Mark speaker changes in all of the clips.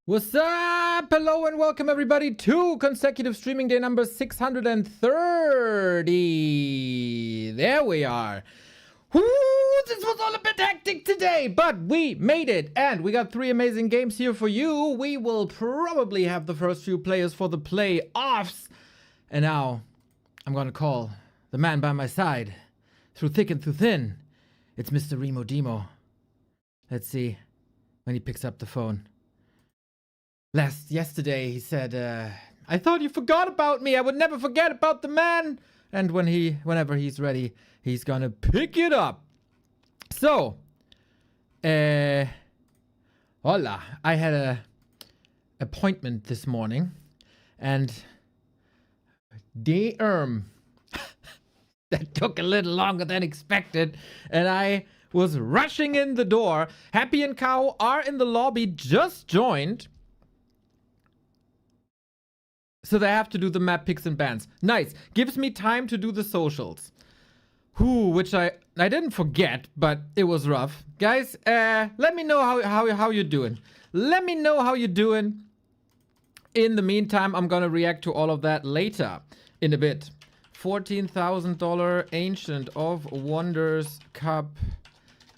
Speaker 1: What's up? Hello and welcome everybody to consecutive streaming day number 630. There we are. This was all a bit hectic today, but we made it. And we got 3 amazing games here for you. We will probably have the first few players for the playoffs. And now I'm going to call the man by my side through thick and through thin. It's Mr. Remo Demo. Let's see when he picks up the phone. Yesterday he said, I thought you forgot about me. I would never forget about the man. And whenever he's ready, he's gonna pick it up. So, hola. I had a appointment this morning, and that took a little longer than expected, and I was rushing in the door. Happy and Kaho are in the lobby, just joined. So they have to do the map picks and bans. Nice. Gives me time to do the socials. Which I didn't forget, but it was rough. Guys, let me know how you're doing. Let me know how you're doing. In the meantime, I'm gonna react to all of that later in a bit. $14,000 Ancient of Wonders Cup.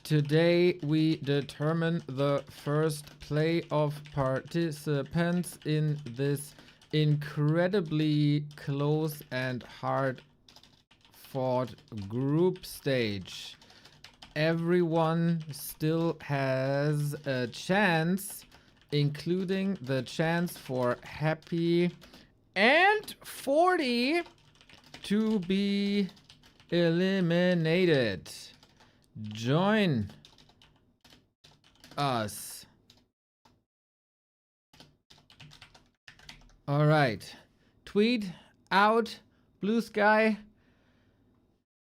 Speaker 1: Today we determine the first playoff participants in this incredibly close and hard fought group stage. Everyone still has a chance, including the chance for Happy and 40 to be eliminated. Join us. All right. Tweet out. Blue Sky.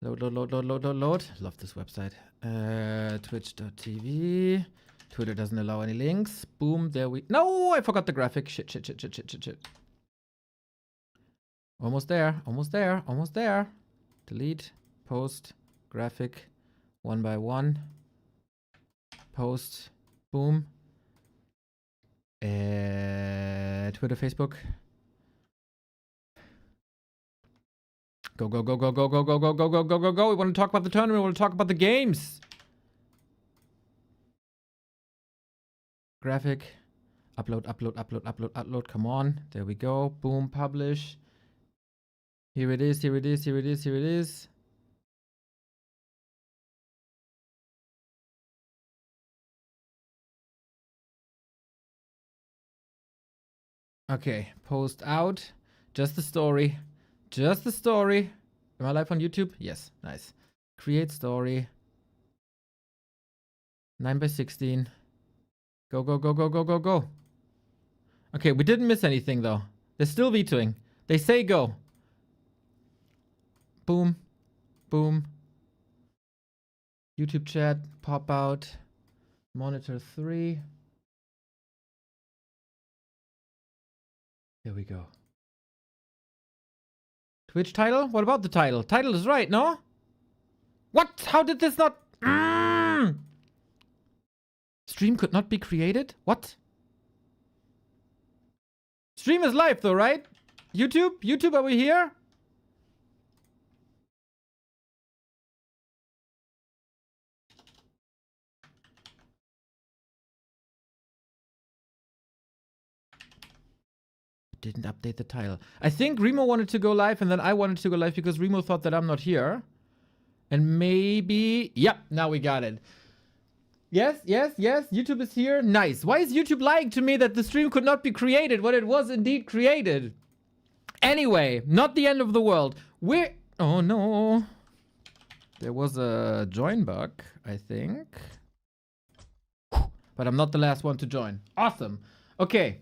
Speaker 1: Load. Love this website. Twitch.tv. Twitter doesn't allow any links. Boom. There we... No, I forgot the graphic. Shit. Almost there. Delete. Post. Graphic. 1 by 1. Post. Boom. Twitter, Facebook. Go. We want to talk about the tournament. We want to talk about the games. Graphic. Upload. Come on. There we go. Boom. Publish. Here it is. Okay, post out. Just the story. Am I live on YouTube? Yes, nice. Create story. 9 by 16. Go. Okay, we didn't miss anything though. They're still vetoing. They say go. Boom. YouTube chat, pop out. Monitor 3. There we go. Twitch title? What about the title? Title is right, no? What? How did this not... Stream could not be created? What? Stream is live though, right? YouTube, are we here? Didn't update the title. I think Remo wanted to go live and then I wanted to go live because Remo thought that I'm not here. And maybe... Yep, now we got it. Yes. YouTube is here. Nice. Why is YouTube lying to me that the stream could not be created when it was indeed created? Anyway, not the end of the world. Oh no. There was a join bug, I think. But I'm not the last one to join. Awesome. Okay.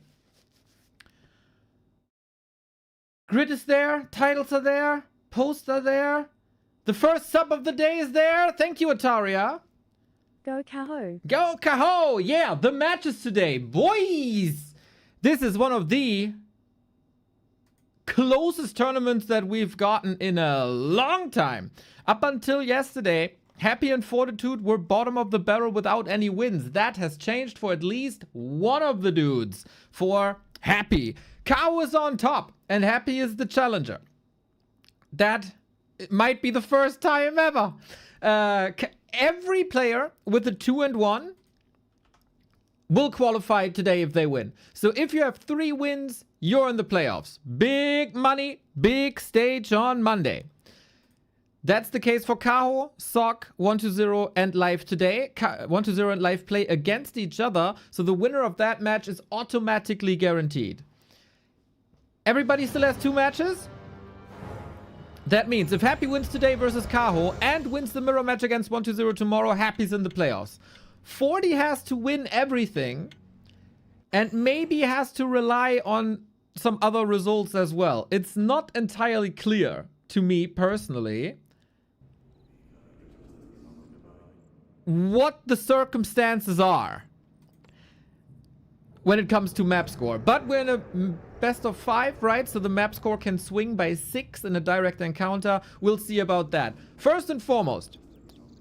Speaker 1: Grid is there, titles are there, posts are there. The first sub of the day is there. Thank you, Ataria.
Speaker 2: Go Kaho.
Speaker 1: Go Kaho! Yeah, the matches today. Boys! This is one of the closest tournaments that we've gotten in a long time. Up until yesterday, Happy and Fortitude were bottom of the barrel without any wins. That has changed for at least one of the dudes. For Happy, Kaho is on top, and Happy is the challenger. That might be the first time ever. Every player with a 2-1 will qualify today if they win. So if you have 3 wins, you're in the playoffs. Big money, big stage on Monday. That's the case for Kaho, Xorc, 1-0 and Live today. 1-0 and Live play against each other, so the winner of that match is automatically guaranteed. Everybody still has 2 matches? That means if Happy wins today versus Kaho and wins the mirror match against 1-0 tomorrow, Happy's in the playoffs. 40 has to win everything and maybe has to rely on some other results as well. It's not entirely clear to me personally what the circumstances are when it comes to map score. But we're in a best of 5, right? So the map score can swing by 6 in a direct encounter. We'll see about that. First and foremost,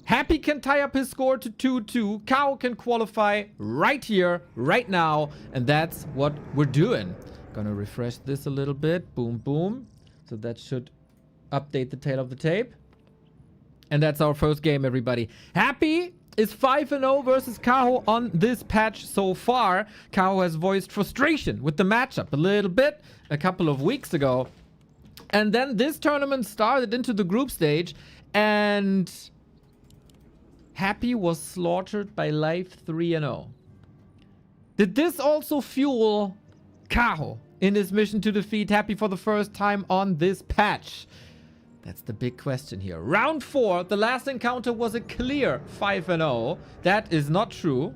Speaker 1: Happy can tie up his score to 2-2. Kaho can qualify right here, right now. And that's what we're doing. Gonna refresh this a little bit. Boom, boom. So that should update the tail of the tape. And that's our first game, everybody. Happy is 5-0 versus Kaho on this patch so far. Kaho has voiced frustration with the matchup a little bit a couple of weeks ago. And then this tournament started into the group stage and Happy was slaughtered by Live 3-0. Did this also fuel Kaho in his mission to defeat Happy for the first time on this patch? That's the big question here. Round 4, the last encounter was a clear 5-0. That is not true.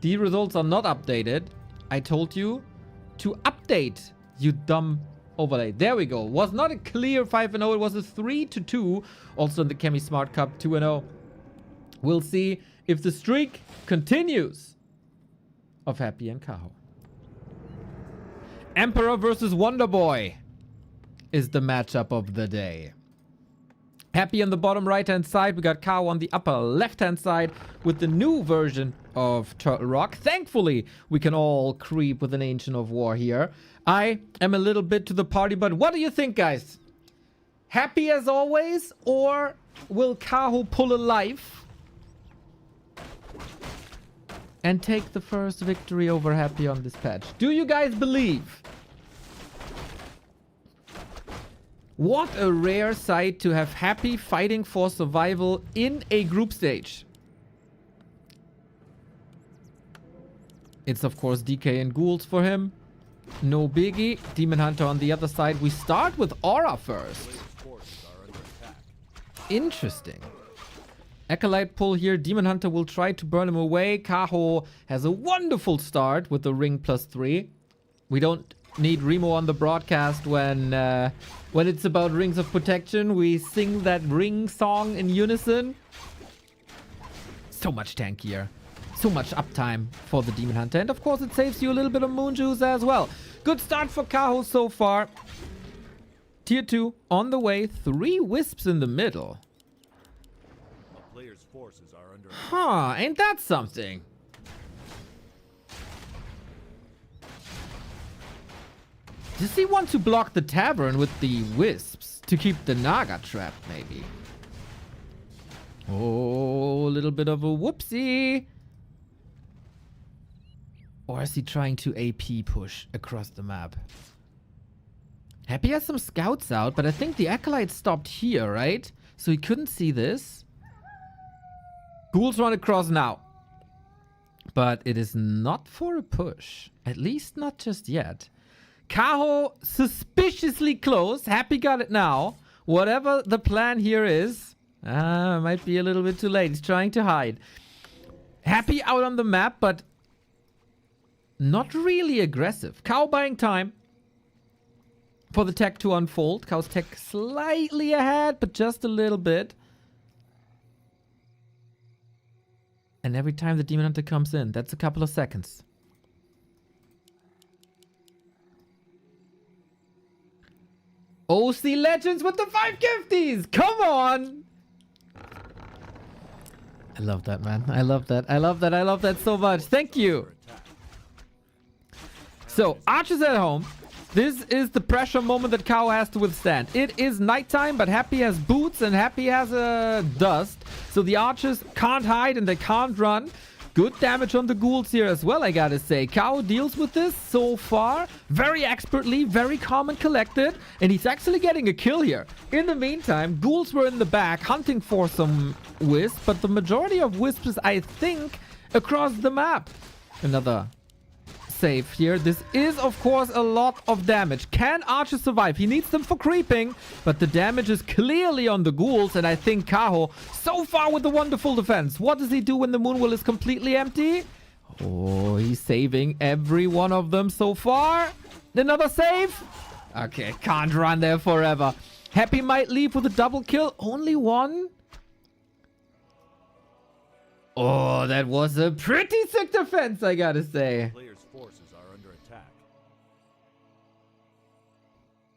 Speaker 1: The results are not updated. I told you to update, you dumb overlay. There we go. Was not a clear 5-0. It was a 3-2. Also in the Chemi Smart Cup, 2-0. We'll see if the streak continues of Happy and Kaho. Emperor versus Wonderboy is the matchup of the day. Happy on the bottom right-hand side. We got Kaho on the upper left-hand side with the new version of Turtle Rock. Thankfully, we can all creep with an Ancient of War here. I am a little bit to the party, but what do you think, guys? Happy as always, or will Kaho pull a life and take the first victory over Happy on this patch? Do you guys believe? What a rare sight to have Happy fighting for survival in a group stage. It's of course DK and ghouls for him. No biggie. Demon Hunter on the other side. We start with Aura first. Interesting. Acolyte pull here. Demon Hunter will try to burn him away. Kaho has a wonderful start with the ring +3. We don't need Remo on the broadcast when it's about rings of protection. We sing that ring song in unison. So much tankier. So much uptime for the Demon Hunter. And of course it saves you a little bit of moon juice as well. Good start for Kaho so far. Tier 2 on the way. 3 wisps in the middle.
Speaker 3: Forces are under
Speaker 1: Huh, ain't that something? Does he want to block the tavern with the wisps to keep the Naga trapped, maybe? Oh, a little bit of a whoopsie. Or is he trying to AP push across the map? Happy has some scouts out, but I think the Acolyte stopped here, right? So he couldn't see this. Ghouls run across now. But it is not for a push. At least not just yet. Kaho suspiciously close. Happy got it now. Whatever the plan here is. Might be a little bit too late. He's trying to hide. Happy out on the map, but not really aggressive. Kaho buying time for the tech to unfold. Kaho's tech slightly ahead, but just a little bit. And every time the Demon Hunter comes in, that's a couple of seconds. OC Legends with the 5 gifties! Come on! I love that, man. I love that. I love that. I love that so much. Thank you. So, Archers at home. This is the pressure moment that Kaho has to withstand. It is nighttime, but Happy has boots and Happy has a dust. So the Archers can't hide and they can't run. Good damage on the ghouls here as well, I gotta say. Kaho deals with this so far very expertly, very calm and collected. And he's actually getting a kill here. In the meantime, ghouls were in the back hunting for some wisps. But the majority of wisps is, I think, across the map. Another save here. This is, of course, a lot of damage. Can Archer survive? He needs them for creeping, but the damage is clearly on the ghouls, and I think Kaho, so far with the wonderful defense. What does he do when the Moonwell is completely empty? Oh, he's saving every one of them so far. Another save? Okay, can't run there forever. Happy might leave with a double kill. Only one? Oh, that was a pretty sick defense, I gotta say.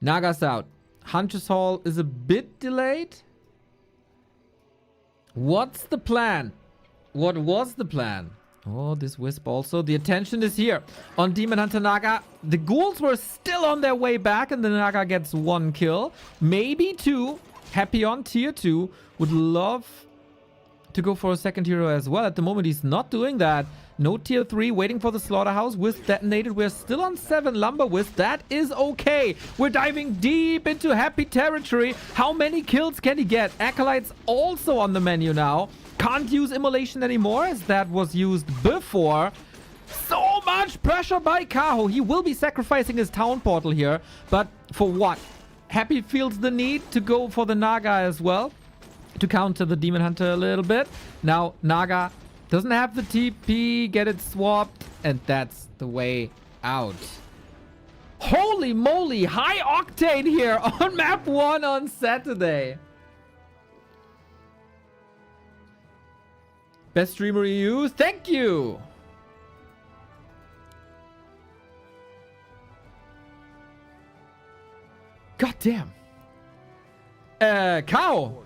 Speaker 1: Naga's out. Hunter's Hall is a bit delayed. What's the plan? What was the plan? Oh, this Wisp also. The attention is here on Demon Hunter Naga. The ghouls were still on their way back and the Naga gets one kill. Maybe two. Happy on tier 2. Would love to go for a second hero as well. At the moment, he's not doing that. No tier 3, waiting for the slaughterhouse. Wisp detonated. We're still on 7 lumber wisp. That is okay. We're diving deep into Happy territory. How many kills can he get? Acolytes also on the menu now. Can't use immolation anymore as that was used before. So much pressure by Kaho. He will be sacrificing his town portal here. But for what? Happy feels the need to go for the Naga as well, to counter the Demon Hunter a little bit. Now, Naga doesn't have the TP, get it swapped, and that's the way out. Holy moly, high octane here on map 1 on Saturday. Best streamer you, thank you. God damn. Kaho.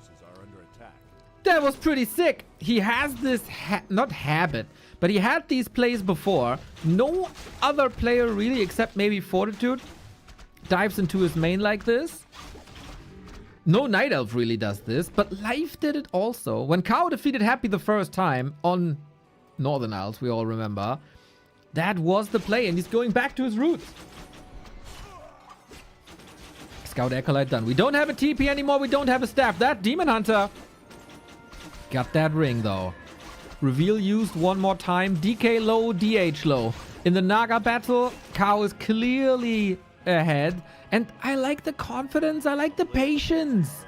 Speaker 1: That was pretty sick. He has this, not habit, but he had these plays before. No other player really, except maybe Fortitude, dives into his main like this. No Night Elf really does this, but Life did it also. When Kaho defeated Happy the first time on Northern Isles, we all remember, that was the play, and he's going back to his roots. Scout Acolyte done. We don't have a TP anymore. We don't have a staff. That Demon Hunter got that ring, though. Reveal used one more time. DK low, DH low. In the Naga battle, Kaho is clearly ahead. And I like the confidence. I like the patience.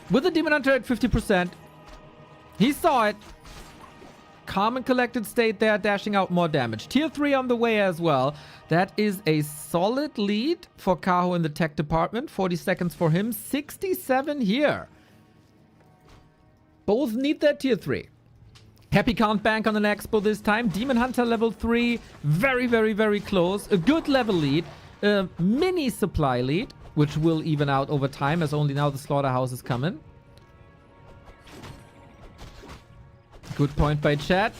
Speaker 1: With the Demon Hunter at 50%, he saw it. Calm and collected state there, dashing out more damage. Tier 3 on the way as well. That is a solid lead for Kaho in the tech department. 40 seconds for him. 67 here. Both need that tier 3. Happy can't bank on an expo this time. Demon Hunter level 3. Very, very, very close. A good level lead. A mini supply lead, which will even out over time as only now the slaughterhouse is coming. Good point by chat.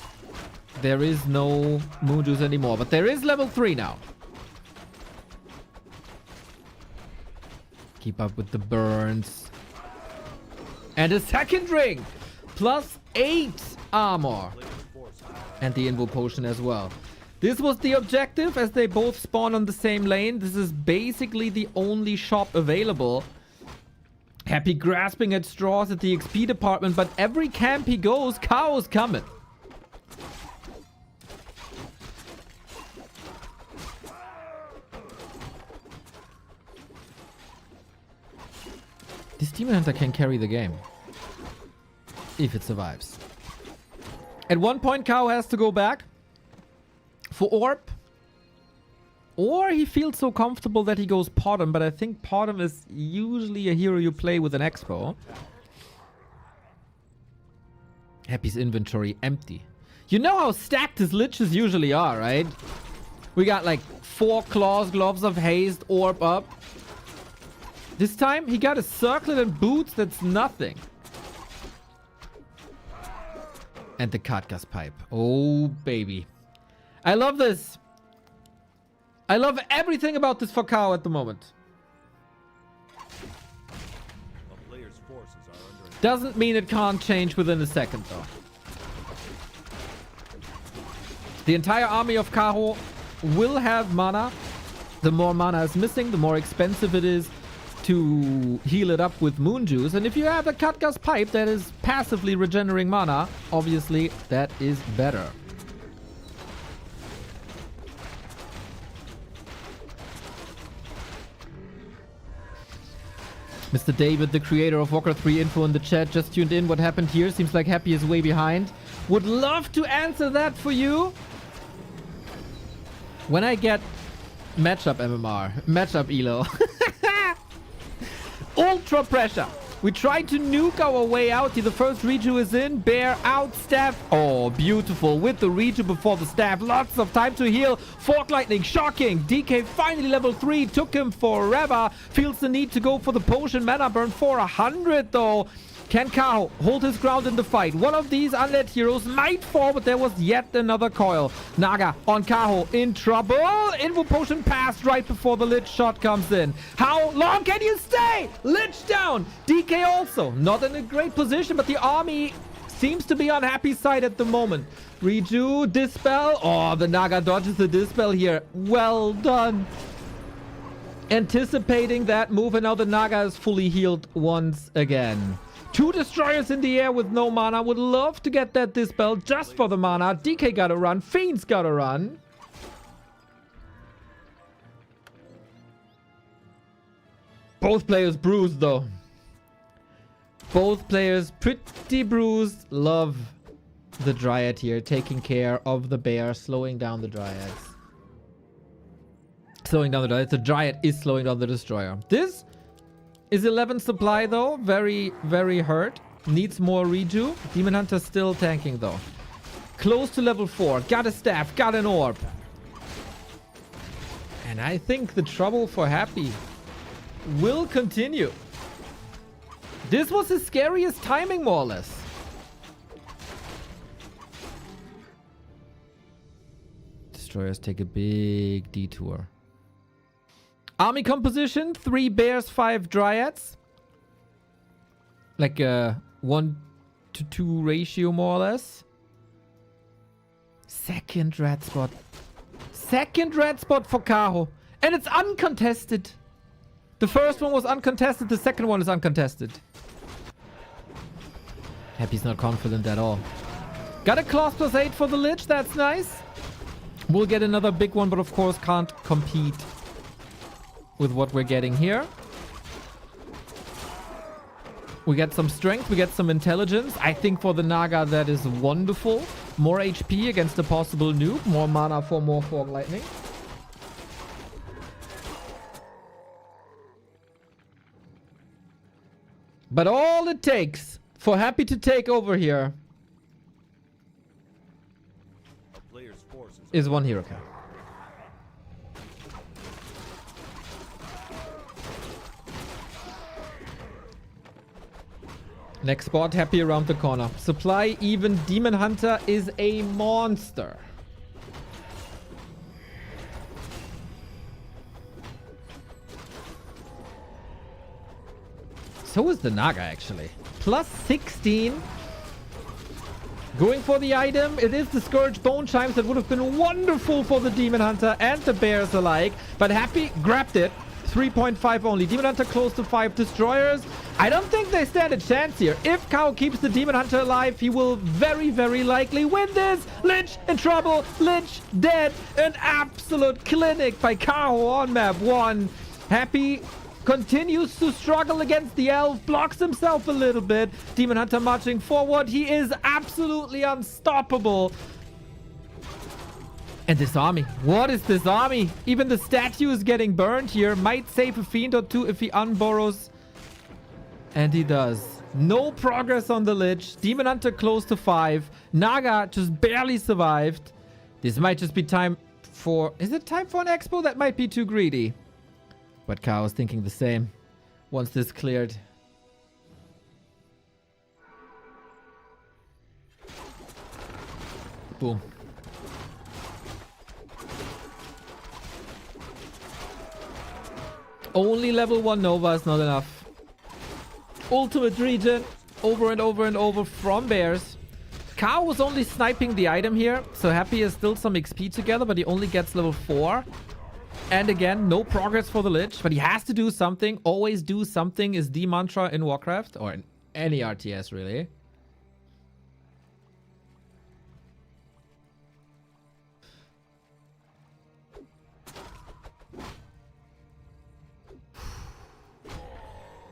Speaker 1: There is no Moon Juice anymore, but there is level 3 now. Keep up with the burns. And a second ring. Plus 8 armor. And the Invo Potion as well. This was the objective as they both spawn on the same lane. This is basically the only shop available. Happy grasping at straws at the XP department, but every camp he goes, Kaho's coming. This Demon Hunter can carry the game. If it survives. At one point, Kaho has to go back for Orb. Or he feels so comfortable that he goes Potom, but I think Potom is usually a hero you play with an Expo. Happy's inventory empty. You know how stacked his liches usually are, right? We got like 4 claws, gloves of haste, orb up. This time he got a circlet and boots, that's nothing. And the Katgas pipe. Oh, baby. I love this. I love everything about this for Kaho at the moment. Doesn't mean it can't change within a second, though. The entire army of Kaho will have mana. The more mana is missing, the more expensive it is to heal it up with Moon Juice. And if you have a Katgas pipe that is passively regenerating mana, obviously that is better. Mr. David, the creator of Warcraft 3 info in the chat, just tuned in. What happened here? Seems like Happy is way behind. Would love to answer that for you. When I get matchup MMR, matchup ELO. Ultra pressure. We tried to nuke our way out. The first Reju is in. Bear out. Staff. Oh, beautiful. With the Reju before the staff. Lots of time to heal. Fork Lightning. Shocking. DK finally level 3. Took him forever. Feels the need to go for the potion. Mana burn 400 though. Can Kaho hold his ground in the fight? One of these undead heroes might fall, but there was yet another coil. Naga on Kaho in trouble. Invo potion passed right before the Lich shot comes in. How long can you stay? Lich down. DK also not in a great position, but the army seems to be on Happy's side at the moment. Reju, Dispel. Oh, the Naga dodges the Dispel here. Well done. Anticipating that move, and now the Naga is fully healed once again. 2 destroyers in the air with no mana. Would love to get that Dispel just for the mana. DK gotta run. Fiend's gotta run. Both players bruised though. Both players pretty bruised. Love the Dryad here. Taking care of the bear. Slowing down the Dryads. Slowing down the Dryad. The Dryad is slowing down the Destroyer. This is 11 supply though. Very, very hurt. Needs more Reju. Demon Hunter still tanking though. Close to level 4. Got a staff. Got an orb. And I think the trouble for Happy will continue. This was his scariest timing, more or less. Destroyers take a big detour. Army composition, 3 bears, 5 dryads. Like a 1-to-2 ratio, more or less. Second red spot. Second red spot for Kaho. And it's uncontested. The first one was uncontested. The second one is uncontested. Happy's not confident at all. Got a class +8 for the Lich. That's nice. We'll get another big one, but of course can't compete with what we're getting here. We get some strength. We get some intelligence. I think for the Naga that is wonderful. More HP against a possible nuke. More mana for more Fork Lightning. But all it takes for Happy to take over here is one hero count. Next spot, Happy around the corner. Supply even. Demon Hunter is a monster. So is the Naga, actually. +16. Going for the item. It is the Scourge Bone Chimes that would have been wonderful for the Demon Hunter and the bears alike. But Happy grabbed it. 3.5 only. Demon Hunter close to 5 destroyers. I don't think they stand a chance here. If Kaho keeps the Demon Hunter alive, he will very, very likely win this. Lich in trouble. Lich dead. An absolute clinic by Kaho on map 1. Happy continues to struggle against the elf. Blocks himself a little bit. Demon Hunter marching forward. He is absolutely unstoppable. And this army. What is this army? Even the statue is getting burned here. Might save a fiend or 2 if he unburrows. And he does. No progress on the Lich. Demon Hunter close to 5. Naga just barely survived. This might just be time for... Is it time for an expo? That might be too greedy. But Kaho is thinking the same. Once this cleared. Boom. Only level 1 Nova is not enough. Ultimate regen over and over and over from bears. Kaho was only sniping the item here, so Happy has still some XP together, but he only gets level 4. And again, no progress for the Lich, but he has to do something. Always do something is the mantra in Warcraft, or in any RTS really.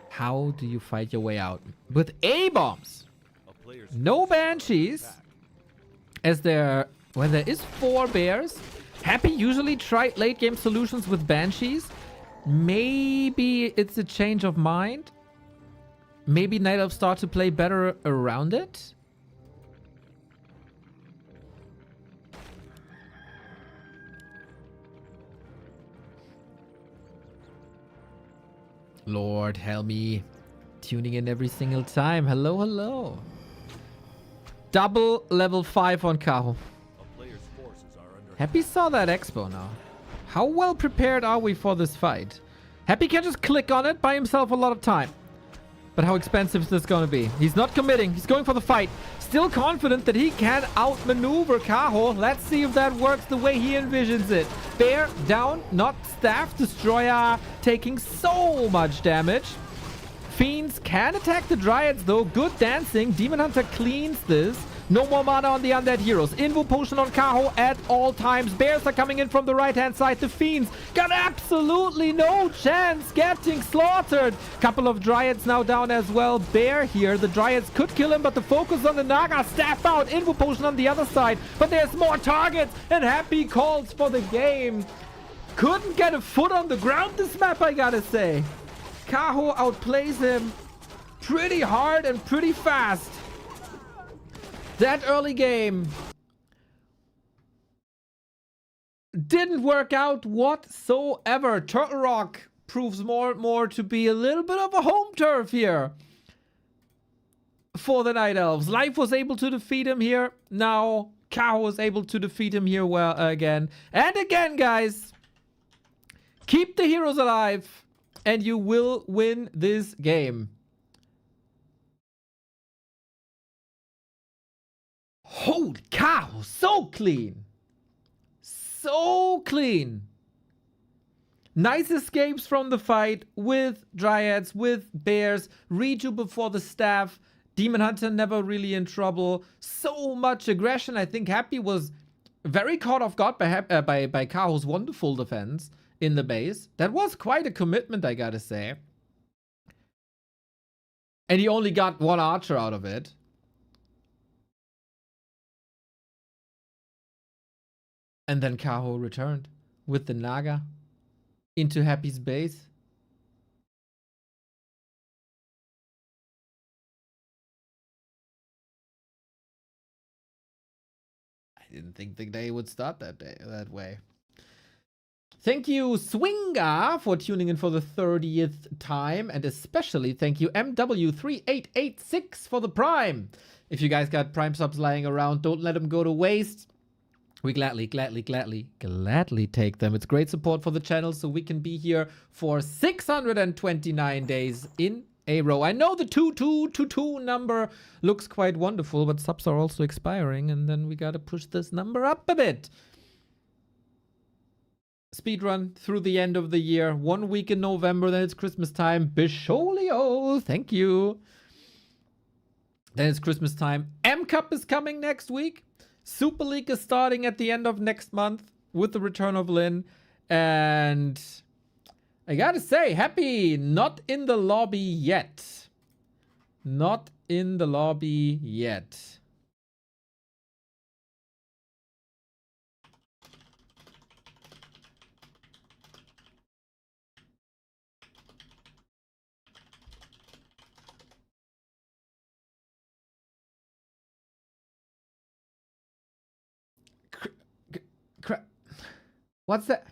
Speaker 1: How do you fight your way out? With A-bombs! No Banshees. As when there is 4 bears, Happy usually tried late game solutions with Banshees. Maybe it's a change of mind. Maybe Night Elves start to play better around it. Lord, help me. Tuning in every single time. Hello, hello. Double level 5 on Kaho. Happy saw that expo now. How well prepared are we for this fight? Happy can just click on it, buy himself a lot of time. But how expensive is this going to be? He's not committing. He's going for the fight. Still confident that he can outmaneuver Kaho. Let's see if that works the way he envisions it. Bear down, not Staff Destroyer, taking so much damage. Fiends can attack the Dryads though. Good dancing. Demon Hunter cleans this. No more mana on the Undead heroes. Invo potion on Kaho at all times. Bears are coming in from the right-hand side. The Fiends got absolutely no chance getting slaughtered. Couple of Dryads now down as well. Bear here. The Dryads could kill him, but the focus on the Naga. Staff out. Invo potion on the other side. But there's more targets, and Happy calls for the game. Couldn't get a foot on the ground this map, I gotta say. Kaho outplays him pretty hard and pretty fast. That early game didn't work out whatsoever. Turtle Rock proves more and more to be a little bit of a home turf here for the Night Elves. Life was able to defeat him here. Now Kaho was able to defeat him here well again. And again, guys, keep the heroes alive and you will win this game. Holy cow, so clean. So clean. Nice escapes from the fight with Dryads, with Bears. Reju before the staff. Demon Hunter never really in trouble. So much aggression. I think Happy was very caught off guard by Kaho's wonderful defense in the base. That was quite a commitment, I gotta say. And he only got 1 archer out of it. And then Kaho returned with the Naga into Happy's base. I didn't think the day would start that way. Thank you, Swinga, for tuning in for the 30th time. And especially thank you, MW3886, for the Prime. If you guys got Prime subs lying around, don't let them go to waste. We gladly take them. It's great support for the channel, so we can be here for 629 days in a row. I know the 2222 number looks quite wonderful, but subs are also expiring, and then we gotta push this number up a bit. Speedrun through the end of the year. 1 week in November, then it's Christmas time. Bisholio, thank you. Then it's Christmas time. M Cup is coming next week. Super League is starting at the end of next month with the return of Lynn. And I gotta say, Happy not in the lobby yet. Not in the lobby yet. What's that?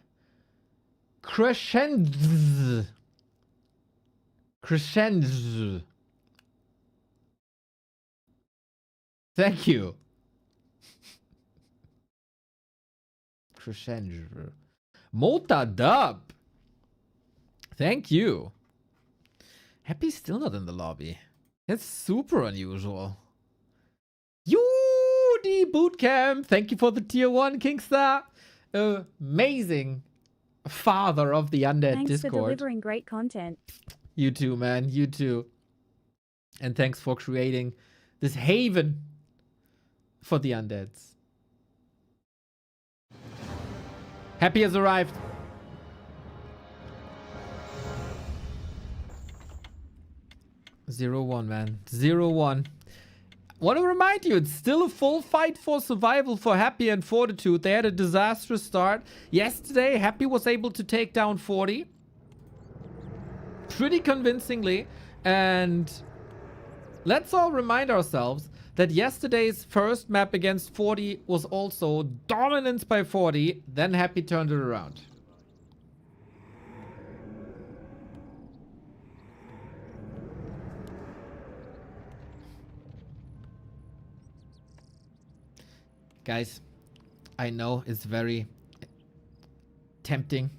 Speaker 1: Crescendo. Crescendo. Thank you. Crescendo. Mota dub. Thank you. Happy's still not in the lobby. That's super unusual. UD Bootcamp. Thank you for the tier 1, Kingstar. Amazing father of the Undead
Speaker 2: Thanks
Speaker 1: Discord.
Speaker 2: for delivering great content.
Speaker 1: You too, man. You too. And thanks for creating this haven for the Undeads. Happy has arrived. Zero one, man. 0-1. Want to remind you, it's still a full fight for survival for Happy and Fortitude. They had a disastrous start. Yesterday, Happy was able to take down 40. Pretty convincingly. And let's all remind ourselves that yesterday's first map against 40 was also dominance by 40. Then Happy turned it around. Guys, I know it's very tempting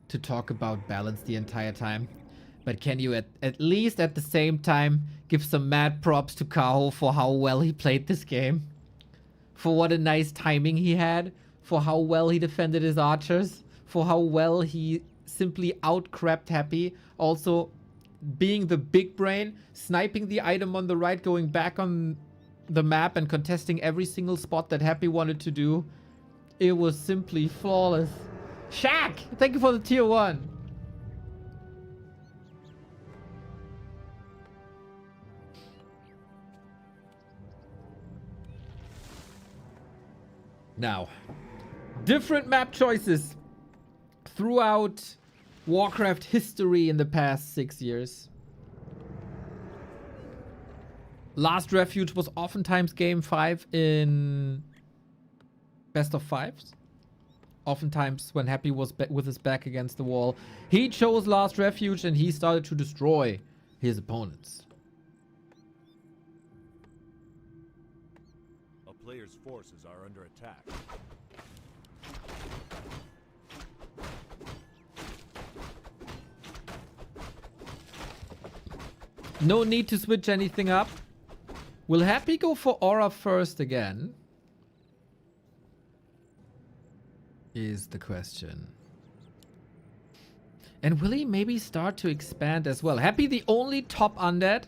Speaker 1: to talk about balance the entire time. But can you at least at the same time give some mad props to Kaho for how well he played this game? For what a nice timing he had? For how well he defended his archers? For how well he simply out-crapped Happy? Also, being the big brain, sniping the item on the right, going back on the map and contesting every single spot that Happy wanted to do. It was simply flawless. Shaq! Thank you for the tier 1. Now, different map choices throughout Warcraft history in the past 6 years. Last Refuge was oftentimes game 5 in best of 5s. Oftentimes when Happy was with his back against the wall, he chose Last Refuge and he started to destroy his opponents.
Speaker 3: A player's forces are under attack.
Speaker 1: No need to switch anything up. Will Happy go for Aura first again? Is the question. And will he maybe start to expand as well? Happy the only top undead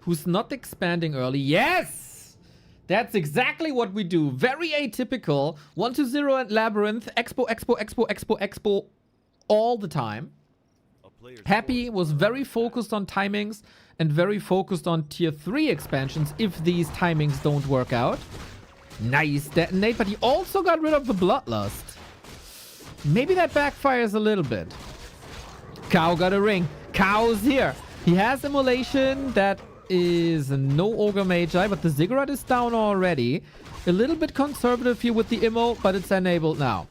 Speaker 1: who's not expanding early. Yes! That's exactly what we do. Very atypical. 1-0 and Labyrinth. Expo all the time. Happy was very focused on timings and very focused on tier 3 expansions if these timings don't work out. Nice detonate, but he also got rid of the Bloodlust. Maybe that backfires a little bit. Kaho got a ring. Kaho's here. He has Immolation. That is no Ogre Magi, but the Ziggurat is down already. A little bit conservative here with the Immo, but it's enabled now.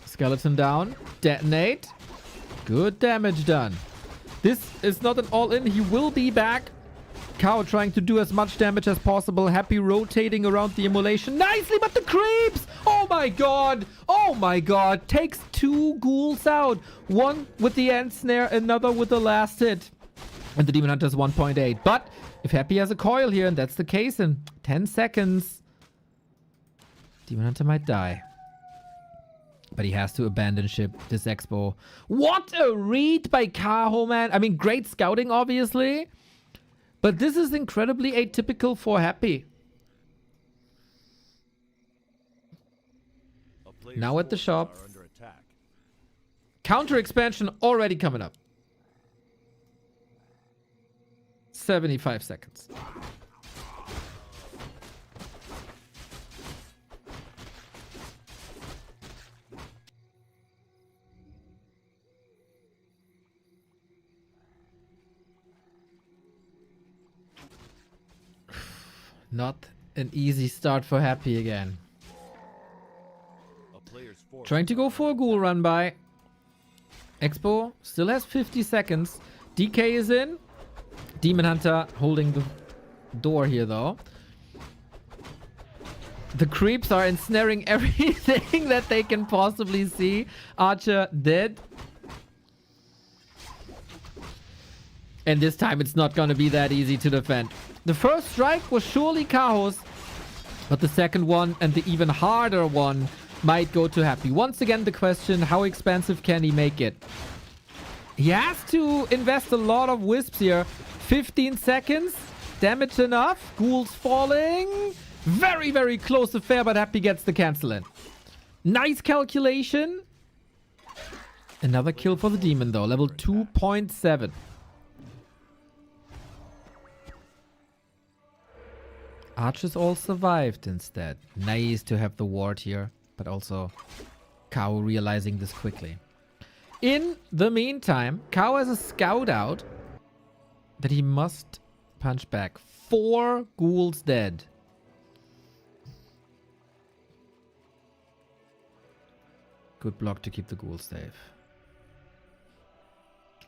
Speaker 1: Skeleton down. Detonate. Good damage done. This is not an all-in. He will be back. Kaho trying to do as much damage as possible. Happy rotating around the Immolation. Nicely, but the creeps! Oh my god! Oh my god! Takes 2 ghouls out. One with the end snare, another with the last hit. And the Demon Hunter is 1.8. But if Happy has a coil here, and that's the case in 10 seconds, Demon Hunter might die. But he has to abandon ship this expo. What a read by Kaho, man. I mean, great scouting, obviously. But this is incredibly atypical for Happy. Now at the shop. Counter expansion already coming up. 75 seconds. Not an easy start for Happy again. Trying to go for a ghoul run by. Expo still has 50 seconds. DK is in. Demon Hunter holding the door here though. The creeps are ensnaring everything that they can possibly see. Archer dead. And this time it's not going to be that easy to defend. The first strike was surely Kaho's. But the second one and the even harder one might go to Happy. Once again, the question, how expensive can he make it? He has to invest a lot of wisps here. 15 seconds. Damage enough. Ghouls falling. Very, very close affair, but Happy gets the cancel in. Nice calculation. Another kill for the demon, though. Level 2.7. Archers all survived instead. Nice to have the ward here, but also Kaho realizing this quickly. In the meantime, Kaho has a scout out that he must punch back. 4 ghouls dead. Good block to keep the ghouls safe.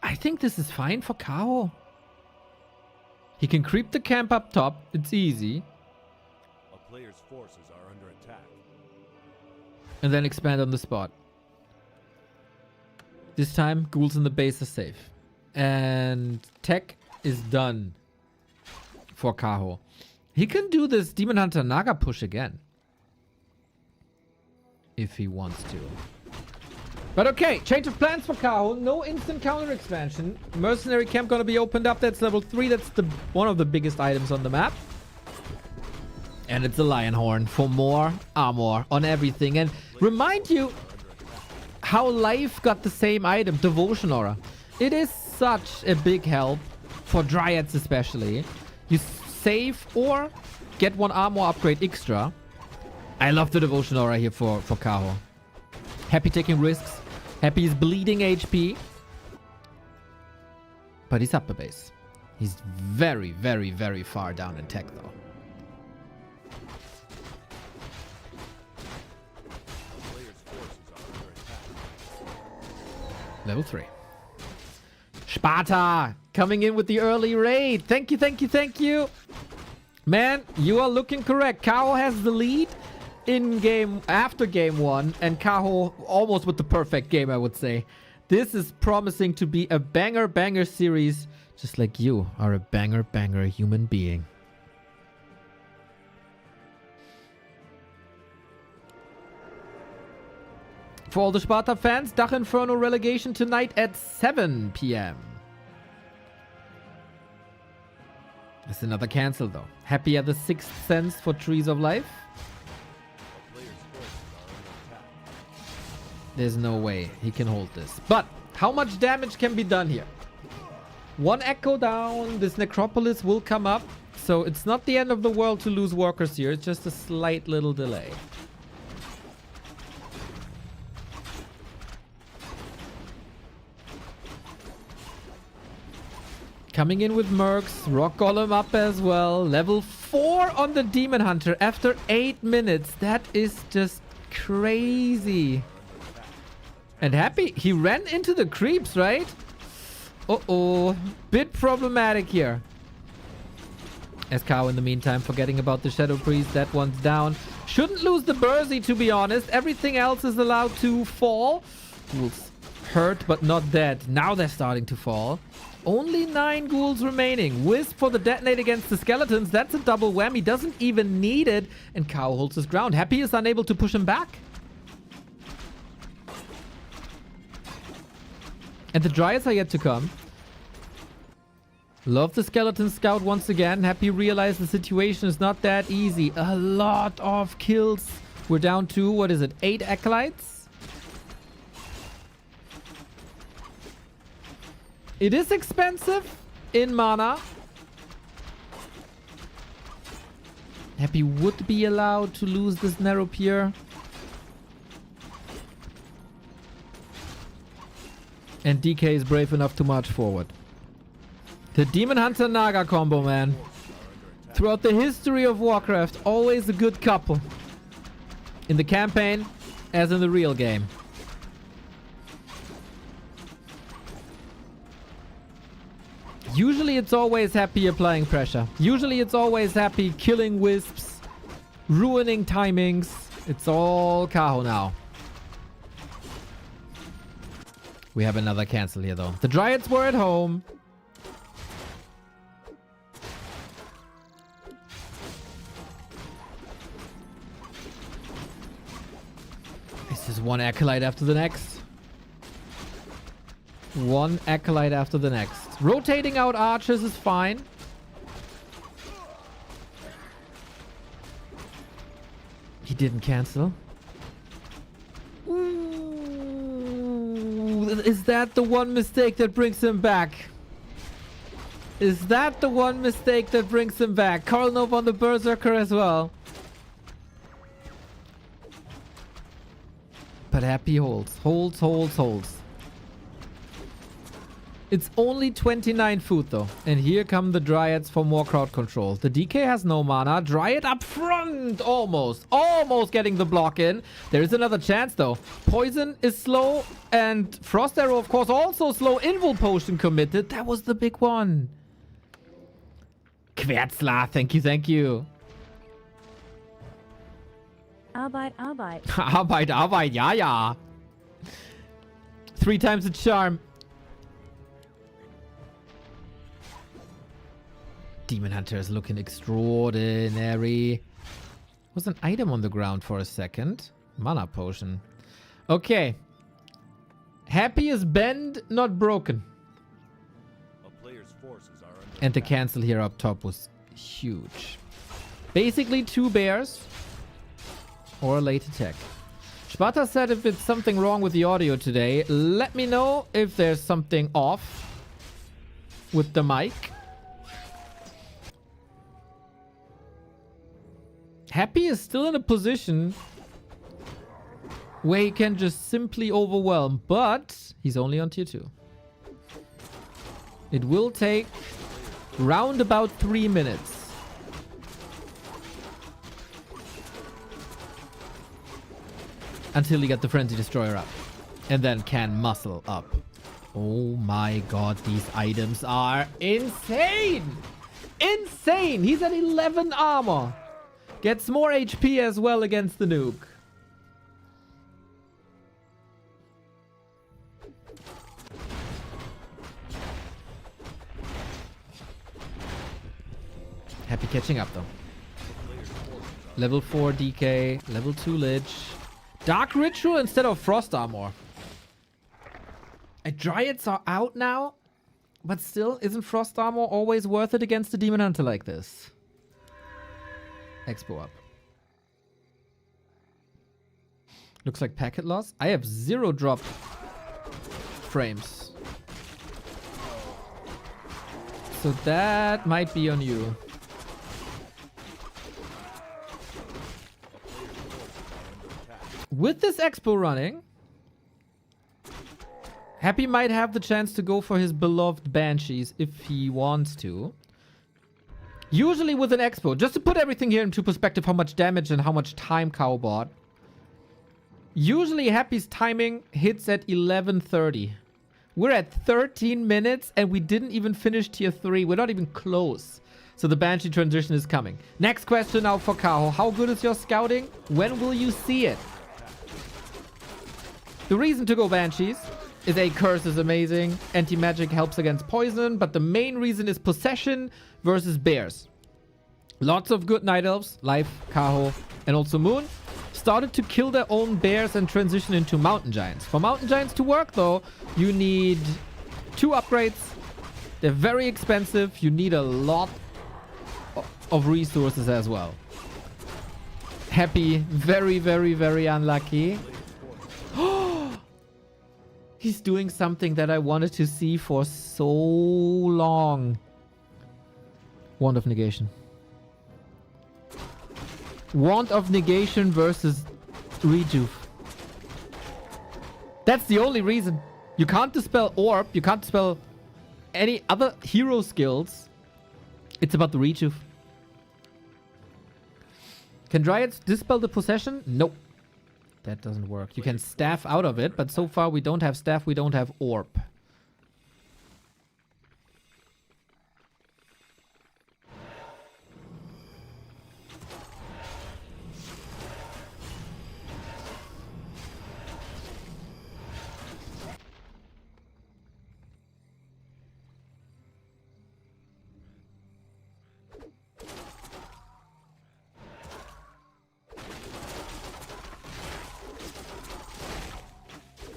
Speaker 1: I think this is fine for Kaho. He can creep the camp up top. It's easy.
Speaker 3: A player's forces are under attack.
Speaker 1: And then expand on the spot. This time, ghouls in the base are safe. And tech is done for Kaho. He can do this Demon Hunter Naga push again. If he wants to. But okay, change of plans for Kaho. No instant counter expansion. Mercenary camp gonna be opened up. That's level 3. That's the one of the biggest items on the map. And it's a lion horn for more armor on everything. And remind you how Life got the same item, Devotion Aura. It is such a big help for Dryads especially. You save or get 1 armor upgrade extra. I love the Devotion Aura here for Kaho. Happy taking risks. Happy is bleeding HP. But he's up a base. He's very, very, very far down in tech though. Level 3. Sparta coming in with the early raid. Thank you, thank you, thank you. Man, you are looking correct. Kaho has the lead in game after game 1 and Kaho almost with the perfect game, I would say. This is promising to be a banger series, just like you are a banger human being. For all the Sparta fans, DACH Inferno Relegation tonight at 7 p.m. It's another cancel though. Happy at the 6th sense for Trees of Life. There's no way he can hold this. But how much damage can be done here? 1 echo down. This necropolis will come up. So it's not the end of the world to lose workers here. It's just a slight little delay. Coming in with Mercs. Rock Golem up as well. Level 4 on the Demon Hunter after 8 minutes. That is just crazy. And Happy, he ran into the creeps, right? Uh-oh. Bit problematic here. As Kaho in the meantime forgetting about the Shadow Priest. That one's down. Shouldn't lose the Bursey, to be honest. Everything else is allowed to fall. Ghouls hurt, but not dead. Now they're starting to fall. Only 9 ghouls remaining. Wisp for the detonate against the skeletons. That's a double whammy. Doesn't even need it. And Kaho holds his ground. Happy is unable to push him back. And the Dryads are yet to come. Love the skeleton scout once again. Happy realized the situation is not that easy. A lot of kills. We're down to, what is it, 8 acolytes? It is expensive in mana. Happy would be allowed to lose this narrow pier. And DK is brave enough to march forward. The Demon Hunter Naga combo, man. Throughout the history of Warcraft, always a good couple. In the campaign, as in the real game. Usually it's always Happy applying pressure. Usually it's always Happy killing wisps. ruining timings. It's all Kaho now. We have another cancel here, though. The Dryads were at home. This is one Acolyte after the next. One Acolyte after the next. Rotating out archers is fine. He didn't cancel. Ooh, is that the one mistake that brings him back? Is that the one mistake that brings him back? Karlnov on the Berserker as well. But Happy holds. Holds. It's only 29 food though. And here come the Dryads for more crowd control. The DK has no mana. Dryad up front. Almost getting the block in. There is another chance though. Poison is slow. And Frost Arrow of course also slow. Invul Potion committed. That was the big one. Quetzla. Thank you.
Speaker 2: Arbeit.
Speaker 1: Arbeit. Ja. 3 times the charm. Demon Hunter is looking extraordinary. Was an item on the ground for a second. Mana potion. Okay. Happy is bend, not broken.
Speaker 3: A player's forces are under
Speaker 1: And the
Speaker 3: attack.
Speaker 1: cancel here up top was huge. Basically 2 bears. Or a late attack. Sparta said if it's something wrong with the audio today, let me know if there's something off with the mic. Happy is still in a position where he can just simply overwhelm, but he's only on tier 2. It will take round about 3 minutes. Until he got the Frenzy Destroyer up. And then can muscle up. Oh my god, these items are insane! Insane! He's at 11 armor. Gets more HP as well against the nuke. Happy catching up though. Level 4 DK, level 2 Lich. Dark Ritual instead of Frost Armor. Dryads are out now, but still, isn't Frost Armor always worth it against a Demon Hunter like this? Expo up. Looks like packet loss. I have 0 drop frames. So that might be on you. With this Expo running, Happy might have the chance to go for his beloved Banshees if he wants to. Usually with an Expo, just to put everything here into perspective, how much damage and how much time Cow bought. Usually Happy's timing hits at 11:30. We're at 13 minutes and we didn't even finish tier 3. We're not even close. So the Banshee transition is coming. Next question now for Kaho. How good is your scouting? When will you see it? The reason to go Banshees is A, Curse is amazing. Anti-magic helps against poison. But the main reason is Possession versus Bears. Lots of good Night Elves, Life, Kaho, and also Moon, started to kill their own bears and transition into Mountain Giants. For Mountain Giants to work though, you need 2 upgrades. They're very expensive. You need a lot of resources as well. Happy, very, very, very unlucky. He's doing something that I wanted to see for so long. Wand of Negation. Wand of Negation versus Rejuve. That's the only reason. You can't dispel Orb. You can't dispel any other hero skills. It's about the Rejuve. Can Dryads dispel the Possession? Nope. That doesn't work. You can staff out of it, but so far we don't have staff, we don't have orb.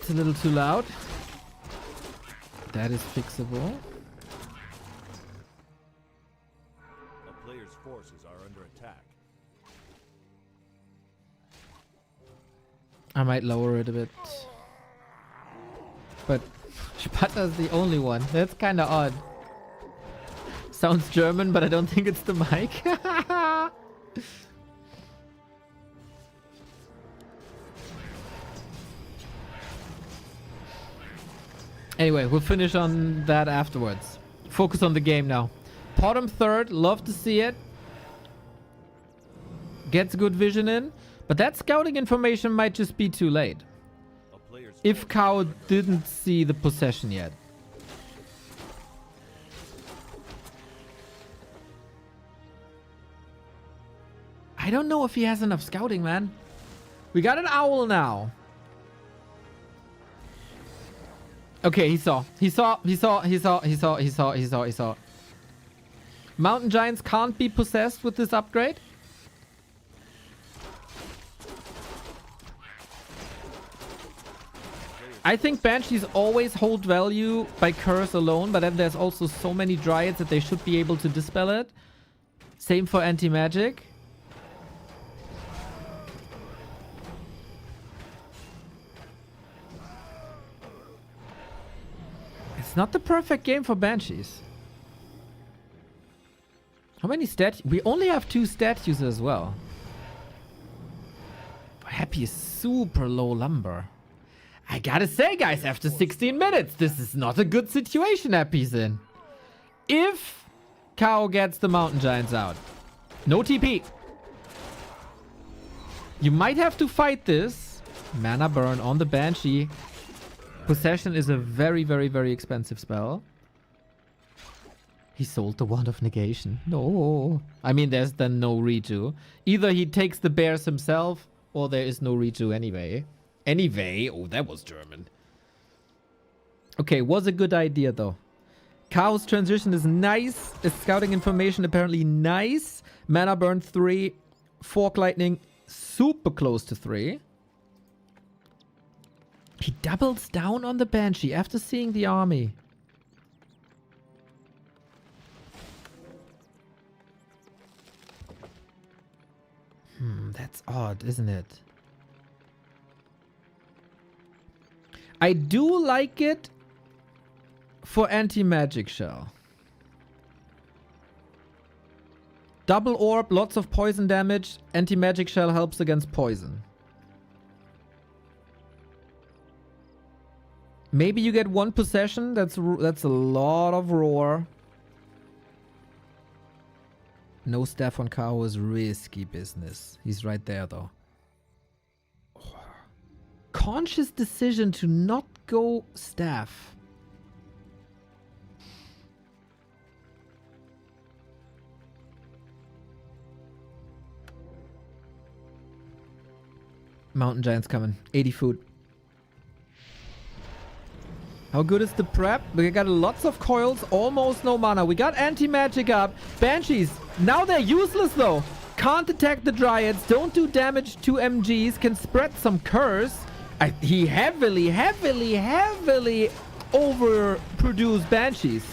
Speaker 1: It's a little too loud. That is fixable.
Speaker 3: A player's forces are under attack.
Speaker 1: I might lower it a bit. But Spatter's the only one. That's kind of odd. Sounds German, but I don't think it's the mic. Anyway, we'll finish on that afterwards. Focus on the game now. Bottom third, love to see it. Gets good vision in. But that scouting information might just be too late. If Kaho didn't see the possession yet. I don't know if he has enough scouting, man. We got an owl now. Okay, he saw. Mountain giants can't be possessed with this upgrade. I think banshees always hold value by curse alone, but then there's also so many dryads that they should be able to dispel it. Same for anti-magic. It's not the perfect game for banshees. How many stats? We only have 2 statues as well. Happy is super low lumber. I gotta say, guys, after 16 minutes, this is not a good situation Happy's in. If Kaho gets the mountain giants out. No TP. You might have to fight this. Mana burn on the Banshee. Possession is a very, very, very expensive spell. He sold the Wand of Negation. No. I mean, there's then no redo. Either he takes the bears himself, or there is no redo anyway. Anyway. Oh, that was German. Okay, was a good idea, though. Kaho's transition is nice. His scouting information apparently nice. Mana burn 3. Fork lightning super close to 3. He doubles down on the Banshee after seeing the army. That's odd, isn't it? I do like it for anti-magic shell. Double orb, lots of poison damage. Anti-magic shell helps against poison. Maybe you get 1 possession. That's a lot of roar. No staff on Kaho is risky business. He's right there, though. Oh. Conscious decision to not go staff. Mountain giants coming. 80 food. How good is the prep? We got lots of coils, almost no mana. We got anti-magic up. Banshees, now they're useless though. Can't attack the dryads, don't do damage to MGs, can spread some curse. He heavily overproduced banshees.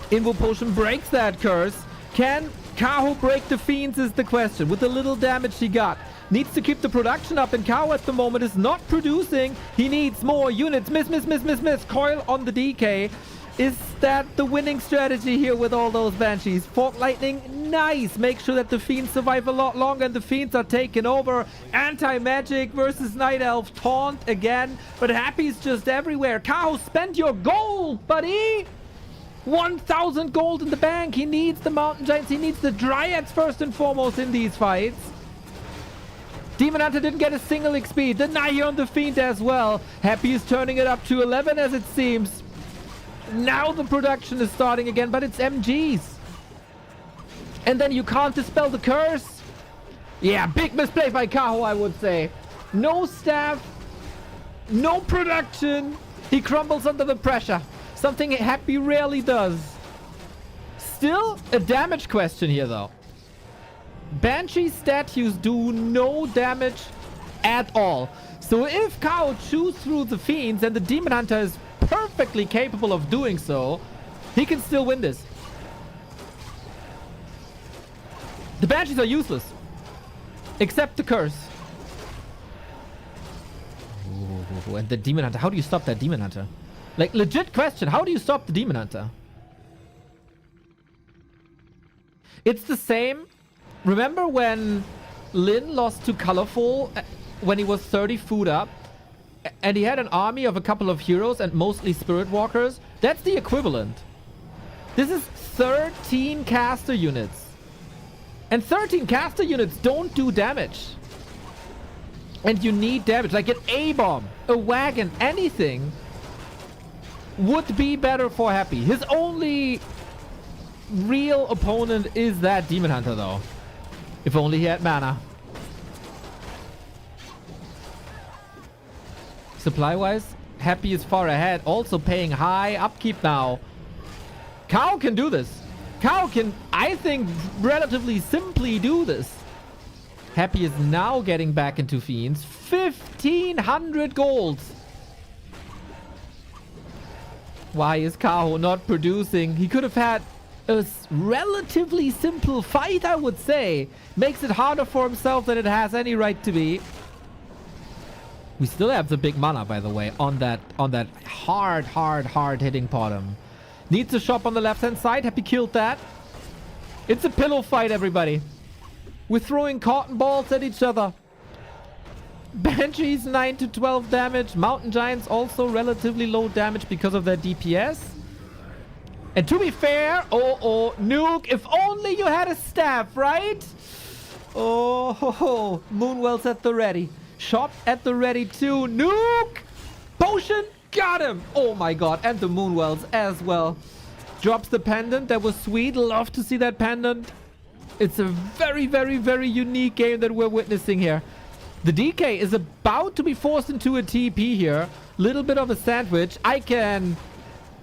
Speaker 1: Invo potion breaks that curse. Can Kaho break the fiends is the question. With the little damage he got. Needs to keep the production up, and Kaho at the moment is not producing. He needs more units. Miss. Coil on the DK. Is that the winning strategy here with all those banshees? Fork lightning, nice. Make sure that the fiends survive a lot longer, and the fiends are taken over. Anti-magic versus night elf. Taunt again, but Happy's just everywhere. Kaho, spend your gold, buddy. 1,000 gold in the bank. He needs the mountain giants. He needs the dryads first and foremost in these fights. Demon Hunter didn't get a single XP. Deny here on the Fiend as well. Happy is turning it up to 11 as it seems. Now the production is starting again, but it's MGs. And then you can't dispel the curse. Yeah, big misplay by Kaho, I would say. No staff. No production. He crumbles under the pressure. Something Happy rarely does. Still a damage question here, though. Banshee statues do no damage at all. So if Kaho chews through the Fiends and the Demon Hunter is perfectly capable of doing so, he can still win this. The Banshees are useless. Except the Curse. Ooh, and the Demon Hunter. How do you stop that Demon Hunter? Like, legit question. How do you stop the Demon Hunter? It's the same. Remember when Lin lost to Colorful when he was 30 food up? And he had an army of a couple of heroes and mostly Spirit Walkers? That's the equivalent. This is 13 caster units. And 13 caster units don't do damage. And you need damage. Like an A-bomb, a wagon, anything would be better for Happy. His only real opponent is that Demon Hunter, though. If only he had mana. Supply-wise, Happy is far ahead. Also paying high upkeep now. Kaho can do this. Kaho can, I think, relatively simply do this. Happy is now getting back into Fiends. 1,500 gold. Why is Kaho not producing? He could have had a relatively simple fight, I would say. Makes it harder for himself than it has any right to be. We still have the big mana, by the way, on that hard hitting bottom. Needs to shop on the left-hand side. Happy killed that. It's a pillow fight, everybody. We're throwing cotton balls at each other. Banshees 9 to 12 damage. Mountain Giants also relatively low damage because of their DPS. And to be fair, Nuke, if only you had a staff, right? Oh, ho, ho. Moonwell's at the ready. Shop at the ready too. Nuke! Potion! Got him! Oh my god, and the Moonwells as well. Drops the pendant. That was sweet. Love to see that pendant. It's a very, very, very unique game that we're witnessing here. The DK is about to be forced into a TP here. Little bit of a sandwich. I can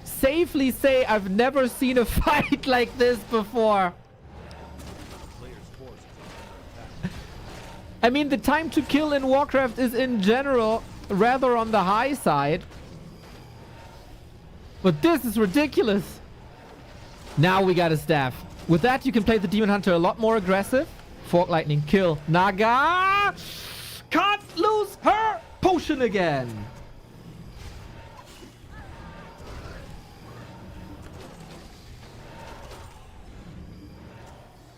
Speaker 1: safely say I've never seen a fight like this before. I mean, the time to kill in Warcraft is in general rather on the high side. But this is ridiculous. Now we got a staff. With that, you can play the Demon Hunter a lot more aggressive. Fork Lightning, kill. Naga! Can't lose her potion again.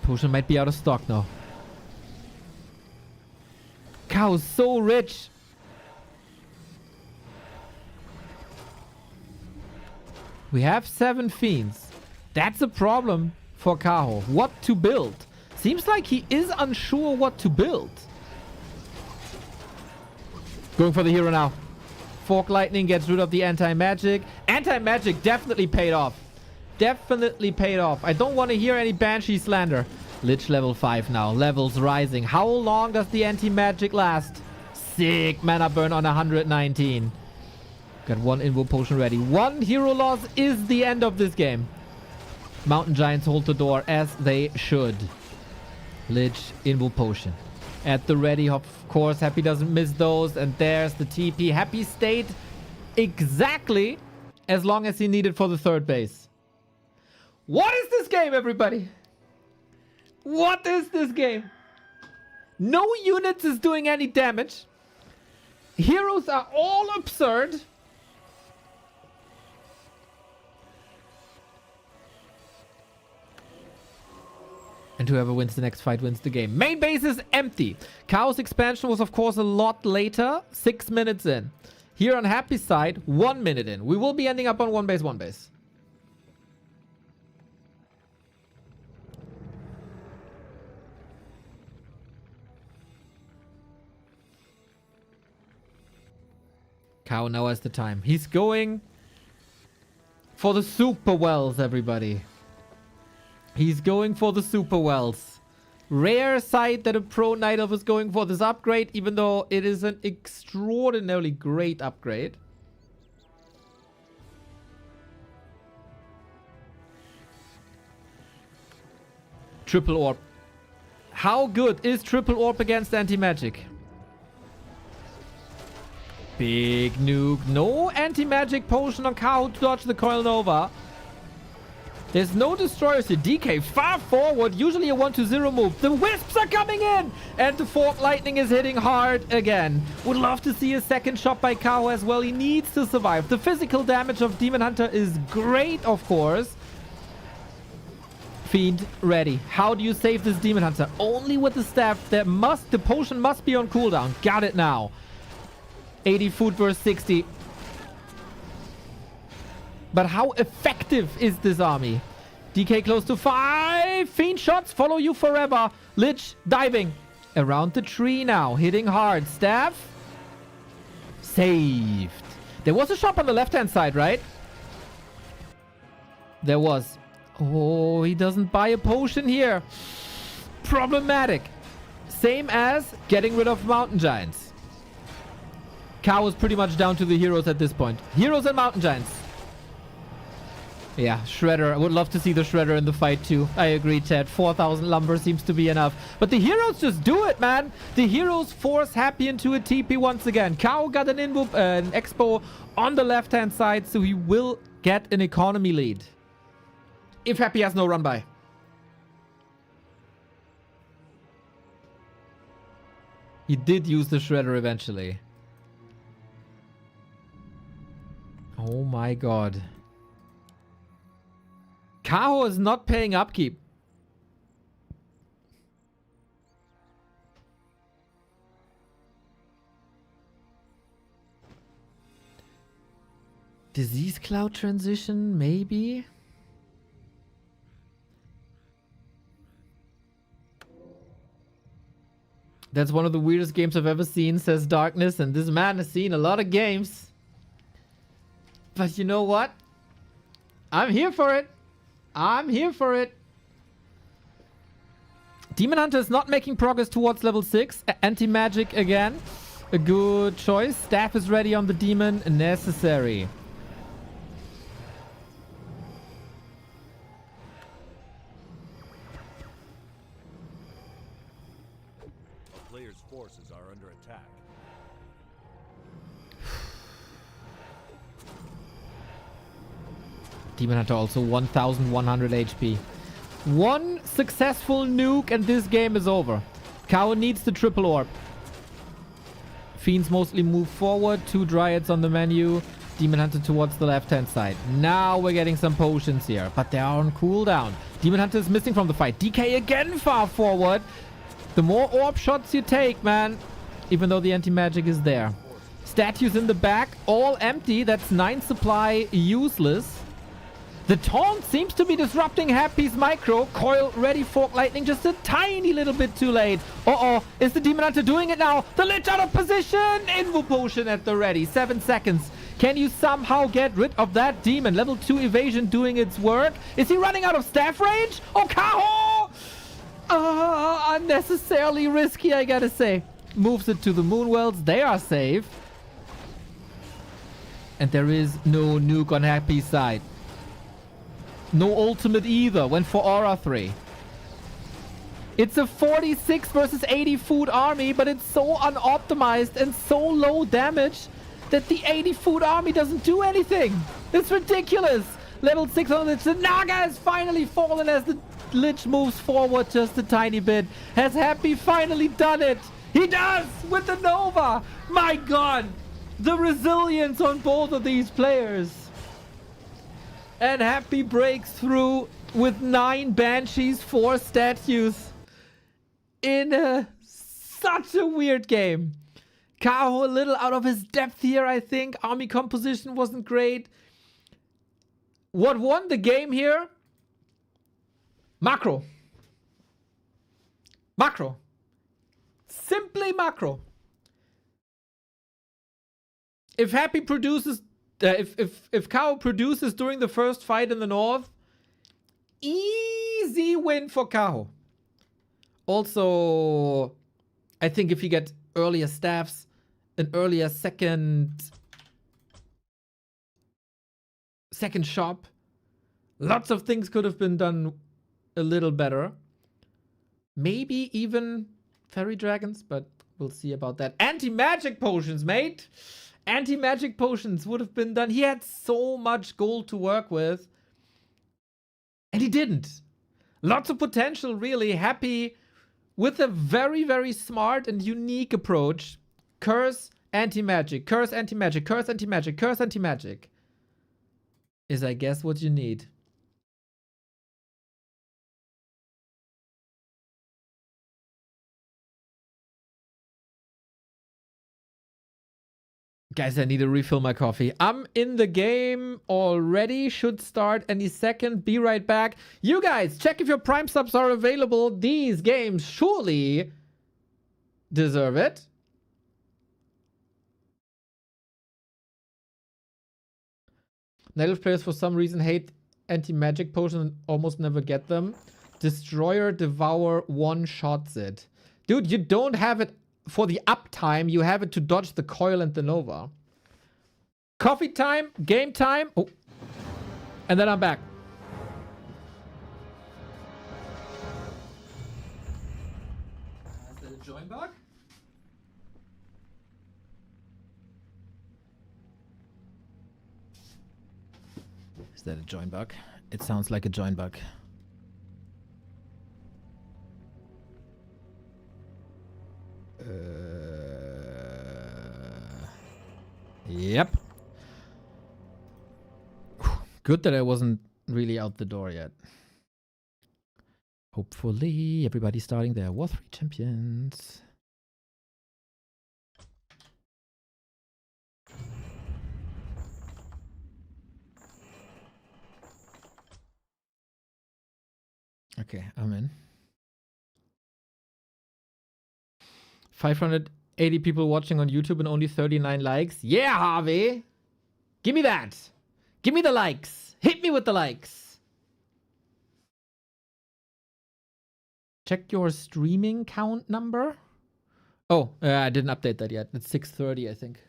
Speaker 1: Potion might be out of stock now. Cow's so rich. We have 7 Fiends. That's a problem for Kaho. What to build? Seems like he is unsure what to build. Going for the hero now. Fork Lightning gets rid of the anti-magic. Anti-magic definitely paid off. Definitely paid off. I don't want to hear any Banshee slander. Lich level 5 now. Levels rising. How long does the anti-magic last? Sick mana burn on 119. Got 1 invo potion ready. 1 hero loss is the end of this game. Mountain Giants hold the door as they should. Lich, invo potion. At the ready, of course. Happy doesn't miss those. And there's the TP. Happy stayed exactly as long as he needed for the 3rd base. What is this game, everybody? What is this game? No units is doing any damage. Heroes are all absurd. And whoever wins the next fight wins the game. Main base is empty. Chaos expansion was, of course, a lot later. 6 minutes in. Here on Happy's side, 1 minute in. We will be ending up on 1 base, 1 base. Kaho now has the time. He's going for the super wells, everybody. He's going for the super wells. Rare sight that a pro Night Elf is going for this upgrade, even though it is an extraordinarily great upgrade. Triple Orb. How good is Triple Orb against anti-magic? Big nuke. No anti-magic potion on Kaho to dodge the Coil Nova. There's no destroyers here. DK far forward. Usually a 1-0 move. The wisps are coming in. And the Fork Lightning is hitting hard again. Would love to see a second shot by Kaho as well. He needs to survive. The physical damage of Demon Hunter is great, of course. Fiend ready. How do you save this Demon Hunter? Only with the staff. The potion must be on cooldown. Got it now. 80 food versus 60. But how effective is this army? DK close to 5. Fiend shots follow you forever. Lich diving around the tree now. Hitting hard. Staff. Saved. There was a shop on the left-hand side, right? There was. Oh, he doesn't buy a potion here. Problematic. Same as getting rid of Mountain Giants. Kaho is pretty much down to the heroes at this point. Heroes and Mountain Giants. Yeah, Shredder. I would love to see the Shredder in the fight too. I agree, Ted. 4,000 lumber seems to be enough. But the heroes just do it, man. The heroes force Happy into a TP once again. Kaho got an an expo on the left-hand side, so he will get an economy lead. If Happy has no run by. He did use the Shredder eventually. Oh my god. Kaho is not paying upkeep. Disease Cloud transition, maybe? That's one of the weirdest games I've ever seen, says Darkness, and this man has seen a lot of games. But you know what? I'm here for it. I'm here for it. Demon Hunter is not making progress towards level 6. Anti-magic again. A good choice. Staff is ready on the demon. Necessary.
Speaker 3: A player's forces are under attack.
Speaker 1: Demon Hunter also 1,100 HP. One successful nuke and this game is over. Kaho needs the triple orb. Fiends mostly move forward. 2 Dryads on the menu. Demon Hunter towards the left-hand side. Now we're getting some potions here, but they are on cooldown. Demon Hunter is missing from the fight. DK again far forward. The more orb shots you take, man, even though the anti-magic is there. Statues in the back, all empty. That's 9 supply useless. The taunt seems to be disrupting Happy's micro. Coil ready, Fork Lightning just a tiny little bit too late. Uh-oh, is the Demon Hunter doing it now? The Lich out of position! Invo Potion at the ready. 7 seconds. Can you somehow get rid of that demon? Level 2 evasion doing its work. Is he running out of staff range? Oh, Kaho! Unnecessarily risky, I gotta say. Moves it to the Moonwells. They are safe. And there is no nuke on Happy's side. No ultimate either. Went for Aura 3. It's a 46 versus 80 food army, but it's so unoptimized and so low damage that the 80 food army doesn't do anything. It's ridiculous. Level 6 on the Lich. The Naga has finally fallen as the Lich moves forward just a tiny bit. Has Happy finally done it? He does with the Nova. My god. The resilience on both of these players. And Happy breaks through with 9 Banshees, 4 statues. In such a weird game. Kaho a little out of his depth here, I think. Army composition wasn't great. What won the game here? Macro. Macro. Simply macro. If Happy produces... if Kaho produces during the first fight in the north, easy win for Kaho. Also, I think if he gets earlier staffs, an earlier second shop, lots of things could have been done a little better. Maybe even fairy dragons, but we'll see about that. Anti-magic potions, mate. Anti-magic potions would have been done. He had so much gold to work with. And he didn't. Lots of potential, really. Happy with a very, very smart and unique approach. Curse, anti-magic. Curse, anti-magic. Curse, anti-magic. Curse, anti-magic. Is, I guess, what you need. Guys, I need to refill my coffee. I'm in the game already. Should start any second. Be right back. You guys, check if your Prime subs are available. These games surely deserve it. Native players for some reason hate anti-magic potions and almost never get them. Destroyer, Devour, one-shots it. Dude, you don't have it for the uptime. You have it to dodge the coil and the Nova. Coffee time, game time. Oh. And then I'm back. Is that a join bug? Is that a join bug? It sounds like a join bug. Yep. Good that I wasn't really out the door yet. Hopefully everybody's starting their War 3 champions. Okay, I'm in. 580 people watching on YouTube and only 39 likes. Yeah, Harvey! Give me that! Give me the likes! Hit me with the likes! Check your streaming count number. Oh, I didn't update that yet. It's 6:30, I think.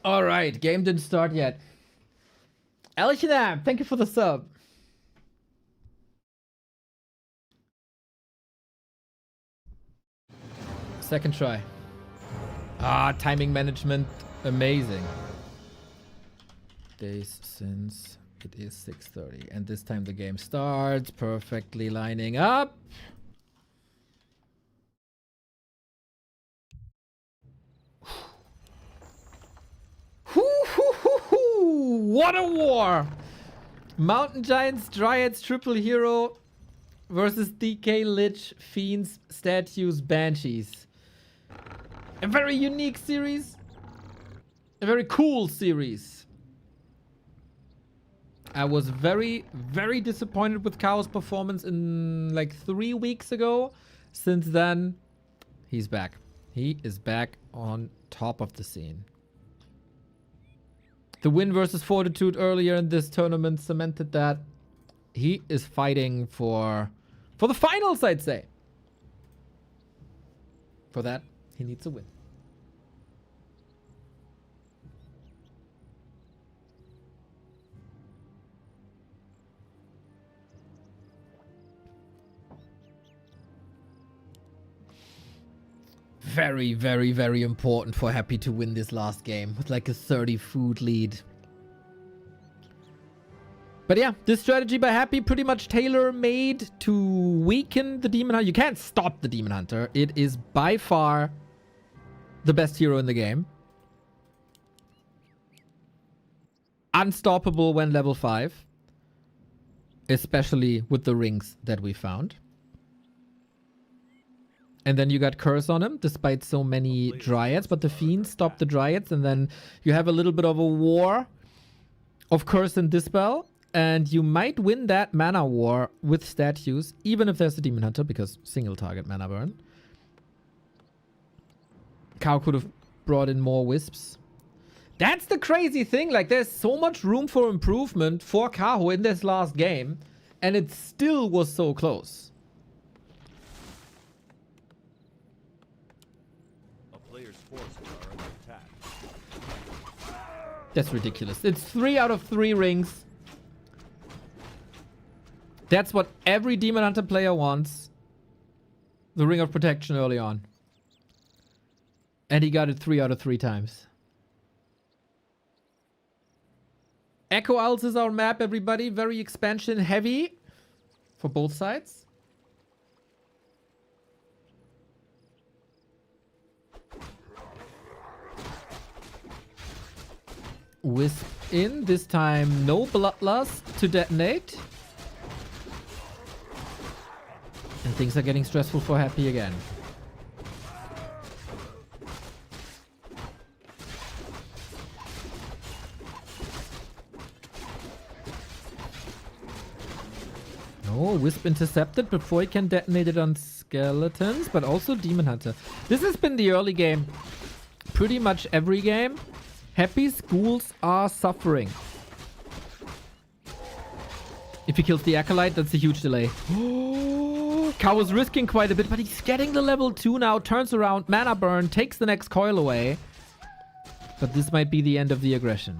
Speaker 1: All right, game didn't start yet. Elchinab, thank you for the sub. Second try. Ah, timing management, amazing. Days since it is 6:30, and this time the game starts perfectly lining up. What a war! Mountain Giants, Dryads, Triple Hero versus DK Lich, Fiends, Statues, Banshees. A very unique series. A very cool series. I was very, very disappointed with Kaho's performance in like 3 weeks ago. Since then, he's back. He is back on top of the scene. The win versus Fortitude earlier in this tournament cemented that. He is fighting for the finals, I'd say. For that, he needs a win. Very, very, very important for Happy to win this last game with like a 30 food lead. But yeah, this strategy by Happy pretty much tailor-made to weaken the Demon Hunter. You can't stop the Demon Hunter. It is by far the best hero in the game. Unstoppable when level 5. Especially with the rings that we found. And then you got Curse on him, despite so many Dryads. But the Fiends stop the Dryads. And then you have a little bit of a war of Curse and Dispel. and you might win that mana war with statues, even if there's a Demon Hunter, because single target mana burn. Kaho could have brought in more wisps. That's the crazy thing. Like, there's so much room for improvement for Kaho in this last game, and it still was so close.
Speaker 3: A player's forces are under attack.
Speaker 1: That's ridiculous. It's 3 out of 3 rings. That's what every Demon Hunter player wants. The Ring of Protection early on. And he got it 3 out of 3 times. Echo Owls is our map, everybody. Very expansion heavy for both sides. Wisp in. This time, no Bloodlust to detonate. And things are getting stressful for Happy again. Oh, Wisp intercepted before he can detonate it on skeletons, but also Demon Hunter. This has been the early game. Pretty much every game. Happy's ghouls are suffering. If he kills the Acolyte, that's a huge delay. Kaho is risking quite a bit, but he's getting the level 2 now. Turns around, mana burn, takes the next coil away. But this might be the end of the aggression.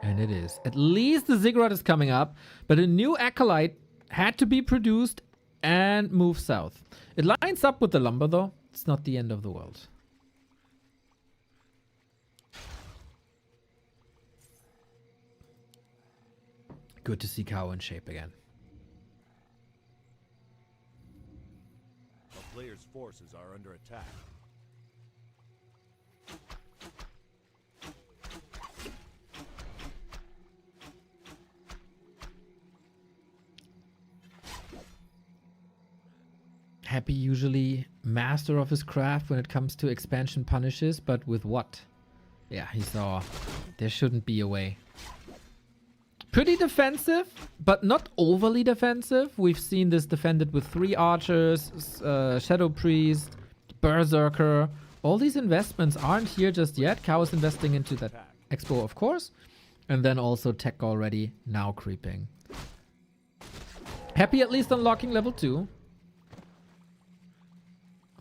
Speaker 1: And it is. At least the Ziggurat is coming up, but a new Acolyte had to be produced and move south. It lines up with the Lumber, though. It's not the end of the world. Good to see Kaho in shape again.
Speaker 3: A player's forces are under attack.
Speaker 1: Happy usually master of his craft when it comes to expansion punishes, but with what? Yeah, he saw there shouldn't be a way. Pretty defensive, but not overly defensive. We've seen this defended with 3 archers, Shadow Priest, Berserker. All these investments aren't here just yet. Kaho's investing into that Expo, of course. And then also tech already, now creeping. Happy at least unlocking level 2.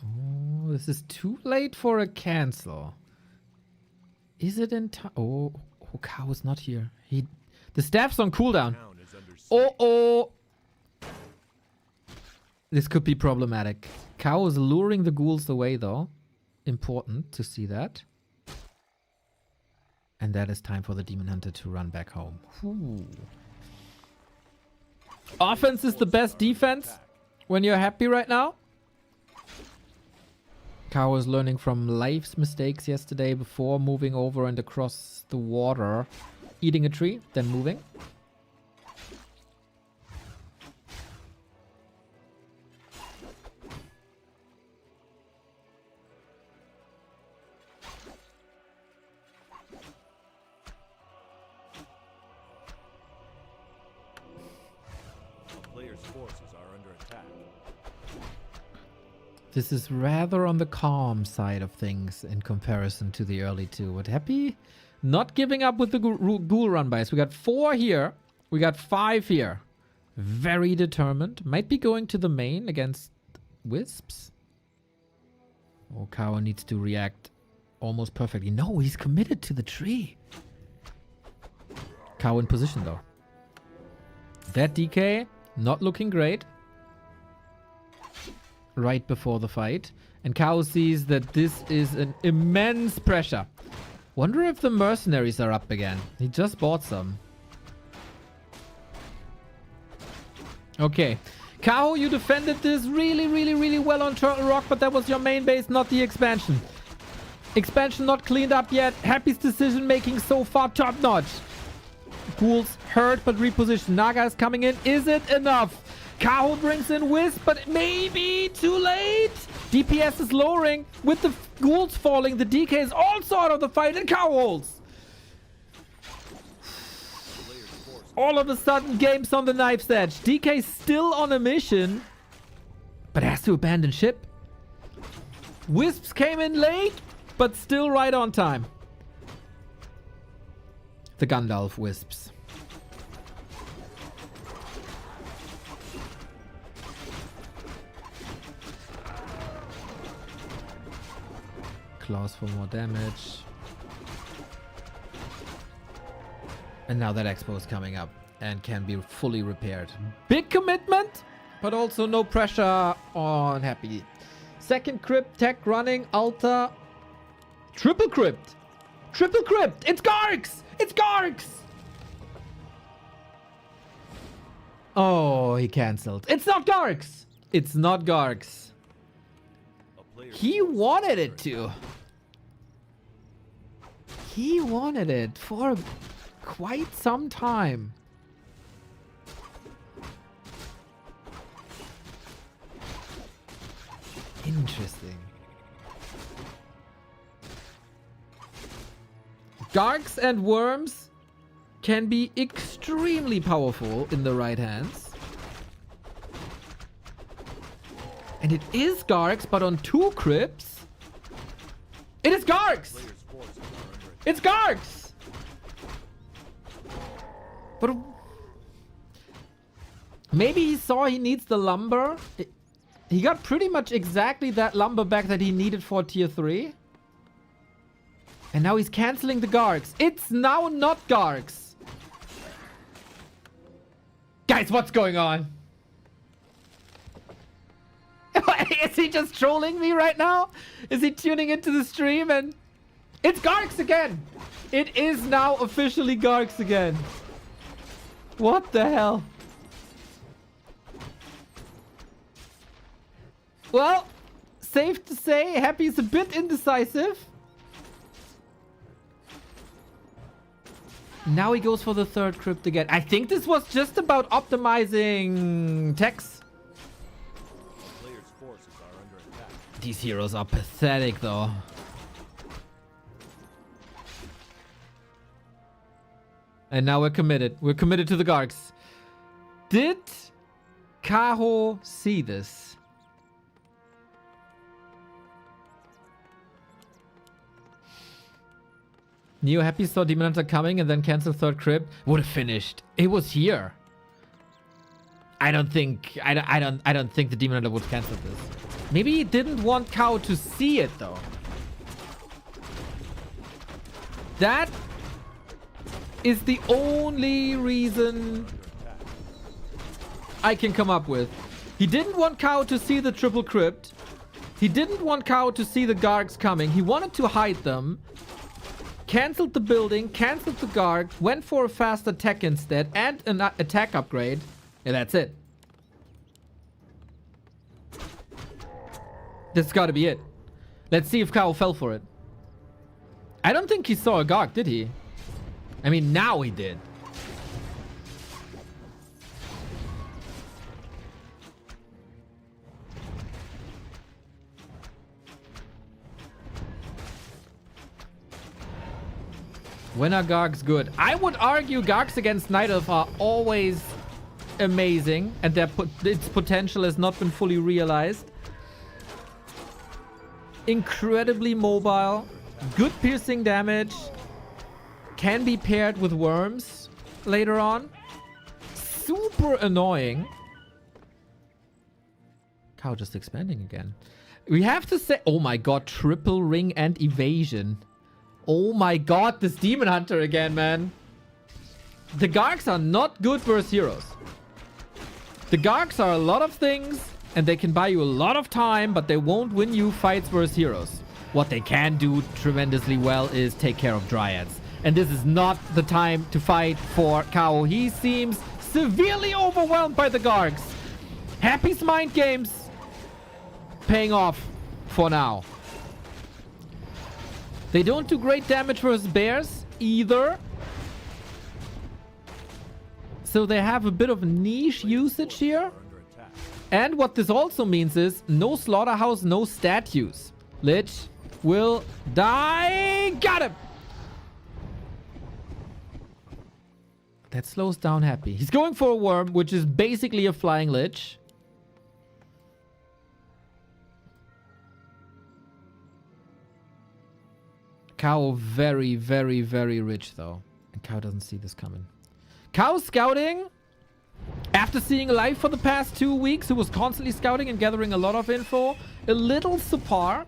Speaker 1: Oh, this is too late for a cancel. Is it in time? Oh, Kaho's not here. The staff's on cooldown. Oh. This could be problematic. Kaho is luring the ghouls away, though. Important to see that. And that is time for the Demon Hunter to run back home. Ooh. Offense is the best defense when you're happy right now. Kaho is learning from life's mistakes yesterday before moving over and across the water. Eating a tree, then moving.
Speaker 3: A player's forces are under attack.
Speaker 1: This is rather on the calm side of things in comparison to the early 2. But Happy not giving up with the ghoul run bys. We got 4 here. We got 5 here. Very determined. Might be going to the main against Wisps. Oh, Kaho needs to react almost perfectly. No, he's committed to the tree. Kaho in position, though. That DK, not looking great. Right before the fight. And Kaho sees that this is an immense pressure. Wonder if the mercenaries are up again. He just bought some. Okay. Kaho, you defended this really well on Turtle Rock, but that was your main base, not the expansion. Expansion not cleaned up yet. Happy's decision making so far top notch. Ghouls hurt but repositioned. Naga is coming in. Is it enough? Kaho brings in Wisp, but maybe too late. DPS is lowering. With the ghouls falling, the DK is also out of the fight, and Kaho holds. All of a sudden, game's on the knife's edge. DK still on a mission, but has to abandon ship. Wisps came in late, but still right on time. The Gandalf Wisps. Claws for more damage. And now that Expo is coming up and can be fully repaired. Big commitment, but also no pressure on Happy. Second crypt, tech running, Alta. Triple crypt. Triple crypt. It's Garx. It's Garx. Oh, he cancelled. It's not Garx. It's not Garx. He wanted it to. He wanted it for quite some time. Interesting. Gargs and worms can be extremely powerful in the right hands. And it is Gargs, but on 2 crypts. It is Gargs! It's Gargs! But maybe he saw he needs the lumber. He got pretty much exactly that lumber back that he needed for tier 3. And now he's canceling the Gargs. It's now not Gargs. Guys, what's going on? Is he just trolling me right now? Is he tuning into the stream and... It's Gargs again! It is now officially Gargs again. What the hell? Well, safe to say, Happy is a bit indecisive. Now he goes for the 3rd crypt again. I think this was just about optimizing techs. These heroes are pathetic though. And now we're committed. We're committed to the Gargs. Did Kaho see this? Neo Happy saw Demon Hunter coming and then cancel 3rd crypt. Would have finished. It was here. I don't think the Demon Hunter would cancel this. Maybe he didn't want Kaho to see it though. That is the only reason I can come up with. He didn't want Kaho to see the triple crypt. He didn't want Kaho to see the Gargs coming. He wanted to hide them. Cancelled the building, cancelled the Garg, went for a fast attack instead, and an attack upgrade. And that's it. That's gotta be it. Let's see if Kaho fell for it. I don't think he saw a Garg, did he? I mean, now he did. When are Gargs good? I would argue Gargs against Night Elf are always amazing, and its potential has not been fully realized. Incredibly mobile, good piercing damage, can be paired with worms later on. Super annoying. Cow just expanding again. We have to say, oh my god, triple ring and evasion. Oh my god, this Demon Hunter again, man. The Gargs are not good versus heroes. The Gargs are a lot of things, and they can buy you a lot of time, but they won't win you fights versus heroes. What they can do tremendously well is take care of Dryads. And this is not the time to fight for Kaho. He seems severely overwhelmed by the Gargs. Happy's mind games paying off for now. They don't do great damage versus bears either. So they have a bit of niche usage here. And what this also means is no slaughterhouse, no statues. Lich will die. Got him. That slows down Happy. He's going for a worm, which is basically a flying lich. Kaho very, very, very rich, though. And Kaho doesn't see this coming. Kaho's scouting. After seeing live for the past 2 weeks, he was constantly scouting and gathering a lot of info. A little subpar.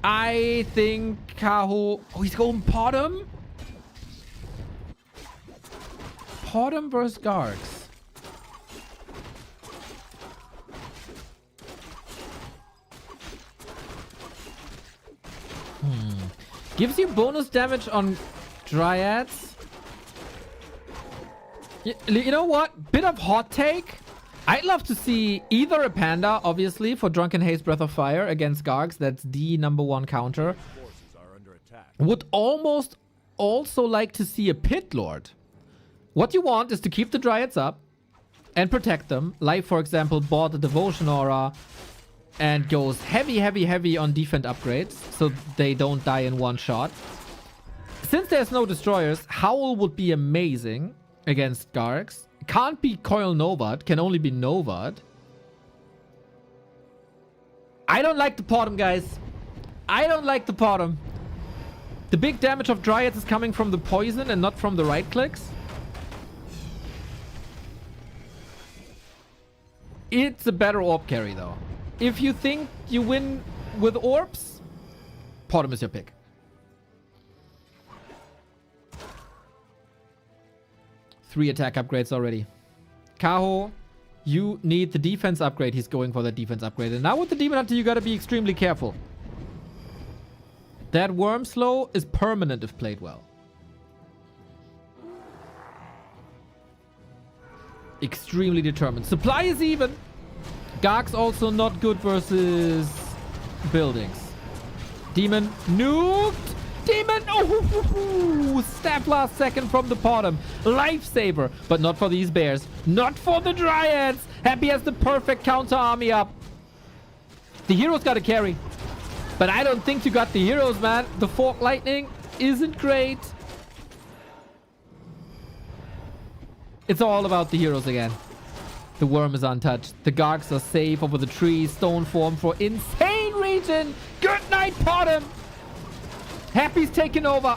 Speaker 1: I think Kaho... Oh, he's going Potom? Potom versus Gargs. Gives you bonus damage on Dryads. You know what? Bit of hot take. I'd love to see either a Panda, obviously, for Drunken Haze Breath of Fire against Gargs. That's the #1 counter.
Speaker 3: Forces are under attack.
Speaker 1: Would almost also like to see a Pit Lord. What you want is to keep the Dryads up and protect them. Like, for example, bought the Devotion Aura and goes heavy, heavy, heavy on defense upgrades so they don't die in one shot. Since there's no destroyers, Howl would be amazing against Gargs. Can't be Coil Novad, can only be Novad. I don't like the Potom, guys. I don't like the Potom. The big damage of Dryads is coming from the poison and not from the right clicks. It's a better orb carry, though. If you think you win with orbs, Potom is your pick. Three attack upgrades already. Kaho, you need the defense upgrade. He's going for the defense upgrade. And now with the Demon Hunter, you gotta be extremely careful. That Worm Slow is permanent if played well. Extremely determined. Supply is even. Garg's also not good versus buildings. Demon nuked. Demon. Oh, stab last second from the bottom. Lifesaver. But not for these bears. Not for the Dryads. Happy has the perfect counter army up. The heroes got to carry. But I don't think you got the heroes, man. The Fork Lightning isn't great. It's all about the heroes again. The worm is untouched. The Gargs are safe over the trees. Stone form for insane region. Good night, Potom. Happy's taking over.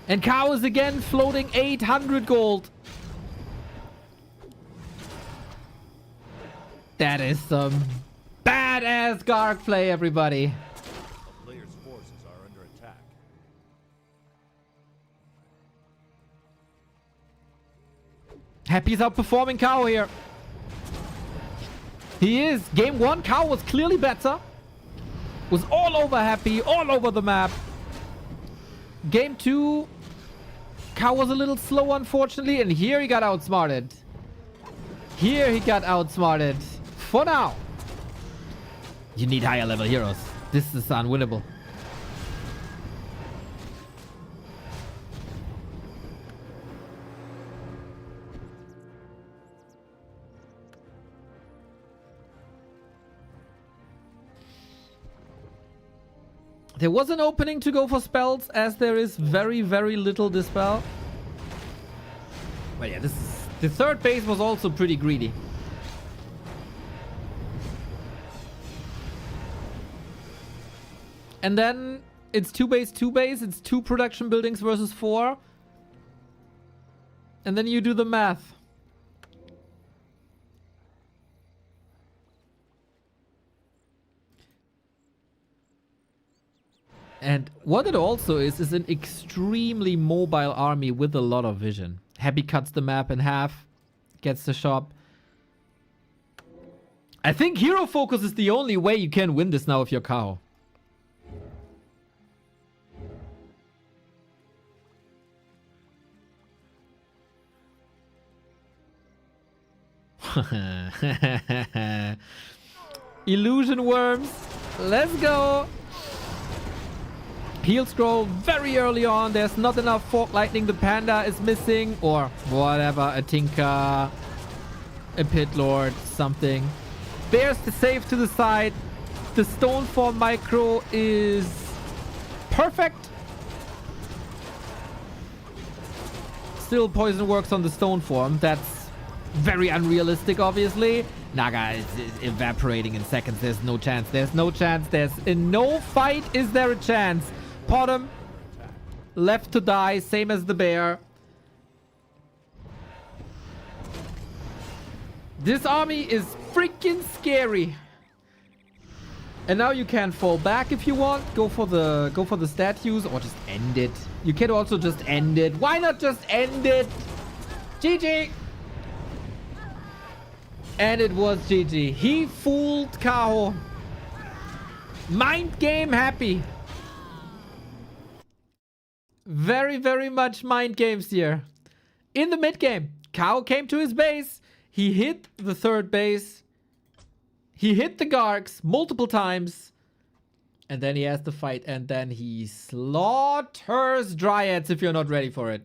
Speaker 1: And Kaho is again floating 800 gold. That is some badass Garg play, everybody.
Speaker 3: The player's forces are under attack.
Speaker 1: Happy's outperforming Kaho here. He is. Game 1, Kaho was clearly better. Was all over Happy, all over the map. Game 2, Kaho was a little slow, unfortunately, and here he got outsmarted. Here he got outsmarted. For now. You need higher level heroes. This is unwinnable. There was an opening to go for spells, as there is very, very little dispel. But yeah, the third base was also pretty greedy. And then it's 2 base, 2 base. It's 2 production buildings versus 4. And then you do the math. And what it also is an extremely mobile army with a lot of vision. Happy cuts the map in half, gets the shop. I think hero focus is the only way you can win this now if you're Kaho. Illusion worms. Let's go. Heal scroll very early on. There's not enough Fork Lightning. The Panda is missing. Or whatever. A Tinker. A Pit Lord. Something. Bears the save to the side. The Stone Form micro is perfect. still poison works on the stone form. That's very unrealistic, obviously. Naga is evaporating in seconds. There's no chance. There's no chance. There's in no fight is there a chance. Potom left to die, same as the bear. This army is freaking scary. And now you can fall back if you want. Go for the statues or just end it. You can also just end it. Why not just end it? GG. And it was GG. He fooled Kaho. Mind game happy. Very, very much mind games here. In the mid game, Kaho came to his base. He hit the third base. He hit the Gargs multiple times. And then he has to fight. And then he slaughters Dryads if you're not ready for it.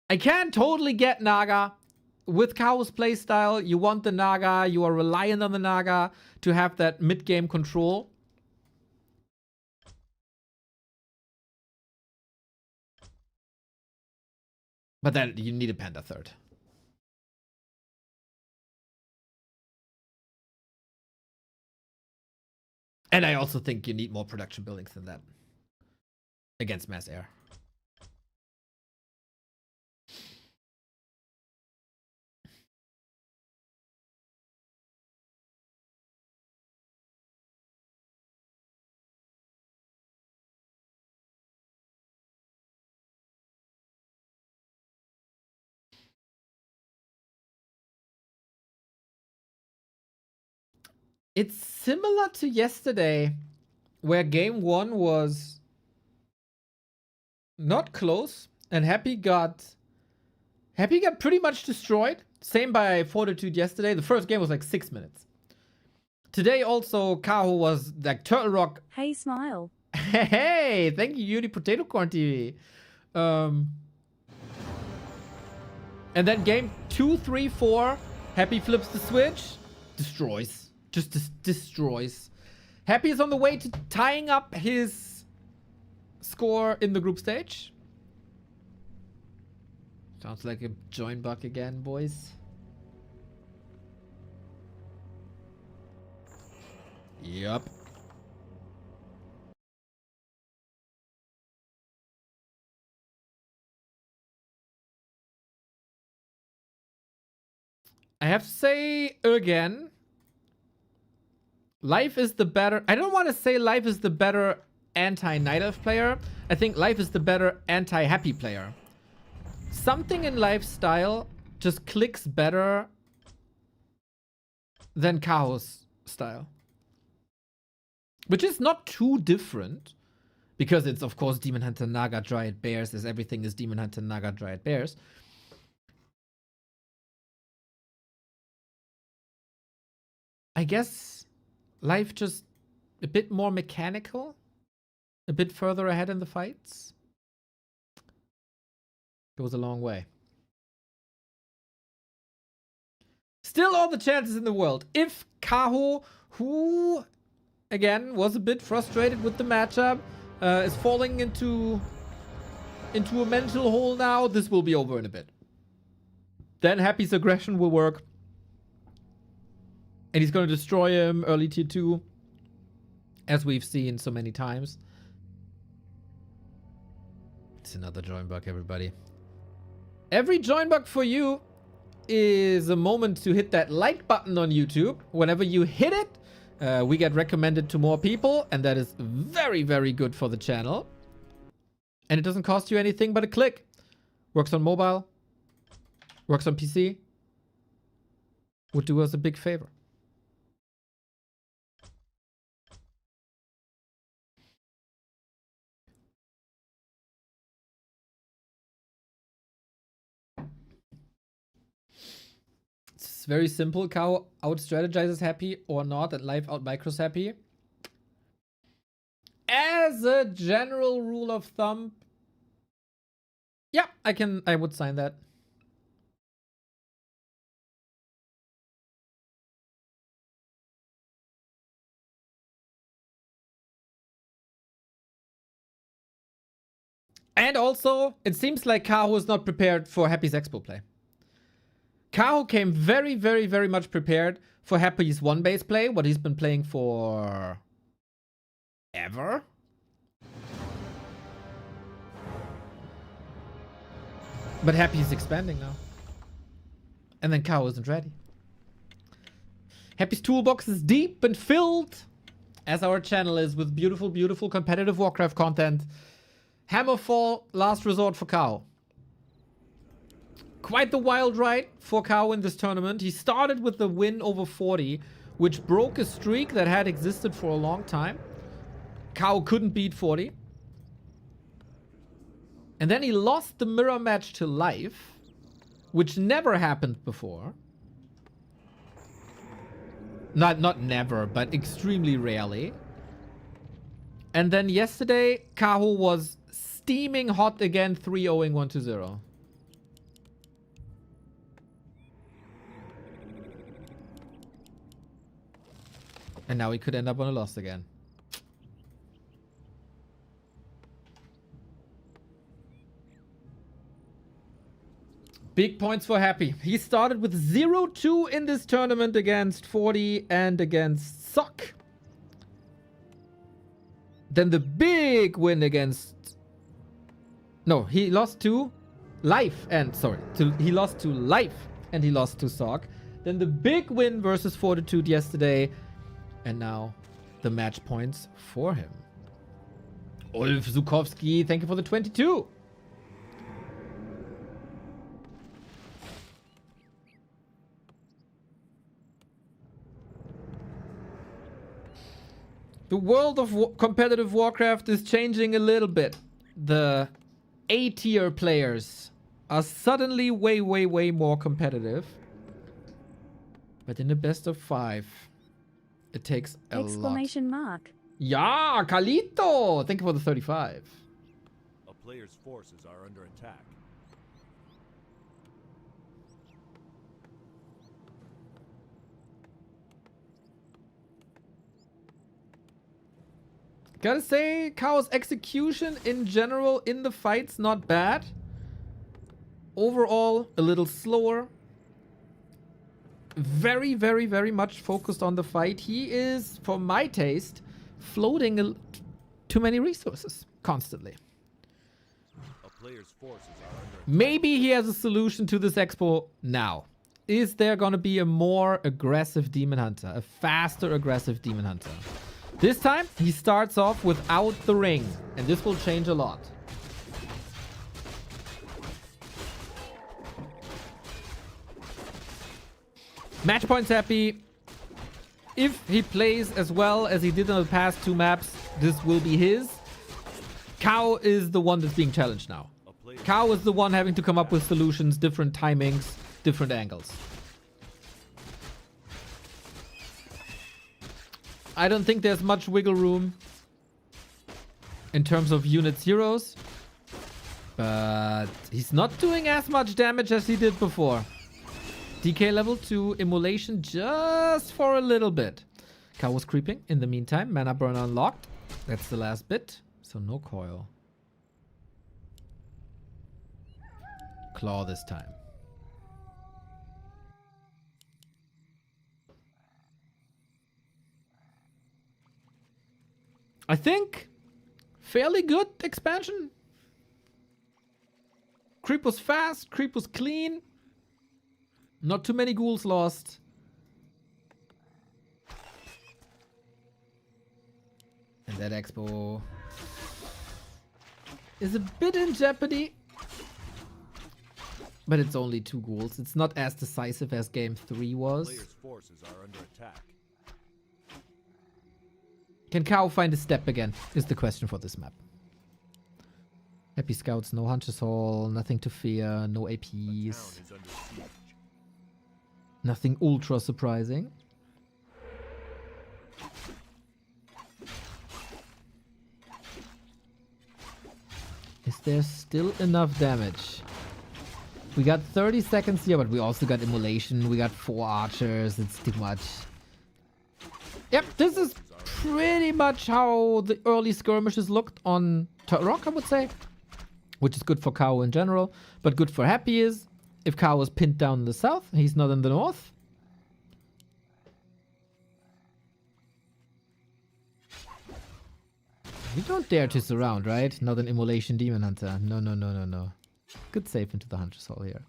Speaker 1: I can totally get Naga. With Kaho's playstyle, you want the Naga. You are reliant on the Naga to have that mid-game control. But then you need a Panda third. And I also think you need more production buildings than that. Against mass air. It's similar to yesterday, where game 1 was not close, and Happy got pretty much destroyed. Same by Fortitude yesterday. The first game was like 6 minutes. Today also, Kaho was like Turtle Rock.
Speaker 2: Hey, smile.
Speaker 1: Hey, thank you, Uni Potato Corn TV. And then game 2, 3, 4, Happy flips the switch, destroys. Just destroys. Happy is on the way to tying up his score in the group stage. Sounds like a join bug again, boys. Yup. I have to say again, Life is the better... I don't want to say Life is the better anti-Night Elf player. I think Life is the better anti-Happy player. Something in Life's style just clicks better than Kaho's style. Which is not too different. Because it's, of course, Demon Hunter, Naga, Dryad, Bears. As everything is Demon Hunter, Naga, Dryad, Bears. I guess... Life just a bit more mechanical, a bit further ahead in the fights. Goes a long way. Still all the chances in the world. If Kaho, who again was a bit frustrated with the matchup, is falling into a mental hole now, this will be over in a bit. Then Happy's aggression will work. And he's going to destroy him early tier 2. As we've seen so many times. It's another join bug, everybody. Every join bug for you is a moment to hit that like button on YouTube. Whenever you hit it, we get recommended to more people. And that is very, very good for the channel. And it doesn't cost you anything but a click. Works on mobile. Works on PC. Would do us a big favor. It's very simple. Kaho out strategizes Happy or not, and Life out micros Happy. As a general rule of thumb, yeah, I would sign that. And also, it seems like Kaho is not prepared for Happy's Expo play. Kaho came very, very, very much prepared for Happy's one base play, what he's been playing for ever. But Happy's expanding now. And then Kaho isn't ready. Happy's toolbox is deep and filled, as our channel is, with beautiful, beautiful competitive Warcraft content. Hammerfall, last resort for Kaho. Quite the wild ride for Kaho in this tournament. He started with the win over 40, which broke a streak that had existed for a long time. Kaho couldn't beat 40. And then he lost the mirror match to Life, which never happened before. Not never, but extremely rarely. And then yesterday, Kaho was steaming hot again, 3-0-ing 1-0. And now he could end up on a loss again. Big points for Happy. He started with 0-2 in this tournament against 40 and against Sock. Then the big win against... No, he lost to Life and... Sorry. He lost to Life and he lost to Sock. Then the big win versus Fortitude yesterday. And now the match points for him. Ulf Zukowski, thank you for the 22. The world of competitive Warcraft is changing a little bit. The A-tier players are suddenly way, way, way more competitive. But in the best of 5, it takes a
Speaker 2: Exclamation
Speaker 1: lot.
Speaker 2: mark.
Speaker 1: Yeah, Calito! Thank you for the 35.
Speaker 3: A player's forces are under attack.
Speaker 1: Gotta say, Kao's execution in general in the fight's not bad. Overall, a little slower. Very, very, very much focused on the fight. He is, for my taste, floating too many resources constantly.
Speaker 3: A player's forces are under attack.
Speaker 1: Maybe he has a solution to this expo now. Is there gonna be a more aggressive Demon Hunter? A faster aggressive Demon Hunter? This time, he starts off without the ring, and this will change a lot. Match points Happy. If he plays as well as he did on the past 2 maps, this will be his. Kaho is the one that's being challenged now. Kaho is the one having to come up with solutions, different timings, different angles. I don't think there's much wiggle room in terms of unit zeros. But he's not doing as much damage as he did before. DK level 2, immolation just for a little bit. Kaho was creeping in the meantime. Mana burn unlocked. That's the last bit. So no coil. Claw this time. I think fairly good expansion. Creep was fast, creep was clean. Not too many ghouls lost. And that expo is a bit in jeopardy. But it's only 2 ghouls. It's not as decisive as game 3 was.
Speaker 3: Player's forces are under attack.
Speaker 1: Can Kaho find a step again? Is the question for this map. Happy Scouts, no Hunter's Hall, nothing to fear, no APs.
Speaker 3: Town is under siege.
Speaker 1: Nothing ultra surprising. Is there still enough damage? We got 30 seconds here, but we also got immolation. We got 4 archers. It's too much. Yep, this is pretty much how the early skirmishes looked on Turok, I would say. which is good for Kaho in general, but good for Happy is if Kaho is pinned down in the south, he's not in the north. You don't dare to surround, right? Not an Immolation Demon Hunter. No, no, no, no, no. Good save into the Hunter's Hole here.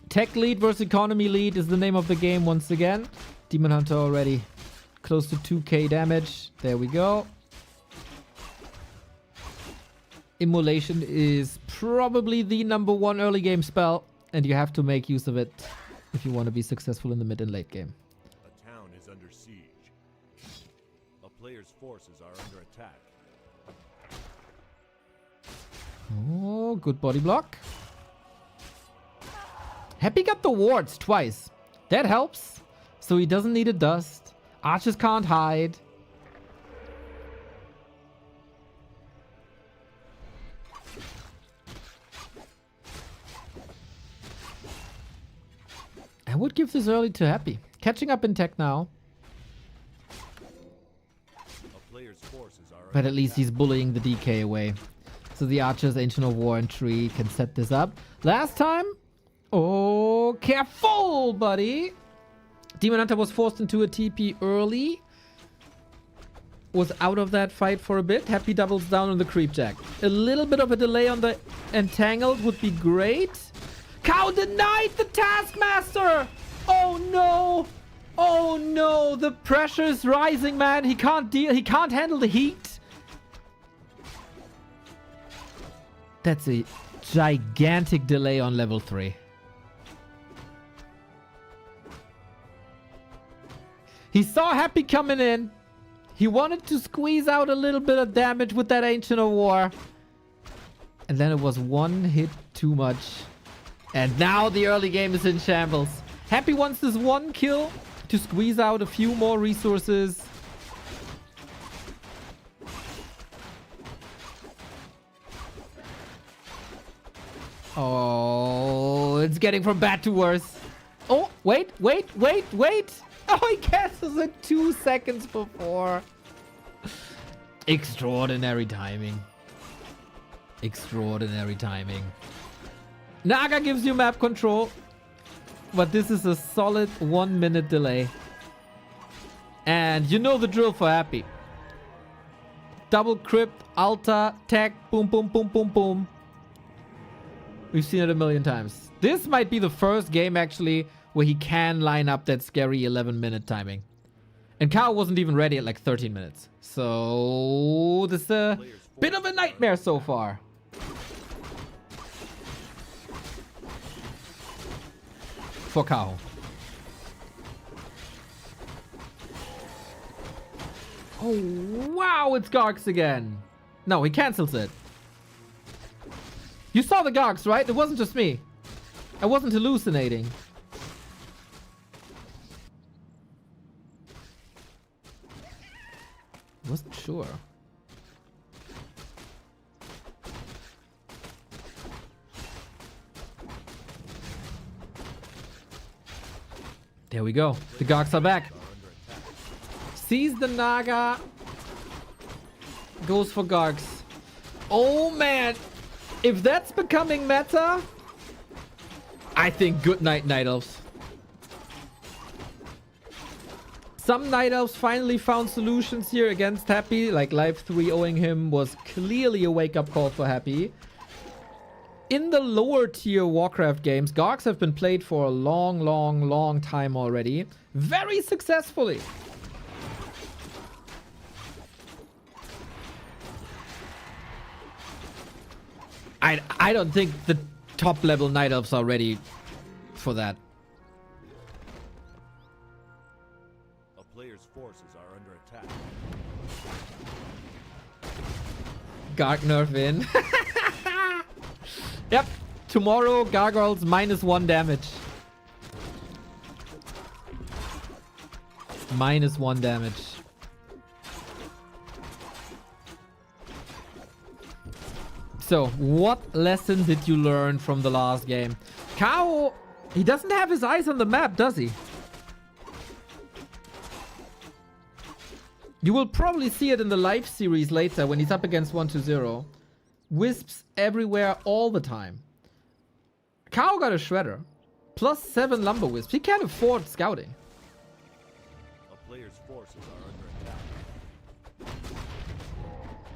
Speaker 1: Tech lead versus economy lead is the name of the game once again. Demon Hunter already close to 2k damage. There we go. Immolation is probably the #1 early game spell, and you have to make use of it if you want to be successful in the mid and late game.
Speaker 3: A town is under siege. A player's forces are under attack.
Speaker 1: Oh, good body block. Happy got the wards twice. That helps. So he doesn't need a dust. Archers can't hide. I would give this early to Happy. Catching up in tech now.
Speaker 3: A player's forces are
Speaker 1: But
Speaker 3: under
Speaker 1: at least he's bullying the DK away. So the Archers, Ancient of War, and Tree can set this up. Last time? Oh, careful, buddy. Demon Hunter was forced into a TP early. Was out of that fight for a bit. Happy doubles down on the Creep Jack. A little bit of a delay on the Entangled would be great. Cow denied the Taskmaster! Oh no! Oh no! The pressure is rising, man. He can't deal. He can't handle the heat. That's a gigantic delay on level 3. He saw Happy coming in. He wanted to squeeze out a little bit of damage with that Ancient of War. And then it was one hit too much. And now the early game is in shambles. Happy wants this one kill to squeeze out a few more resources. Oh, it's getting from bad to worse. Oh, wait. Oh, he cancels it 2 seconds before. Extraordinary timing. Extraordinary timing. Naga gives you map control, but this is a solid 1 minute delay. And you know the drill for Happy. Double crypt, altar, tech, boom, boom, boom, boom, boom. We've seen it a million times. This might be the first game actually where he can line up that scary 11-minute timing. And Kaho wasn't even ready at like 13 minutes. So this is a bit of a nightmare so far. For Kaho. Oh, wow, it's Gargs again. No, he cancels it. You saw the Gargs, right? It wasn't just me. I wasn't hallucinating. Wasn't sure. There we go. The Gargs are back. Sees the Naga. Goes for Gargs. Oh man. If that's becoming meta, I think good night, Night Elves. Some Night Elves finally found solutions here against Happy. Like Life 3-0ing him was clearly a wake-up call for Happy. In the lower tier Warcraft games, Gargs have been played for a long time already. Very successfully. I don't think the top level Night Elves are ready for that.
Speaker 3: A player's forces are under attack.
Speaker 1: Garg nerf in. Yep. Tomorrow, Gargoyles -1 damage. -1 damage. So, what lesson did you learn from the last game? Kaho, he doesn't have his eyes on the map, does he? You will probably see it in the live series later when he's up against 1-0. Wisps everywhere all the time. Kaho got a shredder. +7 lumber wisps. He can't afford scouting.
Speaker 3: A player's forces are under attack.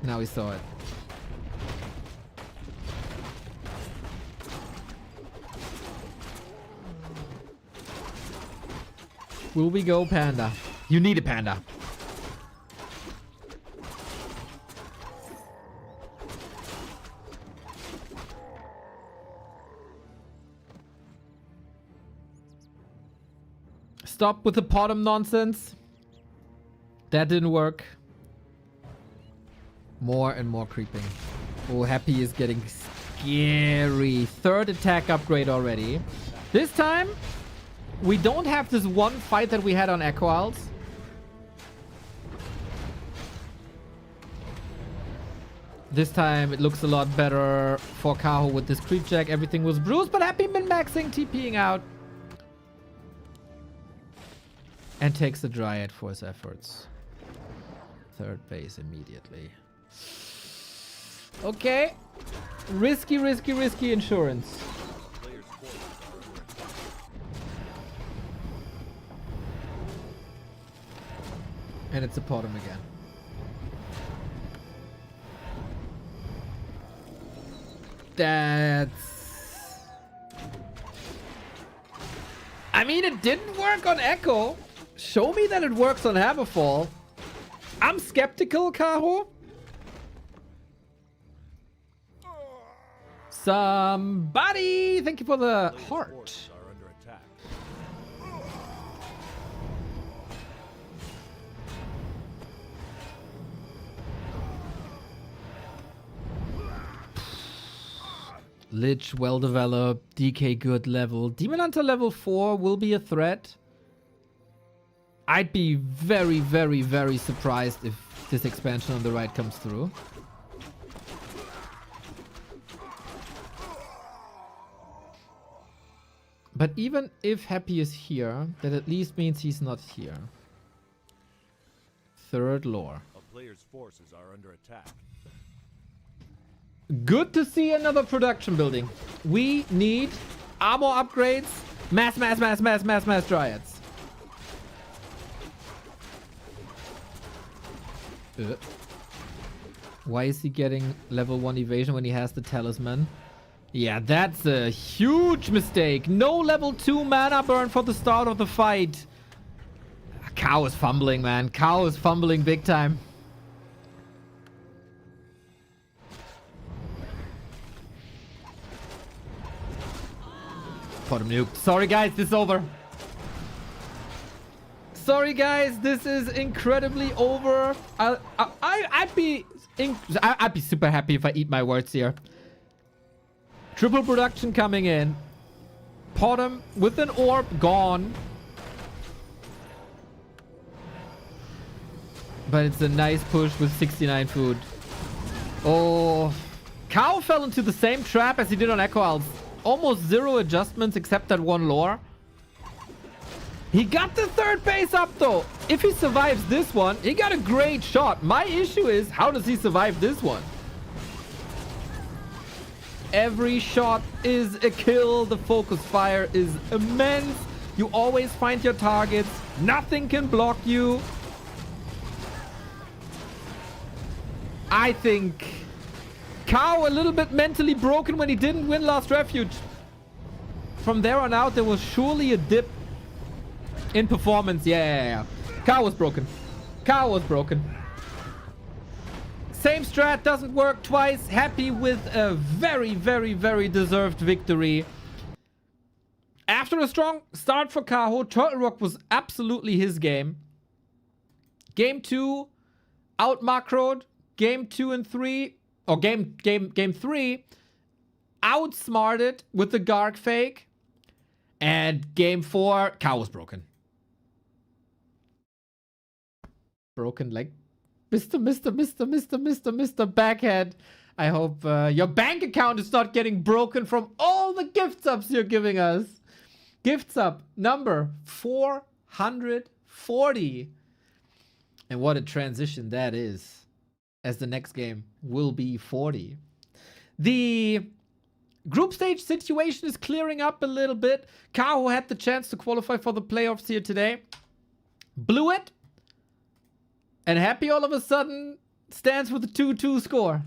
Speaker 1: Now he saw it. Will we go, Panda? You need a Panda. Stop with the bottom nonsense. That didn't work. More and more creeping. Oh, Happy is getting scary. 3rd attack upgrade already. This time, we don't have this one fight that we had on Echo Isles. This time, it looks a lot better for Kaho with this creep jack. Everything was bruised, but Happy min-maxing, TPing out. And takes the Dryad for his efforts. 3rd base immediately. Okay. Risky, risky, risky insurance. And it's a bottom again. That's... I mean, it didn't work on Echo. Show me that it works on Hammerfall. I'm skeptical, Kaho. Somebody, thank you for the heart.
Speaker 3: Are under attack.
Speaker 1: Lich, well developed. DK, good level. Demon Hunter level 4 will be a threat. I'd be very, very, very surprised if this expansion on the right comes through. But even if Happy is here, that at least means he's not here. 3rd lore.
Speaker 3: A player's forces are under attack.
Speaker 1: Good to see another production building. We need armor upgrades. Mass dryads. Why is he getting level 1 evasion when he has the talisman? Yeah, that's a huge mistake. No level 2 mana burn for the start of the fight. Cow is fumbling, man. Cow is fumbling big time. Bottom nuke. Sorry, guys. This is over. Sorry, guys. This is incredibly over. I'd be super happy if I eat my words here. Triple production coming in. Bottom with an orb gone. But it's a nice push with 69 food. Oh. Cow fell into the same trap as he did on Echo Isles. Almost 0 adjustments except that one lore. He got the 3rd base up though. If he survives this one, he got a great shot. My issue is, how does he survive this one? Every shot is a kill. The focus fire is immense. You always find your targets. Nothing can block you. I think Cow a little bit mentally broken when he didn't win Last Refuge. From there on out, there was surely a dip in performance. Yeah. Cow was broken. Cow was broken. Same strat doesn't work twice. Happy with a very, very, very deserved victory. After a strong start for Kaho, Turtle Rock was absolutely his game. Game 2, out macroed. Game 2 and 3, or game 3, outsmarted with the Garg fake. And game 4, Cow was broken. Broken like Mr. Backhead. I hope your bank account is not getting broken from all the gift subs you're giving us. Gift sub number 440. And what a transition that is, as the next game will be 40. The group stage situation is clearing up a little bit. Kaho had the chance to qualify for the playoffs here today. Blew it. And Happy all of a sudden stands with a 2-2 score.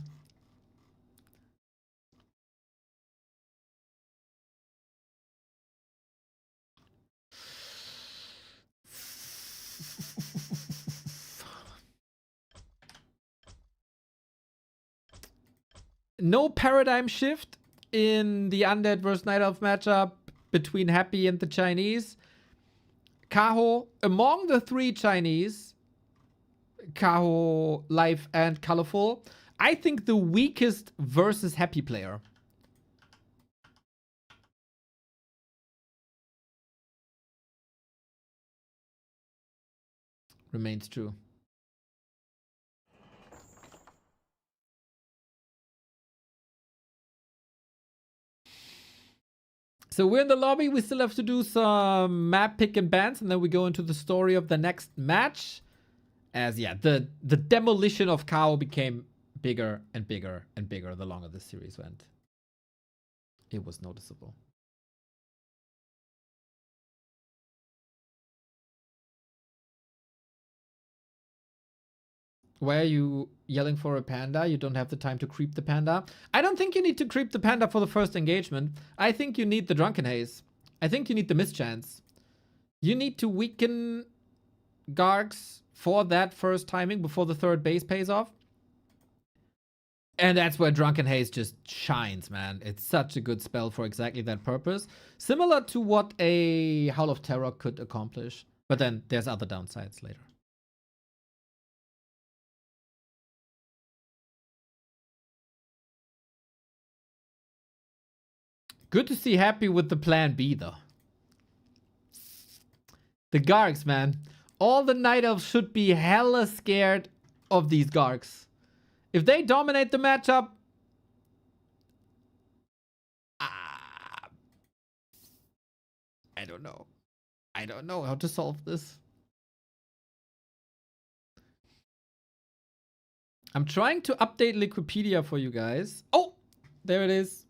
Speaker 1: No paradigm shift in the Undead versus Night Elf matchup between Happy and the Chinese. Kaho, among the three Chinese, Kaho, Life, and Colorful, I think the weakest versus Happy player. Remains true. So we're in the lobby. We still have to do some map pick and bans, and then we go into the story of the next match. As yeah, the demolition of Kaho became bigger and bigger and bigger the longer the series went. It was noticeable. Why are you yelling for a panda? You don't have the time to creep the panda. I don't think you need to creep the panda for the first engagement. I think you need the Drunken Haze. I think you need the mischance. You need to weaken Gargs for that first timing before the third base pays off. And that's where Drunken Haze just shines, man. It's such a good spell for exactly that purpose. Similar to what a Howl of Terror could accomplish. But then there's other downsides later. Good to see Happy with the plan B, though. The Gargs, man. All the Night Elves should be hella scared of these Gargs. If they dominate the matchup... I don't know. I don't know how to solve this. I'm trying to update Liquipedia for you guys. Oh! There it is.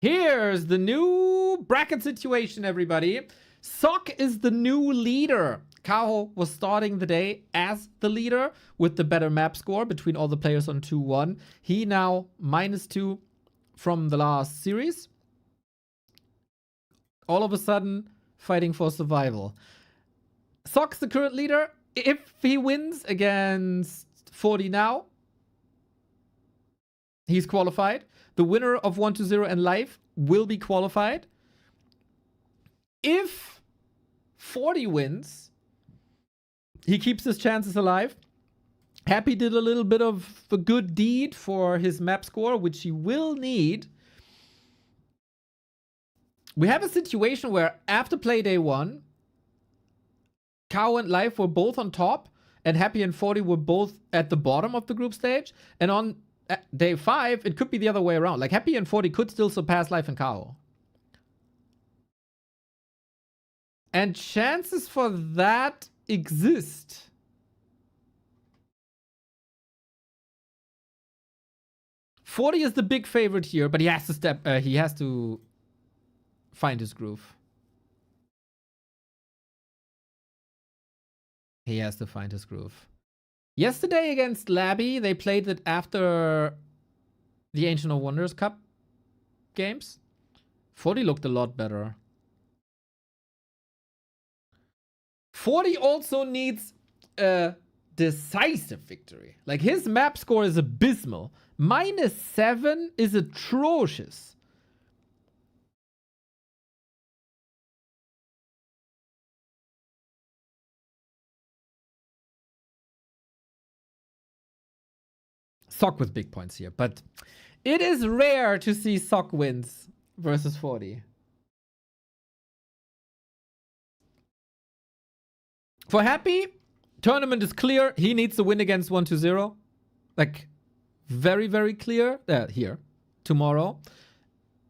Speaker 1: Here's the new bracket situation, everybody. Sock is the new leader. Kaho was starting the day as the leader with the better map score between all the players on 2-1. He now -2 from the last series. All of a sudden, fighting for survival. Sock's the current leader. If he wins against 40 now, he's qualified. The winner of 1-0 and Life will be qualified. If 40 wins, he keeps his chances alive. Happy did a little bit of a good deed for his map score, which he will need. We have a situation where after play day 1, Kaho and Life were both on top, and Happy and 40 were both at the bottom of the group stage. And on day 5, it could be the other way around. Like, Happy and 40 could still surpass Life and Kaho. And chances for that exist. Forty is the big favorite here, but he has to he has to find his groove. He has to find his groove. Yesterday against Labby, they played it after the Ancient of Wonders Cup games. 40 looked a lot better. 40 also needs a decisive victory. Like, his map score is abysmal. -7 is atrocious. Sock with big points here, but it is rare to see Sock wins versus 40. For Happy, tournament is clear. He needs to win against 1-0. Like, very, very clear. Here, tomorrow.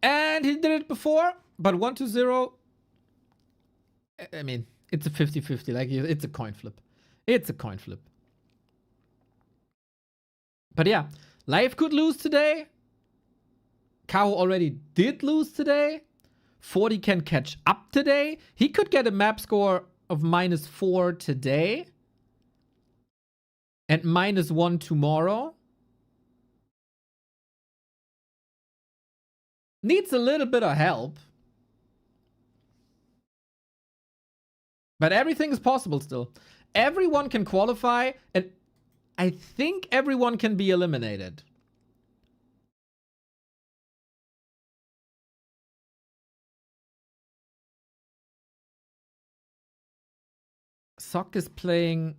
Speaker 1: And he did it before, but 1-0, I mean, it's a 50-50. Like, it's a coin flip. It's a coin flip. But yeah, Life could lose today. Kaho already did lose today. 40 can catch up today. He could get a map score of -4 today. And -1 tomorrow. Needs a little bit of help. But everything is possible still. Everyone can qualify, and I think everyone can be eliminated. Sock is playing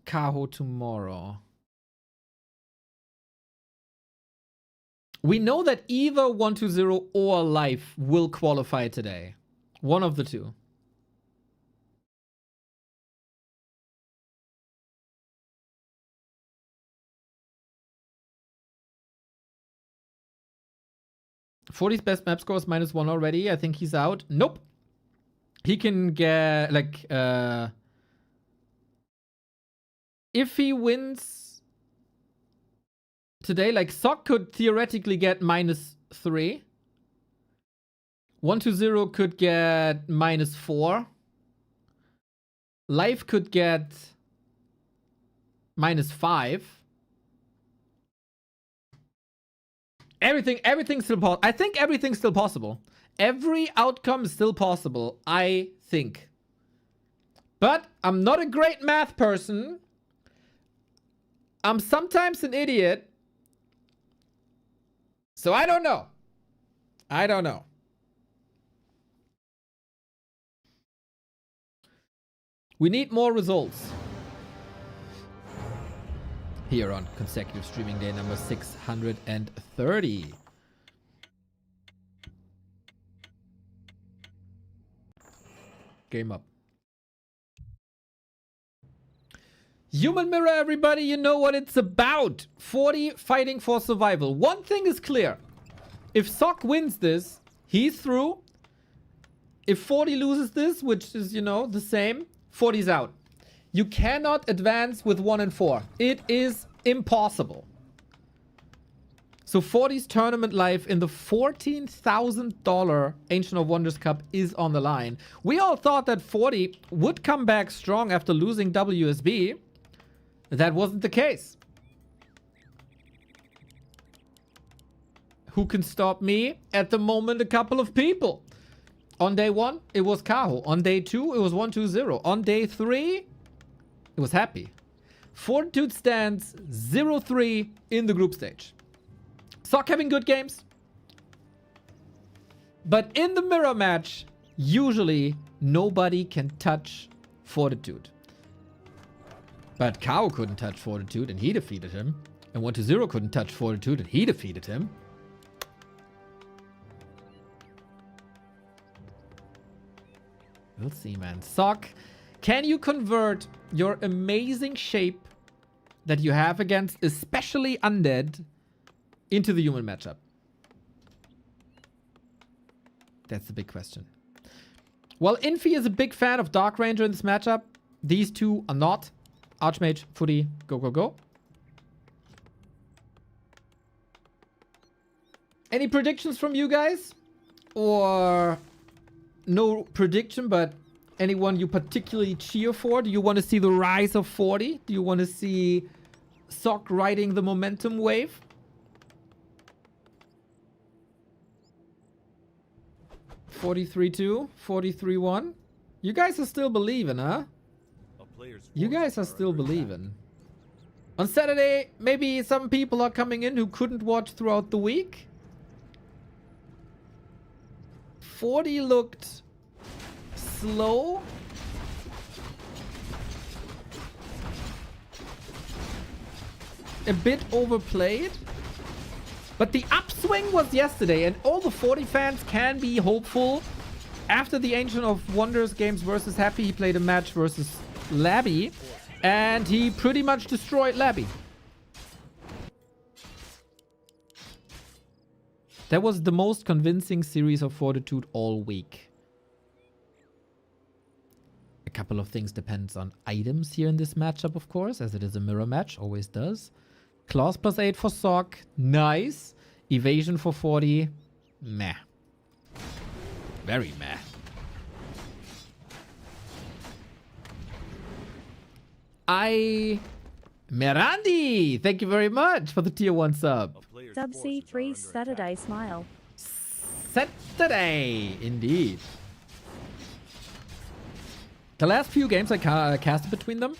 Speaker 1: Kaho tomorrow. We know that either 120 or Life will qualify today. One of the two. Forty's best map score is -1 already. I think he's out. Nope. He can get, like, if he wins today, like, Sock could theoretically get -3. 120 could get -4. Life could get -5. Everything's still possible. I think everything's still possible. Every outcome is still possible, I think. But I'm not a great math person. I'm sometimes an idiot. So I don't know. I don't know. We need more results. Here on consecutive streaming day number 630. Game up. Human Mirror, everybody, you know what it's about. 40 fighting for survival. One thing is clear. If Sock wins this, he's through. If 40 loses this, which is, you know, the same, 40's out. You cannot advance with 1 and 4. It is impossible. So 40's tournament life in the $14,000 Ancient of Wonders Cup is on the line. We all thought that 40 would come back strong after losing WSB. That wasn't the case. Who can stop me? At the moment, a couple of people. On day 1, it was Kaho. On day 2, it was 120. On day 3, it was Happy. Fortitude stands 0-3 in the group stage. Sock having good games. But in the mirror match, usually nobody can touch Fortitude. But Kaho couldn't touch Fortitude and he defeated him. And 120 couldn't touch Fortitude and he defeated him. We'll see, man. Sock, can you convert your amazing shape that you have against especially Undead into the human matchup? That's the big question. Well, Infi is a big fan of Dark Ranger in this matchup. These two are not. Archmage, Footy, go, go, go. Any predictions from you guys? Or no prediction, but anyone you particularly cheer for? Do you want to see the rise of 40? Do you want to see Sock riding the momentum wave? $43-2, $43-1. You guys are still believing, huh? You guys are still believing. On Saturday, maybe some people are coming in who couldn't watch throughout the week. 40 looked slow. A bit overplayed. But the upswing was yesterday, and all the 40 fans can be hopeful. After the Ancient of Wonders games versus Happy, he played a match versus Labby, and he pretty much destroyed Labby. That was the most convincing series of Fortitude all week. couple of things depends on items here in this matchup, of course, as it is a mirror match, always does. Claws +8 for Sock, nice. Evasion for 40, meh. Very meh. Merandi, thank you very much for the tier 1 sub.
Speaker 2: WC3 Saturday Smile.
Speaker 1: Saturday, indeed. The last few games I casted between them,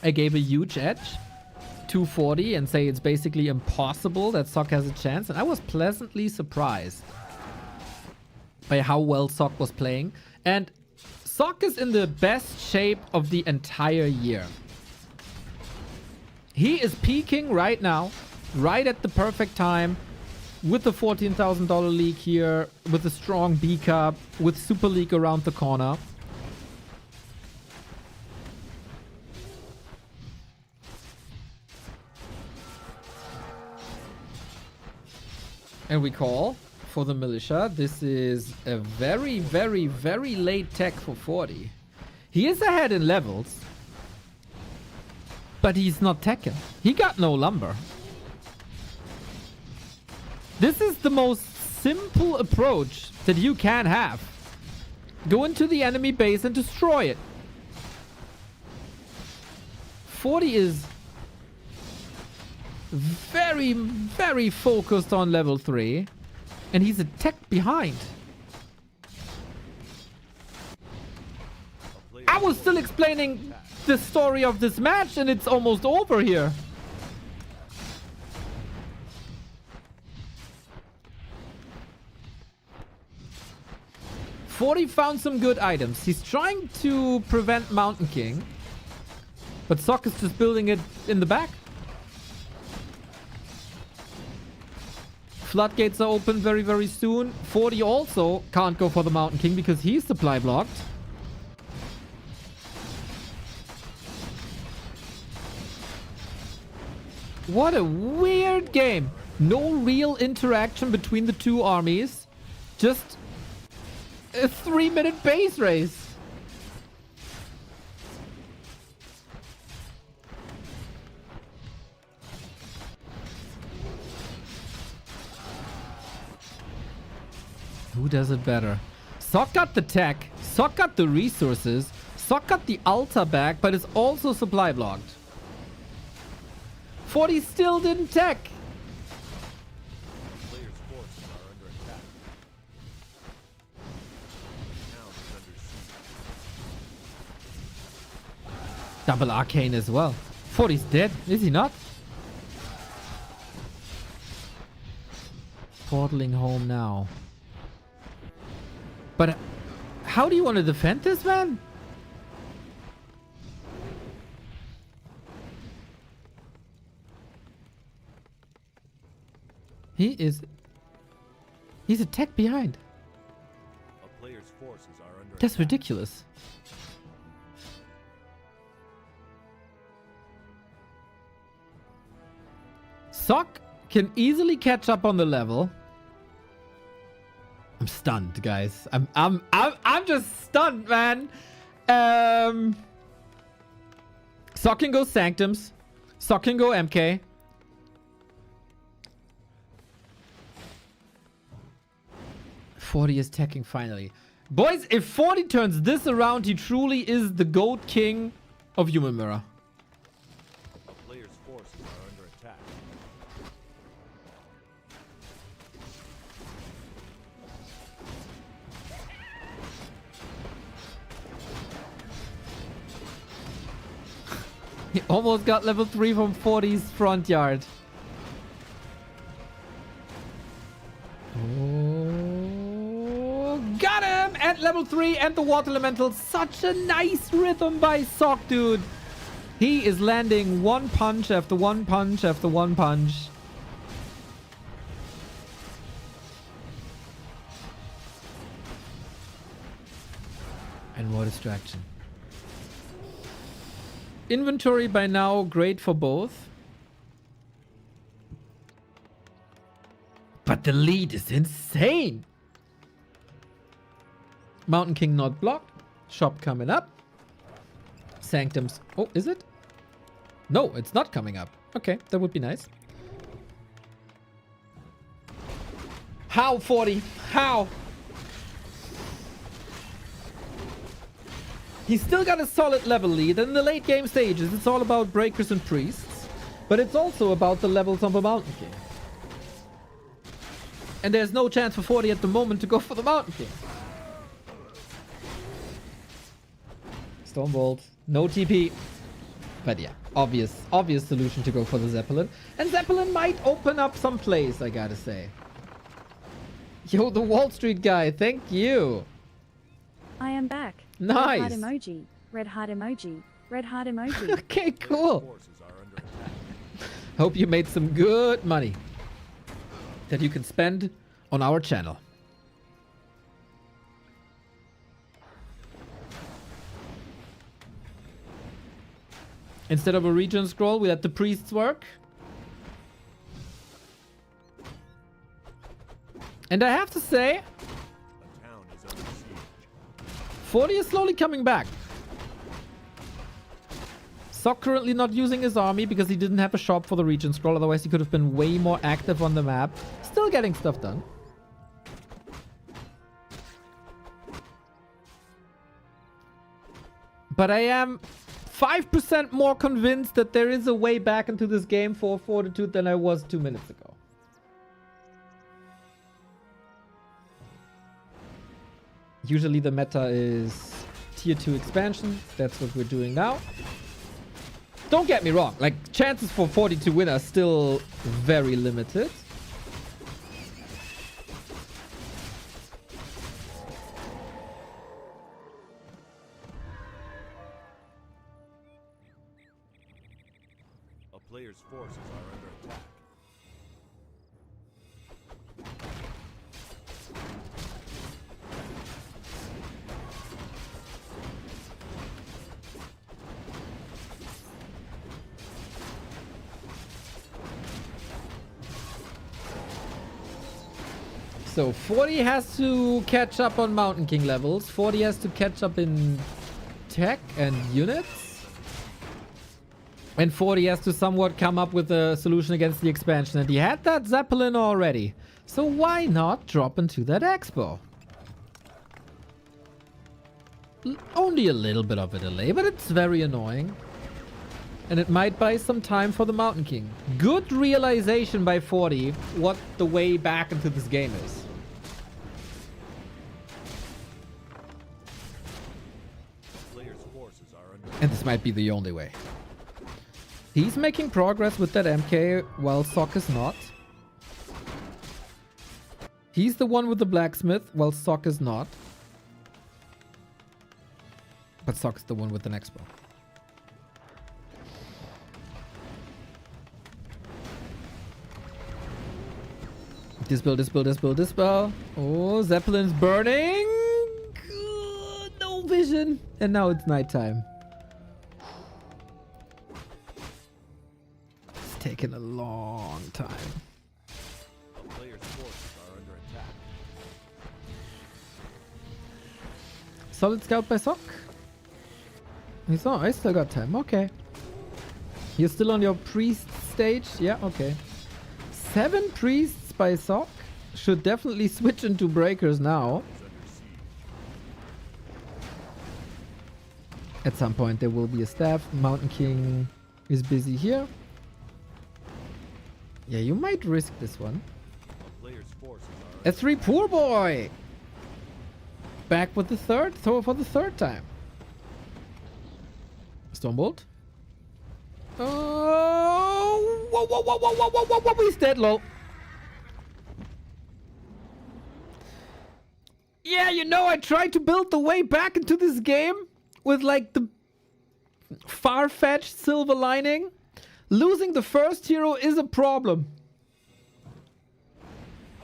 Speaker 1: I gave a huge edge. 240 and say it's basically impossible that Sock has a chance. And I was pleasantly surprised by how well Sock was playing. And Sock is in the best shape of the entire year. He is peaking right now, right at the perfect time, with the $14,000 league here, with a strong B Cup, with Super League around the corner. And we call for the militia. This is a very, very, very late tech for 40. He is ahead in levels, but he's not teching. He got no lumber. This is the most simple approach that you can have. Go into the enemy base and destroy it. 40 is very, very focused on level 3. And he's a tech behind. I was still explaining the story of this match and it's almost over here. Forty found some good items. He's trying to prevent Mountain King. But Sock is just building it in the back. Floodgates are open very, very soon. 40 also can't go for the Mountain King because he's supply blocked. What a weird game. No real interaction between the two armies. Just a 3-minute base race. Who does it better? Sock got the tech. Sock got the resources. Sock got the altar back, but it's also supply blocked. 40 still didn't tech.
Speaker 3: Players' forces are under attack. Town is under siege.
Speaker 1: Double arcane as well. 40's dead, is he not? Portaling home now. But how do you want to defend this, man? He's a tech behind.
Speaker 3: A player's forces are under
Speaker 1: That's
Speaker 3: attack.
Speaker 1: ridiculous. Sock can easily catch up on the level. I'm stunned, guys. I'm just stunned, man. Sock can go Sanctums. Sock can go MK. .40 is teching finally. Boys, if 40 turns this around, he truly is the GOAT king of Human Mirror.
Speaker 3: A player's forces are under attack.
Speaker 1: He almost got level 3 from 40's front yard. Oh, got him! At level 3 and the water elemental. Such a nice rhythm by Sock, dude. He is landing one punch after one punch after one punch. And what distraction. Inventory by now great for both. But the lead is insane. Mountain King not blocked. Shop coming up. Sanctums. Oh, is it? No, it's not coming up. Okay, that would be nice. How, 40? How? He's still got a solid level lead. In the late game stages, it's all about breakers and priests. But it's also about the levels of a Mountain King. And there's no chance for 40 at the moment to go for the Mountain King. Stormbolt. No TP. But yeah, obvious solution to go for the Zeppelin. And Zeppelin might open up some plays, I gotta say. Yo, the Wall Street guy, thank you.
Speaker 2: I am back.
Speaker 1: Nice.
Speaker 2: Red heart emoji. Red heart emoji. Red heart emoji.
Speaker 1: Okay, cool. Hope you made some good money that you can spend on our channel. Instead of a region scroll, we let the priests work. And I have to say, 40 is slowly coming back. Sock currently not using his army because he didn't have a shop for the region scroll. Otherwise, he could have been way more active on the map. Still getting stuff done. But I am 5% more convinced that there is a way back into this game for Fortitude than I was 2 minutes ago. Usually the meta is tier 2 expansion. That's what we're doing now. Don't get me wrong, like, chances for 40 to win are still very limited.
Speaker 3: A player's forces are under attack.
Speaker 1: So 40 has to catch up on Mountain King levels. 40 has to catch up in tech and units. And 40 has to somewhat come up with a solution against the expansion. And he had that Zeppelin already. So why not drop into that Expo? Only a little bit of a delay, but it's very annoying. And it might buy some time for the Mountain King. Good realization by 40 what the way back into this game is. And this might be the only way. He's making progress with that MK while Sock is not. He's the one with the blacksmith while Sock is not. But Sock's the one with the next bow. Dispel, dispel, dispel, dispel. Oh, Zeppelin's burning. No vision. And now it's nighttime. It's taken a long time.
Speaker 3: A player's forces are under attack.
Speaker 1: Solid scout by Sock. He's on. I still got time. Okay. You're still on your priest stage? Yeah, okay. 7 priests by Sock. Should definitely switch into breakers now. At some point there will be a staff. Mountain King is busy here. Yeah, you might risk this one. A 3 poor boy. Back with the third. Throw for the third time. Stormbolt. Oh, whoa, whoa, whoa, whoa, whoa, whoa, whoa, he's dead low. Yeah, you know, I tried to build the way back into this game with like the far-fetched silver lining. Losing the first hero is a problem.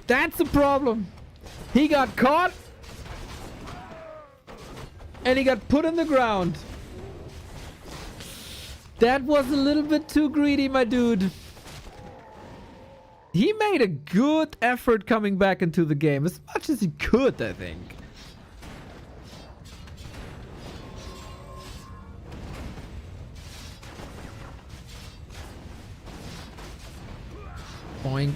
Speaker 1: That's a problem. He got caught and he got put in the ground. That was a little bit too greedy, my dude. He made a good effort coming back into the game, as much as he could, I think. Boink.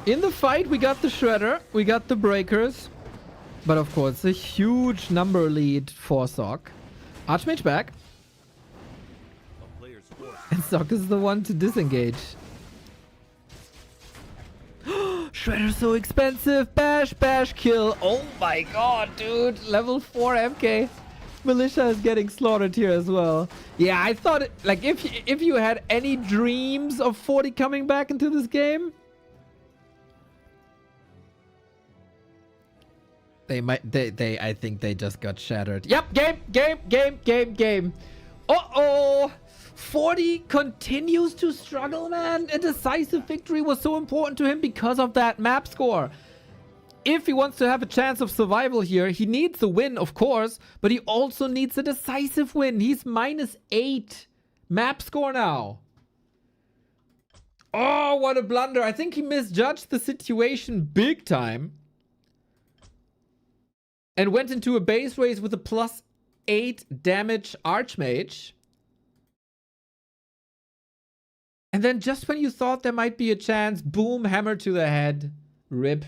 Speaker 1: In the fight, we got the Shredder, we got the Breakers, but of course, a huge number lead for Sock. Archmage back. And Sock is the one to disengage. Shredder's so expensive. Bash, bash, kill. Oh my god, dude. Level 4 MK. Militia is getting slaughtered here as well. Yeah, I thought it, like if you had any dreams of 40 coming back into this game, I think they just got shattered. Yep, game. Uh-oh. 40 continues to struggle, man. A decisive victory was so important to him because of that map score. If he wants to have a chance of survival here, he needs a win, of course, but he also needs a decisive win. He's -8 map score now. Oh, what a blunder. I think he misjudged the situation big time and went into a base race with a +8 damage Archmage. And then just when you thought there might be a chance, boom, hammer to the head. Rip.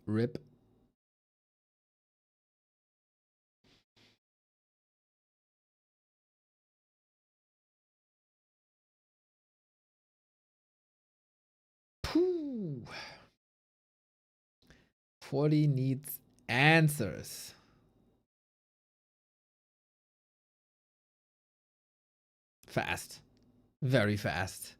Speaker 1: Rip. Pooh. 40 needs answers. Fast. Very fast.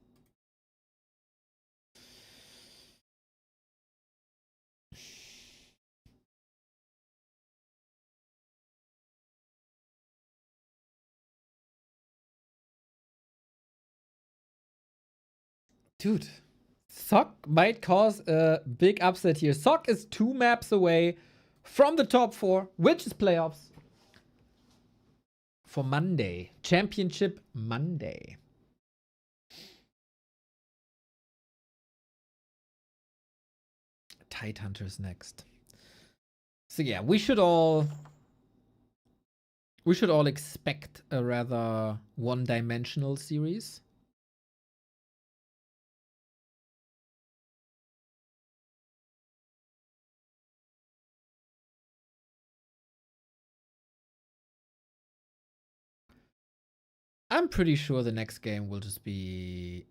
Speaker 1: Dude, Sock might cause a big upset here. Sock is 2 maps away from the top 4, which is playoffs. For Monday. Championship Monday. Tidehunters next. So yeah, we should all expect a rather one-dimensional series. I'm pretty sure the next game will just be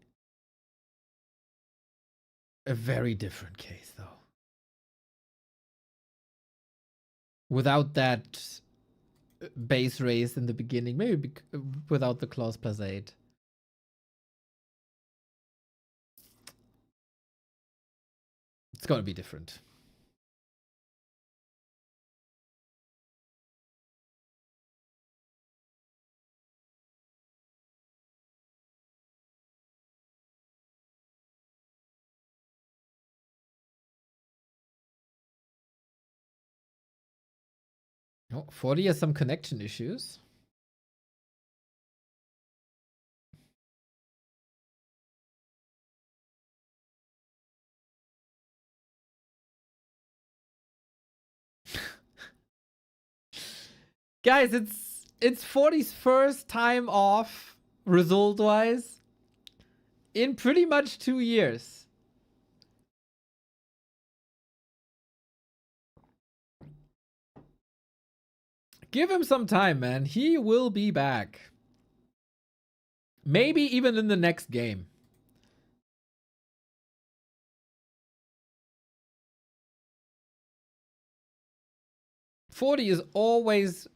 Speaker 1: a very different case, though. Without that base race in the beginning, maybe without the clause +8. It's gonna be different. Oh, 40 has some connection issues. Guys, it's 40's first time off result-wise in pretty much 2 years. Give him some time, man. He will be back. Maybe even in the next game. .40 is always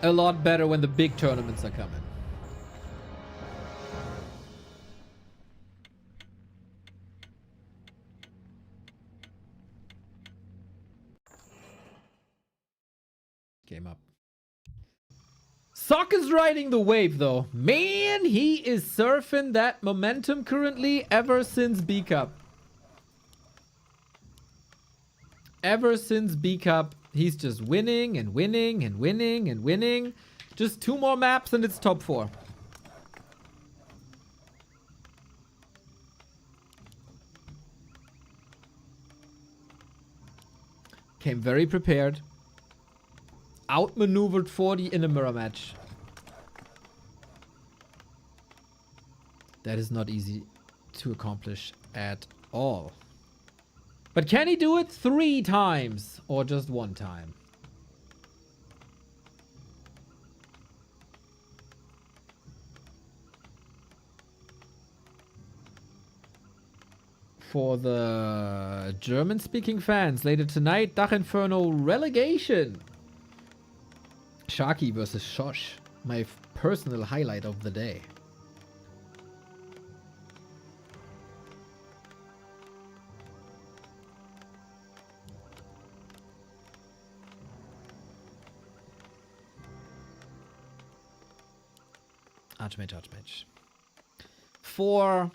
Speaker 1: a lot better when the big tournaments are coming. Game up. Sock is riding the wave, though. Man, he is surfing that momentum currently ever since B Cup. Ever since B Cup, he's just winning and winning and winning and winning. Just 2 more maps and it's top 4. Came very prepared. Outmaneuvered 40 in a mirror match. That is not easy to accomplish at all. But can he do it 3 times or just 1 time? For the German-speaking fans, later tonight, DACH Inferno Relegation. Sharky versus Schosch. My personal highlight of the day. Archmage. For,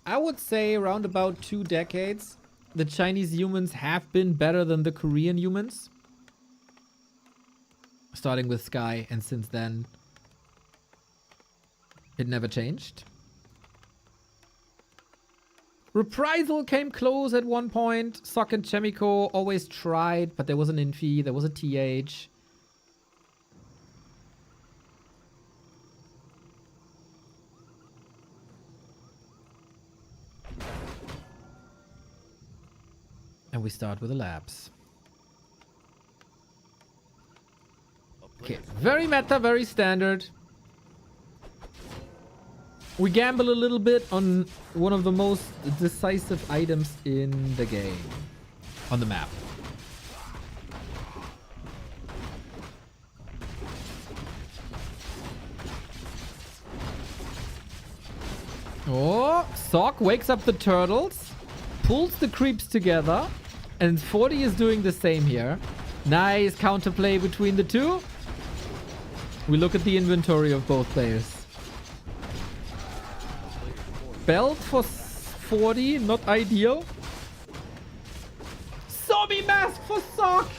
Speaker 1: I would say, around about 2 decades, the Chinese humans have been better than the Korean humans. Starting with Sky, and since then, it never changed. Reprisal came close at one point. Sock and Chemico always tried, but there was an Infi, there was a TH. And we start with the labs. Okay, very meta, very standard. We gamble a little bit on one of the most decisive items in the game. On the map. Oh, Sock wakes up the turtles. Pulls the creeps together. And 40 is doing the same here. Nice counterplay between the two. We look at the inventory of both players. Belt for 40, not ideal. Zombie mask for Sock.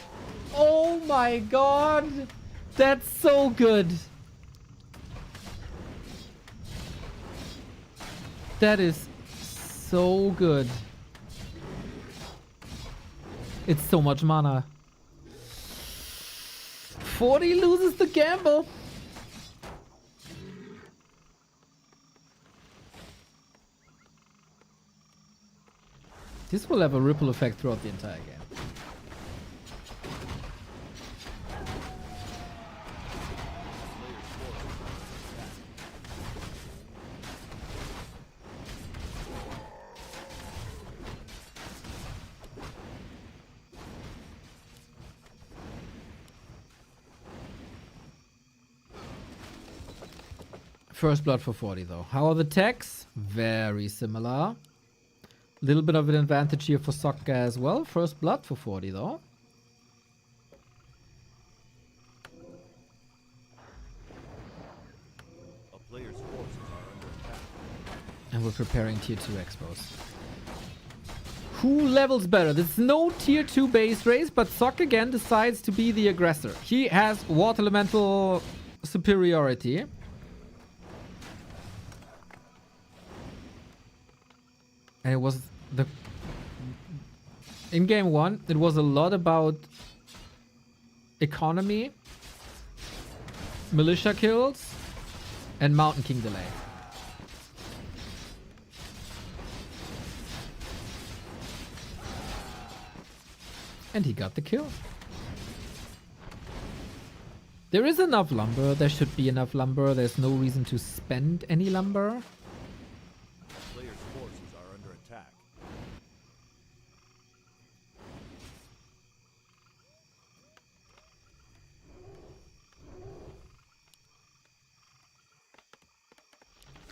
Speaker 1: Oh my god. That's so good. That is so good. It's so much mana. 40 loses the gamble. This will have a ripple effect throughout the entire game. First blood for 40 though. How are the techs? Very similar. Little bit of an advantage here for Sokka as well. First blood for 40 though.
Speaker 3: A player's forces are under attack.
Speaker 1: And we're preparing tier 2 expos. Who levels better? There's no tier 2 base race, but Sok again decides to be the aggressor. He has water elemental superiority. And it was the... In game 1, it was a lot about economy, militia kills, and Mountain King delay. And he got the kill. There is enough lumber. There should be enough lumber. There's no reason to spend any lumber.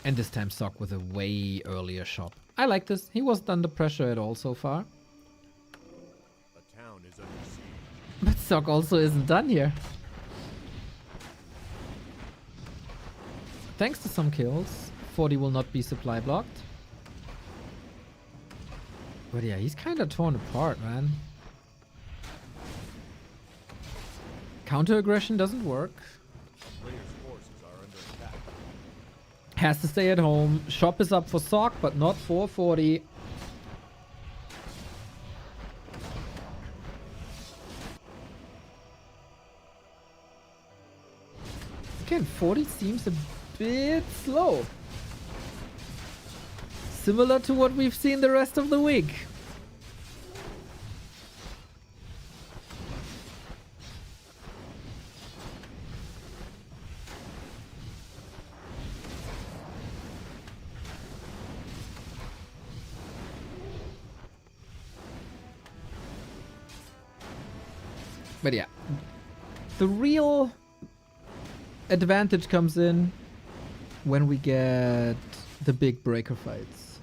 Speaker 1: And this time Sock with a way earlier shop. I like this. He wasn't under pressure at all so far.
Speaker 3: A town is under siege.
Speaker 1: But Sock also isn't done here. Thanks to some kills, 40 will not be supply blocked. But yeah, he's kind of torn apart, man. Counter aggression doesn't work. Has to stay at home. Shop is up for Sock, but not for 40. 40 seems a bit slow. Similar to what we've seen the rest of the week. But yeah, the real advantage comes in when we get the big breaker fights.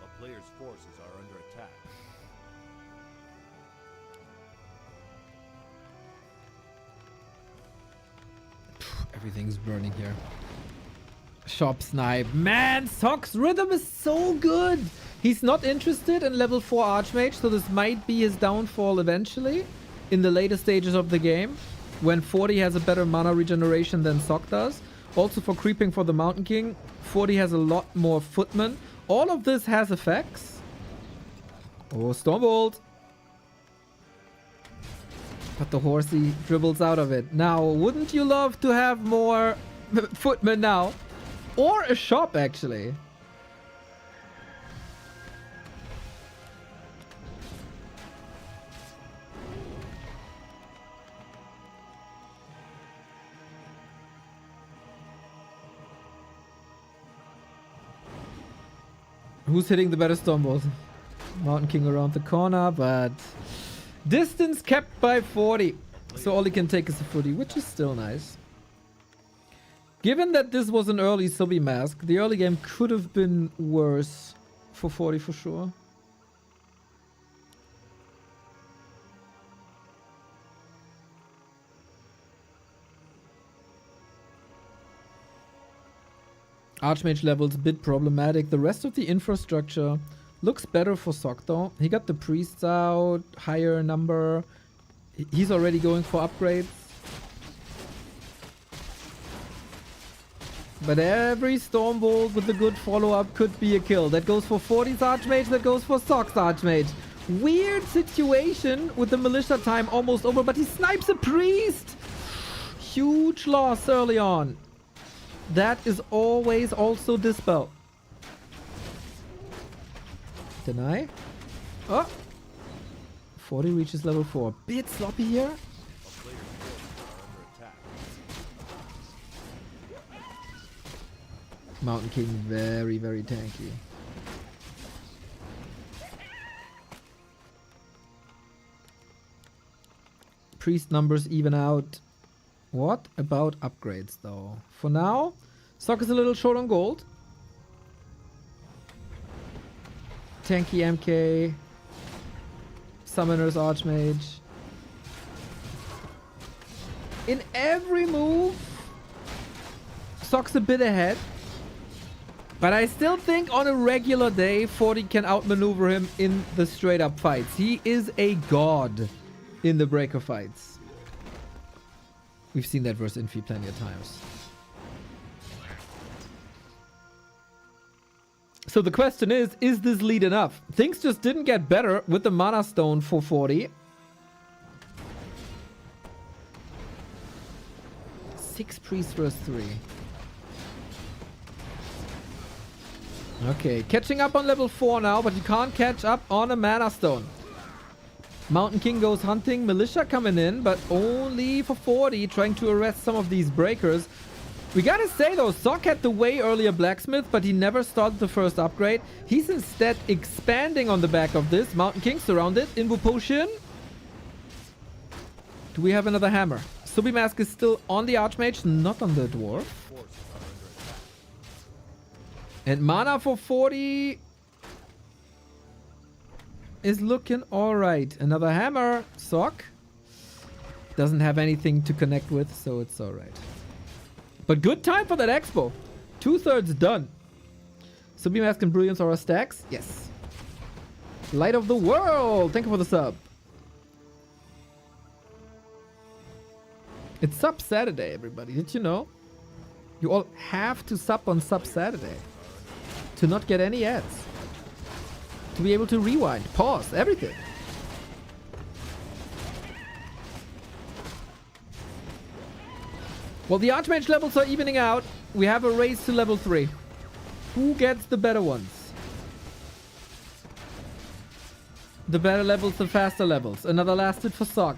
Speaker 3: A player's forces are under attack.
Speaker 1: Everything's burning here. Shop snipe. Man, Sock's rhythm is so good. He's not interested in level 4 Archmage, so this might be his downfall eventually in the later stages of the game when 40 has a better mana regeneration than Sock does. Also for creeping for the Mountain King, 40 has a lot more footmen. All of this has effects. Oh, Stormbolt. But the horsey dribbles out of it. Now, wouldn't you love to have more footmen now? Or a shop, actually. Who's hitting the better Stormbolt? Mountain King around the corner, but... distance kept by 40. So all he can take is a footy, which is still nice. Given that this was an early Subi mask, the early game could have been worse for 40 for sure. Archmage level's a bit problematic. The rest of the infrastructure looks better for Sock though. He got the priests out, higher number. He's already going for upgrades. But every Stormbolt with a good follow-up could be a kill. That goes for 40's Archmage, that goes for Sock's Archmage. Weird situation with the militia time almost over, but he snipes a priest! Huge loss early on. That is always also Dispel. Deny. Oh! 40 reaches level 4. Bit sloppy here. Mountain King very, very tanky. Priest numbers even out. What about upgrades though? For now, Sock is a little short on gold. Tanky MK. Summoner's Archmage. In every move, Sock's a bit ahead. But I still think on a regular day, 40 can outmaneuver him in the straight up fights. He is a god in the breaker fights. We've seen that versus Infi plenty of times. So the question is this lead enough? Things just didn't get better with the Mana Stone for 40. 6 priests versus 3. Okay, catching up on level 4 now, but you can't catch up on a Mana Stone. Mountain King goes hunting, Militia coming in, but only for 40, trying to arrest some of these breakers. We gotta say though, Sock had the way earlier Blacksmith, but he never started the first upgrade. He's instead expanding on the back of this. Mountain King surrounded, Invo Potion. Do we have another hammer? Subi Mask is still on the Archmage, not on the Dwarf. And mana for 40 is looking alright. Another hammer. Sock doesn't have anything to connect with, so it's alright. But good time for that expo. 2/3 done. Subi Mask and Brilliance Aura stacks? Yes. Light of the World. Thank you for the sub. It's Sub Saturday, everybody. Did you know? You all have to sub on Sub Saturday to not get any ads. To be able to rewind, pause, everything. Well, the Archmage levels are evening out. We have a race to level 3. Who gets the better ones? The better levels, the faster levels. Another lasted for Sock.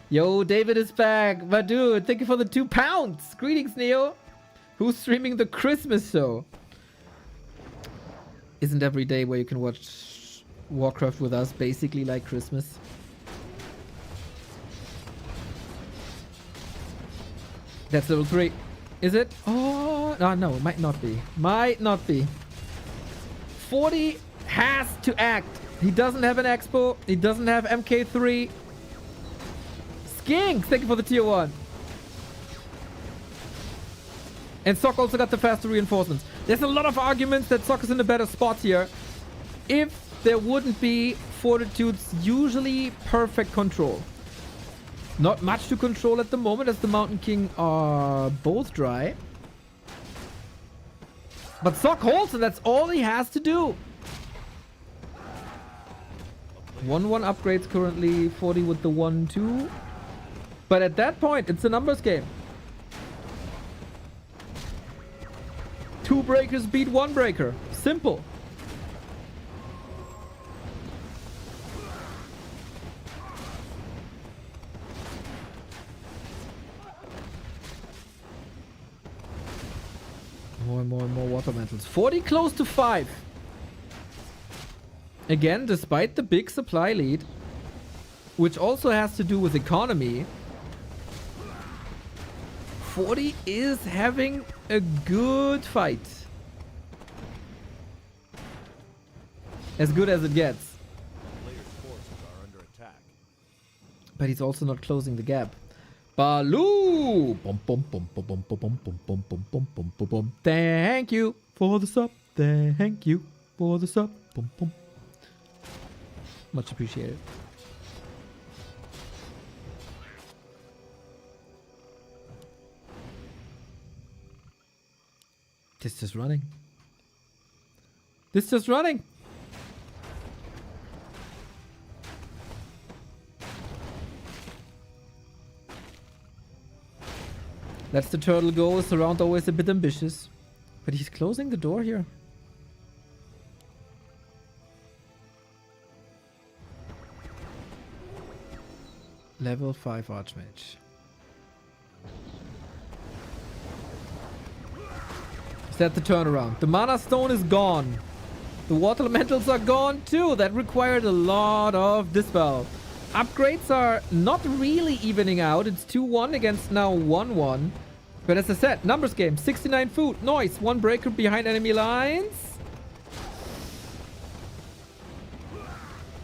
Speaker 1: Yo, David is back. But dude, thank you for the £2. Greetings, Neo. Who's streaming the Christmas show? Isn't every day where you can watch Warcraft with us basically like Christmas? That's level 3. Is it? Oh, no, it might not be. Might not be. 40 has to act. He doesn't have an Expo. He doesn't have MK3. Skinks, thank you for the tier 1. And Sock also got the faster reinforcements. There's a lot of arguments that Sock is in a better spot here. If there wouldn't be Fortitude's usually perfect control. Not much to control at the moment as the Mountain King are both dry. But Sock holds and that's all he has to do. 1-1 upgrades currently, 40 with the 1-2. But at that point, it's a numbers game. 2 breakers beat 1 breaker. Simple. More and more and more water mantles. 40 close to 5. Again, despite the big supply lead, which also has to do with economy, 40 is having a good fight. As good as it gets.
Speaker 3: Players' forces are under attack.
Speaker 1: But he's also not closing the gap. Baloo! Bum, bum, bum, bum, bum, bum, bum, bum, bum, bum, bum, bum, bum, bum. Thank you for the sub. Thank you for the sub. Bum, bum. Much appreciated. This just running. This just running. That's the turtle goes around, always a bit ambitious. But he's closing the door here. Level 5 Archmage. Is that the turnaround? The Mana Stone is gone. The Water Elementals are gone too. That required a lot of Dispel. Upgrades are not really evening out. It's 2-1 against now 1-1. But as I said, numbers game. 69 food. Noise. 1 breaker behind enemy lines.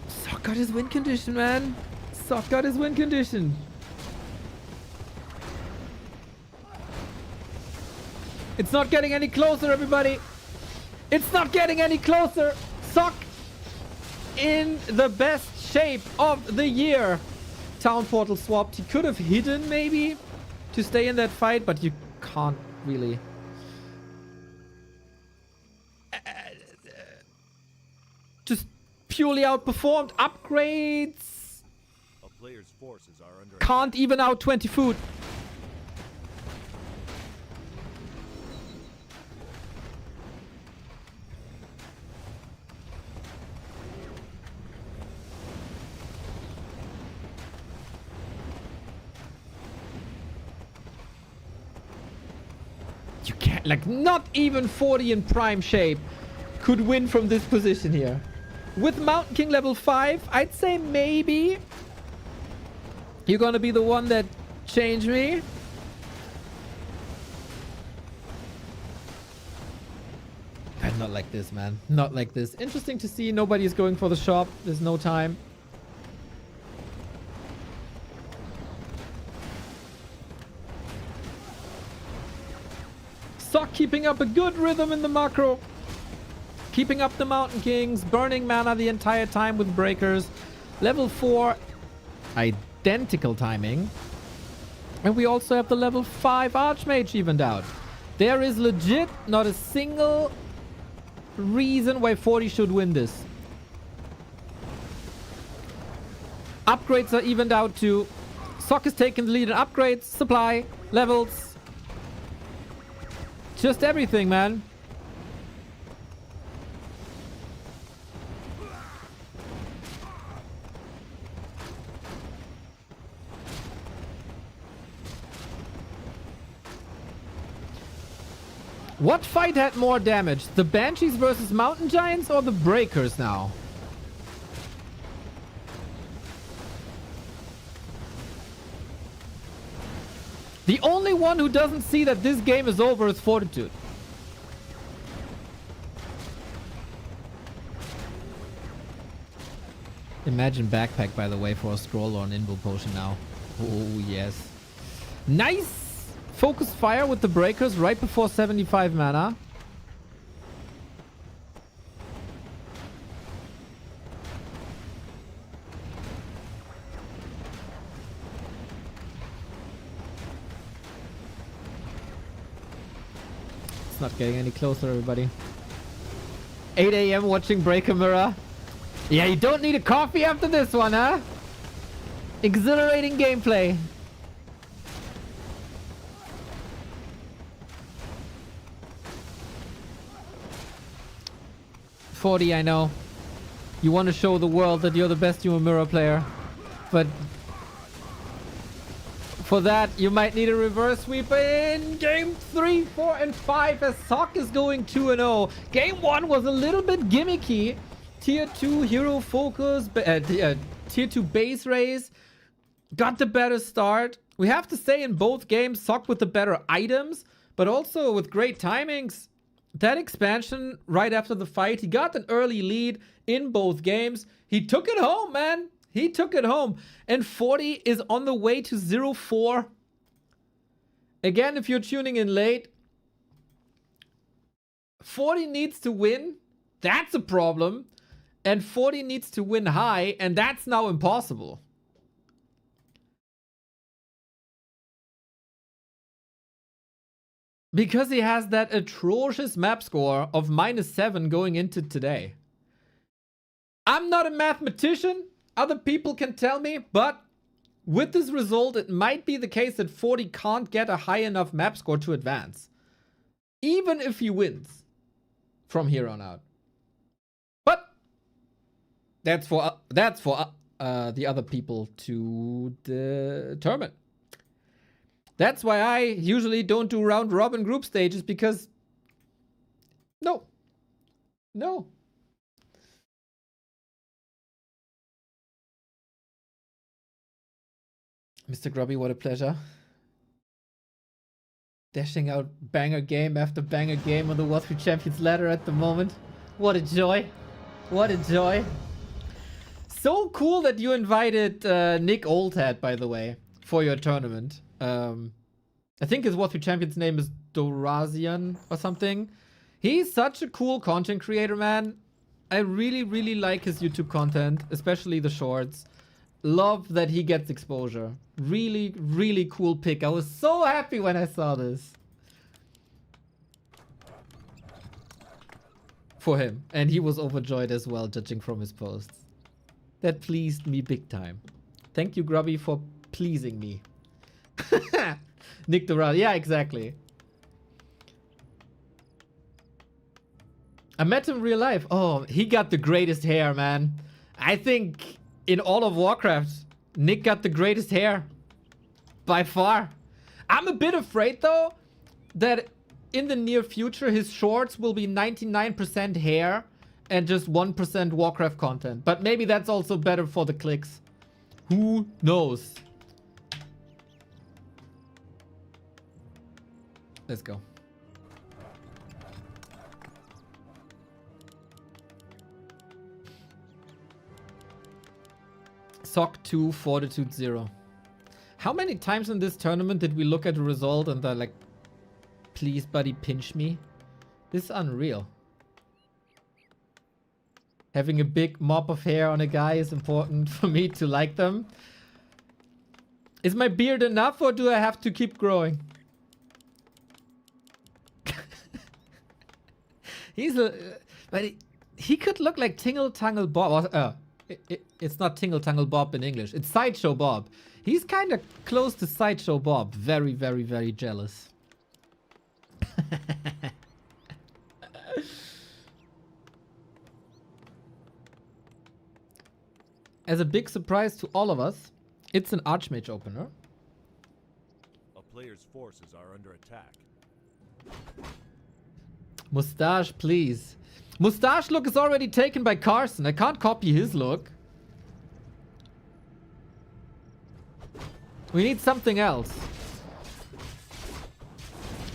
Speaker 1: Sock got his win condition, man. Sock got his win condition. It's not getting any closer, everybody. It's not getting any closer. Sock in the best shape of the year. Town portal swapped. He could have hidden maybe to stay in that fight, but you can't really. Just purely outperformed. Upgrades.
Speaker 3: A player's forces are under
Speaker 1: Can't even out 20 food. You can't, like, not even 40 in prime shape could win from this position here. With Mountain King level 5, I'd say maybe you're gonna be the one that changed me. And not like this, man. Not like this. Interesting to see. Nobody's going for the shop. There's no time. Sock keeping up a good rhythm in the macro. Keeping up the Mountain Kings. Burning mana the entire time with breakers. Level 4. Identical timing. And we also have the level 5 Archmage evened out. There is legit not a single reason why 40 should win this. Upgrades are evened out too. Xorc is taking the lead in upgrades, supply, levels. Just everything, man. What fight had more damage? The Banshees versus Mountain Giants or the Breakers now? The only one who doesn't see that this game is over is Fortitude. Imagine backpack, by the way, for a scroll or an invo potion now. Oh, yes. Nice! Focus fire with the Breakers right before 75 mana. It's not getting any closer, everybody. 8 a.m. watching Breaker Mirror. Yeah, you don't need a coffee after this one, huh? Exhilarating gameplay. I know. You want to show the world that you're the best human mirror player. But for that, you might need a reverse sweep in game 3, 4, and 5 as Xorc is going 2-0. Game 1 was a little bit gimmicky. Tier 2 hero focus, Tier 2 base race. Got the better start. We have to say in both games, Xorc with the better items, but also with great timings. That expansion right after the fight, he got an early lead in both games. He took it home, man. He took it home. And 40 is on the way to 0-4. Again, if you're tuning in late, 40 needs to win. That's a problem. And 40 needs to win high, and that's now impossible. Because he has that atrocious map score of -7 going into today. I'm not a mathematician. Other people can tell me. But with this result, it might be the case that 40 can't get a high enough map score to advance. Even if he wins from here on out. But that's for the other people to determine. That's why I usually don't do round robin group stages, because no. Mr. Grubby, what a pleasure. Dashing out banger game after banger game on the Warcraft III Champions ladder at the moment. What a joy. What a joy. So cool that you invited Nick Oldhead, by the way, for your tournament. I think his Warcraft III Champion's name is Dorazian or something. He's such a cool content creator, man. I really, really like his YouTube content, especially the shorts. Love that he gets exposure. Really, really cool pick. I was so happy when I saw this. For him. And he was overjoyed as well, judging from his posts. That pleased me big time. Thank you, Grubby, for pleasing me. Nick Doral. Yeah, exactly. I met him in real life. Oh, he got the greatest hair, man. I think in all of Warcraft, Nick got the greatest hair. By far. I'm a bit afraid, though, that in the near future, his shorts will be 99% hair and just 1% Warcraft content. But maybe that's also better for the clicks. Who knows? Let's go. Xorc 2, Fortitude 0. How many times in this tournament did we look at the result and they're like, please, buddy, pinch me? This is unreal. Having a big mop of hair on a guy is important for me to like them. Is my beard enough, or do I have to keep growing? He's a... but he could look like Tingle Tangle Bob. It's not Tingle Tangle Bob in English. It's Sideshow Bob. He's kind of close to Sideshow Bob. Very, very, very jealous. As a big surprise to all of us, it's an Archmage opener.
Speaker 3: A player's forces are under attack.
Speaker 1: Mustache, please. Mustache look is already taken by Carson. I can't copy his look. We need something else.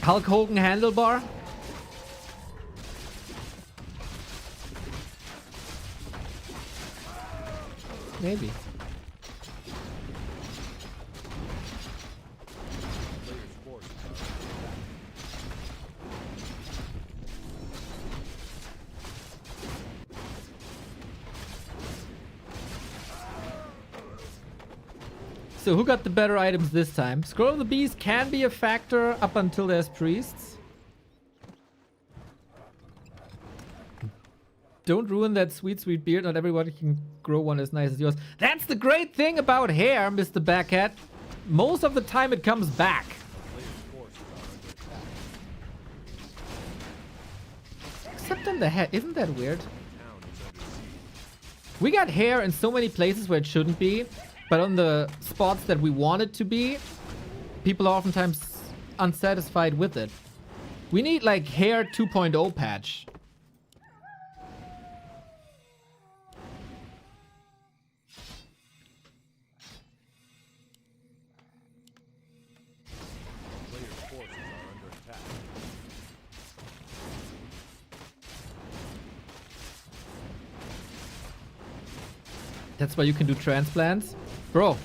Speaker 1: Hulk Hogan handlebar? Maybe.
Speaker 3: Player's forces are under attack.
Speaker 1: So who got the better items this time? Scroll of the Bees can be a factor up until there's priests. Don't ruin that sweet, sweet beard. Not everybody can grow one as nice as yours. That's the great thing about hair, Mr. Backhat. Most of the time it comes back.
Speaker 3: Player's forces are under attack.
Speaker 1: Except on the head. Isn't that weird?
Speaker 3: The town is under siege.
Speaker 1: We got hair in so many places where it shouldn't be. But on the spots that we want it to be, people are oftentimes unsatisfied with it. We need like hair 2.0 patch.
Speaker 3: Player's forces are under attack.
Speaker 1: That's why you can do transplants. Bro.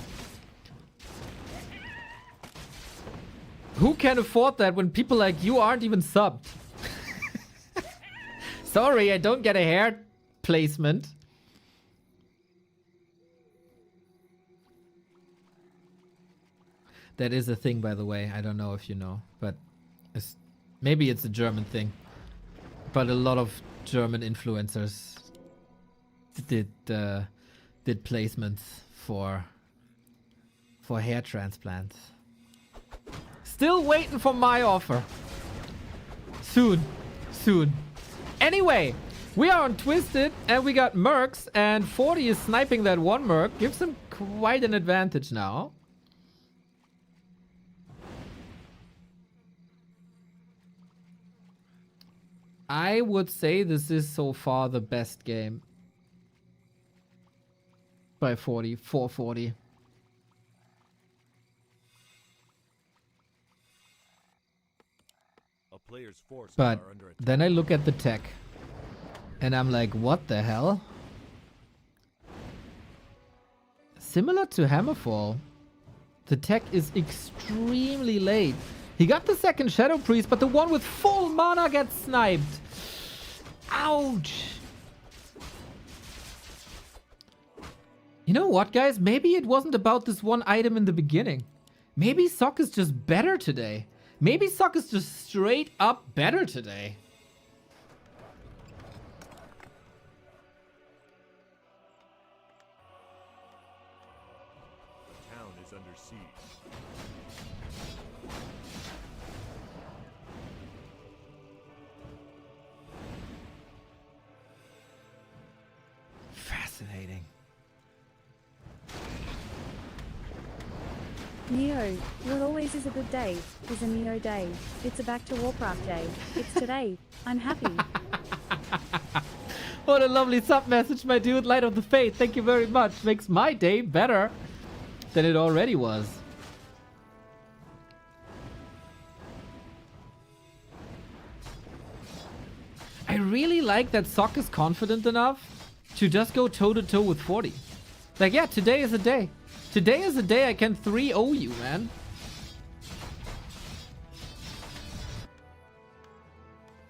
Speaker 1: Who can afford that when people like you aren't even subbed? Sorry, I don't get a hair placement. That is a thing, by the way. I don't know if you know, but maybe it's a German thing. But a lot of German influencers did placements for hair transplants. Still waiting for my offer. Soon. Anyway, we are on Twisted and we got mercs and 40 is sniping that one merc. Gives him quite an advantage now. I would say this is so far the best game. By 40, 440.
Speaker 3: A player's forces
Speaker 1: But
Speaker 3: are under attack.
Speaker 1: then I look at the tech and I'm like, what the hell? Similar to Hammerfall, the tech is extremely late. He got the second Shadow Priest, but the one with full mana gets sniped. Ouch. You know what, guys? Maybe it wasn't about this one item in the beginning. Maybe Sock is just better today. Maybe Sock is just straight up better today.
Speaker 3: The town is under siege.
Speaker 1: Fascinating.
Speaker 2: Neo, what always is a good day, is a Neo day. It's a back to Warcraft day. It's today. I'm happy.
Speaker 1: What a lovely sub message, my dude. Light of the Faith, thank you very much. Makes my day better than it already was. I really like that Sock is confident enough to just go toe-to-toe with 40. Like, yeah, today is a day. Today is a day I can 3-0 you, man.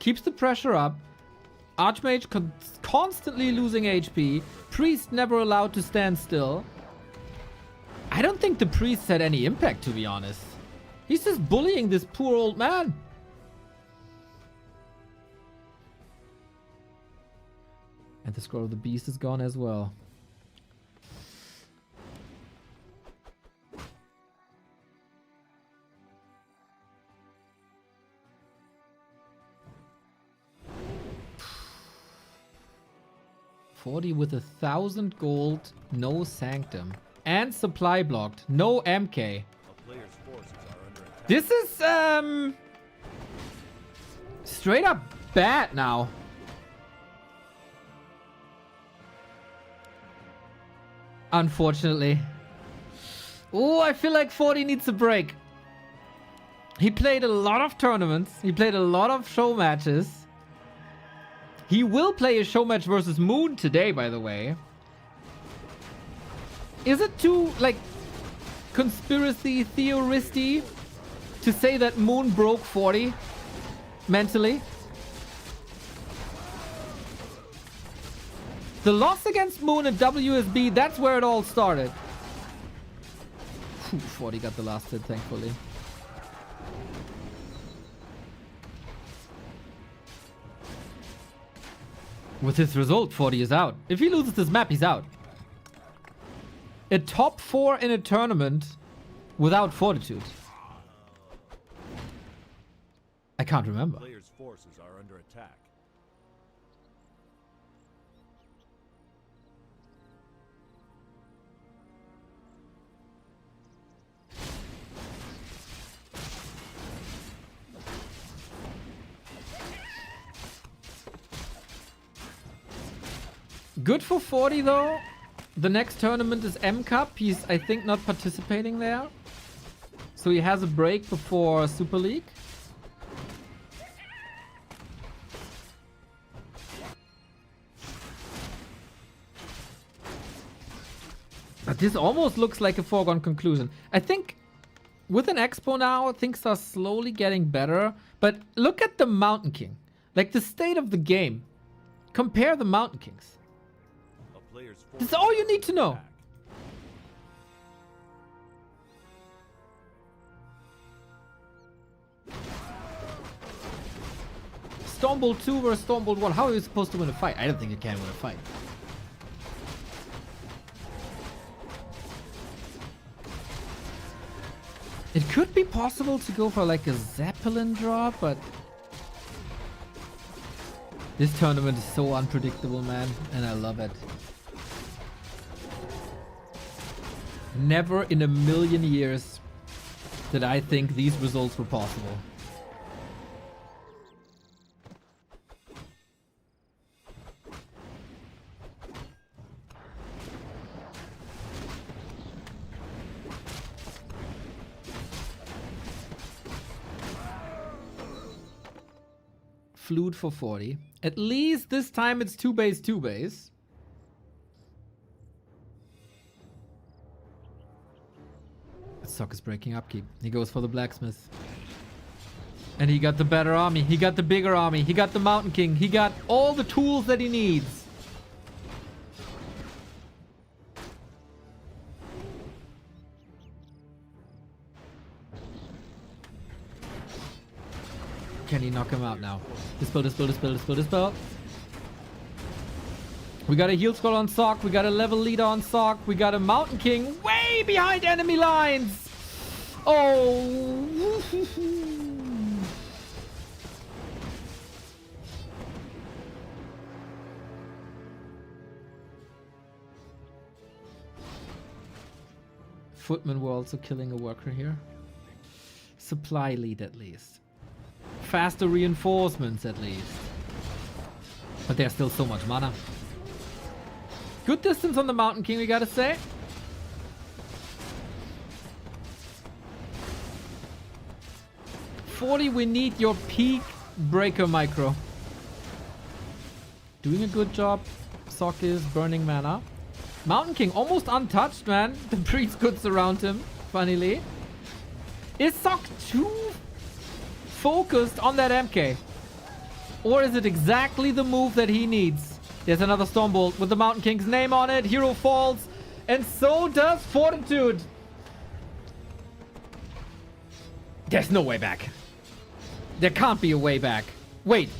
Speaker 1: Keeps the pressure up. Archmage constantly losing HP. Priest never allowed to stand still. I don't think the priest had any impact, to be honest. He's just bullying this poor old man. And the Scroll of the Beast is gone as well. $40 with 1,000 gold, no Sanctum. And supply blocked, no MK.
Speaker 3: A player's forces are under attack.
Speaker 1: This is, straight up bad now. Unfortunately. Oh, I feel like 40 needs a break. He played a lot of tournaments. He played a lot of show matches. He will play a show match versus Moon today, by the way. Is it too, like, conspiracy theoristy to say that Moon broke 40 mentally? The loss against Moon at WSB, that's where it all started. Whew, 40 got the last hit, thankfully. With this result, 40 is out. If he loses this map, he's out. A top 4 in a tournament without Fortitude. I can't remember.
Speaker 3: Players' forces are under attack.
Speaker 1: Good for 40 though. The next tournament is M Cup. He's, I think, not participating there. So he has a break before Super League. But this almost looks like a foregone conclusion. I think with an Expo now, things are slowly getting better. But look at the Mountain King. Like the state of the game. Compare the Mountain Kings. That's all you need to know. Stormbolt 2 versus Stormbolt 1. How are you supposed to win a fight? I don't think you can win a fight. It could be possible to go for like a Zeppelin drop, but this tournament is so unpredictable, man, and I love it. Never in a million years did I think these results were possible. Flute for 40. At least this time it's 2 base, 2 base. Sock is breaking upkeep. He goes for the blacksmith. And he got the better army. He got the bigger army. He got the Mountain King. He got all the tools that he needs. Can he knock him out now? Dispel, dispel, dispel, dispel, dispel. We got a heal scroll on Sock. We got a level leader on Sock. We got a Mountain King way behind enemy lines. Oh. Footmen were also killing a worker here. Supply lead at least. Faster reinforcements at least. But there's still so much mana. Good distance on the Mountain King, we gotta say. $40, we need your peak breaker micro. Doing a good job. Sock is burning mana. Mountain King almost untouched, man. The priest could surround him, funnily. Is Sock too focused on that MK? Or is it exactly the move that he needs? There's another Stormbolt with the Mountain King's name on it. Hero falls. And so does Fortitude. There's no way back. There can't be a way back. Wait.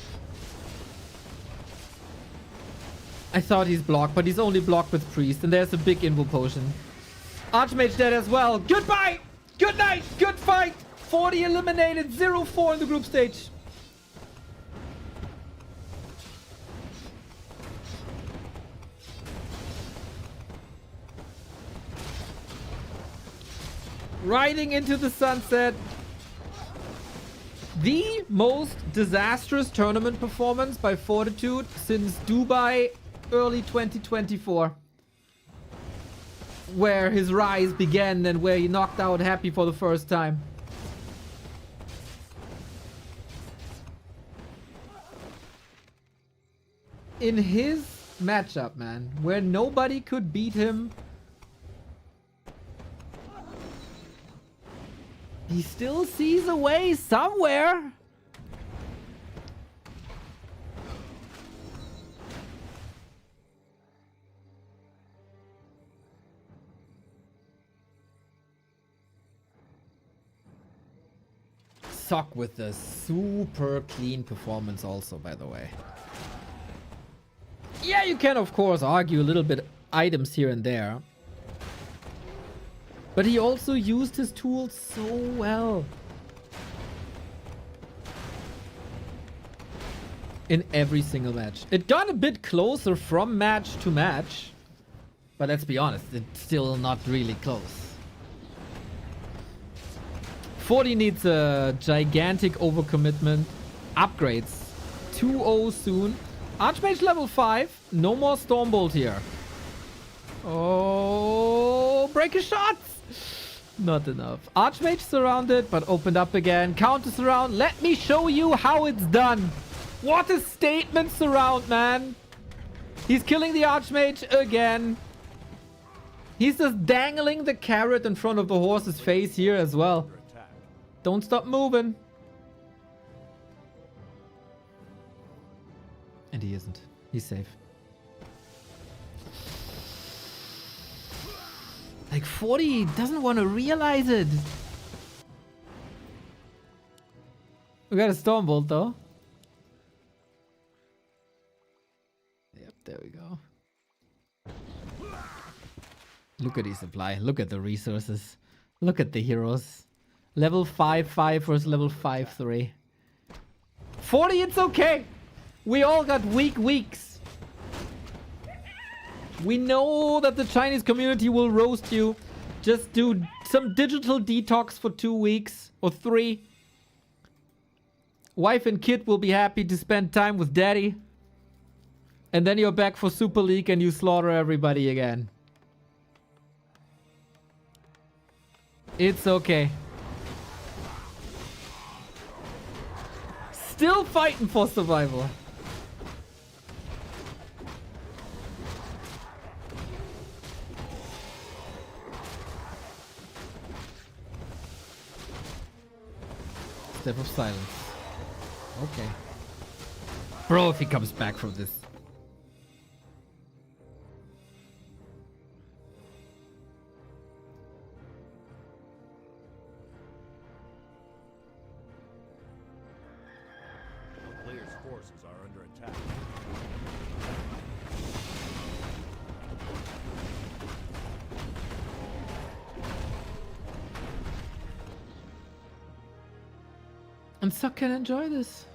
Speaker 1: I thought he's blocked, but he's only blocked with Priest, and there's a big invo potion. Archmage dead as well. Goodbye! Good night! Good fight! 40 eliminated, 0-4 in the group stage. Riding into the sunset. The most disastrous tournament performance by Fortitude since Dubai early 2024. Where his rise began and where he knocked out Happy for the first time. In his matchup, man, where nobody could beat him, he still sees a way somewhere. Sock with a super clean performance also, by the way. Yeah, you can of course argue a little bit items here and there. But he also used his tools so well. In every single match. It got a bit closer from match to match. But let's be honest, it's still not really close. 40 needs a gigantic overcommitment. Upgrades. 2-0 soon. Archmage level 5. No more Stormbolt here. Oh, break his shots! Not enough. Archmage surrounded, but opened up again. Counter surround. Let me show you how it's done. What a statement surround, man. He's killing the Archmage again. He's just dangling the carrot in front of the horse's face here as well. Don't stop moving. And he isn't. He's safe. Like 40 doesn't want to realize it. We got a Stormbolt though. Yep, there we go. Look at the supply. Look at the resources. Look at the heroes. Level 5-5 versus level 5-3. 40, it's okay. We all got weak weeks. We know that the Chinese community will roast you. Just do some digital detox for 2 weeks or 3. Wife and kid will be happy to spend time with daddy. And then you're back for Super League and you slaughter everybody again. It's okay. Still fighting for survival. Step of silence. Okay. Bro, if he comes back from this.
Speaker 3: The player's forces are under attack.
Speaker 1: And so can enjoy this.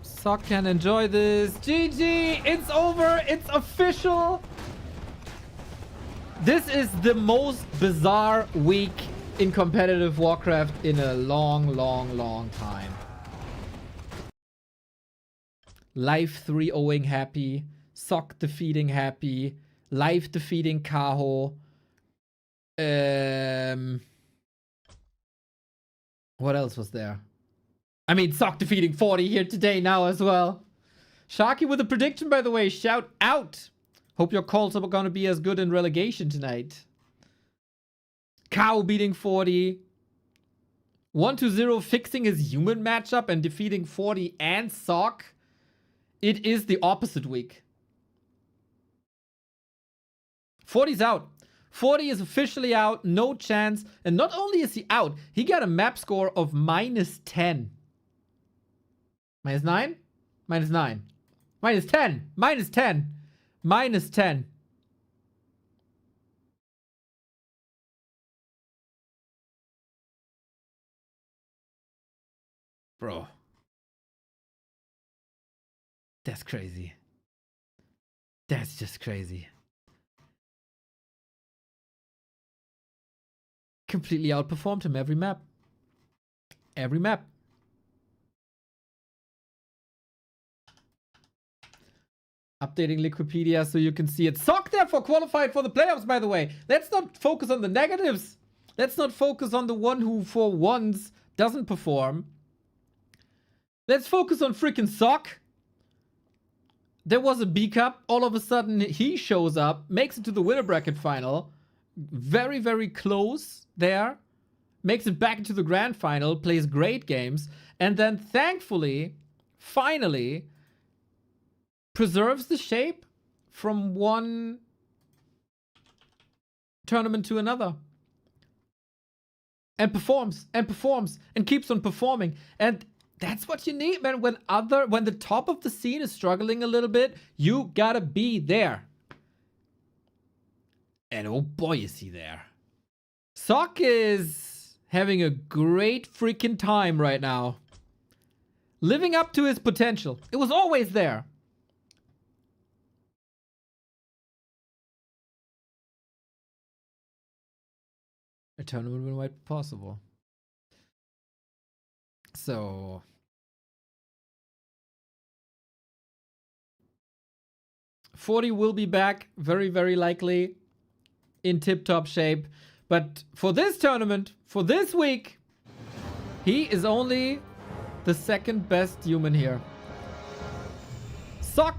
Speaker 1: Sock can enjoy this. GG! It's over! It's official! This is the most bizarre week in competitive Warcraft in a long time. Life 3-0ing Happy. Sock defeating Happy. Life defeating Kaho. What else was there? I mean, Sock defeating 40 here today now as well. Sharky with a prediction, by the way. Shout out. Hope your calls are going to be as good in relegation tonight. Kaho beating 40. 1-0 fixing his human matchup and defeating 40 and Sock. It is the opposite week. 40's out. 40 is officially out, no chance. And not only is he out, he got a map score of -10. -9? -9. -10. -10. -10. Bro. That's crazy. That's just crazy. Completely outperformed him every map. Every map. Updating Liquipedia so you can see it. Xorc therefore qualified for the playoffs, by the way. Let's not focus on the negatives. Let's not focus on the one who for once doesn't perform. Let's focus on freaking Xorc. There was a B Cup. All of a sudden, he shows up, makes it to the winner bracket final. Very, very close there. Makes it back into the grand final. Plays great games. And then, thankfully, finally, preserves the shape from one tournament to another. And performs, and performs, and keeps on performing. And that's what you need, man. When the top of the scene is struggling a little bit, you gotta be there. And oh boy, is he there. Xorc is having a great freaking time right now. Living up to his potential. It was always there. A tournament win might be possible. So 40 will be back, very, very likely, in tip-top shape. But for this tournament, for this week, he is only the second best human here. Xorc,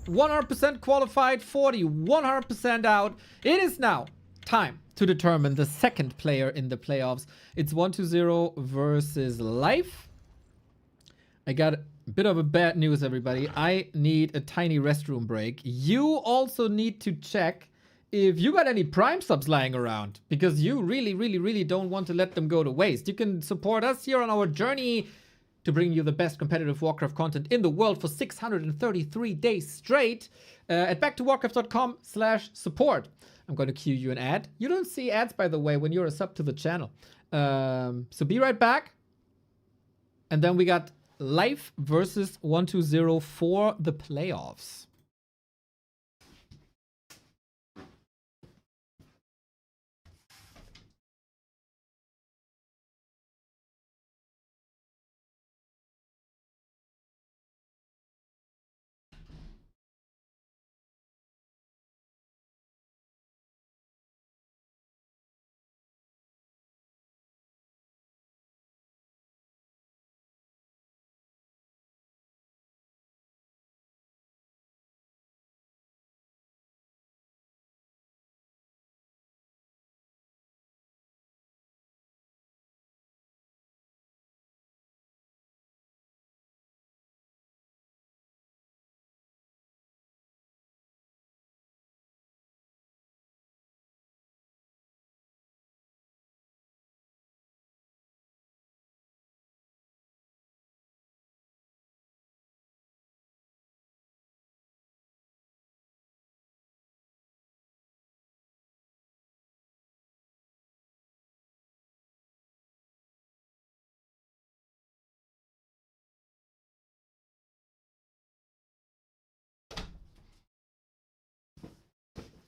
Speaker 1: 100% qualified, 40, 100% out. It is now time to determine the second player in the playoffs. It's 1-0 versus Life. I got a bit of a bad news, everybody. I need a tiny restroom break. You also need to check if you got any Prime subs lying around, because you really, really, really don't want to let them go to waste. You can support us here on our journey to bring you the best competitive Warcraft content in the world for 633 days straight at backtowarcraft.com/support. I'm going to cue you an ad. You don't see ads, by the way, when you're a sub to the channel. So be right back. And then we got Life versus 1-0 for the playoffs.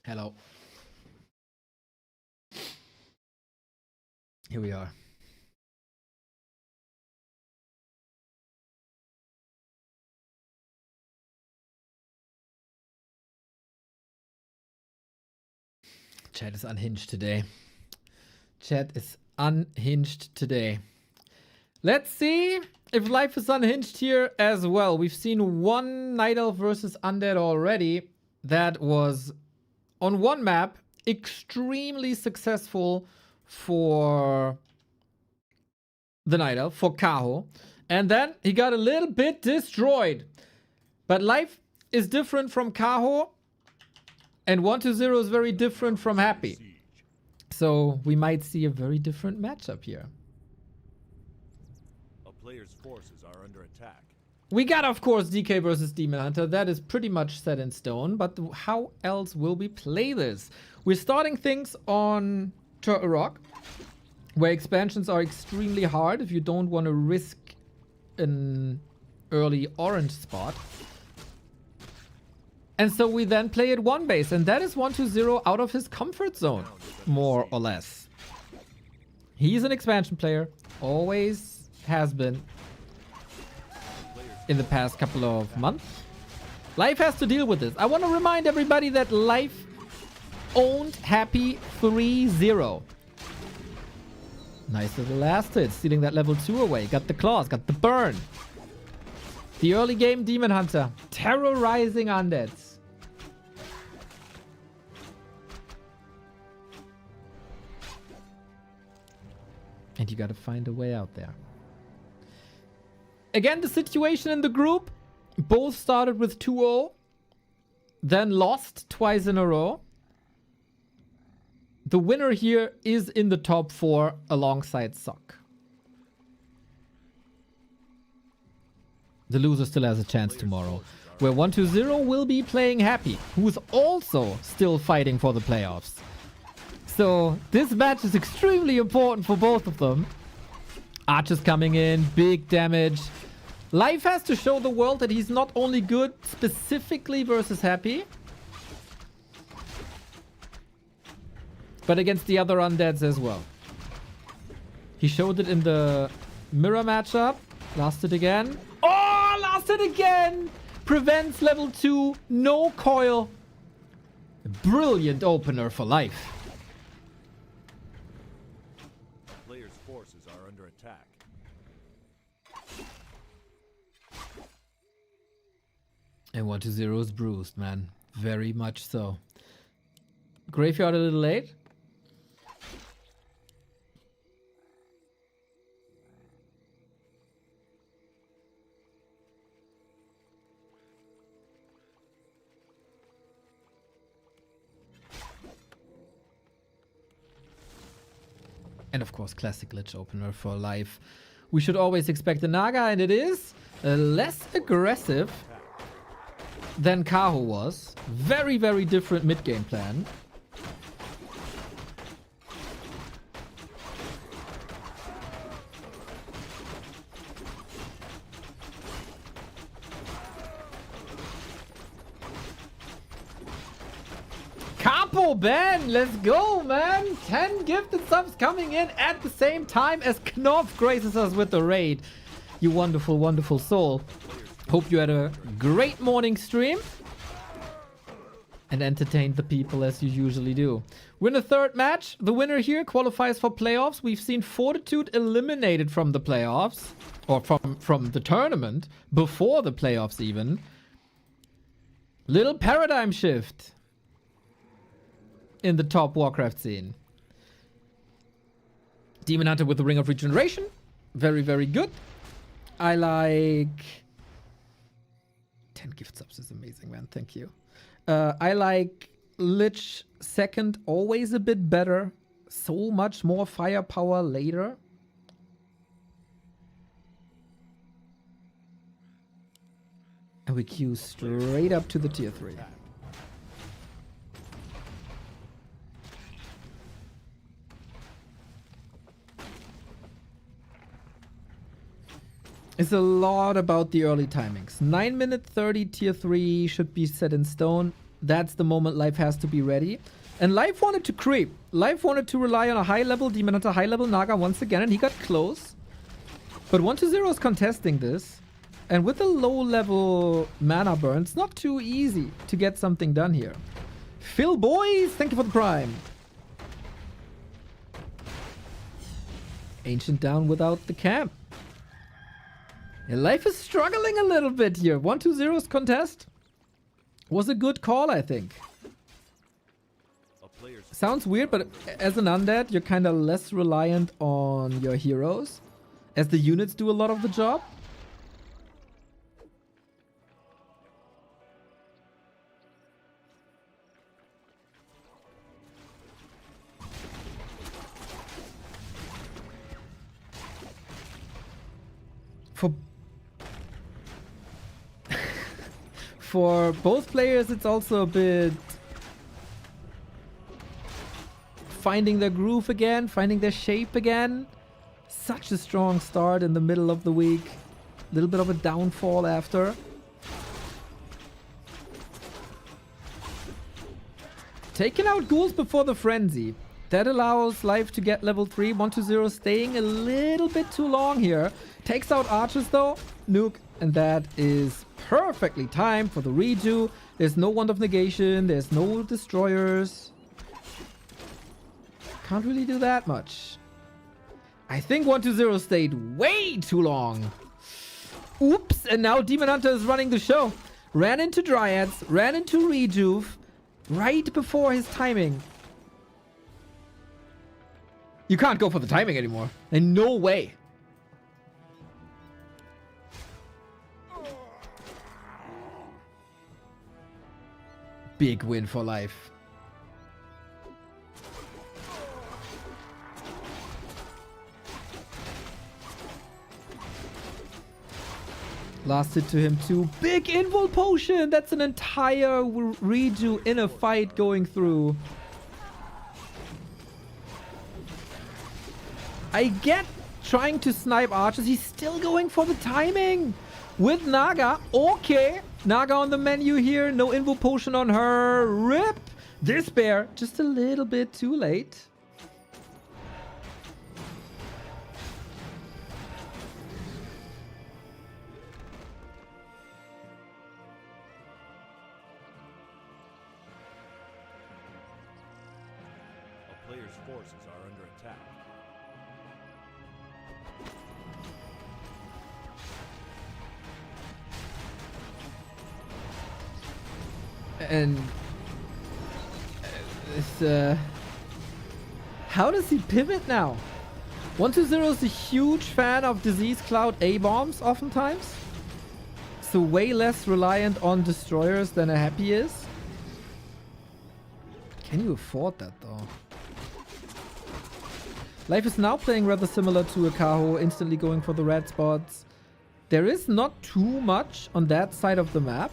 Speaker 1: Hello. Here we are. Chat is unhinged today. Chat is unhinged today. Let's see if Life is unhinged here as well. We've seen one Night Elf versus Undead already. That was on one map, extremely successful for the Night Elf, for Kaho. And then he got a little bit destroyed. But Life is different from Kaho. And 1-0 is very different from Happy. So we might see a very different matchup here.
Speaker 3: A player's forces are under attack.
Speaker 1: We got, of course, DK versus Demon Hunter. That is pretty much set in stone. But how else will we play this? We're starting things on Turtle Rock, where expansions are extremely hard if you don't want to risk an early orange spot. And so we then play at 1 base, and that is 1-0 out of his comfort zone, more or less. He's an expansion player, always has been in the past couple of months. Life has to deal with this. I want to remind everybody that Life owned Happy 3-0. Nice little last hit, stealing that level 2 away. Got the claws, got the burn. The early game Demon Hunter, terrorizing undeads. And you gotta find a way out there. Again, the situation in the group. Both started with 2-0. Then lost twice in a row. The winner here is in the top 4 alongside Sock. The loser still has a chance tomorrow, where 1-0 will be playing Happy, who is also still fighting for the playoffs. So this match is extremely important for both of them. Archers coming in, big damage. Life has to show the world that he's not only good specifically versus Happy, but against the other undeads as well. He showed it in the mirror matchup. Lasted again. Oh, lasted again! Prevents level 2, no coil. A brilliant opener for Life.
Speaker 3: Player's forces are under attack.
Speaker 1: And 1-0 is bruised, man. Very much so. Graveyard a little late. And of course, classic glitch opener for Life. We should always expect a Naga, and it is less aggressive than Kaho was. Very, very different mid-game plan. Capo Ben, let's go, man. 10 gifted subs coming in at the same time as Knopf graces us with the raid. You wonderful, wonderful soul. Hope you had a great morning stream and entertained the people as you usually do. Win a third match. The winner here qualifies for playoffs. We've seen Fortitude eliminated from the playoffs, or from the tournament before the playoffs even. Little paradigm shift in the top Warcraft scene. Demon Hunter with the Ring of Regeneration. Very, very good. I like... 10 gift subs is amazing, man. Thank you. I like Lich second, always a bit better. So much more firepower later. And we queue straight up to the tier 3. It's a lot about the early timings. 9 minute 30 tier 3 should be set in stone. That's the moment Life has to be ready. And Life wanted to creep. Life wanted to rely on a high level Demon Hunter, high level Naga once again, and he got close. But 1-0 is contesting this. And with a low level mana burn, it's not too easy to get something done here. Phil Boys, thank you for the prime. Ancient down without the camp. Yeah, Life is struggling a little bit here. 1-2-0's contest was a good call, I think. Sounds weird, but as an undead, you're kind of less reliant on your heroes, as the units do a lot of the job. For for both players, it's also a bit finding their groove again, finding their shape again. Such a strong start in the middle of the week. A little bit of a downfall after. Taking out ghouls before the frenzy. That allows life to get level 3. 1-0 staying a little bit too long here. Takes out archers though. Nuke. And that is perfectly timed for the redo. There's no Wand of Negation. There's no destroyers. Can't really do that much. I think 1-0 stayed way too long. Oops. And now Demon Hunter is running the show. Ran into Dryads. Ran into Rejuve. Right before his timing. You can't go for the timing anymore. And no way. Big win for life. Last hit to him too. Big invul potion. That's an entire redo in a fight going through. I get trying to snipe archers. He's still going for the timing. With Naga. Okay. Naga on the menu here. No invul potion on her. RIP. This bear just a little bit too late.
Speaker 3: A player's forces are under attack.
Speaker 1: And how does he pivot now? 1-0 is a huge fan of Disease Cloud A-bombs oftentimes. So way less reliant on destroyers than a Happy is. Can you afford that though? Life is now playing rather similar to a Kaho, instantly going for the red spots. There is not too much on that side of the map.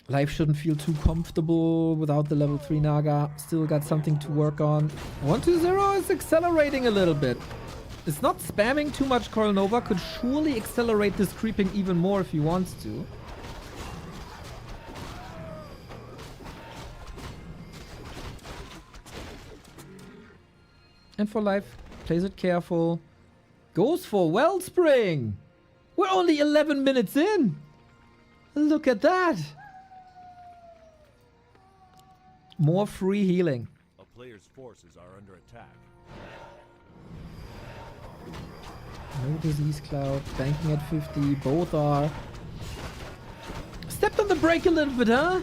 Speaker 1: Life shouldn't feel too comfortable without the level 3 Naga. Still got something to work on. 1-0 is accelerating a little bit. It's not spamming too much. Coil Nova could surely accelerate this creeping even more if he wants to. And for life, plays it careful. Goes for Wellspring. We're only 11 minutes in. Look at that. More free healing.
Speaker 3: A player's forces are under attack.
Speaker 1: No Disease Cloud. Banking at 50. Both are. Stepped on the brake a little bit, huh?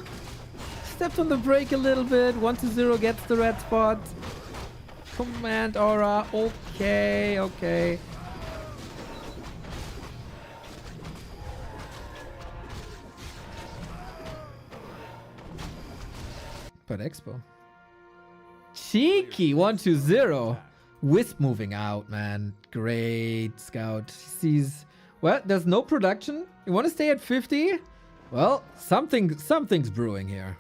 Speaker 1: Stepped on the brake a little bit. 1-0 gets the red spot. Command aura. Okay, okay. But Expo. Cheeky 1-0. Wisp moving out, man. Great scout. Sees. Well, there's no production. You want to stay at 50? Well, something's brewing here.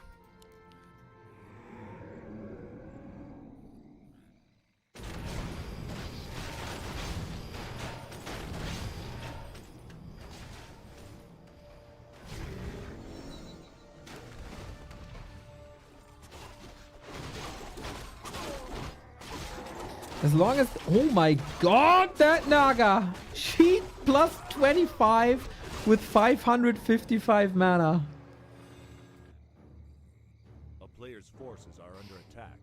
Speaker 1: As long as... Oh my god, that Naga! Sheet plus 25 with 555 mana.
Speaker 3: A player's forces are under attack.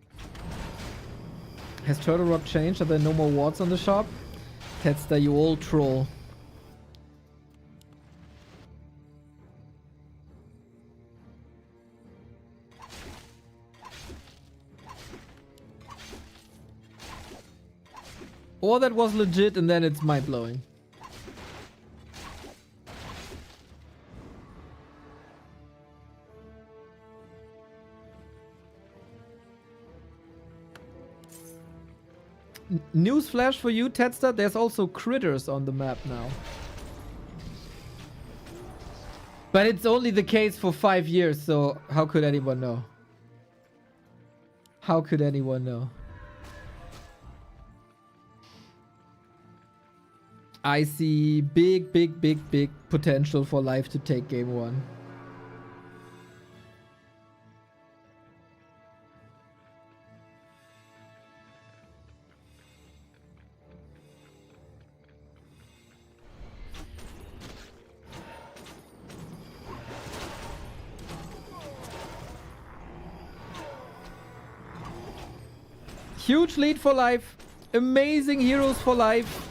Speaker 1: Has Turtle Rock changed? Are there no more wards on the shop? Tetster, you old troll. Or that was legit and then it's mind-blowing. Newsflash for you, Tedster. There's also critters on the map now. But it's only the case for 5 years, so how could anyone know? How could anyone know? I see big potential for life to take game 1. Huge lead for life. Amazing heroes for life.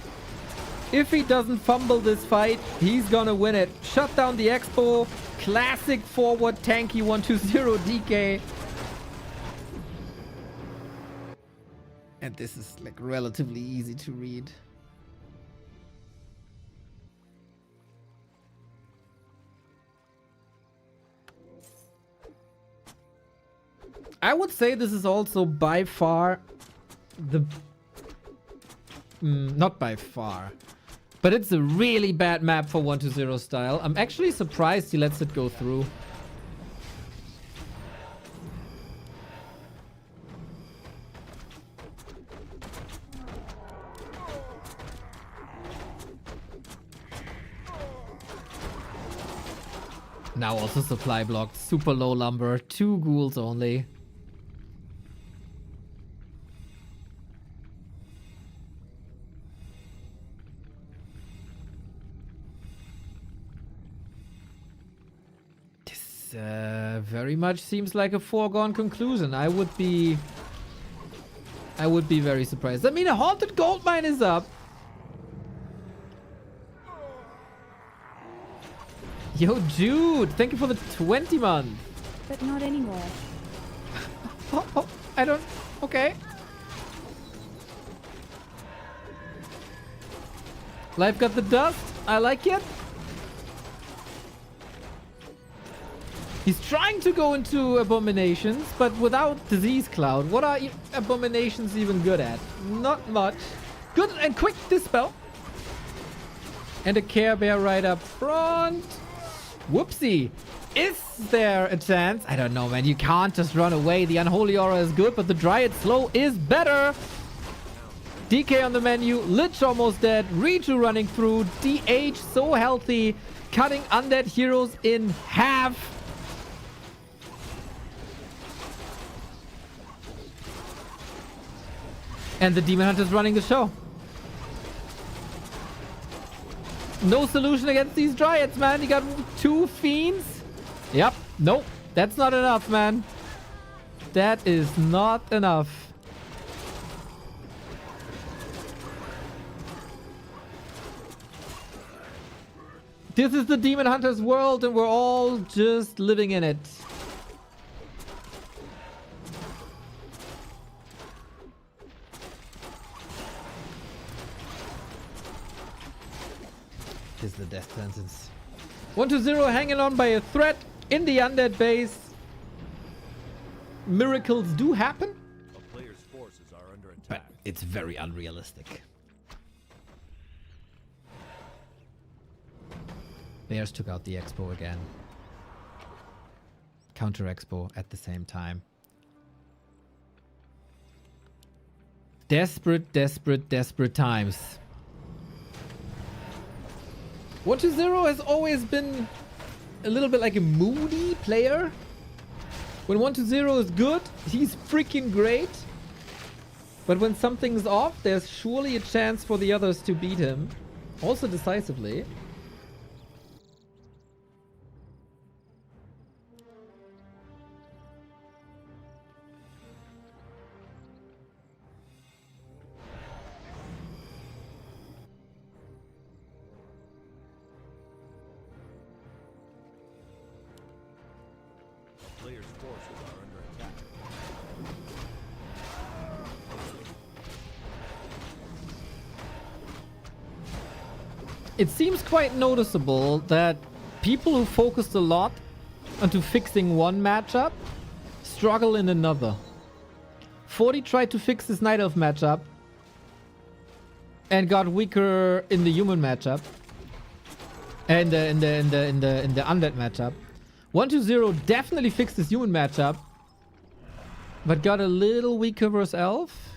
Speaker 1: If he doesn't fumble this fight, he's gonna win it. Shut down the Expo. Classic forward tanky 1-2-0 DK. And this is like relatively easy to read. I would say this is also by far the... not by far. But it's a really bad map for 1-2-0 style. I'm actually surprised he lets it go through. Now also supply blocked. Super low lumber. 2 ghouls only. Very much seems like a foregone conclusion. I would be very surprised. I mean, a haunted gold mine is up. Yo, Jude, thank you for the 20 month.
Speaker 2: But not anymore.
Speaker 1: Oh, I don't... Okay. Life got the dust. I like it. He's trying to go into abominations, but without disease cloud. What are abominations even good at? Not much. Good and quick dispel. And a Care Bear right up front. Whoopsie. Is there a chance? I don't know, man. You can't just run away. The Unholy Aura is good, but the Dryad Slow is better. DK on the menu. Lich almost dead. Reju running through. DH so healthy. Cutting undead heroes in half. And the Demon Hunter's running the show. No solution against these Dryads, man. You got 2 Fiends. Yep. Nope. That's not enough, man. That is not enough. This is the Demon Hunter's world, and we're all just living in it. Is the death sentence. 1-0 hanging on by a threat in the undead base. Miracles do happen.
Speaker 3: A player's forces are under attack.
Speaker 1: But it's very unrealistic. Bears took out the Expo again. Counter Expo at the same time. Desperate times. 1-0 has always been a little bit like a moody player. When 1-0 is good, he's freaking great. But when something's off, there's surely a chance for the others to beat him. Also decisively.
Speaker 3: Player's forces are under attack.
Speaker 1: It seems quite noticeable that people who focused a lot onto fixing one matchup struggle in another. 40 tried to fix his Night Elf matchup and got weaker in the human matchup. And in the undead matchup. 120 definitely fixed his human matchup, but got a little weaker versus elf.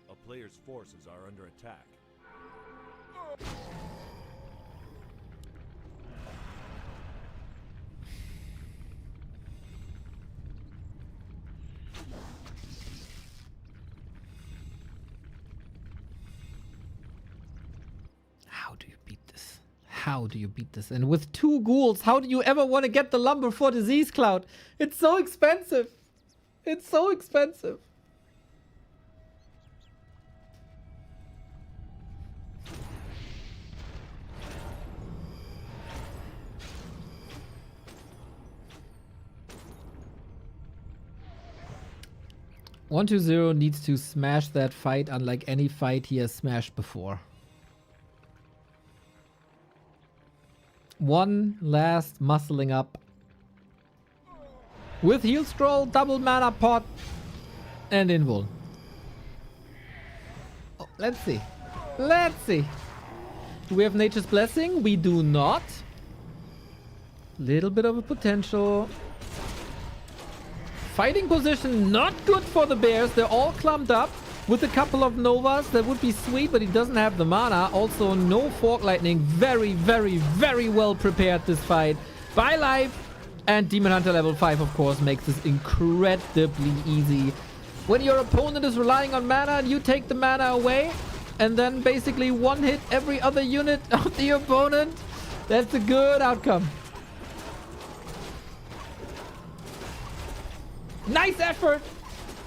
Speaker 3: A player's forces are under attack.
Speaker 1: How do you beat this? How do you beat this? And with 2 ghouls, how do you ever want to get the lumber for Disease Cloud? It's so expensive. It's so expensive. .120 needs to smash that fight unlike any fight he has smashed before. One last muscling up. With heal scroll, double mana pot, and invul. Oh, let's see. Let's see. Do we have Nature's Blessing? We do not. Little bit of a potential. Fighting position not good for the bears. They're all clumped up with a couple of Novas. That would be sweet, but he doesn't have the mana. Also, no Fork Lightning. Very, very, very well prepared this fight. By life. And Demon Hunter level 5, of course, makes this incredibly easy. When your opponent is relying on mana and you take the mana away, and then basically one hit every other unit of the opponent, that's a good outcome. Nice effort!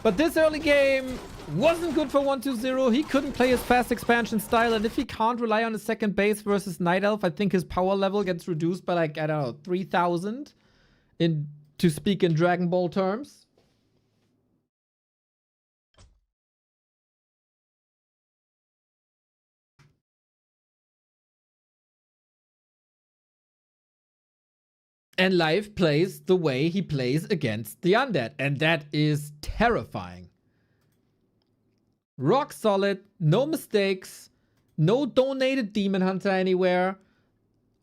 Speaker 1: But this early game wasn't good for 120. He couldn't play his fast expansion style, and if he can't rely on his second base versus Night Elf, I think his power level gets reduced by like, I don't know, 3,000 to speak in Dragon Ball terms. And life plays the way he plays against the undead. And that is terrifying. Rock solid, no mistakes, no donated Demon Hunter anywhere.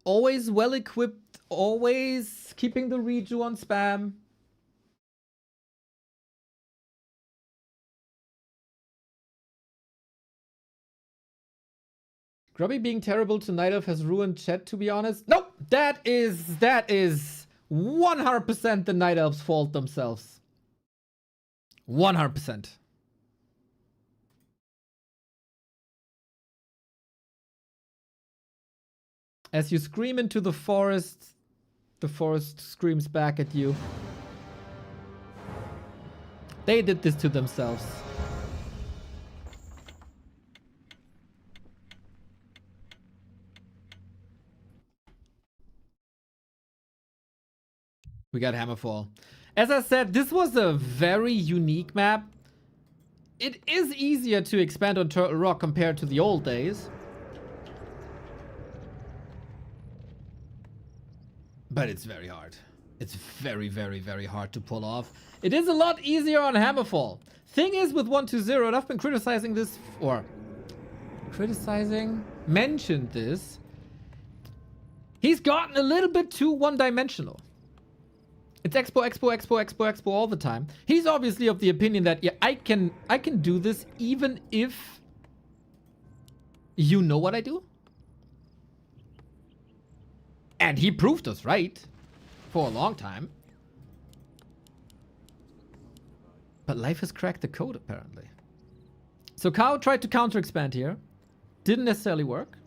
Speaker 1: Always well equipped, always keeping the reju on spam. Grubby being terrible to Night Elf has ruined chat, to be honest. Nope! That is 100% the Night Elf's fault themselves. 100%. As you scream into the forest screams back at you. They did this to themselves. We got Hammerfall. As I said, this was a very unique map. It is easier to expand on Turtle Rock compared to the old days. But it's very hard. It's very, very, very hard to pull off. It is a lot easier on Hammerfall. Thing is with 120, and I've been criticizing this, mentioned this. He's gotten a little bit too one-dimensional. It's expo all the time. He's obviously of the opinion that, yeah, I can do this even if you know what I do. And he proved us right for a long time. But life has cracked the code, apparently. So Kaho tried to counter-expand here. Didn't necessarily work.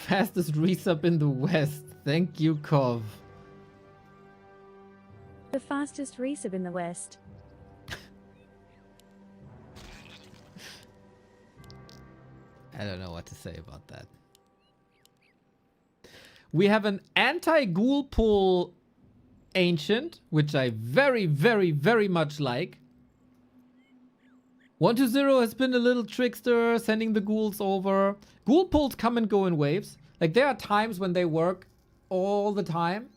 Speaker 1: Fastest resub in the West. Thank you, Kov.
Speaker 2: The fastest resub in the West.
Speaker 1: I don't know what to say about that. We have an anti-ghoul pull ancient, which I very, very, very much like. 120 has been a little trickster, sending the ghouls over. Ghoul pulls come and go in waves. Like, there are times when they work all the time.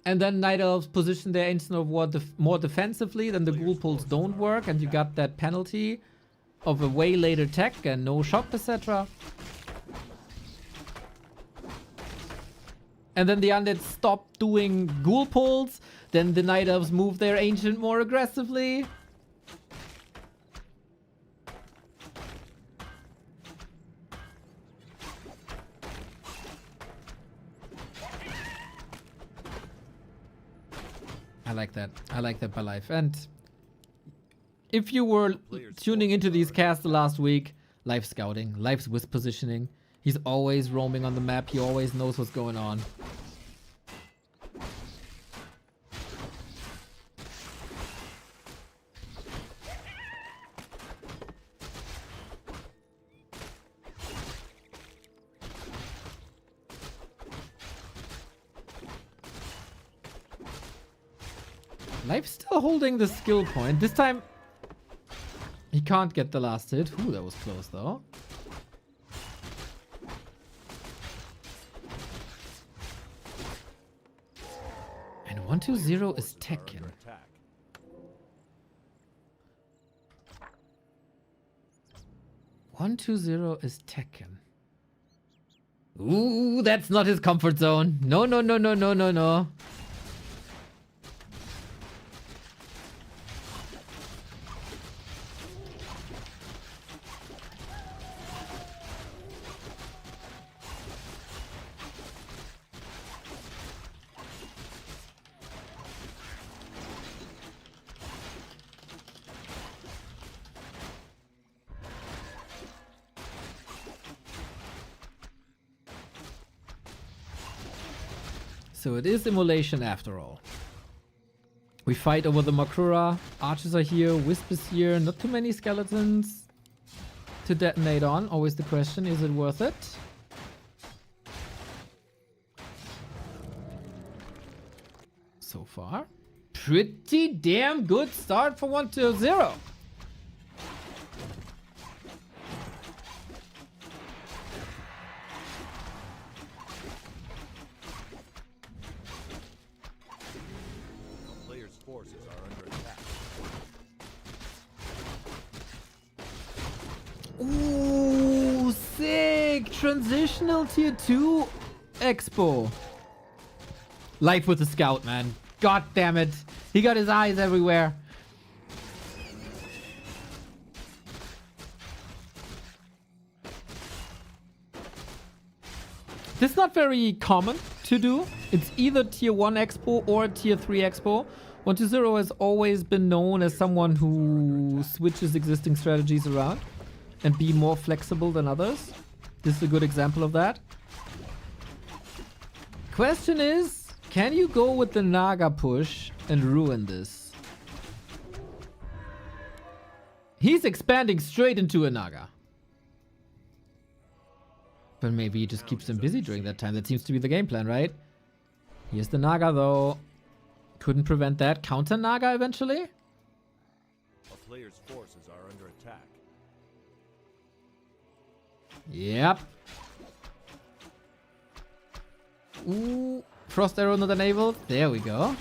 Speaker 1: And then Night Elves position their Ancient of War more defensively, then the ghoul pulls don't work, and you got that penalty of a way later tech and no shock, etc. And then the undead stop doing ghoul pulls, then the Night Elves move their Ancient more aggressively. I like that. I like that by life. And if you were tuning into these casts the last week, life scouting, life's with positioning. He's always roaming on the map. He always knows what's going on. Life's still holding the skill point. This time, he can't get the last hit. Ooh, that was close though. And 120 is Tekken. 120 is Tekken. Ooh, that's not his comfort zone. No, no, no, no, no, no, no. So it is immolation after all. We fight over the Makura. Archers are here. Wisp is here. Not too many skeletons to detonate on. Always the question, is it worth it? So far, pretty damn good start for 120. Ooh, sick! Transitional tier 2 expo. Life with the scout, man. God damn it. He got his eyes everywhere. This is not very common to do. It's either tier 1 expo or tier 3 expo. 120 has always been known as someone who switches existing strategies around and be more flexible than others. This is a good example of that. Question is, can you go with the Naga push and ruin this? He's expanding straight into a Naga. But maybe he just keeps them busy during that time. That seems to be the game plan, right? Here's the Naga though. Couldn't prevent that. Counter Naga eventually?
Speaker 3: A player's forces are under attack.
Speaker 1: Yep. Ooh. Frost arrow not enabled. There we go.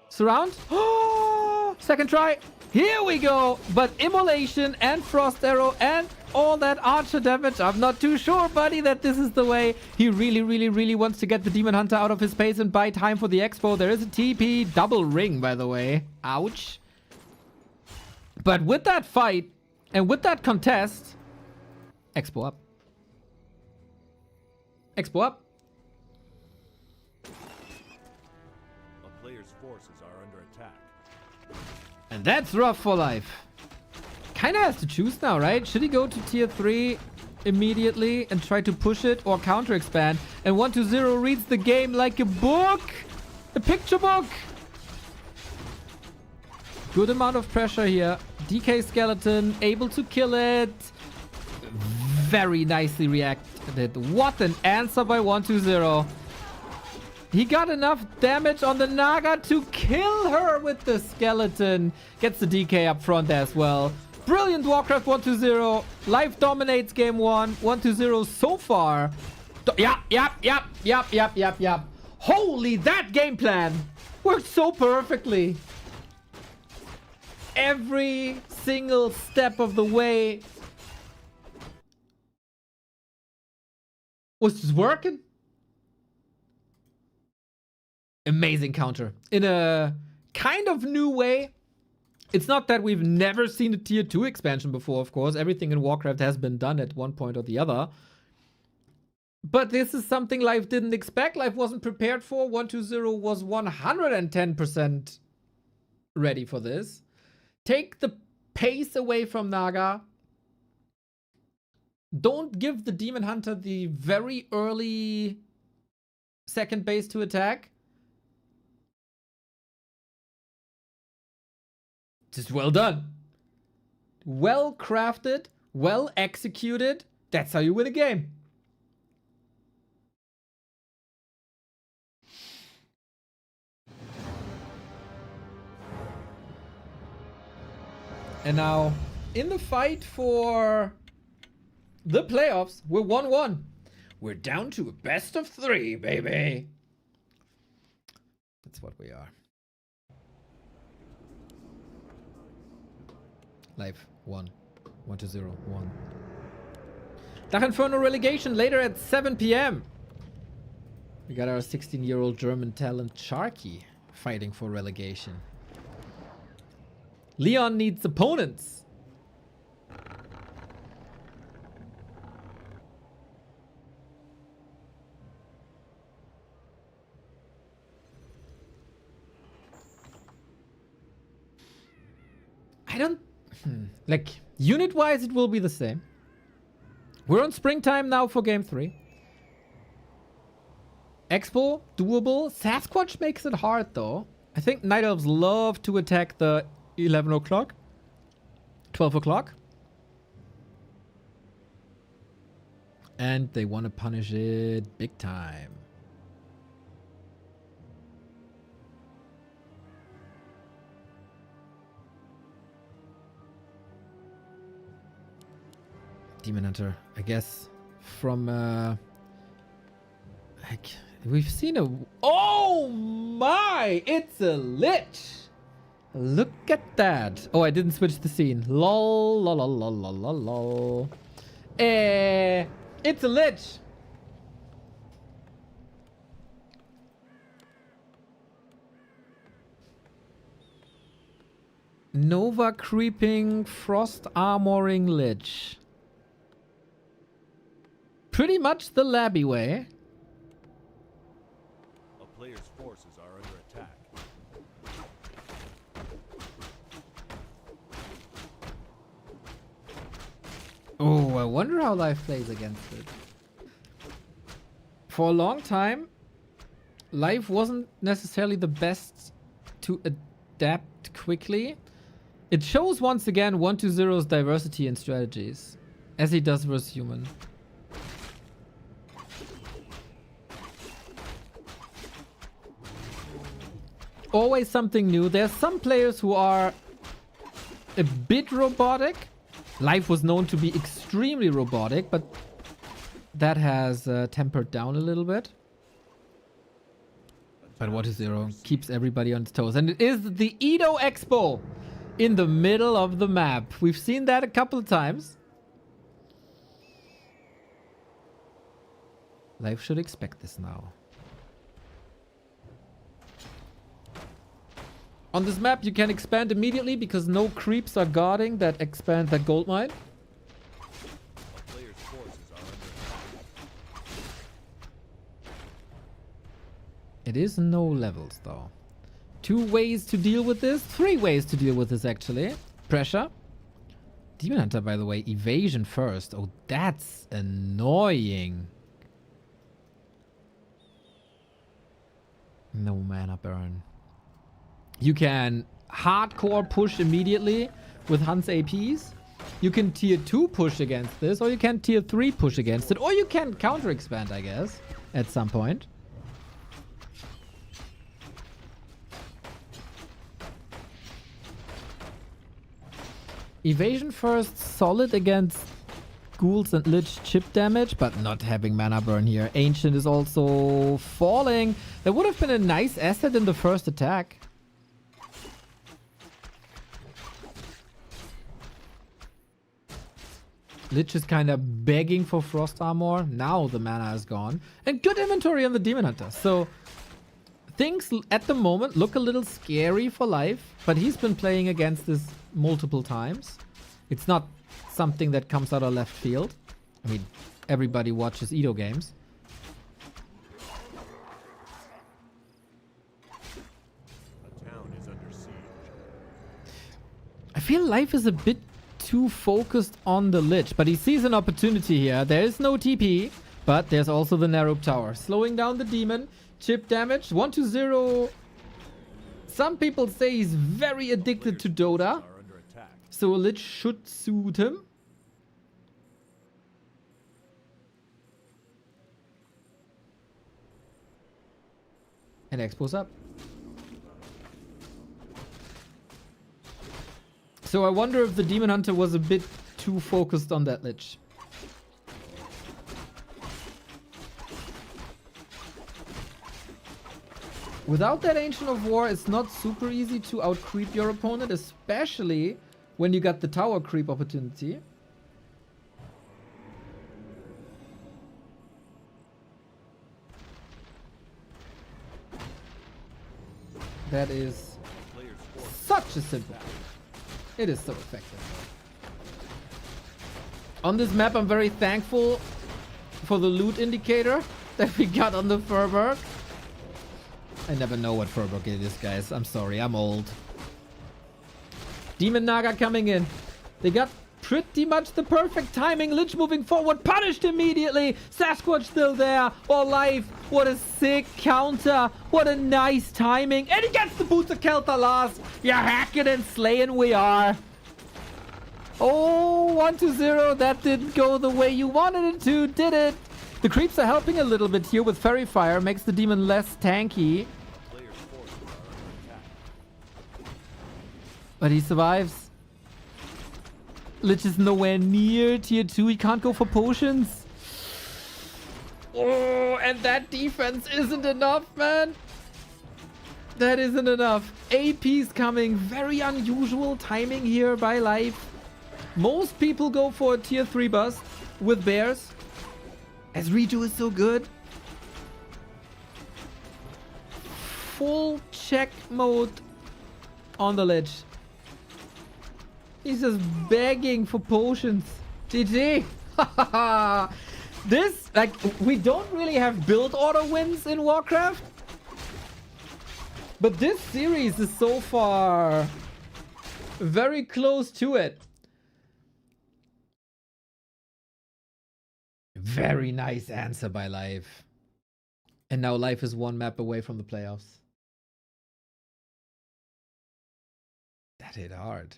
Speaker 1: Surround. Oh, second try. Here we go. But immolation and frost arrow and all that archer damage. I'm not too sure, buddy, that this is the way. He really, really, really wants to get the Demon Hunter out of his space and buy time for the expo. There is a TP double ring, by the way. Ouch. But with that fight and with that contest, expo up. Expo up.
Speaker 3: A player's forces are under attack.
Speaker 1: And that's rough for life. Kinda has to choose now, right? Should he go to tier 3 immediately and try to push it or counter expand. And 120 reads the game like a book. A picture book. Good amount of pressure here. DK Skeleton able to kill it. Very nicely reacted. What an answer by 120. He got enough damage on the Naga to kill her with the skeleton. Gets the DK up front as well. Brilliant Warcraft 120. Life dominates game 1. 120 so far. Yep. Holy, that game plan worked so perfectly. Every single step of the way was just working. Amazing counter in a kind of new way. It's not that we've never seen a tier 2 expansion before, of course. Everything in Warcraft has been done at one point or the other. But this is something Life didn't expect. Life wasn't prepared for. 120 was 110% ready for this. Take the pace away from Naga. Don't give the Demon Hunter the very early second base to attack. Just well done. Well crafted, well executed. That's how you win a game. And now, in the fight for the playoffs, we're 1-1. We're down to a best of 3, baby. That's what we are. Live 1. 1-0. 1. DACH Inferno Relegation later at 7 p.m. We got our 16-year-old German talent Sharky fighting for relegation. Leon needs opponents. I don't... Like, unit-wise, it will be the same. We're on springtime now for game 3. Expo, doable. Sasquatch makes it hard, though. I think Night Elves love to attack the 11 o'clock. 12 o'clock. And they want to punish it big time. Demon Hunter, I guess, from like we've seen a... Oh my! It's a lich! Look at that. Oh, I didn't switch the scene. Lol, lol, lol, lol, lol, lol, lol. It's a lich! Nova creeping, frost armoring lich. Pretty much the labby way.
Speaker 3: A player's forces are under attack.
Speaker 1: Oh, I wonder how Life plays against it. For a long time, Life wasn't necessarily the best to adapt quickly. It shows once again 120's diversity in strategies, as he does versus Human. Always something new. There's some players who are a bit robotic. Life was known to be extremely robotic, but that has tempered down a little bit. But 120 keeps everybody on its toes. And it is the Edo Expo in the middle of the map. We've seen that a couple of times. Life should expect this now. On this map, you can expand immediately because no creeps are guarding that expand that gold mine.
Speaker 3: A player's forces are under attack.
Speaker 1: It is no levels, though. 2 ways to deal with this. 3 ways to deal with this, actually. Pressure. Demon Hunter, by the way, evasion first. Oh, that's annoying. No mana burn. You can hardcore push immediately with Hunt's APs. You can tier 2 push against this, or you can tier 3 push against it, or you can counter expand, I guess, at some point. Evasion first, solid against ghouls and lich chip damage, but not having mana burn here. Ancient is also falling. That would have been a nice asset in the first attack. Lich is kind of begging for frost armor. Now the mana is gone. And good inventory on the Demon Hunter. So things at the moment look a little scary for life, but he's been playing against this multiple times. It's not something that comes out of left field. I mean, everybody watches Edo games.
Speaker 3: A town is under siege.
Speaker 1: I feel life is a bit too focused on the Lich, but he sees an opportunity here. There is no TP, but there's also the Narrow Tower. Slowing down the demon. Chip damage. 1-0. Some people say he's very addicted to Dota.
Speaker 3: Are under attack.
Speaker 1: So a Lich should suit him. And Expo's up. So I wonder if the Demon Hunter was a bit too focused on that Lich. Without that Ancient of War, it's not super easy to out-creep your opponent, especially when you got the tower creep opportunity. That is
Speaker 3: Player's force.
Speaker 1: such a simple play. It is so effective. On this map, I'm very thankful for the loot indicator that we got on the Furberg. I never know what Furberg it is, guys. I'm sorry, I'm old. Demon Naga coming in. They got pretty much the perfect timing. Lich moving forward, punished immediately. Sasquatch still there. All life. What a sick counter. What a nice timing. And he gets the boots of Kelta last. You're hacking and slaying we are. Oh, 1-0. That didn't go the way you wanted it to, did it? The creeps are helping a little bit here with Fairy Fire. Makes the demon less tanky.
Speaker 3: Player's forces are under attack.
Speaker 1: But he survives. Lich is nowhere near tier 2. He can't go for potions. Oh, and that defense isn't enough, man. That isn't enough. AP's coming. Very unusual timing here by life. Most people go for a tier 3 bust with bears. As Reju is so good. Full check mode on the Lich. He's just begging for potions. GG. This, like, we don't really have build order wins in Warcraft. But this series is so far very close to it. Very nice answer by Life. And now Life is one map away from the playoffs. That hit hard.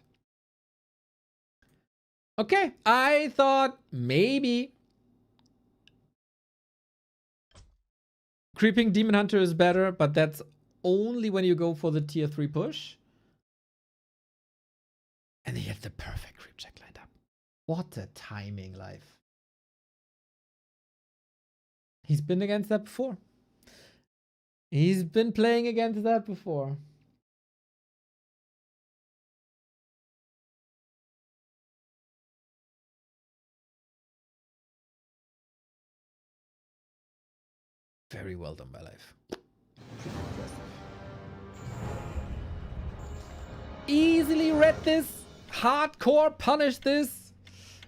Speaker 1: Okay, I thought maybe Creeping Demon Hunter is better, but that's only when you go for the tier 3 push. And he had the perfect creep check lined up. What a timing, Life. He's been against that before. He's been playing against that before. Very well done by Life. Easily read this. Hardcore punished this.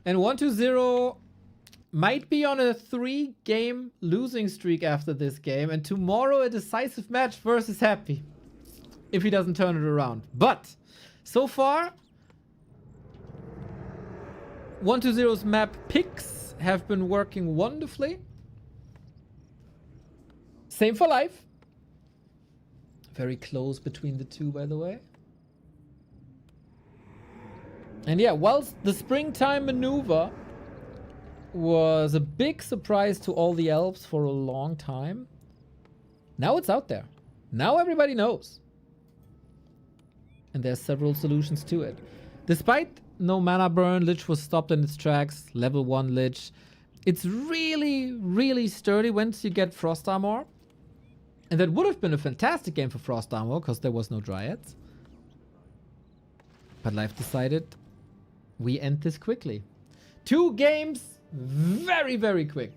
Speaker 1: And 1-0 might be on a 3-game losing streak after this game. And tomorrow a decisive match versus Happy. If he doesn't turn it around. But so far, 120's map picks have been working wonderfully. Same for life. Very close between the two, by the way. And yeah, whilst the springtime maneuver was a big surprise to all the elves for a long time, now it's out there. Now everybody knows. And there's several solutions to it. Despite no mana burn, Lich was stopped in its tracks. Level 1 Lich. It's really, really sturdy once you get Frost Armor. And that would have been a fantastic game for Frost Armor because there was no Dryads. But life decided we end this quickly. 2 games, very, very quick.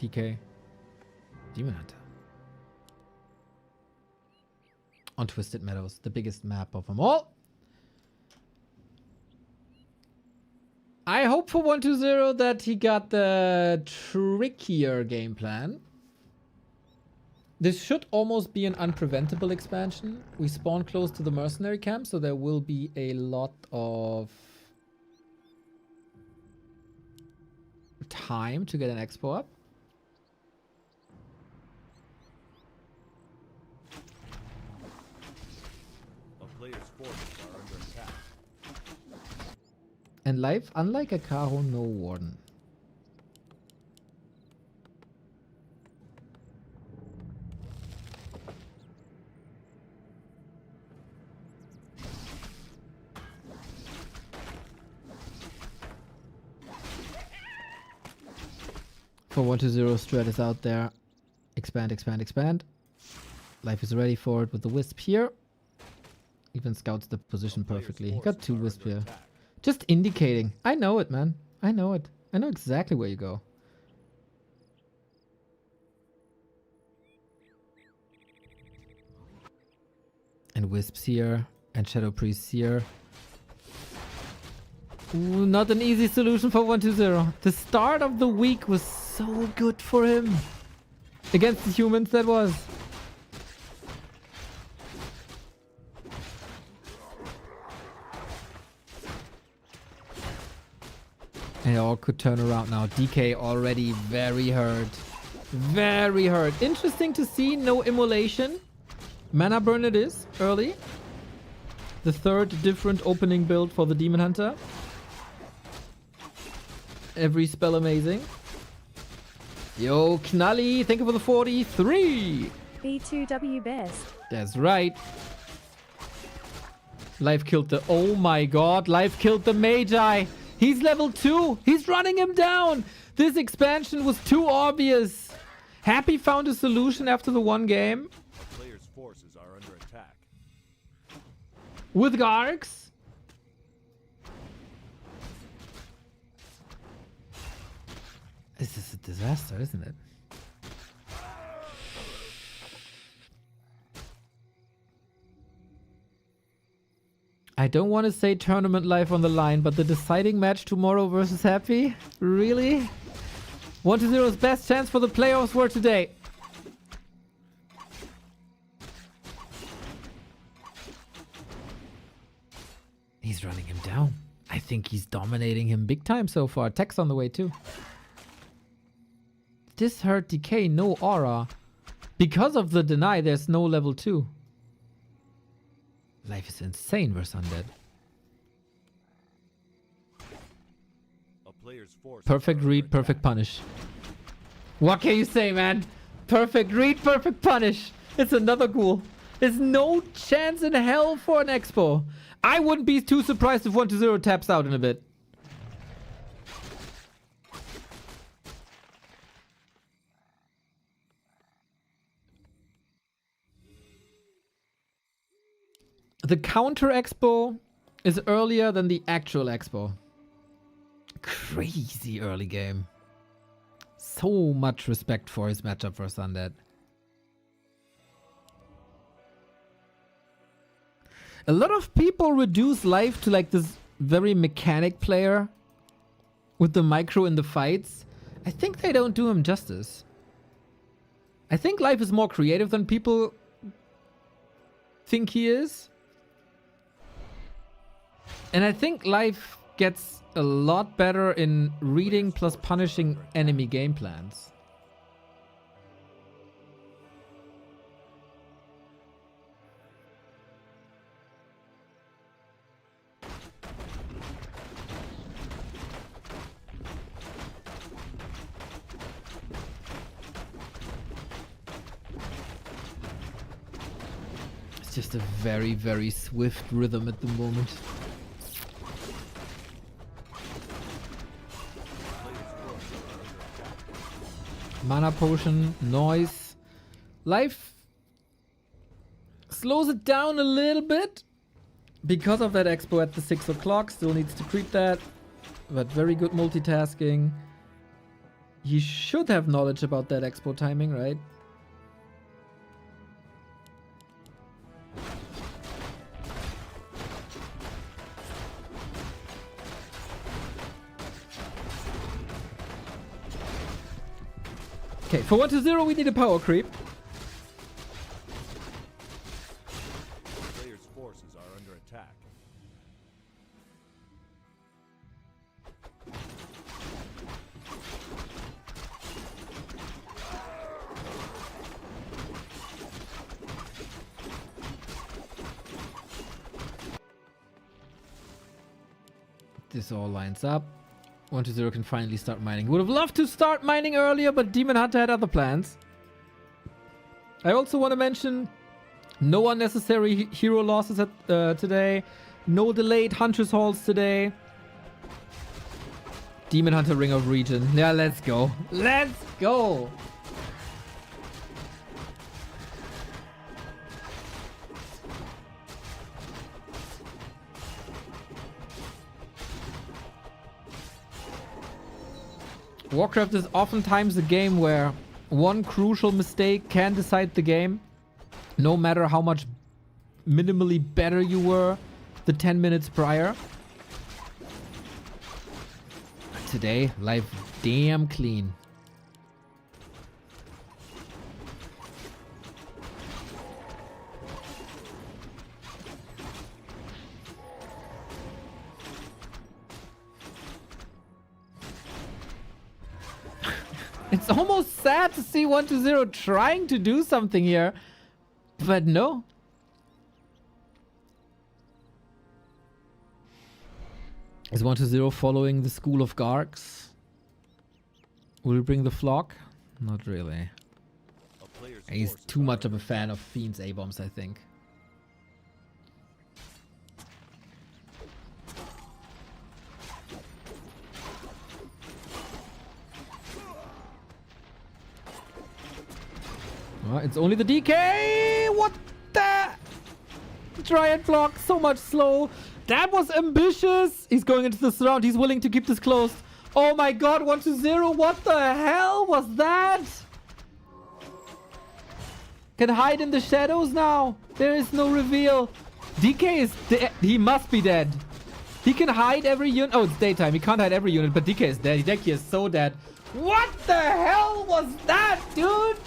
Speaker 1: DK. Demon Hunter. On Twisted Meadows, the biggest map of them all. I hope for 120 that he got the trickier game plan. This should almost be an unpreventable expansion. We spawn close to the mercenary camp, so there will be a lot of time to get an expo up. And life, unlike a Kaho, no warden. For 120, strat is out there. Expand, expand, expand. Life is ready for it with the wisp here. Even scouts the position perfectly. He got 2 wisp here. Just indicating. I know it, man. I know it. I know exactly where you go. And wisps here. And shadow priests here. Ooh, not an easy solution for 120. The start of the week was so good for him. Against the humans, that was. And it all could turn around now. DK already very hurt. Very hurt. Interesting to see no immolation. Mana burn it is early. The 3rd different opening build for the Demon Hunter. Every spell amazing. Yo, Knalli, thank you for the 43.
Speaker 2: B2W best.
Speaker 1: That's right. Life killed the... Oh my god, Life killed the Magi. He's level 2. He's running him down. This expansion was too obvious. Happy found a solution after the 1 game.
Speaker 3: Players' forces are under attack.
Speaker 1: With Gargs. This is a disaster, isn't it? I don't want to say tournament life on the line, but the deciding match tomorrow versus Happy? Really? 120's best chance for the playoffs were today. He's running him down. I think he's dominating him big time so far. Tech's on the way too. This hurt DK, no aura. Because of the deny, there's no level 2. Life is insane versus Undead. Perfect read, perfect punish. What can you say, man? Perfect read, perfect punish. It's another ghoul. There's no chance in hell for an expo. I wouldn't be too surprised if 120 taps out in a bit. The counter expo is earlier than the actual expo. Crazy early game. So much respect for his matchup versus Undead. A lot of people reduce life to like this very mechanic player with the micro in the fights, I think they don't do him justice. I think Life is more creative than people think he is. And I think Life gets a lot better in reading plus punishing enemy game plans. It's just a very, very swift rhythm at the moment. Mana potion, noise. Life slows it down a little bit because of that expo at the 6 o'clock. Still needs to creep that, but very good multitasking. He should have knowledge about that expo timing, right? Okay, for 1-0 we need a power creep.
Speaker 3: Players' forces are under attack.
Speaker 1: This all lines up. 1-0 can finally start mining. Would have loved to start mining earlier, but Demon Hunter had other plans. I also want to mention no unnecessary hero losses at, today. No delayed Huntress Halls today. Demon Hunter Ring of Region. Yeah, let's go. Let's go! Warcraft is oftentimes a game where one crucial mistake can decide the game, no matter how much minimally better you were the 10 minutes prior. Today, life damn clean. It's almost sad to see 1-0 trying to do something here, but no. Is 1-0 following the school of Gargs? Will he bring the flock? Not really. He's too much of a fan of Fiend's A-bombs, I think. It's only the DK! What the? Triad block, so much slow. That was ambitious. He's going into the surround. He's willing to keep this closed. Oh my god, 1-0. What the hell was that? Can hide in the shadows now. There is no reveal. DK is dead. He must be dead. He can hide every unit. Oh, it's daytime. He can't hide every unit, but DK is dead. DK is so dead. What the hell was that, dude?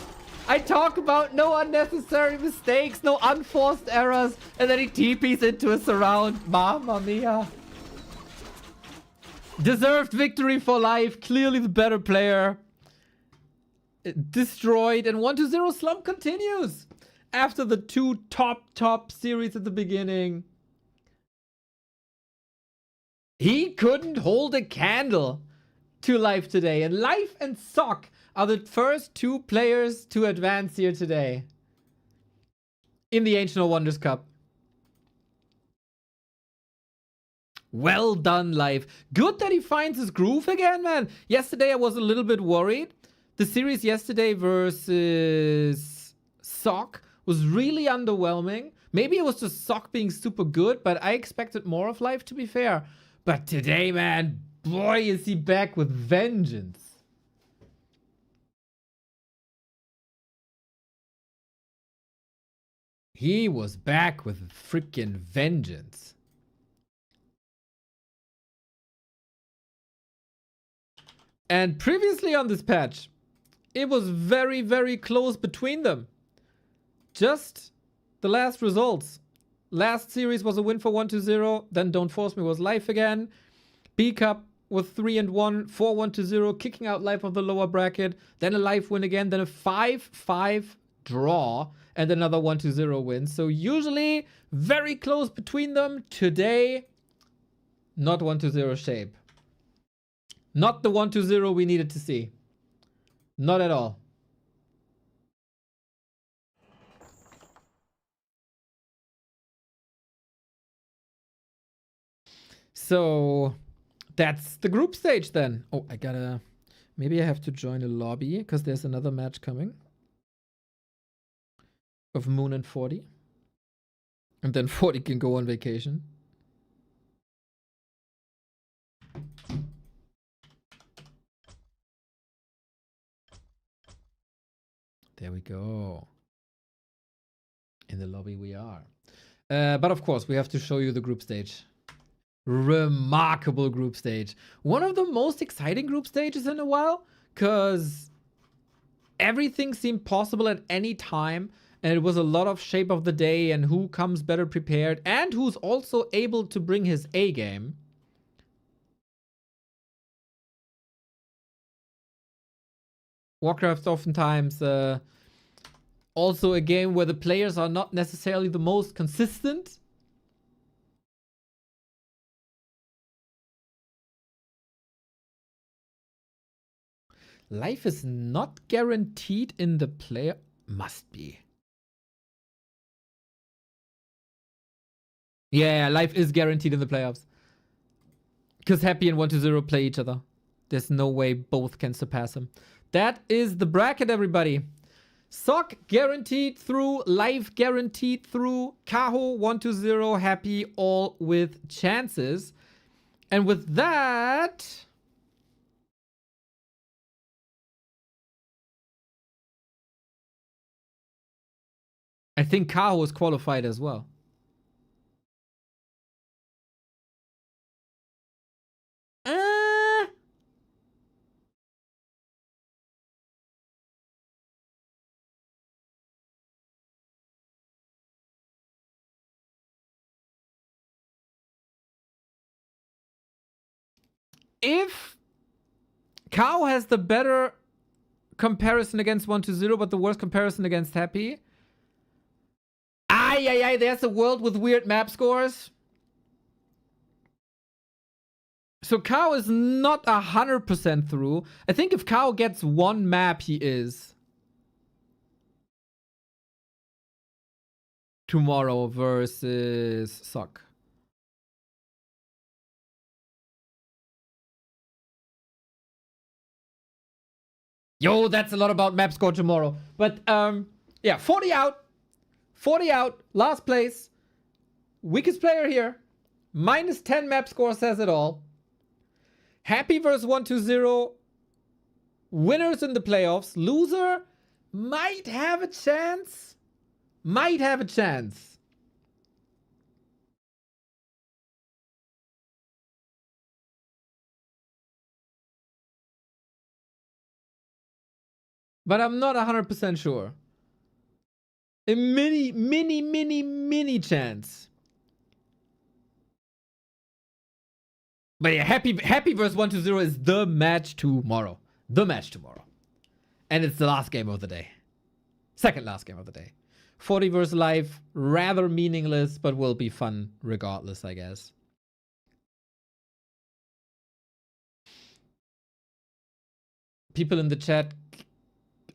Speaker 1: I talk about no unnecessary mistakes, no unforced errors, and then he TPs into a surround. Mamma mia. Deserved victory for life. Clearly the better player. Destroyed, and 1-0 slump continues. After the two top series at the beginning. He couldn't hold a candle to life today. And Life and Sock are the first two players to advance here today in the Ancient of Wonders Cup. Well done, Life. Good that he finds his groove again, man. Yesterday I was a little bit worried. The series yesterday versus Sock was really underwhelming. Maybe it was just Sock being super good, but I expected more of Life, to be fair. But today, man, boy, is he back with vengeance. He was back with freaking vengeance. And previously on this patch, it was very, very close between them. Just the last results. Last series was a win for 1-0. Then Don't Force Me was live again. B Cup with 3-1, 4-1-0, kicking out live of the lower bracket. Then a live win again. Then a 5-5 draw and another 1-0 win. So usually very close between them. Today, not 1-0 shape. Not the 1-0 we needed to see. Not at all. So that's the group stage then. Oh, I gotta... Maybe I have to join a lobby because there's another match coming. Of Moon and 40. And then 40 can go on vacation. There we go. In the lobby we are. But of course, we have to show you the group stage. Remarkable group stage. One of the most exciting group stages in a while. Because everything seemed possible at any time. And it was a lot of shape of the day and who comes better prepared. And who's also able to bring his A game. Warcraft oftentimes also a game where the players are not necessarily the most consistent. Life is not guaranteed in the player. Must be. Yeah, life is guaranteed in the playoffs. Because Happy and 1-0 play each other. There's no way both can surpass him. That is the bracket, everybody. Sock guaranteed through, Life guaranteed through, Kaho 1-0, Happy, all with chances. And with that, I think Kaho is qualified as well. If Kaho has the better comparison against 1-0, but the worst comparison against Happy. There's a world with weird map scores. So Kaho is not 100% through. I think if Kaho gets one map, he is. Tomorrow versus Sock. Yo, that's a lot about map score tomorrow. But, yeah, 40 out. 40 out. Last place. Weakest player here. Minus 10 map score says it all. Happy versus 1-0. Winners in the playoffs. Loser might have a chance. Might have a chance. But I'm not 100% sure. A mini chance. But yeah, Happy versus 1-0 is the match tomorrow. The match tomorrow. And it's the last game of the day. Second last game of the day. 40 versus Life, rather meaningless, but will be fun regardless, I guess. People in the chat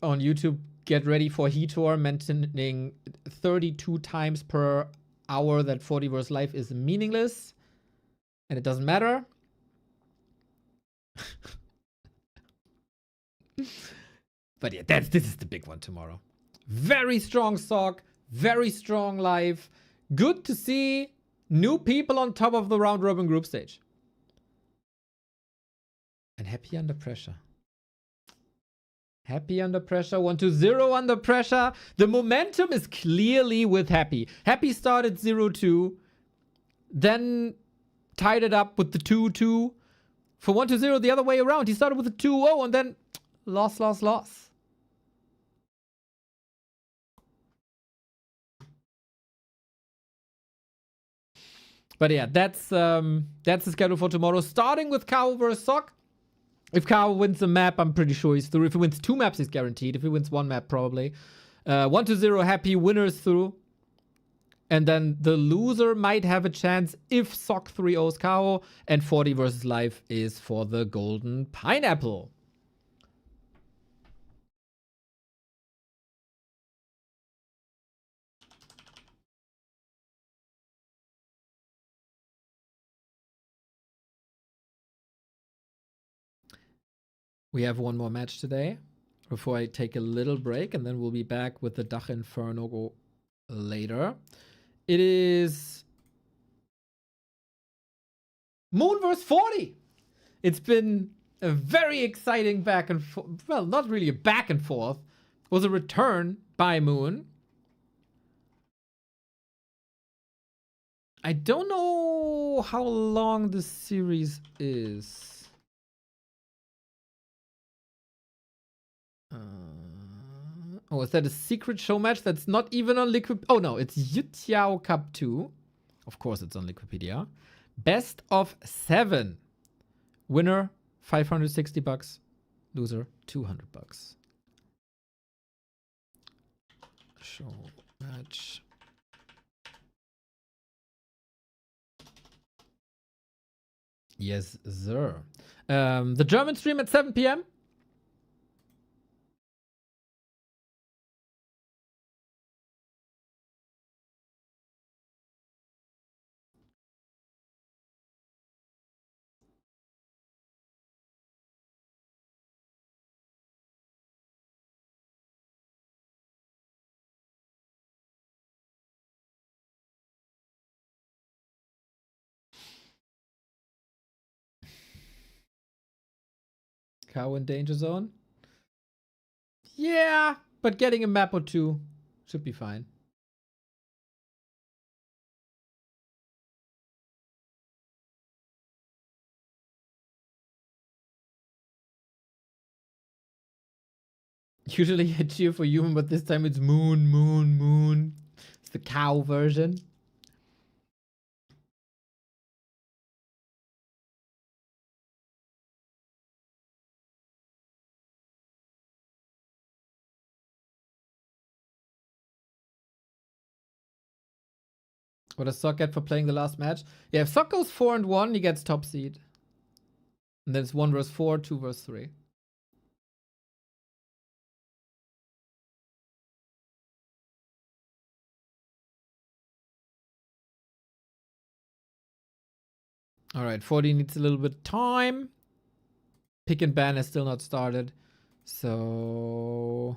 Speaker 1: on YouTube, get ready for Heator mentioning 32 times per hour that 40 versus Life is meaningless. And it doesn't matter. But yeah, this is the big one tomorrow. Very strong Sock. Very strong Life. Good to see new people on top of the round robin group stage. And Happy under pressure. Happy under pressure. 1-0 under pressure. The momentum is clearly with Happy. Happy started 0-2. Then tied it up with the 2-2. For 1-0 the other way around. He started with a 2-0 and then loss. But yeah, that's the schedule for tomorrow. Starting with Kaho versus Sock. If Kaho wins the map, I'm pretty sure he's through. If he wins 2 maps, he's guaranteed. If he wins 1 map, probably. 1-0 happy, winners through. And then the loser might have a chance if Sock 3-0s Kaho. And 40 versus Life is for the golden pineapple. We have one more match today before I take a little break, and then we'll be back with the DACH Inferno later. It is Moon vs 40. It's been a very exciting back and forth. Well, not really a back and forth. It was a return by Moon. I don't know how long the series is. Oh, is that a secret show match that's not even on Liquip? Oh no, it's Yutiao Cup 2. Of course it's on Liquipedia. Best of 7. Winner, $560. Loser, $200. Show match. Yes, sir. The German stream at 7 p.m. Cow in danger zone? Yeah, but getting a map or 2 should be fine. Usually I cheer for Human, but this time it's Moon. It's the cow version. What does Sock get for playing the last match? Yeah, if Sock goes 4-1, he gets top seed. And then it's 1 versus 4, 2 versus 3. Alright, 40 needs a little bit of time. Pick and ban has still not started. So...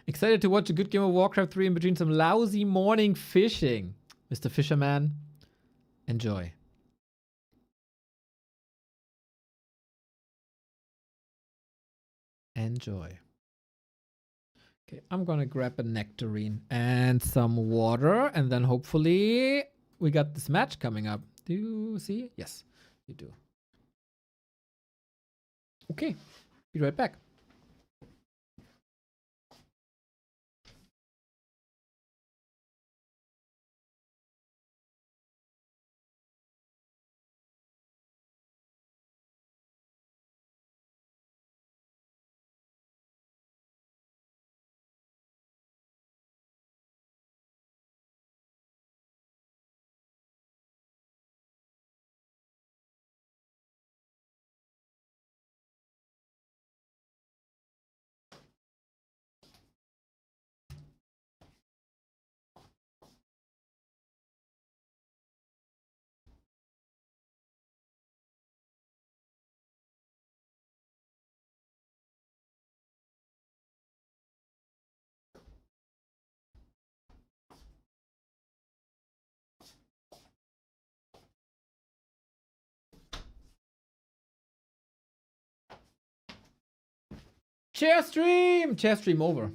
Speaker 1: excited to watch a good game of Warcraft 3 in between some lousy morning fishing. Mr. Fisherman, enjoy. Enjoy. Okay, I'm gonna grab a nectarine and some water, and then hopefully we got this match coming up. Do you see? Yes, you do. Okay, be right back. Chair stream over.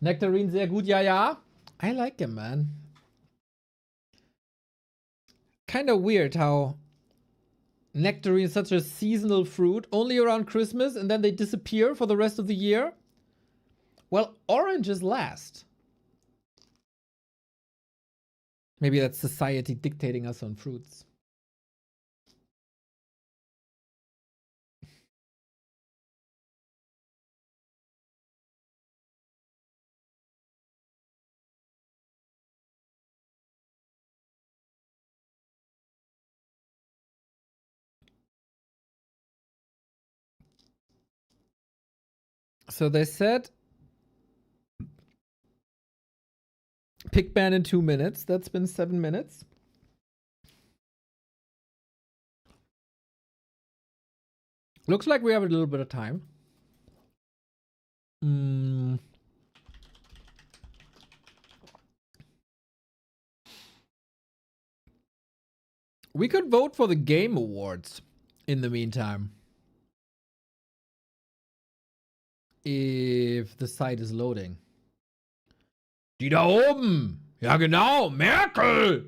Speaker 1: Nectarine sehr gut, ja, ja. I like him, man. Kind of weird how nectarine is such a seasonal fruit, only around Christmas, and then they disappear for the rest of the year. Well, oranges last. Maybe that's society dictating us on fruits. So they said pick ban in 2 minutes. That's been 7 minutes. Looks like we have a little bit of time. We could vote for the Game Awards in the meantime. If the site is loading. Die da oben! Ja genau, Merkel!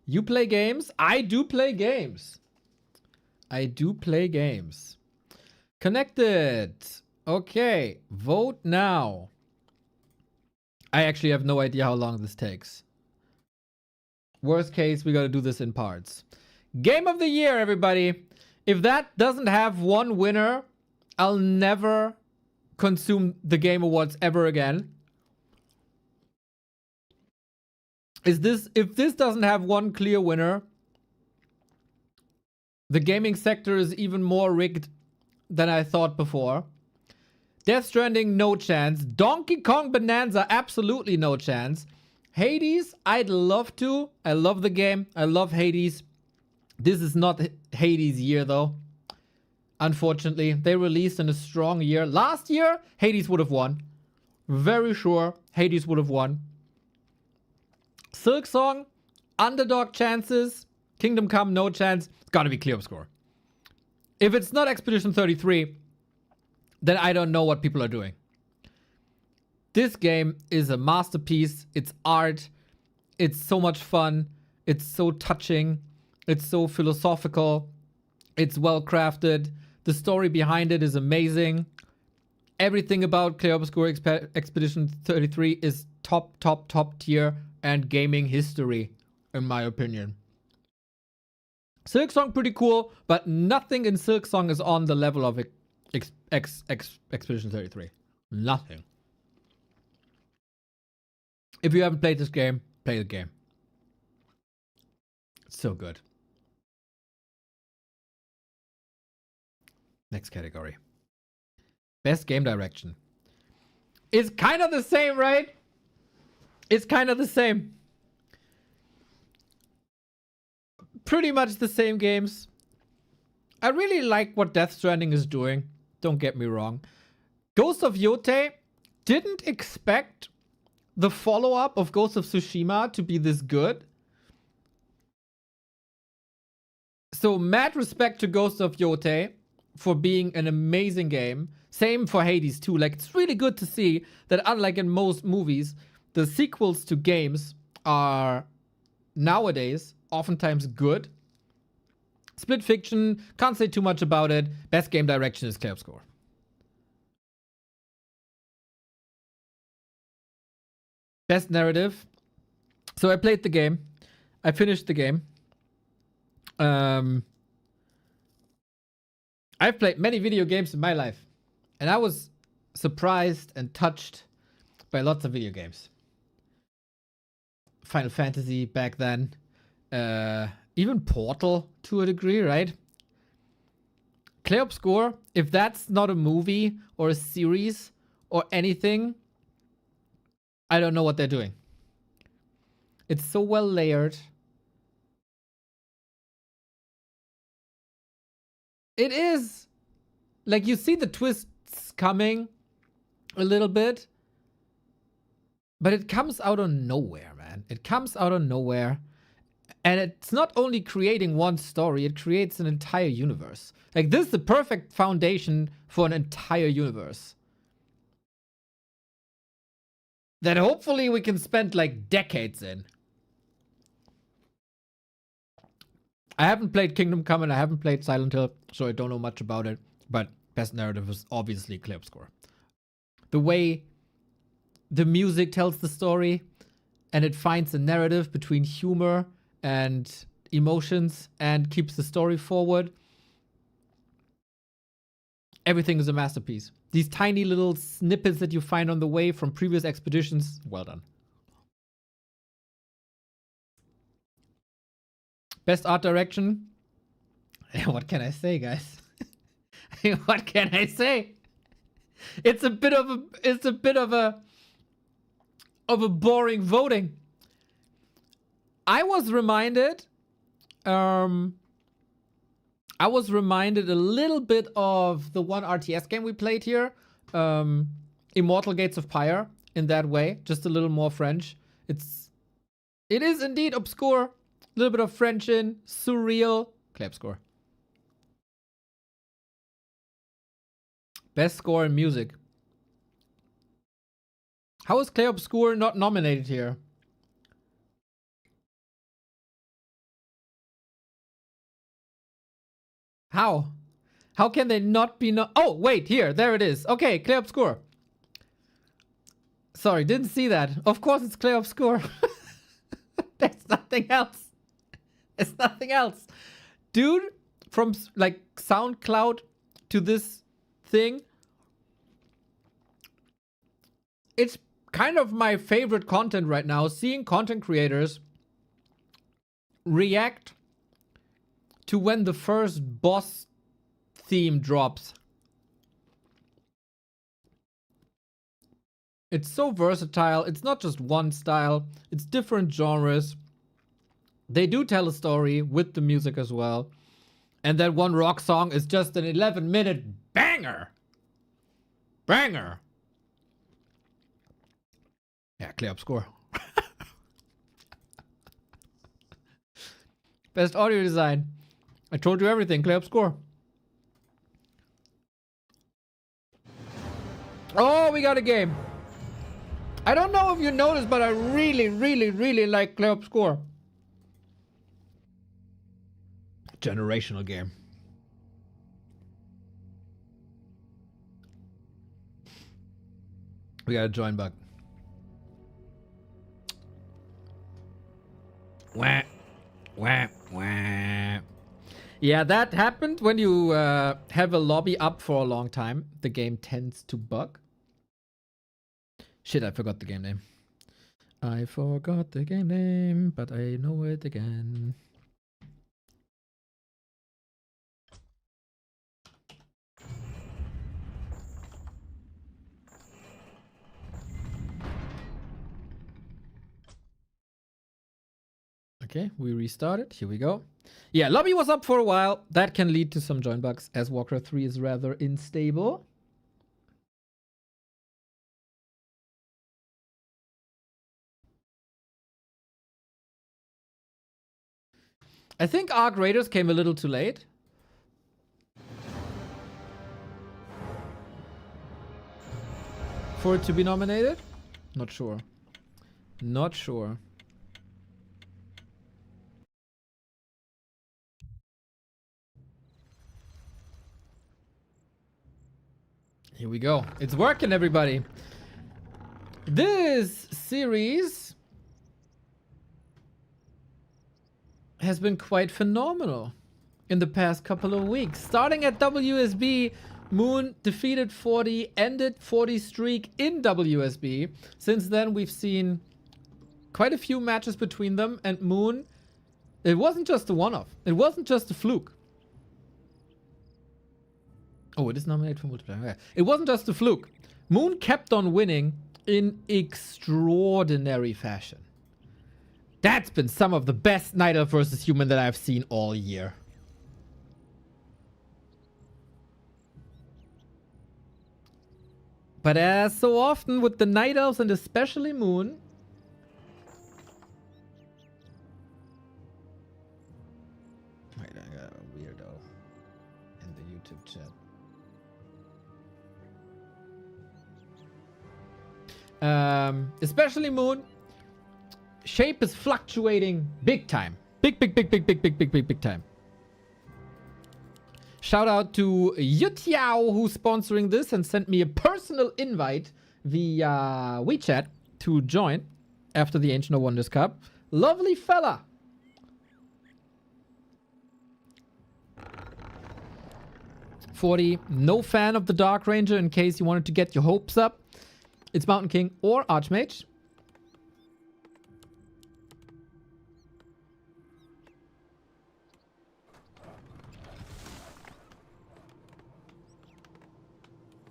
Speaker 1: You play games? I do play games. I do play games. Connected. Okay, vote now. I actually have no idea how long this takes. Worst case, we gotta do this in parts. Game of the year, everybody. If that doesn't have one winner, I'll never consume the Game Awards ever again. If this doesn't have one clear winner, the gaming sector is even more rigged than I thought before. Death Stranding, no chance. Donkey Kong Bonanza, absolutely no chance. Hades, I'd love to. I love the game. I love Hades. This is not Hades' year, though. Unfortunately, they released in a strong year. Last year, Hades would have won. Very sure Hades would have won. Silksong, underdog chances. Kingdom Come, no chance. It's gotta be Clear Score. If it's not Expedition 33, then I don't know what people are doing. This game is a masterpiece. It's art. It's so much fun. It's so touching. It's so philosophical. It's well crafted. The story behind it is amazing. Everything about Clear Obscure Expedition 33 is top tier and gaming history, in my opinion. Silksong pretty cool, but nothing in Silksong is on the level of Expedition 33. Nothing. If you haven't played this game, play the game. It's so good. Next category. Best game direction. It's kind of the same, right? It's kind of the same. Pretty much the same games. I really like what Death Stranding is doing. Don't get me wrong. Ghost of Yotei didn't expect the follow-up of Ghost of Tsushima to be this good. So mad respect to Ghost of Yotei for being an amazing game. Same for Hades too. Like, it's really good to see that unlike in most movies, the sequels to games are nowadays oftentimes good. Split Fiction, can't say too much about it. Best game direction is Clear Obscure. Best narrative. So I played the game. I finished the game. I've played many video games in my life. And I was surprised and touched by lots of video games. Final Fantasy back then. Even Portal to a degree, right? Clear Obscure, if that's not a movie or a series or anything, I don't know what they're doing. It's so well layered. It is. Like, you see the twists coming a little bit, but it comes out of nowhere, man. It comes out of nowhere. And it's not only creating one story, it creates an entire universe. Like, this is the perfect foundation for an entire universe. That hopefully we can spend, like, decades in. I haven't played Kingdom Come and I haven't played Silent Hill, so I don't know much about it. But best narrative is obviously Clear Obscur. The way the music tells the story, and it finds a narrative between humor and emotions and keeps the story forward. Everything is a masterpiece. These tiny little snippets that you find on the way from previous expeditions, well done. Best art direction. What can I say, guys? What can I say? It's a bit of a boring voting. I was reminded a little bit of the one RTS game we played here, Immortal Gates of Pyre, in that way, just a little more French. It is indeed obscure, a little bit of French in, surreal. Clap score. Best score in music. How is Clay Obscure not nominated here? How? How can they not be oh, wait, here. There it is. Okay, Clay Obscure. Sorry, didn't see that. Of course it's Clay Obscure. There's nothing else. There's nothing else. Dude, from like SoundCloud to this thing, it's kind of my favorite content right now, seeing content creators react to when the first boss theme drops. It's so versatile. It's not just one style. It's different genres. They do tell a story with the music as well. And that one rock song is just an 11-minute banger. Banger. Yeah, Clear Obscure. Best audio design. I told you everything. Clear Obscure. Oh, we got a game. I don't know if you noticed, but I really, really, really like Clear Obscure. Generational game. We got a join bug. Wah, wah, wah. Yeah, that happened when you have a lobby up for a long time. The game tends to bug. Shit, I forgot the game name. I forgot the game name, but I know it again. Okay, we restarted. Here we go. Yeah, lobby was up for a while. That can lead to some join bugs, as Warcraft 3 is rather unstable. I think Arc Raiders came a little too late. For it to be nominated? Not sure. Not sure. Here we go. It's working, everybody. This series has been quite phenomenal in the past couple of weeks. Starting at WSB, Moon defeated 40, ended 40 streak in WSB. Since then, we've seen quite a few matches between them, and Moon, it wasn't just a one-off. It wasn't just a fluke. Oh, it is nominated for multiplayer. Yeah. It wasn't just a fluke. Moon kept on winning in extraordinary fashion. That's been some of the best Night Elf versus Human that I've seen all year. But as so often with the Night Elves and especially Moon, YouTube chat. Especially Moon. Shape is fluctuating big time. Big time. Shout out to Yutiao, who's sponsoring this and sent me a personal invite via WeChat to join after the Ancient of Wonders Cup. Lovely fella. No fan of the Dark Ranger in case you wanted to get your hopes up. It's Mountain King or Archmage.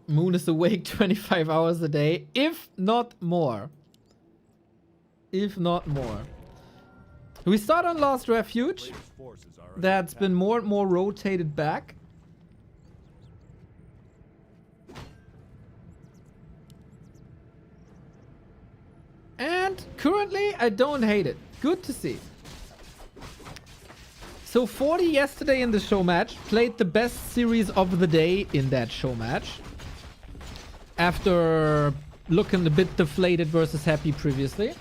Speaker 1: Moon is awake 25 hours a day, if not more. If not more. We start on Last Refuge. That's been more and more rotated back. And currently, I don't hate it. Good to see. So 40 yesterday in the show match. Played the best series of the day in that show match. After looking a bit deflated versus happy previously.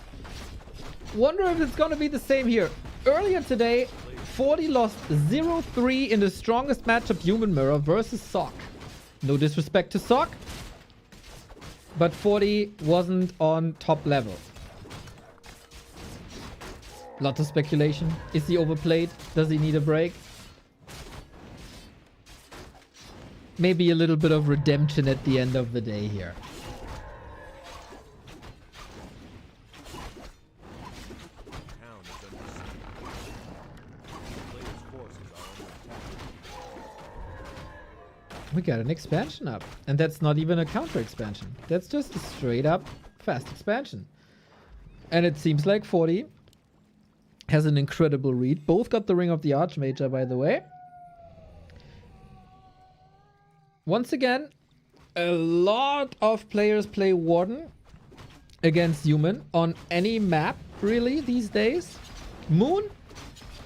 Speaker 1: Wonder if it's gonna be the same here. Earlier today, 40 lost 0-3 in the strongest matchup Human Mirror versus Sock. No disrespect to Sock, but 40 wasn't on top level. Lot of speculation. Is he overplayed? Does he need a break? Maybe a little bit of redemption at the end of the day here. We got an expansion up. And that's not even a counter expansion. That's just a straight up fast expansion. And it seems like 40 has an incredible read. Both got the Ring of the Archmage, by the way. Once again, a lot of players play Warden against Human on any map, really, these days. Moon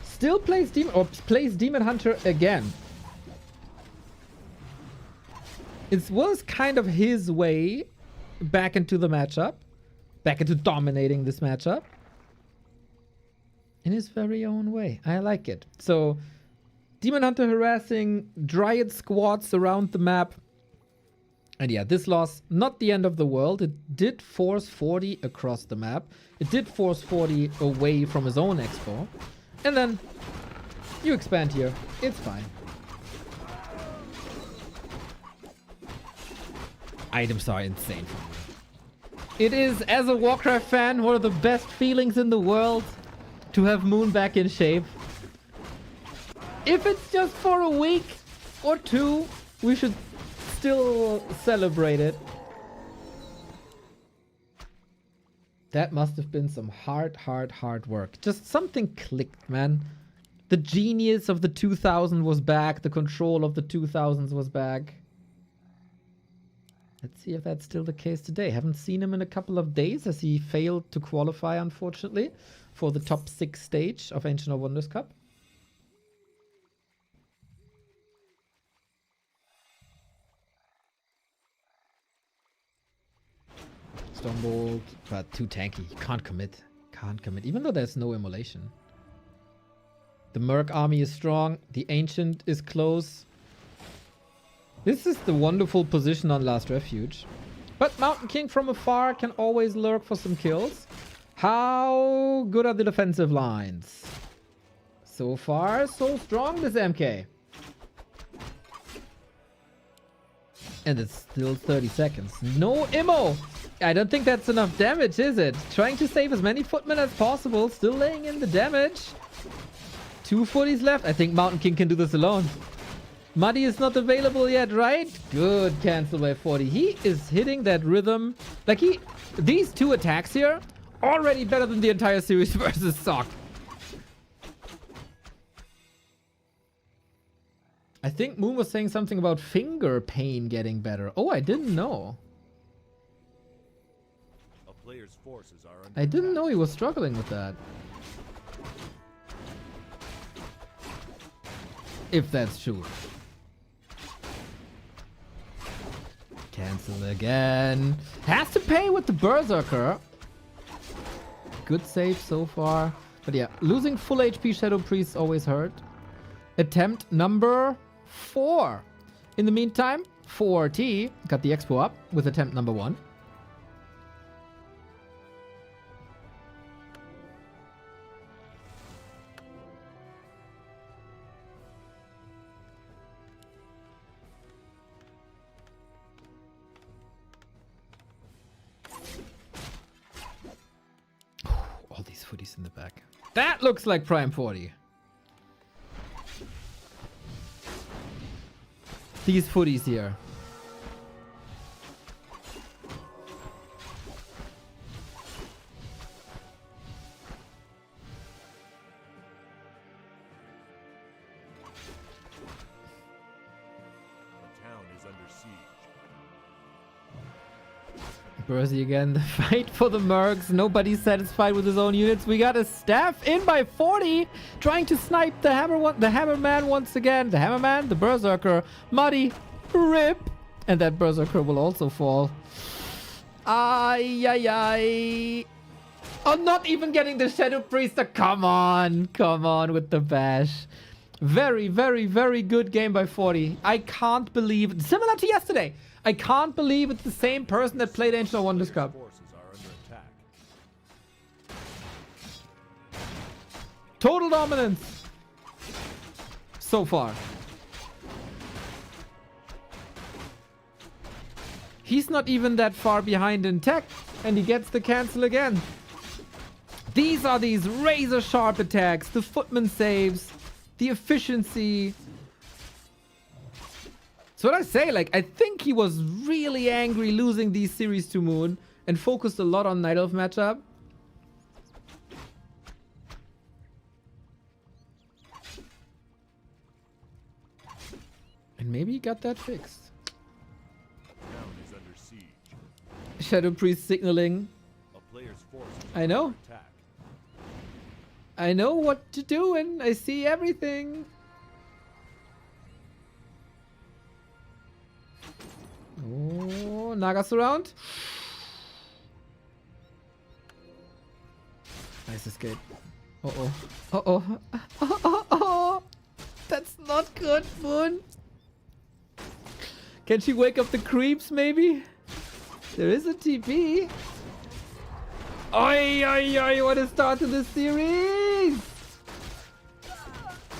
Speaker 1: still plays Demon Hunter again. It was kind of his way back into the matchup, back into dominating this matchup in his very own way. I like it. So Demon Hunter harassing Dryad squads around the map. And yeah, this loss, not the end of the world. It did force 40 across the map. It did force 40 away from his own expo. And then you expand here. It's fine. Items are insane for me. It is, as a Warcraft fan, one of the best feelings in the world to have Moon back in shape. If it's just for a week or two, we should still celebrate it. That must have been some hard work. Just something clicked, man. The genius of the 2000 was back. The control of the 2000s was back. Let's see if that's still the case today. Haven't seen him in a couple of days as he failed to qualify, unfortunately, for the top 6 stage of Ancient of Wonders Cup. Stormbolt, but too tanky. You can't commit. Can't commit, even though there's no immolation. The Merc army is strong. The Ancient is close. This is the wonderful position on Last Refuge. But Mountain King from afar can always lurk for some kills. How good are the defensive lines? So far, so strong, this MK. And it's still 30 seconds. No immo! I don't think that's enough damage, is it? Trying to save as many footmen as possible. Still laying in the damage. 2 footies left. I think Mountain King can do this alone. Muddy is not available yet, right? Good cancel by 40. He is hitting that rhythm. Like these 2 attacks here, already better than the entire series versus Sock. I think Moon was saying something about finger pain getting better. Oh, I didn't know.
Speaker 3: A player's forces are under
Speaker 1: I didn't know he was struggling with that. If that's true. Cancel again. Has to pay with the Berserker. Good save so far. But yeah, losing full HP Shadow Priest always hurt. Attempt number 4. In the meantime, 4T got the expo up with attempt number 1. All these footies in the back. That looks like Prime 40. These footies here. Bursy again, the fight for the mercs. Nobody's satisfied with his own units. We got a staff in by 40, trying to snipe the Hammerman once again. The Hammerman, the Berserker, Muddy, rip, and that Berserker will also fall. Ay, ay, ay. Oh, not even getting the Shadow Priest. Come on with the bash. Very, very, very good game by 40. I can't believe, similar to yesterday, I can't believe it's the same person that played Ancient of Wonders Cup. Total dominance so far. He's not even that far behind in tech, and he gets the cancel again. These are these razor sharp attacks, the footman saves, the efficiency. So what I say, like, I think he was really angry losing these series to Moon and focused a lot on Night Elf matchup. And maybe he got that fixed. Shadow Priest signaling. I know. I know what you're doing. I see everything. Oh, Nagas around. Nice escape. Uh-oh. Uh-oh. Uh-oh. That's not good, Moon. Can she wake up the creeps, maybe? There is a TP. Oi, oi, oi, what a start to this series!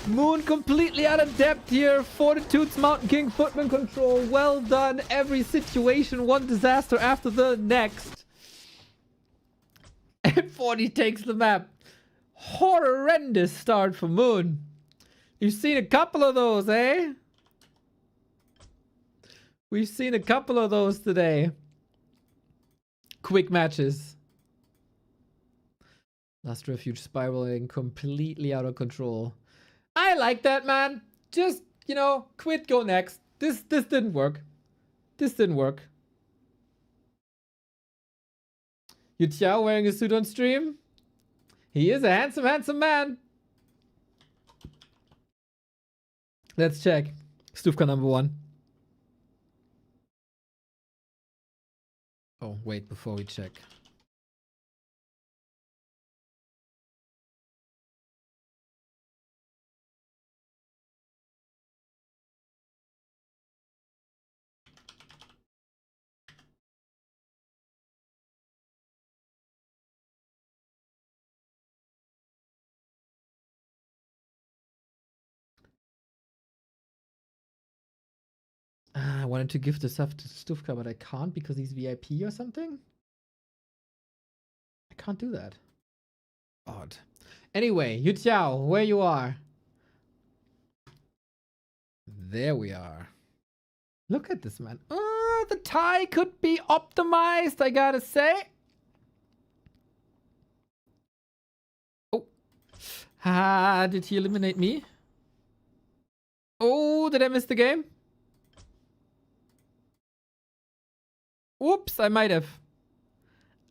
Speaker 1: Moon completely out of depth here. Fortitude's Mountain King footman control. Well done. Every situation, one disaster after the next. And 40 takes the map. Horrendous start for Moon. You've seen a couple of those, eh? We've seen a couple of those today. Quick matches. Last Refuge spiraling completely out of control. I like that, man. Just, you know, quit, go next. This didn't work. This didn't work. Yu Tiao wearing a suit on stream? He is a handsome, handsome man. Let's check. Stufka number 1. Oh, wait, before we check. I wanted to give the stuff to Stufka, but I can't because he's VIP or something? I can't do that. Odd. Anyway, Yu Tiao, where you are. There we are. Look at this, man. The tie could be optimized, I gotta say. Oh. Did he eliminate me? Oh, did I miss the game? Oops, I might have.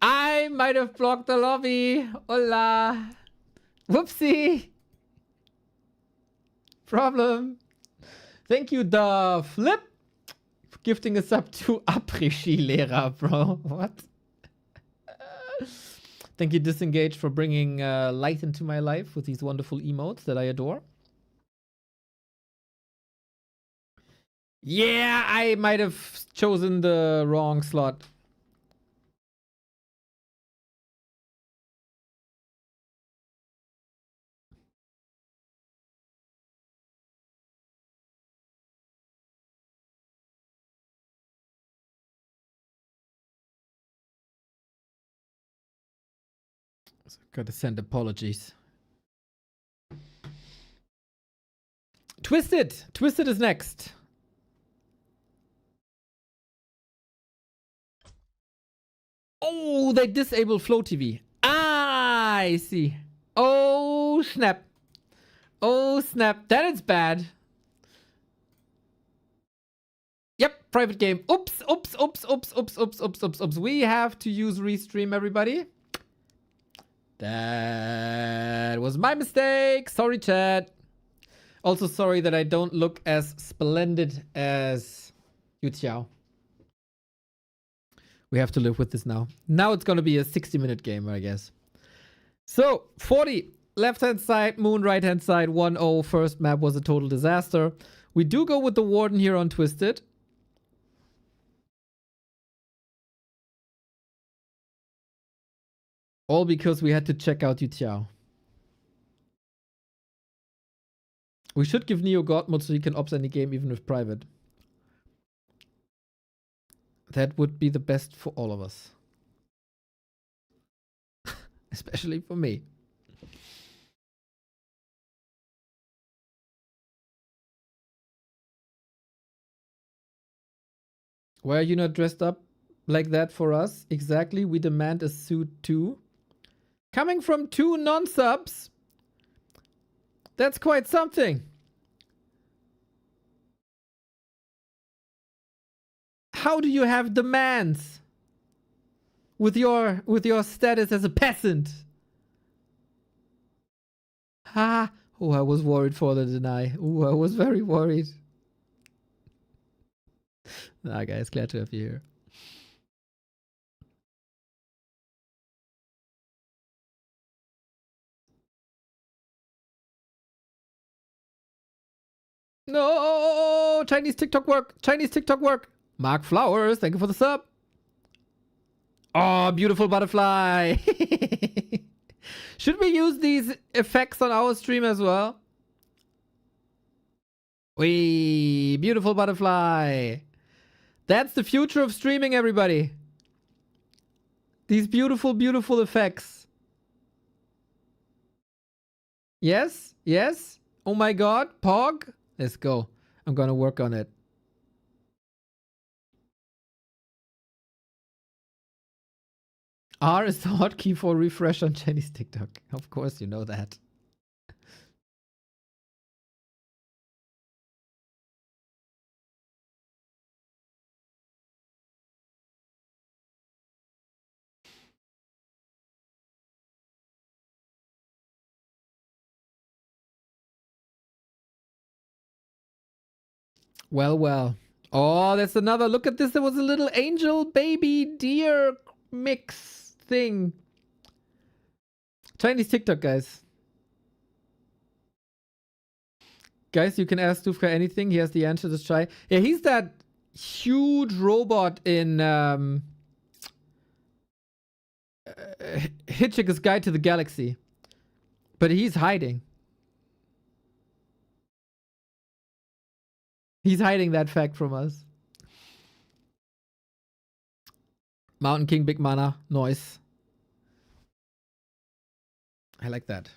Speaker 1: I might have blocked the lobby. Hola. Whoopsie. Problem. Thank you, the flip, for gifting a sub to Après-Ski-Lehrer, bro. What? Thank you, Disengage, for bringing light into my life with these wonderful emotes that I adore. Yeah, I might have chosen the wrong slot. So gotta send apologies. Twisted! Twisted is next. Oh, they disabled Flow TV. Ah, I see. Oh, snap. Oh, snap. That is bad. Yep, private game. Oops, oops, oops, oops, oops, oops, oops, oops, oops. We have to use Restream, everybody. That was my mistake. Sorry, chat. Also, sorry that I don't look as splendid as Yu Xiao. We have to live with this now. Now it's going to be a 60-minute game, I guess. So, 40. Left-hand side, Moon, right-hand side, 1-0. First map was a total disaster. We do go with the Warden here on Twisted. All because we had to check out Yu Xiao. We should give Neo God mode so he can ops any game even with private. That would be the best for all of us. Especially for me. Why are you not dressed up like that for us? Exactly, we demand a suit too. Coming from 2 non-subs? That's quite something. How do you have demands with your status as a peasant? Ha! Oh, I was worried for the deny. Oh, I was very worried. Ah, guys, glad to have you here. No! Chinese TikTok work! Chinese TikTok work! Mark Flowers, thank you for the sub. Oh, beautiful butterfly. Should we use these effects on our stream as well? Wee, beautiful butterfly. That's the future of streaming, everybody. These beautiful, beautiful effects. Yes, yes. Oh my god, Pog. Let's go. I'm gonna work on it. R is the hotkey for refresh on Chinese TikTok. Of course, you know that. Well, well. Oh, that's another. Look at this. There was a little angel baby deer mix thing. Chinese TikTok, guys. Guys, you can ask Dufka anything. He has the answer. Just try. Yeah, he's that huge robot in Hitchhiker's Guide to the Galaxy. But he's hiding. He's hiding that fact from us. Mountain King, big mana, noise. I like that.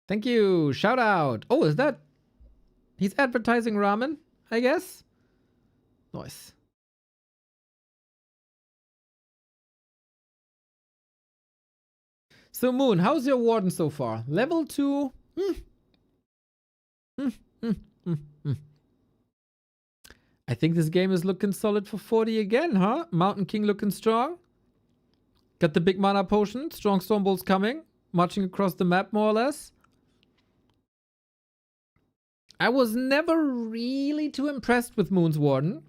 Speaker 1: Thank you. Shout out. Oh, is that? He's advertising ramen, I guess. Nice. So, Moon, how's your Warden so far? Level 2. I think this game is looking solid for 40 again, huh? Mountain King looking strong. Got the big mana potion. Strong Stormbolts coming. Marching across the map, more or less. I was never really too impressed with Moon's Warden.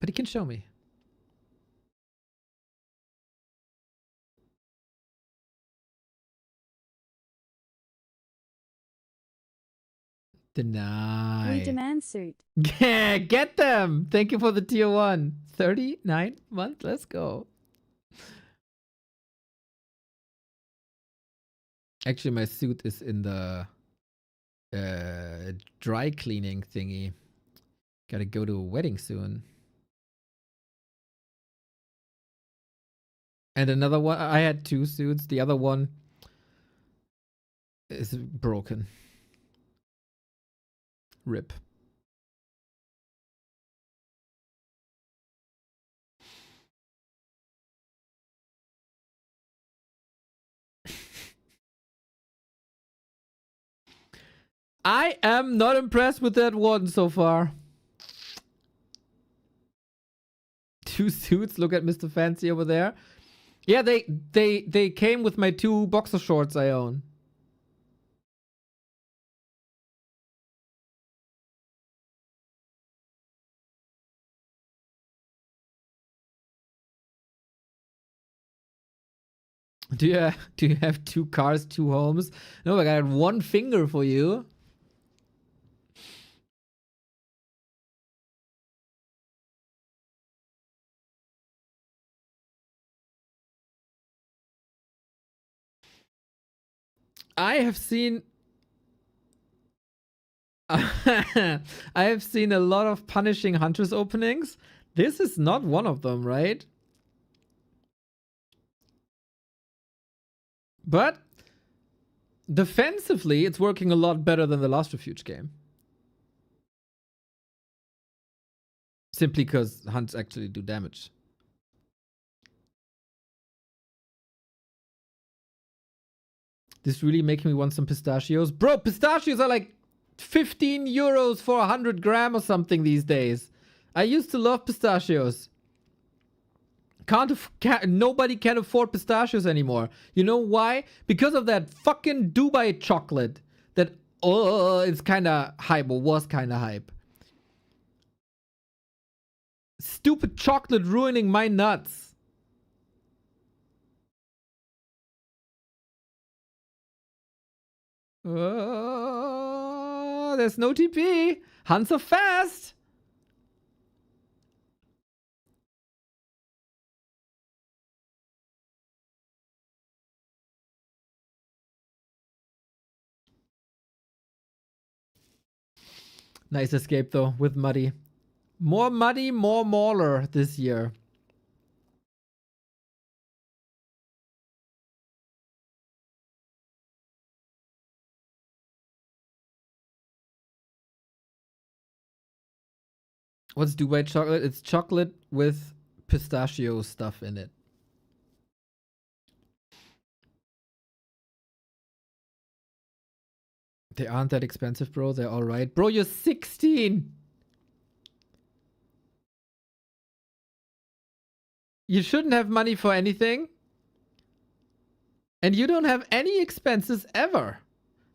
Speaker 1: But he can show me. Deny.
Speaker 2: We demand suit.
Speaker 1: Yeah, get them. Thank you for the tier 1. 39 months. Let's go. Actually, my suit is in the dry cleaning thingy. Gotta go to a wedding soon. And another one. I had 2 suits. The other one is broken. Rip. I am not impressed with that one so far. 2 suits. Look at Mr. Fancy over there. Yeah, they came with my 2 boxer shorts I own. Do you have 2 cars, 2 homes? No, I got 1 finger for you. I have seen I have seen a lot of punishing hunters openings. This is not one of them, right? But defensively, it's working a lot better than the last Refuge game. Simply because hunts actually do damage. This really making me want some pistachios. Bro, pistachios are like 15 euros for 100 gram or something these days. I used to love pistachios. Nobody can afford pistachios anymore. You know why? Because of that fucking Dubai chocolate. That, it's kind of hype, or was kind of hype. Stupid chocolate ruining my nuts. There's no TP. Hunts are fast. Nice escape though with Muddy. More Muddy, more Mauler this year. What's Dubai chocolate? It's chocolate with pistachio stuff in it. They aren't that expensive, bro. They're alright. Bro, you're 16! You shouldn't have money for anything. And you don't have any expenses ever.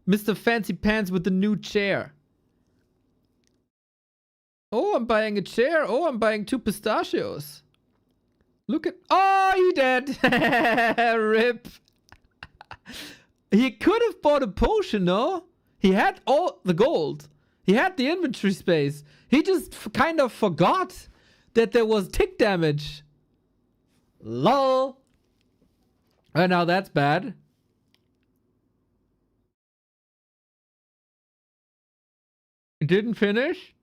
Speaker 1: Mr. Fancy Pants with the new chair. Oh, I'm buying a chair. Oh, I'm buying 2 pistachios. Look at... Oh, he dead. Rip. He could have bought a potion, no? He had all the gold. He had the inventory space. He just kind of forgot that there was tick damage. Lol. Oh, now that's bad. Didn't finish?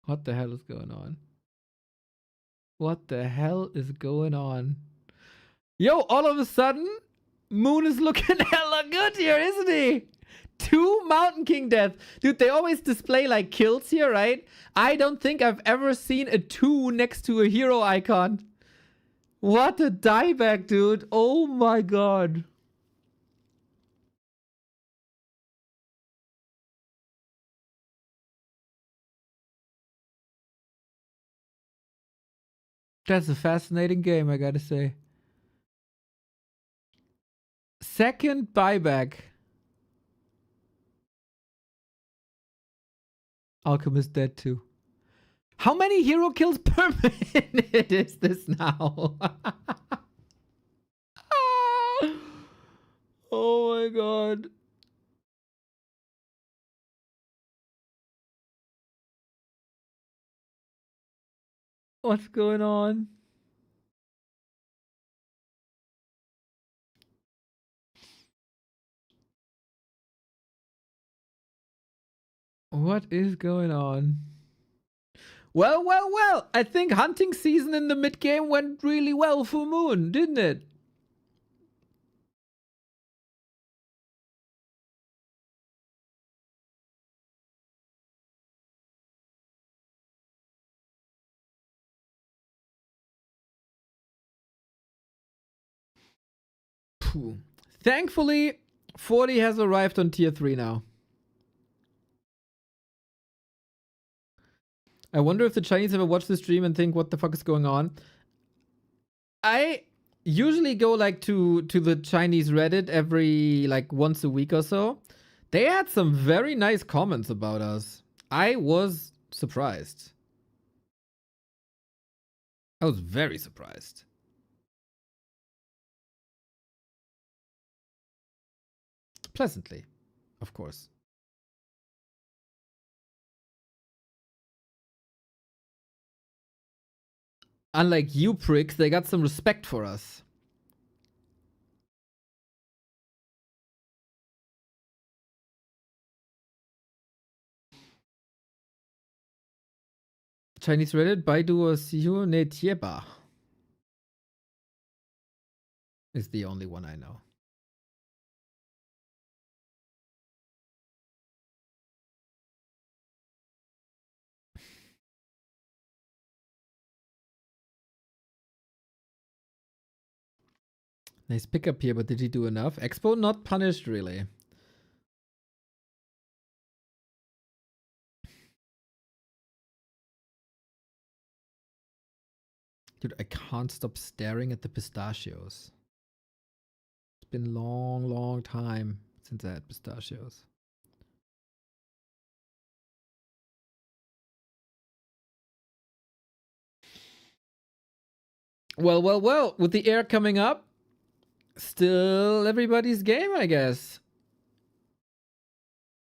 Speaker 1: What the hell is going on? What the hell is going on? Yo, all of a sudden, Moon is looking hella good here, isn't he? 2 Mountain King death. Dude, they always display like kills here, right? I don't think I've ever seen a 2 next to a hero icon. What a dieback, dude. Oh my god. That's a fascinating game, I gotta say. second buyback. Alchemist dead too. How many hero kills per minute is this now? Oh my god. What's going on? What is going on? Well, well, well. I think hunting season in the mid game went really well for Moon, didn't it? Phew. Thankfully, 40 has arrived on tier 3 now. I wonder if the Chinese ever watch the stream and think, what the fuck is going on? I usually go like to the Chinese Reddit every like once a week or so. They had some very nice comments about us. I was surprised. I was very surprised. Pleasantly, of course. Unlike you pricks, they got some respect for us. Chinese Reddit, Baidu or Siu ne Tieba is the only one I know. Nice pickup here, but did he do enough? Expo not punished, really. Dude, I can't stop staring at the pistachios. It's been a long, long time since I had pistachios. Well, well, well. With the air coming up, still everybody's game, I guess.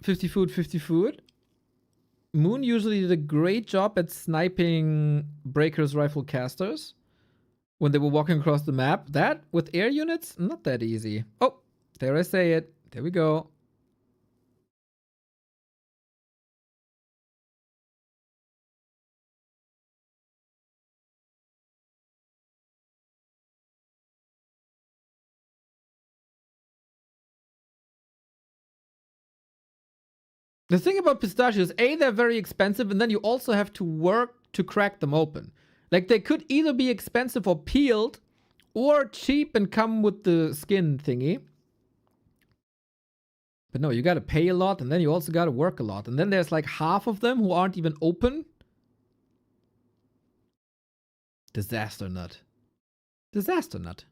Speaker 1: 50 food, 50 food. Moon usually did a great job at sniping Breaker's rifle casters when they were walking across the map. That, with air units, not that easy. Oh, there I say it. There we go. The thing about pistachios, A, they're very expensive, and then you also have to work to crack them open. Like, they could either be expensive or peeled, or cheap and come with the skin thingy. But no, you gotta pay a lot, and then you also gotta work a lot. And then there's like half of them who aren't even open. Disaster nut. Disaster nut.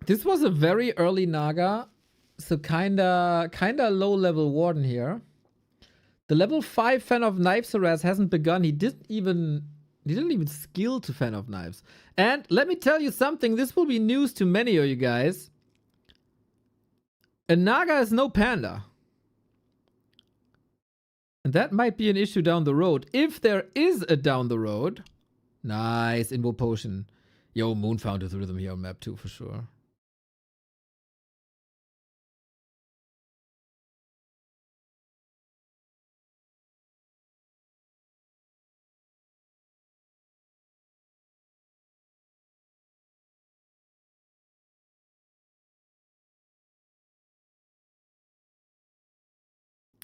Speaker 1: This was a very early Naga, so kinda low level Warden here. The level 5 Fan of Knives harass hasn't begun. He didn't even skill to Fan of Knives. And let me tell you something, this will be news to many of you guys. A Naga is no panda. And that might be an issue down the road. If there is a down the road. Nice, Invo Potion. Yo, Moon found his rhythm here on map 2 for sure.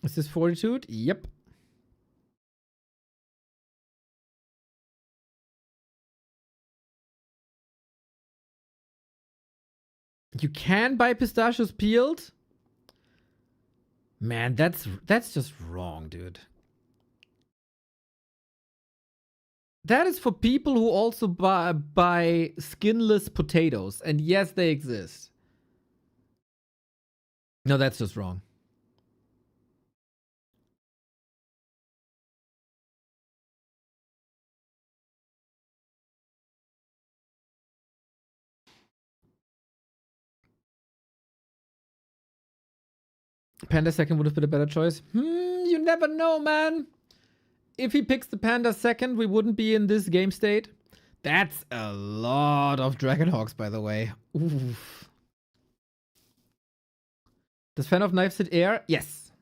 Speaker 1: Is this Fortitude? Yep. You can buy pistachios peeled? Man, that's just wrong, dude. That is for people who also buy skinless potatoes. And yes, they exist. No, that's just wrong. Panda second would have been a better choice. You never know, man. If he picks the Panda second, we wouldn't be in this game state. That's a lot of Dragonhawks, by the way. Oof. Does Fan of Knives hit air? Yes.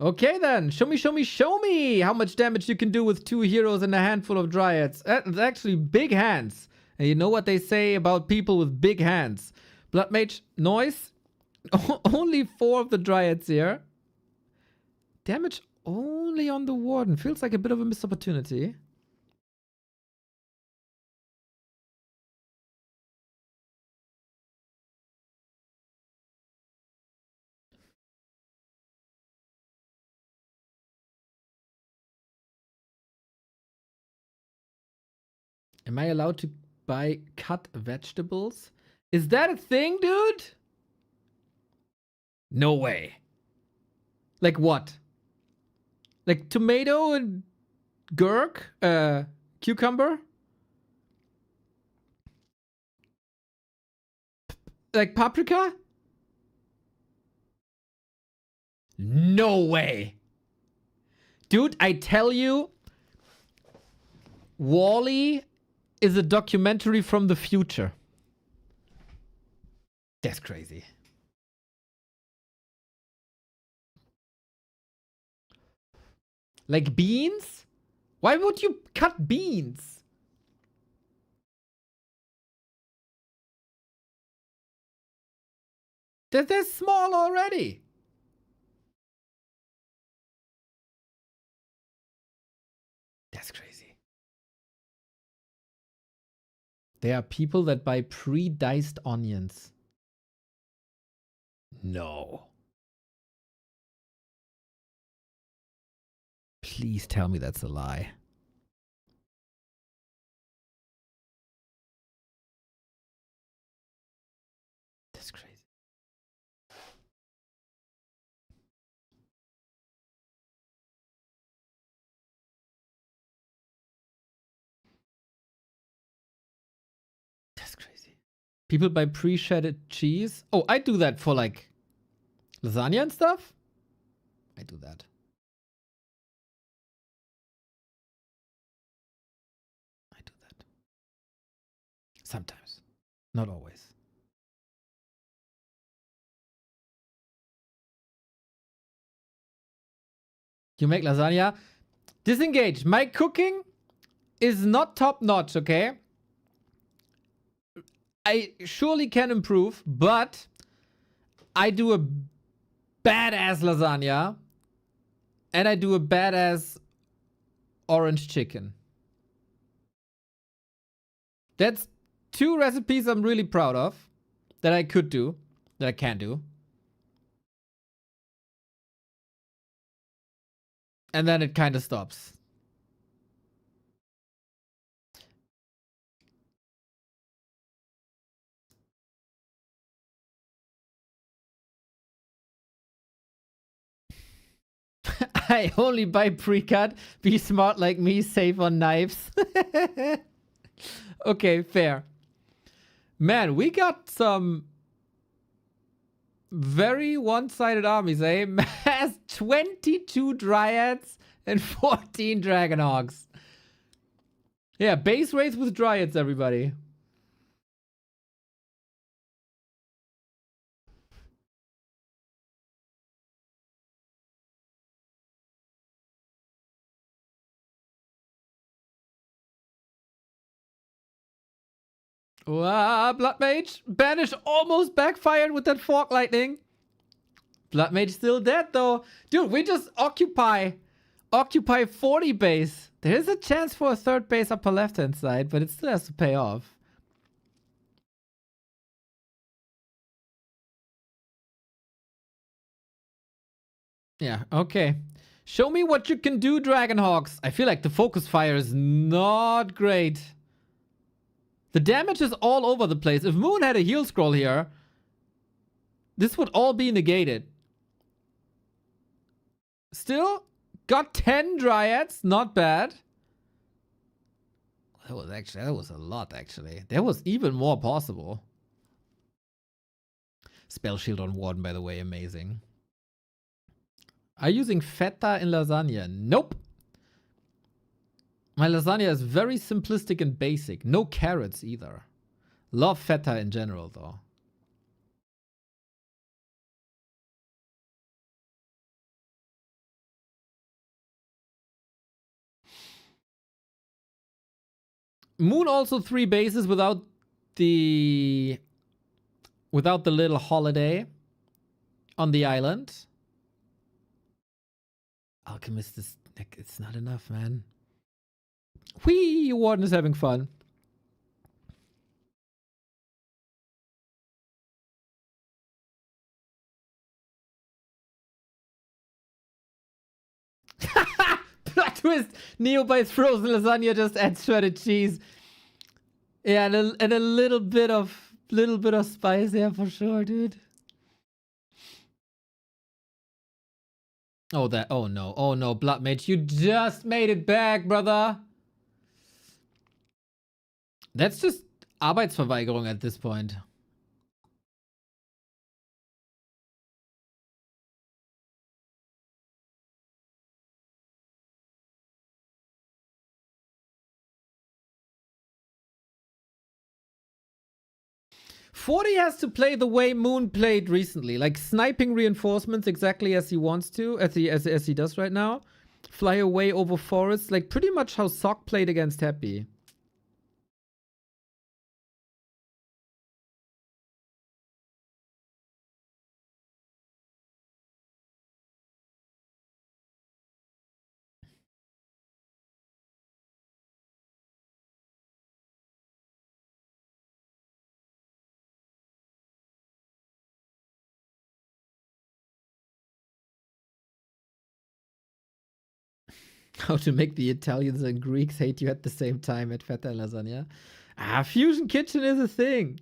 Speaker 1: Okay then, show me how much damage you can do with 2 heroes and a handful of dryads. That's actually big hands. And you know what they say about people with big hands. Blood Mage, noise. Only 4 of the dryads here. Damage only on the Warden. Feels like a bit of a missed opportunity. Am I allowed to buy cut vegetables? Is that a thing, dude? No way. Like what? Like tomato and gurk? Cucumber? Like paprika? No way. Dude, I tell you, Wall-E is a documentary from the future. That's crazy. Like beans? Why would you cut beans? They're small already. That's crazy. There are people that buy pre-diced onions. No. Please tell me that's a lie. That's crazy. That's crazy. People buy pre-shredded cheese. Oh, I do that for like lasagna and stuff. I do that. Sometimes. Not always. You make lasagna? Disengage. My cooking is not top notch, okay? I surely can improve, but I do a badass lasagna and I do a badass orange chicken. That's 2 recipes I'm really proud of that I could do, that I can do. And then it kind of stops. I only buy pre-cut. Be smart like me, save on knives. Okay, fair. Man, we got some very one-sided armies, eh? Has 22 dryads and 14 dragonhogs. Yeah, base race with dryads, everybody. Wow, Blood Mage. Banish almost backfired with that fork lightning. Blood Mage still dead though. Dude, we just occupy 40 base. There is a chance for a third base upper left-hand side, but it still has to pay off. Yeah, okay. Show me what you can do, Dragonhawks. I feel like the focus fire is not great. The damage is all over the place. If Moon had a heal scroll here, this would all be negated. Still, got 10 Dryads. Not bad. That was a lot, actually. There was even more possible. Spell Shield on Warden, by the way, amazing. Are you using feta in lasagna? Nope. My lasagna is very simplistic and basic. No carrots either. Love feta in general, though. Moon also 3 bases without the little holiday on the island. Alchemist is like, it's not enough, man. Whee! Warden is having fun. Plot twist! Neo buys frozen lasagna, just adds shredded cheese. Yeah, and a little bit of spice there for sure, dude. Oh no, Blood Mage, you just made it back, brother. That's just Arbeitsverweigerung at this point. Forty has to play the way Moon played recently, like sniping reinforcements exactly as he wants to, as he does right now. Fly away over forests, like pretty much how Sock played against Happy. How to make the Italians and Greeks hate you at the same time at Feta Lasagna. Fusion Kitchen is a thing.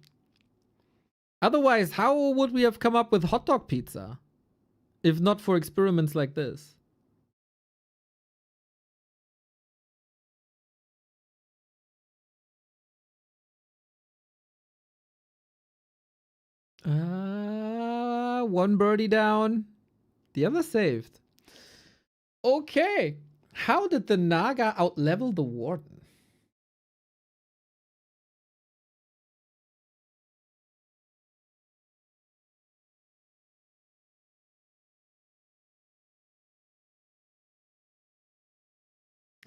Speaker 1: Otherwise, how would we have come up with hot dog pizza? If not for experiments like this. One birdie down. The other saved. Okay. How did the Naga outlevel the Warden?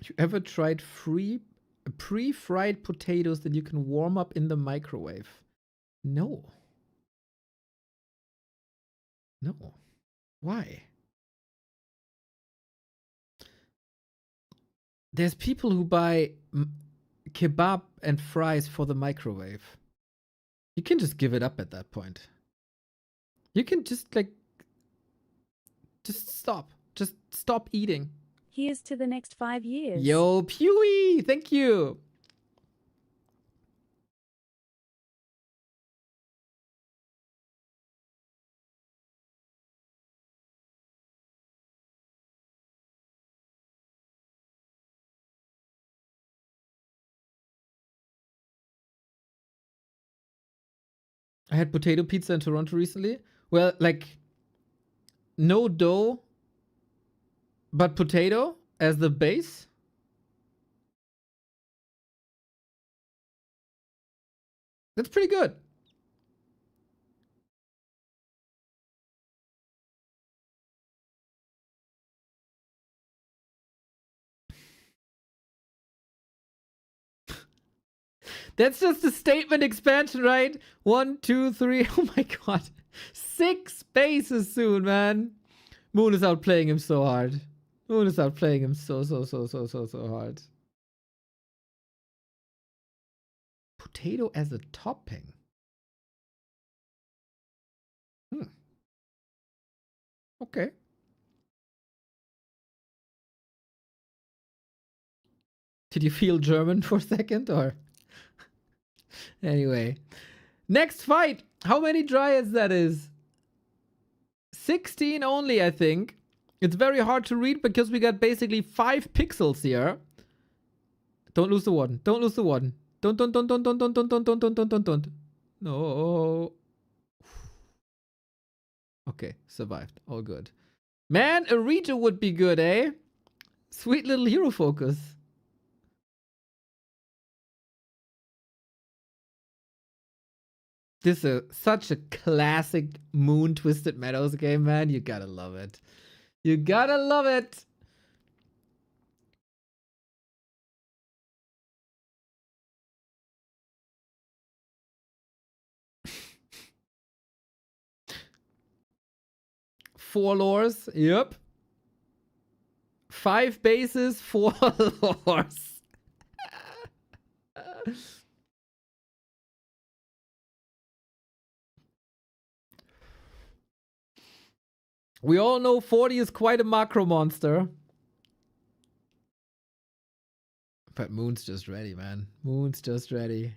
Speaker 1: You ever tried pre-fried potatoes that you can warm up in the microwave? No. No. Why? There's people who buy kebab and fries for the microwave. You can just give it up at that point. You can just like... Just stop. Just stop eating.
Speaker 2: Here's to the next 5 years.
Speaker 1: Yo, Pewee! Thank you! I had potato pizza in Toronto recently. Well, like, no dough, but potato as the base. That's pretty good. That's just a statement expansion, right? 1, 2, 3. Oh my god. 6 bases soon, man. Moon is outplaying him so hard. I'm gonna start playing him so hard. Potato as a topping. Okay. Did you feel German for a second, or? Anyway. Next fight! How many dryads that is? 16 only, I think. It's very hard to read because we got basically 5 pixels here. Don't lose the one. Don't lose the one. Don't. No. Okay, survived. All good. Man, a Rita would be good, eh? Sweet little hero focus. This is such a classic Moon Twisted Meadows game, man. You gotta love it. You gotta love it. Four lores. Yep. 5 bases, 4 lores. We all know 40 is quite a macro monster. But Moon's just ready, man. Moon's just ready.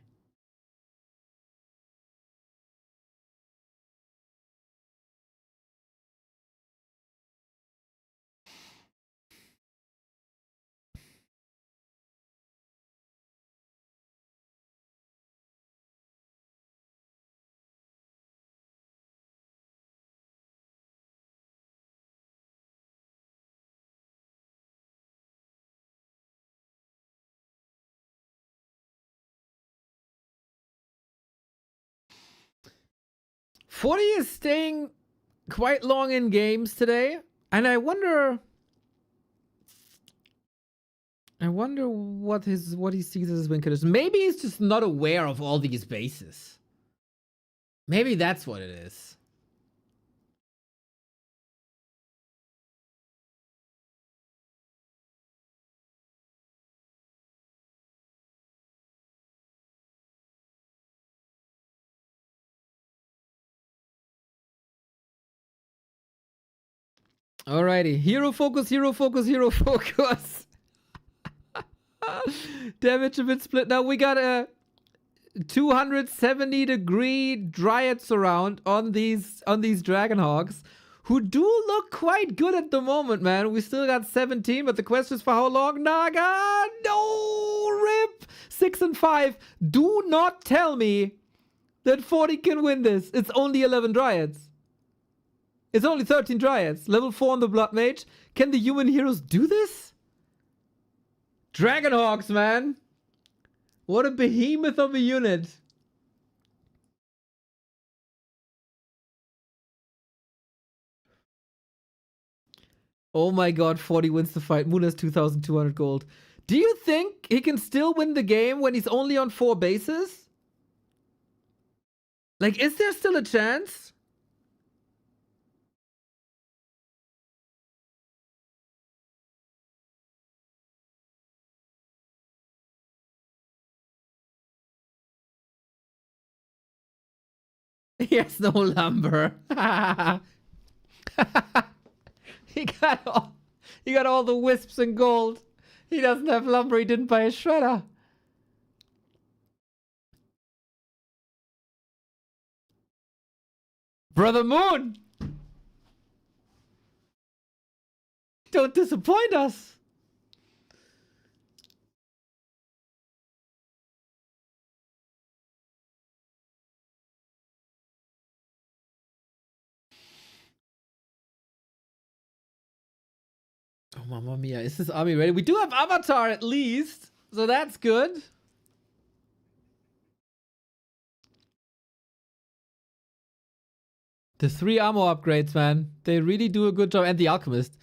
Speaker 1: Forty is staying quite long in games today, and I wonder what he sees as his win condition. Maybe he's just not aware of all these bases. Maybe that's what it is. Alrighty, hero focus, hero focus, hero focus. Damage a bit split. Now we got a 270-degree Dryad surround on these Dragonhogs, who do look quite good at the moment, man. We still got 17, but the question is for how long? Naga, no rip. 6 and 5. Do not tell me that 40 can win this. It's only 11 Dryads. It's only 13 Dryads. Level 4 on the Blood Mage. Can the human heroes do this? Dragonhogs, man. What a behemoth of a unit. Oh my god, 40 wins the fight. Moon has 2,200 gold. Do you think he can still win the game when he's only on 4 bases? Like, is there still a chance? He has no lumber. He got all the wisps and gold. He doesn't have lumber. He didn't buy a shredder. Brother Moon! Don't disappoint us. Oh, Mamma Mia. Is this army ready? We do have Avatar at least, so that's good. The 3 ammo upgrades, man. They really do a good job. And the Alchemist.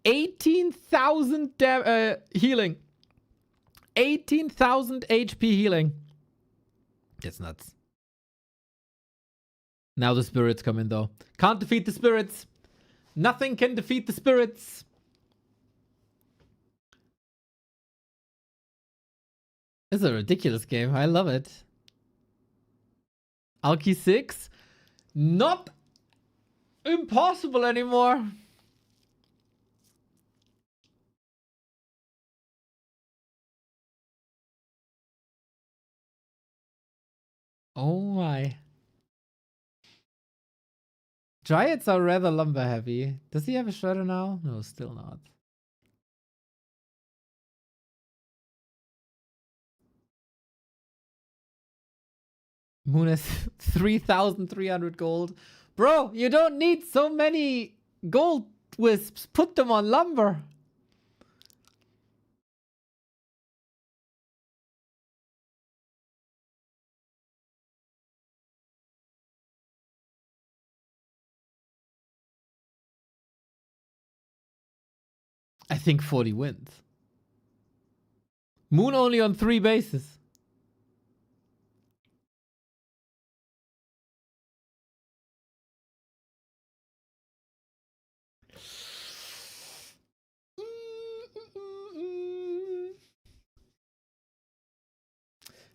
Speaker 1: 18,000 healing. 18,000 HP healing. That's nuts. Now the spirits come in, though. Can't defeat the spirits. Nothing can defeat the spirits. It's a ridiculous game. I love it. Alki 6? Not impossible anymore. Oh my. Dryads are rather lumber heavy. Does he have a shredder now? No, still not. Moon has 3,300 gold. Bro, you don't need so many gold wisps. Put them on lumber. I think 40 wins. Moon only on 3 bases.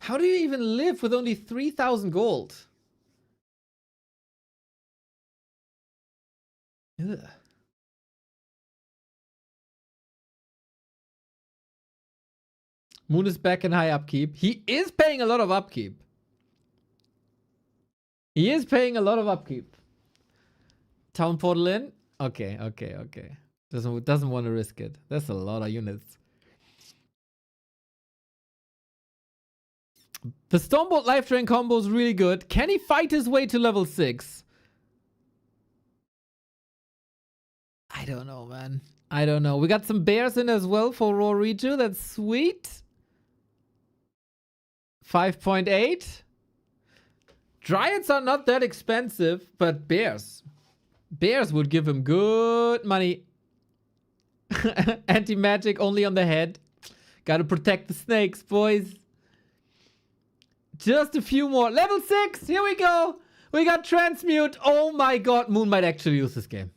Speaker 1: How do you even live with only 3,000 gold? Ugh. Moon is back in high upkeep. He is paying a lot of upkeep. He is paying a lot of upkeep. Town portal in? Okay, okay, okay. Doesn't want to risk it. That's a lot of units. The Stormbolt Life Drain combo is really good. Can he fight his way to level 6? I don't know, man. I don't know. We got some bears in as well for Raw Reju. That's sweet. 5.8. Dryads are not that expensive, but bears. Bears would give him good money. Anti-magic only on the head. Gotta protect the snakes, boys. Just a few more. Level 6. Here we go. We got Transmute. Oh my god. Moon might actually use this game.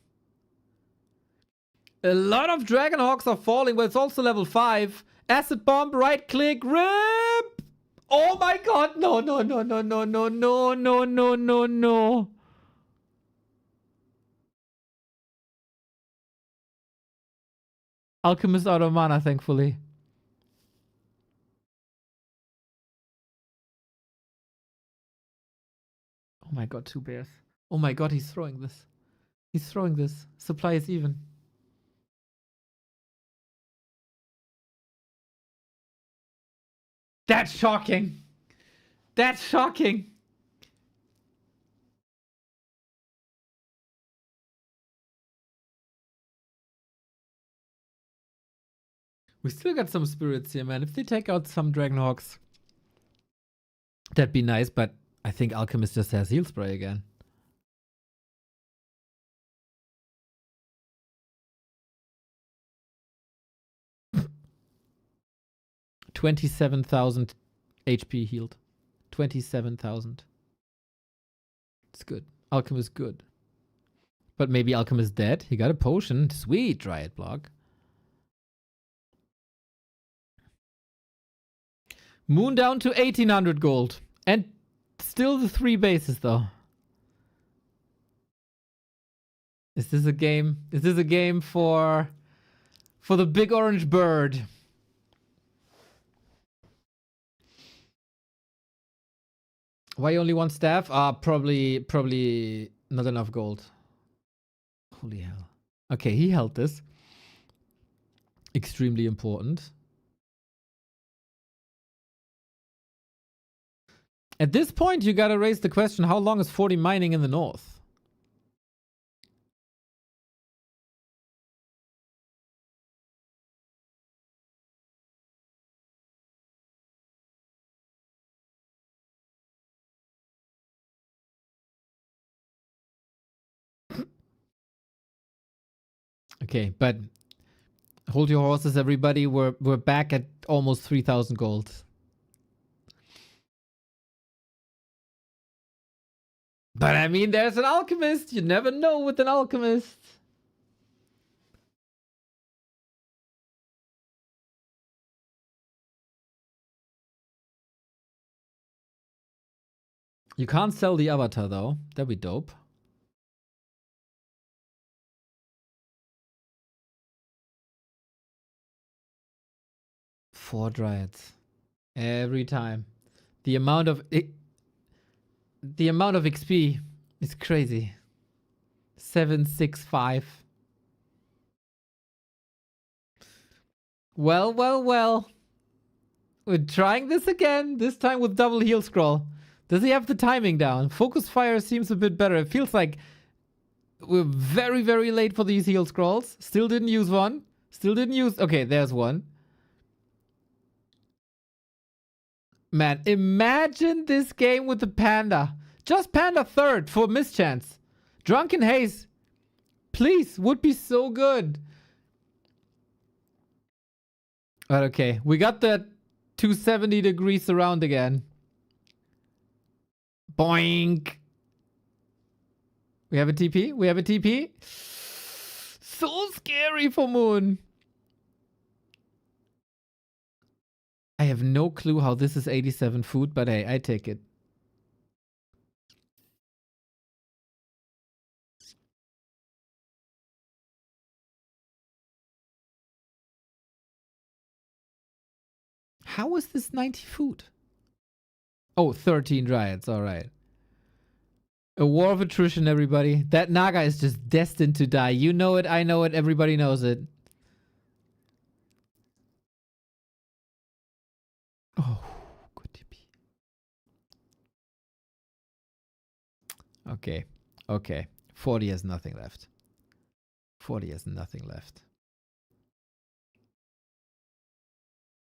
Speaker 1: A lot of Dragonhawks are falling, but it's also level 5. Acid Bomb, right click, rip! Oh my god. No, no, no, no, no, no, no, no, no, no, no. Alchemist out of mana, thankfully. Oh my god, 2 bears. Oh my god, he's throwing this. He's throwing this. Supply is even. That's shocking. That's shocking. We still got some spirits here, man. If they take out some Dragonhawks, that'd be nice, but I think Alchemist just has heal spray again. $27,000 HP healed. 27,000. It's good. Alchemist good. But maybe Alchemist dead. He got a potion. Sweet Dryad block. Moon down to 1,800 gold. And still the 3 bases though. Is this a game? Is this a game for the big orange bird? Why only 1 staff? Probably not enough gold. Holy hell. Okay, he held this. Extremely important. At this point, you gotta raise the question, how long is 40 mining in the north? Okay, but hold your horses, everybody. We're back at almost 3,000 gold. But I mean, there's an alchemist. You never know with an alchemist. You can't sell the avatar though. That'd be dope. Four dryads. Every time. The amount of XP is crazy. 765. Well, well, well. We're trying this again. This time with double heal scroll. Does he have the timing down? Focus fire seems a bit better. It feels like we're very, very late for these heal scrolls. Still didn't use one. Still didn't use... Okay, there's one. Man, imagine this game with the panda. Just panda third for mischance. Drunken Haze. Please, would be so good. But okay, we got that 270-degree surround again. Boink. We have a TP. We have a TP. So scary for Moon. I have no clue how this is 87 food, but hey, I take it. How is this 90 food? Oh, 13 dryads. All right. A war of attrition, everybody. That Naga is just destined to die. You know it. I know it. Everybody knows it. Oh, good TP. Okay. Okay. 40 has nothing left. 40 has nothing left.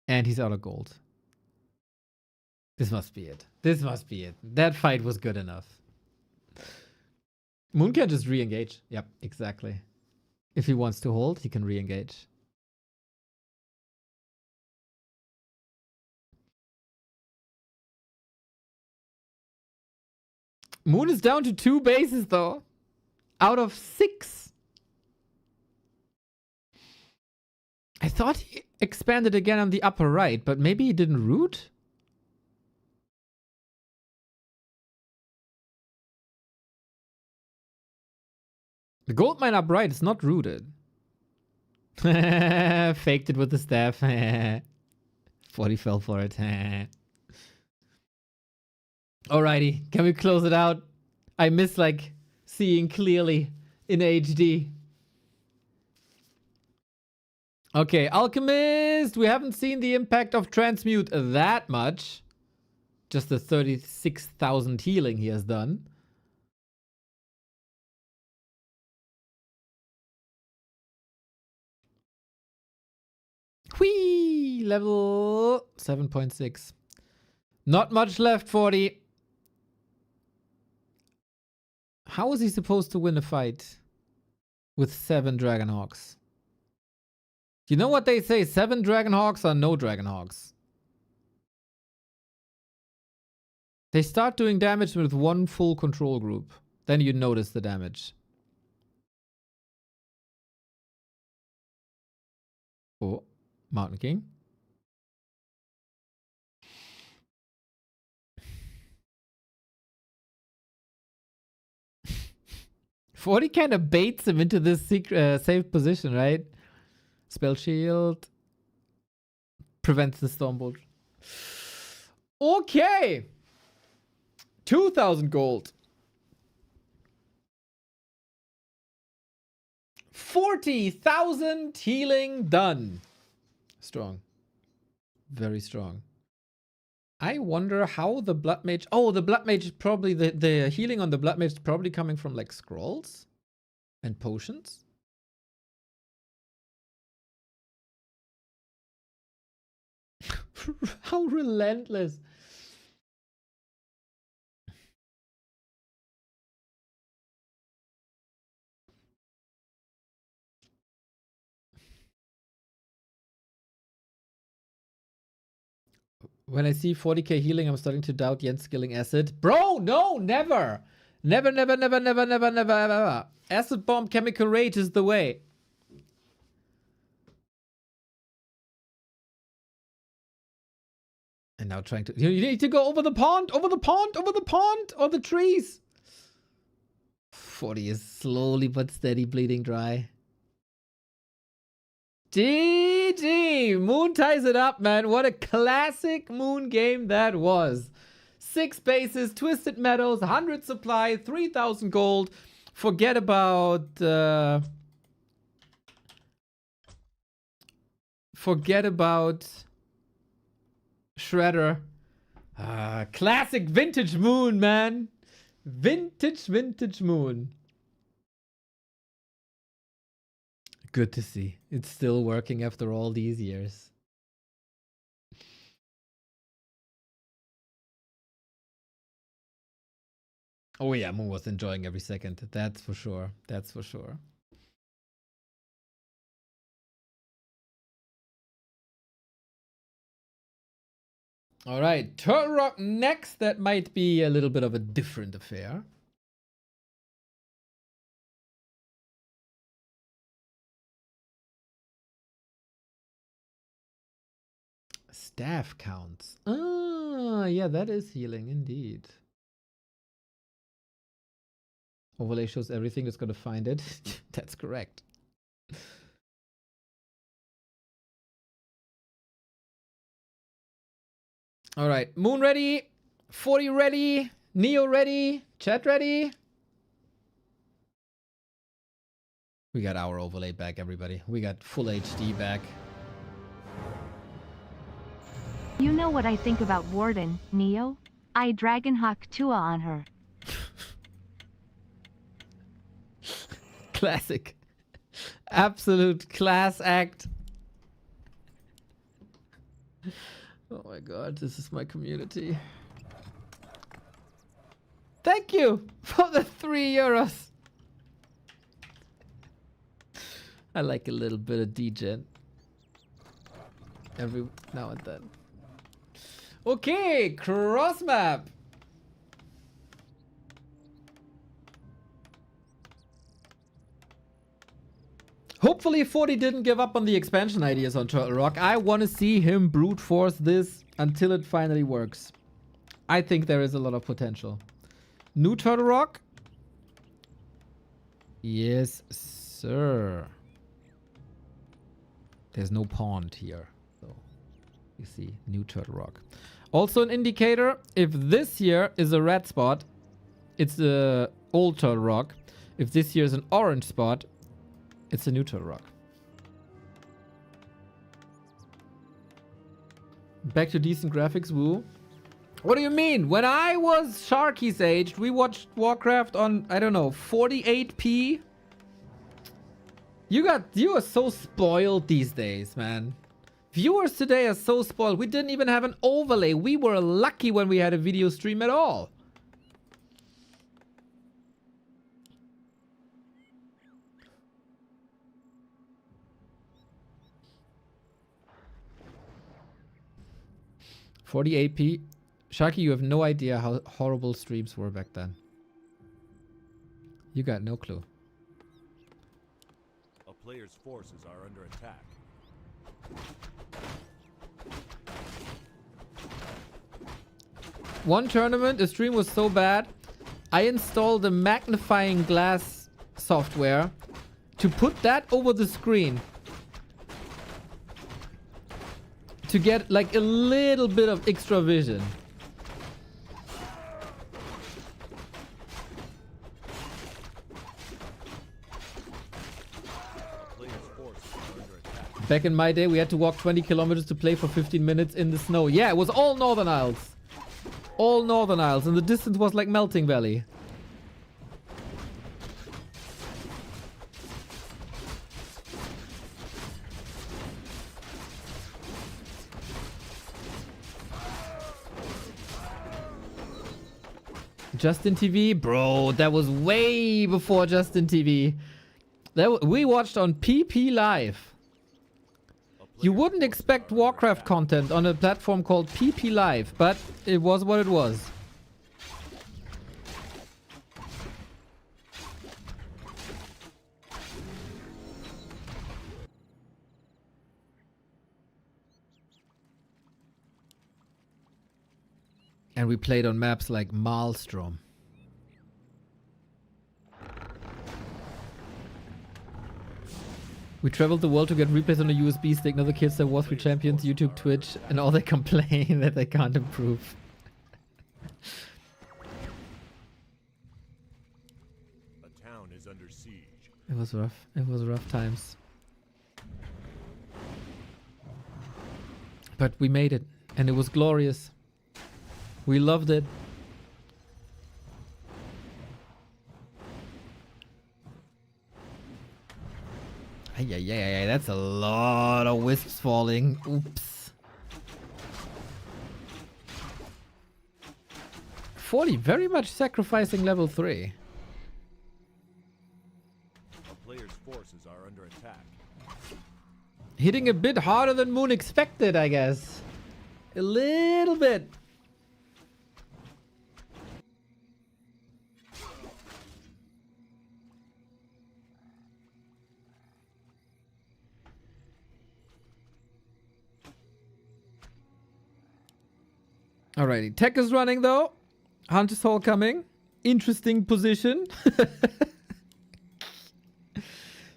Speaker 1: And he's out of gold. This must be it. This must be it. That fight was good enough. Moon can just re-engage. Yep, exactly. If he wants to hold, he can re-engage. Moon is down to 2 bases, though. Out of 6. I thought he expanded again on the upper right, but maybe he didn't root? The gold mine up right is not rooted. Faked it with the staff. 40 fell for it. Alrighty, can we close it out? I miss like seeing clearly in HD. Okay, Alchemist. We haven't seen the impact of Transmute that much. Just the 36,000 healing he has done. Whee! Level 7.6. Not much left, 40. How is he supposed to win a fight with 7 Dragonhawks? You know what they say? 7 Dragonhawks are no Dragonhawks. They start doing damage with 1 full control group. Then you notice the damage. Oh, Mountain King. Forty kind of baits him into this secret, safe position, right? Spell shield prevents the Stormbolt. Okay, 2,000 gold. 40,000 healing done. Strong. Very strong. I wonder how the Blood Mage... Oh, the Blood Mage is probably... The healing on the Blood Mage is probably coming from, like, scrolls and potions. How relentless. When I see 40k healing, I'm starting to doubt Jens skilling acid. Bro, no, never. Never, never, never, never, never, never, ever. Acid bomb chemical rage is the way. And now trying to... You need to go over the pond, over the pond, over the pond, or the trees. 40 is slowly but steady bleeding dry. GG! Moon ties it up, man. What a classic Moon game that was. 6 bases, Twisted Meadows, 100 supply, 3,000 gold. Forget about... forget about... Shredder. Classic vintage Moon, man. Vintage Moon. Good to see. It's still working after all these years. Oh yeah, Moon was enjoying every second. That's for sure. That's for sure. All right, Turtle Rock next. That might be a little bit of a different affair. Staff counts. Ah, yeah, that is healing indeed. Overlay shows everything that's going to find it. That's correct. All right, Moon ready, 40 ready, Neo ready, chat ready. We got our overlay back, everybody. We got full HD back.
Speaker 4: You know what I think about Warden, Neo? I Dragonhawk Tua on her.
Speaker 1: Classic. Absolute class act. Oh my god, this is my community. Thank you for the €3. I like a little bit of degen every now and then. Okay, cross map. Hopefully 40 didn't give up on the expansion ideas on Turtle Rock. I want to see him brute force this until it finally works. I think there is a lot of potential. New Turtle Rock? Yes, sir. There's no pond here. So you see, new Turtle Rock. Also an indicator, if this here is a red spot, it's the old Turtle Rock. If this here is an orange spot, it's a new Turtle Rock. Back to decent graphics, woo. What do you mean? When I was Sharky's age, we watched Warcraft on, I don't know, 48p. You are so spoiled these days, man. Viewers today are so spoiled. We didn't even have an overlay. We were lucky when we had a video stream at all. $48p. Sharky, you have no idea how horrible streams were back then. You got no clue.
Speaker 3: A player's forces are under attack.
Speaker 1: One tournament, the stream was so bad, I installed the magnifying glass software to put that over the screen to get like a little bit of extra vision. Back in my day, we had to walk 20 kilometers to play for 15 minutes in the snow. Yeah, it was all Northern Isles. All Northern Isles, and the distance was like Melting Valley. Justin TV? Bro, that was way before Justin TV. We watched on PP Live. You wouldn't expect Warcraft content on a platform called PP Live, but it was what it was. And we played on maps like Maelstrom. We traveled the world to get replays on a USB stick. Now the kids are Warcraft III champions, YouTube, Twitch, and all they complain that they can't improve.
Speaker 3: A town is under siege.
Speaker 1: It was rough. It was rough times. But we made it, and it was glorious. We loved it. Yeah, that's a lot of wisps falling. Oops. 40, very much sacrificing level 3.
Speaker 3: A player's forces are under attack.
Speaker 1: Hitting a bit harder than Moon expected, I guess. A little bit. Alrighty, tech is running though. Hunter's Hall coming. Interesting position.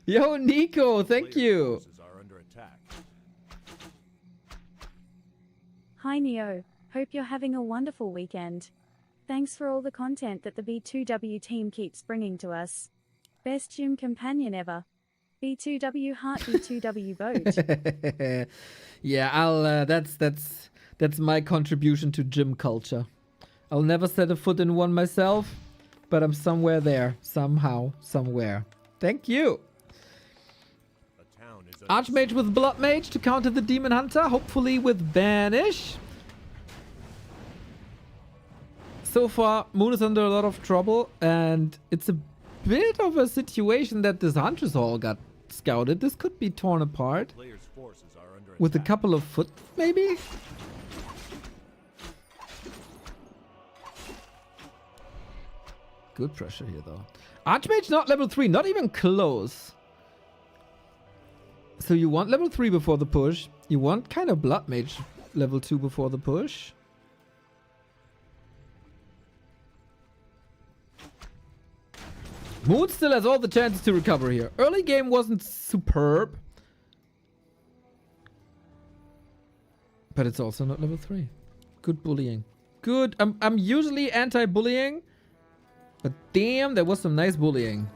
Speaker 1: Yo, Nico, thank you.
Speaker 3: Forces are under attack.
Speaker 2: Hi Neo, hope you're having a wonderful weekend. Thanks for all the content that the B2W team keeps bringing to us. Best gym companion ever. B2W heart, B2W boat.
Speaker 1: Yeah, I'll that's my contribution to gym culture. I'll never set a foot in one myself, but I'm somewhere there, somehow, somewhere. Thank you.
Speaker 3: A town is under
Speaker 1: Archmage with Blood Mage to counter the Demon Hunter, hopefully with Banish. So far, Moon is under a lot of trouble, and it's a bit of a situation that this Hunter's Hall got scouted. This could be torn apart
Speaker 3: player's forces are under
Speaker 1: with a
Speaker 3: attack.
Speaker 1: couple of foot, maybe? Good pressure here, though. Archmage not level 3, not even close. So you want level 3 before the push. You want kind of Blood Mage level 2 before the push. Moon still has all the chances to recover here. Early game wasn't superb. But it's also not level 3. Good bullying. Good. I'm usually anti-bullying. But damn, there was some nice bullying.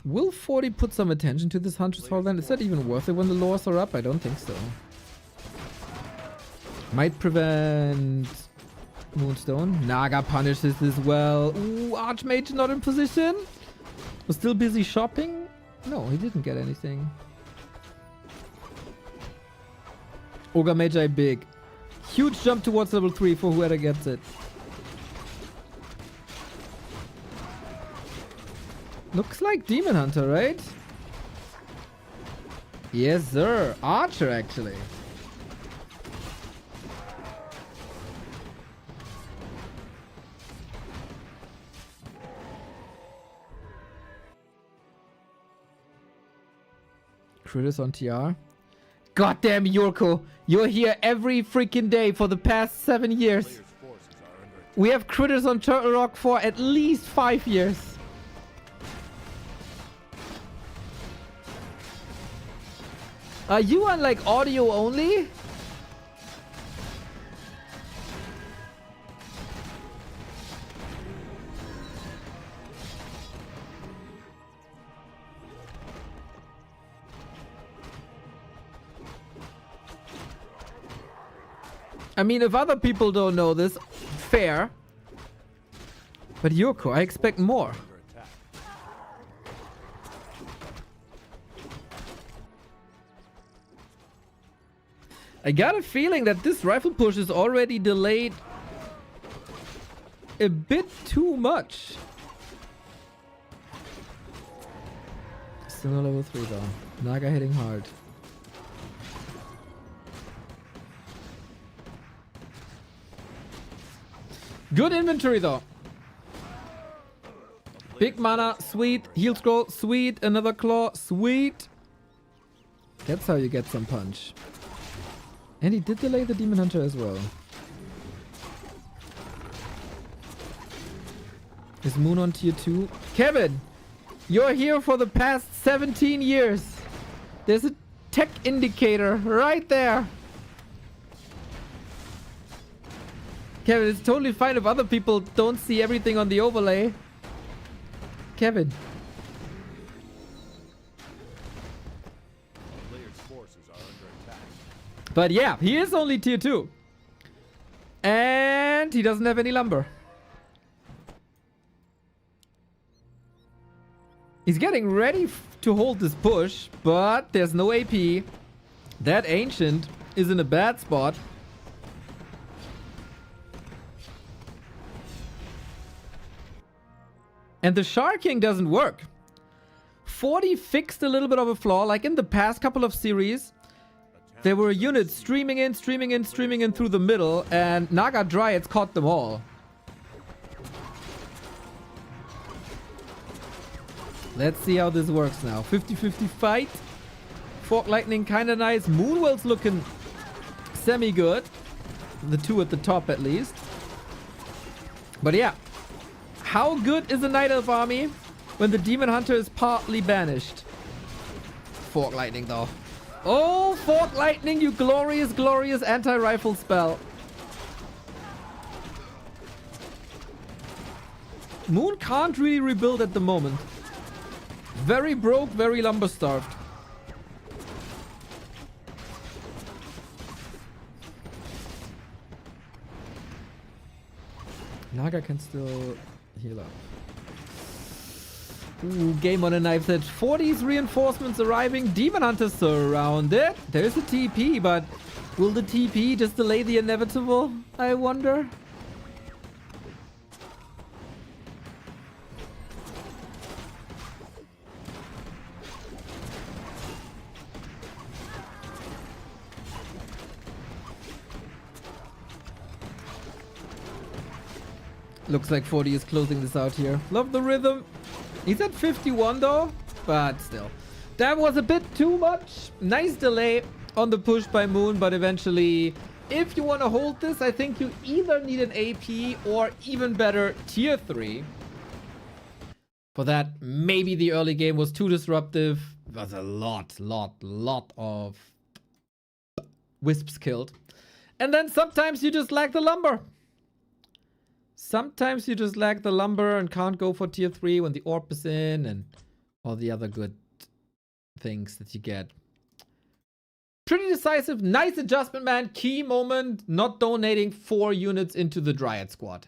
Speaker 1: Will 40 put some attention to this Hunter's Hall then? Is that even worth it when the lures are up? I don't think so. Might prevent Moonstone. Naga punishes as well. Ooh, Archmage not in position. Was still busy shopping? No, he didn't get anything. Ogre Magi big. Huge jump towards level 3 for whoever gets it. Looks like Demon Hunter, right? Yes, sir. Archer, actually. Critters on TR. Goddamn Yorko, you're here every freaking day for the past 7 years.
Speaker 3: Player's forces are under attack.
Speaker 1: We have critters on Turtle Rock for at least 5 years. Are you on like audio only? I mean, if other people don't know this, fair. But Yoko, I expect more.
Speaker 3: Under attack.
Speaker 1: I got a feeling that this rifle push is already delayed a bit too much. Still no level 3 though. Naga hitting hard. Good inventory though. Big mana, sweet. Heal scroll, sweet. Another claw, sweet. That's how you get some punch. And he did delay the Demon Hunter as well. Is Moon on tier 2? Kevin! You're here for the past 17 years. There's a tech indicator right there. Kevin, it's totally fine if other people don't see everything on the overlay. Kevin.
Speaker 3: A player's forces are under attack.
Speaker 1: But yeah, he is only tier 2. And he doesn't have any lumber. He's getting ready to hold this push, but there's no AP. That Ancient is in a bad spot. And the Sharking doesn't work. 40 fixed a little bit of a flaw, like in the past couple of series. There were units streaming in through the middle, and Naga Dryads caught them all. Let's see how this works now. 50-50 fight. Fork Lightning kinda nice. Moonwell's looking semi-good. The two at the top at least. But yeah. How good is the Night Elf army when the Demon Hunter is partly banished? Fork Lightning though. Oh, Fork Lightning, you glorious, glorious anti-rifle spell. Moon can't really rebuild at the moment. Very broke, very lumber starved. Naga can still heal up. Ooh, game on a knife set. 40's reinforcements arriving. Demon Hunter surrounded. There's a TP, but will the TP just delay the inevitable? I wonder. Looks like 40 is closing this out here. Love the rhythm. He's at 51 though, but still. That was a bit too much. Nice delay on the push by Moon, but eventually, if you want to hold this, I think you either need an AP or even better, tier 3. For that, maybe the early game was too disruptive. There was a lot of wisps killed. And then sometimes you just lack the lumber. Sometimes you just lack the lumber and can't go for tier 3 when the orb is in and all the other good things that you get. Pretty decisive. Nice adjustment, man. Key moment. Not donating 4 units into the Dryad squad.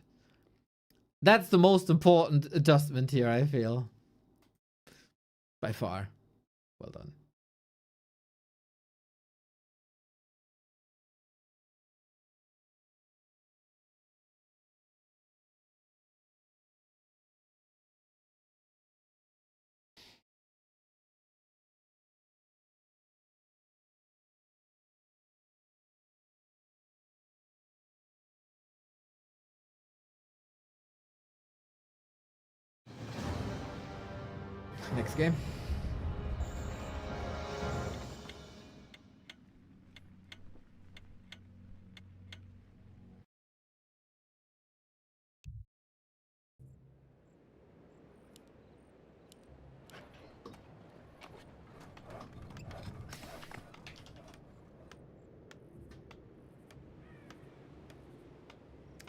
Speaker 1: That's the most important adjustment here, I feel. By far. Well done. Next game.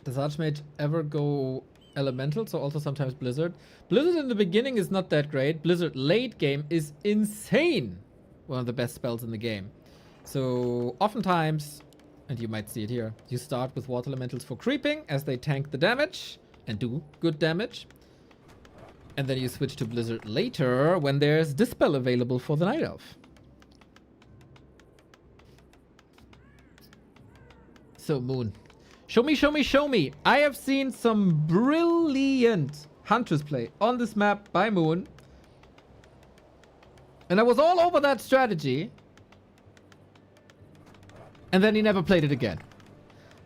Speaker 1: Does Archmage ever go elemental, so also sometimes Blizzard? Blizzard in the beginning is not that great. Blizzard late game is insane. One of the best spells in the game. So oftentimes, and you might see it here, you start with water elementals for creeping as they tank the damage and do good damage. And then you switch to Blizzard later when there's Dispel available for the Night Elf. So Moon. Show me, show me, show me. I have seen some brilliant Huntress play on this map by Moon. And I was all over that strategy. And then he never played it again.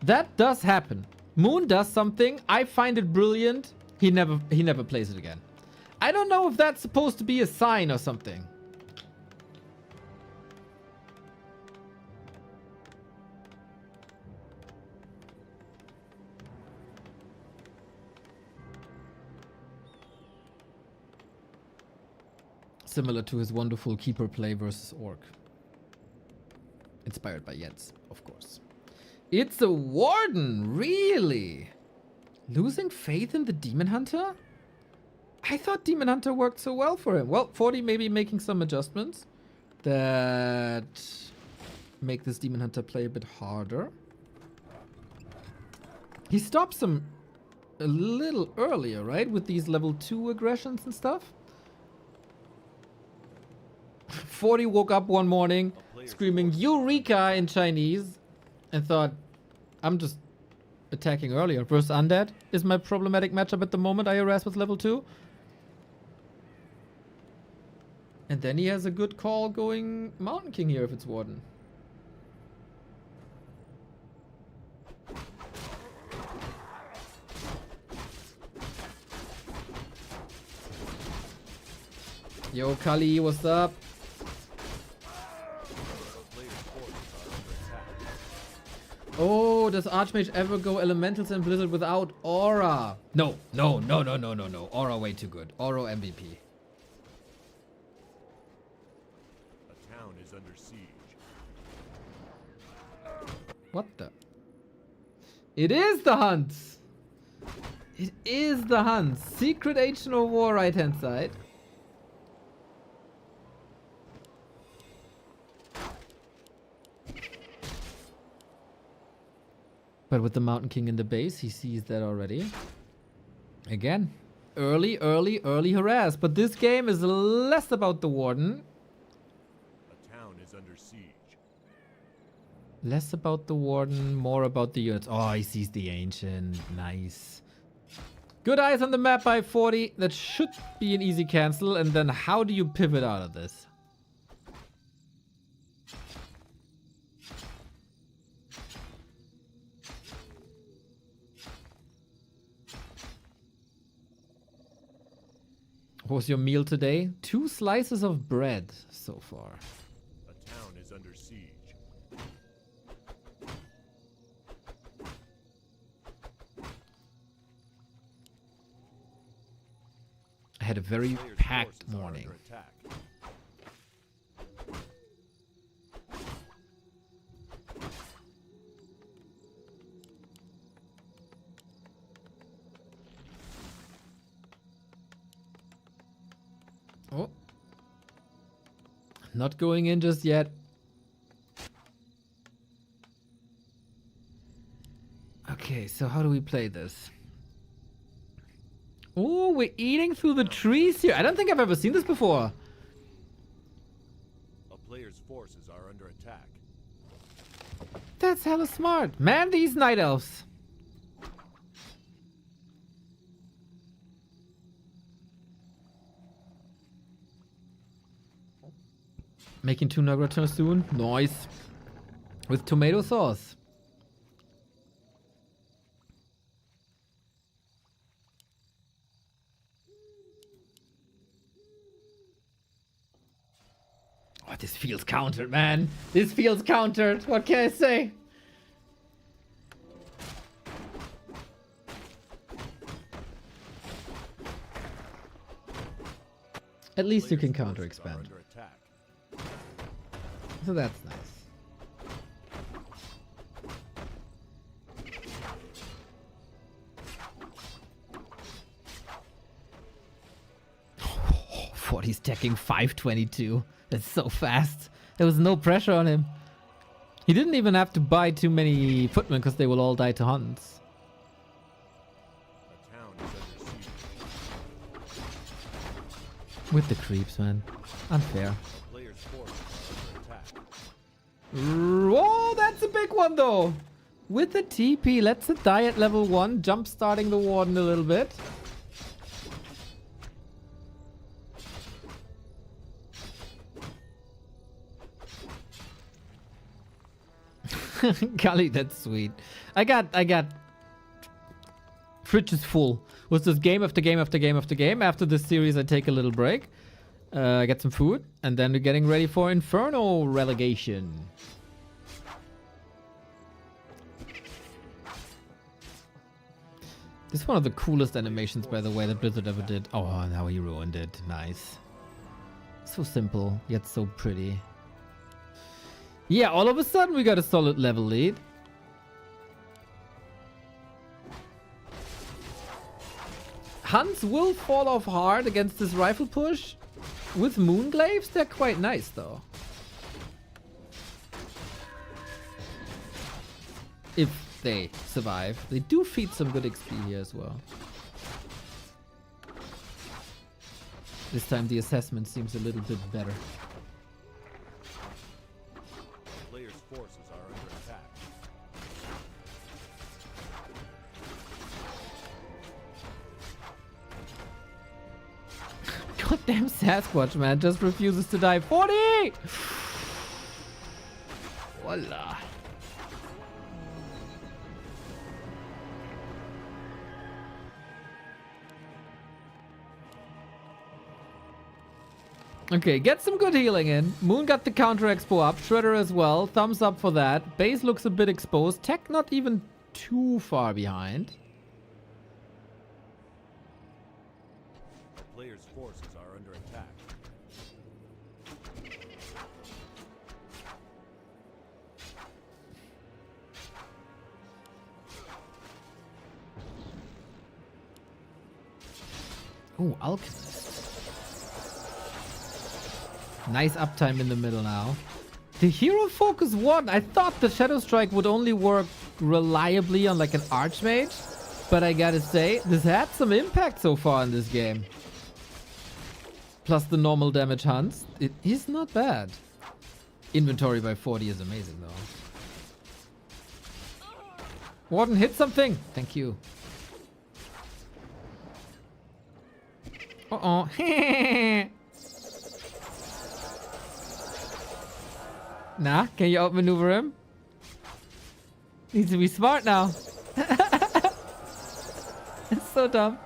Speaker 1: That does happen. Moon does something. I find it brilliant. He never plays it again. I don't know if that's supposed to be a sign or something. Similar to his wonderful keeper play versus Orc. Inspired by Jens, of course. It's a Warden, really? Losing faith in the Demon Hunter? I thought Demon Hunter worked so well for him. Well, 40 maybe making some adjustments that make this Demon Hunter play a bit harder. He stops him a little earlier, right? With these level 2 aggressions and stuff. 40 woke up one morning screaming Eureka in Chinese and thought, I'm just attacking earlier. Versus Undead is my problematic matchup at the moment. IRS with level 2. And then he has a good call going Mountain King here if it's Warden. Yo, Kali, what's up? Oh, does Archmage ever go Elementals and Blizzard without Aura? No. Aura way too good. Aura MVP.
Speaker 3: A town is under siege.
Speaker 1: What the? It is the Hunts! It is the Hunts. Secret Agent of War right hand side. But with the Mountain King in the base, he sees that already. Again, early harass. But this game is less about the Warden.
Speaker 3: A town is under siege.
Speaker 1: Less about the Warden, more about the units. Oh, he sees the Ancient. Nice. Good eyes on the map by 40. That should be an easy cancel. And then how do you pivot out of this? What was your meal today? 2 slices of bread so far.
Speaker 3: A town is under siege.
Speaker 1: I had a very packed morning. Oh. Not going in just yet. Okay, so how do we play this? Oh, we're eating through the trees here. I don't think I've ever seen this before.
Speaker 3: A player's forces are under attack.
Speaker 1: That's hella smart. Man, these night elves. Making 2 Nagrata soon. Nice. With tomato sauce. Oh, this feels countered, man. This feels countered. What can I say? At least you can counter expand. So that's nice. Oh, 40's teching 522. That's so fast. There was no pressure on him. He didn't even have to buy too many footmen because they will all die to hunts.
Speaker 3: A town is under siege.
Speaker 1: With the creeps, man. Unfair.
Speaker 3: A player's forces are under attack.
Speaker 1: Oh, that's a big one though. With the TP, let's die at level 1, jump starting the Warden a little bit. Golly, that's sweet. I got fridge is full. Was this game after game after game after game. After this series I take a little break. I get some food and then we're getting ready for Inferno Relegation. This is one of the coolest animations, by the way, that Blizzard ever did. Oh, now he ruined it. Nice. So simple, yet so pretty. Yeah, all of a sudden we got a solid level lead. Hunts will fall off hard against this rifle push. With Moonglaves, they're quite nice though. If they survive. They do feed some good XP here as well. This time the assessment seems a little bit better.
Speaker 3: Players' forces are under attack.
Speaker 1: Goddamn Sasquatch, man, just refuses to die. 40! Voila. Okay, get some good healing in. Moon got the counter expo up. Shredder as well. Thumbs up for that. Base looks a bit exposed. Tech not even too far behind.
Speaker 3: The players' forces are under attack.
Speaker 1: Oh, Alchemist. Nice uptime in the middle now. The Hero Focus 1. I thought the Shadow Strike would only work reliably on like an Archmage. But I gotta say, this had some impact so far in this game. Plus the normal damage hunts. It is not bad. Inventory by 40 is amazing though. Warden, hit something. Thank you. Uh-oh. Nah, can you outmaneuver him? Needs to be smart now. It's so dumb.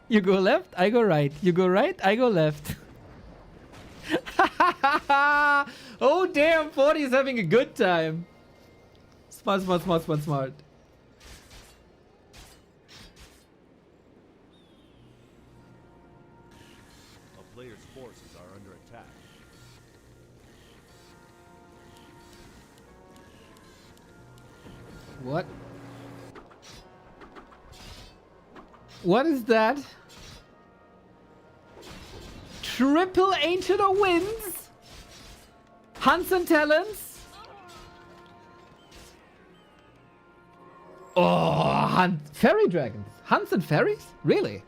Speaker 1: You go left, I go right. You go right, I go left. Oh damn, 40 is having a good time. Smart, smart, smart, smart, smart.
Speaker 3: A player's forces are under attack.
Speaker 1: What? What is that? Triple Ancient of Winds? Hunts and Talents? Oh, Fairy Dragons. Hunts and Fairies? Really?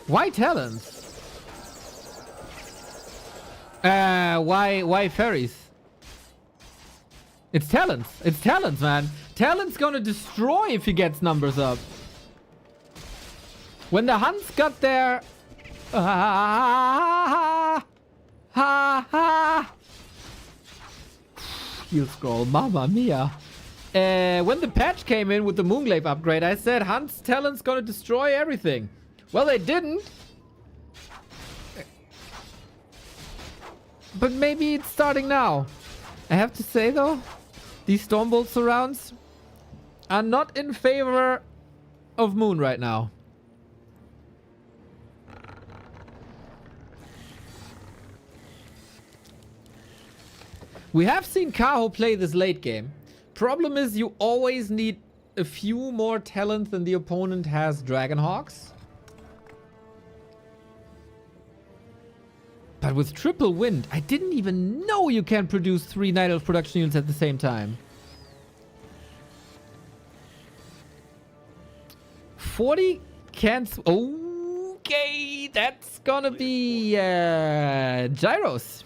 Speaker 1: Why talents? Why fairies? It's talents. It's talents, man. Talents gonna destroy if he gets numbers up. When the Huns got their heal scroll, mamma mia. When the patch came in with the Moonglaive upgrade, I said Hunt's talents gonna destroy everything. Well, they didn't. But maybe it's starting now. I have to say though, these Stormbolt surrounds are not in favor of Moon right now. We have seen Kaho play this late game. Problem is you always need a few more talents than the opponent has Dragonhawks. But with triple wind, I didn't even know you can produce 3 Night Elf production units at the same time. 40 can't... Okay, that's gonna be Gyros.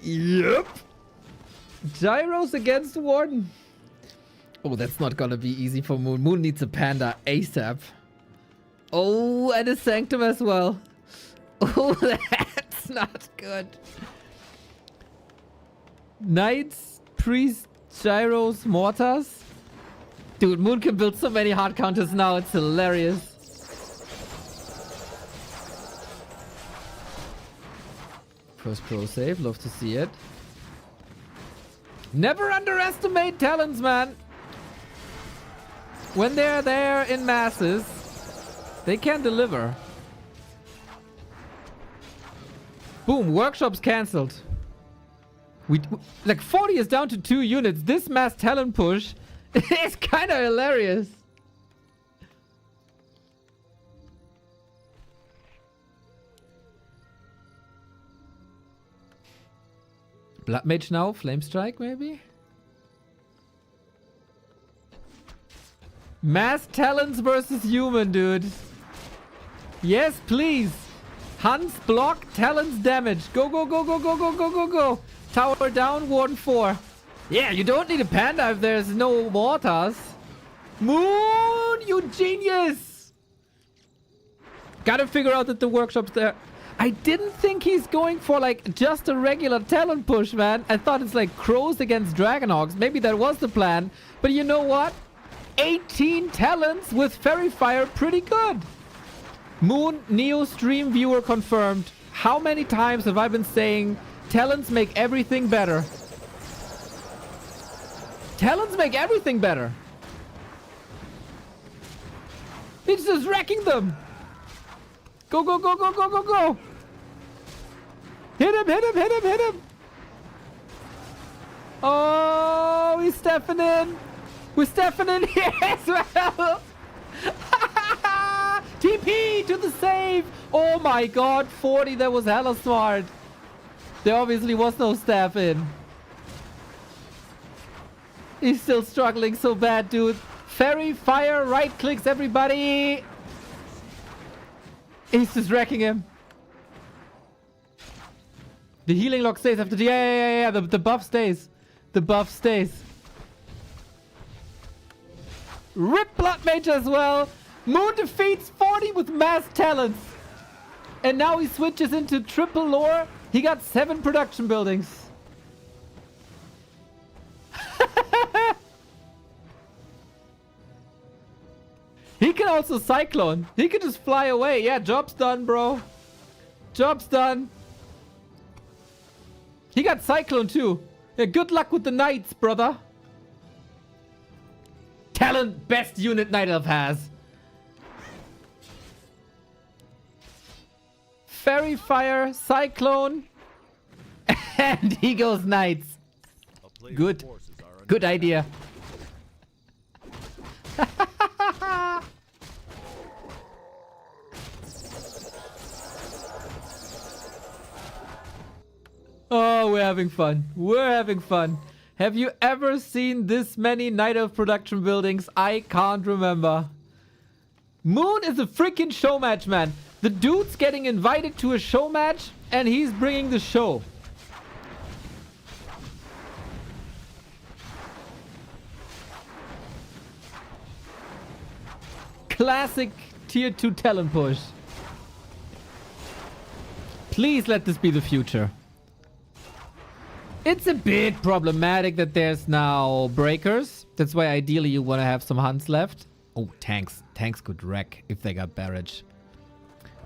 Speaker 1: Yep. Gyros against Warden. Oh, that's not gonna be easy for Moon. Moon needs a panda ASAP. Oh, and a Sanctum as well. Oh, that's not good. Knights, Priests, Gyros, Mortars. Dude, Moon can build so many hard counters now. It's hilarious. First pro save. Love to see it. Never underestimate talents, man. When they're there in masses, they can deliver. Boom, workshop's cancelled. Like 40 is down to 2 units. This mass talent push is kind of hilarious. Blood Mage now, Flame Strike maybe? Mass talents versus human, dude. Yes, please. Hunts, block, talents, damage. Go, go, go, go, go, go, go, go, go. Tower down, Warden 4. Yeah, you don't need a panda if there's no mortars. Moon, you genius. Gotta figure out that the workshop's there. I didn't think he's going for like just a regular talent push, man. I thought it's like crows against dragonhawks. Maybe that was the plan. But you know what? 18 talents with Fairy Fire, pretty good. Moon, Neo stream viewer confirmed. How many times have I been saying talents make everything better? Talents make everything better. It's just wrecking them. Go, go, go, go, go, go, go. Hit him, hit him, hit him, hit him. Oh, he's stepping in. We're stepping in here as well. TP to the save. Oh my god, 40, that was hella smart. There obviously was no staff in. He's still struggling so bad, dude. Fairy Fire, right clicks, everybody. He's just wrecking him. The healing lock stays after the... Yeah. The buff stays. The buff stays. Rip Blood Mage as well. Moon defeats 40 with mass talents. And now he switches into triple lore. He got 7 production buildings. He can also cyclone. He can just fly away. Yeah, job's done, bro. Job's done. He got cyclone too. Yeah, good luck with the knights, brother. Talent, best unit Night Elf has. Fairy Fire, Cyclone, and he goes Knights. Good. Good idea. Oh, we're having fun. We're having fun. Have you ever seen this many Night Elf production buildings? I can't remember. Moon is a freaking show match, man. The dude's getting invited to a show match and he's bringing the show. Classic tier 2 talent push. Please let this be the future. It's a bit problematic that there's now breakers. That's why ideally you want to have some hunts left. Oh, tanks. Tanks could wreck if they got barrage.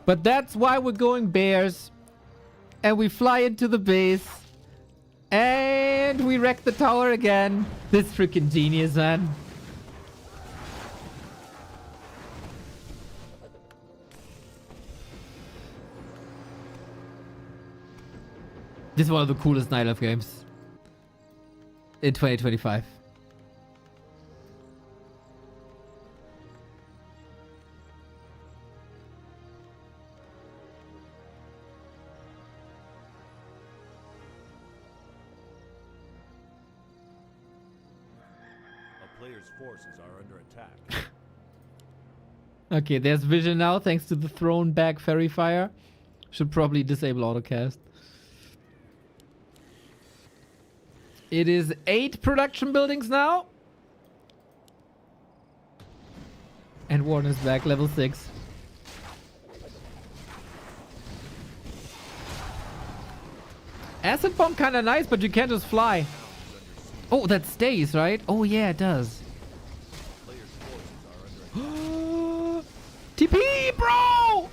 Speaker 1: But that's why we're going bears. And we fly into the base. And we wreck the tower again. This freaking genius, man. This is one of the coolest Night Elf games in 2025.
Speaker 3: A player's forces are under attack.
Speaker 1: Okay, there's vision now thanks to the thrown back Fairy Fire. Should probably disable autocast. It is 8 production buildings now. And Warren is back, level 6. Acid bomb kinda nice, but you can't just fly. Oh, that stays, right? Oh yeah, it does. TP, bro!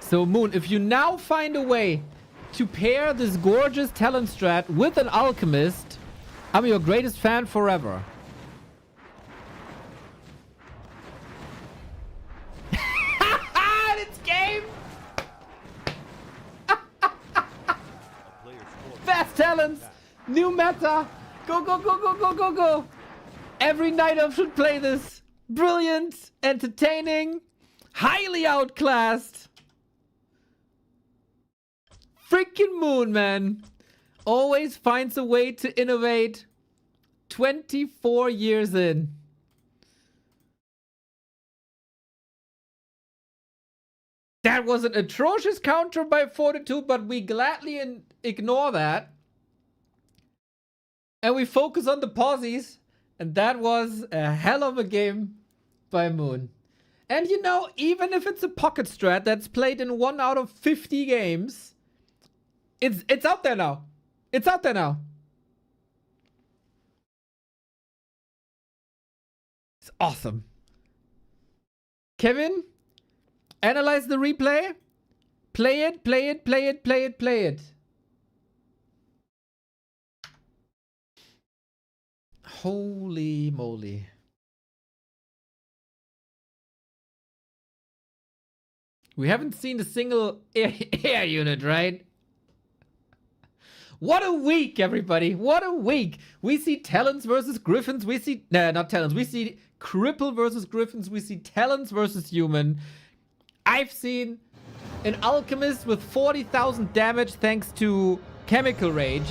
Speaker 1: So Moon, if you now find a way to pair this gorgeous talent strat with an alchemist, I'm your greatest fan forever. It's game! Fast talents! New meta! Go, go, go, go, go, go, go! Every night elf should play this. Brilliant, entertaining, highly outclassed. Freaking Moon, man. Always finds a way to innovate. 24 years in. That was an atrocious counter by Fortitude, but we gladly ignore that. And we focus on the pauses. And that was a hell of a game by Moon. And you know, even if it's a pocket strat that's played in 1 out of 50 games, it's out there now. It's out there now. It's awesome. Kevin, analyze the replay. Play it, play it, play it, play it, play it. Holy moly. We haven't seen a single air unit, right? What a week, everybody. What a week. We see Talons versus Griffins. We see... Nah, not Talons. We see Cripple versus Griffins. We see Talons versus Human. I've seen an Alchemist with 40,000 damage thanks to Chemical Rage.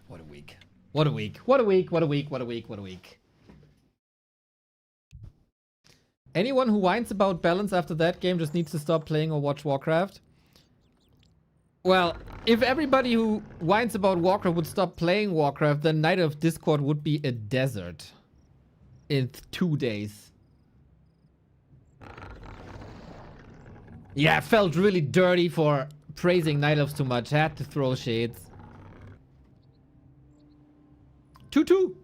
Speaker 1: What a week. What a week. What a week. What a week. What a week. What a week. Anyone who whines about balance after that game just needs to stop playing or watch Warcraft. Well, if everybody who whines about Warcraft would stop playing Warcraft, then Night of Discord would be a desert in 2 days. Yeah, I felt really dirty for praising Night Elves too much. I had to throw shades. 2-2.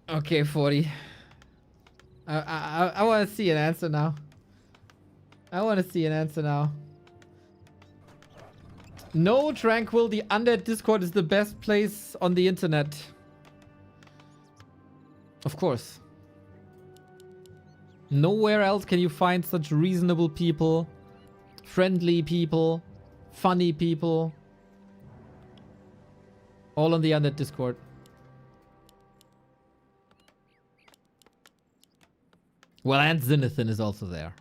Speaker 1: Okay, 40. I want to see an answer now. I want to see an answer now. No, Tranquil, the Undead Discord is the best place on the internet. Of course. Nowhere else can you find such reasonable people, friendly people, funny people. All on the Undead Discord. Well, and Zenithan is also there.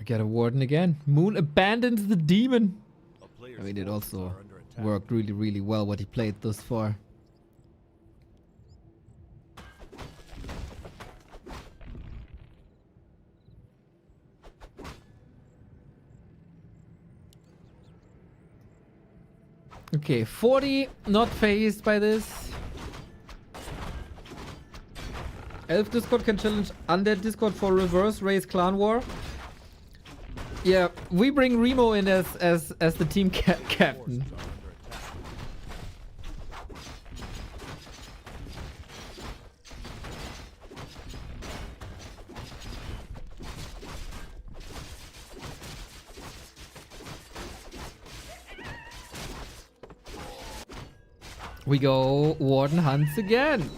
Speaker 1: I get a warden again. Moon abandons the demon. I mean, it also worked really, really well what he played thus far. Okay, 40, not phased by this. Elf Discord can challenge Undead Discord for reverse race clan war. Yeah, we bring Remo in as the team captain. We go Warden Hunts again.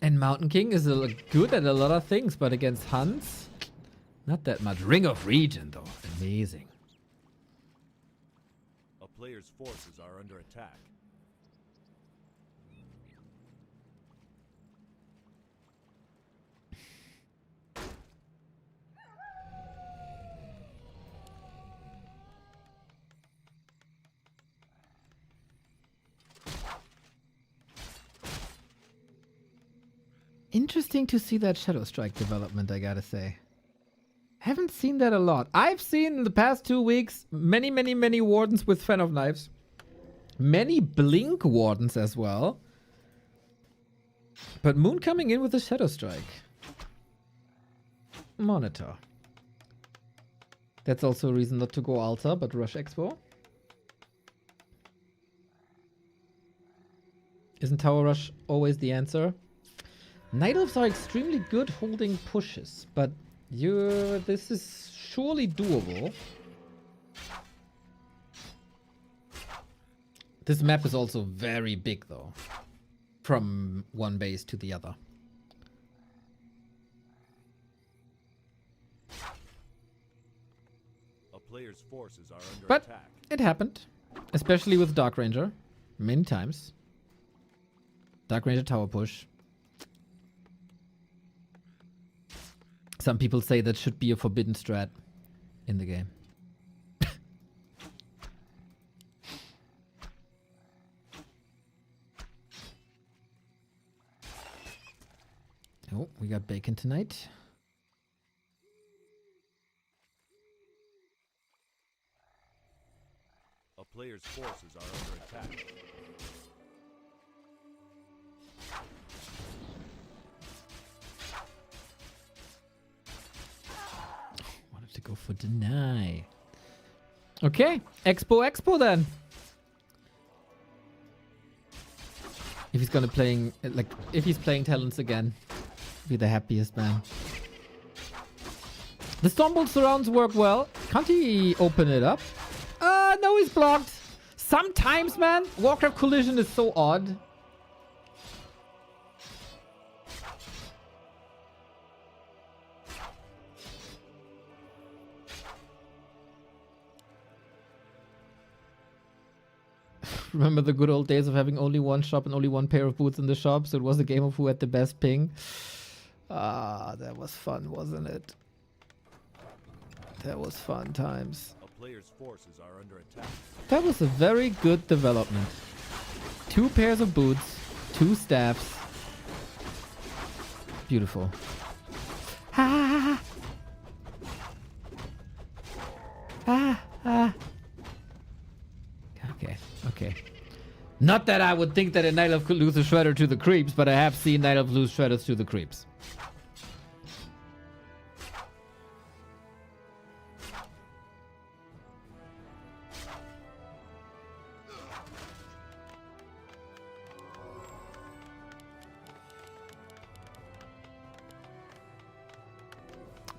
Speaker 1: And Mountain King is good at a lot of things, but against Hunts, Not that much. Ring of Region, though. Amazing.
Speaker 3: A player's forces are under attack.
Speaker 1: Interesting to see that Shadow Strike development, I gotta say. Haven't seen that a lot. I've seen in the past 2 weeks many, many, many Wardens with Fan of Knives. Many Blink Wardens as well. But Moon coming in with a Shadow Strike. Monitor. That's also a reason not to go Altar, but rush Expo. Isn't Tower Rush always the answer? Night Elves are extremely good holding pushes, but this is surely doable. This map is also very big though, from one base to the other.
Speaker 3: A player's forces are under
Speaker 1: But
Speaker 3: attack.
Speaker 1: it happened, especially with Dark Ranger, many times. Dark Ranger tower push. Some people say that should be a forbidden strat in the game. Oh, we got bacon tonight.
Speaker 3: A player's forces are under attack.
Speaker 1: Wanted to go for deny. Okay, Expo then. If he's gonna playing if he's playing talents again, be the happiest man. The Stormbolt surrounds work well. Can't he open it up? No, he's blocked. Sometimes, man, Warcraft Collision is so odd. Remember the good old days of having only one shop and only one pair of boots in the shop, so it was a game of who had the best ping. Ah, that was fun, wasn't it? That was fun times.
Speaker 3: A player's forces are under attack.
Speaker 1: That was a very good development. 2 pairs of boots, 2 staffs. Beautiful. Ah! Ah! Okay. Not that I would think that a Night Elf could lose a Shredder to the creeps, but I have seen Night Elf lose Shredders to the creeps.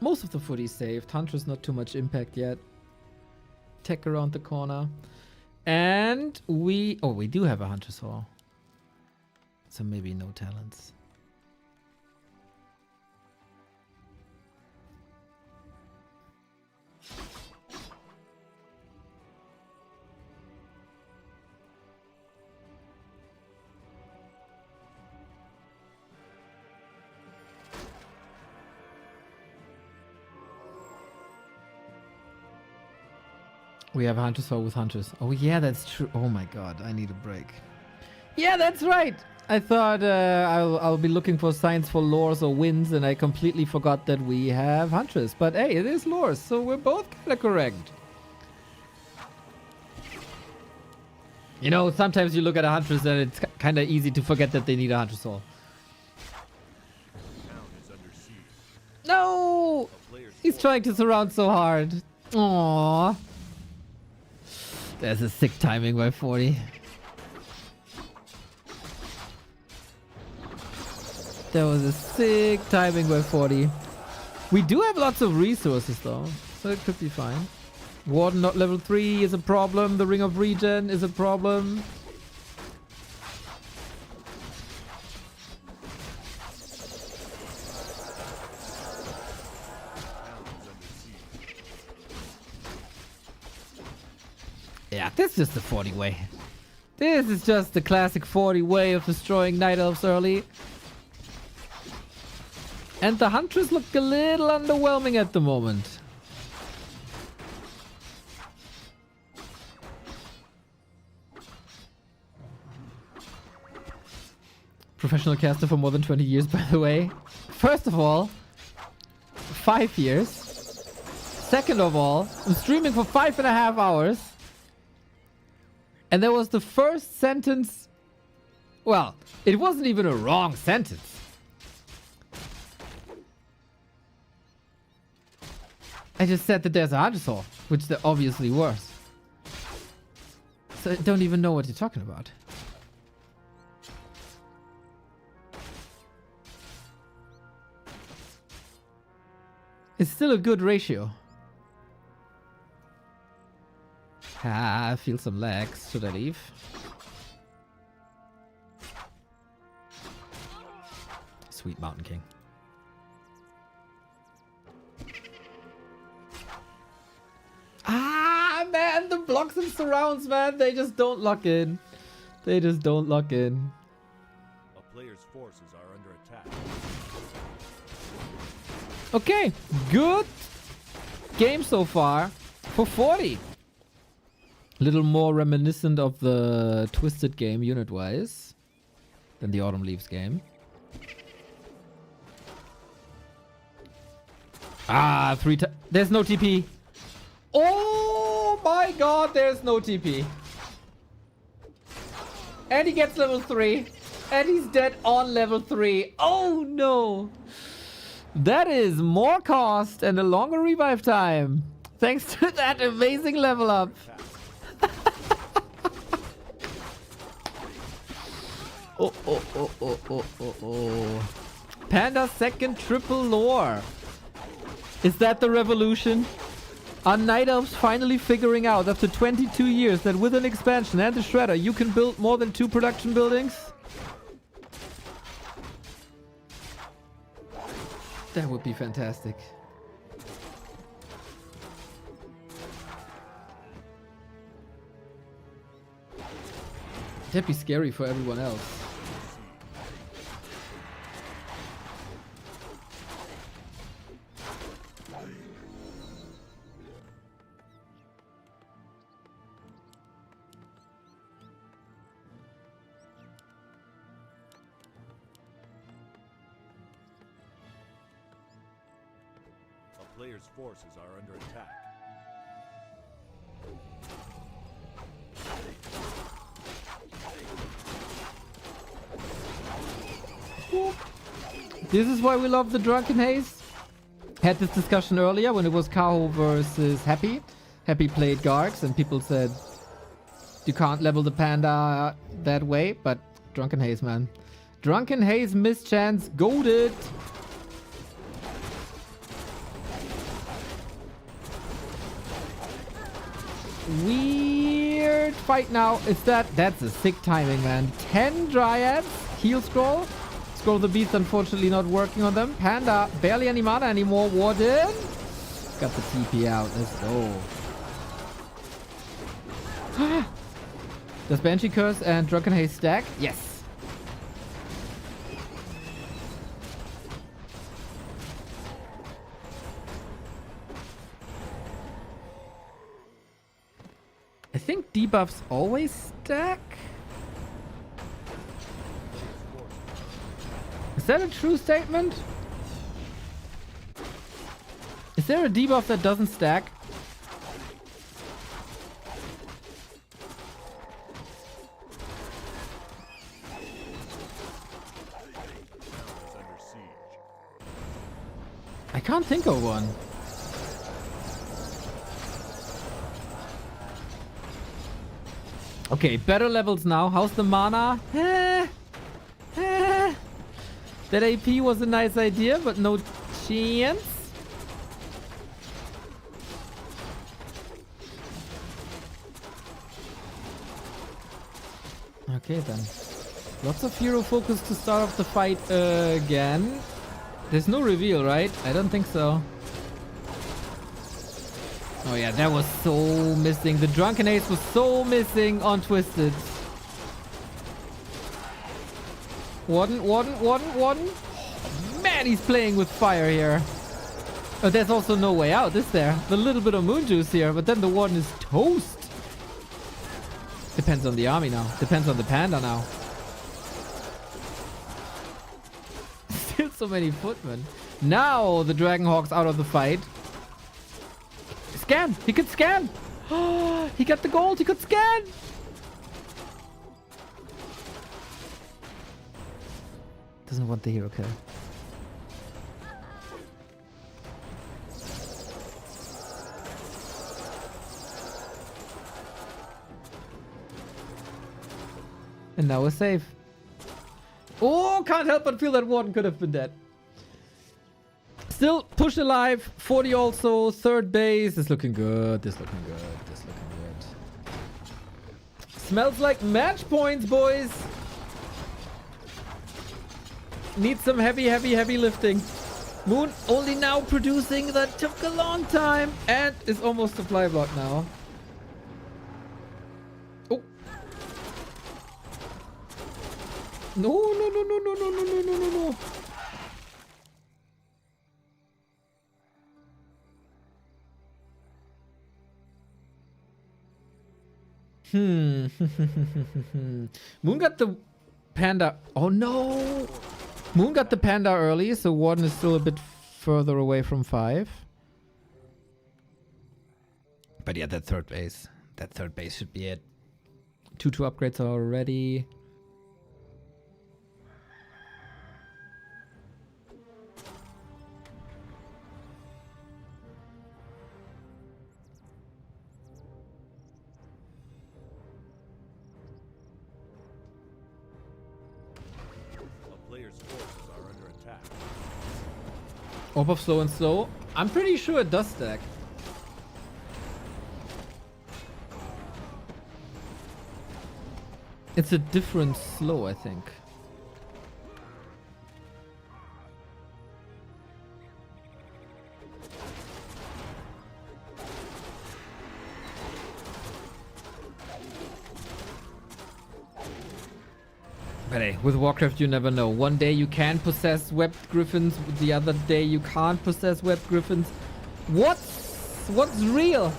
Speaker 1: Most of the footy saved. Hunter's not too much impact yet. Tech around the corner. And we do have a Hunter's Hall. So maybe no talents. We have a Hunter's Hall with Hunters. Oh yeah, that's true. Oh my god, I need a break. Yeah, that's right. I thought I'll be looking for signs for lores or wins, and I completely forgot that we have Hunters. But hey, it is lores, so we're both kind of correct. You know, sometimes you look at a Huntress and it's kind of easy to forget that they need a Hunter's Hall.
Speaker 3: Town is under siege.
Speaker 1: No!
Speaker 3: A player's
Speaker 1: He's trying to surround so hard. Aww. There's a sick timing by 40. There was a sick timing by 40. We do have lots of resources though, so it could be fine. Warden not level 3 is a problem. The Ring of Regen is a problem.
Speaker 3: town is under
Speaker 1: Yeah, this is just the 40 way. This is just the classic 40 way of destroying Night Elves early. And the Huntress look a little underwhelming at the moment. Professional caster for more than 20 years, by the way. First of all, 5 years. Second of all, I'm streaming for 5.5 hours. And that was the first sentence. Well, it wasn't even a wrong sentence. I just said that there's a Huntress, which they're obviously worse. So I don't even know what you're talking about. It's still a good ratio. I feel some lags. Should I leave? Sweet Mountain King. Ah, man, the blocks and surrounds, man, they just don't lock in. They just don't lock in.
Speaker 3: A player's forces are under attack.
Speaker 1: Okay, good game so far for 40. A little more reminiscent of the Twisted game unit-wise than the Autumn Leaves game. Ah, there's no TP. Oh my god, there's no TP. And he gets level 3. And he's dead on level 3. Oh no. That is more cost and a longer revive time. Thanks to that amazing level up. Oh. Panda's second triple lore. Is that the revolution? Are Night Elves finally figuring out after 22 years that with an expansion and a shredder you can build more than 2 production buildings? That would be fantastic. That'd be scary for everyone else.
Speaker 3: A player's forces are under attack.
Speaker 1: This is why we love the Drunken Haze. Had this discussion earlier when it was Kaho versus Happy. Happy played Gargs and people said you can't level the Panda that way, but Drunken Haze, man. Drunken Haze mischance goaded. Weird fight now. That's a sick timing, man. 10 Dryads. Heal scroll. Scroll the Beast, unfortunately not working on them. Panda, barely any mana anymore. Warden. Got the TP out. Let's go. Does Banshee Curse and Drunken Haze stack? Yes. I think debuffs always stack. Is that a true statement? Is there a debuff that doesn't stack? I can't think of one. Okay, better levels now. How's the mana? That AP was a nice idea, but no chance. Okay then. Lots of hero focus to start off the fight again. There's no reveal, right? I don't think so. Oh yeah, that was so missing. The Drunken Ace was so missing on Twisted. Warden. Oh, man, he's playing with fire here. Oh, there's also no way out, is there? A little bit of moon juice here, but then the Warden is toast. Depends on the army now. Depends on the panda now. Still so many footmen. Now the Dragonhawk's out of the fight. Scan! He could scan! He got the gold! He could scan! Doesn't want the hero kill. And now we're safe. Oh, can't help but feel that Warden could have been dead. Still, push alive. 40 also. Third base. This looking good. This looking good. This looking good. Smells like match points, boys. Need some heavy lifting. Moon only now producing. That took a long time. And is almost supply block now. Oh. No. Moon got the panda. Oh no! Moon got the panda early, so Warden is still a bit further away from 5. But yeah, that third base. That third base should be it. 2 upgrades already. Orb of slow and slow. I'm pretty sure it does stack. It's a different slow, I think. But hey, with Warcraft you never know. One day you can possess webbed griffins, the other day you can't possess webbed griffins. What's real?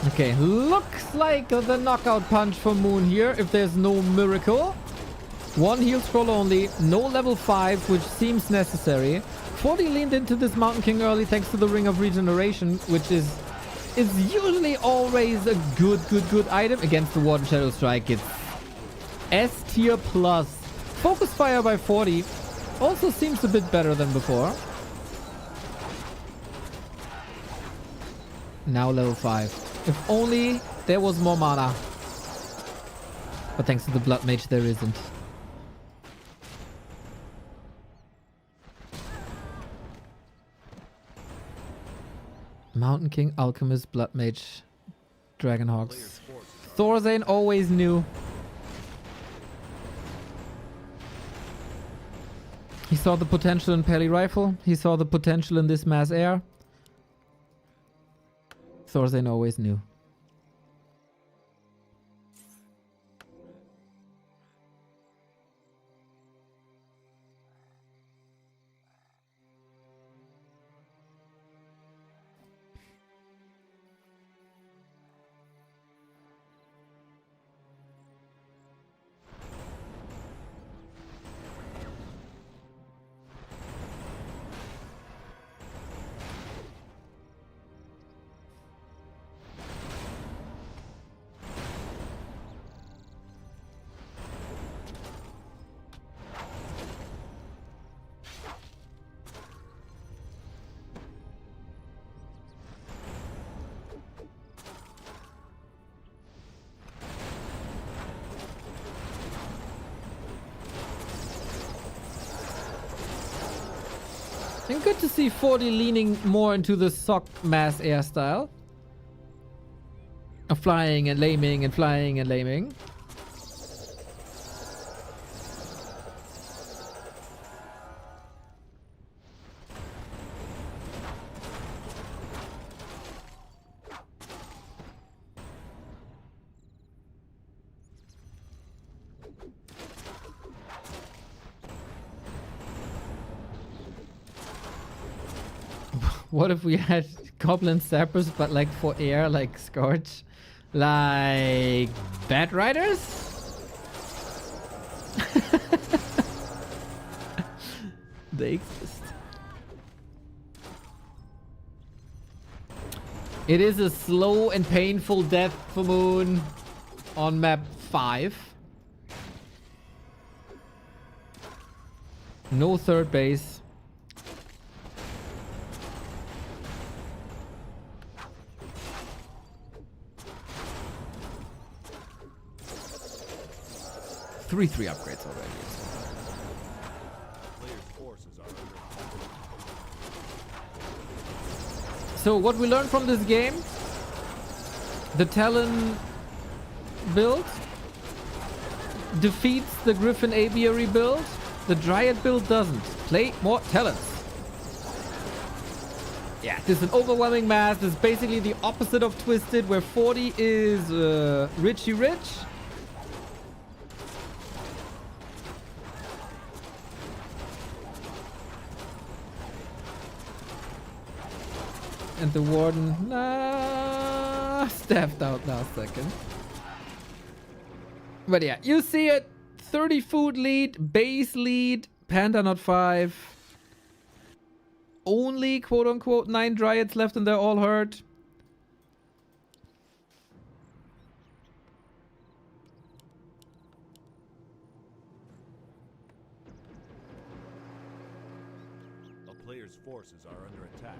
Speaker 1: Okay, looks like the knockout punch for Moon here, if there's no miracle. 1 heal scroll only, no level 5, which seems necessary. 40 leaned into this Mountain King early thanks to the Ring of Regeneration, which is usually always a good item. Against the Warden Shadow Strike, it's S tier plus. Focus Fire by 40 also seems a bit better than before. Now level 5. If only there was more mana. But thanks to the Blood Mage, there isn't. Mountain King, Alchemist, Blood Mage, Dragonhawks. Thorzane always knew. He saw the potential in Pally Rifle. He saw the potential in this Mass Air. Thorzane always knew. And good to see 40 leaning more into the sock mass air style. Of flying and laming and flying and laming. What if we had goblin sappers, but like for air, like Scorch? Like Bat Riders? They exist. It is a slow and painful death for Moon on map 5. No third base. Three upgrades already. So what we learned from this game, the Talon build defeats the Griffin Aviary build. The Dryad build doesn't. Play more Talons. Yeah, this is an overwhelming mass. This is basically the opposite of Twisted, where 40 is Richie Rich. And the Warden staffed out last second. But yeah, you see it. 30 food lead, base lead, Panda not 5. Only quote unquote 9 Dryads left and they're all hurt.
Speaker 3: A player's forces are under attack.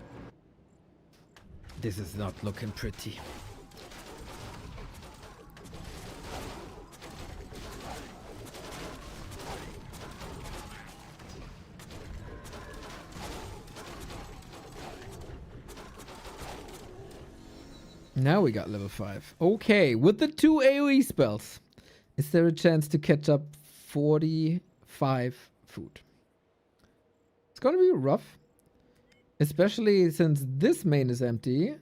Speaker 1: This is not looking pretty. Now we got level 5. Okay, with the 2 AoE spells, is there a chance to catch up 45 food? It's gonna be rough. Especially since this main is empty.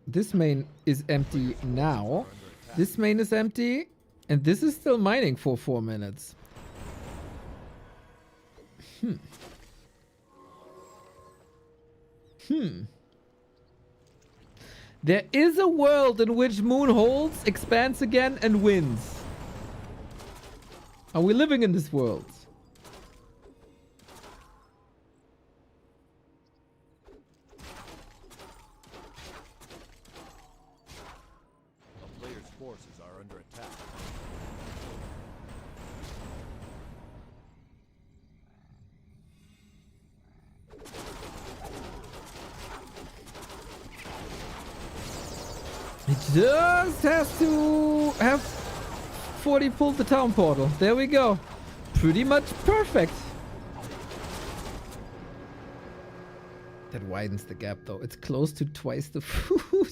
Speaker 1: This main is empty now. This main is empty. And this is still mining for 4 minutes. There is a world in which Moon holds, expands again, and wins. Are we living in this world?
Speaker 3: Forces are under attack.
Speaker 1: It just has to have 40 pulled the town portal. There we go. Pretty much perfect. That widens the gap though. It's close to twice the food.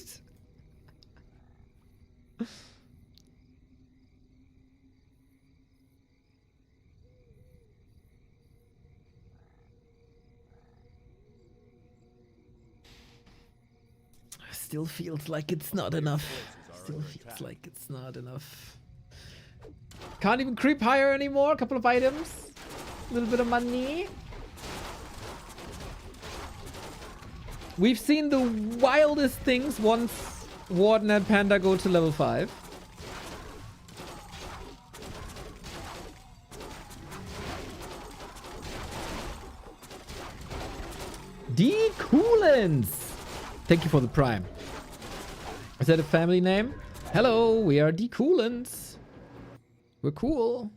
Speaker 1: Still feels like it's not enough. Still feels like it's not enough. Can't even creep higher anymore. A couple of items. A little bit of money. We've seen the wildest things once Warden and Panda go to level 5. D-Coolants! Thank you for the prime. Is that a family name? Hello, we are D-Coolants. We're cool.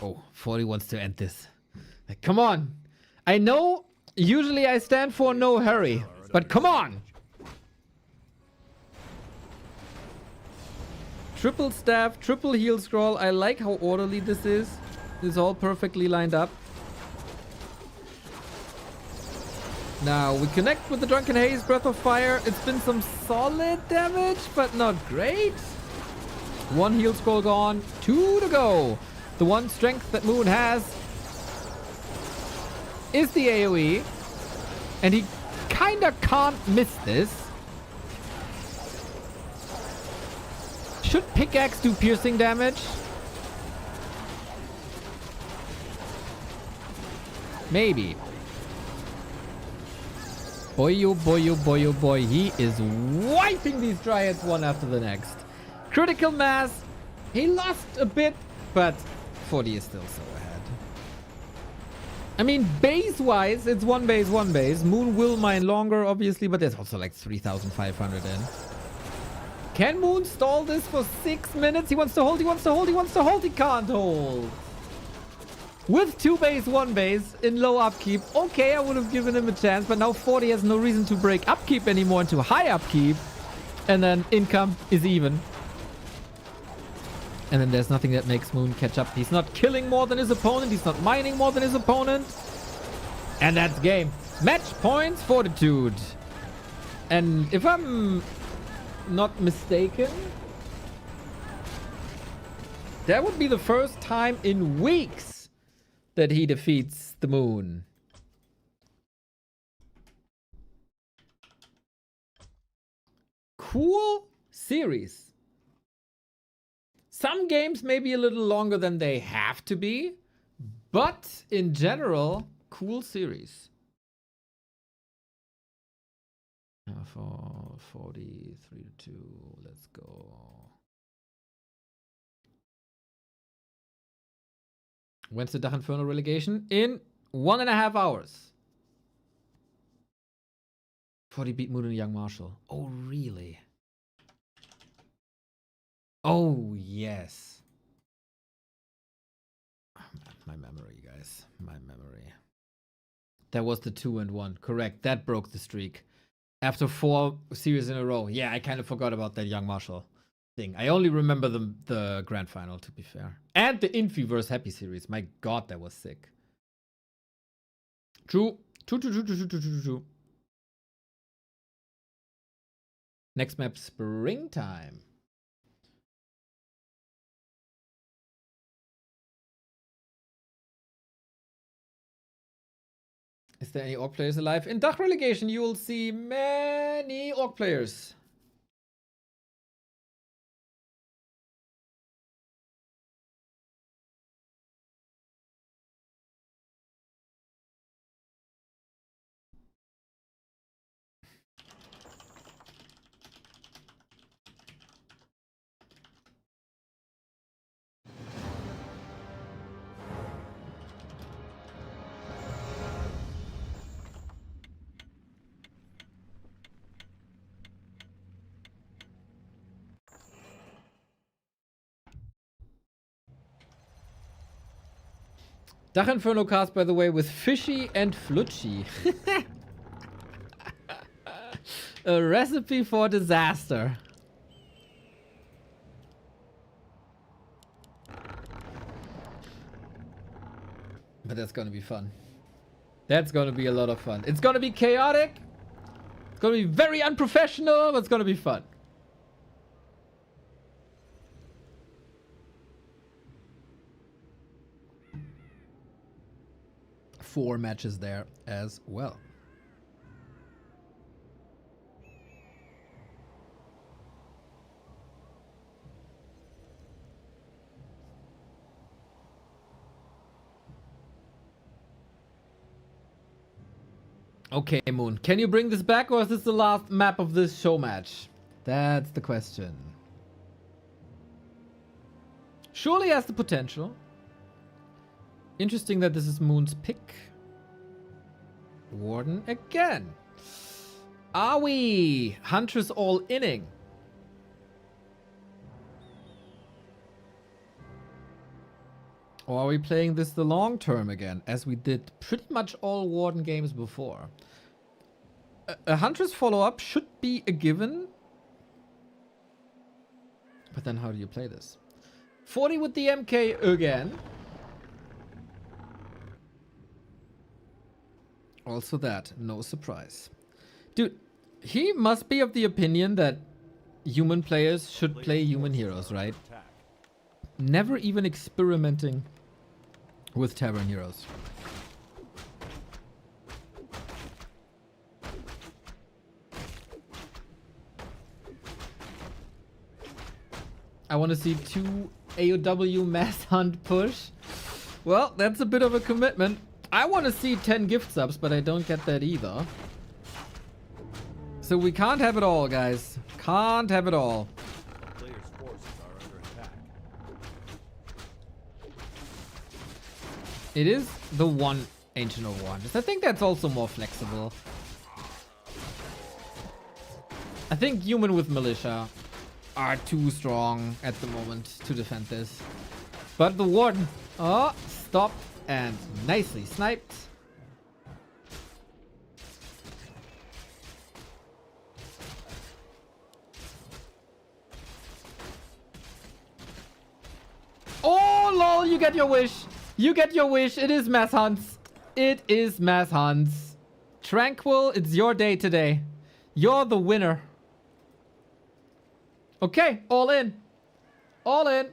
Speaker 1: Oh, 40 wants to end this. Like, come on. I know usually I stand for no hurry, but come on. Triple staff, triple heal scroll. I like how orderly this is. It's all perfectly lined up. Now we connect with the Drunken Haze, Breath of Fire. It's been some solid damage, but not great. One heal scroll gone. 2 to go. The one strength that Moon has is the AoE. And he kinda can't miss this. Should pickaxe do piercing damage? Maybe. Boy, oh boy, oh boy, oh boy. He is wiping these Dryads one after the next. Critical mass. He lost a bit, but 40 is still so ahead. I mean, base-wise, it's one base, one base. Moon will mine longer, obviously, but there's also like 3,500 in. Can Moon stall this for 6 minutes? He wants to hold, he wants to hold, he wants to hold. He can't hold. With 2 base, 1 base in low upkeep. Okay, I would have given him a chance, but now 40 has no reason to break upkeep anymore into high upkeep. And then income is even. And then there's nothing that makes Moon catch up. He's not killing more than his opponent. He's not mining more than his opponent. And that's game. Match points, Fortitude. And if I'm not mistaken, that would be the first time in weeks that he defeats the Moon. Cool series. Some games may be a little longer than they have to be, but in general, cool series. For 43 to 2, let's go. When's the DACH Inferno relegation? In 1.5 hours. 40 beat Moon and Young Marshall. Oh, really? Oh, yes. My memory, guys. My memory. That was the 2-1. Correct. That broke the streak. After 4 series in a row. Yeah, I kind of forgot about that Young Marshall thing. I only remember the grand final, to be fair. And the Infi vs. Happy series. My god, that was sick. True. True. Next map, Springtime. Is there any orc players alive? In DACH relegation, you will see many orc players. DACH Inferno cast, by the way, with Fishy and Flutschi. A recipe for disaster. But that's gonna be fun. That's gonna be a lot of fun. It's gonna be chaotic. It's gonna be very unprofessional, but it's gonna be fun. Four matches there as well. Okay, Moon. Can you bring this back, or is this the last map of this show match? That's the question. Surely has the potential. Interesting that this is Moon's pick. Warden again. Are we Huntress all-inning? Or are we playing this the long term again, as we did pretty much all Warden games before? A Huntress follow-up should be a given. But then how do you play this? 40 with the MK again. Also that, no surprise. Dude, he must be of the opinion that human players should play human heroes, right? never even experimenting with Tavern Heroes. I want to see 2 AOW mass hunt push. Well, that's a bit of a commitment. I want to see 10 gift subs, but I don't get that either. So we can't have it all, guys. Can't have it all.
Speaker 3: Players' forces are under attack.
Speaker 1: It is the one Ancient of Wonders. I think that's also more flexible. I think Human with Militia are too strong at the moment to defend this. But the Warden, oh, stopped and nicely sniped. Oh, lol, you get your wish. You get your wish. It is mass hunts. It is mass hunts. Tranquil, it's your day today. You're the winner. Okay, all in. All in.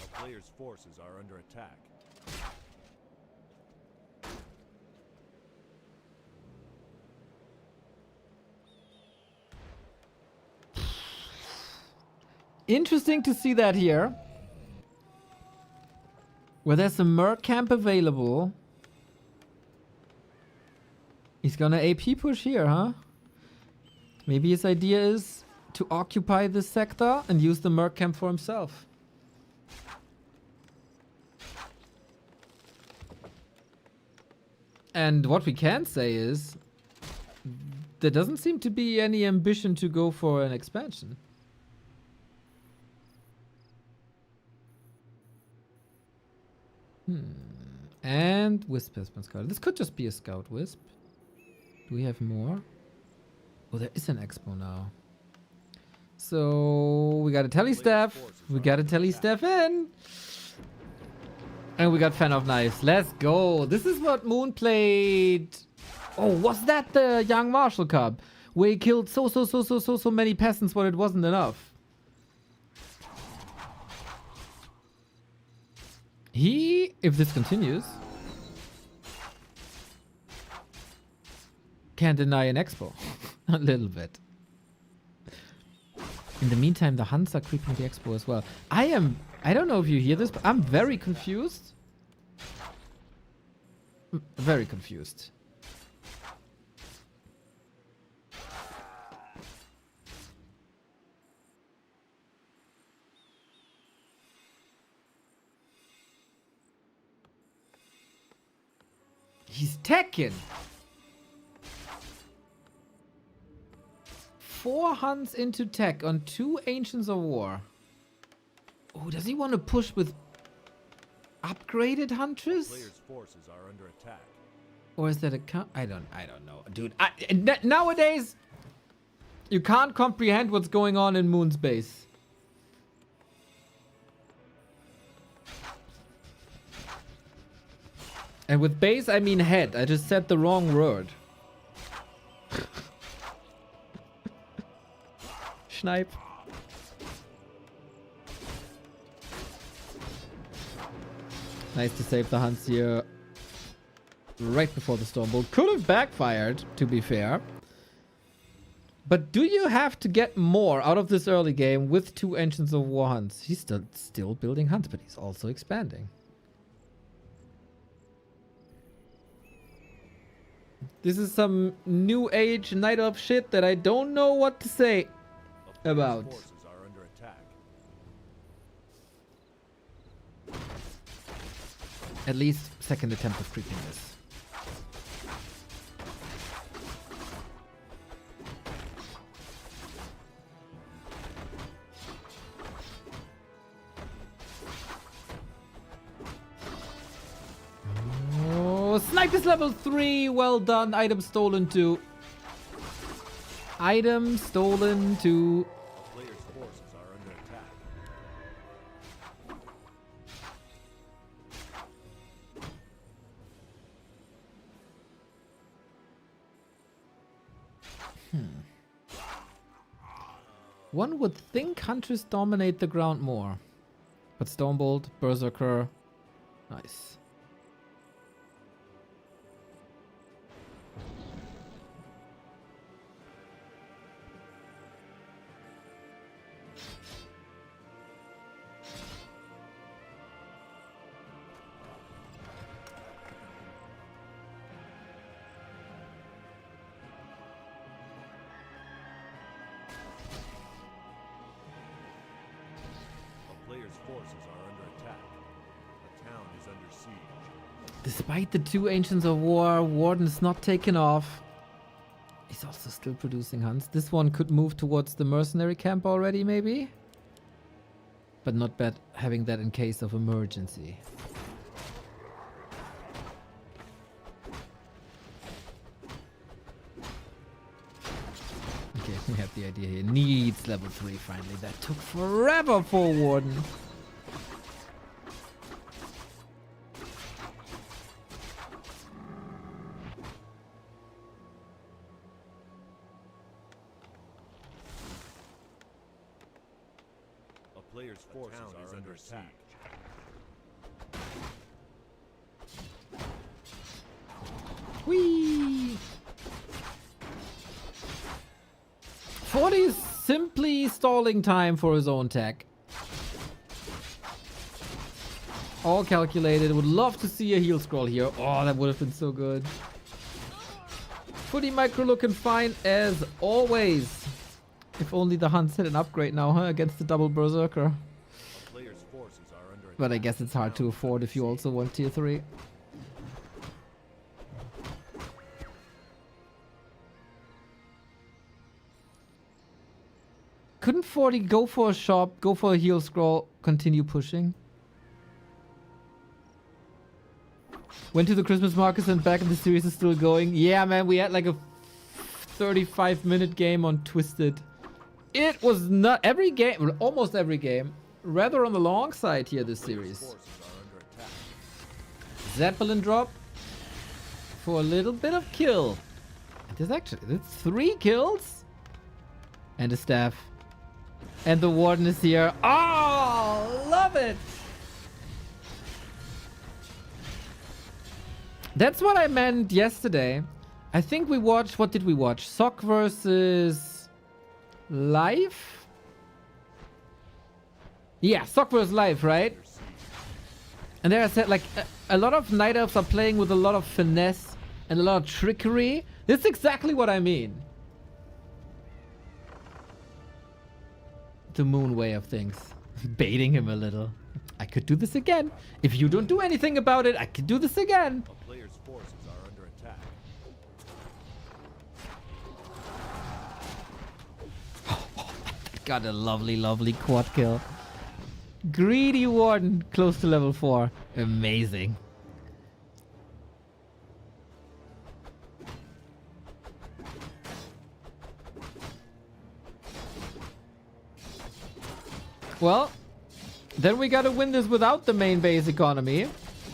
Speaker 3: A player's forces are under attack.
Speaker 1: Interesting to see that here. Where there's a Merc camp available. He's gonna AP push here, huh? Maybe his idea is to occupy this sector and use the Merc camp for himself. And what we can say is there doesn't seem to be any ambition to go for an expansion. And Wisp has been scouted. This could just be a scout Wisp. Do we have more? Oh, there is an expo now. So we got a tele staff. We got a tele staff in. And we got Fan of Knives. Let's go. This is what Moon played. Oh, was that the Young Marshal Cup? Where he killed so many peasants, but it wasn't enough. He, if this continues, can't deny an expo. A little bit. In the meantime, the Huns are creeping the expo as well. I don't know if you hear this, but I'm very confused. Very confused. He's teching. 4 hunts into tech on 2 Ancients of War. Oh, does he want to push with upgraded Huntress?
Speaker 3: Players' forces are under attack.
Speaker 1: Or is that a I don't know, dude. Nowadays, you can't comprehend what's going on in Moon's base. And with base, I mean head. I just said the wrong word. Snipe. Nice to save the Hunts here right before the Stormbolt. Could have backfired, to be fair. But do you have to get more out of this early game with 2 Ancients of War Hunts? He's still building Hunts, but he's also expanding. This is some new age Night Elf shit that I don't know what to say about.
Speaker 3: Forces are under attack.
Speaker 1: At least second attempt of creeping this. Snipe is level 3. Well done. Item stolen 2. Item stolen 2.
Speaker 3: Players' forces are under attack.
Speaker 1: One would think hunters dominate the ground more. But Stormbolt, Berserker, nice. Despite the 2 Ancients of War, Warden's not taken off. He's also still producing hunts. This one could move towards the mercenary camp already, maybe? But not bad having that in case of emergency. Okay, we have the idea here. Needs level 3 finally. That took forever for Warden.
Speaker 3: Player's forces are under attack.
Speaker 1: Whee! 40 is simply stalling time for his own tech. All calculated. Would love to see a heal scroll here. Oh, that would have been so good. Footy micro looking fine as always. If only the Huns had an upgrade now, huh? Against the double Berserker. But I guess it's hard to afford if you also want tier 3. Couldn't 40 go for a shop, go for a heal scroll, continue pushing? Went to the Christmas markets and back and the series is still going. Yeah, man, we had like a 35-minute game on Twisted. It was not every game, almost every game, rather on the long side here this series. Zeppelin drop for a little bit of kill. There's actually 3 kills and a staff. And the Warden is here. Oh, love it. That's what I meant yesterday. I think we watched, what did we watch? Sock versus Life? Yeah, Sock versus Life, right? And there I said, like, a lot of Night Elves are playing with a lot of finesse and a lot of trickery. That's exactly what I mean. The moon way of things. Baiting him a little. I could do this again. If you don't do anything about it, I could do this again.
Speaker 3: A player's forces are under attack.
Speaker 1: Got a lovely, lovely quad kill. Greedy Warden, close to level 4. Amazing. Well, then we gotta win this without the main base economy.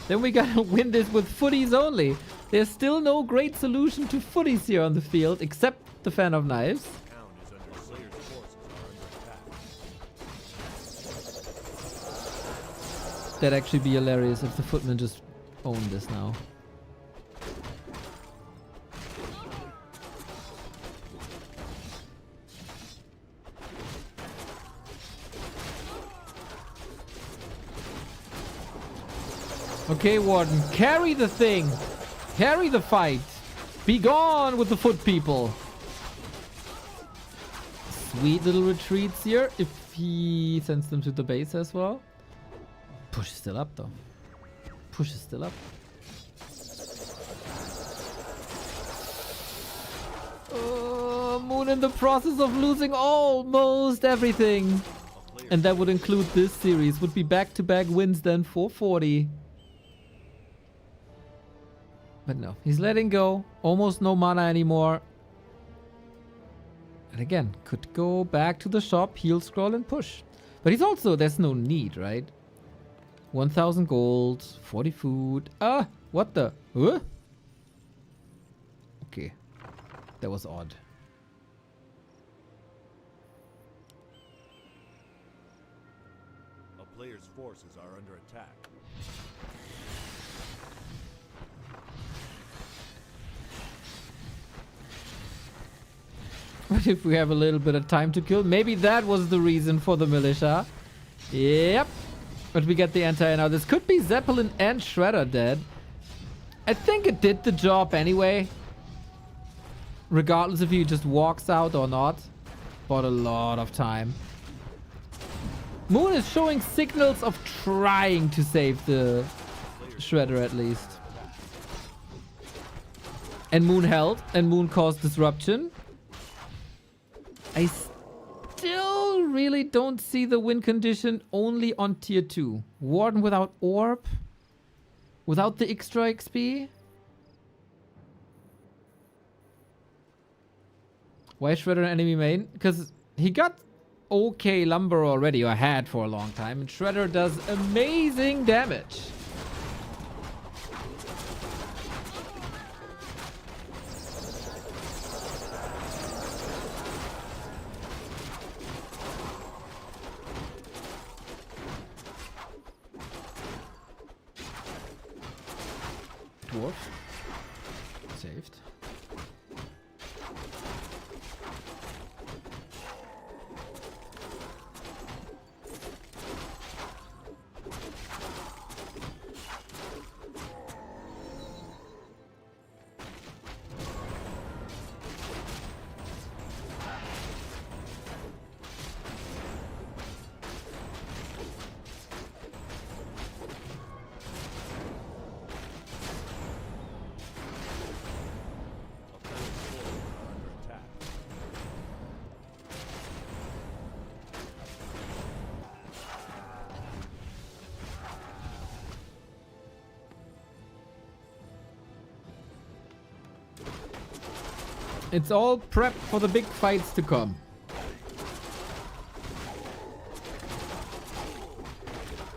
Speaker 1: Then we gotta win this with footies only. There's still no great solution to footies here on the field, except the Fan of Knives. That'd actually be hilarious if the footmen just own this now. Okay, Warden, carry the thing. Carry the fight. Be gone with the foot people. Sweet little retreats here if he sends them to the base as well. Push is still up though. Push is still up. Moon in the process of losing almost everything. And that would include this series. Would be back-to-back wins then for 40. But no, he's letting go. Almost no mana anymore. And again, could go back to the shop, heal scroll and push. But he's also, there's no need, right? 1000 gold, 40 food. Ah, what the? Huh? Okay. That was odd.
Speaker 3: player's forces are under attack.
Speaker 1: What if we have a little bit of time to kill? Maybe that was the reason for the militia. Yep. But we get the anti now. This could be Zeppelin and Shredder dead. I think it did the job anyway. Regardless if he just walks out or not. Bought a lot of time. Moon is showing signals of trying to save the Shredder at least. And Moon held. And Moon caused disruption. I still really don't see the win condition only on tier 2. Warden without orb? Without the extra XP? Why is Shredder an enemy main? Because he got okay lumber already, or had for a long time. And Shredder does amazing damage. Dwarf. Saved. It's all prep for the big fights to come.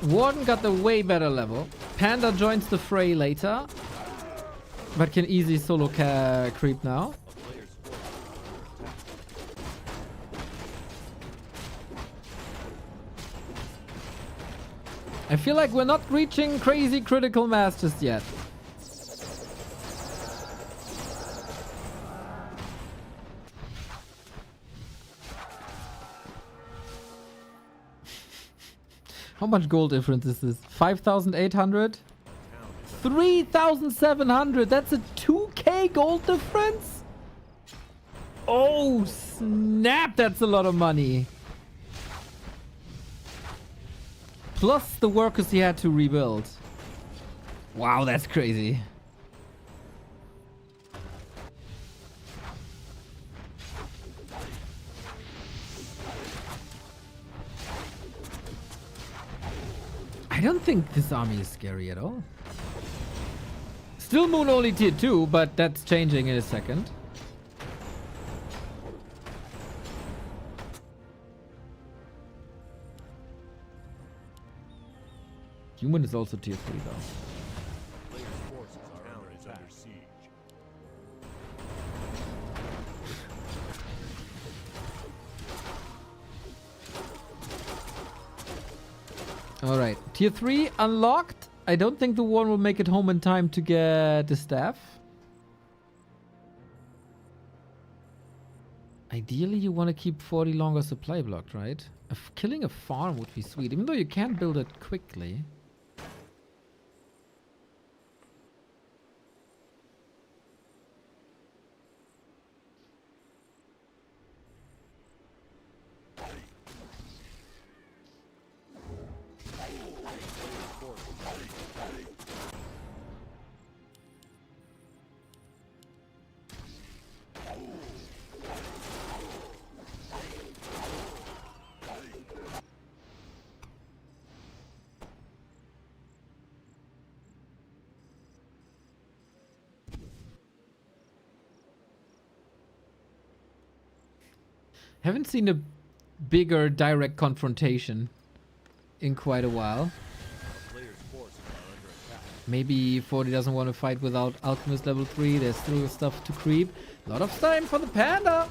Speaker 1: Warden got the way better level. Panda joins the fray later. But can easily solo creep now. I feel like we're not reaching crazy critical mass just yet. How much gold difference is this? 5,800? 3,700! That's a 2k gold difference? Oh, snap! That's a lot of money. Plus the workers he had to rebuild. Wow, that's crazy. I don't think this army is scary at all. Still Moon only tier 2, but that's changing in a second. Human is also tier 3 though.
Speaker 3: Player's forces are under siege.
Speaker 1: Alright, tier 3 unlocked. I don't think the one will make it home in time to get the staff. Ideally, you want to keep 40 longer supply blocked, right? Killing a farm would be sweet, even though you can build it quickly. Haven't seen a bigger direct confrontation in quite a while. Maybe 40 doesn't want to fight without Alchemist level 3. There's still stuff to creep. A lot of time for the Panda.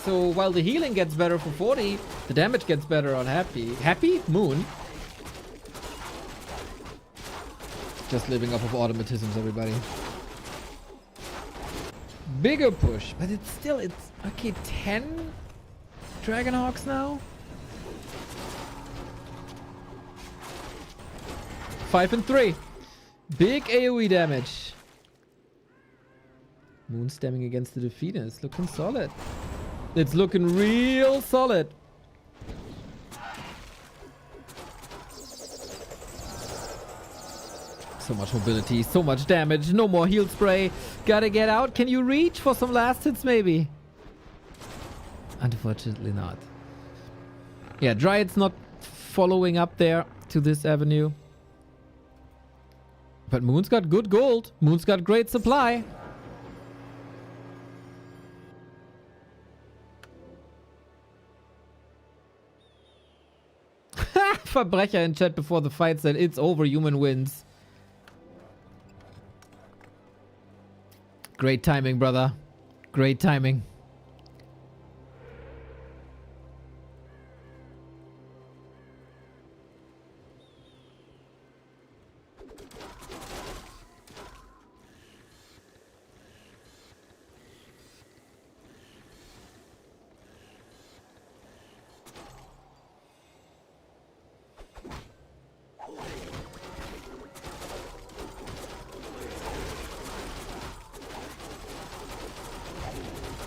Speaker 1: So while the healing gets better for 40, the damage gets better on Happy. Happy? Moon. Just living off of automatisms, everybody. Bigger push, but it's still, it's okay. 10 Dragonhawks now. 5 and 3. Big AoE damage. Moon stemming against the defeater. It's looking solid. It's looking real solid. So much mobility, so much damage. No more heal spray. Gotta get out. Can you reach for some last hits maybe? Unfortunately not. Yeah, Dryad's not following up there to this avenue. But Moon's got good gold. Moon's got great supply. Verbrecher in chat before the fight said it's over, human wins. Great timing, brother. Great timing.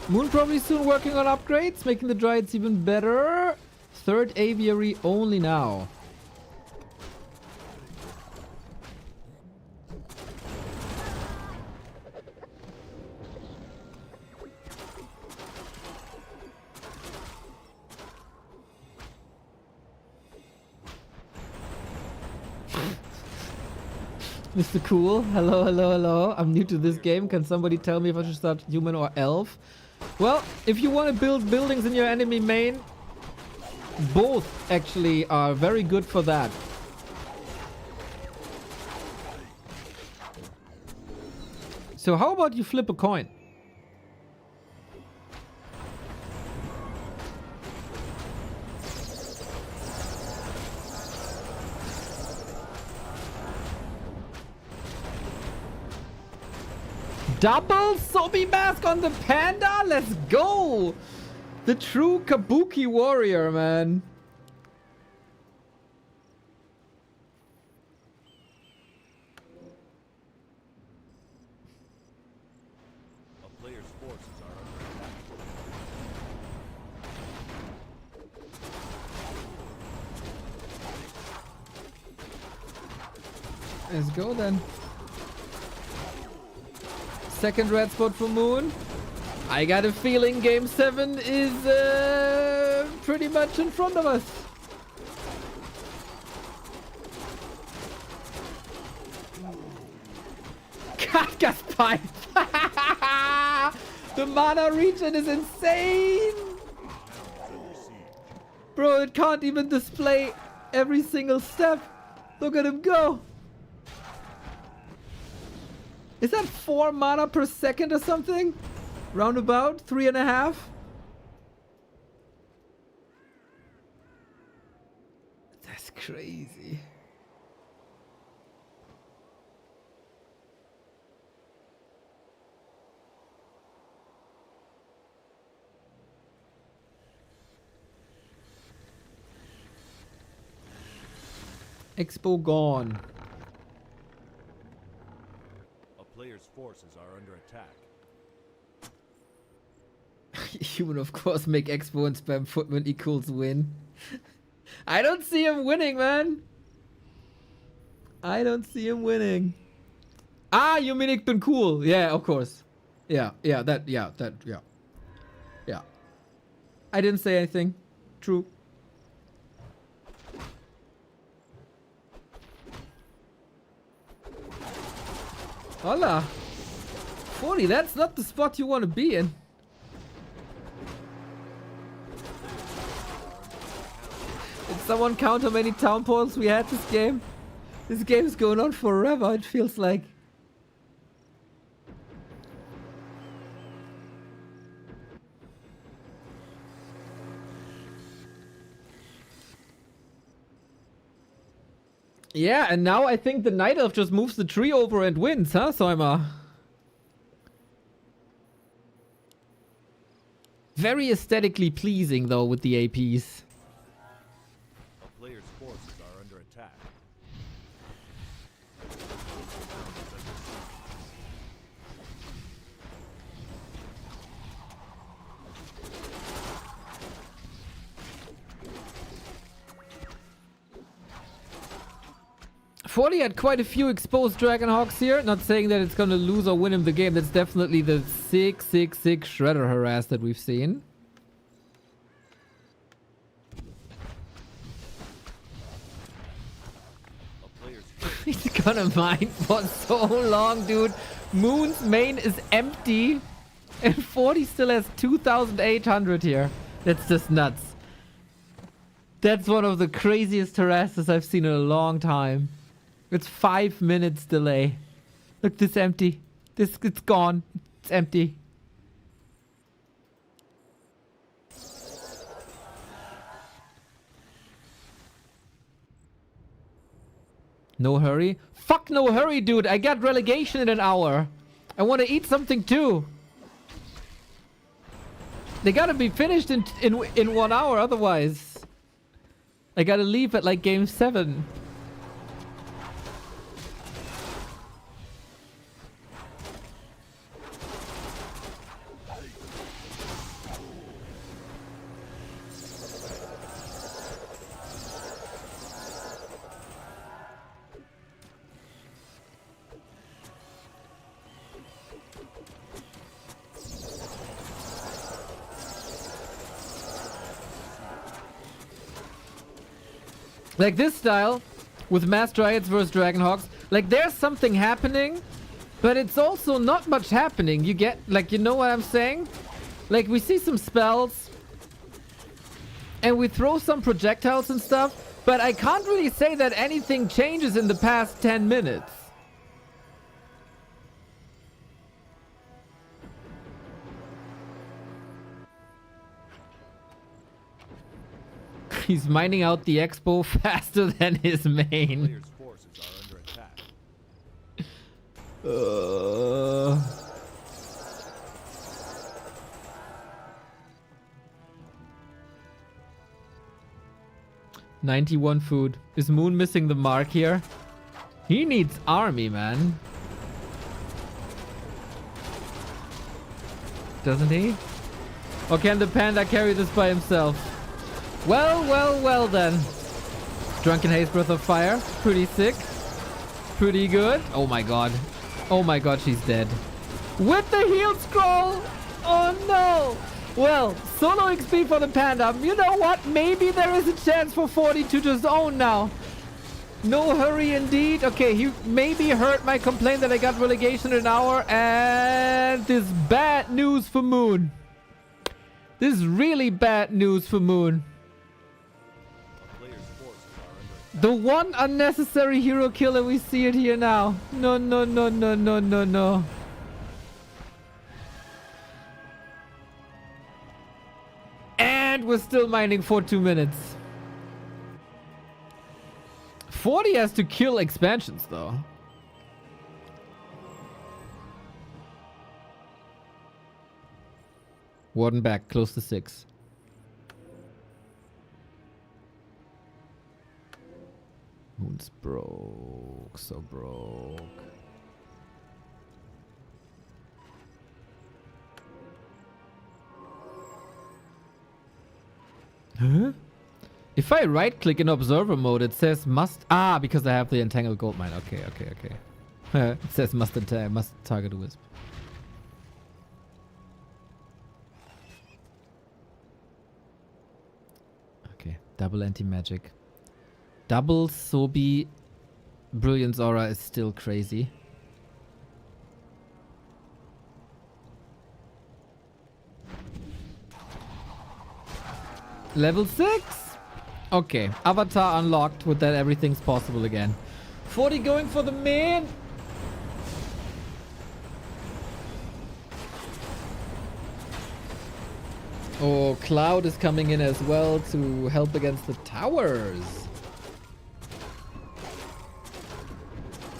Speaker 1: Moon probably soon working on upgrades, making the Dryads even better. Third aviary only now. Mr. Cool, hello, hello, hello. I'm new to this game. Can somebody tell me if I should start human or elf? Well, if you want to build buildings in your enemy main, both actually are very good for that. So how about you flip a coin? Double Sobi mask on the panda? Let's go! The true Kabuki warrior, man.
Speaker 3: A player's forces are under attack.
Speaker 1: Let's go then. Second red spot for Moon. I got a feeling game 7 is pretty much in front of us. Kafka's pipe. The mana regen is insane. Bro, it can't even display every single step. Look at him go. Is that 4 mana per second or something? Roundabout? 3.5? That's crazy. Expo gone.
Speaker 3: Players' forces are under attack.
Speaker 1: Human, of course, make Expo and spam Footman equals win. I don't see him winning, man. I don't see him winning. Ah, you mean ich bin cool. Yeah, of course. Yeah. I didn't say anything. True. Hola. 40, that's not the spot you want to be in. Did someone count how many town portals we had this game? This game is going on forever, it feels like. Yeah, and now I think the Night Elf just moves the tree over and wins, huh, Soima? Very aesthetically pleasing, though, with the APs.
Speaker 3: A player's forces are under attack.
Speaker 1: 40 had quite a few exposed Dragonhawks here. Not saying that it's gonna lose or win him the game. That's definitely the 666 Shredder harass that we've seen. He's gonna mine for so long, dude. Moon's main is empty. And 40 still has 2,800 here. That's just nuts. That's one of the craziest harasses I've seen in a long time. It's 5 minutes delay. Look, this empty. It's gone. It's empty. No hurry. Fuck no hurry, dude. I got relegation in an hour. I want to eat something too. They gotta be finished in 1 hour, otherwise I gotta leave at like game 7. Like this style, with Mass Dryads versus Dragonhawks, like there's something happening, but it's also not much happening. You get, like, you know what I'm saying? Like, we see some spells, and we throw some projectiles and stuff, but I can't really say that anything changes in the past 10 minutes. He's mining out the expo faster than his main.
Speaker 3: Player's forces are under attack.
Speaker 1: 91 food. Is Moon missing the mark here? He needs army, man. Doesn't he? Or can the panda carry this by himself? Well then. Drunken Haze Breath of Fire. Pretty sick. Pretty good. Oh my god. Oh my god, she's dead. With the heal scroll! Oh no! Well, solo XP for the panda. You know what? Maybe there is a chance for 40 to just own now. No hurry indeed. Okay, he maybe heard my complaint that I got relegation in an hour. And this is bad news for Moon. This is really bad news for Moon. The one unnecessary hero killer, we see it here now. No. And we're still mining for 2 minutes. 40 has to kill expansions, though. Warden back, close to 6. Moon's broke, so broke. Huh? If I right click in observer mode, it says must... Ah, because I have the entangled gold mine. Okay. It says must target a wisp. Okay, double anti-magic. Double Sobi Brilliance Aura is still crazy. Level 6? Okay, Avatar unlocked. With that, everything's possible again. 40 going for the main. Oh, Cloud is coming in as well to help against the towers.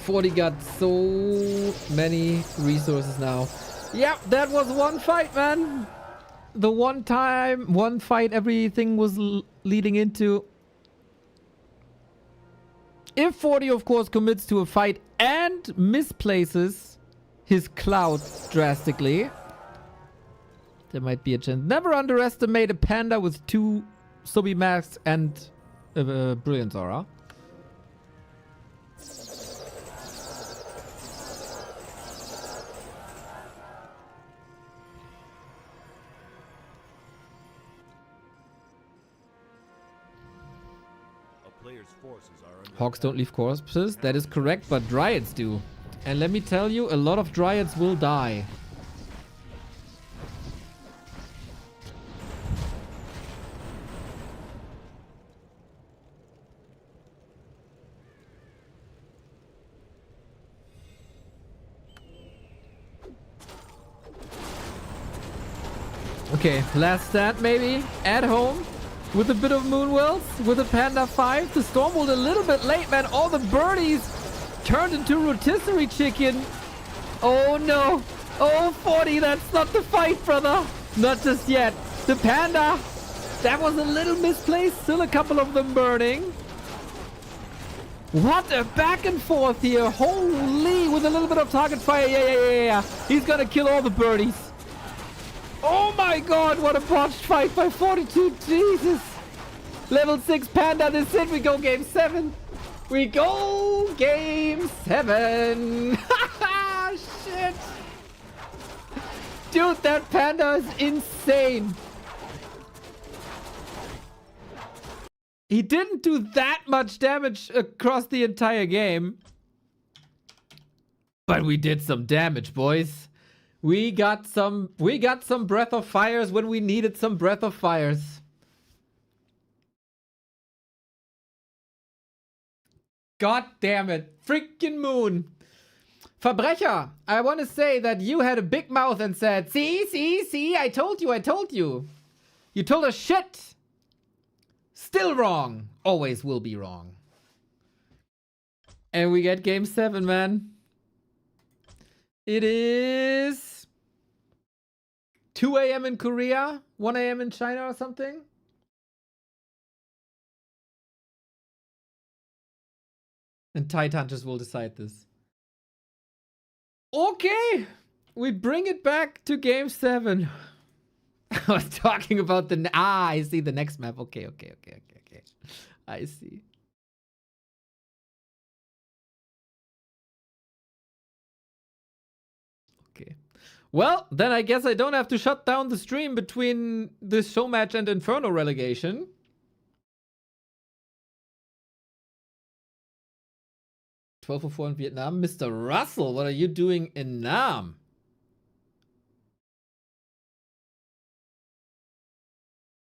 Speaker 1: 40 got so many resources now. Yeah, that was one fight, man. The one fight everything was leading into. If 40, of course, commits to a fight and misplaces his cloud drastically, there might be a chance. Never underestimate a panda with 2 Subi Max and Brilliance Aura. Hawks don't leave corpses. That is correct, but Dryads do. And let me tell you, a lot of Dryads will die. Okay, last stat maybe. At home. With a bit of Moonwells, with a Panda 5, the Stormbolt a little bit late, man. All the birdies turned into rotisserie chicken. Oh no. Oh, 40, that's not the fight, brother. Not just yet. The Panda, that was a little misplaced. Still a couple of them burning. What a back and forth here. Holy, with a little bit of target fire. Yeah. He's gonna kill all the birdies. Oh my god, what a botched fight by Fortitude. Jesus. Level 6 Panda, this is it. We go game 7. We go game 7. Shit. Dude, that Panda is insane. He didn't do that much damage across the entire game. But we did some damage, boys. We got some breath of fires when we needed some breath of fires. God damn it. Freaking Moon. Verbrecher, I want to say that you had a big mouth and said, see, I told you. You told us shit. Still wrong. Always will be wrong. And we get game 7, man. It is 2 a.m. in Korea, 1 a.m. in China or something. And Tide Hunters will decide this. Okay, we bring it back to game 7. I was talking about the... I see the next map. Okay. I see. Okay. Well, then I guess I don't have to shut down the stream between this Showmatch and Inferno relegation. $12:04 in Vietnam. Mr. Russell, what are you doing in Nam?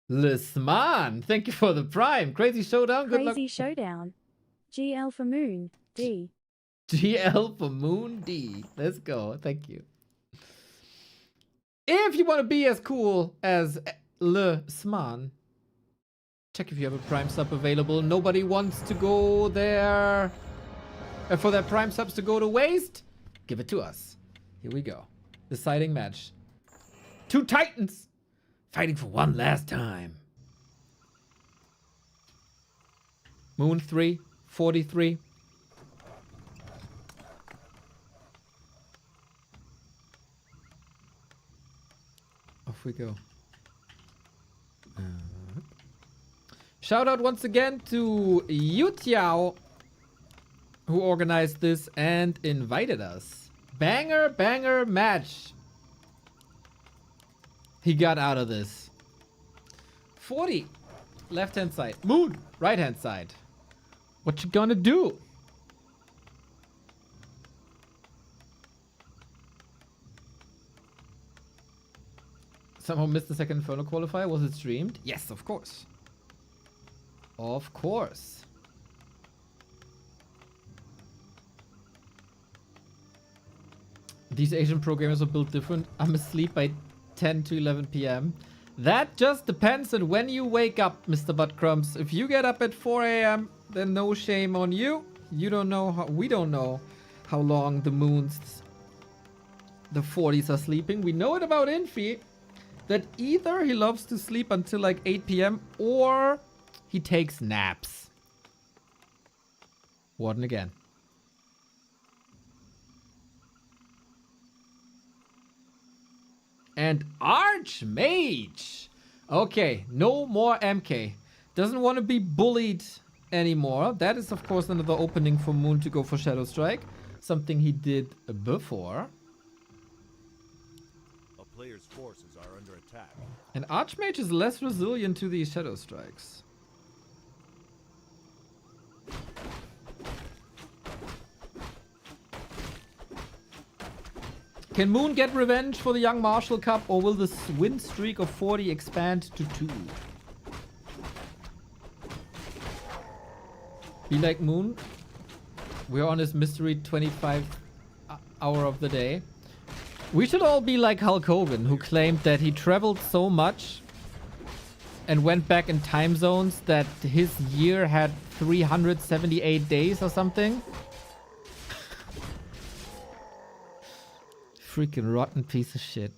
Speaker 1: Lisman, thank you for the prime. Crazy Showdown, good luck.
Speaker 2: Crazy Showdown. GL for Moon, D.
Speaker 1: GL for Moon D. Let's go. Thank you. If you want to be as cool as Le Sman, check if you have a Prime sub available. Nobody wants to go there. For their Prime subs to go to waste, give it to us. Here we go. Deciding match. 2 Titans fighting for one last time. Moon 3, 43. Off we go. Shout out once again to Yutiao, who organized this and invited us. Banger match he got out of this. 40, left hand side. Moon, right hand side. What you gonna do? Somehow missed the second Inferno qualifier. Was it streamed? Yes, of course. Of course. These Asian programmers are built different. I'm asleep by 10 to 11 p.m. That just depends on when you wake up, Mr. Buttcrumbs. If you get up at 4 a.m., then no shame on you. You don't know how... We don't know. how long the 40s are sleeping. We know it about Infi, that either he loves to sleep until like 8 p.m. or he takes naps. Warden again. And Archmage. Okay, no more MK. Doesn't want to be bullied anymore. That is, of course, another opening for Moon to go for Shadow Strike. Something he did before.
Speaker 3: A player's forces are under attack.
Speaker 1: And Archmage is less resilient to these Shadow Strikes. Can Moon get revenge for the Young Marshall Cup, or will the win streak of 40 expand to 2? Be like Moon. We're on his mystery 25 hour of the day. We should all be like Hulk Hogan, who claimed that he traveled so much and went back in time zones that his year had 378 days or something. Freaking rotten piece of shit.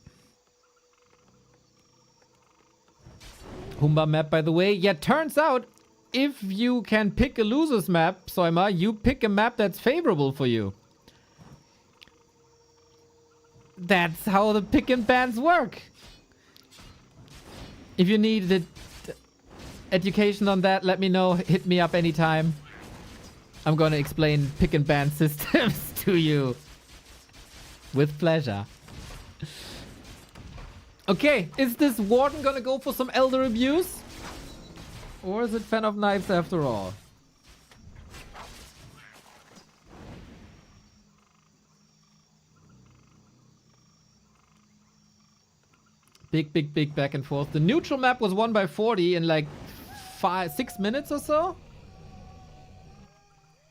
Speaker 1: Humba map, by the way. Yeah, turns out if you can pick a loser's map, Soima, you pick a map that's favorable for you. That's how the pick and bans work. If you need education on that, let me know. Hit me up anytime. I'm gonna explain pick and ban systems to you. With pleasure. Okay, is this Warden gonna go for some elder abuse? Or is it Fan of Knives after all? Big back and forth. The neutral map was won by 40 in like 6 minutes or so.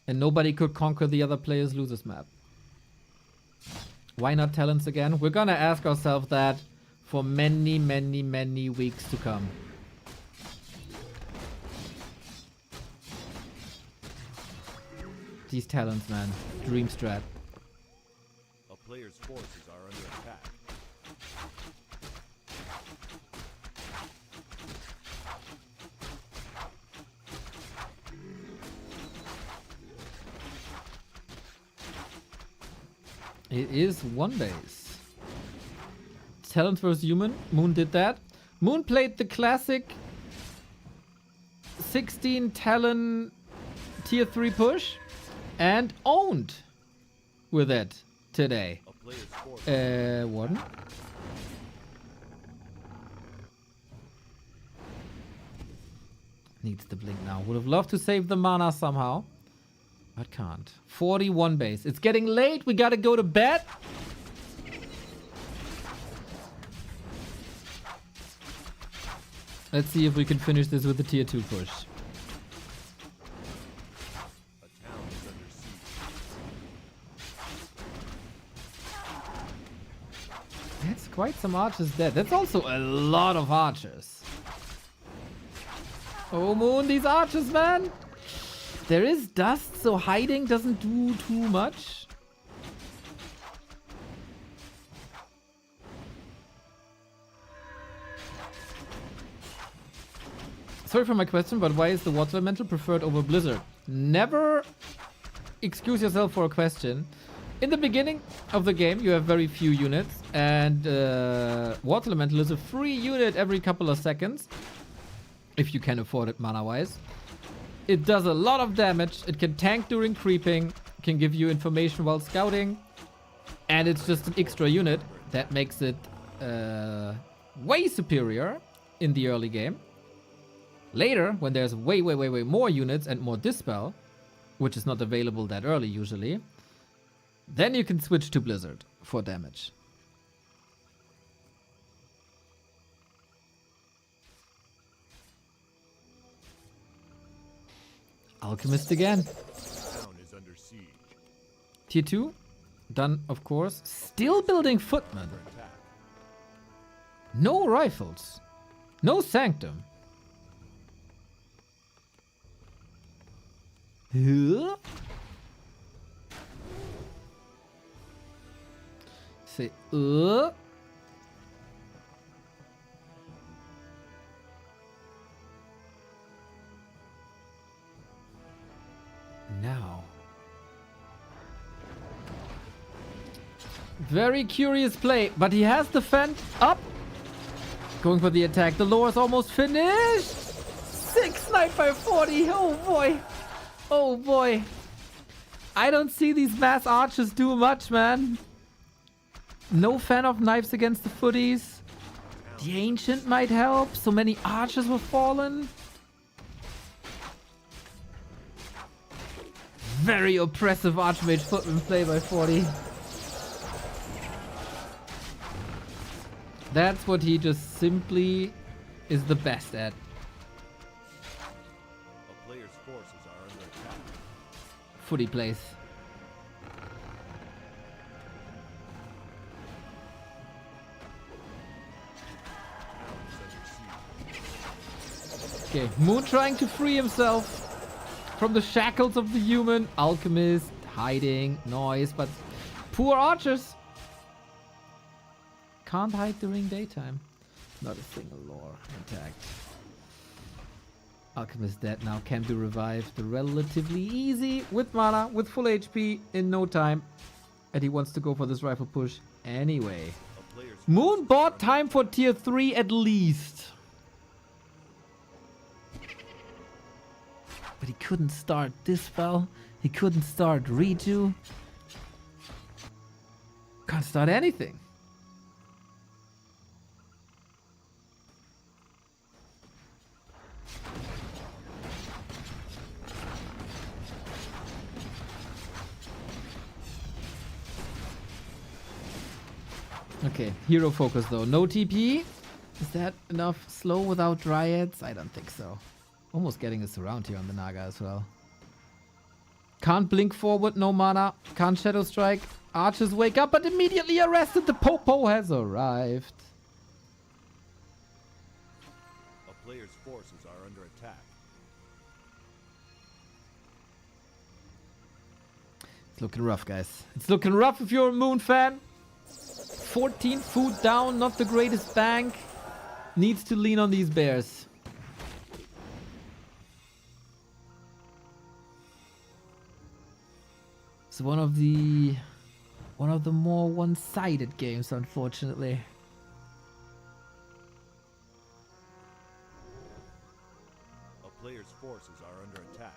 Speaker 1: And nobody could conquer the other player's losers map. Why not talents again? We're gonna ask ourselves that for many weeks to come. These talents, man. Dream strat.
Speaker 3: A player's forces are under attack.
Speaker 1: It is one base. Talent versus human. Moon did that. Moon played the classic 16 talent tier 3 push and owned with it today.
Speaker 3: A player's forces.
Speaker 1: Warden. Needs to blink now. Would have loved to save the mana somehow. But can't. 41 base. It's getting late. We gotta go to bed. Let's see if we can finish this with the tier 2 push.
Speaker 3: A town is under siege.
Speaker 1: That's quite some archers dead. That's also a lot of archers. Oh, Moon, these archers, man. There is dust, so hiding doesn't do too much. Sorry for my question, but why is the water elemental preferred over blizzard? Never excuse yourself for a question. In the beginning of the game, you have very few units, and water elemental is a free unit every couple of seconds, if you can afford it mana-wise. It does a lot of damage. It can tank during creeping, can give you information while scouting, and it's just an extra unit that makes it way superior in the early game. Later, when there's way more units and more dispel, which is not available that early usually, then you can switch to blizzard for damage. Alchemist again.
Speaker 3: Town is under siege.
Speaker 1: Tier 2. Done, of course. Still building footmen.
Speaker 3: Under attack.
Speaker 1: No rifles. No sanctum. Huh? See. Now. Very curious play, but he has the fend up. Going for the attack. The lore is almost finished. 6 knight by 40. Oh boy. Oh boy. I don't see these mass archers do much, man. No fan of knives against the footies. The ancient might help. So many archers were fallen. Very oppressive Archmage footman play by 40. That's what he just simply is the best at.
Speaker 3: A player's forces are under attack.
Speaker 1: Footy plays. Okay, Moon trying to free himself from the shackles of the human. Alchemist hiding, noise, but poor archers. Can't hide during daytime. Not a single lore intact. Alchemist dead now, can be revived relatively easy with mana, with full HP in no time. And he wants to go for this rifle push anyway. Moon bought time for tier 3 at least. But he couldn't start Dispel. He couldn't start Redo. Can't start anything. Okay, hero focus though. No TP. Is that enough slow without dryads? I don't think so. Almost getting us around here on the Naga as well. Can't blink forward, no mana. Can't shadow strike. Archers wake up but immediately arrested. The Popo has arrived.
Speaker 3: A player's forces are under attack.
Speaker 1: It's looking rough, guys. It's looking rough if you're a Moon fan. 14 food down, not the greatest bank. Needs to lean on these bears. It's one of the more one-sided games, unfortunately.
Speaker 3: A player's forces are under attack.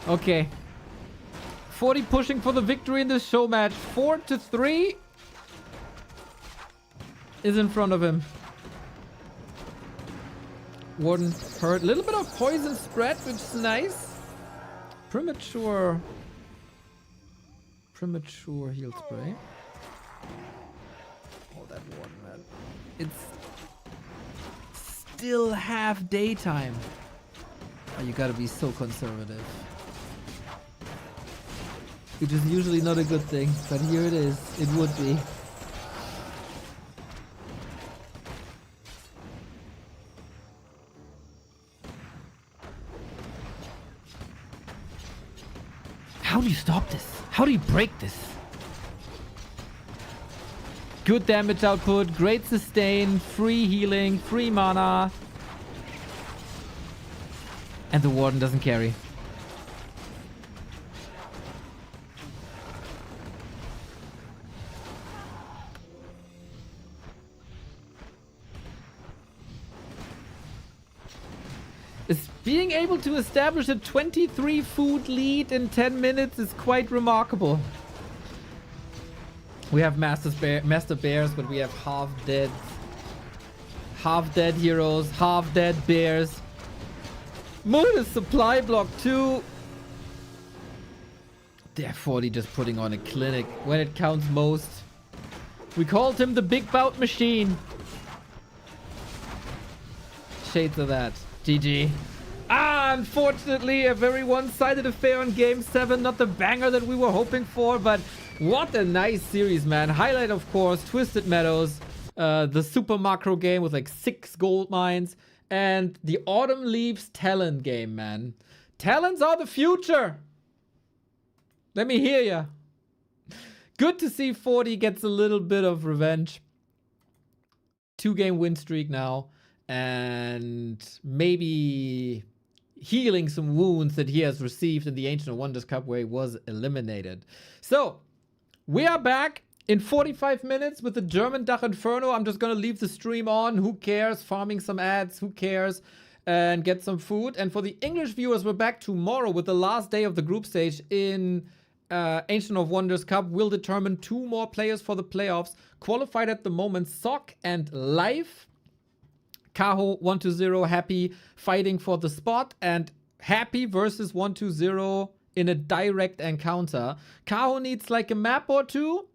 Speaker 1: Okay. 40 pushing for the victory in this show match. 4-3 is in front of him. Warden hurt. Little bit of poison spread, which is nice. Premature heal spray. Oh, that Warden, man. It's still half daytime. Oh, you gotta be so conservative. Which is usually not a good thing, but here it is. It would be. How do you stop this? How do you break this? Good damage output, great sustain, free healing, free mana. And the Warden doesn't carry. Being able to establish a 23 food lead in 10 minutes is quite remarkable. We have Master Bears, but we have half dead heroes, half dead bears. Moon is supply block too. They're 40 just putting on a clinic when it counts most. We called him the big bout machine. Shades of that. GG. Unfortunately, a very one-sided affair on Game 7. Not the banger that we were hoping for, but what a nice series, man. Highlight, of course, Twisted Meadows. The super macro game with like 6 gold mines. and the Autumn Leaves Talon game, man. Talons are the future. Let me hear ya. Good to see 40 gets a little bit of revenge. 2-game win streak now. And maybe healing some wounds that he has received in the Ancient of Wonders Cup where he was eliminated. So, we are back in 45 minutes with the German DACH Inferno. I'm just going to leave the stream on. Who cares? Farming some ads. Who cares? And get some food. And for the English viewers, we're back tomorrow with the last day of the group stage in Ancient of Wonders Cup. Will determine 2 more players for the playoffs. Qualified at the moment, Sock and Life. Kaho 1-0, Happy fighting for the spot, and Happy versus 1-0 in a direct encounter. Kaho needs like a map or 2.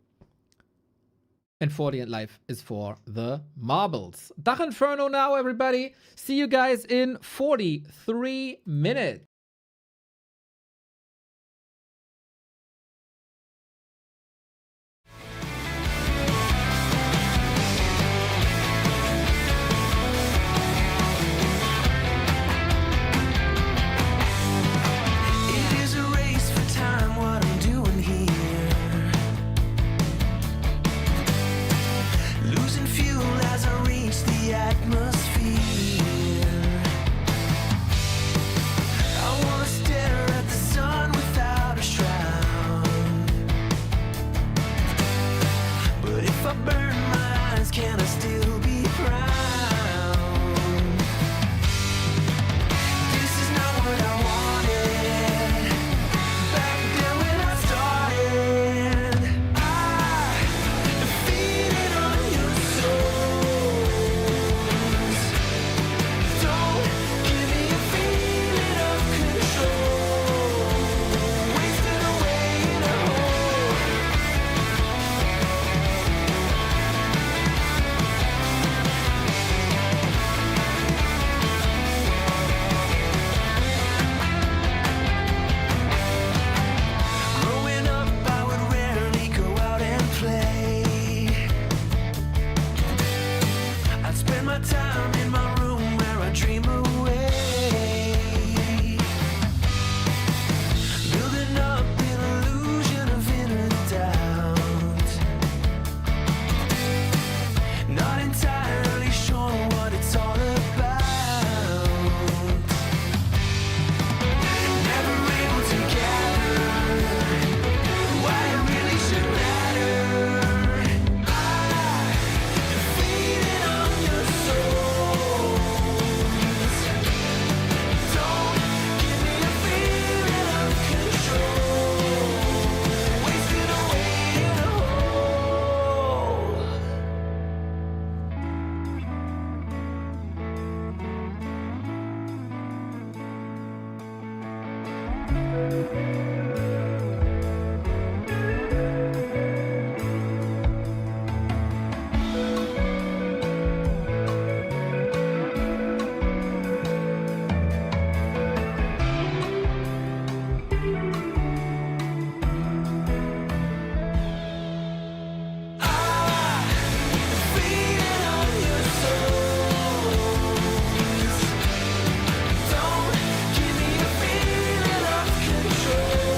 Speaker 1: And 40 and Life is for the marbles. DACH Inferno now, everybody. See you guys in 43 minutes.
Speaker 5: Can I still be proud? This is not what I wanted. Back then when I started, I defeated on your souls. Don't give me a feeling of control. Wasted away in a hole. Growing up, I would rarely go out and play. I'd spend my time in my room where I dream away, building up an illusion of inner doubt. Not entirely sure what it's all about. Never able to gather why it really should matter. I defeated on your souls. Don't give me a feeling of control. Wasted away in a hole. Defeated on your souls. Don't give me a feeling of control.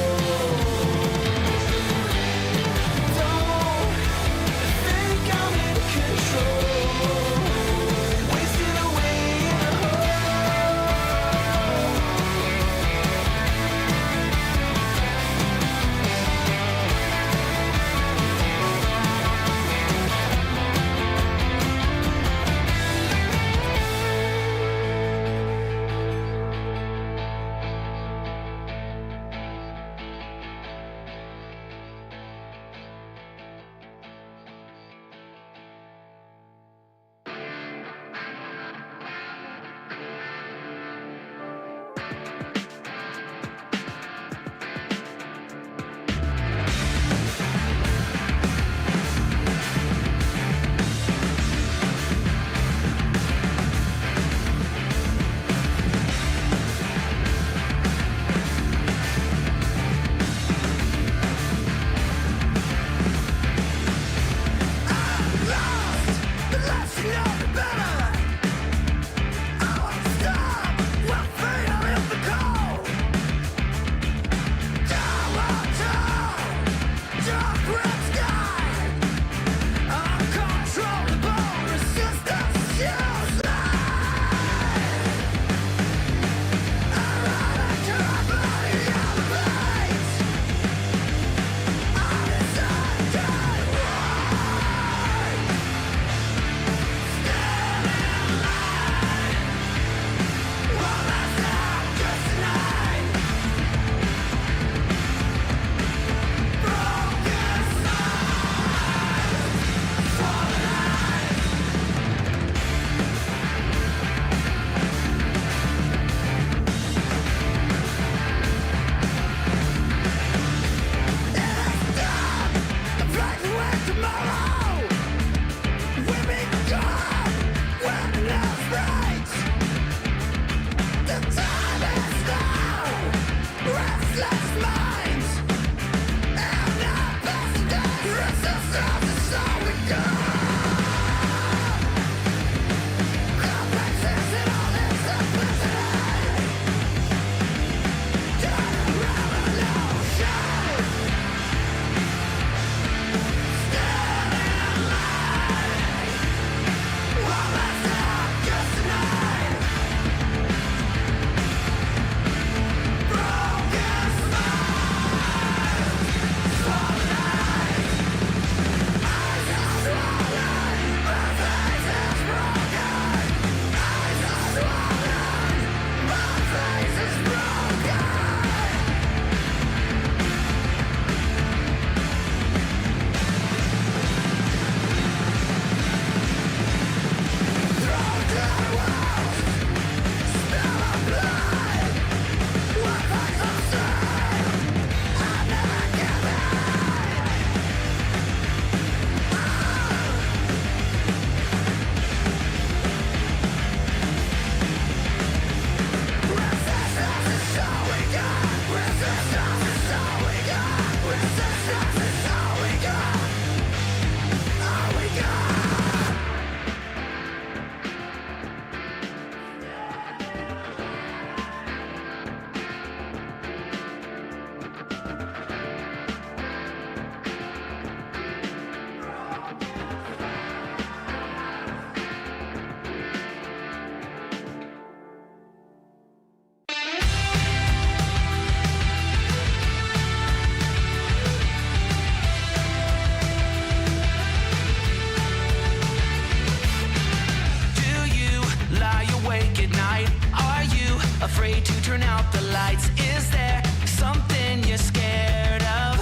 Speaker 5: afraid to turn out the lights? Is there something you're scared of?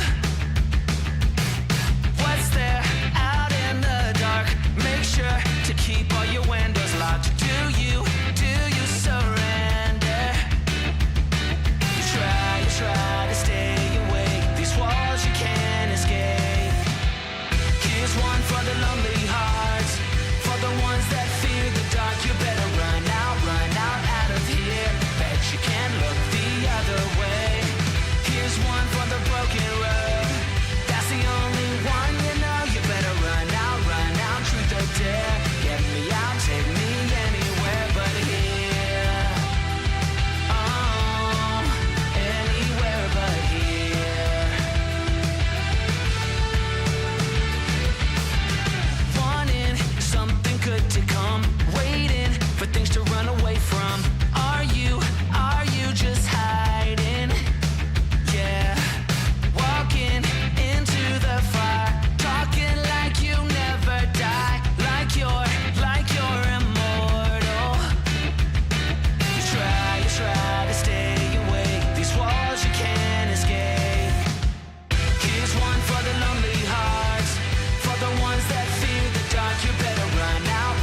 Speaker 5: What's there out in the dark? Make sure to keep all your windows locked. Do you surrender? You try to stay awake. These walls you can't escape. Here's one for the lonely hearts, for the ones that fear the dark. You better run out of here. Bet you can't look the other way. Here's one for the broken road. That's the only one you know. You better run out, truth or dare. Get me out, take me anywhere but here. Oh, anywhere but here. Wanting something good to come, waiting for things to run away from. Are you just hiding? Yeah, walking into the fire, talking like you never die, like you're immortal. You try to stay awake. These walls you can't escape. Here's one for the lonely hearts, for the ones that fear the dark. You better run out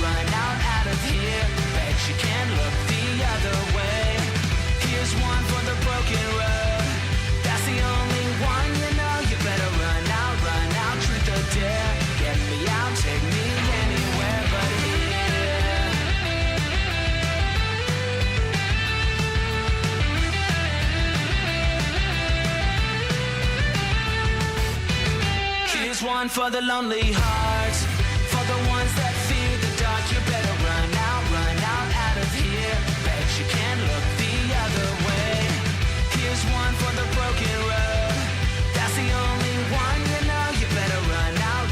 Speaker 5: of here. Bet you can't look the other way. Here's one for the broken road. That's the only one you know. You better run out, truth or dare. Get me out, take me anywhere but here. Here's one for the lonely hearts, for the ones that fear the dark. You better run out of here. Bet you can't look the other way. Here's one for the broken road. That's the only one you know. You better run out,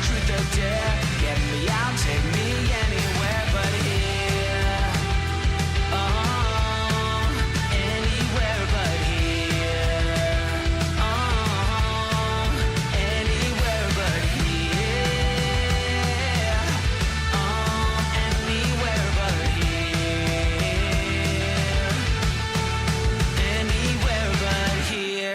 Speaker 5: truth or dare. Get me out, take me anywhere but here. Oh, anywhere but here. Oh, anywhere but here. Oh, anywhere but here. Anywhere but here.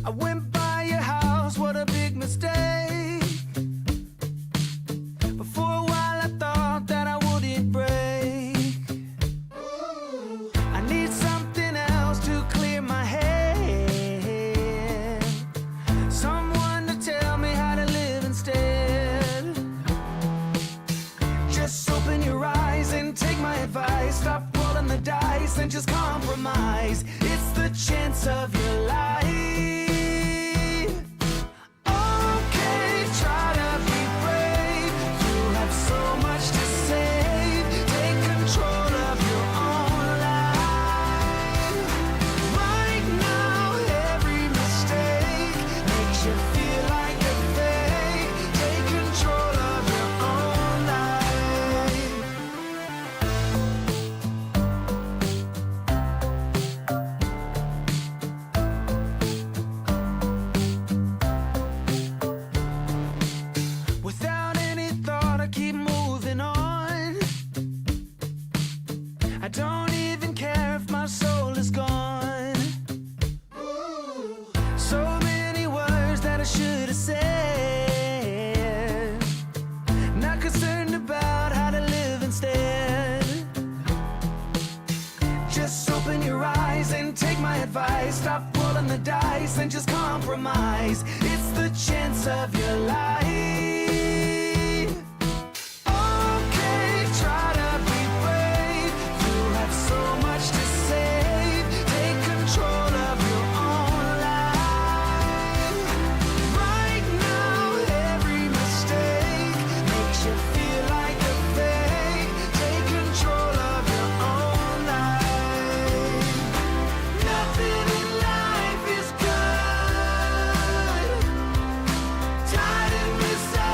Speaker 5: I went by your house, what a big mistake. But for a while I thought that I wouldn't break. I need something else to clear my head. Someone to tell me how to live instead. Just open your eyes and take my advice. Stop rolling the dice and just compromise. It's the chance of your life. Okay, try to be brave. You have so much to save. Take control of your own life. Right now, every mistake makes you feel like a fake. Take control of your own life. Without any thought, I keep moving on. I don't even care if my soul is gone. So many words that I should have said. Not concerned about how to live instead. Just open your eyes and take my advice. Stop rolling the dice and just compromise. It's the chance of your life. Okay, try to be brave. You have so much to save. Take control of your own life. Right now, every mistake makes you feel like a fake. Take control of your own life. Nothing in life is good. Tired and misunderstood.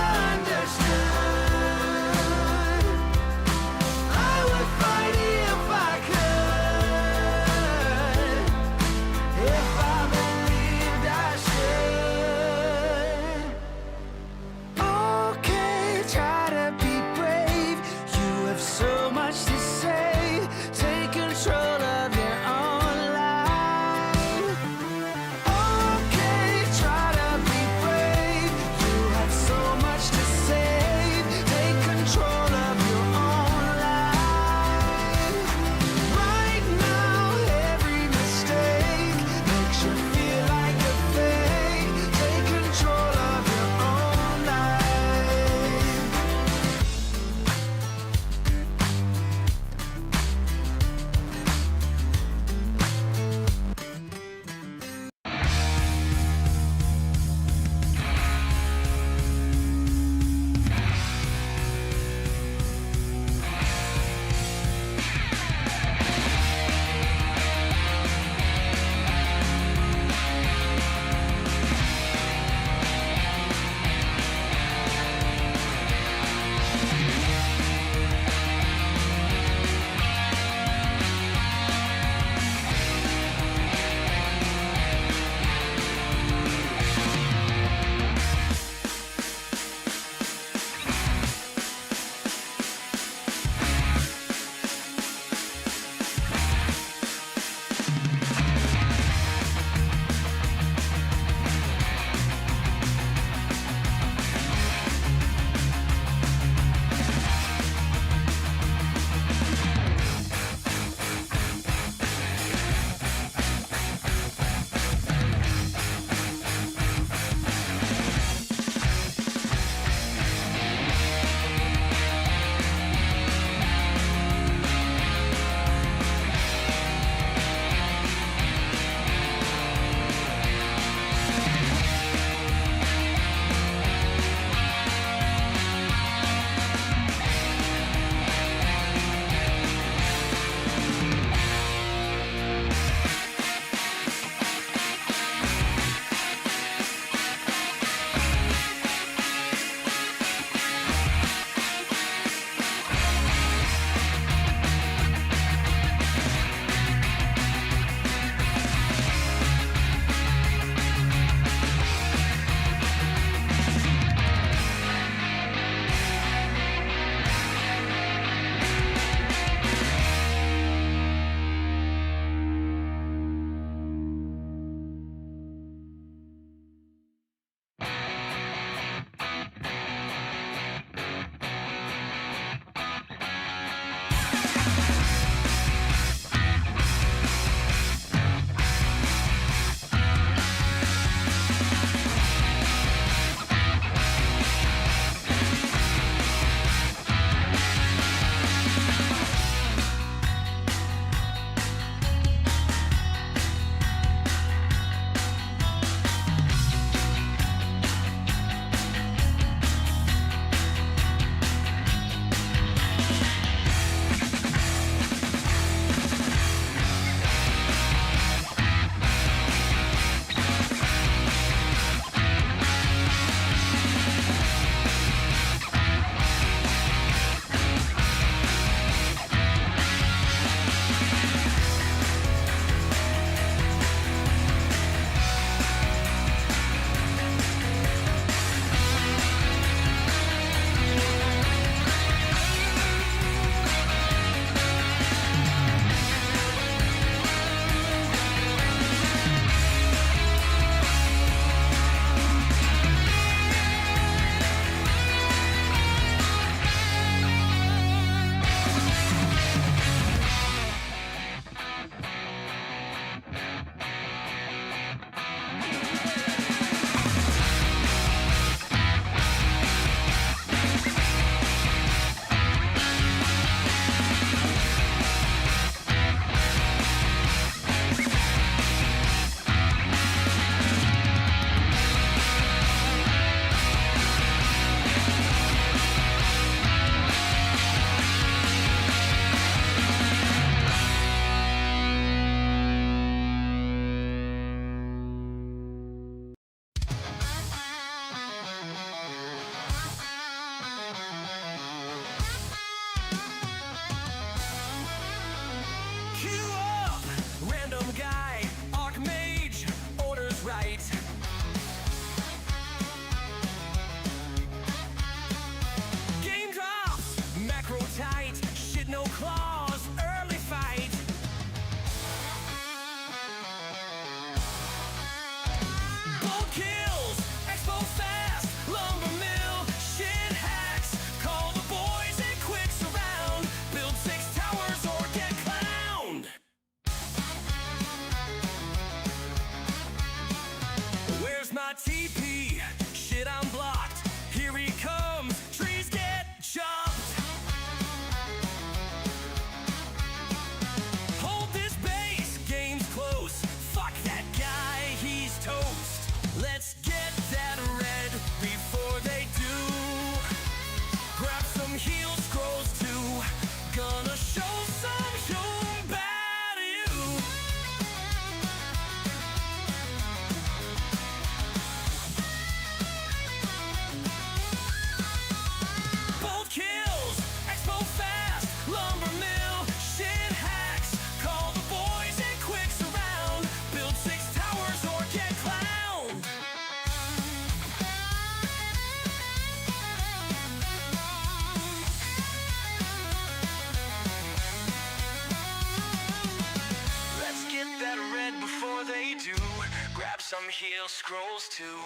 Speaker 5: some heal scrolls too.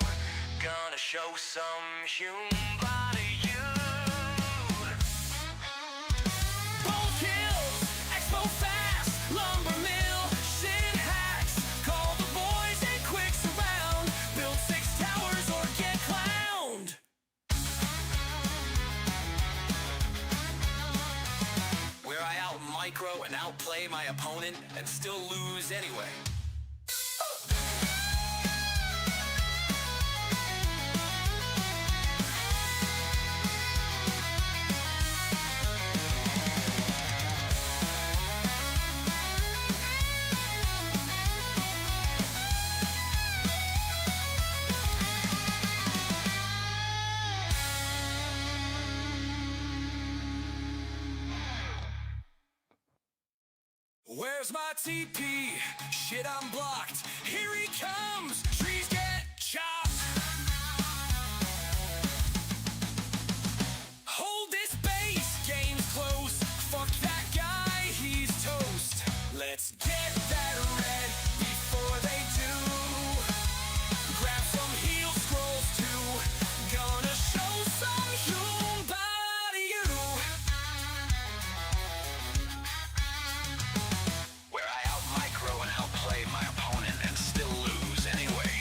Speaker 5: Gonna show some human to you. Bold kills, expo fast, lumber mill, shin hacks. Call the boys and quicks around. Build 6 towers or get clowned. Where I out micro and outplay my opponent and still lose anyway. Where's my TP? Shit, I'm blocked. Here he comes. Trees get chopped. Hold this base. Game's close. Fuck that guy. He's toast. Let's get that red before they do. Grab some heal scrolls too. Gonna show some human to you. Where I out micro and outplay my opponent and still lose anyway.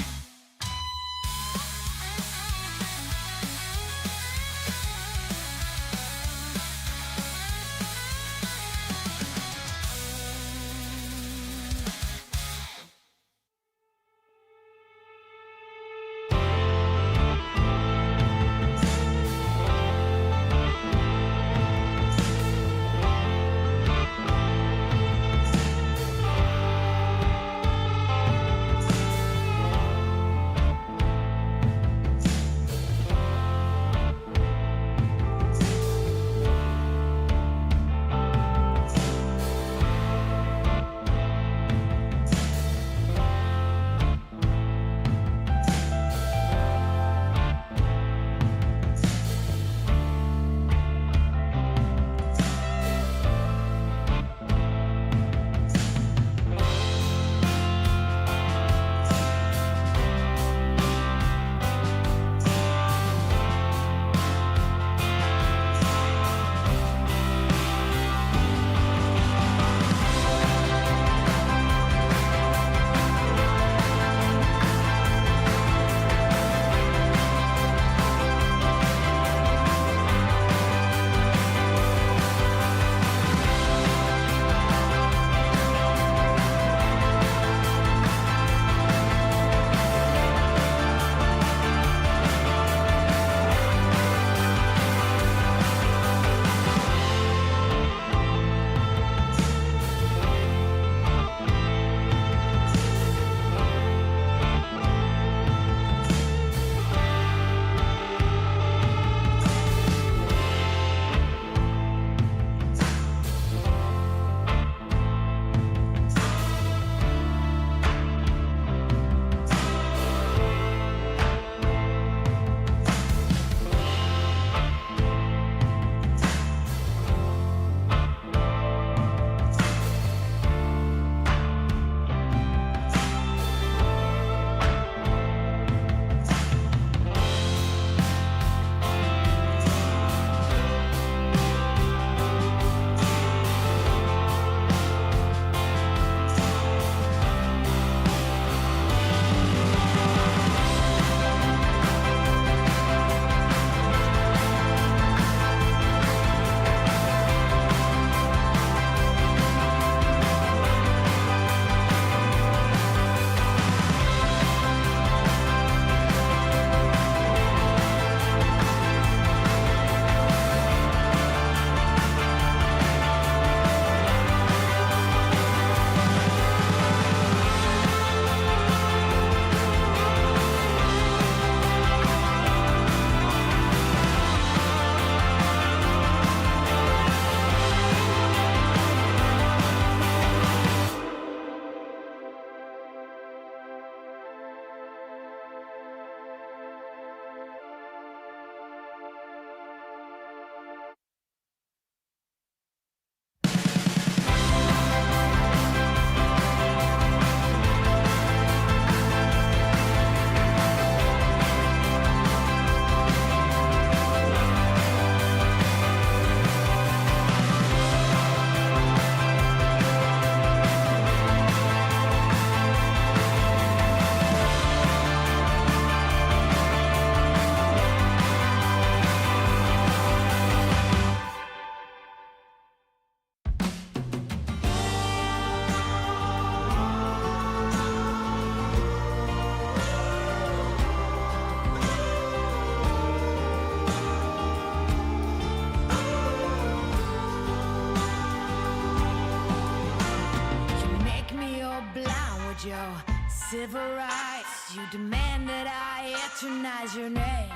Speaker 5: denied your civil rights. You demand that I eternize your name.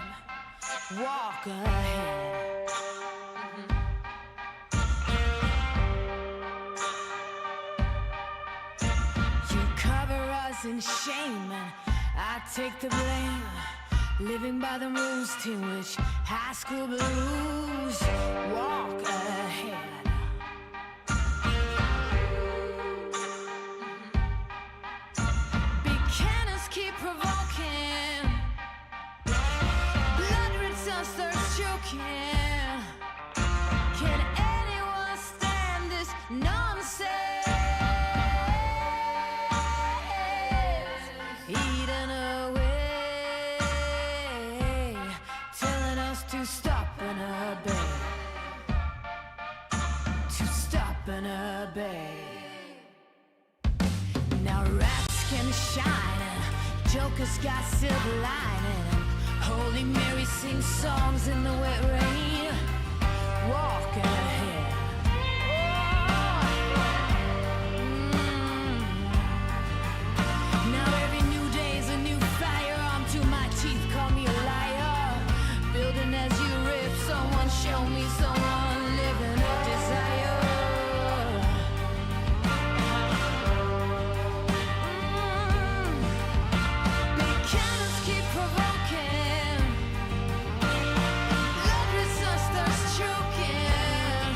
Speaker 5: Walk ahead. You cover us in shame and I take the blame. Living by the rules to which high school blues. Walk ahead. Keep provoking. Blood red sun starts choking. Can anyone stand this nonsense? Eaten away, telling us to stop and obey. To stop and obey. Now rats can shine. Jokers got silver lining. Holy Mary sings songs in the wet rain. Walk ahead. Now every new day's a new firearm to my teeth. Call me a liar. Building as you rip. Someone show me someone living a desire. Choking.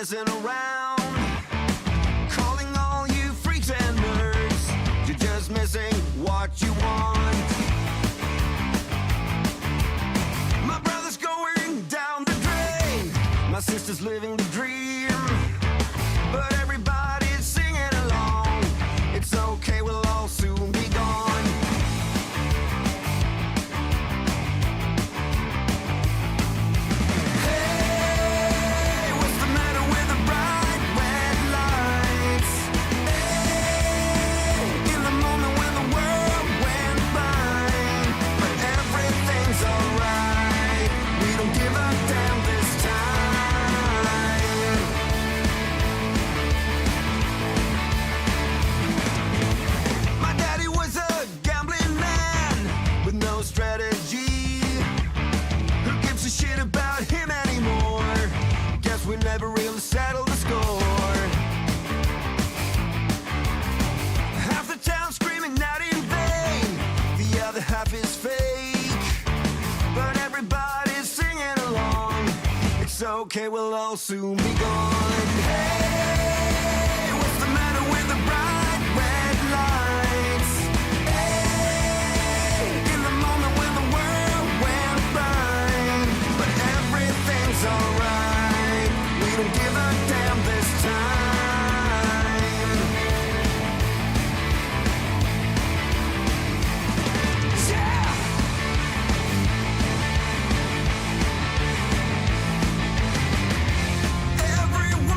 Speaker 5: messing around. Calling all you freaks and nerds. You're just missing what you want. My brother's going down the drain. My sister's living the dream. But everybody's singing along. It's okay, we'll all soon be gone. Hey, what's the matter with the bright red lights? Hey, in the moment when the world went blind. But everything's alright. We don't give a damn this time. My daddy was a gambling man with no strategy. Who gives a shit about him anymore? Guess we never really settled the score. Half the town screaming out in vain. The other half is fake. But everybody's singing along. It's okay, we'll all soon be gone. Hey, what's the matter with the bright red lights? Hey, in the moment when the world went blind. But everything's alright. We don't give a damn this time. Yeah! Everyone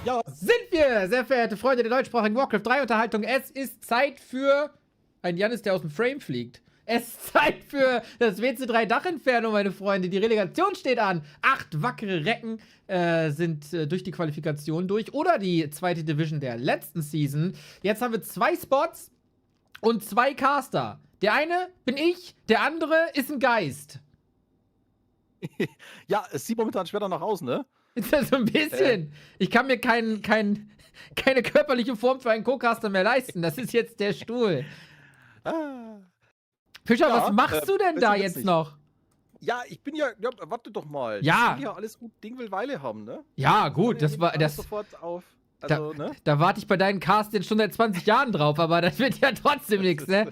Speaker 6: Ja.
Speaker 1: Sind wir, sehr verehrte Freunde der deutschsprachigen Warcraft 3 Unterhaltung. Es ist Zeit für ein Janis, der aus dem Frame fliegt. Es ist Zeit für das WC3 DACH Inferno, meine Freunde. Die Relegation steht an. 8 wackere Recken sind durch die Qualifikation durch. Oder die zweite Division der letzten Season. Jetzt haben wir 2 Spots und 2 Caster. Der eine bin ich, der andere ist ein Geist.
Speaker 6: Ja, es sieht momentan schwer danach aus, ne?
Speaker 1: Ist das so ein bisschen? Ich kann mir keine körperliche Form für einen Co-Caster mehr leisten. Das ist jetzt der Stuhl. Fischer,
Speaker 6: Ja,
Speaker 1: was machst du denn da jetzt noch?
Speaker 6: Ja, ich bin ja, warte doch mal.
Speaker 1: Ja.
Speaker 6: Ich will ja alles gut Ding will Weile haben, ne?
Speaker 1: Ja, gut, das war das.
Speaker 6: Sofort auf. Also, ne?
Speaker 1: Da warte ich bei deinen Casts jetzt schon seit 20 Jahren drauf, aber das wird ja trotzdem nichts, ne?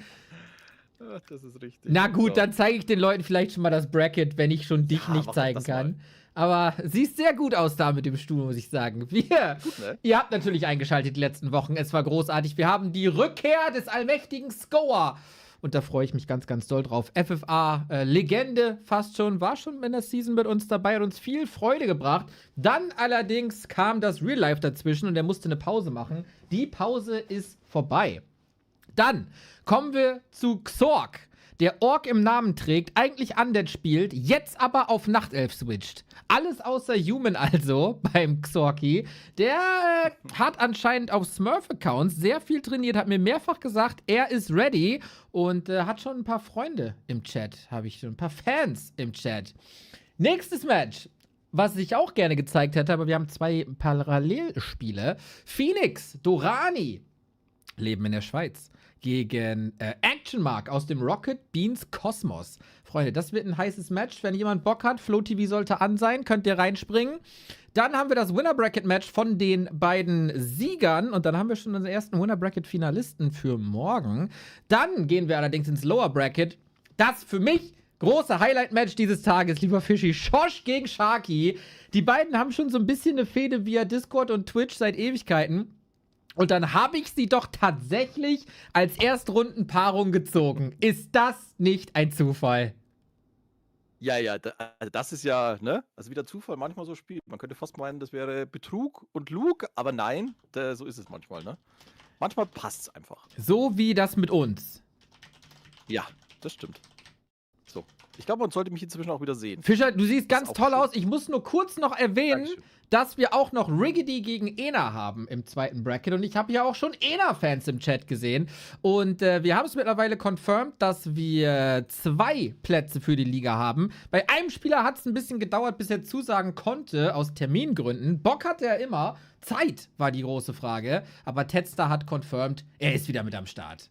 Speaker 6: Ach, das ist richtig.
Speaker 1: Na gut,
Speaker 6: So.
Speaker 1: dann zeige ich den Leuten vielleicht schon mal das Bracket, wenn ich schon dich
Speaker 6: Ja,
Speaker 1: nicht
Speaker 6: mach
Speaker 1: zeigen
Speaker 6: das
Speaker 1: kann.
Speaker 6: mal.
Speaker 1: Aber siehst sehr gut aus da mit dem Stuhl, muss ich sagen.
Speaker 6: Gut, ne?
Speaker 1: Ihr habt natürlich eingeschaltet die letzten Wochen. Es war großartig. Wir haben die Rückkehr des allmächtigen Scower. Und da freue ich mich ganz, ganz doll drauf. FFA, Legende fast schon, war schon in der Season mit uns dabei, hat uns viel Freude gebracht. Dann allerdings kam das Real Life dazwischen und er musste eine Pause machen. Die Pause ist vorbei. Dann kommen wir zu Xorc, der Ork im Namen trägt, eigentlich Undead spielt, jetzt aber auf Nachtelf switcht. Alles außer Human also beim Xorki. Der hat anscheinend auf Smurf-Accounts sehr viel trainiert, hat mir mehrfach gesagt, er ist ready und hat schon ein paar Freunde im Chat, habe ich schon ein paar Fans im Chat. Nächstes Match, was ich auch gerne gezeigt hätte, aber wir haben 2 Parallelspiele. Phoenix, Dorani, leben in der Schweiz. Gegen Action Mark aus dem Rocket Beans Kosmos. Freunde, das wird ein heißes Match. Wenn jemand Bock hat, Flow TV sollte an sein, könnt ihr reinspringen. Dann haben wir das Winnerbracket-Match von den beiden Siegern. Und dann haben wir schon unseren ersten Winnerbracket-Finalisten für morgen. Dann gehen wir allerdings ins Lower Bracket. Das für mich große Highlight-Match dieses Tages, lieber Fischi. Schosch gegen Sharky. Die beiden haben schon so ein bisschen eine Fehde via Discord und Twitch seit Ewigkeiten. Und dann habe ich sie doch tatsächlich als Erstrundenpaarung gezogen. Ist das nicht ein Zufall?
Speaker 6: Ja, also das ist ja, ne? Also wie der Zufall manchmal so spielt. Man könnte fast meinen, das wäre Betrug und Lug, aber nein, so ist es manchmal, ne? Manchmal passt es einfach.
Speaker 1: So wie das mit uns.
Speaker 6: Ja, das stimmt. So. Ich glaube, man sollte mich inzwischen auch wieder sehen.
Speaker 1: Fischer, du siehst ganz
Speaker 6: auch
Speaker 1: toll
Speaker 6: schön.
Speaker 1: aus. Ich muss nur kurz noch erwähnen,
Speaker 6: Dankeschön.
Speaker 1: dass wir auch noch Riggedy gegen Ena haben im zweiten Bracket. Und ich habe ja auch schon Ena-Fans im Chat gesehen. Und wir haben es mittlerweile confirmed, dass wir 2 Plätze für die Liga haben. Bei einem Spieler hat es ein bisschen gedauert, bis er zusagen konnte, aus Termingründen. Bock hatte er immer. Zeit war die große Frage. Aber Tedster hat confirmed, er ist wieder mit am Start.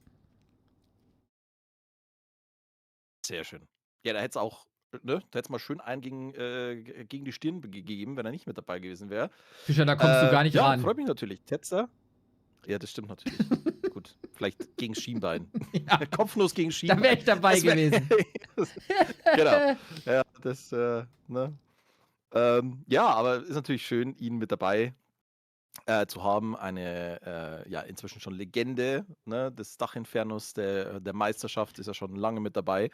Speaker 6: Sehr schön. Ja, da hätte es auch, ne? Da hätte es mal schön einen gegen die Stirn gegeben, wenn er nicht mit dabei gewesen wäre.
Speaker 1: Fischer, da kommst du gar nicht
Speaker 6: ja,
Speaker 1: ran.
Speaker 6: freut mich natürlich. Tetzer. Ja, das stimmt natürlich. Gut, vielleicht gegen Schienbein.
Speaker 1: Ja.
Speaker 6: Kopfnuss gegen Schienbein.
Speaker 1: Da wäre ich dabei gewesen.
Speaker 6: Genau. Ja, das, ne? Ja, aber ist natürlich schön, ihn mit dabei zu haben. Eine, ja, inzwischen schon Legende, ne, des Dach-Infernos, der Meisterschaft, ist er schon lange mit dabei.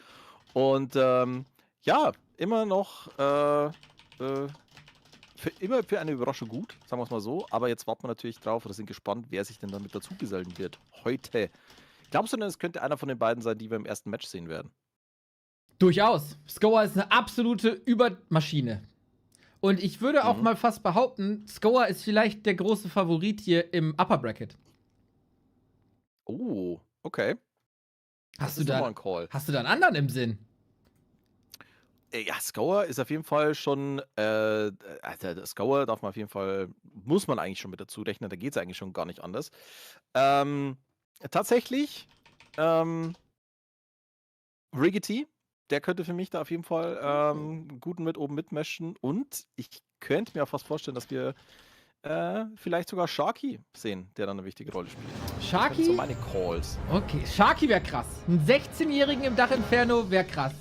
Speaker 6: Und ja, immer noch immer für eine Überraschung gut, sagen wir es mal so. Aber jetzt warten wir natürlich drauf oder sind gespannt, wer sich denn damit dazugesellen wird heute. Glaubst du denn, es könnte einer von den beiden sein, die wir im ersten Match sehen werden?
Speaker 1: Durchaus. Scower ist eine absolute Übermaschine. Und ich würde auch mal fast behaupten, Scower ist vielleicht der große Favorit hier im Upper Bracket.
Speaker 6: Oh, okay.
Speaker 1: Hast
Speaker 6: Das
Speaker 1: du
Speaker 6: ist nochmal
Speaker 1: da
Speaker 6: ein Call.
Speaker 1: einen anderen im Sinn?
Speaker 6: Ja, Scower ist auf jeden Fall schon, also der Scower darf man auf jeden Fall, muss man eigentlich schon mit dazu rechnen, da geht es eigentlich schon gar nicht anders. Tatsächlich, Riggedy, der könnte für mich da auf jeden Fall gut mit oben mitmischen und ich könnte mir auch fast vorstellen, dass wir vielleicht sogar Sharky sehen, der dann eine wichtige Rolle spielt. Das sind
Speaker 1: Sharky?
Speaker 6: so meine Calls.
Speaker 1: Okay, Sharky wäre krass. Ein 16-Jährigen im Dach-Inferno wäre krass.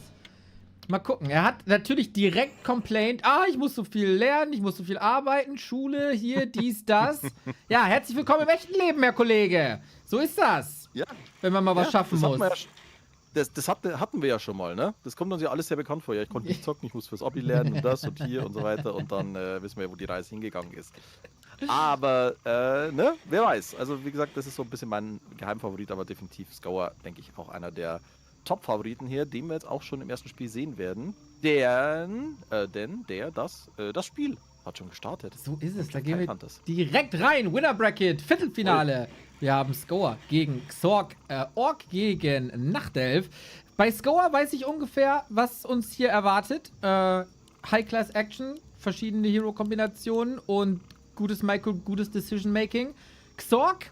Speaker 1: Mal gucken. Er hat natürlich direkt complained. Ich muss so viel lernen, ich muss so viel arbeiten, Schule, hier, dies, das. Ja, herzlich willkommen im echten Leben, Herr Kollege. So ist das.
Speaker 6: Ja.
Speaker 1: Wenn man mal was schaffen
Speaker 6: das
Speaker 1: muss.
Speaker 6: hatten wir ja schon mal, ne? Das kommt uns ja alles sehr bekannt vor. Ja, ich konnte nicht zocken, ich muss fürs Abi lernen und das und hier und so weiter. Und dann wissen wir, wo die Reise hingegangen ist. Aber, ne, wer weiß. Also, wie gesagt, das ist so ein bisschen mein Geheimfavorit, aber definitiv Scower, denke ich, auch einer der Top-Favoriten hier, den wir jetzt auch schon im ersten Spiel sehen werden. Das Spiel hat schon gestartet.
Speaker 1: So ist es,
Speaker 6: Und
Speaker 1: da
Speaker 6: schon
Speaker 1: gehen wir
Speaker 6: Fantas.
Speaker 1: direkt rein. Winnerbracket, Viertelfinale. Wir haben Scower gegen Xorc, Orc gegen Nachtelf. Bei Scower weiß ich ungefähr, was uns hier erwartet. High-Class-Action, verschiedene Hero-Kombinationen und gutes Micro, gutes Decision-Making. Xorc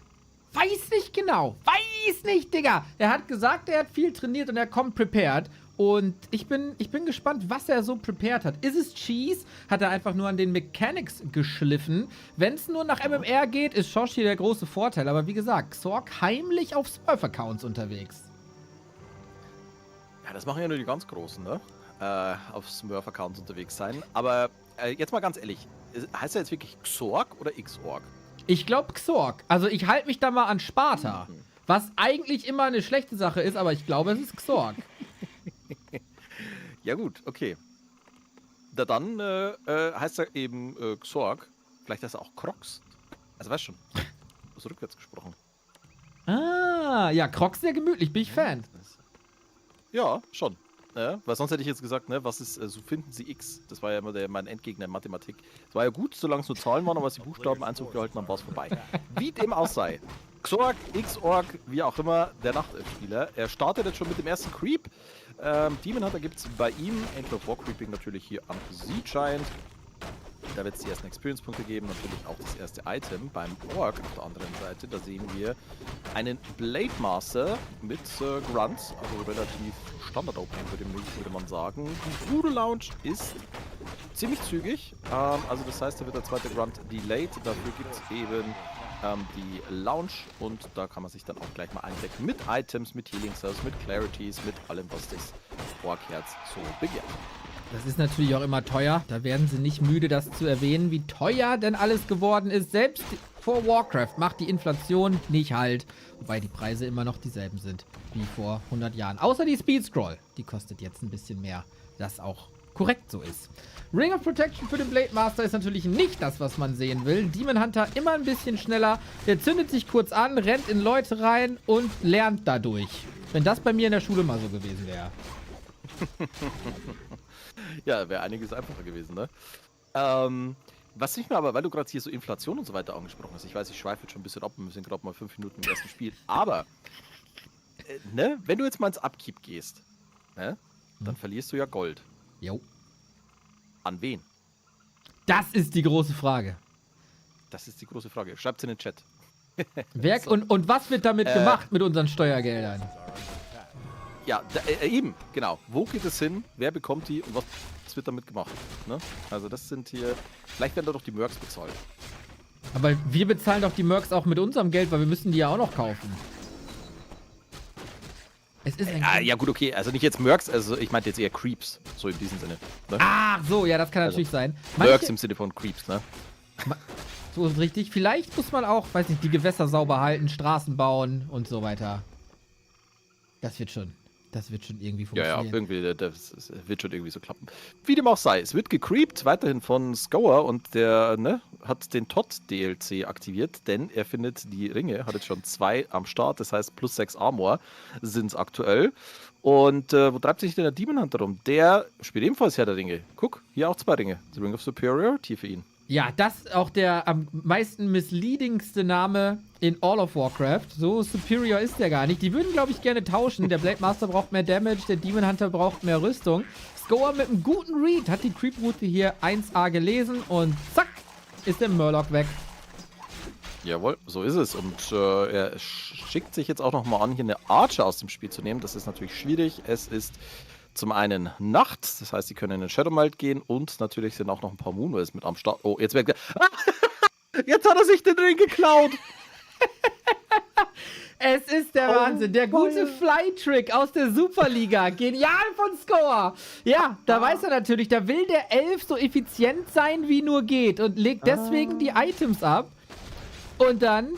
Speaker 1: weiß nicht genau. Weiß nicht, Digga. Er hat gesagt, er hat viel trainiert und er kommt prepared. Und ich bin gespannt, was er so prepared hat. Ist es Cheese? Hat er einfach nur an den Mechanics geschliffen? Wenn es nur nach MMR geht, ist Schosch hier der große Vorteil. Aber wie gesagt, Xorc heimlich auf Smurf-Accounts unterwegs.
Speaker 6: Ja, das machen ja nur die ganz Großen, ne? Auf Smurf-Accounts unterwegs sein. Aber jetzt mal ganz ehrlich, heißt er jetzt wirklich Xorc oder Xorc?
Speaker 1: Ich glaube Xorc. Also ich halte mich da mal an Sparta. Was eigentlich immer eine schlechte Sache ist, aber ich glaube, es ist Xorc.
Speaker 6: Ja gut, okay. Dann heißt er eben Xorc. Vielleicht heißt er auch Crocs. Also weißt schon, das ist rückwärts gesprochen.
Speaker 1: Ah, ja, Crocs sehr gemütlich, bin ich Fan.
Speaker 6: Ja, schon. Weil sonst hätte ich jetzt gesagt, ne, was ist, so finden Sie X? Das war ja immer mein Endgegner in Mathematik. Es war ja gut, solange es nur Zahlen waren, aber als die Buchstaben Einzug gehalten haben, war es vorbei. Wie dem auch sei. Xorc, Xorc, wie auch immer, der Nachtelf-Spieler. Er startet jetzt schon mit dem ersten Creep. Demon Hunter gibt es bei ihm. Angel of War Creeping natürlich hier am Siege Giant. Da wird es die ersten Experience-Punkte geben. Natürlich auch das erste Item beim Orc auf der anderen Seite. Da sehen wir einen Blade Master mit Grunt. Also relativ Standard-Opening würde man sagen. Die Voodoo Lounge ist ziemlich zügig. Also das heißt, da wird der zweite Grunt delayed. Dafür gibt es eben die Lounge und da kann man sich dann auch gleich mal eindecken mit Items, mit Healing Cells, mit Clarities, mit allem, was das Orc-Herz so begehrt.
Speaker 1: Das ist natürlich auch immer teuer. Da werden sie nicht müde, das zu erwähnen, wie teuer denn alles geworden ist. Selbst vor Warcraft macht die Inflation nicht halt. Wobei die Preise immer noch dieselben sind wie vor 100 Jahren. Außer die Speed Scroll. Die kostet jetzt ein bisschen mehr. Das auch korrekt so ist. Ring of Protection für den Blade Master ist natürlich nicht das, was man sehen will. Demon Hunter immer ein bisschen schneller. Der zündet sich kurz an, rennt in Leute rein und lernt dadurch. Wenn das bei mir in der Schule mal so gewesen wäre.
Speaker 6: Ja, wäre einiges einfacher gewesen, ne? Was nicht mehr, aber weil du gerade hier so Inflation und so weiter angesprochen hast, ich weiß, ich schweife jetzt schon ein bisschen ab, wir sind gerade mal 5 Minuten im ersten Spiel, aber, ne, wenn du jetzt mal ins Upkeep gehst, ne, dann verlierst du ja Gold.
Speaker 1: Jo.
Speaker 6: An wen?
Speaker 1: Das ist die große Frage.
Speaker 6: Das ist die große Frage. Schreibt's in den Chat.
Speaker 1: Wer, und was wird damit gemacht mit unseren Steuergeldern?
Speaker 6: Ja, eben, genau. Wo geht es hin? Wer bekommt die und was wird damit gemacht? Ne? Also das sind hier... Vielleicht werden da doch die Mercs bezahlt.
Speaker 1: Aber wir bezahlen doch die Mercs auch mit unserem Geld, weil wir müssen die ja auch noch kaufen. Es ist ein
Speaker 6: ja gut, okay. Also nicht jetzt Mercs, also ich meinte jetzt eher Creeps. So in diesem Sinne. Ne?
Speaker 1: Ach so, ja, das kann natürlich sein.
Speaker 6: Mercs im Sinne von Creeps, ne?
Speaker 1: So ist richtig. Vielleicht muss man auch, weiß nicht, die Gewässer sauber halten, Straßen bauen und so weiter. Das wird schon irgendwie funktionieren.
Speaker 6: Ja, irgendwie, das wird schon irgendwie so klappen. Wie dem auch sei, es wird gecreept, weiterhin von Scower und der, ne, hat den Todd-DLC aktiviert, denn er findet die Ringe, hat jetzt schon 2 am Start, das heißt plus 6 Armor sind es aktuell. Und wo treibt sich denn der Demon Hunter rum? Der spielt ebenfalls Herr der Ringe. Guck, hier auch 2 Ringe. The Ring of Superiority für ihn.
Speaker 1: Ja, das ist auch der am meisten misleadingste Name in All of Warcraft. So superior ist der gar nicht. Die würden, glaube ich, gerne tauschen. Der Blade Master braucht mehr Damage, der Demon Hunter braucht mehr Rüstung. Scower mit einem guten Read hat die Creep-Route hier 1A gelesen und zack, ist der Murloc weg.
Speaker 6: Jawohl, so ist es. Und er schickt sich jetzt auch nochmal an, hier eine Archer aus dem Spiel zu nehmen. Das ist natürlich schwierig. Es ist zum einen Nacht, das heißt, sie können in den Shadowmeld gehen und natürlich sind auch noch ein paar Moonways mit am Start. Oh, jetzt wird jetzt hat er sich den Ring geklaut.
Speaker 1: Es ist der Wahnsinn. Der gute Fly-Trick aus der Superliga. Genial von Scower. Ja, da weiß er natürlich, da will der Elf so effizient sein, wie nur geht und legt deswegen die Items ab. Und dann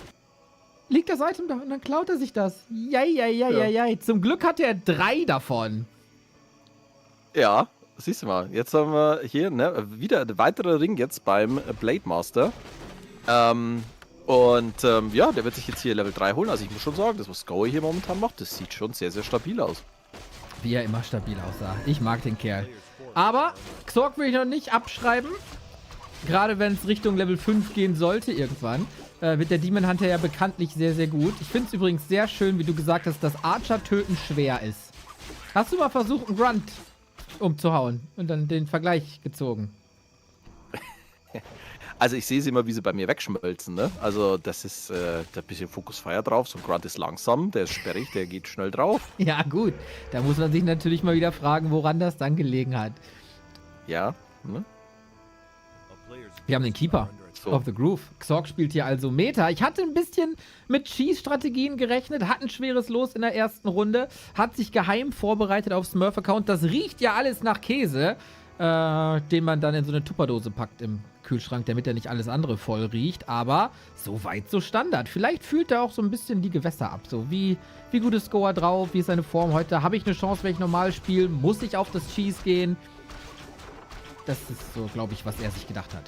Speaker 1: liegt das Item da und dann klaut er sich das. Jai. Zum Glück hat er 3 davon.
Speaker 6: Ja, siehst du mal. Jetzt haben wir hier wieder ein weiterer Ring jetzt beim Blade Master. Ja, der wird sich jetzt hier Level 3 holen. Also ich muss schon sagen, das, was Scower hier momentan macht, das sieht schon sehr, sehr stabil aus.
Speaker 1: Wie er immer stabil aussah. Ich mag den Kerl. Aber Xorc will ich noch nicht abschreiben. Gerade wenn es Richtung Level 5 gehen sollte irgendwann, wird der Demon Hunter ja bekanntlich sehr, sehr gut. Ich finde es übrigens sehr schön, wie du gesagt hast, dass Archer-Töten schwer ist. Hast du mal versucht, einen Grunt umzuhauen und dann den Vergleich gezogen?
Speaker 6: Also ich sehe sie immer, wie sie bei mir wegschmelzen, ne? Also das ist da ein bisschen Focus Fire drauf. So ein Grunt ist langsam, der ist sperrig, der geht schnell drauf.
Speaker 1: Ja gut, da muss man sich natürlich mal wieder fragen, woran das dann gelegen hat.
Speaker 6: Ja, ne?
Speaker 1: Wir haben den Keeper of the Groove. Xorc spielt hier also Meta. Ich hatte ein bisschen mit Cheese-Strategien gerechnet, hat ein schweres Los in der ersten Runde, hat sich geheim vorbereitet auf Smurf-Account. Das riecht ja alles nach Käse, den man dann in so eine Tupperdose packt im Kühlschrank, damit er nicht alles andere voll riecht. Aber so weit, so Standard. Vielleicht fühlt er auch so ein bisschen die Gewässer ab. So, wie gut ist Scower drauf? Wie ist seine Form heute? Habe ich eine Chance, wenn ich normal spiele? Muss ich auf das Cheese gehen? Das ist so, glaube ich, was er sich gedacht hat.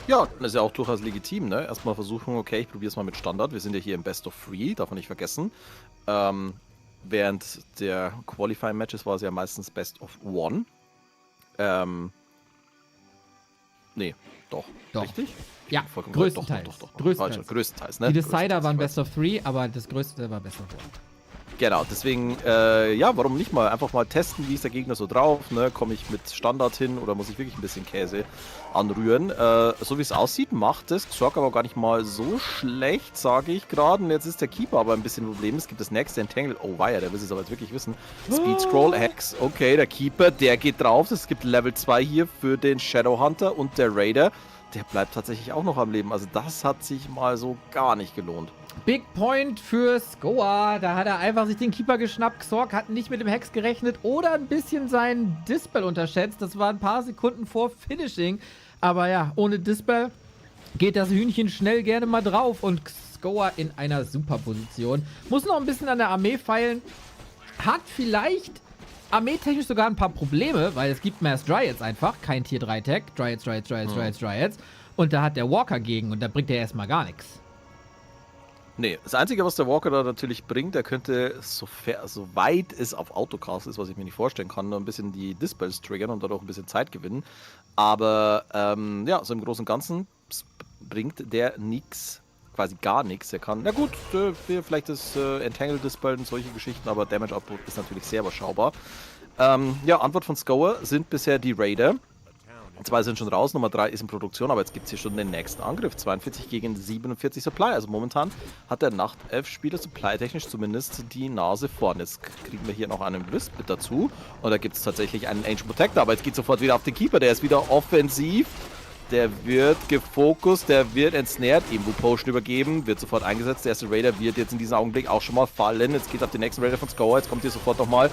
Speaker 6: Ja, das ist ja auch durchaus legitim, ne? Erstmal versuchen, okay, ich probiere es mal mit Standard. Wir sind ja hier im Best of 3, darf man nicht vergessen. Während der Qualifying-Matches war es ja meistens Best of 1. Nee, doch. Richtig?
Speaker 1: Ja, größtenteils.
Speaker 6: Größtenteils, ne?
Speaker 1: Die Decider waren Best of 3, aber das größte war Best of 1.
Speaker 6: Genau, deswegen, ja, warum nicht mal einfach mal testen, wie ist der Gegner so drauf, ne? Komme ich mit Standard hin oder muss ich wirklich ein bisschen Käse anrühren? So wie es aussieht, macht das Xorc aber gar nicht mal so schlecht, sage ich gerade. Und jetzt ist der Keeper aber ein bisschen ein Problem. Es gibt das nächste Entangle. Oh weia, der will es aber jetzt wirklich wissen. Speed Scroll, Hex, okay, der Keeper, der geht drauf. Es gibt Level 2 hier für den Shadowhunter und der Raider. Der bleibt tatsächlich auch noch am Leben. Also das hat sich mal so gar nicht gelohnt.
Speaker 1: Big Point für Scower. Da hat er einfach sich den Keeper geschnappt. Xorc hat nicht mit dem Hex gerechnet oder ein bisschen sein Dispel unterschätzt. Das war ein paar Sekunden vor Finishing. Aber ja, ohne Dispel geht das Hühnchen schnell gerne mal drauf. Und Scower in einer super Position. Muss noch ein bisschen an der Armee feilen. Hat vielleicht armeetechnisch sogar ein paar Probleme, weil es gibt Mass Dryads einfach. Kein Tier 3 Tag. Dryads. Und da hat der Walker gegen und da bringt er erstmal gar nichts.
Speaker 6: Nee, das Einzige, was der Walker da natürlich bringt, der könnte, soweit es auf Autocast ist, was ich mir nicht vorstellen kann, nur ein bisschen die Dispels triggern und dadurch ein bisschen Zeit gewinnen. Aber ja, so im Großen und Ganzen bringt der nix, quasi gar nichts. Er kann, na gut, vielleicht das Entangle Dispel und solche Geschichten, aber Damage Output ist natürlich sehr überschaubar. Ja, Antwort von Scower sind bisher die Raider. 2 sind schon raus, Nummer 3 ist in Produktion, aber jetzt gibt es hier schon den nächsten Angriff. 42 gegen 47 Supply. Also momentan hat der Nachtelf-Spieler supply-technisch zumindest die Nase vorn. Jetzt kriegen wir hier noch einen Wisp mit dazu. Und da gibt es tatsächlich einen Ancient Protector, aber jetzt geht sofort wieder auf den Keeper. Der ist wieder offensiv. Der wird gefokust, der wird ensnared, Evo Potion übergeben, wird sofort eingesetzt. Der erste Raider wird jetzt in diesem Augenblick auch schon mal fallen. Jetzt geht auf den nächsten Raider von Scower. Jetzt kommt hier sofort nochmal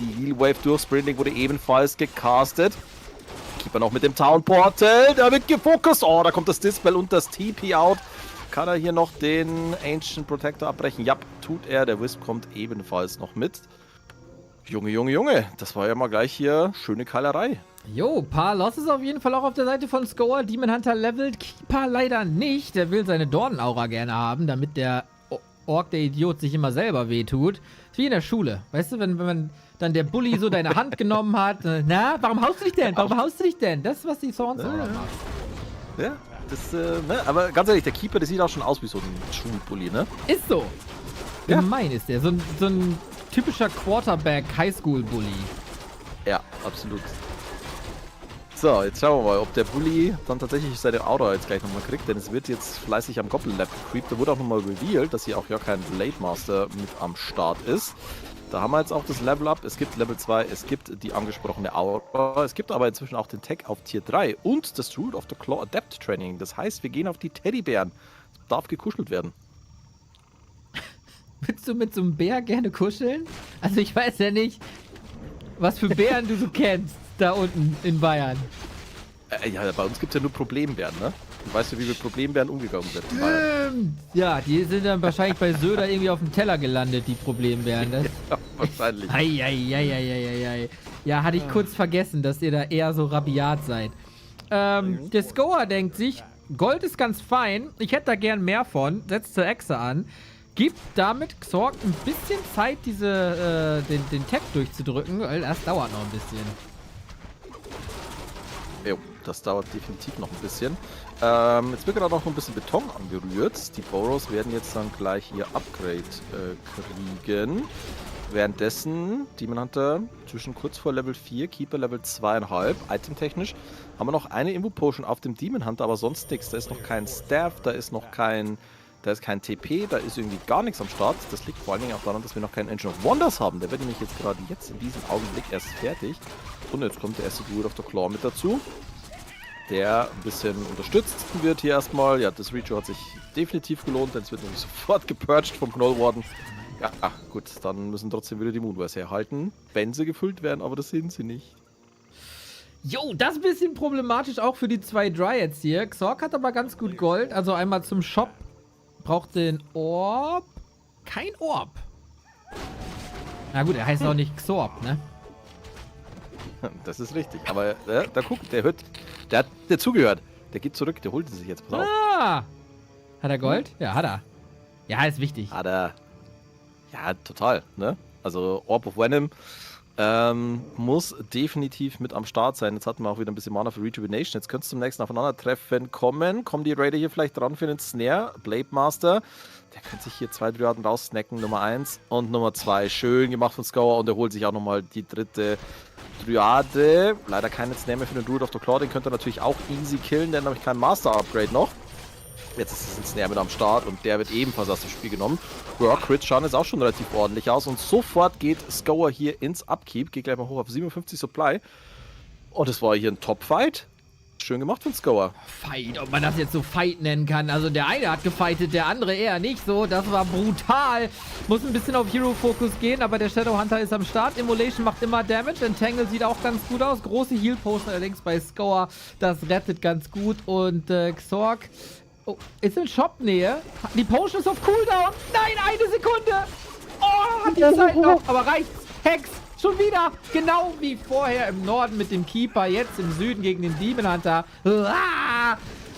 Speaker 6: die Heal Wave durch. Sprinting wurde ebenfalls gecastet. Keeper noch mit dem Town Portal, da wird gefokust. Oh, da kommt das Dispel und das TP out. Kann er hier noch den Ancient Protector abbrechen? Ja, tut er. Der Wisp kommt ebenfalls noch mit. Junge, das war ja mal gleich hier schöne Keilerei.
Speaker 1: Jo, paar Losses auf jeden Fall auch auf der Seite von Scower. Demon Hunter levelt, Keeper leider nicht. Der will seine Dornenaura gerne haben, damit der Ork, der Idiot, sich immer selber wehtut. Ist wie in der Schule. Weißt du, wenn man dann der Bully so deine Hand genommen hat. Na, warum haust du dich denn? Das ist, was die Thorns macht.
Speaker 6: Ja, das, ne, aber ganz ehrlich, der Keeper, der sieht auch schon aus wie so ein Schulbully, ne?
Speaker 1: Ist so. Ja. Gemein ist der. So ein typischer Quarterback-Highschool-Bully.
Speaker 6: Ja, absolut. So, jetzt schauen wir mal, ob der Bully dann tatsächlich seine Aura jetzt gleich nochmal kriegt, denn es wird jetzt fleißig am Goblin-Lab gecreept. Da wurde auch nochmal revealed, dass hier auch ja kein Blade Master mit am Start ist. Da haben wir jetzt auch das Level Up, es gibt Level 2, es gibt die angesprochene Aura, es gibt aber inzwischen auch den Tag auf Tier 3 und das Root of the Claw Adept Training. Das heißt, wir gehen auf die Teddybären. Es darf gekuschelt werden.
Speaker 1: Willst du mit so einem Bär gerne kuscheln? Also ich weiß ja nicht, was für Bären du so kennst, da unten in Bayern.
Speaker 6: Ja, bei uns gibt es ja nur Problembären, ne? Du weißt ja, wie mit Problembären umgegangen wird.
Speaker 1: Ja, die sind dann wahrscheinlich bei Söder irgendwie auf dem Teller gelandet, die Problembären. Das
Speaker 6: ja, wahrscheinlich.
Speaker 1: Ei. Ja, hatte ich kurz vergessen, dass ihr da eher so rabiat seid. Der Scower denkt sich, Gold ist ganz fein. Ich hätte da gern mehr von. Setzt zur Echse an. Gibt damit Xorc ein bisschen Zeit, den Tag durchzudrücken, weil das dauert noch ein bisschen.
Speaker 6: Jo, das dauert definitiv noch ein bisschen. Jetzt wird gerade noch ein bisschen Beton angerührt. Die Boros werden jetzt dann gleich ihr Upgrade kriegen. Währenddessen, Demon Hunter kurz vor Level 4, Keeper Level 2,5. Itemtechnisch haben wir noch eine Invo-Potion auf dem Demon Hunter, aber sonst nichts. Da ist noch kein Staff, da ist kein TP, da ist irgendwie gar nichts am Start. Das liegt vor allen Dingen auch daran, dass wir noch keinen Engine of Wonders haben. Der wird nämlich jetzt gerade in diesem Augenblick erst fertig. Und jetzt kommt der erste Druid of the Claw mit dazu, der ein bisschen unterstützt wird hier erstmal. Ja, das Reach hat sich definitiv gelohnt, denn es wird nämlich sofort gepurged vom Gnoll Warden. Ja, gut, dann müssen trotzdem wieder die Moonwires herhalten, wenn sie gefüllt werden, aber das sind sie nicht.
Speaker 1: Jo, das ist ein bisschen problematisch auch für die 2 Dryads hier. Xorc hat aber ganz gut Gold, also einmal zum Shop. Braucht den Orb. Kein Orb. Na gut, er heißt auch nicht Xorc, ne?
Speaker 6: Das ist richtig, aber da guckt, der hat zugehört. Der geht zurück, der holt sie sich jetzt. Pass auf.
Speaker 1: Ah! Hat er Gold? Ja, hat er. Ja, ist wichtig.
Speaker 6: Hat er. Ja, total, ne? Also Orb of Venom muss definitiv mit am Start sein. Jetzt hatten wir auch wieder ein bisschen Mana für Rejuvenation. Jetzt könnte es zum nächsten Aufeinandertreffen kommen. Kommen die Raider hier vielleicht dran für den Snare? Blade Master. Der könnte sich hier 2 Dryaden raussnacken. Nummer 1 und Nummer 2. Schön gemacht von Scower. Und er holt sich auch nochmal die 3. Dryade. Leider keine Snare mehr für den Druid of the Claw. Den könnte er natürlich auch easy killen, denn da habe ich kein Master-Upgrade noch. Jetzt ist es ein Snare mit am Start und der wird ebenfalls aus dem Spiel genommen. Ja, Crit schauen jetzt auch schon relativ ordentlich aus und sofort geht Scower hier ins Upkeep. Geht gleich mal hoch auf 57 Supply. Und es war hier ein Top-Fight. Schön gemacht von Scower.
Speaker 1: Fight, ob man das jetzt so Fight nennen kann. Also der eine hat gefightet, der andere eher nicht so. Das war brutal. Muss ein bisschen auf Hero-Fokus gehen, aber der Shadowhunter ist am Start. Immolation macht immer Damage. Entangle sieht auch ganz gut aus. Große Heal-Potion allerdings bei Scower. Das rettet ganz gut. Und Xorc ist in Shop-Nähe. Die Potion ist auf Cooldown. Nein, 1 Sekunde. Oh, hat die Zeit noch. Aber reicht's. Hex. Schon wieder. Genau wie vorher im Norden mit dem Keeper. Jetzt im Süden gegen den Demon Hunter.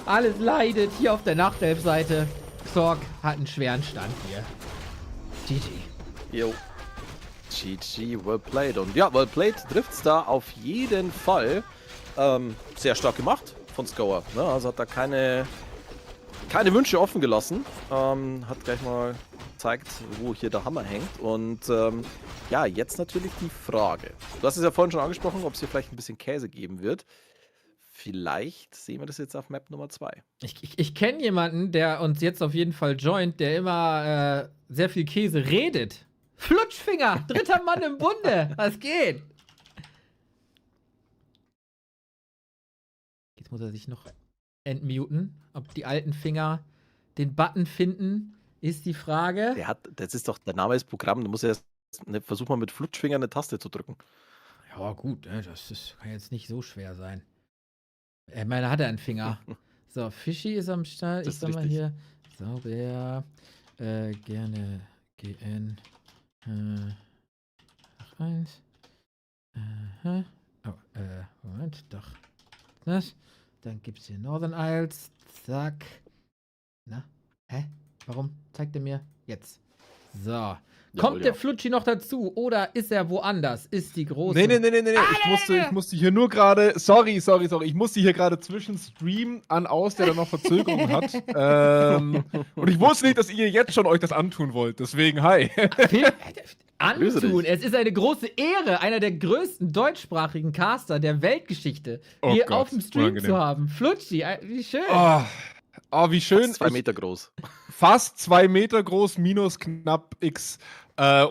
Speaker 1: Alles leidet hier auf der Nachtelf-Seite. Xorc hat einen schweren Stand hier. GG.
Speaker 6: Jo. GG, well played. Und ja, well played trifft's da auf jeden Fall. Sehr stark gemacht von Scower. Ne? Also hat da keine Wünsche offen gelassen. Hat gleich mal gezeigt, wo hier der Hammer hängt. Und ja, jetzt natürlich die Frage. Du hast es ja vorhin schon angesprochen, ob es hier vielleicht ein bisschen Käse geben wird. Vielleicht sehen wir das jetzt auf Map Nummer 2.
Speaker 1: Ich kenne jemanden, der uns jetzt auf jeden Fall joint, der immer sehr viel Käse redet. Flutschfinger, 3. Mann im Bunde. Was geht? Jetzt muss er sich noch entmuten. Ob die alten Finger den Button finden, ist die Frage.
Speaker 6: Der Name ist Programm, du musst erst versuch mal mit Flutschfinger eine Taste zu drücken.
Speaker 1: Ja, gut, das kann jetzt nicht so schwer sein. Ich meine, hat er einen Finger. So, Fischi ist am Start. Ich sag mal hier. Sauber. Gerne GN. Ach, 1. Moment, doch. Das. Dann gibt's hier Northern Isles. Zack. Na? Hä? Warum zeigt er mir? Jetzt. So. Kommt der Flutschi noch dazu oder ist er woanders? Ist die große...
Speaker 7: Nee. Ich musste hier nur gerade... Sorry. Ich musste hier gerade zwischen Stream aus, der da noch Verzögerung hat. Und ich wusste nicht, dass ihr jetzt schon euch das antun wollt. Deswegen, hi.
Speaker 1: Antun. Es ist eine große Ehre, einer der größten deutschsprachigen Caster der Weltgeschichte hier auf dem Stream zu haben. Flutschi, wie schön.
Speaker 7: Oh, wie schön.
Speaker 6: Fast 2 Meter groß.
Speaker 7: Fast 2 Meter groß, minus knapp X,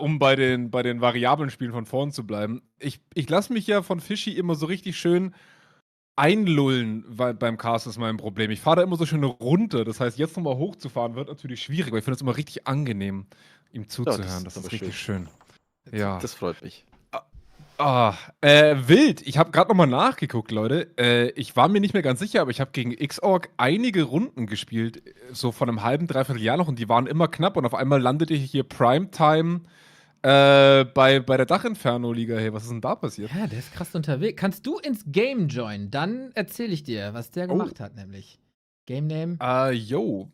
Speaker 7: um bei den variablen Spielen von vorn zu bleiben. Ich lasse mich ja von Fischi immer so richtig schön einlullen beim Cast, ist mein Problem. Ich fahre da immer so schön runter. Das heißt, jetzt nochmal hochzufahren wird natürlich schwierig, aber ich finde es immer richtig angenehm, ihm zuzuhören. Ja, das ist richtig schön. Ja.
Speaker 6: Das freut mich.
Speaker 7: Wild. Ich habe gerade nochmal nachgeguckt, Leute. Ich war mir nicht mehr ganz sicher, aber ich habe gegen Xorc einige Runden gespielt, so von einem halben, dreiviertel Jahr noch, und die waren immer knapp und auf einmal landete ich hier Primetime bei der DACH Inferno-Liga. Hey, was ist denn da passiert?
Speaker 1: Ja, der ist krass unterwegs. Kannst du ins Game joinen? Dann erzähle ich dir, was der gemacht hat, nämlich. Game Name?
Speaker 7: Yo.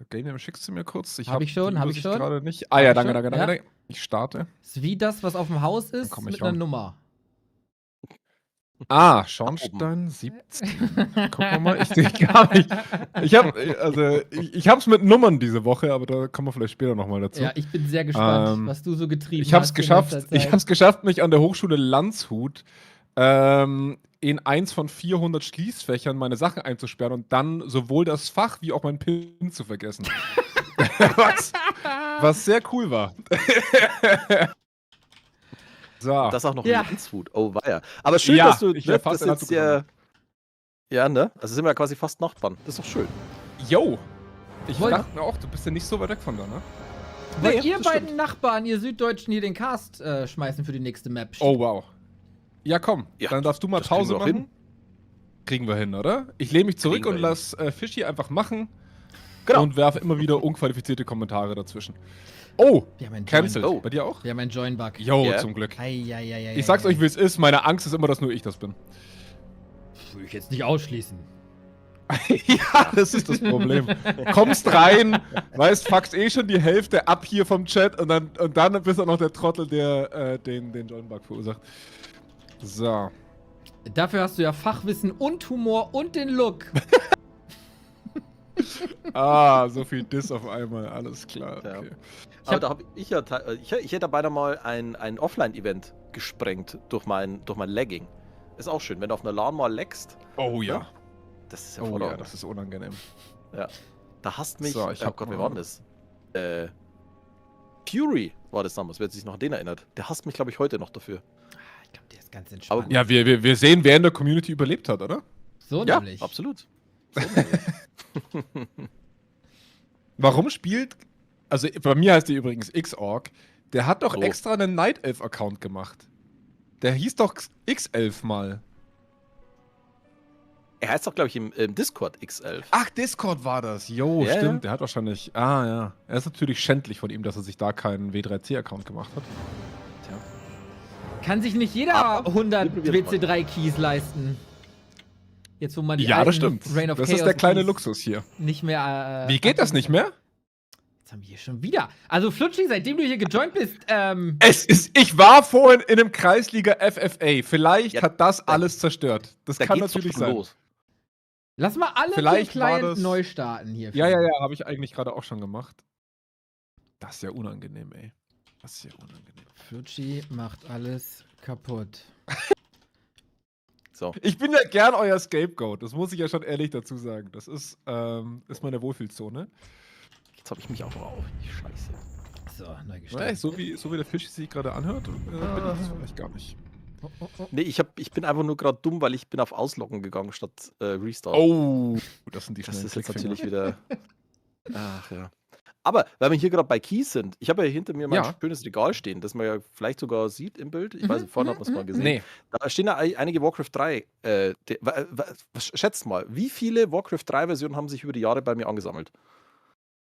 Speaker 7: Game Name schickst du mir kurz?
Speaker 1: Hab ich schon,
Speaker 7: die
Speaker 1: hab ich
Speaker 7: Übersicht
Speaker 1: schon.
Speaker 7: gerade nicht. Ah ja,
Speaker 1: Hab ich
Speaker 7: danke,
Speaker 1: schon?
Speaker 7: danke,
Speaker 1: Ja.
Speaker 7: danke. Ich starte.
Speaker 1: Ist wie das, was auf dem Haus ist,
Speaker 7: komm ich
Speaker 1: mit einer
Speaker 7: ran.
Speaker 1: Nummer.
Speaker 7: Ah, Schornstein 17. Gucken wir mal. Ich sehe gar nicht. Ich hab's mit Nummern diese Woche, aber da kommen wir vielleicht später nochmal dazu.
Speaker 1: Ja, ich bin sehr gespannt, was du so getrieben
Speaker 7: Ich hab's
Speaker 1: hast. in letzter
Speaker 7: geschafft. Ich
Speaker 1: Zeit.
Speaker 7: hab's geschafft, mich an der Hochschule Landshut in 1 von 400 Schließfächern meine Sachen einzusperren und dann sowohl das Fach wie auch mein PIN zu vergessen. was sehr cool war. So.
Speaker 6: Das auch noch
Speaker 1: Ja.
Speaker 6: in Landshut. Oh, weia. Aber schön,
Speaker 7: Ja,
Speaker 6: dass du
Speaker 7: ich wär fast
Speaker 6: das
Speaker 7: in
Speaker 6: jetzt ja. Ja, ne? Also sind wir ja quasi fast Nachbarn. Das ist doch schön.
Speaker 7: Yo. Ich
Speaker 1: Wollt-
Speaker 7: dachte mir auch, du bist ja nicht so weit weg von da, ne?
Speaker 1: Wollt
Speaker 6: Nee,
Speaker 1: ihr
Speaker 6: das
Speaker 1: beiden
Speaker 6: stimmt.
Speaker 1: Nachbarn, ihr Süddeutschen, hier den Cast schmeißen für die nächste Map?
Speaker 7: Oh, wow. Ja, komm.
Speaker 6: Ja,
Speaker 7: dann darfst du mal
Speaker 6: das kriegen
Speaker 7: Pause
Speaker 6: wir auch
Speaker 7: machen.
Speaker 6: hin.
Speaker 7: Kriegen wir hin, oder? Ich lehne mich zurück
Speaker 6: Kriegen
Speaker 7: und
Speaker 6: wir
Speaker 7: lass Fischi einfach machen.
Speaker 6: Genau.
Speaker 7: Und werfe immer wieder unqualifizierte Kommentare dazwischen. Oh,
Speaker 1: Wir haben einen
Speaker 7: cancelled.
Speaker 6: Oh.
Speaker 7: Bei dir auch?
Speaker 1: Wir haben einen Join-Bug.
Speaker 7: Yo,
Speaker 6: Ja.
Speaker 7: zum Glück.
Speaker 1: Eieieiei.
Speaker 7: Ich sag's euch, wie es ist. Meine Angst ist immer, dass nur ich das bin.
Speaker 1: Will ich jetzt nicht ausschließen.
Speaker 7: Ja, das ist das Problem. Kommst rein, weißt, fuckst eh schon die Hälfte ab hier vom Chat und dann bist du noch der Trottel, der den Join-Bug verursacht. So.
Speaker 1: Dafür hast du ja Fachwissen und Humor und den Look.
Speaker 7: Ah, so viel Diss auf einmal, alles klar.
Speaker 6: Ja.
Speaker 7: Okay.
Speaker 6: Aber da habe ich ja. Ich hätte beinahe mal ein Offline-Event gesprengt durch mein Lagging. Ist auch schön, wenn du auf einer LAN mal laggst.
Speaker 7: Oh ja.
Speaker 6: Das ist ja
Speaker 7: Oh
Speaker 6: voll
Speaker 7: ja, das ist unangenehm.
Speaker 6: Ja. Da hasst mich.
Speaker 7: So, ich
Speaker 6: oh
Speaker 7: hab
Speaker 6: Gott,
Speaker 7: mal-
Speaker 6: wer war denn das? Fury war das damals, wer sich noch an den erinnert. Der hasst mich, glaube ich, heute noch dafür.
Speaker 1: Ich glaube, der ist ganz entspannt.
Speaker 6: Aber-
Speaker 7: Ja, wir sehen, wer in der Community überlebt hat, oder?
Speaker 1: So
Speaker 6: Ja,
Speaker 1: nämlich.
Speaker 6: absolut.
Speaker 7: Warum spielt. Also bei mir heißt der übrigens Xorc. Der hat doch
Speaker 6: Oh.
Speaker 7: extra einen Night Elf-Account gemacht. Der hieß doch X11 mal.
Speaker 6: Er heißt doch, glaube ich, im Discord X11.
Speaker 7: Ach, Discord war das. Jo,
Speaker 6: Ja,
Speaker 7: stimmt.
Speaker 6: ja.
Speaker 7: Der hat wahrscheinlich. Ah, ja. Er ist natürlich schändlich von ihm, dass er sich da keinen W3C-Account gemacht hat.
Speaker 1: Kann sich nicht jeder
Speaker 6: Aber
Speaker 1: 100
Speaker 6: wir probieren's mal.
Speaker 1: WC3-Keys leisten. Jetzt, wo man die
Speaker 7: Ja,
Speaker 1: alten
Speaker 7: das stimmt.
Speaker 1: Reign of
Speaker 7: Das
Speaker 1: Chaos
Speaker 7: ist der kleine
Speaker 1: Keys
Speaker 7: Luxus hier.
Speaker 1: nicht mehr.
Speaker 7: Wie geht das nicht mehr?
Speaker 1: Jetzt haben wir hier schon wieder. Also, Flutschi, seitdem du hier gejoint bist,
Speaker 7: Ich war vorhin in einem Kreisliga FFA. Vielleicht
Speaker 6: Ja,
Speaker 7: hat das alles zerstört. Das
Speaker 6: Da
Speaker 7: kann
Speaker 6: geht's
Speaker 7: natürlich
Speaker 6: doch schon
Speaker 7: sein.
Speaker 6: los.
Speaker 1: lass mal alle den
Speaker 7: Vielleicht war
Speaker 1: Client
Speaker 7: das-
Speaker 1: neu starten hier.
Speaker 7: Ja, habe ich eigentlich gerade auch schon gemacht. Das ist ja unangenehm, ey. Das ist ja unangenehm.
Speaker 1: Flutschi macht alles kaputt.
Speaker 6: So.
Speaker 7: Ich bin ja gern euer Scapegoat. Das muss ich ja schon ehrlich dazu sagen. Das ist meine Wohlfühlzone.
Speaker 6: Jetzt habe ich mich auch mal auf. Scheiße.
Speaker 1: So, neu
Speaker 7: Ja,
Speaker 1: gestartet.
Speaker 7: so wie der Fisch sich gerade anhört, bin ich das vielleicht gar nicht.
Speaker 6: Nee, ich bin einfach nur gerade dumm, weil ich bin auf Ausloggen gegangen statt Restart.
Speaker 7: Oh, das sind die
Speaker 6: Das
Speaker 7: schnellen
Speaker 6: ist jetzt
Speaker 7: Klickfinger.
Speaker 6: natürlich wieder. Ach ja. Aber weil wir hier gerade bei Keys sind, ich habe ja hinter mir mein
Speaker 7: Ja.
Speaker 6: schönes Regal stehen, das man ja vielleicht sogar sieht im Bild. Ich weiß nicht, vorhin hat man es mal gesehen.
Speaker 7: Nee.
Speaker 6: Da stehen ja einige Warcraft 3. Schätzt mal, wie viele Warcraft 3 Versionen haben sich über die Jahre bei mir angesammelt?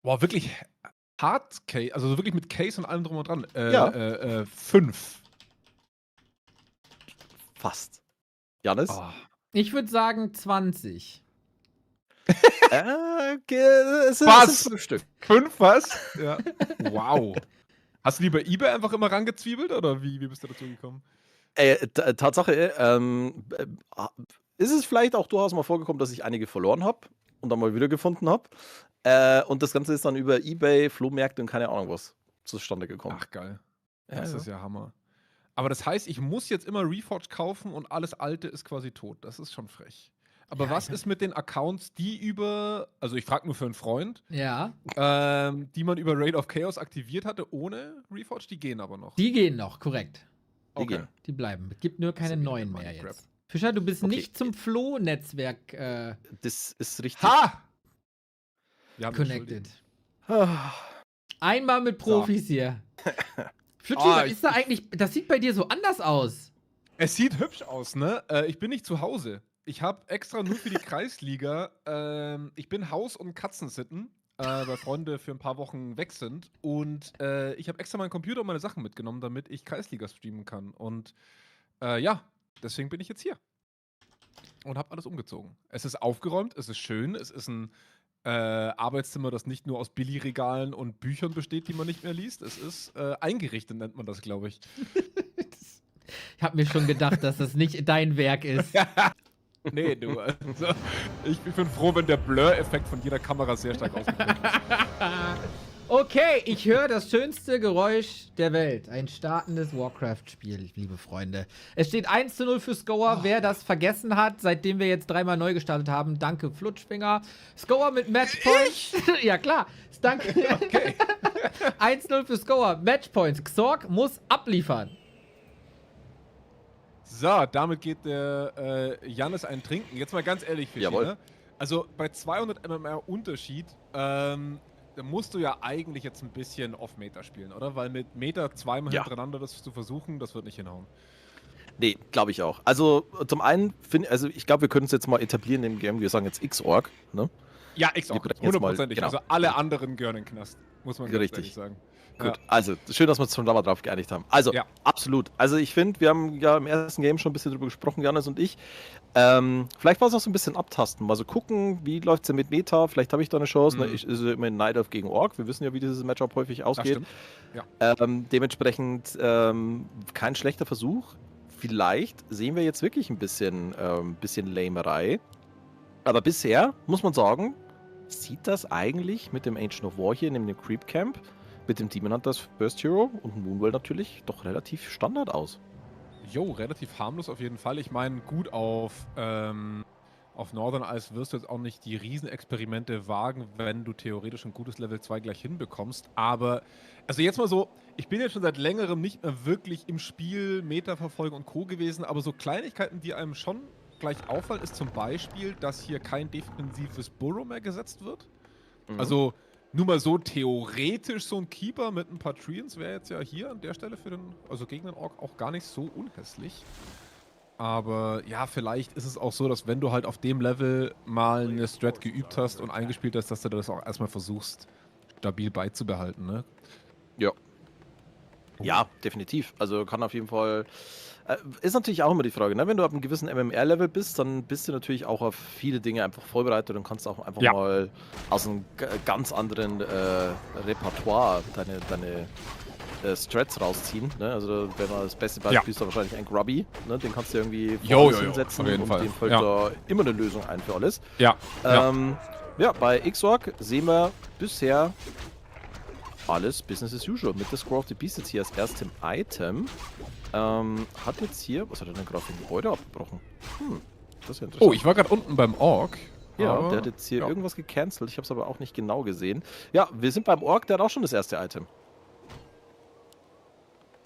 Speaker 7: Boah, wirklich hart Case, also wirklich mit Case und allem drum und dran.
Speaker 6: Ja.
Speaker 7: 5.
Speaker 6: Fast. Janis?
Speaker 7: Oh.
Speaker 1: Ich würde sagen 20.
Speaker 6: Okay, es
Speaker 7: Was?
Speaker 6: sind 5 Stück.
Speaker 7: 5 was? Ja. Wow. Hast du die bei eBay einfach immer rangezwiebelt oder wie bist du dazu gekommen?
Speaker 6: Tatsache, ist es vielleicht auch durchaus mal vorgekommen, dass ich einige verloren habe und dann mal wiedergefunden habe. Und das Ganze ist dann über eBay, Flohmärkte und keine Ahnung was zustande gekommen.
Speaker 7: Ach, geil.
Speaker 6: Ja,
Speaker 7: Das
Speaker 6: ja.
Speaker 7: ist ja Hammer. Aber das heißt, ich muss jetzt immer Reforged kaufen und alles Alte ist quasi tot. Das ist schon frech. Aber
Speaker 1: Ja,
Speaker 7: was ist mit den Accounts, die über, also ich frage nur für einen Freund,
Speaker 1: Ja,
Speaker 7: die man über Raid of Chaos aktiviert hatte ohne Reforged, die gehen aber noch.
Speaker 1: die gehen noch, korrekt.
Speaker 6: Die gehen.
Speaker 1: Die bleiben. Es gibt nur keine
Speaker 7: ist ja
Speaker 1: neuen
Speaker 7: wieder
Speaker 1: mehr
Speaker 7: Money Grab.
Speaker 1: jetzt. Fischer, du bist
Speaker 6: Okay.
Speaker 1: nicht zum Flo-Netzwerk
Speaker 6: Das ist richtig.
Speaker 7: Ha! Wir haben
Speaker 1: connected.
Speaker 6: Ah,
Speaker 1: Einmal mit Profis hier. Flutschi,
Speaker 7: Ah,
Speaker 1: was ist da eigentlich? Das sieht bei dir so anders aus.
Speaker 7: Es sieht hübsch aus, ne? Ich bin nicht zu Hause. Ich habe extra nur für die Kreisliga, ich bin Haus- und Katzensitten, weil Freunde für ein paar Wochen weg sind. Und ich habe extra meinen Computer und meine Sachen mitgenommen, damit ich Kreisliga streamen kann. Und ja, deswegen bin ich jetzt hier. und habe alles umgezogen. Es ist aufgeräumt, es ist schön, es ist ein Arbeitszimmer, das nicht nur aus Billigregalen und Büchern besteht, die man nicht mehr liest. Es ist eingerichtet, nennt man das, glaube ich.
Speaker 1: Ich habe mir schon gedacht, dass das nicht dein Werk ist.
Speaker 7: Nee, du. Also, ich bin froh, wenn der Blur-Effekt von jeder Kamera sehr stark ausgeprägt ist.
Speaker 1: Okay, ich höre das schönste Geräusch der Welt. Ein startendes Warcraft-Spiel, liebe Freunde. Es steht 1:0 für Scower. Wer das vergessen hat, seitdem wir jetzt 3-mal neu gestartet haben, danke Flutschfinger. Scower mit Matchpoints. Ja, klar. Danke.
Speaker 7: Okay.
Speaker 1: 1:0 für Scower. Matchpoints. Xorc muss abliefern.
Speaker 7: So, damit geht der Jannis einen trinken. Jetzt mal ganz ehrlich, Fischi,
Speaker 6: Jawohl.
Speaker 7: ne? Also bei 200 mmR Unterschied, da musst du ja eigentlich jetzt ein bisschen off-Meta spielen, oder? Weil mit Meta zweimal
Speaker 6: Ja.
Speaker 7: hintereinander das zu versuchen, das wird nicht hinhauen.
Speaker 6: Nee, glaube ich auch. Also zum einen, ich glaube, wir können es jetzt mal etablieren im Game. Wir sagen jetzt Xorc, ne?
Speaker 7: Ja, ich auch.
Speaker 6: Wir brechen jetzt mal-
Speaker 7: 100%.
Speaker 6: genau.
Speaker 7: Also alle anderen gehören in den Knast, muss man ganz
Speaker 6: Richtig.
Speaker 7: ehrlich sagen.
Speaker 6: Gut, also schön, dass wir uns schon da mal drauf geeinigt haben. Also,
Speaker 7: Ja.
Speaker 6: absolut. Also ich finde, wir haben ja im ersten Game schon ein bisschen drüber gesprochen, Janis und ich. Vielleicht war es auch so ein bisschen abtasten, mal so gucken, wie läuft es denn mit Meta, vielleicht habe ich da eine Chance. Ne? Ich ist immer Night Elf gegen Orc, wir wissen ja, wie dieses Matchup häufig
Speaker 7: Das
Speaker 6: ausgeht.
Speaker 7: stimmt. Ja.
Speaker 6: Dementsprechend kein schlechter Versuch. Vielleicht sehen wir jetzt wirklich ein bisschen Lamerei. Aber bisher, muss man sagen, sieht das eigentlich mit dem Ancient of War hier, neben dem Creep Camp, mit dem Demon Hunters First Hero und Moonwell natürlich doch relativ Standard aus.
Speaker 7: Jo, relativ harmlos auf jeden Fall. Ich meine, gut auf Northern Ice wirst du jetzt auch nicht die Riesenexperimente wagen, wenn du theoretisch ein gutes Level 2 gleich hinbekommst. Aber, also jetzt mal so, ich bin jetzt schon seit längerem nicht mehr wirklich im Spiel, Meta-Verfolgung und Co. gewesen, aber so Kleinigkeiten, die einem schon gleich auffallen, ist zum Beispiel, dass hier kein defensives Burrow mehr gesetzt wird. Also, nur mal so theoretisch so ein Keeper mit ein paar Treants wäre jetzt ja hier an der Stelle für den, also gegen den Orc auch gar nicht so unhässlich. Aber ja, vielleicht ist es auch so, dass wenn du halt auf dem Level mal eine Strat geübt hast und eingespielt hast, dass du das auch erstmal versuchst, stabil beizubehalten, ne?
Speaker 6: Ja. Ja, definitiv. Also kann auf jeden Fall. Ist natürlich auch immer die Frage, ne? Wenn du ab einem gewissen MMR-Level bist, dann bist du natürlich auch auf viele Dinge einfach vorbereitet und kannst auch einfach mal aus einem ganz anderen Repertoire deine Strats rausziehen. Ne? Also wenn man das beste Beispiel ist, da wahrscheinlich ein Grubby, ne? Den kannst du irgendwie hinsetzen
Speaker 7: auf jeden
Speaker 6: und
Speaker 7: Fall.
Speaker 6: dem fällt da immer eine Lösung ein für alles.
Speaker 7: Ja.
Speaker 6: Ja, bei Xorc sehen wir bisher alles Business as usual. Mit der Scroll of the Beast jetzt hier als erstem Item. Hat jetzt hier, was hat er denn gerade für ein Gebäude abgebrochen? Das ist ja interessant.
Speaker 7: Oh, ich war gerade unten beim Orc.
Speaker 6: Ja,
Speaker 7: aber-
Speaker 6: der hat jetzt hier irgendwas gecancelt. Ich habe es aber auch nicht genau gesehen. Ja, wir sind beim Orc, der hat auch schon das erste Item.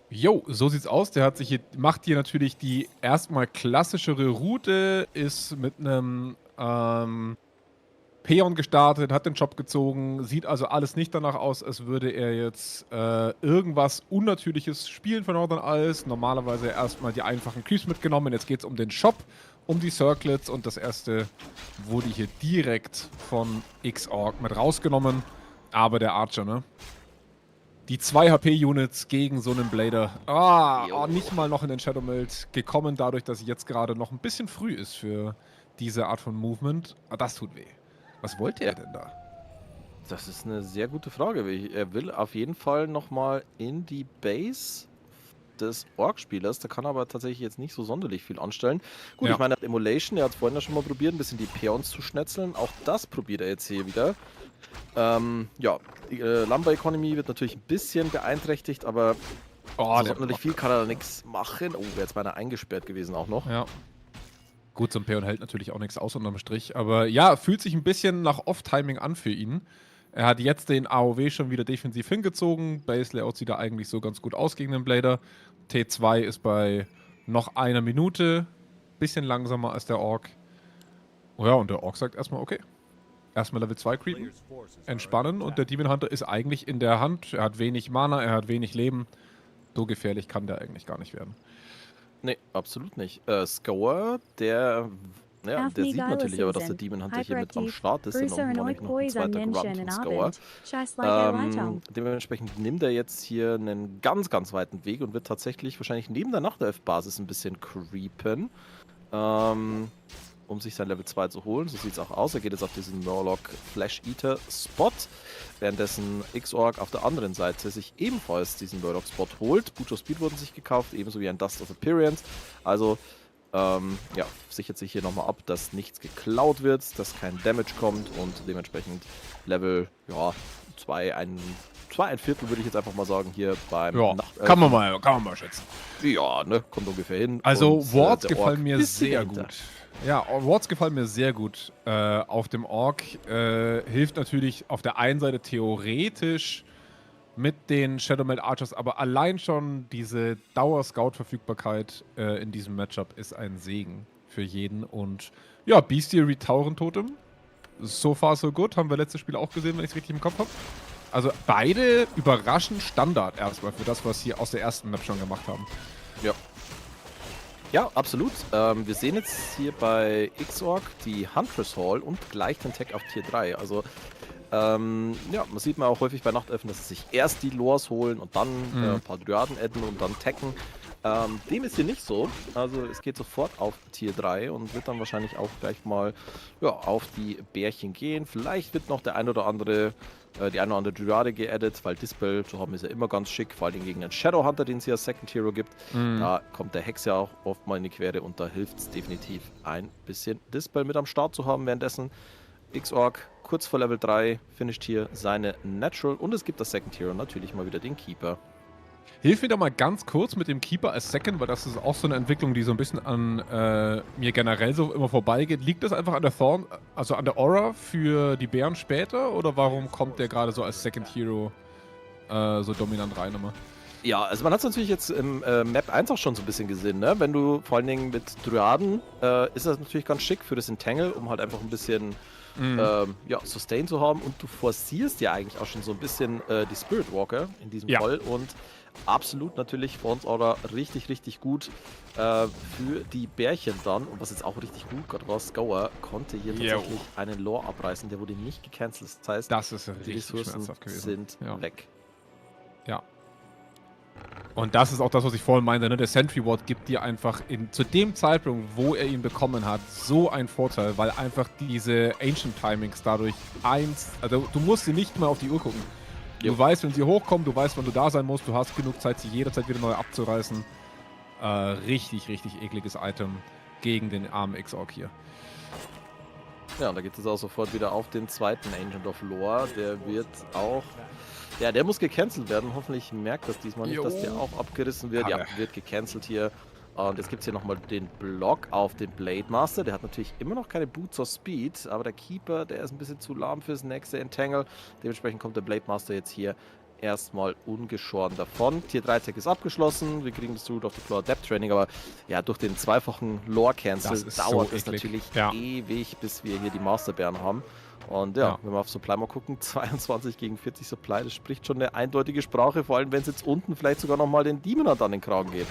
Speaker 7: Jo, so sieht's aus. Der hat sich hier, macht hier natürlich die erstmal klassischere Route, ist mit einem Peon gestartet, hat den Job gezogen, sieht also alles nicht danach aus, als würde er jetzt irgendwas Unnatürliches spielen von Northern Isles. Normalerweise erstmal die einfachen Creeps mitgenommen. Jetzt geht's um den Shop, um die Circlets und das erste wurde hier direkt von Xorc mit rausgenommen. Aber der Archer, ne? Die 2 HP-Units gegen so einen Blader. Nicht mal noch in den Shadow Meld gekommen, dadurch, dass jetzt gerade noch ein bisschen früh ist für diese Art von Movement. Das tut weh. Was wollte er denn da?
Speaker 6: Das ist eine sehr gute Frage. Er will auf jeden Fall nochmal in die Base des Orc-Spielers. Da kann er aber tatsächlich jetzt nicht so sonderlich viel anstellen. Gut, ich meine, er hat Emulation, er hat es vorhin ja schon mal probiert, ein bisschen die Peons zu schnetzeln. Auch das probiert er jetzt hier wieder. Die Lumber Economy wird natürlich ein bisschen beeinträchtigt, aber so sonderlich viel kann er da nichts machen. Oh, wäre jetzt beinahe eingesperrt gewesen auch noch.
Speaker 7: Ja. Gut, so ein Peon hält natürlich auch nichts aus unterm Strich, aber ja, fühlt sich ein bisschen nach Off-Timing an für ihn. Er hat jetzt den AOW schon wieder defensiv hingezogen. Base-Layout sieht da eigentlich so ganz gut aus gegen den Blader. T2 ist bei noch einer Minute. Bisschen langsamer als der Orc. Oh ja, und der Orc sagt erstmal, okay. Erstmal Level 2 creepen, entspannen und der Demon Hunter ist eigentlich in der Hand. Er hat wenig Mana, er hat wenig Leben. So gefährlich kann der eigentlich gar nicht werden.
Speaker 6: Nee, absolut nicht. Scower, der sieht natürlich aber, dass der Demon Hunter hier mit am Start ist. Noch ein zweiter Grunt von Scower. Dementsprechend nimmt er jetzt hier einen ganz, ganz weiten Weg und wird tatsächlich wahrscheinlich neben der Nachtelf-Basis ein bisschen creepen. um sich sein Level 2 zu holen. So sieht es auch aus. Er geht jetzt auf diesen Murloc Flash Eater Spot, währenddessen Xorc auf der anderen Seite sich ebenfalls diesen Murloc Spot holt. Butcher Speed wurden sich gekauft, ebenso wie ein Dust of Appearance. Also ja, sichert sich hier nochmal ab, dass nichts geklaut wird, dass kein Damage kommt und dementsprechend Level, ja, 2, ein Viertel würde ich jetzt einfach mal sagen, hier beim
Speaker 7: Ja, kann man mal schätzen.
Speaker 6: Ja, ne, kommt ungefähr hin.
Speaker 7: Also
Speaker 6: Und,
Speaker 7: Wards
Speaker 6: der
Speaker 7: gefallen
Speaker 6: Ork
Speaker 7: mir
Speaker 6: ist
Speaker 7: sehr
Speaker 6: dahinter.
Speaker 7: gut. Ja, Wards gefallen mir sehr gut. Auf dem Ork hilft natürlich auf der einen Seite theoretisch mit den Shadowmeld Archers, aber allein schon diese Dauer-Scout-Verfügbarkeit in diesem Matchup ist ein Segen für jeden. Und ja, Bestiary Taurentotem, so far so good, haben wir letztes Spiel auch gesehen, wenn ich es richtig im Kopf habe. Also beide überraschend Standard erstmal für das, was sie aus der ersten Map schon gemacht haben.
Speaker 6: Ja. Ja, absolut. Wir sehen jetzt hier bei Xorc die Huntress Hall und gleich den Tag auf Tier 3. Also ja, man sieht man auch häufig bei Nachtelfen, dass sie sich erst die Lores holen und dann ein paar Dryaden adden und dann tacken. Dem ist hier nicht so. Also es geht sofort auf Tier 3 und wird dann wahrscheinlich auch gleich mal ja, auf die Bärchen gehen. Vielleicht wird noch der ein oder andere, die eine oder andere Dryade geaddet, weil Dispel zu haben ist ja immer ganz schick, vor allem gegen einen Shadowhunter, den es hier als Second Hero gibt. Da kommt der Hex ja auch oft mal in die Quere und da hilft es definitiv ein bisschen Dispel mit am Start zu haben. Währenddessen Xorc kurz vor Level 3 finisht hier seine Natural und es gibt das Second Hero natürlich mal wieder den Keeper.
Speaker 7: Hilf mir doch mal ganz kurz mit dem Keeper als Second, weil das ist auch so eine Entwicklung, die so ein bisschen an mir generell so immer vorbeigeht. Liegt das einfach an der Thorn, also an der Aura für die Bären später oder warum kommt der gerade so als Second Hero so dominant rein immer?
Speaker 6: Ja, also man hat es natürlich jetzt im Map 1 auch schon so ein bisschen gesehen, ne? Wenn du vor allen Dingen mit Dryaden, ist das natürlich ganz schick für das Entangle, um halt einfach ein bisschen ja, Sustain zu haben und du forcierst ja eigentlich auch schon so ein bisschen die Spirit Walker in diesem Fall und absolut natürlich Thorns Aura richtig, richtig gut für die Bärchen dann und was jetzt auch richtig gut gerade war, Scower konnte hier tatsächlich einen Lore abreißen, der wurde nicht gecancelt, das heißt,
Speaker 7: das ist
Speaker 6: die
Speaker 7: richtig
Speaker 6: Ressourcen
Speaker 7: schmerzhaft gewesen.
Speaker 6: sind weg.
Speaker 7: Ja. Und das ist auch das, was ich vorhin meinte, ne? Der Sentry Ward gibt dir einfach zu dem Zeitpunkt, wo er ihn bekommen hat, so einen Vorteil, weil einfach diese Ancient Timings dadurch also du musst sie nicht mal auf die Uhr gucken. Du weißt, wenn sie hochkommen, du weißt, wann du da sein musst, du hast genug Zeit, sie jederzeit wieder neu abzureißen. Richtig, richtig ekliges Item gegen den armen Xorc hier.
Speaker 6: Ja, und da geht es auch sofort wieder auf den zweiten Ancient of Lore. Der wird auch... Ja, der muss gecancelt werden. Hoffentlich merkt das diesmal nicht, dass der auch abgerissen wird. Ja, wird gecancelt hier. Und jetzt gibt es hier nochmal den Block auf den Blade Master. Der hat natürlich immer noch keine Boots of Speed, aber der Keeper, der ist ein bisschen zu lahm fürs nächste Entangle. Dementsprechend kommt der Blade Master jetzt hier erstmal ungeschoren davon. Tier 3 Tag ist abgeschlossen. Wir kriegen das Root of the Floor Depth Training, aber ja, durch den zweifachen Lore Cancel dauert es natürlich ewig, bis wir hier die Masterbären haben. Und ja, wenn wir auf Supply mal gucken, 22 gegen 40 Supply, das spricht schon eine eindeutige Sprache, vor allem wenn es jetzt unten vielleicht sogar nochmal den Demon Hunt an den Kragen geht.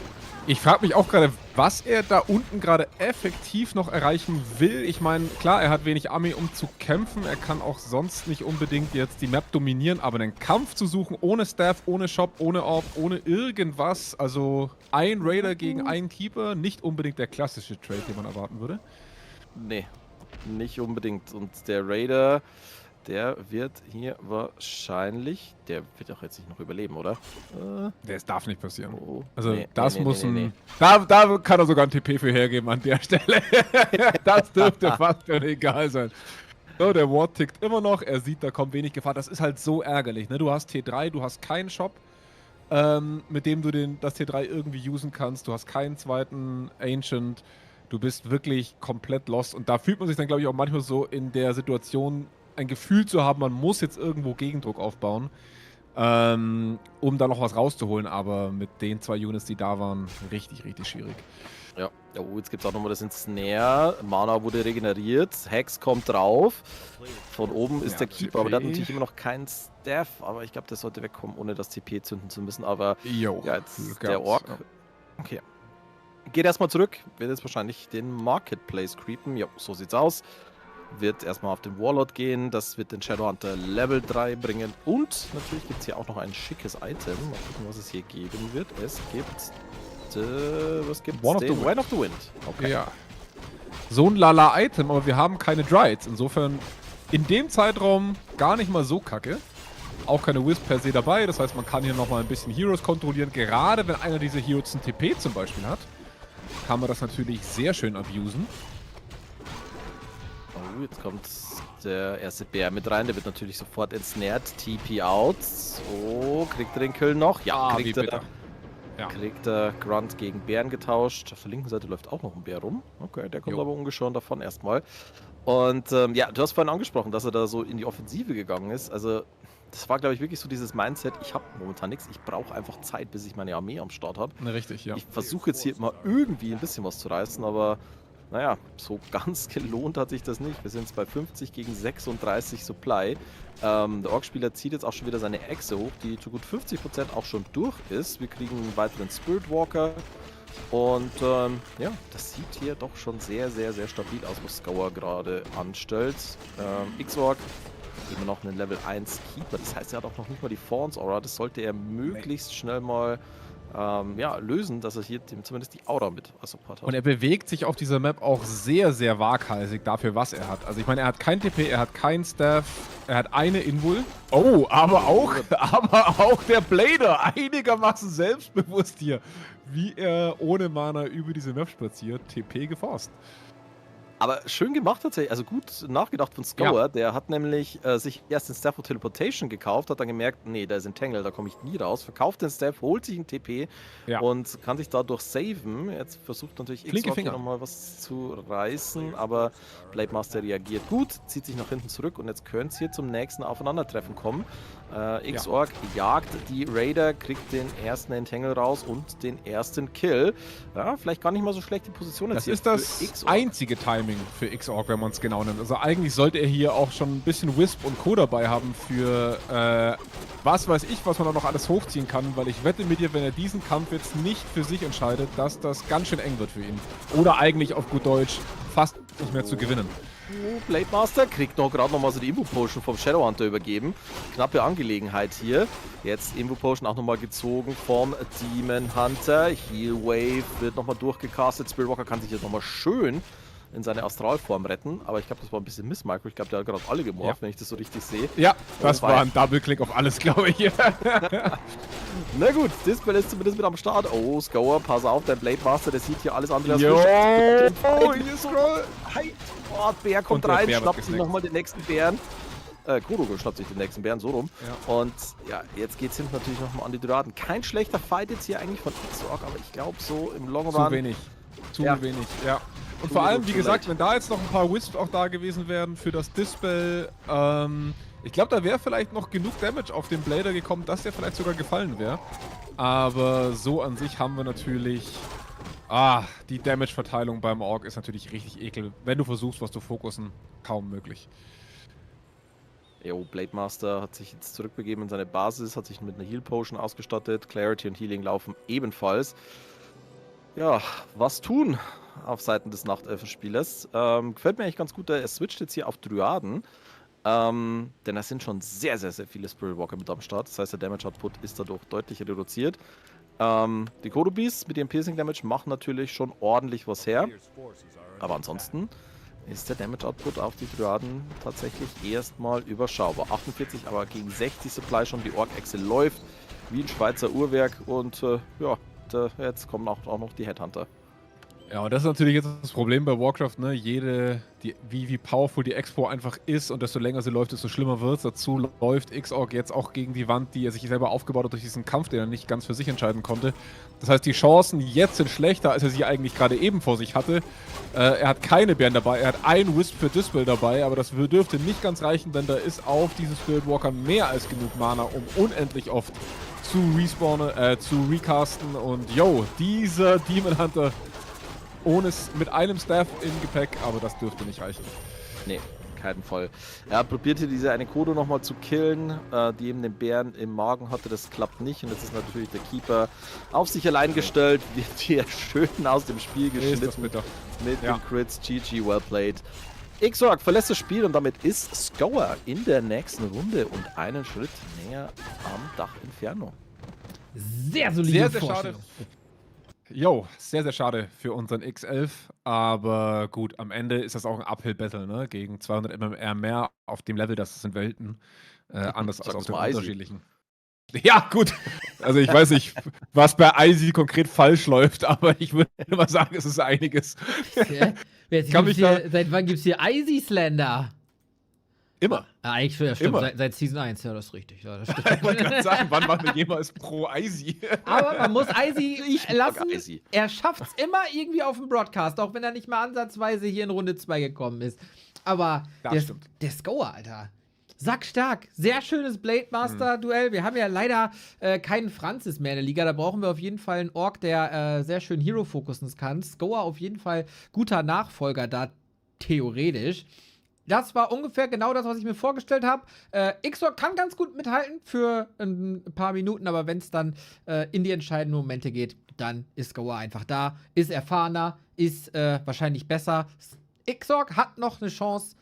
Speaker 7: Ich frage mich auch gerade, was er da unten gerade effektiv noch erreichen will. Ich meine, klar, er hat wenig Armee, um zu kämpfen. Er kann auch sonst nicht unbedingt jetzt die Map dominieren, aber einen Kampf zu suchen, ohne Staff, ohne Shop, ohne Orb, ohne irgendwas. Also ein Raider gegen einen Keeper, nicht unbedingt der klassische Trade, den man erwarten würde.
Speaker 6: Nee. Nicht unbedingt. Und der Raider, der wird hier wahrscheinlich, der wird auch jetzt nicht noch überleben, oder?
Speaker 7: Das darf nicht passieren.
Speaker 6: Oh,
Speaker 7: also das muss ein... Da kann er sogar ein TP für hergeben an der Stelle. Das dürfte fast schon egal sein. So, der Ward tickt immer noch. Er sieht, da kommt wenig Gefahr. Das ist halt so ärgerlich. Ne? Du hast T3, du hast keinen Shop, mit dem du das T3 irgendwie usen kannst. Du hast keinen zweiten Ancient. Du bist wirklich komplett lost und da fühlt man sich dann, glaube ich, auch manchmal so in der Situation, ein Gefühl zu haben, man muss jetzt irgendwo Gegendruck aufbauen, um da noch was rauszuholen, aber mit den 2 Units, die da waren, richtig, richtig schwierig.
Speaker 6: Ja, jetzt gibt es auch nochmal das Snare, Mana wurde regeneriert, Hex kommt drauf, von oben ist der Keeper, aber der hat natürlich immer noch keinen Staff, aber ich glaube, der sollte wegkommen, ohne das TP zünden zu müssen, aber ja, jetzt der Ork, okay. Geht erstmal zurück, wird jetzt wahrscheinlich den Marketplace creepen. Ja, so sieht's aus. Wird erstmal auf den Warlord gehen. Das wird den Shadowhunter Level 3 bringen. Und natürlich gibt es hier auch noch ein schickes Item. Mal gucken, was es hier geben wird. Es gibt. Was gibt's?
Speaker 7: One of the
Speaker 6: Wind. Okay.
Speaker 7: Ja. so ein Lala-Item, aber wir haben keine Drides. Insofern in dem Zeitraum gar nicht mal so kacke. Auch keine Wisp per se dabei, das heißt, man kann hier nochmal ein bisschen Heroes kontrollieren. Gerade wenn einer dieser Heroes ein TP zum Beispiel hat, kann man das natürlich sehr schön abusen.
Speaker 6: Oh, jetzt kommt der erste Bär mit rein. Der wird natürlich sofort ensnared. TP out. So, kriegt er den Kill noch? Ja, kriegt er. Ja. Kriegt er Grunt gegen Bären getauscht. Auf der linken Seite läuft auch noch ein Bär rum. Okay, der kommt aber ungeschoren davon erstmal. Und ja, du hast vorhin angesprochen, dass er da so in die Offensive gegangen ist. Also, das war, glaube ich, wirklich so dieses Mindset, ich habe momentan nichts, ich brauche einfach Zeit, bis ich meine Armee am Start habe.
Speaker 7: Richtig, ja.
Speaker 6: Ich versuche jetzt hier mal irgendwie ein bisschen was zu reißen, aber naja, so ganz gelohnt hat sich das nicht. Wir sind jetzt bei 50 gegen 36 Supply. Der Orc-Spieler zieht jetzt auch schon wieder seine Echse hoch, die zu gut 50% auch schon durch ist. Wir kriegen einen weiteren Spirit Walker. Und ja, das sieht hier doch schon sehr, sehr, sehr stabil aus, was Scower gerade anstellt. Xorc immer noch einen Level 1 Keeper. Das heißt, er hat auch noch nicht mal die Thorns Aura. Das sollte er möglichst schnell mal ja, lösen, dass er hier zumindest die Aura mit als Support hat.
Speaker 7: Und er bewegt sich auf dieser Map auch sehr, sehr waghalsig dafür, was er hat. Also ich meine, er hat kein TP, er hat keinen Staff, er hat eine Invul. Oh, aber auch der Blader einigermaßen selbstbewusst hier, wie er ohne Mana über diese Map spaziert, TP geforst.
Speaker 6: Aber schön gemacht tatsächlich, also gut nachgedacht von Scower. Ja. Der hat nämlich sich erst den Staff of Teleportation gekauft, hat dann gemerkt, nee, da ist ein Tangle, da komme ich nie raus. Verkauft den Staff, holt sich einen TP und kann sich dadurch saven. Jetzt versucht natürlich Xorc nochmal was zu reißen, aber Blademaster reagiert gut, zieht sich nach hinten zurück und jetzt könnte es hier zum nächsten Aufeinandertreffen kommen. Xorc jagt die Raider, kriegt den ersten Entangle raus und den ersten Kill. Ja, vielleicht gar nicht mal so schlecht die Position jetzt.
Speaker 7: Das ist das einzige Timing für Xorc, wenn man es genau nimmt. Also eigentlich sollte er hier auch schon ein bisschen Wisp und Co. dabei haben für was weiß ich, was man da noch alles hochziehen kann, weil ich wette mit dir, wenn er diesen Kampf jetzt nicht für sich entscheidet, dass das ganz schön eng wird für ihn. Oder eigentlich auf gut Deutsch fast nicht mehr zu gewinnen.
Speaker 6: Blademaster kriegt gerade noch mal so die Invo-Potion vom Shadowhunter übergeben. Knappe Angelegenheit hier. Jetzt Invo-Potion auch nochmal gezogen vom Demon Hunter. Heal Wave wird nochmal durchgecastet. Spirit Walker kann sich jetzt nochmal schön in seine Astralform retten. Aber ich glaube, das war ein bisschen Missmicro. Ich glaube, der hat gerade alle gemorpht, wenn ich das so richtig sehe.
Speaker 7: Ja, das war ein Double-Click auf alles, glaube ich.
Speaker 6: Na gut, Dispel ist zumindest mit am Start. Oh, Scower, pass auf, der Blademaster, der sieht hier alles andere als
Speaker 7: hier Scroll.
Speaker 6: Oh, Bär kommt rein, schnappt sich nochmal den nächsten Bären. Kurogo schnappt sich den nächsten Bären, so rum. Ja. Und ja, jetzt geht es hinten natürlich nochmal an die Duraden. Kein schlechter Fight jetzt hier eigentlich von Xorc, aber ich glaube so im Long Run...
Speaker 7: Zu wenig, ja. Und vor allem, wie gesagt, wenn da jetzt noch ein paar Wisps auch da gewesen wären für das Dispel, ich glaube, da wäre vielleicht noch genug Damage auf den Blader gekommen, dass der vielleicht sogar gefallen wäre. Aber so an sich haben wir natürlich... die Damage-Verteilung beim Orc ist natürlich richtig ekel. Wenn du versuchst, was zu fokussen, kaum möglich.
Speaker 6: Jo, Blademaster hat sich jetzt zurückbegeben in seine Basis, hat sich mit einer Heal-Potion ausgestattet. Clarity und Healing laufen ebenfalls. Ja, was tun auf Seiten des Nachtelfenspielers? Gefällt mir eigentlich ganz gut, er switcht jetzt hier auf Dryaden. Denn da sind schon sehr, sehr, sehr viele Spirit Walker mit am Start. Das heißt, der Damage Output ist dadurch deutlich reduziert. Die Kodo-Beasts mit ihrem Piercing Damage machen natürlich schon ordentlich was her. Aber ansonsten ist der Damage Output auf die Dryaden tatsächlich erstmal überschaubar. 48, aber gegen 60 Supply schon. Die Orc-Echse läuft wie ein Schweizer Uhrwerk. Und ja, jetzt kommen auch noch die Headhunter.
Speaker 7: Ja, und das ist natürlich jetzt das Problem bei Warcraft, ne? Wie powerful die Expo einfach ist und desto länger sie läuft, desto schlimmer wird es. Dazu läuft Xorc jetzt auch gegen die Wand, die er sich selber aufgebaut hat durch diesen Kampf, den er nicht ganz für sich entscheiden konnte. Das heißt, die Chancen jetzt sind schlechter, als er sie eigentlich gerade eben vor sich hatte. Er hat keine Bären dabei, er hat einen Wisp für Dispel dabei, aber das dürfte nicht ganz reichen, denn da ist auf diesem Spirit Walker mehr als genug Mana, um unendlich oft zu respawnen, zu recasten. Und yo, dieser Demon Hunter mit einem Staff im Gepäck, aber das dürfte nicht reichen.
Speaker 6: Nee, keinen Fall. Er probiert hier diese eine Kodo nochmal zu killen, die eben den Bären im Magen hatte. Das klappt nicht und jetzt ist natürlich der Keeper auf sich allein gestellt, wird hier schön aus dem Spiel geschnitten mit den Crits. GG, well played. Xorc verlässt das Spiel und damit ist Scower in der nächsten Runde und einen Schritt näher am DACH Inferno.
Speaker 1: Sehr solide
Speaker 7: Sehr schade. Jo, sehr, sehr schade für unseren X11. Aber gut, am Ende ist das auch ein Uphill-Battle, ne? Gegen 200 MMR mehr auf dem Level, das sind Welten. Anders als
Speaker 6: Sag
Speaker 7: auf
Speaker 6: das
Speaker 7: den
Speaker 6: mal Icy.
Speaker 7: unterschiedlichen. Ja, gut. Also ich weiß nicht, was bei Icy konkret falsch läuft, aber ich würde mal sagen, es ist einiges. Kann mich da
Speaker 1: Seit wann gibt's hier Icy Slender?
Speaker 7: immer.
Speaker 1: Eigentlich ja, stimmt,
Speaker 7: Immer.
Speaker 1: seit Season 1, ja, das ist richtig. Ja, das
Speaker 7: Ich
Speaker 1: stimmt.
Speaker 7: wollte gerade sagen, wann waren wir jemals pro Icy?
Speaker 1: Aber man muss Icy
Speaker 6: Ich mag
Speaker 1: lassen.
Speaker 6: Icy.
Speaker 1: Er schafft's immer irgendwie auf dem Broadcast, auch wenn er nicht mal ansatzweise hier in Runde 2 gekommen ist. Aber
Speaker 7: Das stimmt.
Speaker 1: der Scower, Alter. Sackstark. Sehr schönes Blade Master-Duell. Wir haben ja leider keinen Francis mehr in der Liga. Da brauchen wir auf jeden Fall einen Ork, der sehr schön Hero-fokussen kann. Scower auf jeden Fall guter Nachfolger da, theoretisch. Das war ungefähr genau das, was ich mir vorgestellt habe. Xorc kann ganz gut mithalten für ein paar Minuten, aber wenn es dann in die entscheidenden Momente geht, dann ist Scower einfach da, ist erfahrener, ist wahrscheinlich besser. Xorc hat noch eine Chance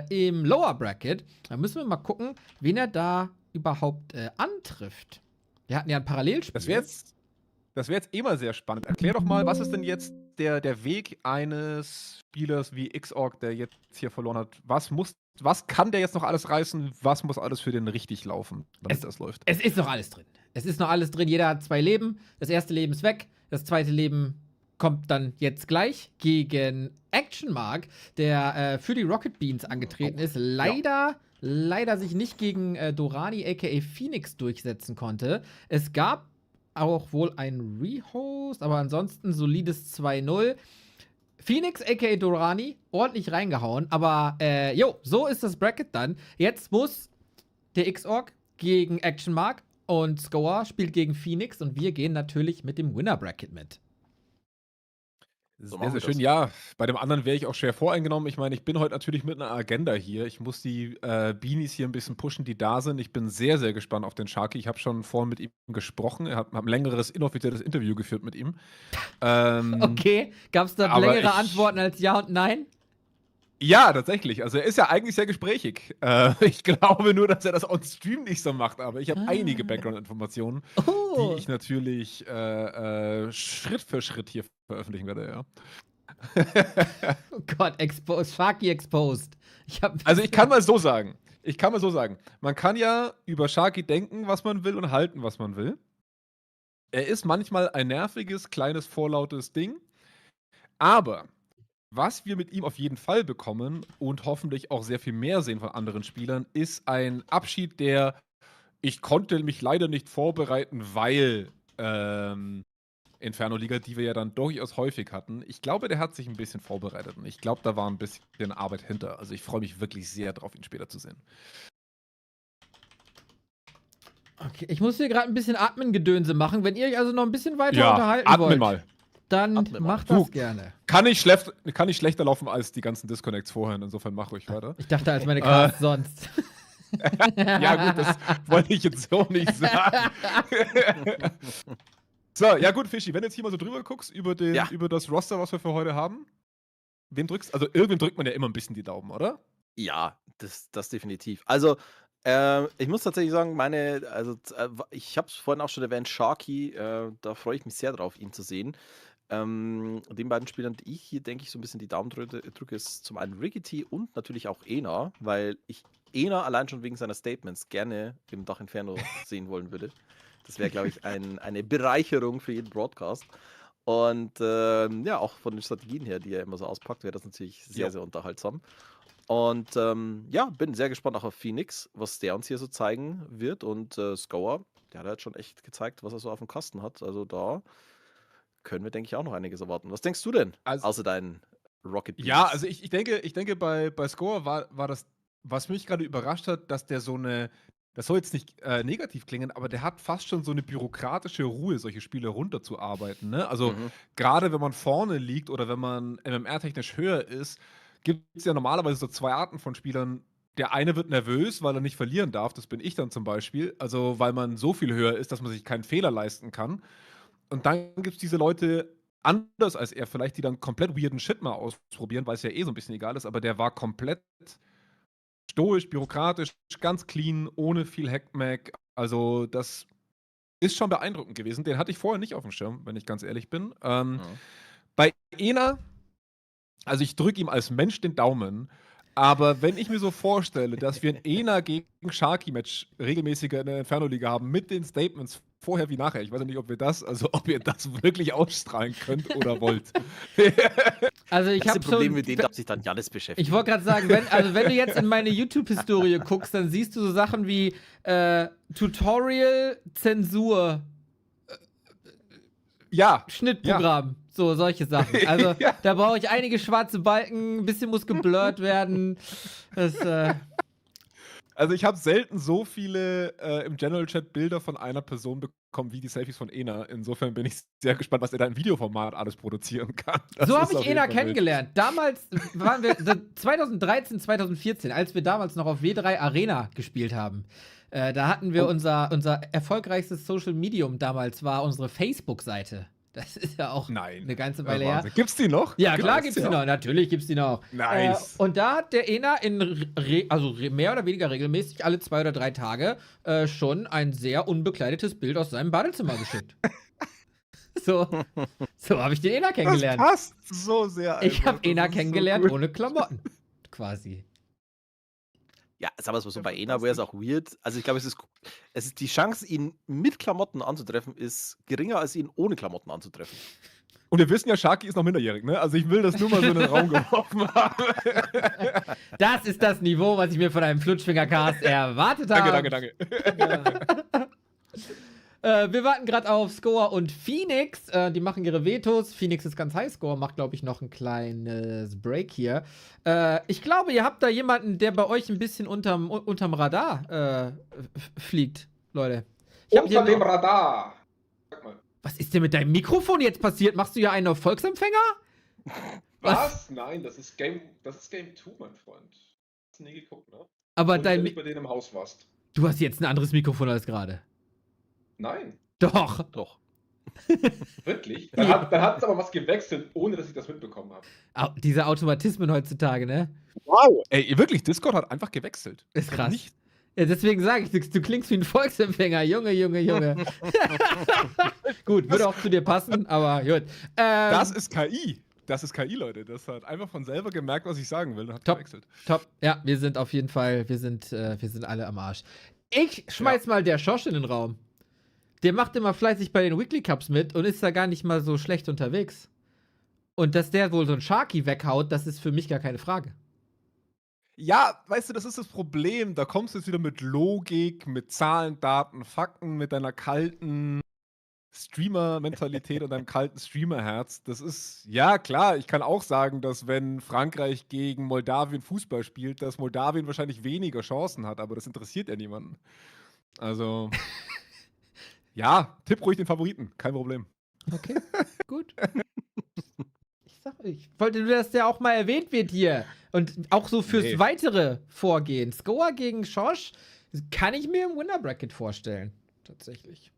Speaker 1: im Lower Bracket. Da müssen wir mal gucken, wen er da überhaupt antrifft. Wir hatten ja ein Parallelspiel.
Speaker 7: Das wäre jetzt eh mal sehr spannend. Erklär doch mal, was ist denn jetzt der Weg eines Spielers wie Xorc, der jetzt hier verloren hat? Was kann der jetzt noch alles reißen? Was muss alles für den richtig laufen, damit das läuft?
Speaker 1: Es ist noch alles drin. Es ist noch alles drin. Jeder hat 2 Leben. Das erste Leben ist weg. Das zweite Leben kommt dann jetzt gleich gegen Action Mark, der für die Rocket Beans angetreten ist. Leider sich nicht gegen Dorani aka Phoenix durchsetzen konnte. Es gab auch wohl ein Rehost, aber ansonsten solides 2-0. Phoenix aka Dorani ordentlich reingehauen, aber so ist das Bracket dann. Jetzt muss der Xorc gegen Action Mark und Scower spielt gegen Phoenix und wir gehen natürlich mit dem Winner Bracket mit.
Speaker 6: So
Speaker 7: Sehr,
Speaker 6: machen
Speaker 7: sehr
Speaker 6: wir
Speaker 7: schön.
Speaker 6: das.
Speaker 7: Ja, bei dem anderen wäre ich auch schwer voreingenommen. Ich meine, ich bin heute natürlich mit einer Agenda hier. Ich muss die Beanies hier ein bisschen pushen, die da sind. Ich bin sehr, sehr gespannt auf den Sharky. Ich habe schon vorhin mit ihm gesprochen. Ich habe ein längeres inoffizielles Interview geführt mit ihm.
Speaker 1: Okay, gab es da
Speaker 7: aber
Speaker 1: längere Antworten als Ja und Nein?
Speaker 7: Ja, tatsächlich. Also er ist ja eigentlich sehr gesprächig. Ich glaube nur, dass er das on Stream nicht so macht. Aber ich habe einige Background-Informationen, die ich natürlich Schritt für Schritt hier veröffentlichen werde, ja.
Speaker 1: Oh Gott, Sharky exposed.
Speaker 7: Also ich kann mal so sagen. Man kann ja über Sharky denken, was man will und halten, was man will. Er ist manchmal ein nerviges, kleines, vorlautes Ding. Aber was wir mit ihm auf jeden Fall bekommen und hoffentlich auch sehr viel mehr sehen von anderen Spielern, ist ein Abschied, ich konnte mich leider nicht vorbereiten, weil Inferno-Liga, die wir ja dann durchaus häufig hatten. Ich glaube, der hat sich ein bisschen vorbereitet und ich glaube, da war ein bisschen Arbeit hinter. Also ich freue mich wirklich sehr drauf, ihn später zu sehen.
Speaker 1: Okay, ich muss hier gerade ein bisschen Admin-Gedönse machen. Wenn ihr euch also noch ein bisschen weiter unterhalten wollt,
Speaker 7: mal.
Speaker 1: dann
Speaker 6: Atmen mal.
Speaker 1: macht das gerne.
Speaker 7: Kann nicht schlechter laufen als die ganzen Disconnects vorher. Insofern mach ruhig weiter.
Speaker 1: Ich dachte, als meine Cast sonst.
Speaker 7: Ja, gut, das wollte ich jetzt so nicht sagen. So, ja gut, Fischi, wenn du jetzt hier mal so drüber guckst, über das Roster, was wir für heute haben, irgendwem drückt man ja immer ein bisschen die Daumen, oder?
Speaker 6: Ja, das definitiv. Also, ich muss tatsächlich sagen, ich habe es vorhin auch schon erwähnt, Sharky, da freue ich mich sehr drauf, ihn zu sehen. Den beiden Spielern, die ich hier, denke ich, so ein bisschen die Daumen drücke, ist zum einen Riggity und natürlich auch Ena, weil ich Ena allein schon wegen seiner Statements gerne im DACH Inferno sehen wollen würde. Das wäre, glaube ich, eine Bereicherung für jeden Broadcast. Und auch von den Strategien her, die er immer so auspackt, wäre das natürlich sehr, sehr unterhaltsam. Und bin sehr gespannt auch auf Phoenix, was der uns hier so zeigen wird. Und Scower, der hat halt schon echt gezeigt, was er so auf dem Kasten hat. Also da können wir, denke ich, auch noch einiges erwarten. Was denkst du denn, außer deinen Rocket Beans?
Speaker 7: Ja, also ich denke bei Scower war das, was mich gerade überrascht hat, dass der das soll jetzt nicht negativ klingen, aber der hat fast schon so eine bürokratische Ruhe, solche Spiele runterzuarbeiten. Ne? Also gerade wenn man vorne liegt oder wenn man MMR-technisch höher ist, gibt es ja normalerweise so 2 Arten von Spielern. Der eine wird nervös, weil er nicht verlieren darf. Das bin ich dann zum Beispiel. Also weil man so viel höher ist, dass man sich keinen Fehler leisten kann. Und dann gibt es diese Leute, anders als er vielleicht, die dann komplett weirden Shit mal ausprobieren, weil es ja eh so ein bisschen egal ist, aber der war komplett stoisch, bürokratisch, ganz clean, ohne viel Hackmack. Also das ist schon beeindruckend gewesen. Den hatte ich vorher nicht auf dem Schirm, wenn ich ganz ehrlich bin. Bei Ena, also ich drücke ihm als Mensch den Daumen, aber wenn ich mir so vorstelle, dass wir ein Ena gegen Sharky-Match regelmäßiger in der Inferno-Liga haben, mit den Statements vorher wie nachher, ich weiß ja nicht, ob ihr das wirklich ausstrahlen könnt oder wollt.
Speaker 1: Also ich
Speaker 6: Das
Speaker 1: habe
Speaker 6: ist ein Problem,
Speaker 1: schon.
Speaker 6: mit dem darf sich dann Jannis beschäftigen.
Speaker 1: Ich wollte gerade sagen, wenn du jetzt in meine YouTube-Historie guckst, dann siehst du so Sachen wie Tutorial, Zensur,
Speaker 7: Ja,
Speaker 1: Schnittprogramm, so solche Sachen. Also da brauche ich einige schwarze Balken, ein bisschen muss geblurrt werden. Das,
Speaker 7: also ich habe selten so viele im General-Chat Bilder von einer Person bekommen, wie die Selfies von Ena. Insofern bin ich sehr gespannt, was er da im Videoformat alles produzieren kann. Das
Speaker 1: so
Speaker 7: ist
Speaker 1: habe
Speaker 7: auf
Speaker 1: ich
Speaker 7: jeden
Speaker 1: Ena
Speaker 7: Fall wild.
Speaker 1: kennengelernt. Damals waren wir 2013, 2014, als wir damals noch auf W3 Arena gespielt haben. Da hatten wir unser erfolgreichstes Social Medium damals, war unsere Facebook-Seite. Das ist ja auch eine ganze Weile her.
Speaker 7: Gibt's die noch?
Speaker 1: Ja, klar gibt's die noch. Natürlich gibt's die noch.
Speaker 7: Nice.
Speaker 1: Und da hat der Ena mehr oder weniger regelmäßig alle 2 oder 3 Tage schon ein sehr unbekleidetes Bild aus seinem Badezimmer geschickt. So habe ich den Ena kennengelernt.
Speaker 7: Das passt so sehr.
Speaker 1: Ich habe
Speaker 7: einfach.
Speaker 1: Ena
Speaker 7: Das ist
Speaker 1: kennengelernt
Speaker 7: so cool.
Speaker 1: ohne Klamotten. Quasi.
Speaker 6: Ja, sagen wir es mal so, bei Ena wäre es auch weird. Also ich glaube, es ist die Chance, ihn mit Klamotten anzutreffen, ist geringer, als ihn ohne Klamotten anzutreffen.
Speaker 7: Und wir wissen ja, Sharky ist noch minderjährig, ne? Also ich will das nur mal so in den Raum geworfen haben.
Speaker 1: Das ist das Niveau, was ich mir von einem Flutschfinger-Cast erwartet habe.
Speaker 7: Danke.
Speaker 1: Wir warten gerade auf Scower und Phoenix. Die machen ihre Vetos. Phoenix ist ganz high. Scower macht, glaube ich, noch ein kleines Break hier. Ich glaube, ihr habt da jemanden, der bei euch ein bisschen unterm Radar fliegt, Leute.
Speaker 8: Unter dem Radar. Sag mal.
Speaker 1: Was ist denn mit deinem Mikrofon jetzt passiert? Machst du ja einen auf Volksempfänger?
Speaker 8: Was? Nein, das ist Game 2, mein Freund. Hast du nie geguckt, ne?
Speaker 1: Aber
Speaker 8: Und wenn du bei denen im Haus warst.
Speaker 1: du hast jetzt ein anderes Mikrofon als gerade.
Speaker 8: Nein.
Speaker 1: Doch.
Speaker 8: Wirklich? Dann hat es aber was gewechselt, ohne dass ich das mitbekommen habe.
Speaker 1: Diese Automatismen heutzutage, ne?
Speaker 7: Wow. Ey, wirklich, Discord hat einfach gewechselt.
Speaker 1: Ist krass.
Speaker 7: Nicht.
Speaker 1: Ja, deswegen sage ich, du klingst wie ein Volksempfänger. Junge. Gut, würde auch zu dir passen, aber gut.
Speaker 7: Das ist KI. Das ist KI, Leute. Das hat einfach von selber gemerkt, was ich sagen will und hat gewechselt.
Speaker 1: Top. Ja, wir sind auf jeden Fall, wir sind alle am Arsch. Ich schmeiß mal der Schosch in den Raum. Der macht immer fleißig bei den Weekly Cups mit und ist da gar nicht mal so schlecht unterwegs. Und dass der wohl so ein Sharky weghaut, das ist für mich gar keine Frage.
Speaker 7: Ja, weißt du, das ist das Problem. Da kommst du jetzt wieder mit Logik, mit Zahlen, Daten, Fakten, mit deiner kalten Streamer-Mentalität und deinem kalten Streamer-Herz. Das ist, ja klar, ich kann auch sagen, dass wenn Frankreich gegen Moldawien Fußball spielt, dass Moldawien wahrscheinlich weniger Chancen hat, aber das interessiert ja niemanden. Also, ja, tipp ruhig den Favoriten, kein Problem.
Speaker 1: Okay, gut. Ich wollte nur, dass der auch mal erwähnt wird hier. Und auch so fürs weitere Vorgehen. Scower gegen Schosch kann ich mir im Winnerbracket vorstellen. Tatsächlich.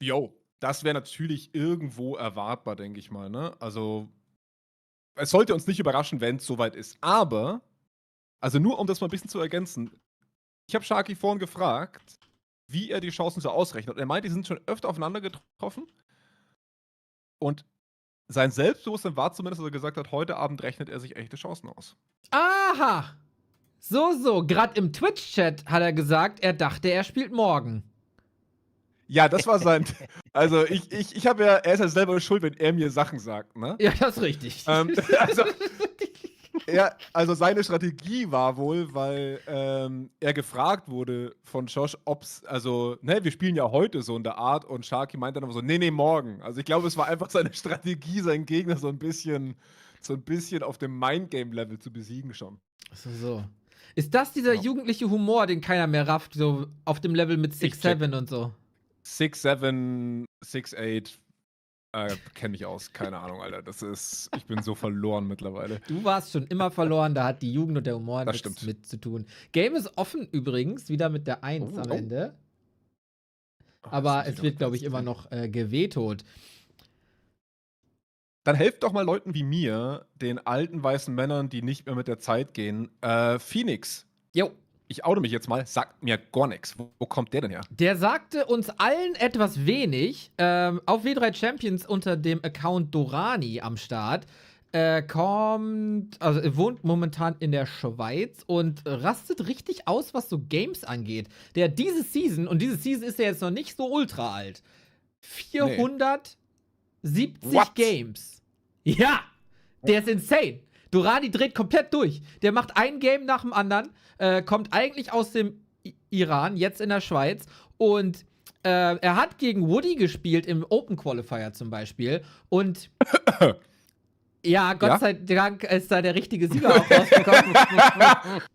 Speaker 7: Jo, das wäre natürlich irgendwo erwartbar, denke ich mal, ne? Also, es sollte uns nicht überraschen, wenn es soweit ist. Aber, also nur um das mal ein bisschen zu ergänzen, ich habe Sharky vorhin gefragt, wie er die Chancen so ausrechnet. Und er meint, die sind schon öfter aufeinander getroffen. Und sein Selbstbewusstsein war zumindest, dass er gesagt hat, heute Abend rechnet er sich echte Chancen aus.
Speaker 1: Aha! So. Gerade im Twitch-Chat hat er gesagt, er dachte, er spielt morgen.
Speaker 7: Ja, das war sein. Also, ich habe ja, er ist ja selber schuld, wenn er mir Sachen sagt, ne?
Speaker 1: Ja, das ist richtig.
Speaker 7: Also seine Strategie war wohl, weil er gefragt wurde von Schosch, ob's, also, ne, wir spielen ja heute so in der Art und Sharky meinte dann aber so, nee, morgen. Also ich glaube, es war einfach seine Strategie, seinen Gegner so ein bisschen auf dem Mindgame-Level zu besiegen schon.
Speaker 1: So. Ist das dieser jugendliche Humor, den keiner mehr rafft, so auf dem Level mit 6'7 und so?
Speaker 7: 6'7, 6'8, kenn mich aus, keine Ahnung, Alter. Ich bin so verloren mittlerweile.
Speaker 1: Du warst schon immer verloren, da hat die Jugend und der Humor nichts mit zu tun. Game ist offen übrigens, wieder mit der 1 am Ende. Aber es wird, glaube ich, immer noch gewetot.
Speaker 7: Dann helft doch mal Leuten wie mir, den alten weißen Männern, die nicht mehr mit der Zeit gehen. Phoenix.
Speaker 1: Jo.
Speaker 7: ich oute mich jetzt mal, sagt mir gar nichts. Wo kommt der denn her?
Speaker 1: Der sagte uns allen etwas wenig. Auf W3 Champions unter dem Account Dorani am Start. Er wohnt momentan in der Schweiz und rastet richtig aus, was so Games angeht. Der hat diese Season, und diese Season ist ja jetzt noch nicht so ultra alt, 470
Speaker 7: What?
Speaker 1: Games. Ja, der ist insane. Dorani dreht komplett durch. Der macht ein Game nach dem anderen, kommt eigentlich aus dem Iran, jetzt in der Schweiz. Und er hat gegen Woody gespielt im Open Qualifier zum Beispiel. Und ja, Gott sei Dank ist da der richtige Sieger auch rausgekommen.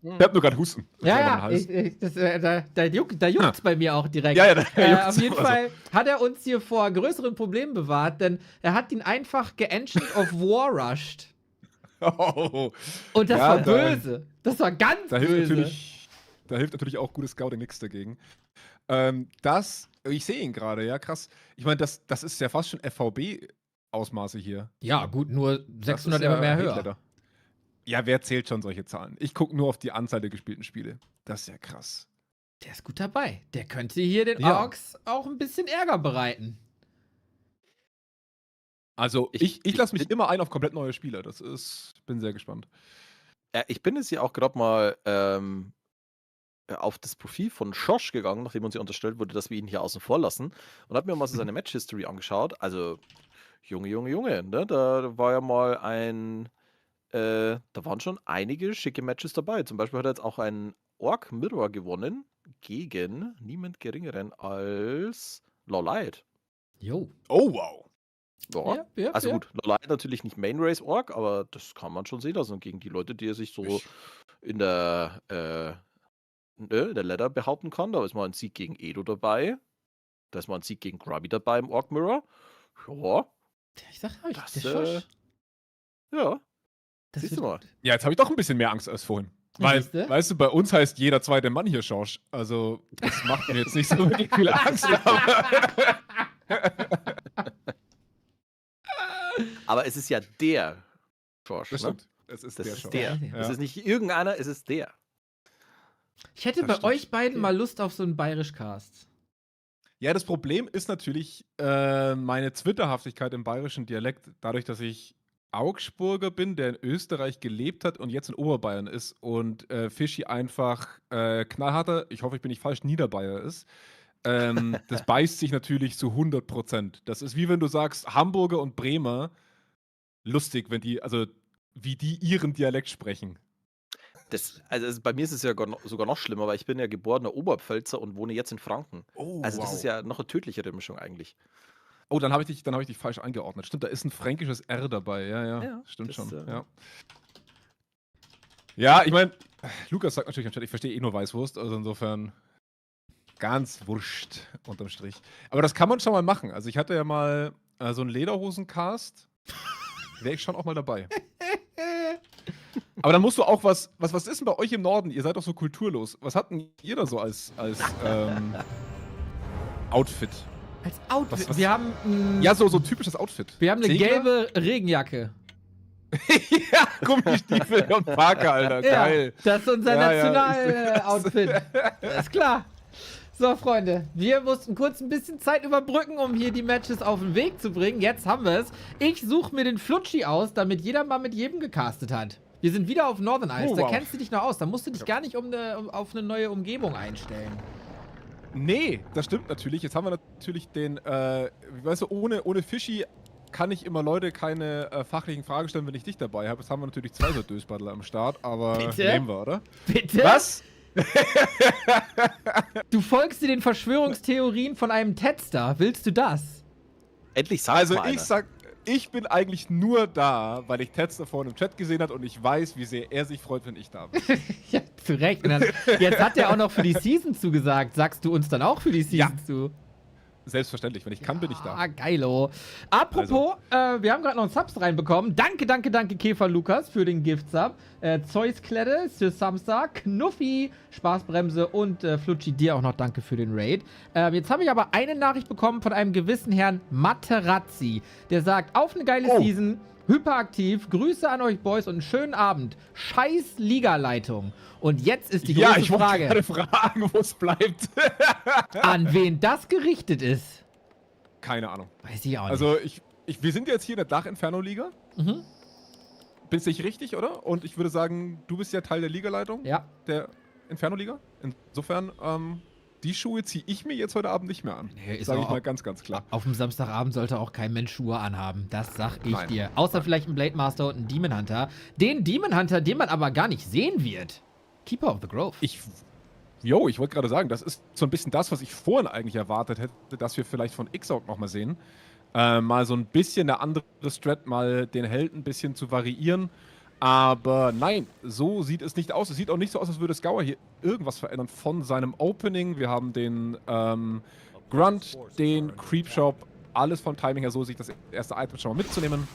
Speaker 7: Ich hab nur gerade Husten.
Speaker 1: Ja, da juckt's bei mir auch direkt.
Speaker 7: Ja, da juckt's
Speaker 1: auf jeden
Speaker 7: auch
Speaker 1: Fall hat er uns hier vor größeren Problemen bewahrt, denn er hat ihn einfach Ancient of War rushed.
Speaker 7: Oh.
Speaker 1: Und das war böse. Das war ganz böse.
Speaker 7: Da hilft natürlich auch gutes Scouting nichts dagegen. Ich sehe ihn gerade, ja, krass. Ich meine, das ist ja fast schon FVB-Ausmaße hier.
Speaker 1: Ja, gut, nur 600 immer mehr höher.
Speaker 7: Ja, wer zählt schon solche Zahlen? Ich gucke nur auf die Anzahl der gespielten Spiele. Das ist ja krass.
Speaker 1: Der ist gut dabei. Der könnte hier den Orks auch ein bisschen Ärger bereiten.
Speaker 7: Also, ich lasse mich immer ein auf komplett neue Spieler. Bin sehr gespannt.
Speaker 6: Ich bin jetzt hier auch gerade mal auf das Profil von Schosch gegangen, nachdem uns ja unterstellt wurde, dass wir ihn hier außen vor lassen, und habe mir mal so seine Match-History angeschaut. Also, Junge, ne? Da war ja mal da waren schon einige schicke Matches dabei. Zum Beispiel hat er jetzt auch einen Orc Mirror gewonnen gegen niemand Geringeren als Lolite.
Speaker 1: Jo.
Speaker 7: Oh, wow.
Speaker 6: Ja, also gut, Lolite natürlich nicht Main Race Orc, aber das kann man schon sehen lassen gegen die Leute, die er sich so in der Ladder behaupten kann. Da ist mal ein Sieg gegen Edo dabei. Da ist mal ein Sieg gegen Grubby dabei im Orc Mirror. Ja.
Speaker 1: Ich sag,
Speaker 6: Das,
Speaker 1: der Schosch.
Speaker 6: Ja.
Speaker 1: Das
Speaker 6: Siehst du mal.
Speaker 7: Ja, jetzt habe ich doch ein bisschen mehr Angst als vorhin. Weil, weißt du, bei uns heißt jeder zweite Mann hier Schorsch. Also, das macht mir jetzt nicht so wirklich viel Angst.
Speaker 6: Aber es ist ja der Schorsch.
Speaker 7: Das stimmt. Es ist
Speaker 6: Das
Speaker 7: der
Speaker 6: ist
Speaker 7: Schorsch.
Speaker 6: der.
Speaker 7: Ja.
Speaker 6: Es ist nicht irgendeiner, es ist der.
Speaker 1: Ich hätte bei euch beiden mal Lust auf so einen Bayerisch-Cast.
Speaker 7: Ja, das Problem ist natürlich meine Zwitterhaftigkeit im bayerischen Dialekt, dadurch, dass ich Augsburger bin, der in Österreich gelebt hat und jetzt in Oberbayern ist und Fischi einfach knallharter, ich hoffe, ich bin nicht falsch, Niederbayer ist. Das beißt sich natürlich zu 100%. Das ist wie wenn du sagst, Hamburger und Bremer, lustig, wie die ihren Dialekt sprechen.
Speaker 6: Also bei mir ist es ja sogar noch schlimmer, weil ich bin ja geborener Oberpfälzer und wohne jetzt in Franken.
Speaker 7: Oh,
Speaker 6: also das ist ja noch eine tödlichere Mischung eigentlich.
Speaker 7: Oh, dann habe ich dich falsch eingeordnet. Stimmt, da ist ein fränkisches R dabei. Ja, stimmt schon. Ja, ich meine, Lukas sagt natürlich im Chat, ich verstehe eh nur Weißwurst, also insofern ganz wurscht unterm Strich. Aber das kann man schon mal machen. Also ich hatte ja mal so einen Lederhosen-Cast, wäre ich schon auch mal dabei. Aber dann musst du auch was ist denn bei euch im Norden? Ihr seid doch so kulturlos. Was habt denn ihr da so als Outfit?
Speaker 1: Als Outfit?
Speaker 7: Was?
Speaker 1: Wir haben
Speaker 7: Ja, so typisches Outfit.
Speaker 1: Wir haben eine
Speaker 7: Segler?
Speaker 1: gelbe Regenjacke.
Speaker 7: Ja, Gummistiefel und Parker, Alter. Geil.
Speaker 1: Ja, das ist unser
Speaker 7: Ja,
Speaker 1: National-Outfit. Ist klar. So, Freunde, wir mussten kurz ein bisschen Zeit überbrücken, um hier die Matches auf den Weg zu bringen. Jetzt haben wir es. Ich suche mir den Flutschi aus, damit jeder mal mit jedem gecastet hat. Wir sind wieder auf Northern Isles. Da kennst du dich noch aus. Da musst du dich gar nicht auf eine neue Umgebung einstellen.
Speaker 7: Nee, das stimmt natürlich. Jetzt haben wir natürlich weißt du, ohne Fischi kann ich immer Leute keine fachlichen Fragen stellen, wenn ich dich dabei habe. Jetzt haben wir natürlich 2 so Dösbattler am Start, aber
Speaker 1: Bitte?
Speaker 7: nehmen wir, oder?
Speaker 1: Bitte?
Speaker 7: Was?
Speaker 1: Du folgst dir den Verschwörungstheorien von einem Tedster. Willst du das?
Speaker 6: Endlich sag's mal
Speaker 7: ich sag, ich bin eigentlich nur da, weil ich Tedster vorhin im Chat gesehen habe und ich weiß, wie sehr er sich freut, wenn ich da bin.
Speaker 1: Ja, zu Recht. Und dann, jetzt hat er auch noch für die Season zugesagt. Sagst du uns dann auch für die Season zu?
Speaker 7: Selbstverständlich, wenn ich kann, bin ich da.
Speaker 1: Ah, geilo. Apropos, wir haben gerade noch einen Subs reinbekommen. Danke, Käfer Lukas für den Gift-Sub. Zeus Kledde, Sir Samstag, Knuffi, Spaßbremse und Flutschi, dir auch noch danke für den Raid. Jetzt habe ich aber eine Nachricht bekommen von einem gewissen Herrn Materazzi. Der sagt, auf eine geile Season. hyperaktiv. Grüße an euch, Boys, und einen schönen Abend. Scheiß Ligaleitung. Und jetzt ist die große Frage.
Speaker 7: Ja, ich wollte gerade fragen, wo es bleibt.
Speaker 1: An wen das gerichtet ist.
Speaker 7: Keine Ahnung.
Speaker 1: Weiß ich auch nicht.
Speaker 7: Also, wir sind jetzt hier in der DACH-Inferno-Liga.
Speaker 1: Mhm.
Speaker 7: Bist du richtig, oder? Und ich würde sagen, du bist ja Teil der Ligaleitung.
Speaker 1: Ja.
Speaker 7: Der Inferno-Liga. Insofern, die Schuhe ziehe ich mir jetzt heute Abend nicht mehr an.
Speaker 1: Nee,
Speaker 7: Sage ich mal ganz, ganz klar.
Speaker 1: Auf dem Samstagabend sollte auch kein Mensch Schuhe anhaben. Das sag ich
Speaker 7: Nein.
Speaker 1: dir. Außer vielleicht ein Blade Master und ein Demon Hunter. Den Demon Hunter, den man aber gar nicht sehen wird. Keeper of the Grove.
Speaker 7: Ich wollte gerade sagen, das ist so ein bisschen das, was ich vorhin eigentlich erwartet hätte, dass wir vielleicht von Xorc nochmal sehen. Mal so ein bisschen eine andere Strat, mal den Held ein bisschen zu variieren. Aber nein, so sieht es nicht aus. Es sieht auch nicht so aus, als würde Scower hier irgendwas verändern von seinem Opening. Wir haben den Grunt, den Creepshop, alles vom Timing her so, sich das erste Item schon mal mitzunehmen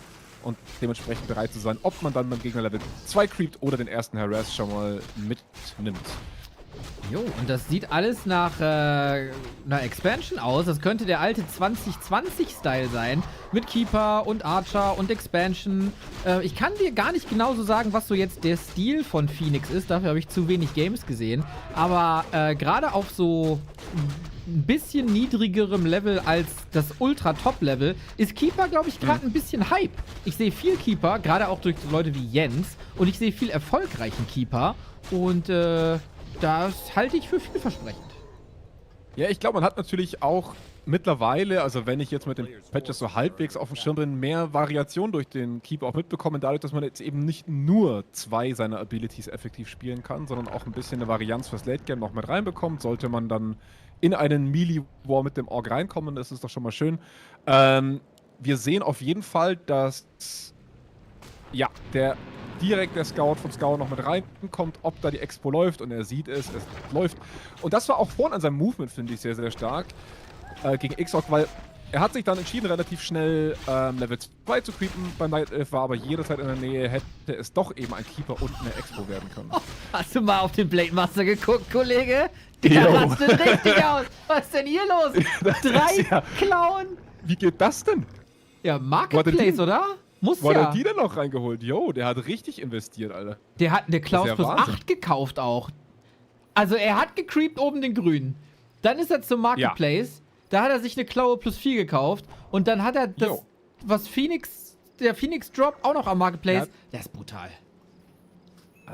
Speaker 7: und dementsprechend bereit zu sein, ob man dann beim Gegner Level 2 creept oder den ersten Harass schon mal mitnimmt.
Speaker 1: Jo, und das sieht alles nach einer Expansion aus. Das könnte der alte 2020-Style sein. Mit Keeper und Archer und Expansion. Ich kann dir gar nicht genau so sagen, was so jetzt der Stil von Phoenix ist. Dafür habe ich zu wenig Games gesehen. Aber gerade auf so ein bisschen niedrigerem Level als das Ultra-Top-Level ist Keeper, glaube ich, gerade ein bisschen Hype. Ich sehe viel Keeper, gerade auch durch Leute wie Jens. Und ich sehe viel erfolgreichen Keeper. Und das halte ich für vielversprechend.
Speaker 7: Ja, ich glaube, man hat natürlich auch mittlerweile, also wenn ich jetzt mit den Patches so halbwegs auf dem Schirm bin, mehr Variation durch den Keeper auch mitbekommen, dadurch, dass man jetzt eben nicht nur 2 seiner Abilities effektiv spielen kann, sondern auch ein bisschen eine Varianz fürs Late-Game noch mit reinbekommt. Sollte man dann in einen Melee-War mit dem Orc reinkommen, das ist doch schon mal schön. Wir sehen auf jeden Fall, dass ja, der Scout von Scower noch mit reinkommt, ob da die Expo läuft und er sieht es läuft. Und das war auch vorhin an seinem Movement, finde ich, sehr, sehr stark gegen Xorc, weil er hat sich dann entschieden, relativ schnell Level 2 zu creepen beim Night Elf, war aber jederzeit in der Nähe, hätte es doch eben ein Keeper und eine Expo werden können.
Speaker 1: Oh, hast du mal auf den Blade Master geguckt, Kollege? Der rastet richtig aus. Was ist denn hier los? 3 Klauen?
Speaker 7: Wie geht das denn?
Speaker 1: Ja, Marketplace, oder? Muss
Speaker 7: Wo
Speaker 1: ja.
Speaker 7: hat er die denn noch reingeholt? Jo, der hat richtig investiert, Alter.
Speaker 1: Der hat eine Klaus
Speaker 7: ja
Speaker 1: plus
Speaker 7: Wahnsinn.
Speaker 1: 8 gekauft auch. Also er hat gecreept oben den grünen. Dann ist er zum Marketplace. Da hat er sich eine Klaue plus 4 gekauft. Und dann hat er das, was der Phoenix Drop auch noch am Marketplace.
Speaker 7: Ja.
Speaker 1: Der ist brutal.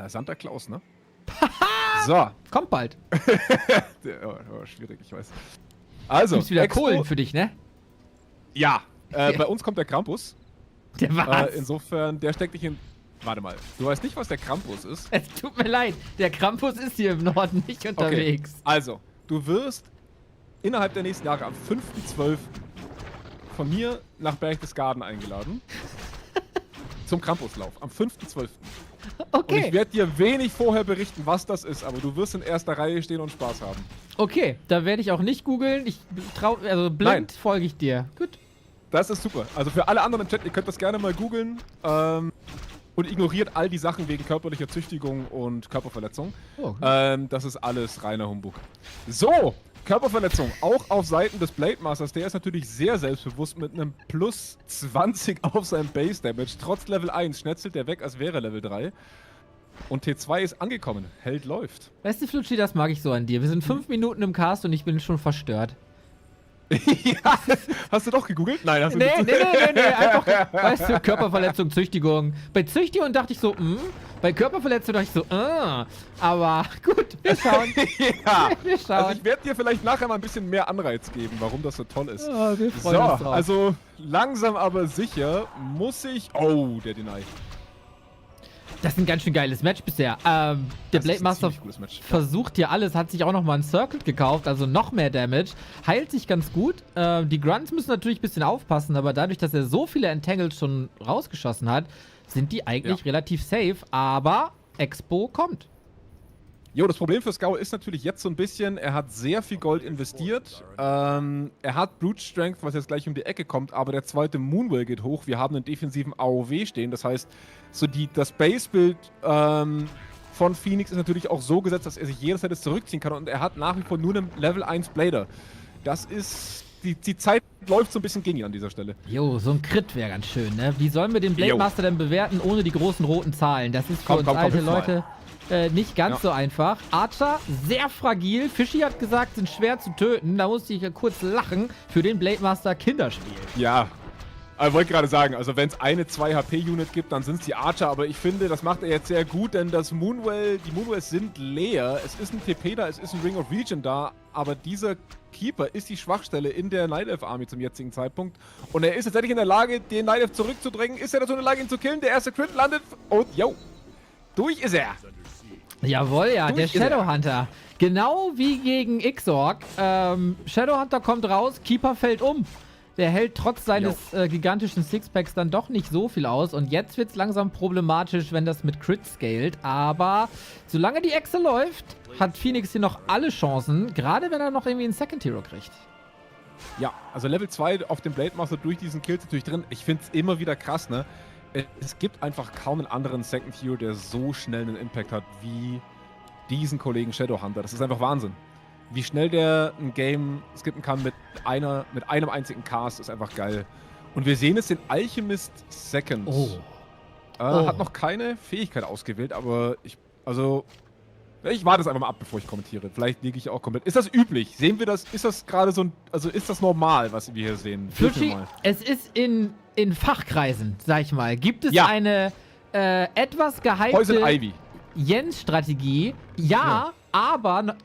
Speaker 7: Santa Claus, ne? So.
Speaker 1: Kommt bald.
Speaker 7: Schwierig, ich weiß. Also,
Speaker 1: Gibt's wieder
Speaker 7: Expo,
Speaker 1: Kohlen für dich, ne?
Speaker 7: Ja. Bei uns kommt der Krampus.
Speaker 1: Der was?
Speaker 7: Insofern, der steckt dich in... Warte mal, du weißt nicht, was der Krampus ist?
Speaker 1: Es tut mir leid. Der Krampus ist hier im Norden nicht unterwegs.
Speaker 7: Okay. Also, du wirst innerhalb der nächsten Jahre am 5.12. von mir nach Berchtesgaden eingeladen. Zum Krampuslauf. Am 5.12.
Speaker 1: Okay.
Speaker 7: Und ich werde dir wenig vorher berichten, was das ist, aber du wirst in erster Reihe stehen und Spaß haben.
Speaker 1: Okay, da werde ich auch nicht googeln. Also blind folge ich dir. Gut.
Speaker 7: Das ist super. Also für alle anderen im Chat, ihr könnt das gerne mal googeln und ignoriert all die Sachen wegen körperlicher Züchtigung und Körperverletzung.
Speaker 1: Oh,
Speaker 7: das ist alles reiner Humbug. So, Körperverletzung, auch auf Seiten des Blade Masters. Der ist natürlich sehr selbstbewusst mit einem plus 20 auf seinem Base Damage. Trotz Level 1 schnetzelt der weg, als wäre Level 3. Und T2 ist angekommen. Held läuft.
Speaker 1: Weißt du, Flutschi, das mag ich so an dir. Wir sind 5 Minuten im Cast und ich bin schon verstört.
Speaker 7: Ja, hast du doch gegoogelt? Nein, hast du nicht.
Speaker 1: Nee, einfach, weißt du, Körperverletzung, Züchtigung. Bei Züchtigung dachte ich so, bei Körperverletzung dachte ich so, aber gut, wir schauen.
Speaker 7: Ja,
Speaker 1: wir schauen.
Speaker 7: also ich werde dir vielleicht nachher mal ein bisschen mehr Anreiz geben, warum das so toll ist.
Speaker 1: Oh, wir freuen
Speaker 7: So,
Speaker 1: uns drauf.
Speaker 7: also langsam aber sicher muss ich... Oh, der Deny.
Speaker 1: Das ist ein ganz schön geiles Match bisher. Der Blade Master versucht hier alles, hat sich auch nochmal einen Circuit gekauft, also noch mehr Damage. Heilt sich ganz gut. Die Grunts müssen natürlich ein bisschen aufpassen, aber dadurch, dass er so viele Entangles schon rausgeschossen hat, sind die eigentlich relativ safe. Aber Expo kommt.
Speaker 7: Jo, das Problem für Scower ist natürlich jetzt so ein bisschen, er hat sehr viel Gold investiert. Er hat Brute Strength, was jetzt gleich um die Ecke kommt, aber der zweite Moonwell geht hoch. Wir haben einen defensiven AOW stehen, das heißt, so das Base-Bild von Phoenix ist natürlich auch so gesetzt, dass er sich jederzeit zurückziehen kann und er hat nach wie vor nur einen Level 1 Blader. Das ist die Zeit läuft so ein bisschen gegen ihn an dieser Stelle.
Speaker 1: Jo, so ein Crit wäre ganz schön, ne? Wie sollen wir den Blade Master denn bewerten ohne die großen roten Zahlen? Das ist für uns alte Leute nicht ganz so einfach. Archer, sehr fragil. Fischi hat gesagt, sind schwer zu töten. Da musste ich ja kurz lachen. Für den Blade Master Kinderspiel.
Speaker 7: Ja. Ich wollte gerade sagen, also wenn es eine 2 HP-Unit gibt, dann sind es die Archer, aber ich finde, das macht er jetzt sehr gut, denn die Moonwells sind leer. Es ist ein TP da, es ist ein Ring of Region da, aber dieser Keeper ist die Schwachstelle in der Night Elf Army zum jetzigen Zeitpunkt. Und er ist tatsächlich in der Lage, den Night Elf zurückzudrängen. Ist er dazu in der Lage, ihn zu killen? Der erste Crit landet und, yo, durch ist er.
Speaker 1: Jawohl, ja, der Shadowhunter. Genau wie gegen Xorc. Shadowhunter kommt raus, Keeper fällt um. Der hält trotz seines gigantischen Sixpacks dann doch nicht so viel aus. Und jetzt wird es langsam problematisch, wenn das mit Crit scaled. Aber solange die Echse läuft, hat Phoenix hier noch alle Chancen. Gerade wenn er noch irgendwie einen Second Hero kriegt.
Speaker 7: Ja, also Level 2 auf dem Blade Master durch diesen Kill natürlich drin. Ich finde es immer wieder krass, ne? Es gibt einfach kaum einen anderen Second Hero, der so schnell einen Impact hat wie diesen Kollegen Shadowhunter. Das ist einfach Wahnsinn. Wie schnell der ein Game skippen kann mit einem einzigen Cast, ist einfach geil. Und wir sehen es den Alchemist Second. Hat noch keine Fähigkeit ausgewählt, aber ich warte es einfach mal ab, bevor ich kommentiere. Vielleicht liege ich auch komplett. Ist das üblich? Sehen wir das? Ist das gerade so ist das normal, was wir hier sehen?
Speaker 1: Fischi, es ist in Fachkreisen, sag ich mal. Gibt es eine etwas gehypte Jens-Strategie? Ja, aber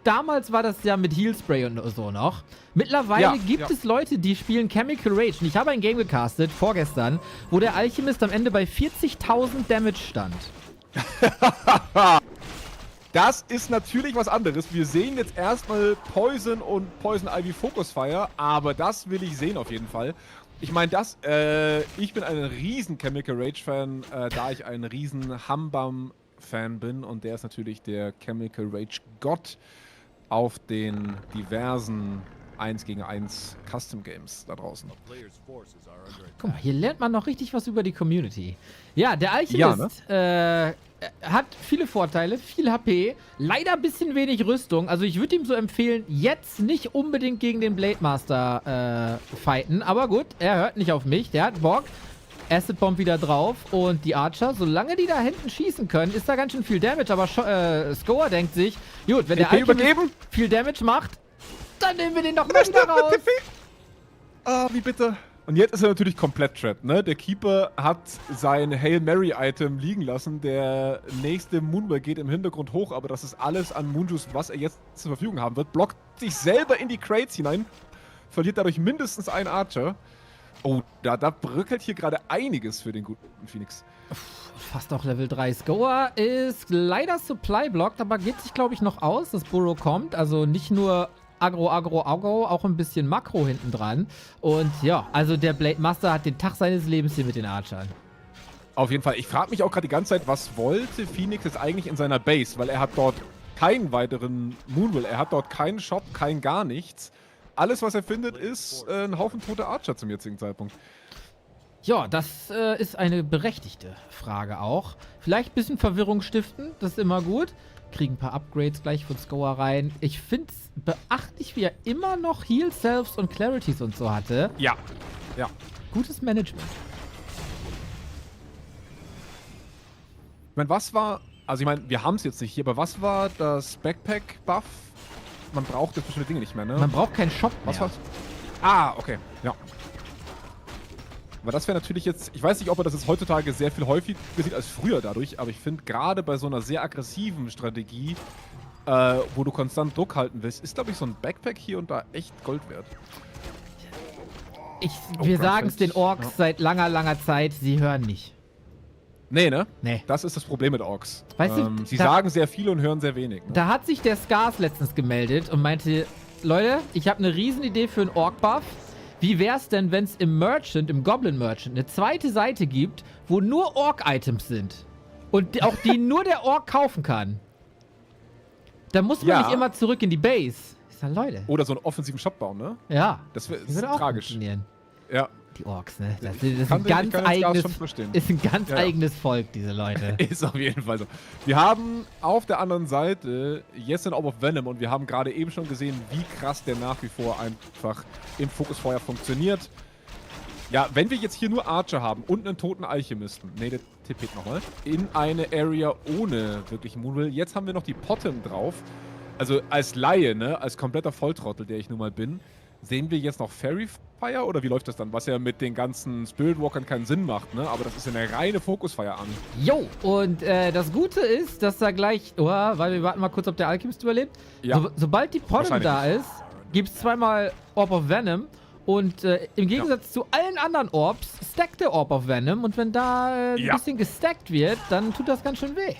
Speaker 1: damals war das ja mit Healspray und so noch. Mittlerweile gibt es Leute, die spielen Chemical Rage. Und ich habe ein Game gecastet, vorgestern, wo der Alchemist am Ende bei 40.000 Damage stand.
Speaker 7: Das ist natürlich was anderes. Wir sehen jetzt erstmal Poison und Poison Ivy Focus Fire, aber das will ich sehen auf jeden Fall. Ich meine, ich bin ein riesen Chemical Rage Fan, da ich ein riesen Hambam Fan bin und der ist natürlich der Chemical Rage Gott auf den diversen 1 gegen 1 Custom Games da draußen.
Speaker 1: Guck mal, hier lernt man noch richtig was über die Community. Ja, der Alchemist hat viele Vorteile, viel HP, leider ein bisschen wenig Rüstung. Also ich würde ihm so empfehlen, jetzt nicht unbedingt gegen den Blade Master fighten. Aber gut, er hört nicht auf mich, der hat Bock. Acid Bomb wieder drauf und die Archer, solange die da hinten schießen können, ist da ganz schön viel Damage, aber Scower denkt sich, gut, wenn der Alchemist viel Damage macht, dann nehmen wir den doch mal wieder raus.
Speaker 7: Ah, wie bitte. Und jetzt ist er natürlich komplett trapped, ne? Der Keeper hat sein Hail Mary Item liegen lassen, der nächste Moonwell geht im Hintergrund hoch, aber das ist alles an Moonjuice, was er jetzt zur Verfügung haben wird, blockt sich selber in die Crates hinein, verliert dadurch mindestens einen Archer. Oh, da bröckelt hier gerade einiges für den guten Phoenix.
Speaker 1: Fast auch Level 3. Scower ist leider Supply-blocked, aber geht sich, glaube ich, noch aus. Das Burrow kommt, also nicht nur Agro, auch ein bisschen Makro hinten dran. Und ja, also der Blade Master hat den Tag seines Lebens hier mit den Archern.
Speaker 7: Auf jeden Fall. Ich frage mich auch gerade die ganze Zeit, was wollte Phoenix jetzt eigentlich in seiner Base? Weil er hat dort keinen weiteren Moonwell, er hat dort keinen Shop, kein gar nichts. Alles, was er findet, ist ein Haufen toter Archer zum jetzigen Zeitpunkt.
Speaker 1: Ja, das ist eine berechtigte Frage auch. Vielleicht ein bisschen Verwirrung stiften, das ist immer gut. Kriegen ein paar Upgrades gleich von Scower rein. Ich finde es beachtlich, wie er immer noch Heal Selves und Clarities und so hatte.
Speaker 7: Ja.
Speaker 1: Gutes Management.
Speaker 7: Ich meine, wir haben es jetzt nicht hier, aber was war das Backpack-Buff? Man braucht jetzt bestimmte Dinge nicht mehr, ne?
Speaker 1: Man braucht keinen Shop mehr.
Speaker 7: Was war's? Ah, okay. Ja. Aber das wäre natürlich jetzt, ich weiß nicht, ob er das jetzt heutzutage sehr viel häufiger sieht als früher dadurch, aber ich finde gerade bei so einer sehr aggressiven Strategie, wo du konstant Druck halten willst, ist, glaube ich, so ein Backpack hier und da echt Gold wert.
Speaker 1: Wir sagen es den Orks seit langer Zeit, sie hören nicht.
Speaker 7: Nee, ne?
Speaker 1: Nee.
Speaker 7: Das ist das Problem mit Orks.
Speaker 1: Weißt du,
Speaker 7: sie sagen sehr viel und hören sehr wenig. Ne?
Speaker 1: Da hat sich der Scars letztens gemeldet und meinte, Leute, ich habe eine Riesenidee für einen Ork-Buff. Wie wär's denn, wenn es im Goblin Merchant, eine zweite Seite gibt, wo nur Ork-Items sind? Und auch die nur der Ork kaufen kann. Da muss man nicht immer zurück in die Base. Ich sag, Leute.
Speaker 7: Oder so einen offensiven Shop bauen, ne?
Speaker 1: Ja.
Speaker 7: Das wäre
Speaker 1: auch
Speaker 7: tragisch.
Speaker 1: Funktionieren.
Speaker 7: Ja.
Speaker 1: Die Orks, ne? Das ist
Speaker 7: Kann
Speaker 1: ein
Speaker 7: ich-
Speaker 1: ganz
Speaker 7: ich kann das
Speaker 1: eigenes,
Speaker 7: schon verstehen.
Speaker 1: ist ein ganz
Speaker 7: Ja, ja.
Speaker 1: eigenes Volk, diese Leute.
Speaker 7: Ist auf jeden Fall so. Wir haben auf der anderen Seite jetzt den Orb of Venom und wir haben gerade eben schon gesehen, wie krass der nach wie vor einfach im Fokusfeuer funktioniert. Ja, wenn wir jetzt hier nur Archer haben und einen toten Alchemisten, ne, der tippt nochmal, in eine Area ohne wirklich Moonwill. Jetzt haben wir noch die Potem drauf. Also als Laie, ne, als kompletter Volltrottel, der ich nun mal bin, sehen wir jetzt noch Fairy Fire oder wie läuft das dann? Was ja mit den ganzen Spiritwalkern keinen Sinn macht, ne? Aber das ist ja eine reine Fokusfire an.
Speaker 1: Jo, und das Gute ist, dass da gleich, weil wir warten mal kurz, ob der Alchemist überlebt.
Speaker 7: Ja.
Speaker 1: Sobald die Potem
Speaker 7: Wahrscheinlich
Speaker 1: da ist, gibt es zweimal Orb of Venom. Und im Gegensatz zu allen anderen Orbs stackt der Orb of Venom. Und wenn da ein bisschen gestackt wird, dann tut das ganz schön weh.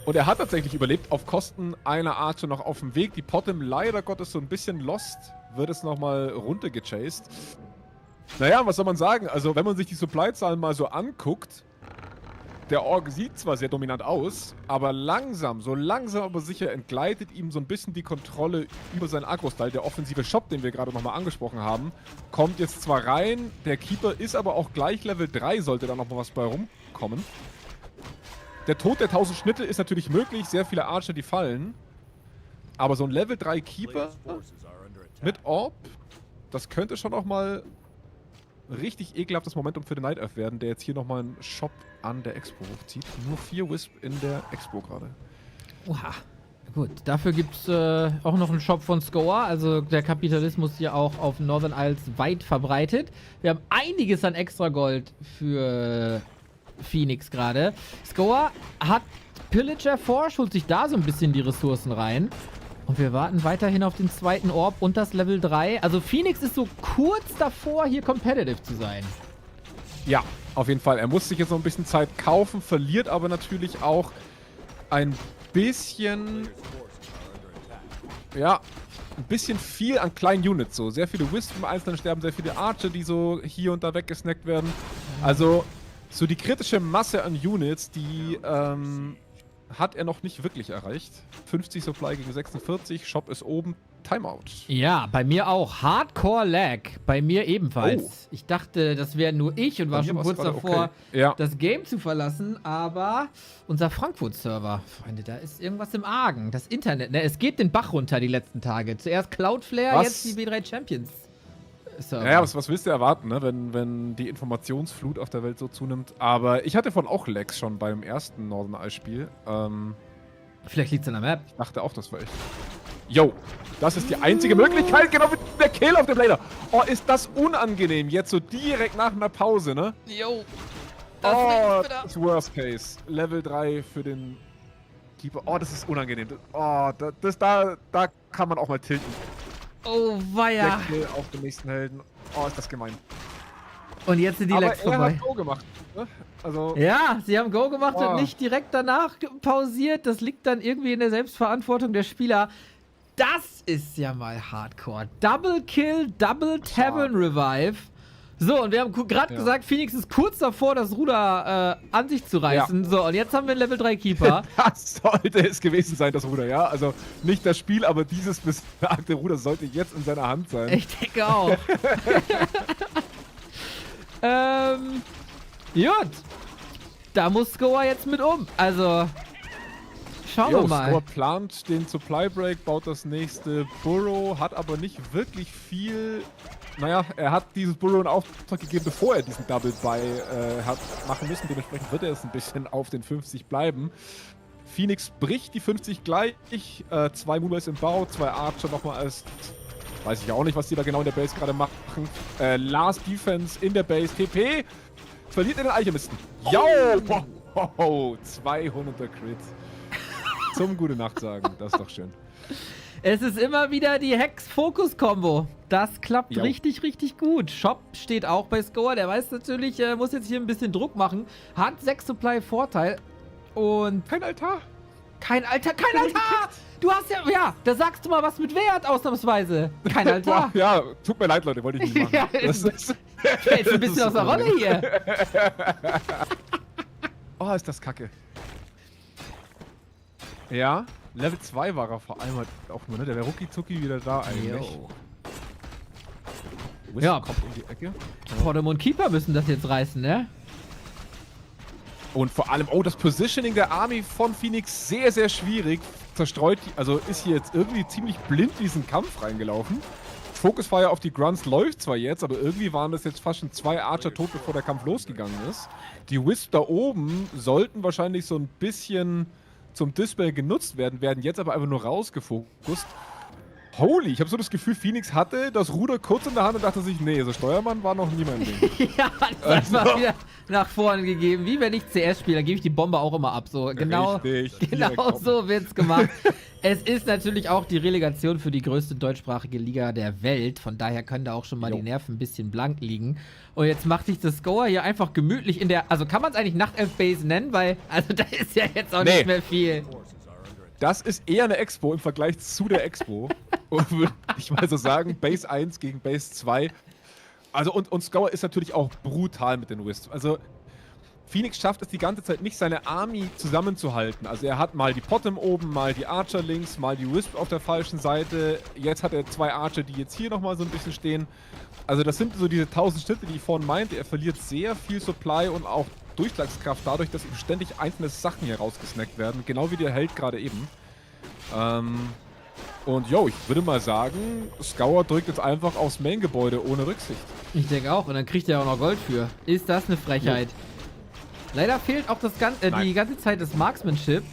Speaker 7: Und er hat tatsächlich überlebt, auf Kosten einer Archer noch auf dem Weg. Die Potem leider Gottes so ein bisschen lost, wird es nochmal runtergechased. Naja, was soll man sagen? Also, wenn man sich die Supply-Zahlen mal so anguckt, der Ork sieht zwar sehr dominant aus, aber so langsam aber sicher entgleitet ihm so ein bisschen die Kontrolle über seinen Agro-Style. Der offensive Shop, den wir gerade nochmal angesprochen haben, kommt jetzt zwar rein, der Keeper ist aber auch gleich Level 3, sollte da nochmal was bei rumkommen. Der Tod der 1000 Schnitte ist natürlich möglich, sehr viele Archer, die fallen. Aber so ein Level 3 Keeper mit Orb, das könnte schon auch mal richtig ekelhaftes Momentum für den Night Elf werden, der jetzt hier nochmal einen Shop an der Expo hochzieht. Nur 4 Wisp in der Expo gerade.
Speaker 1: Oha. Gut, dafür gibt es auch noch einen Shop von Scower. Also der Kapitalismus hier auch auf Northern Isles weit verbreitet. Wir haben einiges an extra Gold für Phoenix gerade. Scower hat Pillager Forge, holt sich da so ein bisschen die Ressourcen rein. Und wir warten weiterhin auf den zweiten Orb und das Level 3. Also Phoenix ist so kurz davor, hier competitive zu sein.
Speaker 7: Ja, auf jeden Fall. Er muss sich jetzt noch ein bisschen Zeit kaufen, verliert aber natürlich auch ein bisschen, ja, ein bisschen viel an kleinen Units so. Sehr viele Wisp im Einzelnen sterben, sehr viele Archer, die so hier und da weggesnackt werden. Also so die kritische Masse an Units, die hat er noch nicht wirklich erreicht. 50 Supply gegen 46, Shop ist oben, Timeout.
Speaker 1: Ja, bei mir auch. Hardcore-Lag. Bei mir ebenfalls.
Speaker 7: Oh.
Speaker 1: Ich dachte, das wäre nur ich und
Speaker 7: Bei
Speaker 1: war
Speaker 7: mir
Speaker 1: schon
Speaker 7: war's
Speaker 1: kurz
Speaker 7: gerade
Speaker 1: davor,
Speaker 7: okay. Ja.
Speaker 1: das Game zu verlassen. Aber unser Frankfurt-Server, Freunde, da ist irgendwas im Argen. Das Internet, ne? Es geht den Bach runter die letzten Tage. Zuerst Cloudflare, jetzt die W3 Champions.
Speaker 7: Naja, was willst du erwarten, ne? wenn die Informationsflut auf der Welt so zunimmt. Aber ich hatte von auch Lags schon beim ersten Northern Isles Spiel.
Speaker 1: Vielleicht liegt es an der Map.
Speaker 7: Ich dachte auch, das war echt. Yo, das ist die einzige Möglichkeit, genau wie der Kill auf dem Laner. Oh, ist das unangenehm, jetzt so direkt nach einer Pause, ne?
Speaker 1: Jo.
Speaker 7: Das ist Worst Case. Level 3 für den Keeper. Oh, das ist unangenehm. Oh, da kann man auch mal tilten.
Speaker 1: Oh, weia.
Speaker 7: Der Kill auf den nächsten Helden. Oh, ist das gemein.
Speaker 1: Und jetzt sind die Lags
Speaker 7: Aber er
Speaker 1: vorbei.
Speaker 7: hat Go gemacht. Ne? Also,
Speaker 1: Ja, sie haben Go gemacht
Speaker 7: Oh.
Speaker 1: und nicht direkt danach pausiert. Das liegt dann irgendwie in der Selbstverantwortung der Spieler. Das ist ja mal Hardcore. Double Kill, Double Tavern Revive. So, und wir haben gerade gesagt, Phoenix ist kurz davor, das Ruder an sich zu reißen. Ja. So, und jetzt haben wir einen Level 3 Keeper.
Speaker 7: Das sollte es gewesen sein, das Ruder, ja. Also nicht das Spiel, aber dieses besagte Ruder sollte jetzt in seiner Hand sein.
Speaker 1: Ich denke auch. Gut. Da muss Scower jetzt mit um. Also, schauen wir mal.
Speaker 7: Scower plant den Supply Break, baut das nächste Burrow, hat aber nicht wirklich viel. Naja, er hat dieses Burrow in Auftrag gegeben, bevor er diesen Double Buy hat machen müssen. Dementsprechend wird er es ein bisschen auf den 50 bleiben. Phoenix bricht die 50 gleich. 2 Moonways im Bau, 2 Archer nochmal als. Weiß ich auch nicht, was die da genau in der Base gerade machen. Last Defense in der Base. TP verliert in den Alchemisten. Yo! Oh, 200er Crit. Zum Gute Nacht sagen. Das ist doch schön.
Speaker 1: Es ist immer wieder die Hex-Fokus-Kombo. Das klappt
Speaker 7: Jo.
Speaker 1: richtig, richtig gut. Shop steht auch bei Scower. Der weiß natürlich, muss jetzt hier ein bisschen Druck machen. Hat 6 Supply Vorteil. Und
Speaker 7: Kein Altar.
Speaker 1: kein Altar. Du hast ja, da sagst du mal was mit Wert, ausnahmsweise. Kein Altar.
Speaker 7: Ja, tut mir leid, Leute, wollte ich nicht machen.
Speaker 1: Ja,
Speaker 7: Das ist
Speaker 1: Fällt ein bisschen aus der Rolle hier.
Speaker 7: Oh, ist das kacke. Ja, Level 2 war er vor allem halt auch nur, ne? Der wäre rucki zucki wieder da eigentlich.
Speaker 1: Jo.
Speaker 7: Wisp
Speaker 1: Ja.
Speaker 7: kommt um die Ecke.
Speaker 1: Bottom und Keeper müssen das jetzt reißen, ne?
Speaker 7: Und vor allem, das Positioning der Army von Phoenix sehr, sehr schwierig. Zerstreut, also ist hier jetzt irgendwie ziemlich blind in diesen Kampf reingelaufen. Fokus Fire auf die Grunts läuft zwar jetzt, aber irgendwie waren das jetzt fast schon 2 Archer tot, bevor der Kampf losgegangen ist. Die Wisp da oben sollten wahrscheinlich so ein bisschen zum Dispel genutzt werden, werden jetzt aber einfach nur rausgefokust. Holy, ich habe so das Gefühl, Phoenix hatte das Ruder kurz in der Hand und dachte sich, nee, so Steuermann war noch nie mein Ding.
Speaker 1: Ja, das war wieder nach vorne gegeben. Wie wenn ich CS spiele, dann gebe ich die Bombe auch immer ab. So genau,
Speaker 7: Richtig,
Speaker 1: genau so wird's gemacht. Es ist natürlich auch die Relegation für die größte deutschsprachige Liga der Welt. Von daher können da auch schon mal die Nerven ein bisschen blank liegen. Und jetzt macht sich das Scower hier einfach gemütlich in der... Also kann man es eigentlich Nachtelf-Base nennen? Weil, also da ist ja jetzt auch nicht mehr viel.
Speaker 7: Das ist eher eine Expo im Vergleich zu der Expo. Und würde ich mal so sagen, Base 1 gegen Base 2. Also und Scower ist natürlich auch brutal mit den Wisps. Also Phoenix schafft es die ganze Zeit nicht, seine Army zusammenzuhalten. Also er hat mal die Bottom oben, mal die Archer links, mal die Wisp auf der falschen Seite. Jetzt hat er 2 Archer, die jetzt hier nochmal so ein bisschen stehen. Also das sind so diese 1000 Schritte, die ich vorhin meinte. Er verliert sehr viel Supply und auch Durchschlagskraft dadurch, dass ihm ständig einzelne Sachen hier rausgesnackt werden. Genau wie der Held gerade eben. Und ich würde mal sagen, Scower drückt jetzt einfach aufs Main-Gebäude ohne Rücksicht.
Speaker 1: Ich denke auch. Und dann kriegt er auch noch Gold für. Ist das eine Frechheit? Leider fehlt auch die ganze Zeit das Marksmanship.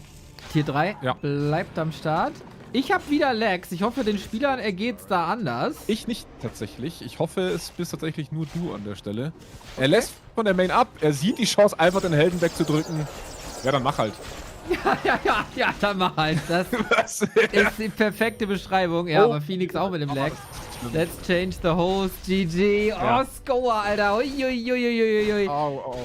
Speaker 1: Tier 3 bleibt am Start. Ich habe wieder Lags. Ich hoffe, den Spielern ergeht's da anders.
Speaker 7: Ich nicht tatsächlich. Ich hoffe, es bist tatsächlich nur du an der Stelle. Er lässt von der Main ab. Er sieht die Chance, einfach den Helden wegzudrücken. Ja, dann mach halt.
Speaker 1: Ja, dann mach halt. Das ist die perfekte Beschreibung. Ja, aber Phoenix auch mit dem Lag. Let's change the host. GG. Oh, Scower, Alter. Uiuiuiuiui.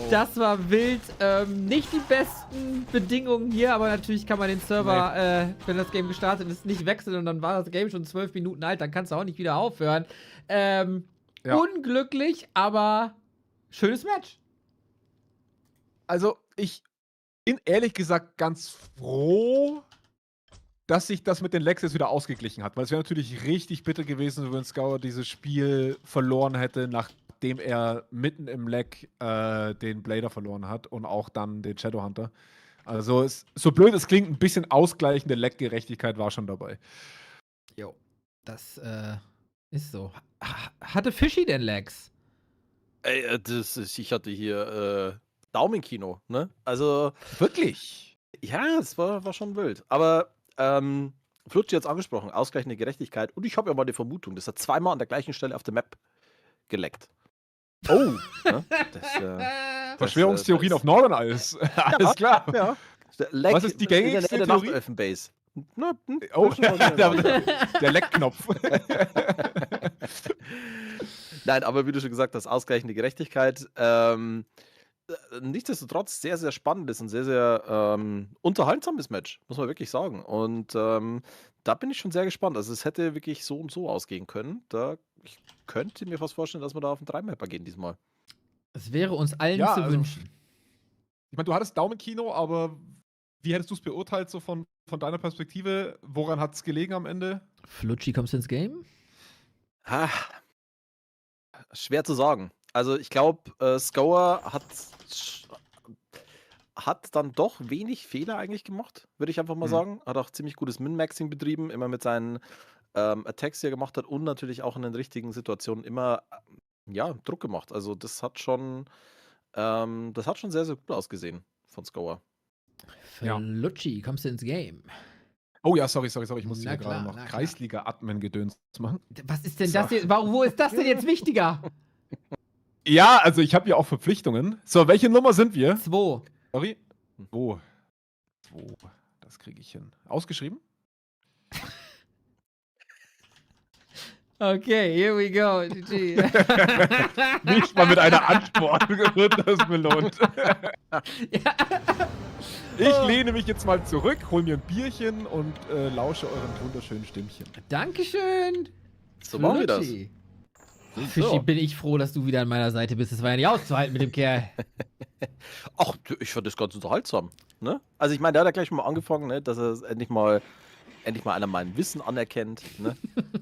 Speaker 1: Das war wild. Nicht die besten Bedingungen hier, aber natürlich kann man den Server, wenn das Game gestartet ist, nicht wechseln und dann war das Game schon 12 Minuten alt. Dann kannst du auch nicht wieder aufhören. Unglücklich, aber schönes Match.
Speaker 7: Also, ich bin ehrlich gesagt ganz froh, dass sich das mit den Lags jetzt wieder ausgeglichen hat. Weil es wäre natürlich richtig bitter gewesen, wenn Scower dieses Spiel verloren hätte, nachdem er mitten im Lag den Blader verloren hat und auch dann den Shadowhunter. Also, so blöd es klingt, ein bisschen ausgleichende Lag-Gerechtigkeit war schon dabei.
Speaker 1: Jo, das ist so. Hatte Fishy denn Lags?
Speaker 6: Ey, ich hatte hier Daumenkino, ne? Also.
Speaker 7: Wirklich?
Speaker 6: Ja, es war schon wild. Aber Flutschi hat es angesprochen, ausgleichende Gerechtigkeit. Und ich habe ja mal die Vermutung, das hat 2-mal an der gleichen Stelle auf der Map geleckt. Oh! Ne?
Speaker 7: Verschwörungstheorien auf Norden alles. Alles klar.
Speaker 6: Ja.
Speaker 7: Was ist die gängigste Theorie?
Speaker 6: Elfenbase.
Speaker 7: Der Leckknopf.
Speaker 6: Nein, aber wie du schon gesagt hast, ausgleichende Gerechtigkeit. Nichtsdestotrotz sehr, sehr spannendes und sehr, sehr unterhaltsames Match, muss man wirklich sagen. Und da bin ich schon sehr gespannt. Also es hätte wirklich so und so ausgehen können. Ich könnte mir fast vorstellen, dass wir da auf den 3-Mapper gehen diesmal.
Speaker 1: Es wäre uns allen zu wünschen.
Speaker 7: Ich meine, du hattest Daumenkino, aber wie hättest du es beurteilt, so von deiner Perspektive? Woran hat es gelegen am Ende?
Speaker 1: Flutschi, kommst du ins Game?
Speaker 6: Schwer zu sagen. Also ich glaube, Scower hat dann doch wenig Fehler eigentlich gemacht, würde ich einfach mal sagen. Hat auch ziemlich gutes Min-Maxing betrieben, immer mit seinen Attacks, die er gemacht hat und natürlich auch in den richtigen Situationen immer Druck gemacht. Also das hat schon sehr, sehr gut ausgesehen von Scower.
Speaker 1: Flutschi, kommst du ins Game?
Speaker 7: Oh ja, sorry, ich muss hier gerade noch Kreisliga-Admin-Gedöns machen.
Speaker 1: Was ist denn das jetzt? Wo ist das denn jetzt wichtiger?
Speaker 7: Ja, also ich habe ja auch Verpflichtungen. So, welche Nummer sind wir?
Speaker 1: 2.
Speaker 7: Sorry? 2. Das kriege ich hin. Ausgeschrieben?
Speaker 1: Okay, here we go. GG.
Speaker 7: Nicht mal mit einer Antwort wird das belohnt. Ich lehne mich jetzt mal zurück, hol mir ein Bierchen und lausche euren wunderschönen Stimmchen.
Speaker 1: Dankeschön.
Speaker 6: So machen wir das.
Speaker 1: Fischi, bin ich froh, dass du wieder an meiner Seite bist. Das war ja nicht auszuhalten mit dem Kerl.
Speaker 6: Ach, ich fand das ganz unterhaltsam. Ne? Also ich meine, der hat ja gleich mal angefangen, ne, dass er endlich mal endlich mal einer mein Wissen anerkennt, ne?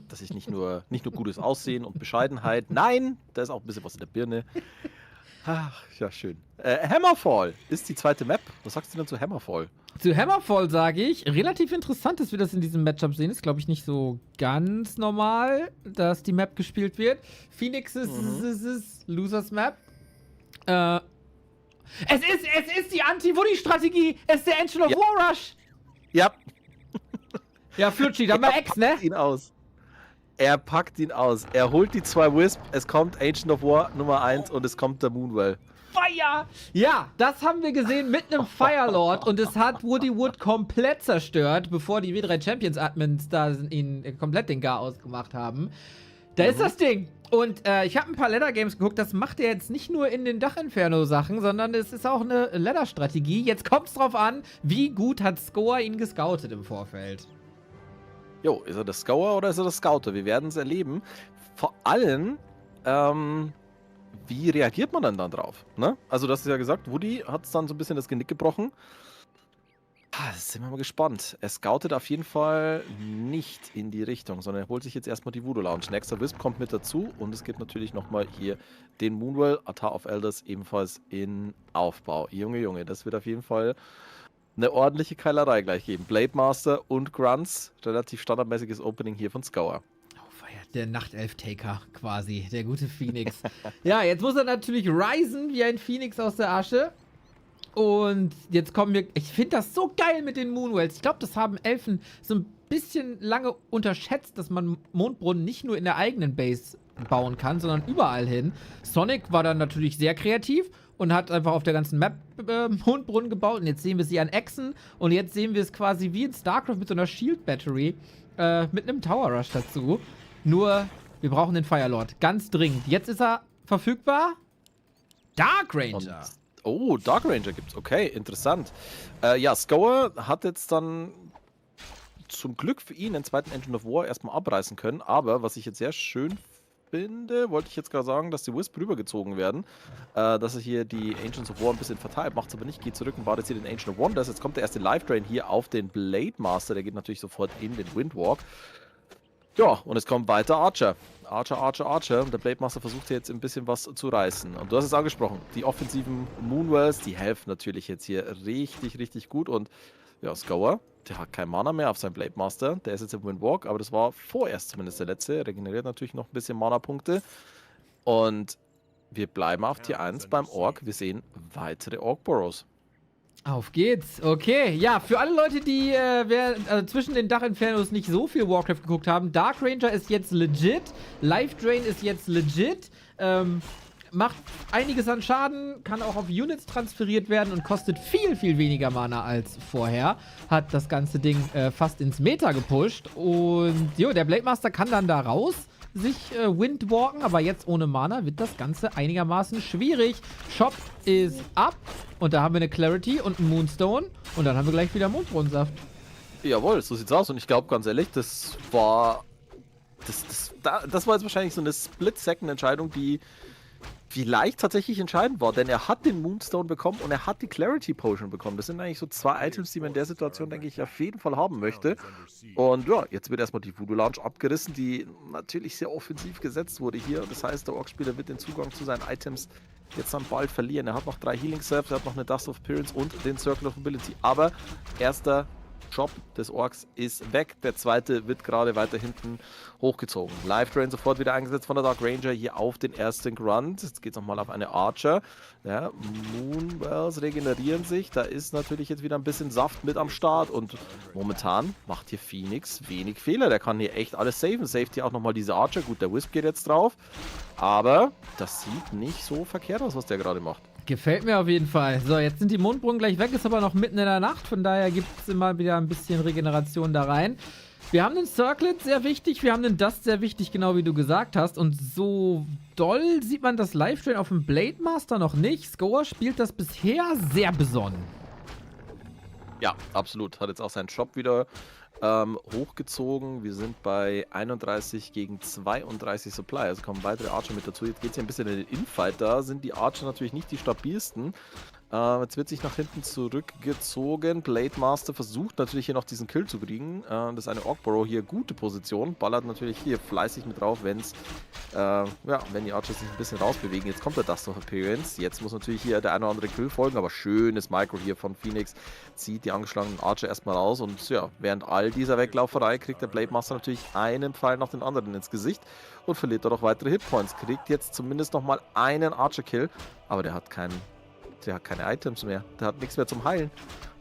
Speaker 6: Dass ich nicht nur gutes Aussehen und Bescheidenheit, nein, da ist auch ein bisschen was in der Birne. Ach, ja, schön. Hammerfall ist die zweite Map. Was sagst du denn zu Hammerfall?
Speaker 1: Zu Hammerfall sage ich, relativ interessant, dass wir das in diesem Matchup sehen. Ist, glaube ich, nicht so ganz normal, dass die Map gespielt wird. Phoenix ist Losers Map. Es ist die Anti-Woody-Strategie. Es ist der Ancient of War Rush.
Speaker 6: Ja.
Speaker 1: Ja, Flutschi, dann mal Ex, ne?
Speaker 6: Er packt ihn aus. Er holt die 2 Wisp, es kommt Ancient of War Nummer 1 und es kommt der Moonwell.
Speaker 1: Fire! Ja, das haben wir gesehen mit einem Firelord und es hat Woody Wood komplett zerstört, bevor die W3 Champions Admins da ihn komplett den Gar ausgemacht haben. Da ist das Ding. Und ich habe ein paar Ladder Games geguckt, das macht er jetzt nicht nur in den DACH Inferno Sachen, sondern es ist auch eine Ladder Strategie. Jetzt kommt es drauf an, wie gut hat Scower ihn gescoutet im Vorfeld.
Speaker 6: Jo, ist er der Scower oder ist er der Scouter? Wir werden es erleben. Vor allem, wie reagiert man dann drauf? Ne? Also, das ist ja gesagt, Woody hat es dann so ein bisschen das Genick gebrochen. Sind wir mal gespannt. Er scoutet auf jeden Fall nicht in die Richtung, sondern er holt sich jetzt erstmal die Voodoo Lounge. Nächster Wisp kommt mit dazu und es gibt natürlich nochmal hier den Moonwell, Altar of Elders ebenfalls in Aufbau. Junge, das wird auf jeden Fall eine ordentliche Keilerei gleich geben. Blade Master und Grunts, relativ standardmäßiges Opening hier von Scower.
Speaker 1: Oh, feiert der Nachtelf-Taker quasi, der gute Phoenix. Ja, jetzt muss er natürlich risen wie ein Phoenix aus der Asche. Und jetzt kommen wir, ich finde das so geil mit den Moonwells. Ich glaube, das haben Elfen so ein bisschen lange unterschätzt, dass man Mondbrunnen nicht nur in der eigenen Base bauen kann, sondern überall hin. Sonic war dann natürlich sehr kreativ und hat einfach auf der ganzen Map Mondbrunnen gebaut. Und jetzt sehen wir sie an Echsen. Und jetzt sehen wir es quasi wie in StarCraft mit so einer Shield Battery mit einem Tower Rush dazu. Nur, wir brauchen den Firelord. Ganz dringend. Jetzt ist er verfügbar. Dark Ranger.
Speaker 6: Oh, Dark Ranger gibt's. Okay, interessant. Ja, Scower hat jetzt dann zum Glück für ihn den zweiten Engine of War erstmal abreißen können. Aber was ich jetzt sehr schön finde, wollte ich jetzt gerade sagen, dass die Wisp rübergezogen werden. Dass er hier die Ancients of War ein bisschen verteilt, macht es aber nicht, geht zurück und baut jetzt hier den Ancient of Wonders. Jetzt kommt der erste Live-Drain hier auf den Blade Master. Der geht natürlich sofort in den Windwalk. Ja, und es kommt weiter Archer. Archer. Und der Blade Master versucht jetzt ein bisschen was zu reißen. Und du hast es angesprochen, die offensiven Moonwells, die helfen natürlich jetzt hier richtig gut. Und ja, Scower, der hat kein Mana mehr auf seinem Blade Master. Der ist jetzt im Windwalk, aber das war vorerst zumindest der letzte. Er regeneriert natürlich noch ein bisschen Mana-Punkte. Und wir bleiben auf Tier 1 beim Ork. Wir sehen weitere Ork-Burrows.
Speaker 1: Auf geht's. Okay, ja, für alle Leute, die zwischen den Dach-Infernos nicht so viel Warcraft geguckt haben, Dark Ranger ist jetzt legit, Life Drain ist jetzt legit, macht einiges an Schaden, kann auch auf Units transferiert werden und kostet viel weniger Mana als vorher. Hat das ganze Ding fast ins Meta gepusht und jo, der Blade Master kann dann da raus sich windwalken, aber jetzt ohne Mana wird das Ganze einigermaßen schwierig. Shop ist ab und da haben wir eine Clarity und einen Moonstone und dann haben wir gleich wieder Mondbrunnensaft.
Speaker 6: Jawohl, so sieht's aus und ich glaube ganz ehrlich, das war jetzt wahrscheinlich so eine Split-Second-Entscheidung, die vielleicht tatsächlich entscheidend war, denn er hat den Moonstone bekommen und er hat die Clarity Potion bekommen. Das sind eigentlich so 2 Items, die man in der Situation, denke ich, auf jeden Fall haben möchte. Und ja, jetzt wird erstmal die Voodoo Lounge abgerissen, die natürlich sehr offensiv gesetzt wurde hier. Das heißt, der Orc-Spieler wird den Zugang zu seinen Items jetzt dann bald verlieren. Er hat noch 3 Healing Serves, er hat noch eine Dust of Appearance und den Circle of Mobility. Aber erster Shop des Orks ist weg. Der zweite wird gerade weiter hinten hochgezogen. Live Drain sofort wieder eingesetzt von der Dark Ranger hier auf den ersten Grunt. Jetzt geht es nochmal auf eine Archer. Ja, Moonwells regenerieren sich. Da ist natürlich jetzt wieder ein bisschen Saft mit am Start und momentan macht hier Phoenix wenig Fehler. Der kann hier echt alles saven. Saved hier auch nochmal diese Archer. Gut, der Wisp geht jetzt drauf. Aber das sieht nicht so verkehrt aus, was der gerade macht.
Speaker 1: Gefällt mir auf jeden Fall. So, jetzt sind die Mondbrunnen gleich weg, ist aber noch mitten in der Nacht. Von daher gibt es immer wieder ein bisschen Regeneration da rein. Wir haben den Circlet, sehr wichtig. Wir haben den Dust, sehr wichtig, genau wie du gesagt hast. Und so doll sieht man das Live-Train auf dem Blade Master noch nicht. Scower spielt das bisher sehr besonnen.
Speaker 6: Ja, absolut. Hat jetzt auch seinen Shop wieder hochgezogen. Wir sind bei 31 gegen 32 Supply. Also kommen weitere Archer mit dazu. Jetzt geht es hier ein bisschen in den Infight. Da sind die Archer natürlich nicht die stabilsten. Jetzt wird sich nach hinten zurückgezogen. Blade Master versucht natürlich hier noch diesen Kill zu kriegen. Das ist eine Orc-Burrow hier gute Position. Ballert natürlich hier fleißig mit drauf, wenn die Archers sich ein bisschen rausbewegen. Jetzt kommt der Dust of Appearance. Jetzt muss natürlich hier der eine oder andere Kill folgen, aber schönes Micro hier von Phoenix. Zieht die angeschlagenen Archer erstmal raus und ja, während all dieser Weglauferei kriegt der Blade Master natürlich einen Pfeil nach dem anderen ins Gesicht und verliert dadurch weitere Hitpoints. Kriegt jetzt zumindest nochmal einen Archer-Kill, aber der hat keine Items mehr. Der hat nichts mehr zum Heilen.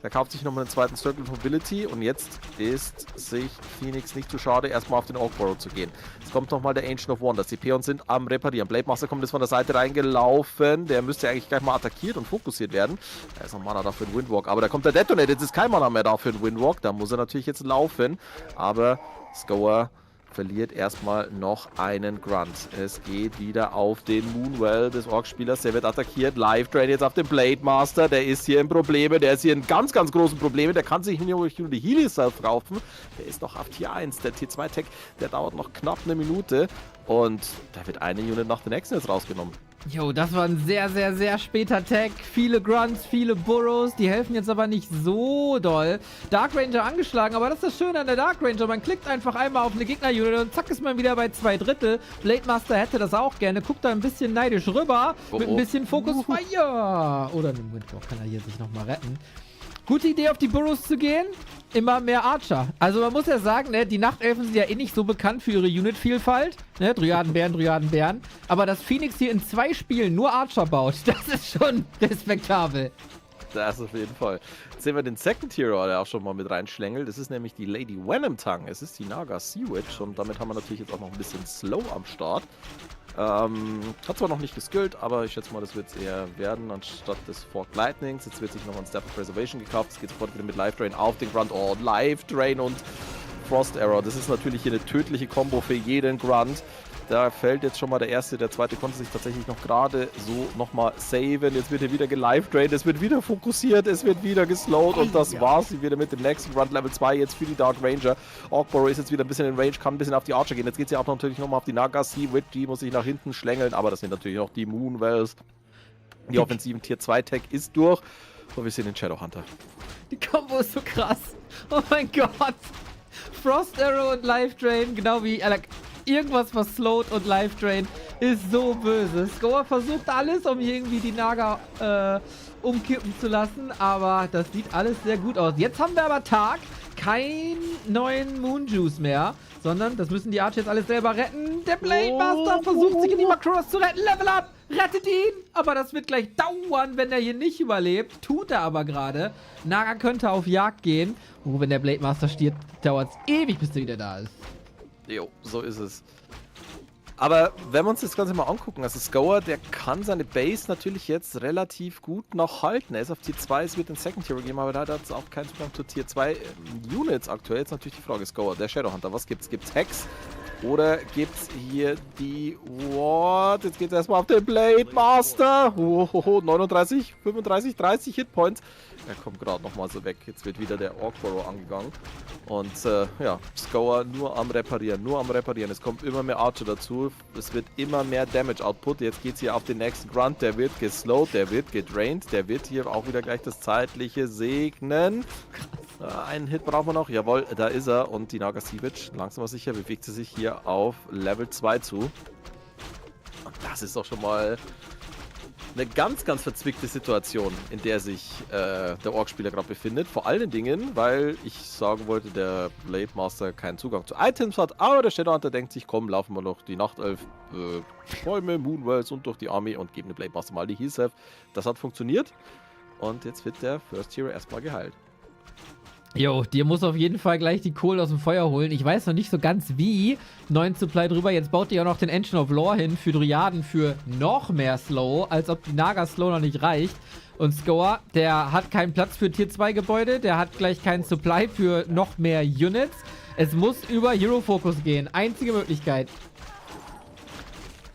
Speaker 6: Der kauft sich nochmal einen zweiten Circle of Mobility und jetzt ist sich Phoenix nicht zu schade, erstmal auf den Orc-Burrow zu gehen. Es kommt nochmal der Ancient of Wonders. Die Peons sind am Reparieren. Blade Master kommt jetzt von der Seite reingelaufen. Der müsste eigentlich gleich mal attackiert und fokussiert werden. Da ist noch Mana da für den Windwalk. Aber da kommt der Detonate. Jetzt ist kein Mana mehr da für den Windwalk. Da muss er natürlich jetzt laufen. Aber Scower verliert erstmal noch einen Grunt. Es geht wieder auf den Moonwell des Orc-Spielers. Der wird attackiert. Live-Drain jetzt auf den Blade Master. Der ist hier in Probleme. Der ist hier in ganz, ganz großen Problemen. Der kann sich nur die Heal-Self raufen. Der ist noch auf Tier 1. Der Tier 2-Tag, der dauert noch knapp eine Minute. Und da wird eine Unit nach der nächsten jetzt rausgenommen.
Speaker 1: Jo, das war ein sehr, sehr, sehr später Tag. Viele Grunts, viele Burrows. Die helfen jetzt aber nicht so doll. Dark Ranger angeschlagen, aber das ist das Schöne an der Dark Ranger. Man klickt einfach einmal auf eine Gegner-Unit und zack ist man wieder bei 2/3. Blade Master hätte das auch gerne. Guckt da ein bisschen neidisch rüber. Mit ein bisschen Focus Fire. Oder mit dem Windwalk kann er hier sich nochmal retten. Gute Idee, auf die Burrows zu gehen. Immer mehr Archer. Also man muss ja sagen, ne, die Nachtelfen sind ja eh nicht so bekannt für ihre Unit-Vielfalt. Ne, Dryaden-Bären. Aber dass Phoenix hier in 2 Spielen nur Archer baut, das ist schon respektabel.
Speaker 6: Das auf jeden Fall. Jetzt sehen wir den Second Hero, der auch schon mal mit reinschlängelt. Das ist nämlich die Lady Venom Tongue. Es ist die Naga Sea Witch und damit haben wir natürlich jetzt auch noch ein bisschen Slow am Start. Hat zwar noch nicht geskillt, aber ich schätze mal, das wird es eher werden, anstatt des Forked Lightnings. Jetzt wird sich noch ein Step of Preservation gekauft. Es geht sofort wieder mit Life Drain auf den Grunt. Oh, Life Drain und Frost Arrow. Das ist natürlich hier eine tödliche Combo für jeden Grunt. Da fällt jetzt schon mal der erste, der zweite konnte sich tatsächlich noch gerade so nochmal saven. Jetzt wird er wieder gelive-drained, es wird wieder fokussiert, es wird wieder geslowt und das war's wieder mit dem nächsten Grunt Level 2 jetzt für die Dark Ranger. Orc-Burrow ist jetzt wieder ein bisschen in Range, kann ein bisschen auf die Archer gehen. Jetzt geht es ja auch natürlich nochmal auf die Naga Sea Witch, die muss sich nach hinten schlängeln, aber das sind natürlich noch die Moonwells. Die offensiven Tier 2 Tag ist durch und wir sehen den Shadowhunter.
Speaker 1: Die Combo ist so krass. Oh mein Gott. Frost Arrow und Life Drain, genau wie irgendwas, was slowt und Life Drain, ist so böse. Scower versucht alles, um irgendwie die Naga umkippen zu lassen, aber das sieht alles sehr gut aus. Jetzt haben wir aber Tag, kein neuen Moon Juice mehr, sondern das müssen die Archer jetzt alles selber retten. Der Blade Master versucht sich in die Macross zu retten. Level up! Rettet ihn! Aber das wird gleich dauern, wenn er hier nicht überlebt. Tut er aber gerade. Naga könnte auf Jagd gehen. Oh, wenn der Blade Master stirbt, dauert es ewig, bis er wieder da ist.
Speaker 6: Jo, so ist es. Aber wenn wir uns das Ganze mal angucken, also Scower, der kann seine Base natürlich jetzt relativ gut noch halten. Er ist auf Tier 2, es wird den Second Hero geben, aber da hat er jetzt auch keinen Zugang zu Tier 2 Units aktuell. Jetzt natürlich die Frage, Scower, der Shadowhunter, was gibt's? Gibt's Hex? Oder gibt's hier die... What? Jetzt geht's erstmal auf den Blade Master. 39, 35, 30 Hitpoints. Er kommt gerade nochmal so weg. Jetzt wird wieder der Orc-Burrow angegangen. Und ja, Scower nur am Reparieren. Es kommt immer mehr Archer dazu. Es wird immer mehr Damage-Output. Jetzt geht's hier auf den nächsten Grunt. Der wird geslowt, der wird gedrained. Der wird hier auch wieder gleich das Zeitliche segnen. Einen Hit brauchen wir noch. Jawohl, da ist er. Und die Naga Sea Witch, langsam aber sicher, bewegt sie sich hier auf Level 2 zu. Und das ist doch schon mal eine ganz, ganz verzwickte Situation, in der sich der Orc-Spieler gerade befindet. Vor allen Dingen, weil ich sagen wollte, der Blade Master keinen Zugang zu Items hat, aber der Shadowhunter denkt sich, komm, laufen wir noch die Nachtelf, Bäume, Moonwells und durch die Armee und geben dem Blade Master mal die Heal-Self. Das hat funktioniert und jetzt wird der First Hero erstmal geheilt.
Speaker 1: Jo, dir muss auf jeden Fall gleich die Kohle aus dem Feuer holen. Ich weiß noch nicht so ganz wie. 9 Supply drüber. Jetzt baut ihr auch noch den Ancient of Lore hin für Dryaden für noch mehr Slow, als ob die Naga Slow noch nicht reicht. Und Scower, der hat keinen Platz für Tier 2 Gebäude. Der hat gleich keinen Supply für noch mehr Units. Es muss über Hero Focus gehen. Einzige Möglichkeit.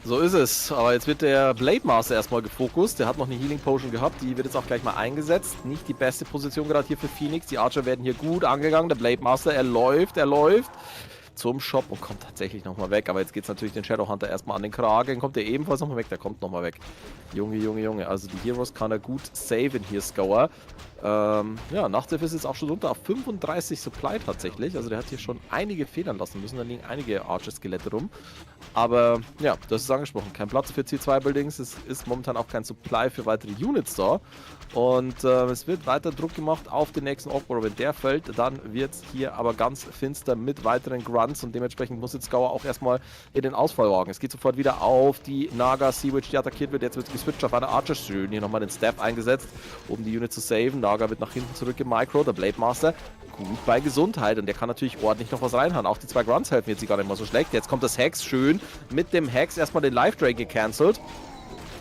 Speaker 6: So ist es, aber jetzt wird der Blade Master erstmal gefokust. Der hat noch eine Healing Potion gehabt, die wird jetzt auch gleich mal eingesetzt. Nicht die beste Position gerade hier für Phoenix. Die Archer werden hier gut angegangen. Der Blade Master, er läuft. zum Shop und kommt tatsächlich nochmal weg. Aber jetzt geht es natürlich den Shadowhunter erstmal an den Kragen. Kommt der ebenfalls nochmal weg? Der kommt nochmal weg. Junge, Junge, Junge. Also die Heroes kann er gut saven hier, Scower. Ja, Nachtsiff ist jetzt auch schon runter auf 35 Supply tatsächlich. Also der hat hier schon einige federn lassen müssen. Da liegen einige Archer-Skelette rum. Aber ja, das ist angesprochen. Kein Platz für C2-Buildings. Es ist momentan auch kein Supply für weitere Units da. Und es wird weiter Druck gemacht auf den nächsten Ork-Warrior. Wenn der fällt, dann wird es hier aber ganz finster mit weiteren Grunts. Und dementsprechend muss jetzt Scower auch erstmal in den Ausfall wagen. Es geht sofort wieder auf die Naga Sea-Witch, die attackiert wird. Jetzt wird geswitcht auf eine Archer. Schön hier nochmal den Staff eingesetzt, um die Unit zu saven. Naga wird nach hinten zurück im Micro. Der Blade Master gut bei Gesundheit und der kann natürlich ordentlich noch was reinhauen. Auch die 2 Grunts helfen jetzt gar nicht mal so schlecht. Jetzt kommt das Hex schön mit dem Hex erstmal den Life Drain gecancelt.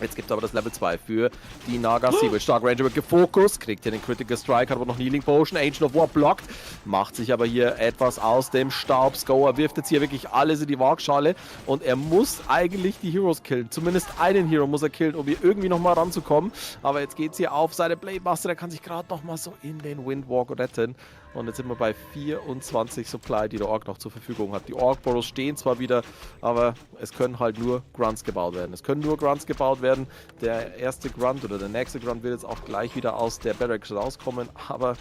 Speaker 6: Jetzt gibt es aber das Level 2 für die Naga Sea-Witch. Dark Ranger wird gefokust, kriegt hier den Critical Strike, hat aber noch Healing Potion. Ancient of War blockt, macht sich aber hier etwas aus dem Staub. Scower wirft jetzt hier wirklich alles in die Waagschale und er muss eigentlich die Heroes killen. Zumindest einen Hero muss er killen, um hier irgendwie nochmal ranzukommen. Aber jetzt geht es hier auf seine Blade Master, der kann sich gerade nochmal so in den Windwalk retten. Und jetzt sind wir bei 24 Supply, die der Ork noch zur Verfügung hat. Die Ork-Burrows stehen zwar wieder, aber es können halt nur Grunts gebaut werden. Es können nur Grunts gebaut werden. Der erste Grunt oder der nächste Grunt wird jetzt auch gleich wieder aus der Barracks rauskommen. Aber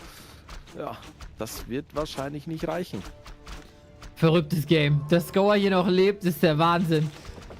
Speaker 6: ja, das wird wahrscheinlich nicht reichen.
Speaker 1: Verrücktes Game. Dass Scower hier noch lebt, ist der Wahnsinn.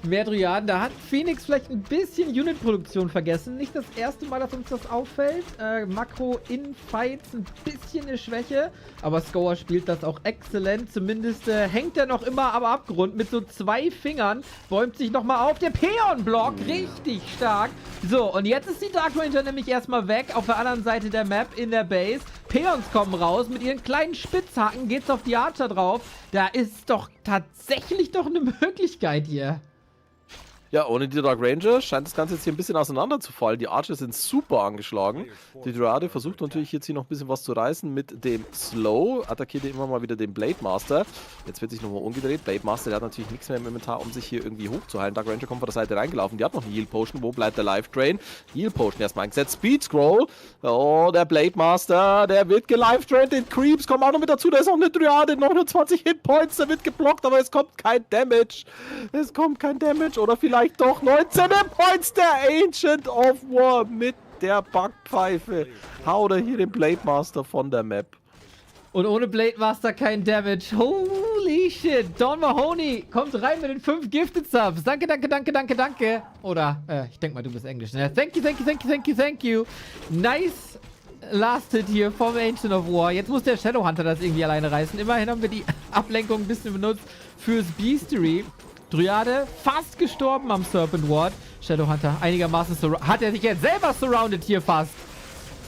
Speaker 1: Mehr Dryaden. Da hat Phoenix vielleicht ein bisschen Unit-Produktion vergessen. Nicht das erste Mal, dass uns das auffällt. Makro in Fights ein bisschen eine Schwäche. Aber Scower spielt das auch exzellent. Zumindest hängt er noch immer am Abgrund mit so 2 Fingern. Bäumt sich nochmal auf. Der Peon-Block. Richtig stark. So, und jetzt ist die Dark Ranger nämlich erstmal weg. Auf der anderen Seite der Map in der Base. Peons kommen raus. Mit ihren kleinen Spitzhacken geht's auf die Archer drauf. Da ist doch tatsächlich doch eine Möglichkeit hier.
Speaker 6: Ja, ohne die Dark Ranger scheint das Ganze jetzt hier ein bisschen auseinanderzufallen. Die Archer sind super angeschlagen. Die Dryade versucht natürlich jetzt hier noch ein bisschen was zu reißen mit dem Slow. Attackiert hier immer mal wieder den Blade Master. Jetzt wird sich nochmal umgedreht. Blade Master, der hat natürlich nichts mehr im Inventar, um sich hier irgendwie hochzuheilen. Dark Ranger kommt von der Seite reingelaufen. Die hat noch eine Heal Potion. Wo bleibt der Life Drain? Heal Potion erstmal eingesetzt. Speed Scroll. Oh, der Blade Master, der wird gelifedrained. Den Creeps kommen auch noch mit dazu. Da ist noch eine Dryade. Noch nur 20 Hitpoints. Der wird geblockt, aber es kommt kein Damage. Es kommt kein Damage. Oder vielleicht doch 19 Points der Ancient of War mit der Backpfeife. Haut er hier den Blade Master von der Map.
Speaker 1: Und ohne Blade Master kein Damage. Holy shit. Don Mahoney kommt rein mit den 5 Gifted Subs. Danke, danke, danke, danke, danke. Oder, ich denke mal, du bist Englisch. Ne? Thank you, thank you, thank you, thank you, thank you. Nice Last Hit hier vom Ancient of War. Jetzt muss der Shadowhunter das irgendwie alleine reißen. Immerhin haben wir die Ablenkung ein bisschen benutzt fürs Beastery. Dryade fast gestorben am Serpent Ward. Shadowhunter einigermaßen hat er sich jetzt selber surrounded hier fast.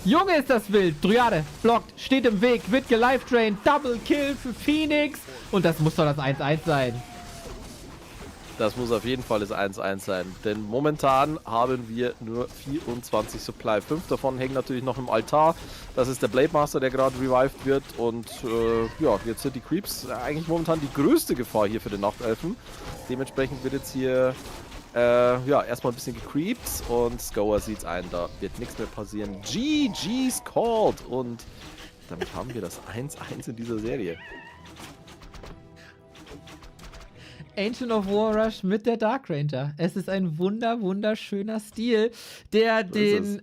Speaker 1: Junge, ist das wild. Dryade blockt, steht im Weg, wird gelifedrained. Double Kill für Phoenix. Und das muss doch das 1-1 sein.
Speaker 6: Das muss auf jeden Fall das 1-1 sein. Denn momentan haben wir nur 24 Supply. 5 davon hängen natürlich noch im Altar. Das ist der Blade Master, der gerade revived wird. Und ja, jetzt sind die Creeps eigentlich momentan die größte Gefahr hier für den Nachtelfen. Dementsprechend wird jetzt hier ja, erstmal ein bisschen gecreept. Und Scower sieht's ein, da wird nichts mehr passieren. GG's called. Und damit haben wir das 1-1 in dieser Serie.
Speaker 1: Ancient of War Rush mit der Dark Ranger. Es ist ein wunderschöner Stil, der den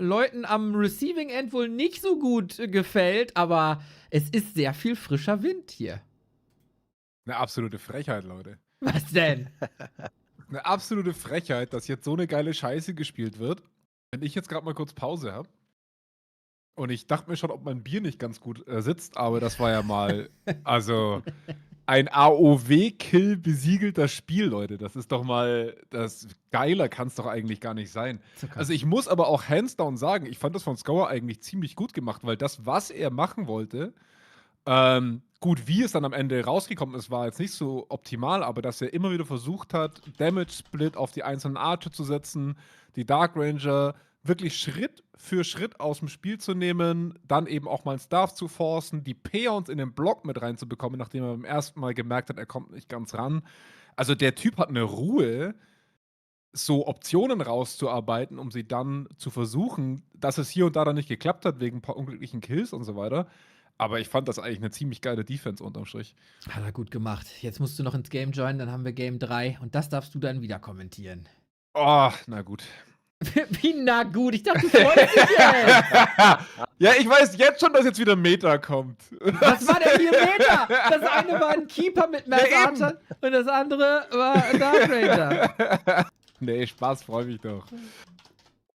Speaker 1: Leuten am Receiving End wohl nicht so gut gefällt, aber es ist sehr viel frischer Wind hier.
Speaker 7: Eine absolute Frechheit, Leute.
Speaker 1: Was denn?
Speaker 7: Eine absolute Frechheit, dass jetzt so eine geile Scheiße gespielt wird. Wenn ich jetzt gerade mal kurz Pause habe. Und ich dachte mir schon, ob mein Bier nicht ganz gut sitzt, aber das war ja mal, also ein AOW-Kill besiegelter Spiel, Leute. Das ist doch mal, das geiler kann es doch eigentlich gar nicht sein. Also ich muss aber auch hands down sagen, ich fand das von Scower eigentlich ziemlich gut gemacht, weil das, was er machen wollte, gut, wie es dann am Ende rausgekommen ist, war jetzt nicht so optimal, aber dass er immer wieder versucht hat, Damage-Split auf die einzelnen Archer zu setzen, die Dark Ranger wirklich Schritt für Schritt aus dem Spiel zu nehmen, dann eben auch mal einen Staff zu forcen, die Peons in den Block mit reinzubekommen, nachdem er beim ersten Mal gemerkt hat, er kommt nicht ganz ran. Also der Typ hat eine Ruhe, so Optionen rauszuarbeiten, um sie dann zu versuchen, dass es hier und da dann nicht geklappt hat, wegen ein paar unglücklichen Kills und so weiter. Aber ich fand das eigentlich eine ziemlich geile Defense unterm Strich.
Speaker 1: Hat er gut gemacht. Jetzt musst du noch ins Game joinen, dann haben wir Game 3 und das darfst du dann wieder kommentieren.
Speaker 7: Oh, na gut.
Speaker 1: Wie na gut, ich dachte, du freust dich jetzt.
Speaker 7: Ja, ich weiß jetzt schon, dass jetzt wieder Meta kommt.
Speaker 1: Was war denn hier Meta? Das eine war ein Keeper mit Mass Archer und das andere war ein Dark Ranger.
Speaker 7: Nee, Spaß, freu mich doch.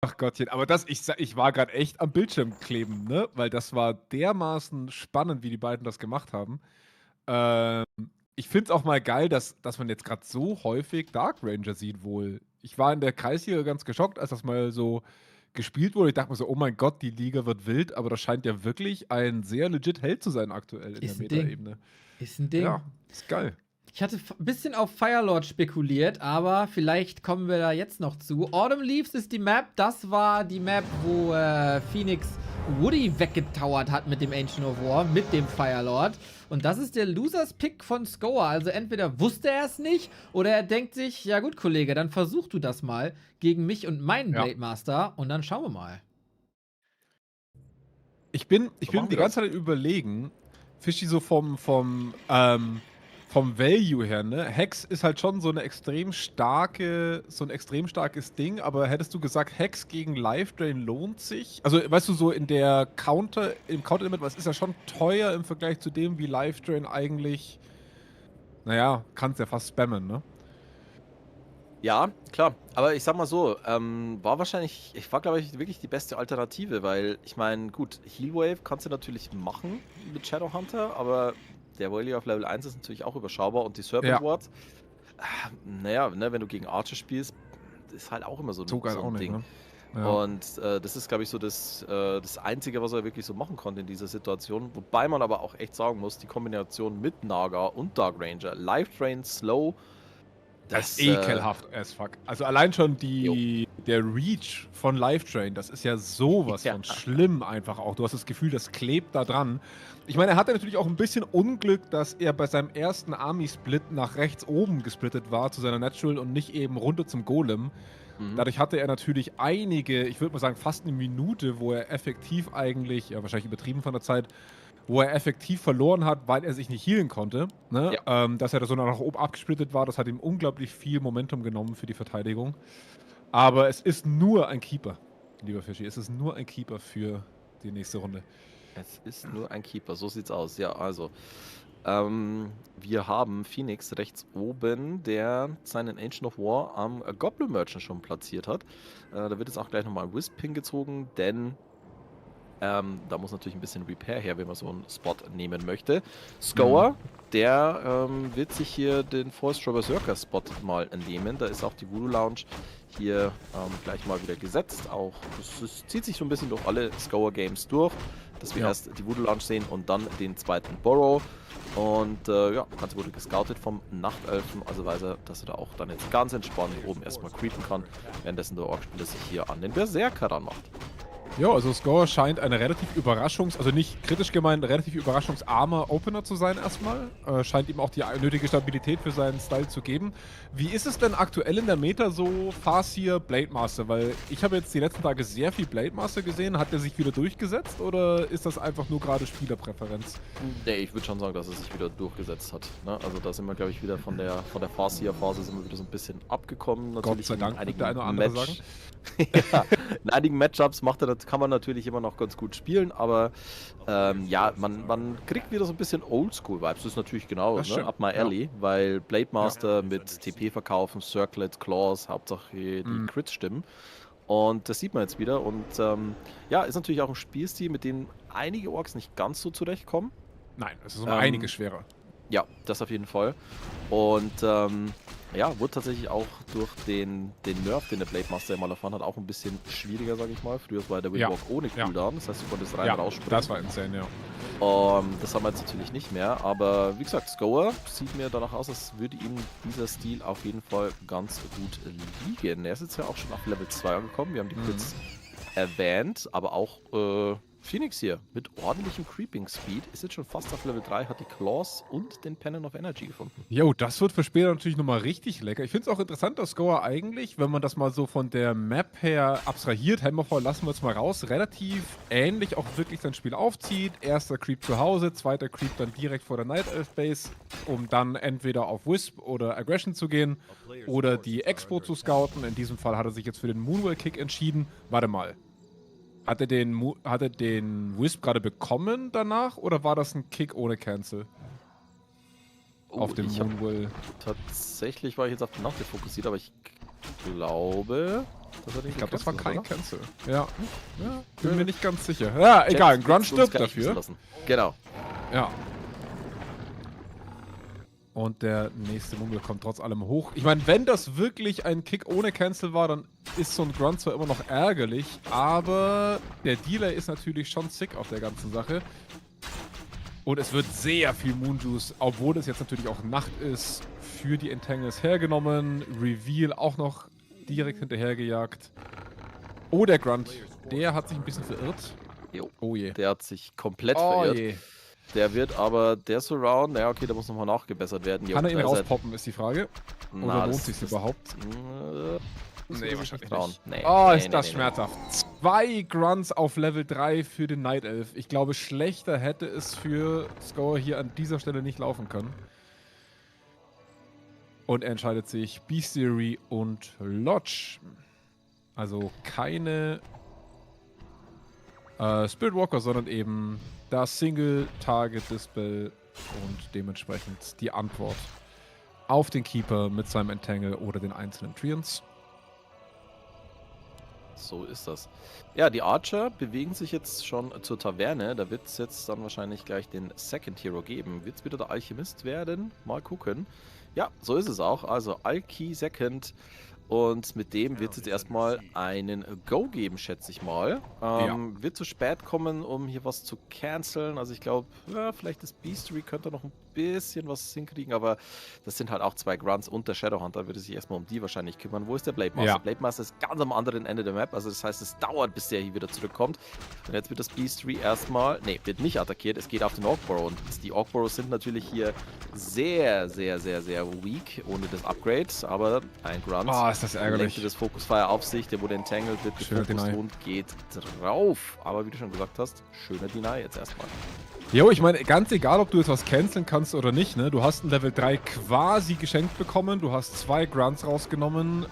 Speaker 7: Ach Gottchen, aber ich war gerade echt am Bildschirm kleben, ne? Weil das war dermaßen spannend, wie die beiden das gemacht haben. Ich finde es auch mal geil, dass man jetzt gerade so häufig Dark Ranger sieht wohl. Ich war in der Kreisliga ganz geschockt, als das mal so gespielt wurde. Ich dachte mir so, oh mein Gott, die Liga wird wild, aber das scheint ja wirklich ein sehr legit Held zu sein aktuell in der Meta-Ebene.
Speaker 1: Ist ein Ding.
Speaker 7: Ja, ist geil.
Speaker 1: Ich hatte ein bisschen auf Firelord spekuliert, aber vielleicht kommen wir da jetzt noch zu. Autumn Leaves ist die Map. Das war die Map, wo Phoenix Woody weggetowert hat mit dem Ancient of War, mit dem Firelord. Und das ist der Losers-Pick von Scower. Also entweder wusste er es nicht oder er denkt sich, ja gut, Kollege, dann versuch du das mal gegen mich und meinen Blade Master und dann schauen wir mal.
Speaker 7: Ich bin die ganze Zeit überlegen, Fischi so vom Value her, ne? Hex ist halt schon so ein extrem starkes Ding, aber hättest du gesagt, Hex gegen Life Drain lohnt sich? Also, weißt du, so im Counter-Limit, was ist ja schon teuer im Vergleich zu dem, wie Life Drain eigentlich, naja, kannst ja fast spammen, ne?
Speaker 6: Ja, klar. Aber ich sag mal so, war glaube ich, wirklich die beste Alternative, weil ich meine, gut, Healwave kannst du natürlich machen mit Shadowhunter, aber der Value auf Level 1 ist natürlich auch überschaubar und die Serpent Ward, naja, ne, wenn du gegen Archer spielst, ist halt auch immer so ein Ding.
Speaker 7: Ne? Ja.
Speaker 6: Und das ist, glaube ich, so das Einzige, was er wirklich so machen konnte in dieser Situation. Wobei man aber auch echt sagen muss, die Kombination mit Naga und Dark Ranger, Life Drain, Slow,
Speaker 7: das ist ekelhaft as fuck. Also allein schon der Reach von Life Drain, das ist ja sowas von schlimm einfach auch. Du hast das Gefühl, das klebt da dran. Ich meine, er hatte natürlich auch ein bisschen Unglück, dass er bei seinem ersten Army-Split nach rechts oben gesplittet war zu seiner Natural und nicht eben runter zum Golem. Dadurch hatte er natürlich einige, ich würde mal sagen fast eine Minute, wo er effektiv eigentlich, ja wahrscheinlich übertrieben von der Zeit, wo er effektiv verloren hat, weil er sich nicht healen konnte. Ne? Ja. Dass er da so nach oben abgesplittet war, das hat ihm unglaublich viel Momentum genommen für die Verteidigung. Aber es ist nur ein Keeper, lieber Fischi. Es ist nur ein Keeper für die nächste Runde.
Speaker 6: Es ist nur ein Keeper, so sieht's aus. Ja, also. Wir haben Phoenix rechts oben, der seinen Ancient of War am Goblin Merchant schon platziert hat. Da wird jetzt auch gleich nochmal ein Wisp hingezogen, denn da muss natürlich ein bisschen Repair her, wenn man so einen Spot nehmen möchte. Scower, der wird sich hier den Forest Berserker Spot mal nehmen. Da ist auch die Voodoo Lounge hier gleich mal wieder gesetzt. Auch es zieht sich so ein bisschen durch alle Scower Games durch, dass wir erst die Voodoo Lounge sehen und dann den zweiten Burrow. Und ja, das Ganze wurde gescoutet vom Nachtelfen, also weiß er, dass er da auch dann jetzt ganz entspannt oben erstmal creepen kann, währenddessen der Orc-Spieler sich hier an den Berserker ranmacht.
Speaker 7: Ja, also Scower scheint eine relativ also nicht kritisch gemeint, relativ überraschungsarmer Opener zu sein erstmal. Scheint ihm auch die nötige Stabilität für seinen Style zu geben. Wie ist es denn aktuell in der Meta so Farseer Blade Master? Weil ich habe jetzt die letzten Tage sehr viel Blade Master gesehen. Hat der sich wieder durchgesetzt oder ist das einfach nur gerade Spielerpräferenz?
Speaker 6: Nee, ich würde schon sagen, dass er sich wieder durchgesetzt hat. Ne? Also da sind wir, glaube ich, wieder von der Farseer-Phase sind wir wieder so ein bisschen abgekommen. Natürlich
Speaker 7: Gott sei Dank, wird der eine oder andere sagen.
Speaker 6: Ja, in einigen Matchups kann man natürlich immer noch ganz gut spielen, aber ja, man kriegt wieder so ein bisschen Oldschool-Vibes. Das ist natürlich genau, ne? Up my alley, weil Blade Master mit TP verkaufen, Circlet, Claws, Hauptsache die Crits stimmen. Und das sieht man jetzt wieder. Und ja, ist natürlich auch ein Spielstil, mit dem einige Orks nicht ganz so zurechtkommen.
Speaker 7: Nein, es ist um einiges schwerer.
Speaker 6: Ja, das auf jeden Fall. Und ja, wurde tatsächlich auch durch den Nerf, den der Blade Master mal erfahren hat, auch ein bisschen schwieriger, sage ich mal. Früher war der Windwalk ohne Cooldown, das heißt, du konntest rein rausspringen.
Speaker 7: Das war insane, ja.
Speaker 6: Das haben wir jetzt natürlich nicht mehr, aber wie gesagt, Scower sieht mir danach aus, als würde ihm dieser Stil auf jeden Fall ganz gut liegen. Er ist jetzt ja auch schon auf Level 2 angekommen, wir haben die Crits erwähnt, aber auch Phoenix hier mit ordentlichem Creeping Speed ist jetzt schon fast auf Level 3, hat die Claws und den Pennon of Energy gefunden.
Speaker 7: Jo, das wird für später natürlich nochmal richtig lecker. Ich finde es auch interessant, dass Scower eigentlich, wenn man das mal so von der Map her abstrahiert, Hammerfall lassen wir jetzt mal raus, relativ ähnlich auch wirklich sein Spiel aufzieht. Erster Creep zu Hause, zweiter Creep dann direkt vor der Night Elf Base, um dann entweder auf Wisp oder Aggression zu gehen oder die Expo zu scouten. In diesem Fall hat er sich jetzt für den Moonwell Kick entschieden. Warte mal. Hat er den Wisp gerade bekommen danach oder war das ein Kick ohne Cancel? Auf dem Moonwell.
Speaker 6: Tatsächlich war ich jetzt auf die Nacht fokussiert, aber ich glaube,
Speaker 7: das war kein
Speaker 6: oder?
Speaker 7: Cancel. Ja. Bin mir nicht ganz sicher. Ja, egal, ein Grunt stirbt dafür.
Speaker 6: Genau.
Speaker 7: Ja. Und der nächste Moonwell kommt trotz allem hoch. Ich meine, wenn das wirklich ein Kick ohne Cancel war, dann ist so ein Grunt zwar immer noch ärgerlich, aber der Delay ist natürlich schon sick auf der ganzen Sache. Und es wird sehr viel Moonjuice, obwohl es jetzt natürlich auch Nacht ist, für die Entangles hergenommen. Reveal auch noch direkt hinterhergejagt. Oh, der Grunt, der hat sich ein bisschen verirrt.
Speaker 6: Jo.
Speaker 7: Oh je.
Speaker 6: Der hat sich komplett verirrt. Je. Der wird aber, der Surround, naja, okay, der muss nochmal nachgebessert werden.
Speaker 7: Kann er ihn rauspoppen, ist die Frage. Oder lohnt sich überhaupt?
Speaker 6: Nee, wahrscheinlich nicht.
Speaker 7: Ist das schmerzhaft. 2 Grunts auf Level 3 für den Night Elf. Ich glaube, schlechter hätte es für Scower hier an dieser Stelle nicht laufen können. Und er entscheidet sich Bestiary und Lodge. Also keine Spirit Walker, sondern eben das Single-Target-Dispel und dementsprechend die Antwort auf den Keeper mit seinem Entangle oder den einzelnen Treants.
Speaker 6: So ist das. Ja, die Archer bewegen sich jetzt schon zur Taverne. Da wird es jetzt dann wahrscheinlich gleich den Second Hero geben. Wird es wieder der Alchemist werden? Mal gucken. Ja, so ist es auch. Also Alki Second. Und mit dem wird es jetzt erstmal einen Go geben, schätze ich mal. Wird zu spät kommen, um hier was zu canceln. Also ich glaube, ja, vielleicht das Beastery könnte noch ein bisschen was hinkriegen, aber das sind halt auch 2 Grunts und der Shadowhunter würde sich erstmal um die wahrscheinlich kümmern. Wo ist der Blade Master?
Speaker 7: Ja.
Speaker 6: Blade Master ist ganz am anderen Ende der Map, also das heißt, es dauert, bis der hier wieder zurückkommt. Und jetzt wird das Beastery erstmal, wird nicht attackiert, es geht auf den Orcburrow. Und die Orcburrows sind natürlich hier sehr, sehr, sehr, sehr weak, ohne das Upgrade, aber ein Grunt.
Speaker 7: Ist das ärgerlich.
Speaker 6: Das Focus Fire auf sich, der wurde entangled, wird gefocust und geht drauf. Aber wie du schon gesagt hast, schöner Deny jetzt erstmal.
Speaker 7: Jo, ich meine, ganz egal, ob du jetzt was canceln kannst oder nicht, ne? Du hast ein Level 3 quasi geschenkt bekommen, du hast 2 Grunts rausgenommen.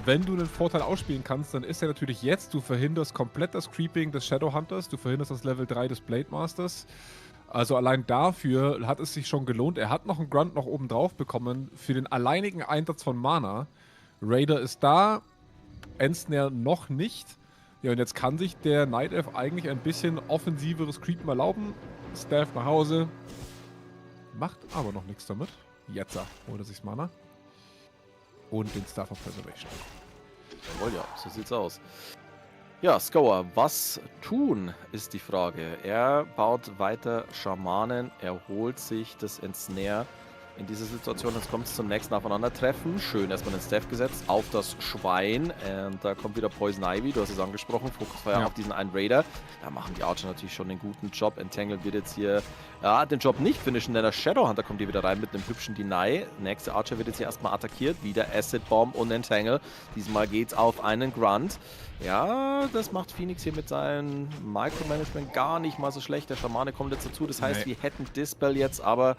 Speaker 7: Wenn du einen Vorteil ausspielen kannst, dann ist er natürlich jetzt, du verhinderst komplett das Creeping des Shadowhunters, du verhinderst das Level 3 des Blade Masters. Also allein dafür hat es sich schon gelohnt. Er hat noch einen Grunt noch oben drauf bekommen für den alleinigen Einsatz von Mana. Raider ist da, Ensnare noch nicht. Ja, und jetzt kann sich der Night Elf eigentlich ein bisschen offensiveres Creepen erlauben. Staff nach Hause. Macht aber noch nichts damit. Jetzt holt er sich Mana. Und den Staff of Preservation.
Speaker 6: Jawohl, ja, so sieht's aus. Ja, Scower, was tun, ist die Frage. Er baut weiter Schamanen, er holt sich das Ensnare. In dieser Situation, jetzt kommt es zum nächsten Aufeinandertreffen. Schön erstmal den Staff gesetzt auf das Schwein. Und da kommt wieder Poison Ivy, du hast es angesprochen. Fokus Fire auf diesen einen Raider. Da machen die Archer natürlich schon einen guten Job. Entangle wird jetzt hier den Job nicht finishen, denn der Shadowhunter kommt hier wieder rein mit einem hübschen Deny. Nächste Archer wird jetzt hier erstmal attackiert. Wieder Acid Bomb und Entangle. Diesmal geht's auf einen Grunt. Ja, das macht Phoenix hier mit seinem Micromanagement gar nicht mal so schlecht. Der Schamane kommt jetzt dazu. Das heißt, wir hätten Dispel jetzt, aber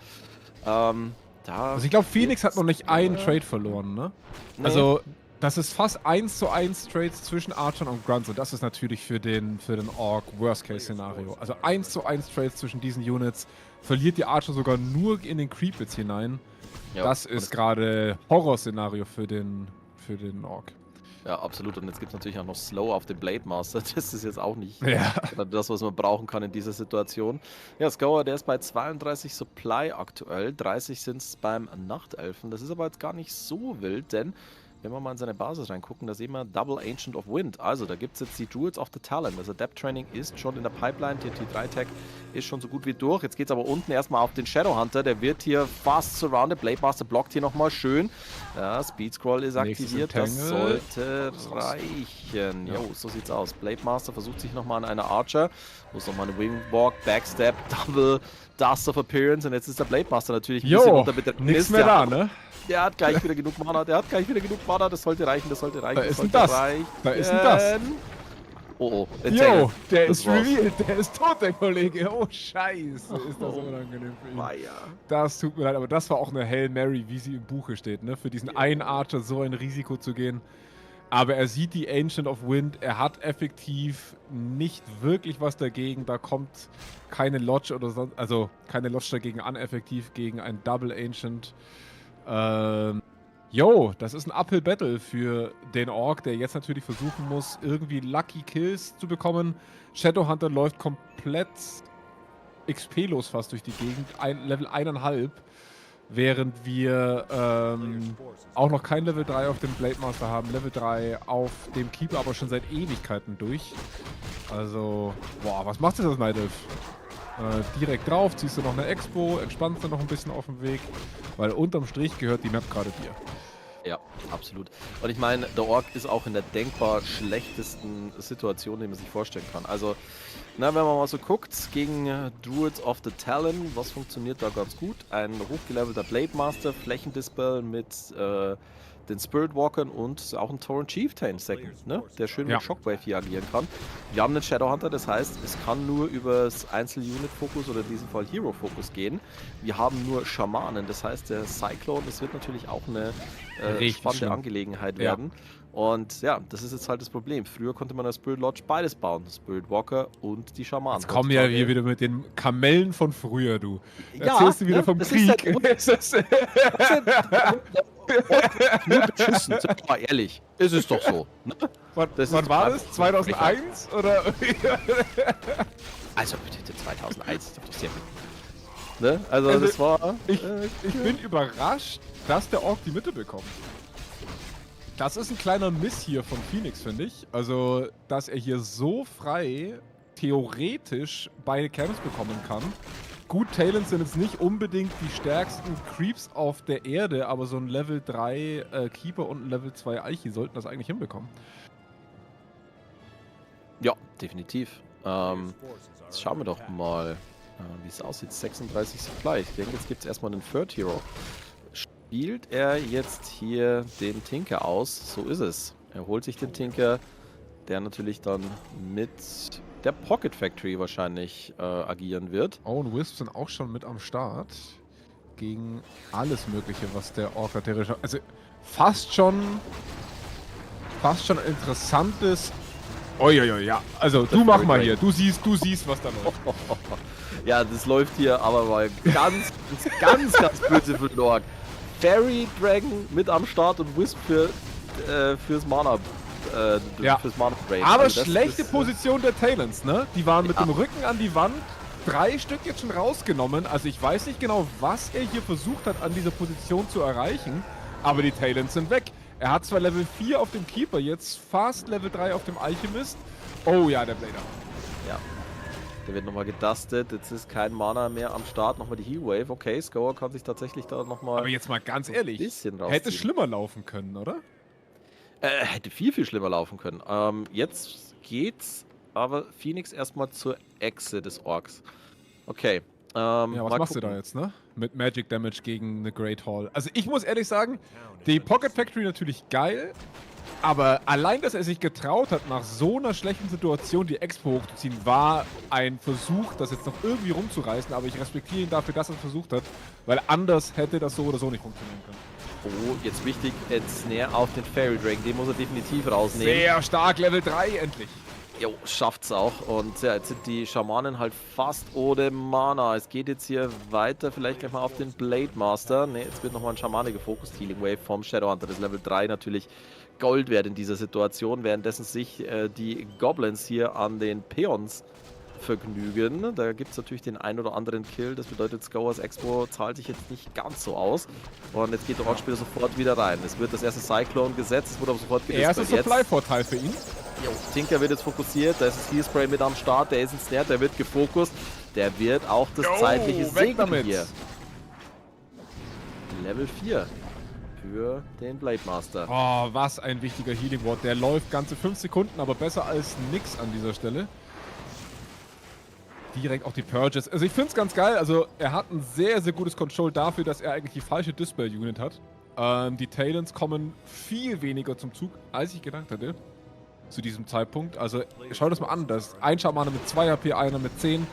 Speaker 7: also ich glaube, Phoenix hat noch nicht einen Trade verloren, ne? Nee. Also das ist fast 1:1 Trades zwischen Archern und Grunts und das ist natürlich für den Orc Worst-Case-Szenario. Also 1:1 Trades zwischen diesen Units, verliert die Archer sogar nur in den Creep jetzt hinein. Ja, das ist gerade Horror-Szenario für den Orc.
Speaker 6: Ja, absolut. Und jetzt gibt es natürlich auch noch Slow auf den Blade Master. Das ist jetzt auch nicht
Speaker 7: genau
Speaker 6: das, was man brauchen kann in dieser Situation. Ja, Scower, der ist bei 32 Supply aktuell. 30 sind es beim Nachtelfen. Das ist aber jetzt gar nicht so wild, denn wenn wir mal in seine Basis reingucken, da sehen wir Double Ancient of Wind. Also da gibt es jetzt die Jewels of the Talent. Also Depth Training ist schon in der Pipeline, TT3-Tag ist schon so gut wie durch. Jetzt geht es aber unten erstmal auf den Shadowhunter. Der wird hier fast surrounded. Blade Master blockt hier nochmal schön. Ja, Speed Scroll ist aktiviert. Das sollte reichen. Jo, so sieht's aus. Blade Master versucht sich nochmal an einer Archer. Muss nochmal eine Wingwalk, Backstep, Double Dust of Appearance. Und jetzt ist der Blade Master natürlich ein bisschen unter Bedrängnis.
Speaker 7: Nichts mehr da, ne?
Speaker 6: Der hat gleich wieder genug Mana, das sollte reichen, das sollte reichen.
Speaker 7: Da ist denn das? Da ist denn das?
Speaker 6: Oh,
Speaker 7: Jo, der ist revealed, der ist tot, der Kollege. Oh, scheiße, ist das unangenehm für ihn. Das tut mir leid, aber das war auch eine Hail Mary, wie sie im Buche steht, ne? Für diesen einen Archer so ein Risiko zu gehen. Aber er sieht die Ancient of Wind, er hat effektiv nicht wirklich was dagegen, da kommt keine Lodge oder sonst, also keine Lodge dagegen an, effektiv gegen ein Double Ancient. Das ist ein Uphill Battle für den Orc, der jetzt natürlich versuchen muss, irgendwie Lucky Kills zu bekommen. Shadowhunter läuft komplett XP-los fast durch die Gegend, Level 1,5, während wir auch noch kein Level 3 auf dem Blade Master haben. Level 3 auf dem Keeper aber schon seit Ewigkeiten durch. Also, boah, was macht das Night Elf? Direkt drauf, ziehst du noch eine Expo, entspannst du noch ein bisschen auf dem Weg, weil unterm Strich gehört die Map gerade dir.
Speaker 6: Ja, absolut. Und ich meine, der Orc ist auch in der denkbar schlechtesten Situation, die man sich vorstellen kann. Also, wenn man mal so guckt, gegen Druids of the Talon, was funktioniert da ganz gut? Ein hochgelevelter Blade Master, Flächendispel mit den Spirit Walkern und auch ein Torrent Chieftain Second, ne? Der schön mit Shockwave hier agieren kann. Wir haben einen Shadowhunter, das heißt, es kann nur über das Einzel-Unit-Fokus oder in diesem Fall Hero-Fokus gehen. Wir haben nur Schamanen, das heißt, der Cyclone, das wird natürlich auch eine spannende Angelegenheit werden. Und ja, das ist jetzt halt das Problem. Früher konnte man als Spirit Lodge beides bauen, Spirit Walker und die Schamanen.
Speaker 7: Jetzt kommen ja hier wieder mit den Kamellen von früher, du. Erzählst du wieder vom Krieg.
Speaker 6: Nur beschissen, sind wir mal ehrlich. Es ist doch so. Ne?
Speaker 7: Wann war das? 2001? Oder?
Speaker 6: Also bitte, 2001 ist doch sehr gut. Ne? Also das war...
Speaker 7: Ich bin überrascht, dass der Orc die Mitte bekommt. Das ist ein kleiner Miss hier von Phoenix, finde ich. Also, dass er hier so frei theoretisch beide Camps bekommen kann. Gut, Talents sind jetzt nicht unbedingt die stärksten Creeps auf der Erde, aber so ein Level 3 Keeper und ein Level 2 Eichi sollten das eigentlich hinbekommen.
Speaker 6: Ja, definitiv. Jetzt schauen wir doch mal, wie es aussieht. 36 Supply. Ich denke, jetzt gibt es erstmal einen Third Hero. Spielt er jetzt hier den Tinker aus? So ist es. Er holt sich den Tinker, der natürlich dann mit der Pocket Factory wahrscheinlich agieren wird.
Speaker 7: Oh, und Wisps sind auch schon mit am Start. Gegen alles Mögliche, was der Orc hat. Also fast schon interessantes... ja. Also du mach mal hier. Du siehst, was da läuft.
Speaker 6: Ja, das läuft hier aber mal ganz böse für den Orc. Fairy Dragon mit am Start und Wisp fürs Mana. Fürs Mana Brain.
Speaker 7: Aber also schlechte Position der Talents, ne? Die waren mit dem Rücken an die Wand. 3 Stück jetzt schon rausgenommen. Also ich weiß nicht genau, was er hier versucht hat, an dieser Position zu erreichen. Aber die Talents sind weg. Er hat zwar Level 4 auf dem Keeper, jetzt fast Level 3 auf dem Alchemist. Oh ja, der Blader.
Speaker 6: Ja. Der wird nochmal gedustet. Jetzt ist kein Mana mehr am Start. Nochmal die Healwave. Okay, Scower kann sich tatsächlich da nochmal...
Speaker 7: Aber jetzt mal ganz ehrlich, hätte schlimmer laufen können, oder?
Speaker 6: Hätte viel schlimmer laufen können. Jetzt geht's aber Phoenix erstmal zur Echse des Orks. Okay.
Speaker 7: Was machst du da jetzt, ne? Mit Magic Damage gegen eine Great Hall. Also ich muss ehrlich sagen, die Pocket Factory natürlich geil, aber allein, dass er sich getraut hat, nach so einer schlechten Situation die Expo hochzuziehen, war ein Versuch, das jetzt noch irgendwie rumzureißen, aber ich respektiere ihn dafür, dass er es versucht hat, weil anders hätte das so oder so nicht funktionieren können.
Speaker 6: Oh, jetzt wichtig, Snare auf den Fairy Dragon, den muss er definitiv rausnehmen.
Speaker 7: Sehr stark, Level 3 endlich.
Speaker 6: Jo, schafft's auch. Und ja, jetzt sind die Schamanen halt fast ohne Mana. Es geht jetzt hier weiter, vielleicht gleich mal auf den Blade Master. Ne, jetzt wird nochmal ein Schamane gefokust. Healing Wave vom Shadowhunter. Das Level 3 natürlich Gold wert in dieser Situation, währenddessen sich die Goblins hier an den Peons Vergnügen. Da gibt es natürlich den ein oder anderen Kill. Das bedeutet, Scowers Expo zahlt sich jetzt nicht ganz so aus. Und jetzt geht der Orc-Spieler sofort wieder rein. Es wird das erste Cyclone gesetzt, es wurde aber sofort
Speaker 7: Erster Supply-Vorteil für ihn.
Speaker 6: Jo, Tinker wird jetzt fokussiert, da ist das Healspray mit am Start, der ist ensnared, der wird gefokust. Der wird auch das zeitliche segnen hier. Level 4 für den Blade Master.
Speaker 7: Oh, was ein wichtiger Healing Ward. Der läuft ganze 5 Sekunden, aber besser als nix an dieser Stelle. Direkt auch die Purges. Also ich finde es ganz geil. Also er hat ein sehr, sehr gutes Control dafür, dass er eigentlich die falsche Dispel-Unit hat. Die Talents kommen viel weniger zum Zug, als ich gedacht hätte. Zu diesem Zeitpunkt. Also schau das mal an. Da ist ein Schamane mit 2 HP, einer mit 10.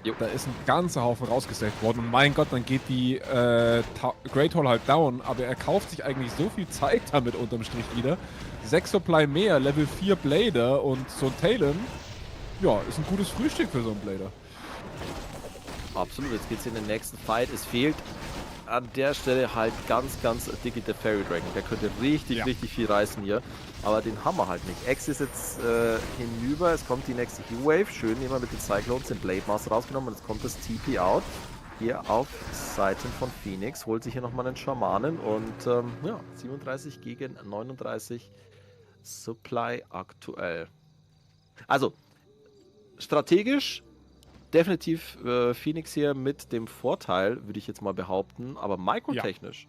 Speaker 6: Jo.
Speaker 7: Da ist ein ganzer Haufen rausgesaved worden. Und mein Gott, dann geht die Great Hall halt down. Aber er kauft sich eigentlich so viel Zeit damit unterm Strich wieder. 6 Supply mehr, Level 4 Blader und so ein Talon. Ja, ist ein gutes Frühstück für so einen Blader.
Speaker 6: Absolut, jetzt geht's in den nächsten Fight. Es fehlt an der Stelle halt ganz dicke der Fairy Dragon. Der könnte richtig viel reißen hier. Aber den haben wir halt nicht. X ist jetzt hinüber. Es kommt die nächste Heat Wave. Schön immer mit den Cyclones den Blade Master rausgenommen. Und jetzt kommt das TP out. Hier auf Seiten von Phoenix. Holt sich hier nochmal einen Schamanen. Und ja, 37 gegen 39 Supply aktuell. Also, strategisch definitiv Phoenix hier mit dem Vorteil, würde ich jetzt mal behaupten. Aber microtechnisch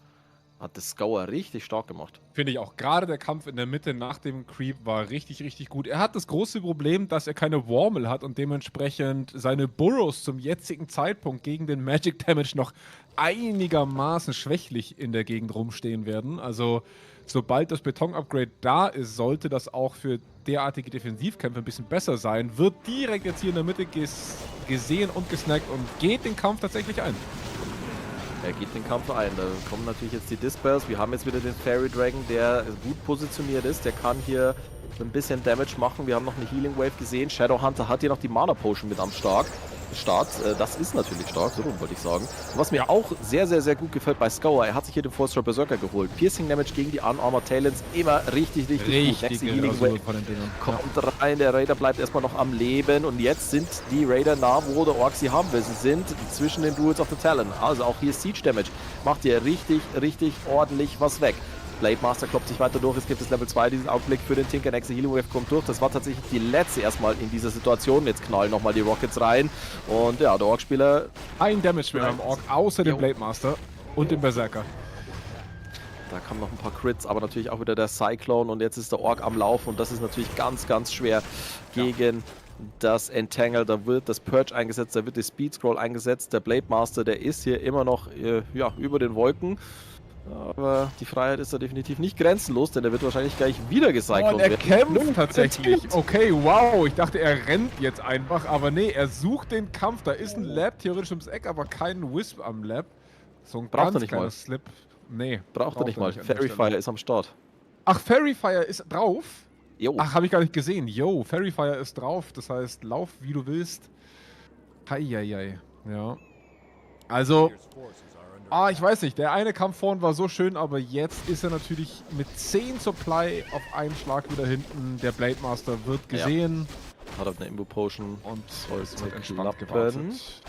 Speaker 6: hat das Scower richtig stark gemacht.
Speaker 7: Finde ich auch. Gerade der Kampf in der Mitte nach dem Creep war richtig gut. Er hat das große Problem, dass er keine Warmel hat und dementsprechend seine Burrows zum jetzigen Zeitpunkt gegen den Magic Damage noch einigermaßen schwächlich in der Gegend rumstehen werden. Also sobald das Beton-Upgrade da ist, sollte das auch für derartige Defensivkämpfe ein bisschen besser sein. Wird direkt jetzt hier in der Mitte gesehen und gesnackt und geht den Kampf tatsächlich ein.
Speaker 6: Er geht den Kampf ein. Da kommen natürlich jetzt die Dispels. Wir haben jetzt wieder den Fairy Dragon, der gut positioniert ist. Der kann hier ein bisschen Damage machen. Wir haben noch eine Healing Wave gesehen. Shadowhunter hat hier noch die Mana Potion mit am Start. Das ist natürlich stark, so rum wollte ich sagen. Und was mir auch sehr gut gefällt bei Scower, er hat sich hier den 4-Star Berserker geholt. Piercing Damage gegen die Unarmored Talents, immer richtig gut. Nächste Healing Wave kommt rein, der Raider bleibt erstmal noch am Leben und jetzt sind die Raider nah, wo der Orc sie haben will. Sie sind zwischen den Duels of the Talon. Also auch hier Siege Damage macht hier richtig ordentlich was weg. Blade Master kloppt sich weiter durch, es gibt das Level 2, diesen Augenblick für den Tinker, nächste Healing Wave kommt durch, das war tatsächlich die letzte erstmal in dieser Situation, jetzt knallen nochmal die Rockets rein und ja, der Orc-Spieler...
Speaker 7: Ein Damage mehr am Orc, außer dem Blade Master und dem Berserker.
Speaker 6: Da kamen noch ein paar Crits, aber natürlich auch wieder der Cyclone und jetzt ist der Orc am Laufen und das ist natürlich ganz schwer gegen das Entangle, da wird das Purge eingesetzt, da wird die Speed Scroll eingesetzt, der Blade Master, der ist hier immer noch über den Wolken. Aber die Freiheit ist da definitiv nicht grenzenlos, denn er wird wahrscheinlich gleich wieder gecycelt
Speaker 7: werden. Er kämpft tatsächlich. Okay, wow. Ich dachte, er rennt jetzt einfach. Aber nee, er sucht den Kampf. Da ist ein Lab theoretisch ums Eck, aber kein Wisp am Lab. So ein
Speaker 6: braucht er nicht mal.
Speaker 7: Slip. Nee.
Speaker 6: Braucht er nicht mal. Fairy Fire ist am Start.
Speaker 7: Ach, Fairy Fire ist drauf?
Speaker 6: Jo.
Speaker 7: Ach, habe ich gar nicht gesehen. Yo, Fairy Fire ist drauf. Das heißt, lauf wie du willst. Heieiei. Ja. Also... ich weiß nicht, der eine Kampf vorhin war so schön, aber jetzt ist er natürlich mit 10 Supply auf einen Schlag wieder hinten. Der Blade Master wird gesehen.
Speaker 6: Hat auf eine Imbo Potion
Speaker 7: und
Speaker 6: es
Speaker 7: wird entspannt gewartet.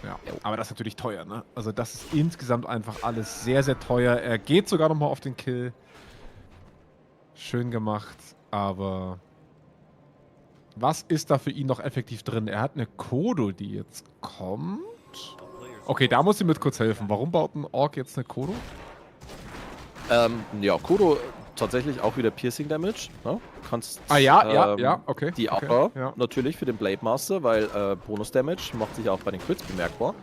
Speaker 7: Ja, aber das ist natürlich teuer, ne? Also das ist insgesamt einfach alles sehr teuer. Er geht sogar nochmal auf den Kill. Schön gemacht, aber was ist da für ihn noch effektiv drin? Er hat eine Kodo, die jetzt kommt. Okay, da muss ich mit kurz helfen. Warum baut ein Orc jetzt eine Kodo?
Speaker 6: Ja, Kodo tatsächlich auch wieder Piercing Damage. Ne? Kannst,
Speaker 7: okay.
Speaker 6: Die Upper natürlich für den Blade Master, weil Bonus Damage macht sich auch bei den Crits bemerkbar.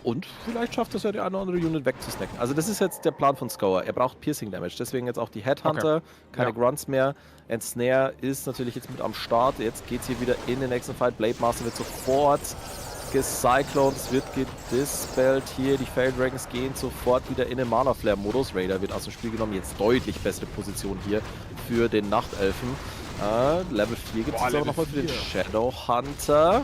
Speaker 6: Und vielleicht schafft es ja die eine oder andere Unit wegzusnacken. Also das ist jetzt der Plan von Scower. Er braucht Piercing Damage, deswegen jetzt auch die Headhunter, keine Grunts mehr. Ensnare ist natürlich jetzt mit am Start. Jetzt geht es hier wieder in den nächsten Fight. Blade Master wird sofort gecycloned, es wird gedispelled hier, die Fairy Dragons gehen sofort wieder in den Mana Flare Modus. Raider wird aus dem Spiel genommen, jetzt deutlich bessere Position hier für den Nachtelfen. Level 4 gibt es aber nochmal für den Shadowhunter.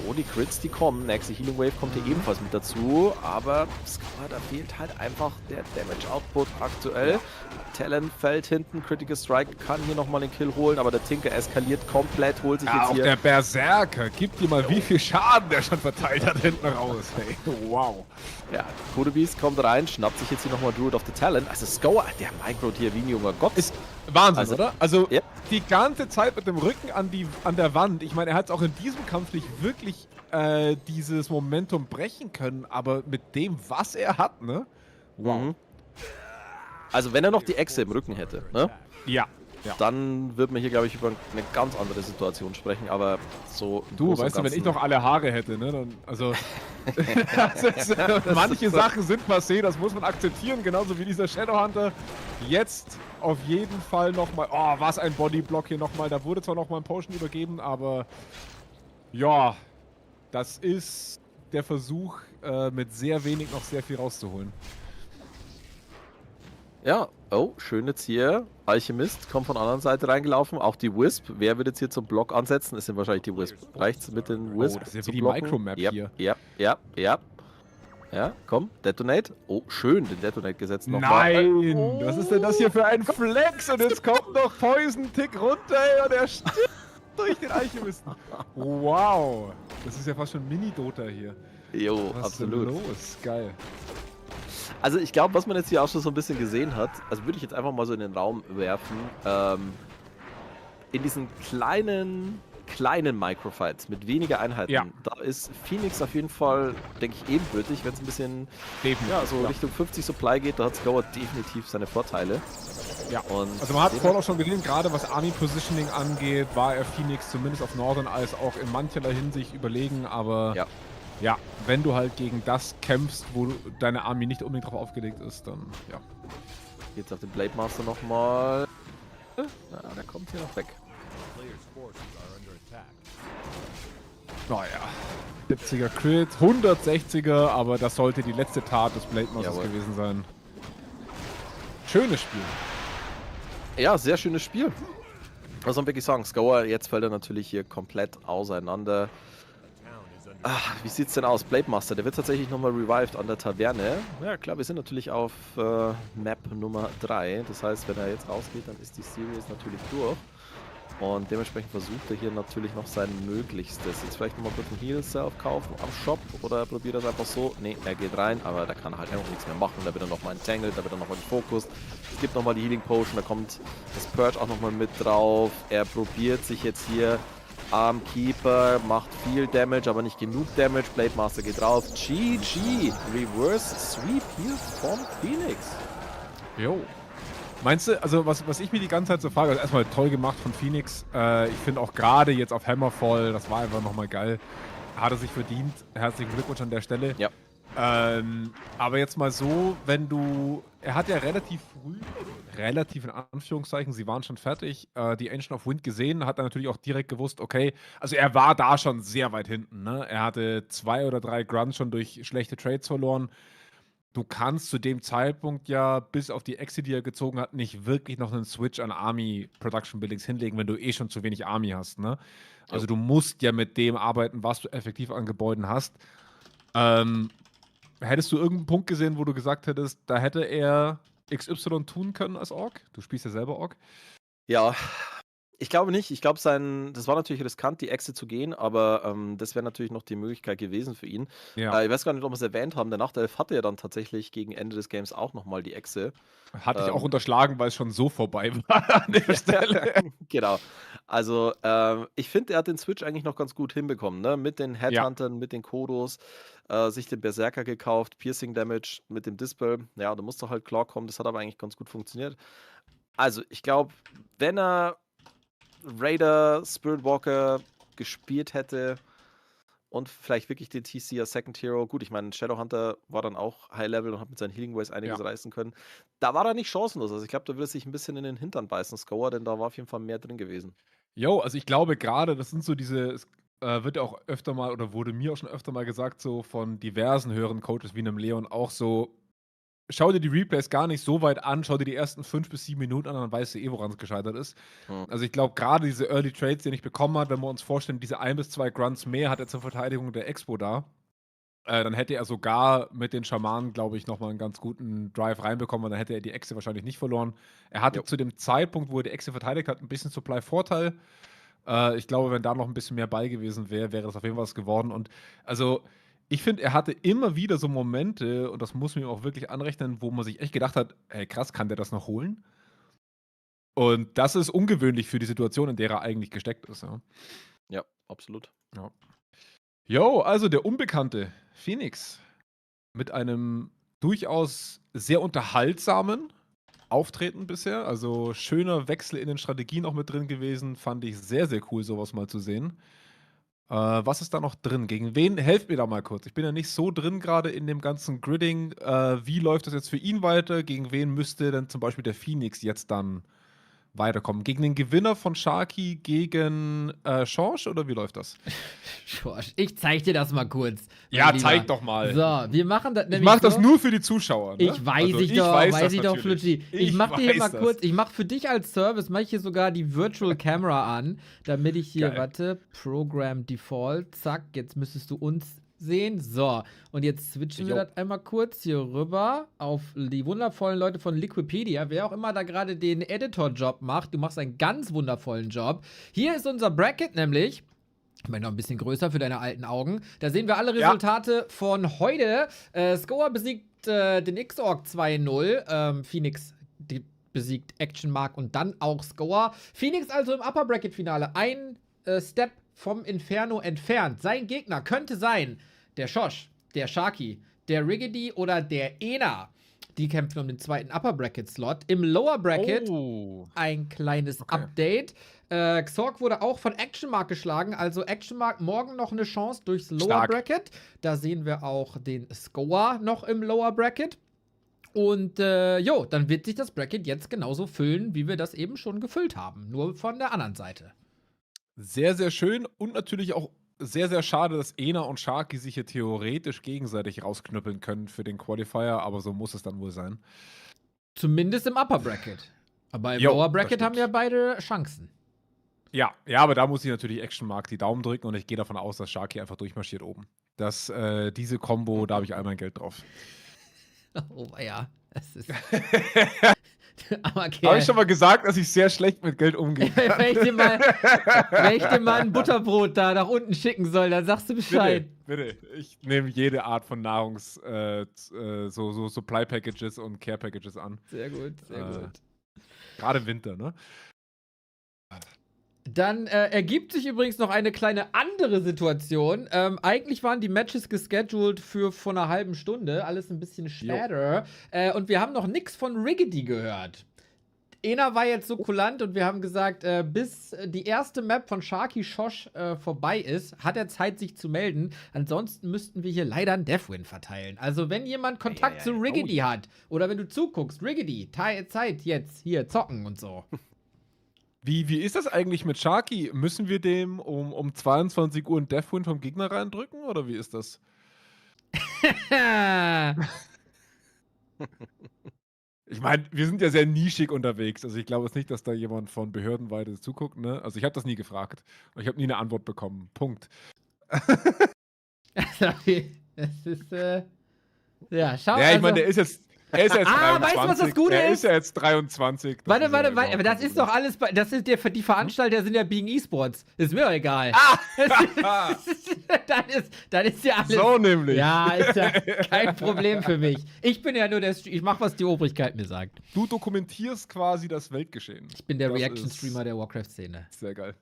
Speaker 6: Oh, die Crits, die kommen. Nächste Healing Wave kommt hier ebenfalls mit dazu. Aber Scower, da fehlt halt einfach der Damage Output aktuell. Talon fällt hinten. Critical Strike kann hier nochmal den Kill holen. Aber der Tinker eskaliert komplett. Holt sich
Speaker 7: Ja,
Speaker 6: jetzt
Speaker 7: auch
Speaker 6: hier.
Speaker 7: der Berserker. Gib dir mal, wie viel Schaden der schon verteilt hat hinten raus. Hey, wow.
Speaker 6: Ja, Kodebeast kommt rein. Schnappt sich jetzt hier nochmal Druid of the Talon. Also Scower, der Micro hier wie ein junger Gott.
Speaker 7: Ist Wahnsinn,
Speaker 6: Also,
Speaker 7: oder? Also
Speaker 6: ja.
Speaker 7: die ganze Zeit mit dem Rücken an der Wand. Ich meine, er hat es auch in diesem Kampf nicht wirklich dieses Momentum brechen können, aber mit dem, was er hat, ne? Wow.
Speaker 6: Mhm. Also wenn er noch die Echse im Rücken hätte, ne?
Speaker 7: Ja. Ja.
Speaker 6: Dann würde man hier, glaube ich, über eine ganz andere Situation sprechen, aber so... im
Speaker 7: Du,
Speaker 6: Großen und
Speaker 7: weißt du, wenn ich
Speaker 6: Ganzen-
Speaker 7: noch alle Haare hätte, ne? Dann, also manche Sachen sind passé, das muss man akzeptieren, genauso wie dieser Shadowhunter. Jetzt auf jeden Fall nochmal, oh, was ein Bodyblock hier nochmal. Da wurde zwar nochmal ein Potion übergeben, aber ja, das ist der Versuch, mit sehr wenig noch sehr viel rauszuholen.
Speaker 6: Ja, oh, schön jetzt hier. Alchemist kommt von der anderen Seite reingelaufen. Auch die Wisp. Wer wird jetzt hier zum Block ansetzen? Es sind wahrscheinlich die Wisp. Reicht's mit den Wisp?
Speaker 7: das ist ja
Speaker 6: zu
Speaker 7: wie die
Speaker 6: blocken?
Speaker 7: Micromap
Speaker 6: Ja,
Speaker 7: hier.
Speaker 6: Ja, ja, ja. Ja, komm, Detonate. Oh, schön, den Detonate gesetzt nochmal.
Speaker 7: Nein! Was ist denn das hier für ein Flex? Und jetzt kommt noch Poison-Tick runter, ey, und er stirbt durch den Alchemisten. Wow! Das ist ja fast schon Mini-Dota hier.
Speaker 6: Jo,
Speaker 7: Was
Speaker 6: absolut.
Speaker 7: ist denn los? Geil.
Speaker 6: Also ich glaube, was man jetzt hier auch schon so ein bisschen gesehen hat, also würde ich jetzt einfach mal so in den Raum werfen, in diesen kleinen Microfights mit weniger Einheiten,
Speaker 7: Ja.
Speaker 6: da ist Phoenix auf jeden Fall, denke ich, ebenbürtig, wenn es ein bisschen Richtung 50 Supply geht, da hat Scower definitiv seine Vorteile.
Speaker 7: Ja.
Speaker 6: Und
Speaker 7: Also man hat vorhin auch schon gesehen, gerade was Army Positioning angeht, war er Phoenix zumindest auf Northern als auch in mancherlei Hinsicht überlegen, aber ja, wenn du halt gegen das kämpfst, wo deine Army nicht unbedingt drauf aufgelegt ist, dann ja.
Speaker 6: Jetzt auf den Blade Master nochmal. Ja, der kommt hier noch weg.
Speaker 3: Players' forces are under attack.
Speaker 7: Naja. 70er Crit, 160er, aber das sollte die letzte Tat des Blade Masters
Speaker 6: Jawohl.
Speaker 7: gewesen sein. Schönes Spiel.
Speaker 6: Ja, sehr schönes Spiel. Was soll man wirklich sagen? Scower, jetzt fällt er natürlich hier komplett auseinander. Wie sieht's denn aus? Blade Master, der wird tatsächlich nochmal revived an der Taverne. Ja klar, wir sind natürlich auf Map Nummer 3. Das heißt, wenn er jetzt rausgeht, dann ist die Series natürlich durch. Und dementsprechend versucht er hier natürlich noch sein Möglichstes. Jetzt vielleicht nochmal kurz einen Heal-Self kaufen am Shop oder probiert er es einfach so. Ne, er geht rein, aber da kann er halt einfach nichts mehr machen. Da wird er nochmal entangled, da wird er nochmal gefokust. Es gibt nochmal die Healing Potion, da kommt das Purge auch nochmal mit drauf. Er probiert sich jetzt hier am Keeper, macht viel Damage, aber nicht genug Damage. Blade Master geht drauf. GG! Reverse Sweep hier vom Phoenix.
Speaker 7: Jo. Meinst du, also was ich mir die ganze Zeit so frage, also erstmal toll gemacht von Phoenix. Ich finde auch gerade jetzt auf Hammerfall, das war einfach nochmal geil. Hat er sich verdient. Herzlichen Glückwunsch an der Stelle.
Speaker 6: Ja.
Speaker 7: Aber jetzt mal so, wenn du. Er hat ja relativ früh, relativ in Anführungszeichen, sie waren schon fertig, die Ancient of Wind gesehen, hat dann natürlich auch direkt gewusst, okay, also er war da schon sehr weit hinten, ne? Er hatte 2 oder 3 Grunts schon durch schlechte Trades verloren. Du kannst zu dem Zeitpunkt ja, bis auf die Exit, die er gezogen hat, nicht wirklich noch einen Switch an Army Production Buildings hinlegen, wenn du eh schon zu wenig Army hast, ne? Also du musst ja mit dem arbeiten, was du effektiv an Gebäuden hast. Hättest du irgendeinen Punkt gesehen, wo du gesagt hättest, da hätte er XY tun können als Ork? Du spielst ja selber Ork.
Speaker 6: Ja, ich glaube nicht. Ich glaube, das war natürlich riskant, die Echse zu gehen, aber das wäre natürlich noch die Möglichkeit gewesen für ihn.
Speaker 7: Ja.
Speaker 6: Ich weiß gar nicht, ob wir es erwähnt haben. Der Nachtelf hatte ja dann tatsächlich gegen Ende des Games auch nochmal die Echse.
Speaker 7: Hatte ich auch unterschlagen, weil es schon so vorbei war an der Stelle.
Speaker 6: Genau. Also, ich finde, er hat den Switch eigentlich noch ganz gut hinbekommen, ne? Mit den Headhuntern, mit den Kodos, sich den Berserker gekauft, Piercing Damage mit dem Dispel. Ja, da musste halt klar kommen. Das hat aber eigentlich ganz gut funktioniert. Also, ich glaube, wenn er Raider, Spirit Walker gespielt hätte und vielleicht wirklich den TC als Second Hero, gut, ich meine, Shadowhunter war dann auch High Level und hat mit seinen Healing Ways einiges reißen können. Da war er nicht chancenlos. Also ich glaube, da würde er sich ein bisschen in den Hintern beißen, Scower, denn da war auf jeden Fall mehr drin gewesen.
Speaker 7: Jo, also ich glaube gerade, das sind so diese, es wird ja auch öfter mal oder wurde mir auch schon öfter mal gesagt, so von diversen höheren Coaches wie einem Leon auch so, schau dir die Replays gar nicht so weit an, schau dir die ersten 5 bis 7 Minuten an, dann weißt du woran es gescheitert ist. Also ich glaube, gerade diese Early Trades, die er nicht bekommen hat, wenn wir uns vorstellen, diese 1 bis 2 Grunts mehr hat er zur Verteidigung der Expo da, dann hätte er sogar mit den Schamanen, glaube ich, nochmal einen ganz guten Drive reinbekommen, und dann hätte er die Exe wahrscheinlich nicht verloren. Er hatte zu dem Zeitpunkt, wo er die Exe verteidigt hat, ein bisschen Supply-Vorteil. Ich glaube, wenn da noch ein bisschen mehr bei gewesen wäre, wäre das auf jeden Fall was geworden. Und also, ich finde, er hatte immer wieder so Momente, und das muss man ihm auch wirklich anrechnen, wo man sich echt gedacht hat, ey, krass, kann der das noch holen? Und das ist ungewöhnlich für die Situation, in der er eigentlich gesteckt ist. Ja,
Speaker 6: Ja, absolut.
Speaker 7: ja. Jo, also der Unbekannte Phoenix mit einem durchaus sehr unterhaltsamen Auftreten bisher. Also schöner Wechsel in den Strategien auch mit drin gewesen. Fand ich sehr, sehr cool, sowas mal zu sehen. Was ist da noch drin? Gegen wen? Helft mir da mal kurz. Ich bin ja nicht so drin gerade in dem ganzen Gridding. Wie läuft das jetzt für ihn weiter? Gegen wen müsste denn zum Beispiel der Phoenix jetzt dann weiterkommen? Gegen den Gewinner von Sharky, gegen Schosch, oder wie läuft das?
Speaker 1: Schosch, ich zeig dir das mal kurz.
Speaker 7: Ja,
Speaker 1: mein Lieber.
Speaker 7: zeig doch mal.
Speaker 1: So, wir machen das nämlich
Speaker 7: Ich mach das
Speaker 1: so.
Speaker 7: nur für die Zuschauer. Ne?
Speaker 1: Ich weiß
Speaker 7: Also,
Speaker 1: weiß ich doch,
Speaker 7: natürlich.
Speaker 1: Flutschi. Ich mach dir hier
Speaker 7: weiß
Speaker 1: mal
Speaker 7: das.
Speaker 1: kurz, ich mach für dich als Service, mach ich hier sogar die Virtual Camera an, damit ich hier,
Speaker 7: Geil.
Speaker 1: warte, Program Default, zack, jetzt müsstest du uns sehen. So, und jetzt switchen wir
Speaker 6: Jo.
Speaker 1: das einmal kurz hier rüber auf die wundervollen Leute von Liquipedia. Wer auch immer da gerade den Editor-Job macht, du machst einen ganz wundervollen Job. Hier ist unser Bracket nämlich. Ich meine, noch ein bisschen größer für deine alten Augen. Da sehen wir alle Resultate von heute. Scower besiegt den Xorc 2-0. Phoenix besiegt Action Mark und dann auch Scower. Phoenix also im Upper Bracket Finale. Ein Step vom Inferno entfernt. Sein Gegner könnte sein der Schosch, der Sharky, der Riggedy oder der Ena. Die kämpfen um den zweiten Upper Bracket Slot. Im Lower Bracket ein kleines Update. Xorc wurde auch von Action Mark geschlagen, also Action Mark morgen noch eine Chance durchs Lower Bracket. Da sehen wir auch den Scower noch im Lower Bracket. Und dann wird sich das Bracket jetzt genauso füllen, wie wir das eben schon gefüllt haben. Nur von der anderen Seite.
Speaker 7: Sehr, sehr schön und natürlich auch sehr, sehr schade, dass Ena und Sharky sich hier theoretisch gegenseitig rausknüppeln können für den Qualifier, aber so muss es dann wohl sein.
Speaker 1: Zumindest im Upper Bracket. Aber im
Speaker 7: Jo,
Speaker 1: Lower
Speaker 7: das
Speaker 1: Bracket
Speaker 7: stimmt.
Speaker 1: haben wir beide Chancen.
Speaker 7: Ja, aber da muss ich natürlich Action Mark die Daumen drücken, und ich gehe davon aus, dass Sharky einfach durchmarschiert oben. Diese Combo, da habe ich all mein Geld drauf.
Speaker 1: Oh ja, das ist. Aber
Speaker 7: Habe ich schon mal gesagt, dass ich sehr schlecht mit Geld umgehe?
Speaker 1: wenn ich dir mal ein Butterbrot da nach unten schicken soll, dann sagst du Bescheid.
Speaker 7: Bitte. Ich nehme jede Art von so Supply-Packages und Care-Packages an.
Speaker 1: Sehr gut, sehr gut.
Speaker 7: Gerade im Winter, ne?
Speaker 1: Dann ergibt sich übrigens noch eine kleine andere Situation. Eigentlich waren die Matches gescheduled für vor einer halben Stunde. Alles ein bisschen später. Und wir haben noch nichts von Riggedy gehört. Ena war jetzt so kulant und wir haben gesagt, bis die erste Map von Sharky Schosch vorbei ist, hat er Zeit, sich zu melden. Ansonsten müssten wir hier leider einen Deathwin verteilen. Also, wenn jemand Kontakt zu Riggedy hat oder wenn du zuguckst, Riggedy, Zeit jetzt hier zocken und so.
Speaker 7: Wie ist das eigentlich mit Sharky? Müssen wir dem um 22 Uhr einen Deathwin vom Gegner reindrücken, oder wie ist das? Ich meine, wir sind ja sehr nischig unterwegs. Also ich glaube jetzt nicht, dass da jemand von Behördenweite zuguckt. Ne? Also ich habe das nie gefragt. Und ich habe nie eine Antwort bekommen. Punkt.
Speaker 1: Das ist, ja, schau.
Speaker 7: Ja, ich meine, er ist jetzt 23.
Speaker 1: weißt du, was das Gute
Speaker 7: er
Speaker 1: ist?
Speaker 7: ist ja jetzt 23.
Speaker 1: Warte,
Speaker 7: ist ja
Speaker 1: aber
Speaker 7: überhaupt
Speaker 1: das
Speaker 7: kein
Speaker 1: ist doch alles, das sind die Veranstalter sind ja Being Esports. Ist mir doch egal. Dann ist ja alles.
Speaker 7: So nämlich.
Speaker 1: Ja, ist ja kein Problem für mich. Ich bin ja nur ich mach, was die Obrigkeit mir sagt.
Speaker 7: Du dokumentierst quasi das Weltgeschehen.
Speaker 1: Ich bin der
Speaker 7: Das
Speaker 1: Reaction-Streamer der Warcraft-Szene.
Speaker 7: Sehr geil.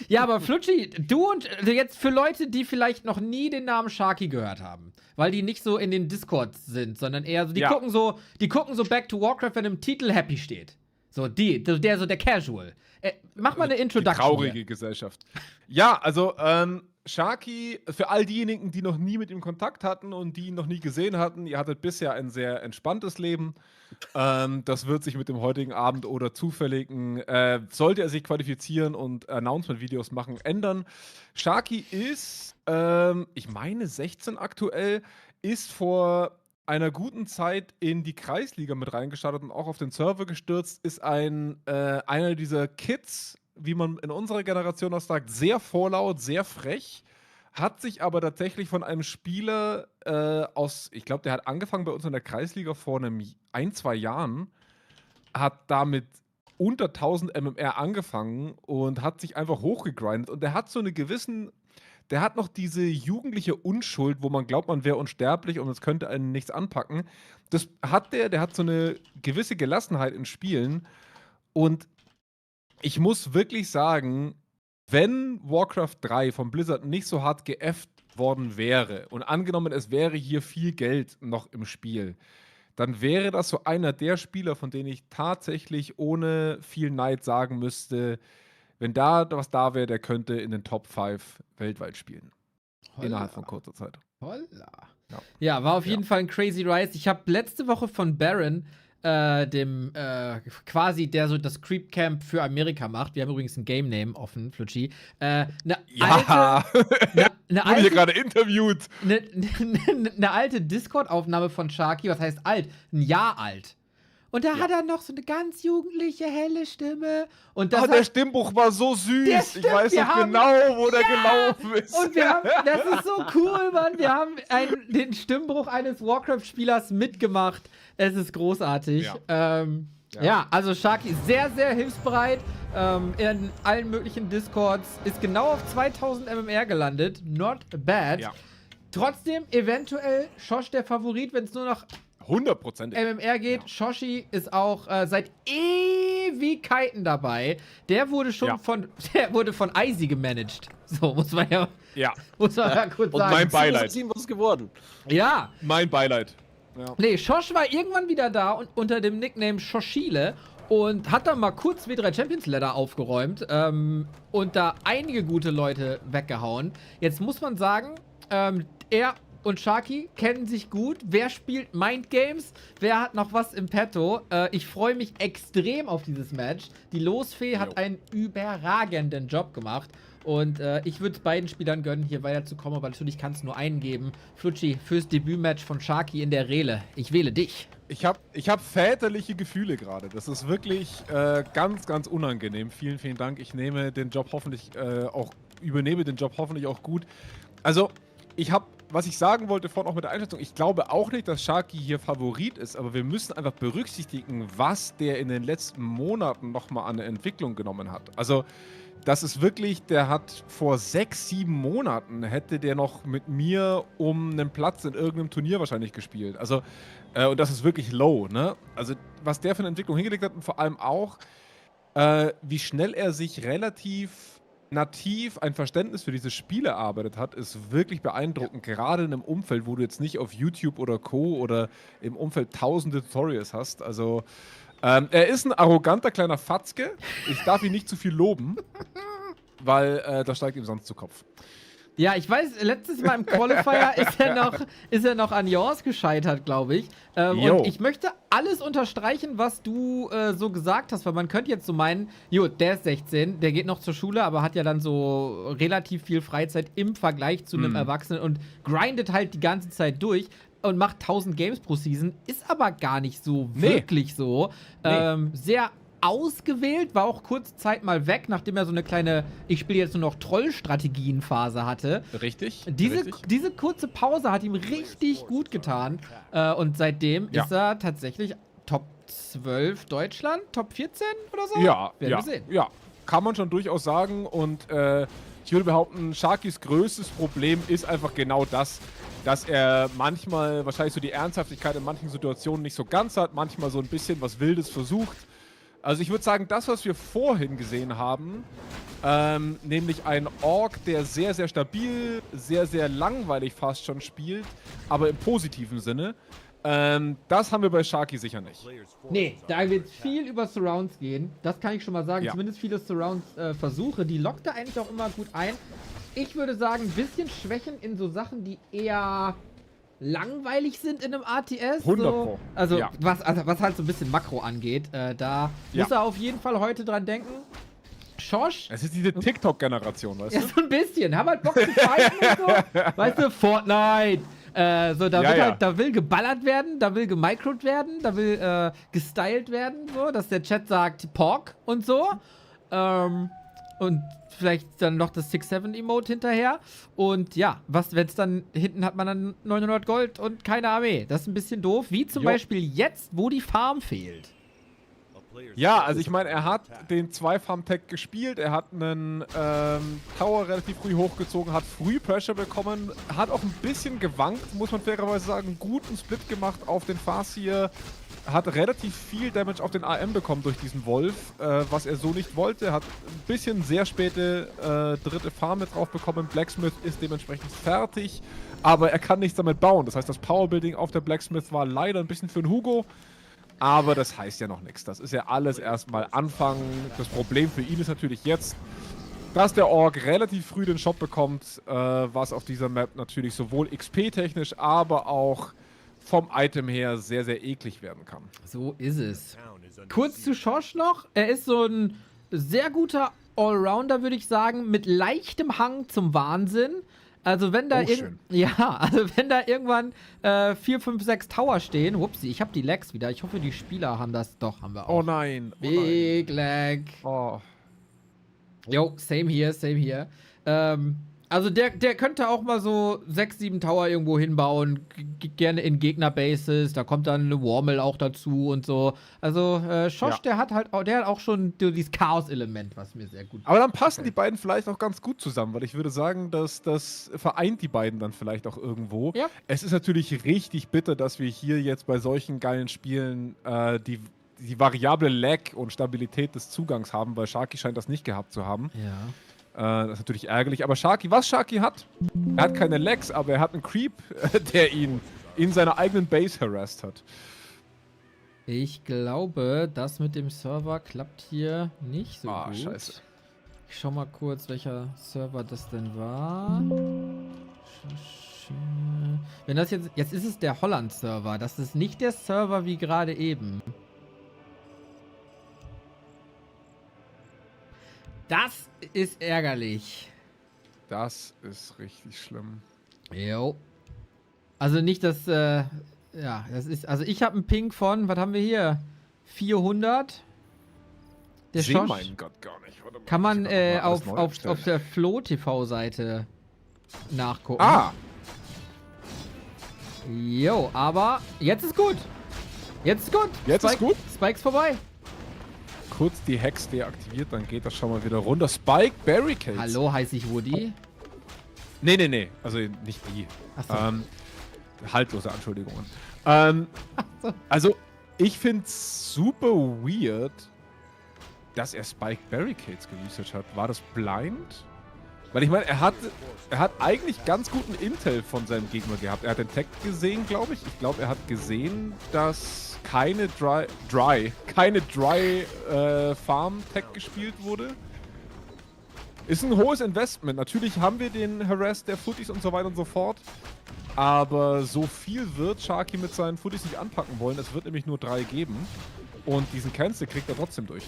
Speaker 1: Ja, aber Flutschi, du und jetzt für Leute, die vielleicht noch nie den Namen Sharky gehört haben, weil die nicht so in den Discords sind, sondern eher so, die gucken so Back to Warcraft, wenn im Titel Happy steht. So, der Casual. Mach mal eine Introduction.
Speaker 7: Die traurige Gesellschaft. Ja, also, Sharky, für all diejenigen, die noch nie mit ihm Kontakt hatten und die ihn noch nie gesehen hatten, ihr hattet bisher ein sehr entspanntes Leben. Das wird sich mit dem heutigen Abend oder zufälligen, sollte er sich qualifizieren und Announcement-Videos machen, ändern. Sharky ist, ich meine 16 aktuell, ist vor einer guten Zeit in die Kreisliga mit reingestartet und auch auf den Server gestürzt, ist einer dieser Kids, wie man in unserer Generation auch sagt, sehr vorlaut, sehr frech, hat sich aber tatsächlich von einem Spieler ich glaube, der hat angefangen bei uns in der Kreisliga vor 1-2 Jahren, hat damit unter 1000 MMR angefangen und hat sich einfach hochgegrindet und der hat so der hat noch diese jugendliche Unschuld, wo man glaubt, man wäre unsterblich und es könnte einen nichts anpacken. Das hat der hat so eine gewisse Gelassenheit in Spielen und ich muss wirklich sagen, wenn Warcraft 3 von Blizzard nicht so hart geäfft worden wäre und angenommen, es wäre hier viel Geld noch im Spiel, dann wäre das so einer der Spieler, von denen ich tatsächlich ohne viel Neid sagen müsste, wenn da was da wäre, der könnte in den Top 5 weltweit spielen. Innerhalb von kurzer Zeit.
Speaker 1: Holla.
Speaker 7: Ja.
Speaker 1: Ja, war auf jeden Fall ein Crazy Rise. Ich habe letzte Woche von Baron, dem quasi, der so das Creep Camp für Amerika macht. Wir haben übrigens ein Game Name offen, Flutschi. Wurde hier
Speaker 7: gerade interviewt.
Speaker 1: Eine alte Discord-Aufnahme von Sharky, was heißt alt? Ein Jahr alt. Und da hat er noch so eine ganz jugendliche, helle Stimme. Und das
Speaker 7: der Stimmbruch war so süß. Ich weiß noch genau, wo der gelaufen ist.
Speaker 1: Und das ist so cool, Mann. Wir haben den Stimmbruch eines Warcraft-Spielers mitgemacht. Es ist großartig. Ja, also Sharky ist sehr, sehr hilfsbereit. In allen möglichen Discords. Ist genau auf 2000 MMR gelandet. Not bad.
Speaker 7: Ja.
Speaker 1: Trotzdem eventuell Schosch der Favorit, wenn es nur noch
Speaker 7: 100%.
Speaker 1: MMR geht. Ja. Shoshi ist auch seit Ewigkeiten dabei. Der wurde schon von Icy gemanagt. So, muss man ja kurz sagen.
Speaker 6: Und mein Beileid. Was geworden?
Speaker 1: Ja.
Speaker 7: Mein Beileid. Ja.
Speaker 1: Nee, Schosch war irgendwann wieder da und unter dem Nickname Schoschile und hat dann mal kurz W3 Champions Ladder aufgeräumt und da einige gute Leute weggehauen. Jetzt muss man sagen, er und Sharky kennen sich gut. Wer spielt Mindgames? Wer hat noch was im Petto? Ich freue mich extrem auf dieses Match. Die Losfee hat einen überragenden Job gemacht. Und ich würde es beiden Spielern gönnen, hier weiterzukommen. Aber natürlich kann es nur einen geben. Flutschi, fürs Debütmatch von Sharky in der Rele. Ich wähle dich.
Speaker 7: Ich hab väterliche Gefühle gerade. Das ist wirklich ganz, ganz unangenehm. Vielen, vielen Dank. Ich übernehme den Job hoffentlich auch gut. Also, was ich sagen wollte vorhin auch mit der Einschätzung, ich glaube auch nicht, dass Sharky hier Favorit ist, aber wir müssen einfach berücksichtigen, was der in den letzten Monaten nochmal an der Entwicklung genommen hat. Also, das ist wirklich, der hat vor 6, 7 Monaten hätte der noch mit mir um einen Platz in irgendeinem Turnier wahrscheinlich gespielt. Also, und das ist wirklich low, ne? Also, was der für eine Entwicklung hingelegt hat und vor allem auch, wie schnell er sich relativ nativ ein Verständnis für diese Spiele erarbeitet hat, ist wirklich beeindruckend. Gerade in einem Umfeld, wo du jetzt nicht auf YouTube oder Co. oder im Umfeld tausende Tutorials hast. Also, er ist ein arroganter kleiner Fatzke. Ich darf ihn nicht zu viel loben, weil das steigt ihm sonst zu Kopf.
Speaker 1: Ja, ich weiß, letztes Mal im Qualifier ist er noch an Jaws gescheitert, glaube ich. Und ich möchte alles unterstreichen, was du so gesagt hast, weil man könnte jetzt so meinen, der ist 16, der geht noch zur Schule, aber hat ja dann so relativ viel Freizeit im Vergleich zu einem Erwachsenen und grindet halt die ganze Zeit durch und macht 1000 Games pro Season, ist aber gar nicht so wirklich so. Sehr ausgewählt, war auch kurze Zeit mal weg, nachdem er so eine kleine, ich spiele jetzt nur noch Troll-Strategien-Phase hatte.
Speaker 7: Richtig.
Speaker 1: Diese kurze Pause hat ihm richtig gut getan. Und seitdem ist er tatsächlich Top 12 Deutschland, Top 14 oder so?
Speaker 7: Ja,
Speaker 1: werden wir sehen.
Speaker 7: Ja, kann man schon durchaus sagen. Und ich würde behaupten, Sharkys größtes Problem ist einfach genau das, dass er manchmal wahrscheinlich so die Ernsthaftigkeit in manchen Situationen nicht so ganz hat, manchmal so ein bisschen was Wildes versucht. Also ich würde sagen, das, was wir vorhin gesehen haben, nämlich ein Orc, der sehr, sehr stabil, sehr, sehr langweilig fast schon spielt, aber im positiven Sinne, das haben wir bei Sharky sicher nicht.
Speaker 1: Nee, da wird viel über Surrounds gehen. Das kann ich schon mal sagen. Ja. Zumindest viele Surrounds-Versuche. Die lockt er eigentlich auch immer gut ein. Ich würde sagen, ein bisschen Schwächen in so Sachen, die eher langweilig sind in einem RTS.
Speaker 7: 100%.
Speaker 1: So. Also, was halt so ein bisschen Makro angeht. Da muss er auf jeden Fall heute dran denken. Schosch.
Speaker 7: Es ist diese TikTok-Generation, weißt du?
Speaker 1: Ja, so ein bisschen. Haben halt Bock zu fighten und so. Weißt du, Fortnite. So, da
Speaker 7: Ja,
Speaker 1: wird
Speaker 7: ja.
Speaker 1: halt, da will geballert werden, da will gemicrot werden, da will gestylt werden, so, dass der Chat sagt Pork und so. Und vielleicht dann noch das 6-7-Emote hinterher. Und ja, wenn's dann, hinten hat man dann 900 Gold und keine Armee. Das ist ein bisschen doof. Wie zum Beispiel jetzt, wo die Farm fehlt.
Speaker 7: Ja, also ich meine, er hat den 2-Farm-Tag gespielt, er hat einen Tower relativ früh hochgezogen, hat früh Pressure bekommen, hat auch ein bisschen gewankt, muss man fairerweise sagen, guten Split gemacht auf den Farseer, hat relativ viel Damage auf den AM bekommen durch diesen Wolf, was er so nicht wollte, hat ein bisschen sehr späte dritte Farm mit drauf bekommen, Blacksmith ist dementsprechend fertig, aber er kann nichts damit bauen, das heißt, das Powerbuilding auf der Blacksmith war leider ein bisschen für den Hugo. Aber das heißt ja noch nichts. Das ist ja alles erstmal Anfang. Das Problem für ihn ist natürlich jetzt, dass der Ork relativ früh den Shop bekommt, was auf dieser Map natürlich sowohl XP-technisch, aber auch vom Item her sehr, sehr eklig werden kann.
Speaker 1: So ist es. Kurz zu Schosch noch. Er ist so ein sehr guter Allrounder, würde ich sagen, mit leichtem Hang zum Wahnsinn. Also wenn da wenn da irgendwann 4, 5, 6 Tower stehen, upsie, ich habe die Lags wieder. Ich hoffe, die Spieler haben das. Doch, haben wir auch.
Speaker 7: Oh nein.
Speaker 1: Big Lag.
Speaker 7: Oh.
Speaker 1: Jo, same here. Also der könnte auch mal so 6, 7 Tower irgendwo hinbauen. Gerne in Gegnerbases. Da kommt dann eine Warmel auch dazu und so. Also Schosch, der hat auch schon dieses Chaos-Element, was mir sehr gut
Speaker 7: Aber dann passen die beiden vielleicht auch ganz gut zusammen, weil ich würde sagen, dass das vereint die beiden dann vielleicht auch irgendwo.
Speaker 1: Ja.
Speaker 7: Es ist natürlich richtig bitter, dass wir hier jetzt bei solchen geilen Spielen die variable Lag und Stabilität des Zugangs haben, weil Sharky scheint das nicht gehabt zu haben.
Speaker 1: Ja.
Speaker 7: Das ist natürlich ärgerlich. Aber was Sharky hat, er hat keine Lags, aber er hat einen Creep, der ihn in seiner eigenen Base harassed hat.
Speaker 1: Ich glaube, das mit dem Server klappt hier nicht so gut.
Speaker 7: Scheiße.
Speaker 1: Ich schau mal kurz, welcher Server das denn war. Wenn das jetzt ist es der Holland-Server. Das ist nicht der Server wie gerade eben. Das ist ärgerlich.
Speaker 7: Das ist richtig schlimm.
Speaker 1: Jo. Also nicht, dass, das ist, also ich habe einen Ping von, was haben wir hier? 400. Der
Speaker 7: Ich
Speaker 1: Schosch
Speaker 7: meinen Gott gar nicht. Warte mal,
Speaker 1: kann man
Speaker 7: ich hab noch mal alles neu
Speaker 1: auf der Flo-TV-Seite nachgucken.
Speaker 7: Ah!
Speaker 1: Jo, aber jetzt ist gut. Jetzt ist gut.
Speaker 7: Jetzt ist gut?
Speaker 1: Spikes vorbei.
Speaker 7: Kurz die Hex deaktiviert, dann geht das schon mal wieder runter. Spike Barricades.
Speaker 1: Hallo, heiße ich Woody?
Speaker 7: Nee. Also nicht die.
Speaker 1: Achso.
Speaker 7: Haltlose Anschuldigungen. Also, ich find's super weird, dass er Spike Barricades geresearched hat. War das blind? Weil ich meine, er hat eigentlich ganz guten Intel von seinem Gegner gehabt. Er hat den Tag gesehen, glaube ich. Ich glaube, er hat gesehen, dass keine Dry Farm Tag gespielt wurde. Ist ein hohes Investment. Natürlich haben wir den Harass der Footies und so weiter und so fort. Aber so viel wird Sharky mit seinen Footies nicht anpacken wollen. Es wird nämlich nur 3 geben. Und diesen Cancel kriegt er trotzdem durch.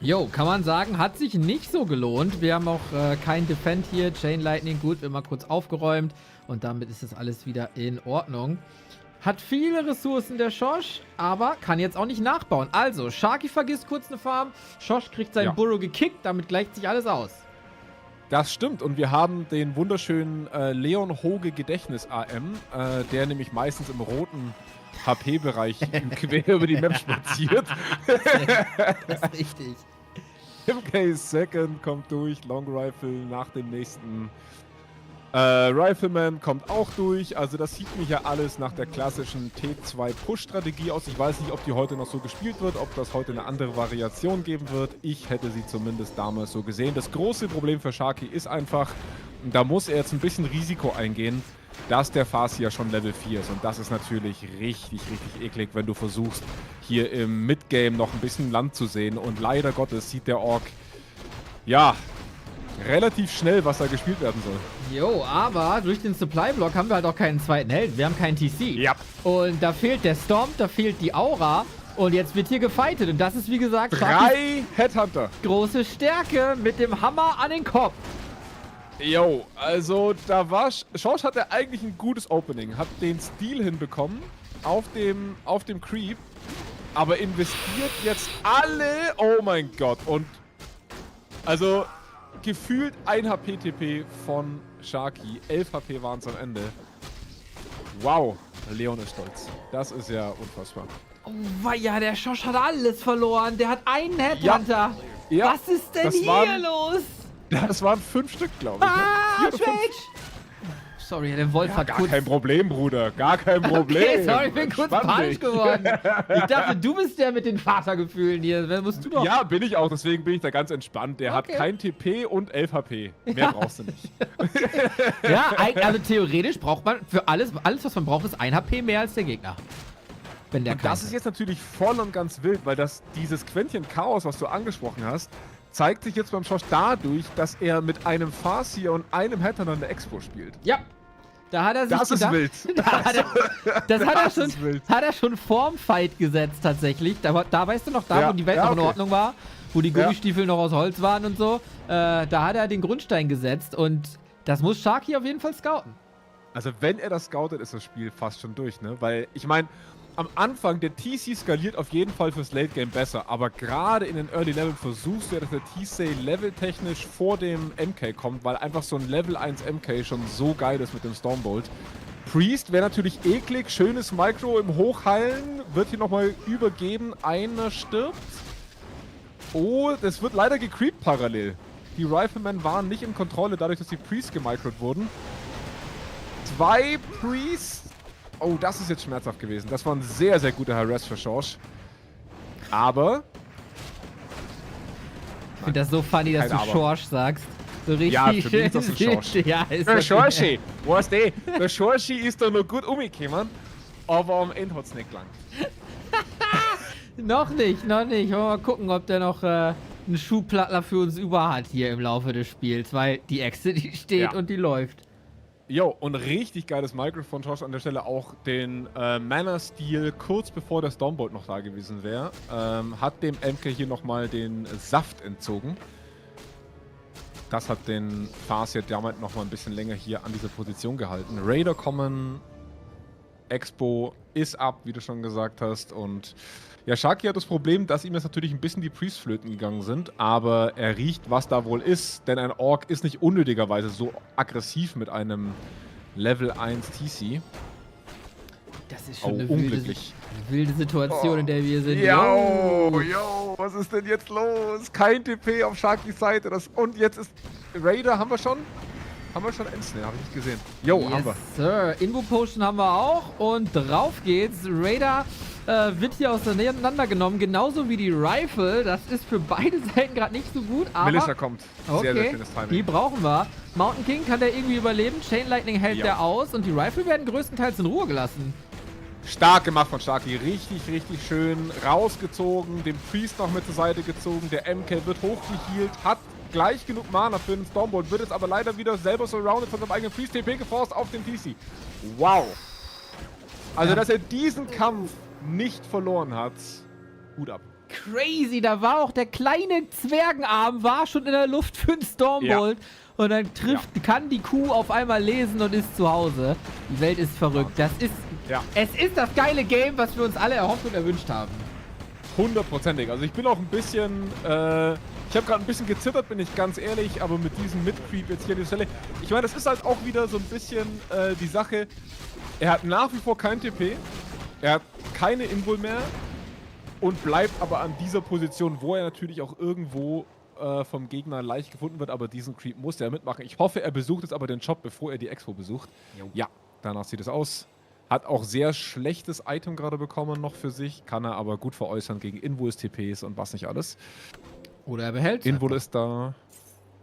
Speaker 1: Jo, kann man sagen, hat sich nicht so gelohnt. Wir haben auch kein Defend hier. Chain Lightning, gut, wird mal kurz aufgeräumt. Und damit ist das alles wieder in Ordnung. Hat viele Ressourcen der Schosch, aber kann jetzt auch nicht nachbauen. Also, Sharky vergisst kurz eine Farm. Schosch kriegt seinen Burrow gekickt, damit gleicht sich alles aus.
Speaker 7: Das stimmt. Und wir haben den wunderschönen Leon Hoge Gedächtnis AM, der nämlich meistens im roten HP-Bereich quer über die Map spaziert.
Speaker 1: Das ist richtig.
Speaker 7: MK Second kommt durch, Long Rifle nach dem nächsten Rifleman kommt auch durch. Also das sieht mich ja alles nach der klassischen T2-Push-Strategie aus. Ich weiß nicht, ob die heute noch so gespielt wird, ob das heute eine andere Variation geben wird. Ich hätte sie zumindest damals so gesehen. Das große Problem für Sharky ist einfach, da muss er jetzt ein bisschen Risiko eingehen, dass der Farseer schon Level 4 ist. Und das ist natürlich richtig, richtig eklig, wenn du versuchst, hier im Midgame noch ein bisschen Land zu sehen. Und leider Gottes sieht der Ork, ja, relativ schnell, was da gespielt werden soll.
Speaker 1: Jo, aber durch den Supply-Block haben wir halt auch keinen zweiten Helden. Wir haben keinen TC.
Speaker 7: Ja.
Speaker 1: Und da fehlt der Storm, da fehlt die Aura. Und jetzt wird hier gefightet. Und das ist, wie gesagt,
Speaker 7: 3 Headhunter.
Speaker 1: große Stärke mit dem Hammer an den Kopf.
Speaker 7: Jo, also da war Schosch hatte eigentlich ein gutes Opening, hat den Steal hinbekommen auf dem Creep, aber investiert jetzt alle, oh mein Gott, und also gefühlt 1 HP TP von Sharky, 11 HP waren es am Ende. Wow, Leon ist stolz. Das ist ja unfassbar.
Speaker 1: Oh ja, der Schosch hat alles verloren. Der hat einen Headhunter.
Speaker 7: Ja,
Speaker 1: was ist denn
Speaker 7: das
Speaker 1: hier los?
Speaker 7: Das waren 5 Stück, glaube ich.
Speaker 1: Ah,
Speaker 7: Ne? 4 oder 5.
Speaker 1: Sorry, der Wolf
Speaker 7: Ja,
Speaker 1: hat
Speaker 7: gar
Speaker 1: kurz...
Speaker 7: kein Problem, Bruder. Gar kein Problem.
Speaker 1: Okay, sorry, ich bin kurz
Speaker 7: Entspann
Speaker 1: panisch
Speaker 7: dich.
Speaker 1: geworden. Ich dachte, du bist der mit den Vatergefühlen hier. Wer musst du doch...
Speaker 7: Ja, bin ich auch. Deswegen bin ich da ganz entspannt. Der hat kein TP und 11 HP. Mehr brauchst du nicht.
Speaker 1: Ja, also theoretisch braucht man für alles, was man braucht, ist 1 HP mehr als der Gegner. Wenn der
Speaker 7: Und das ist jetzt natürlich voll und ganz wild, weil dieses Quäntchen Chaos, was du angesprochen hast, zeigt sich jetzt beim Schosch dadurch, dass er mit einem Farseer und einem Headhunter eine Expo spielt.
Speaker 1: Ja. Da hat er sich
Speaker 7: Das
Speaker 1: gedacht,
Speaker 7: ist wild.
Speaker 1: Das
Speaker 7: wild.
Speaker 1: hat er schon vorm Fight gesetzt tatsächlich. Da weißt du noch,
Speaker 7: Ja,
Speaker 1: wo die Welt
Speaker 7: ja,
Speaker 1: noch in
Speaker 7: okay.
Speaker 1: Ordnung war, wo die Gummistiefel noch aus Holz waren und so. Da hat er den Grundstein gesetzt und das muss Sharky auf jeden Fall scouten.
Speaker 7: Also wenn er das scoutet, ist das Spiel fast schon durch, ne? Weil, ich meine, am Anfang, der TC skaliert auf jeden Fall fürs Late Game besser, aber gerade in den Early Level versuchst du ja, dass der TC leveltechnisch vor dem MK kommt, weil einfach so ein Level 1 MK schon so geil ist mit dem Stormbolt. Priest wäre natürlich eklig, schönes Micro im Hochheilen, wird hier nochmal übergeben, einer stirbt. Oh, das wird leider gecreept parallel. Die Riflemen waren nicht in Kontrolle, dadurch, dass die Priests gemicrot wurden. 2 Priests. Oh, das ist jetzt schmerzhaft gewesen. Das war ein sehr, sehr guter Harass für Schosch. Aber...
Speaker 1: Ich finde das so funny, dass
Speaker 7: Kein
Speaker 1: du
Speaker 7: Aber.
Speaker 1: Schorsch sagst. So richtig
Speaker 7: Ja, für mich ist das ein Schorsch.
Speaker 1: Ja, ist
Speaker 7: Der
Speaker 1: okay.
Speaker 7: Schorschi, weißt du, der Schorschi ist da noch gut umgekommen, aber am Ende hat es nicht gelangt.
Speaker 1: Noch nicht. Wollen wir mal gucken, ob der noch einen Schuhplattler für uns über hat hier im Laufe des Spiels, weil die Echse, die steht
Speaker 7: Ja.
Speaker 1: und die läuft.
Speaker 7: Jo, und richtig geiles Micro von Schosch an der Stelle auch den Mana-Steal kurz bevor der Stormbolt noch da gewesen wäre. Hat dem MK hier nochmal den Saft entzogen. Das hat den Farseer damit nochmal ein bisschen länger hier an dieser Position gehalten. Raider kommen, Expo ist ab, wie du schon gesagt hast. Und ja, Sharky hat das Problem, dass ihm jetzt natürlich ein bisschen die Priests flöten gegangen sind, aber er riecht, was da wohl ist, denn ein Orc ist nicht unnötigerweise so aggressiv mit einem Level 1 TC.
Speaker 1: Das ist schon
Speaker 7: Oh,
Speaker 1: eine
Speaker 7: unglücklich.
Speaker 1: wilde Situation, in der wir sind.
Speaker 7: Yo, was ist denn jetzt los? Kein TP auf Sharkys Seite. Und jetzt ist Raider, haben wir schon? Haben wir schon Endsnare? Habe ich nicht gesehen. Jo, haben wir.
Speaker 1: Sir. Invo-Potion haben wir auch und drauf geht's. Raider wird hier auseinandergenommen, genauso wie die Rifle. Das ist für beide Seiten gerade nicht so gut, aber...
Speaker 7: Militia kommt. Sehr, sehr schönes
Speaker 1: die
Speaker 7: Timing.
Speaker 1: brauchen wir. Mountain King kann der irgendwie überleben, Chain Lightning hält
Speaker 7: Ja.
Speaker 1: der aus und die Rifle werden größtenteils in Ruhe gelassen.
Speaker 7: Stark gemacht von Sharky. Richtig, richtig schön rausgezogen. Den Priest noch mit zur Seite gezogen. Der MK wird hochgehealt. Hat gleich genug Mana für den Stormbolt. Wird jetzt aber leider wieder selber surrounded von seinem eigenen Priest. TP geforst auf den TC. Wow. Also, dass er diesen Kampf nicht verloren hat. Hut ab.
Speaker 1: Crazy, da war auch der kleine Zwergenarm, war schon in der Luft für den Stormbolt. Und dann kann die Kuh auf einmal lesen und ist zu Hause. Die Welt ist verrückt. Das ist...
Speaker 7: Ja.
Speaker 1: Es ist das geile Game, was wir uns alle erhofft und erwünscht haben.
Speaker 7: 100%ig. Also ich bin auch ein bisschen, ich habe gerade ein bisschen gezittert, bin ich ganz ehrlich, aber mit diesem Mid-Creep jetzt hier an der Stelle, ich meine, das ist halt auch wieder so ein bisschen die Sache, er hat nach wie vor kein TP, er hat keine Invul mehr und bleibt aber an dieser Position, wo er natürlich auch irgendwo vom Gegner leicht gefunden wird, aber diesen Creep muss er mitmachen. Ich hoffe, er besucht jetzt aber den Shop, bevor er die Expo besucht. Ja, danach sieht es aus. Hat auch sehr schlechtes Item gerade bekommen noch für sich, kann er aber gut veräußern gegen Invul, TPs und was nicht alles.
Speaker 1: Oder er behält
Speaker 7: Invul ist da.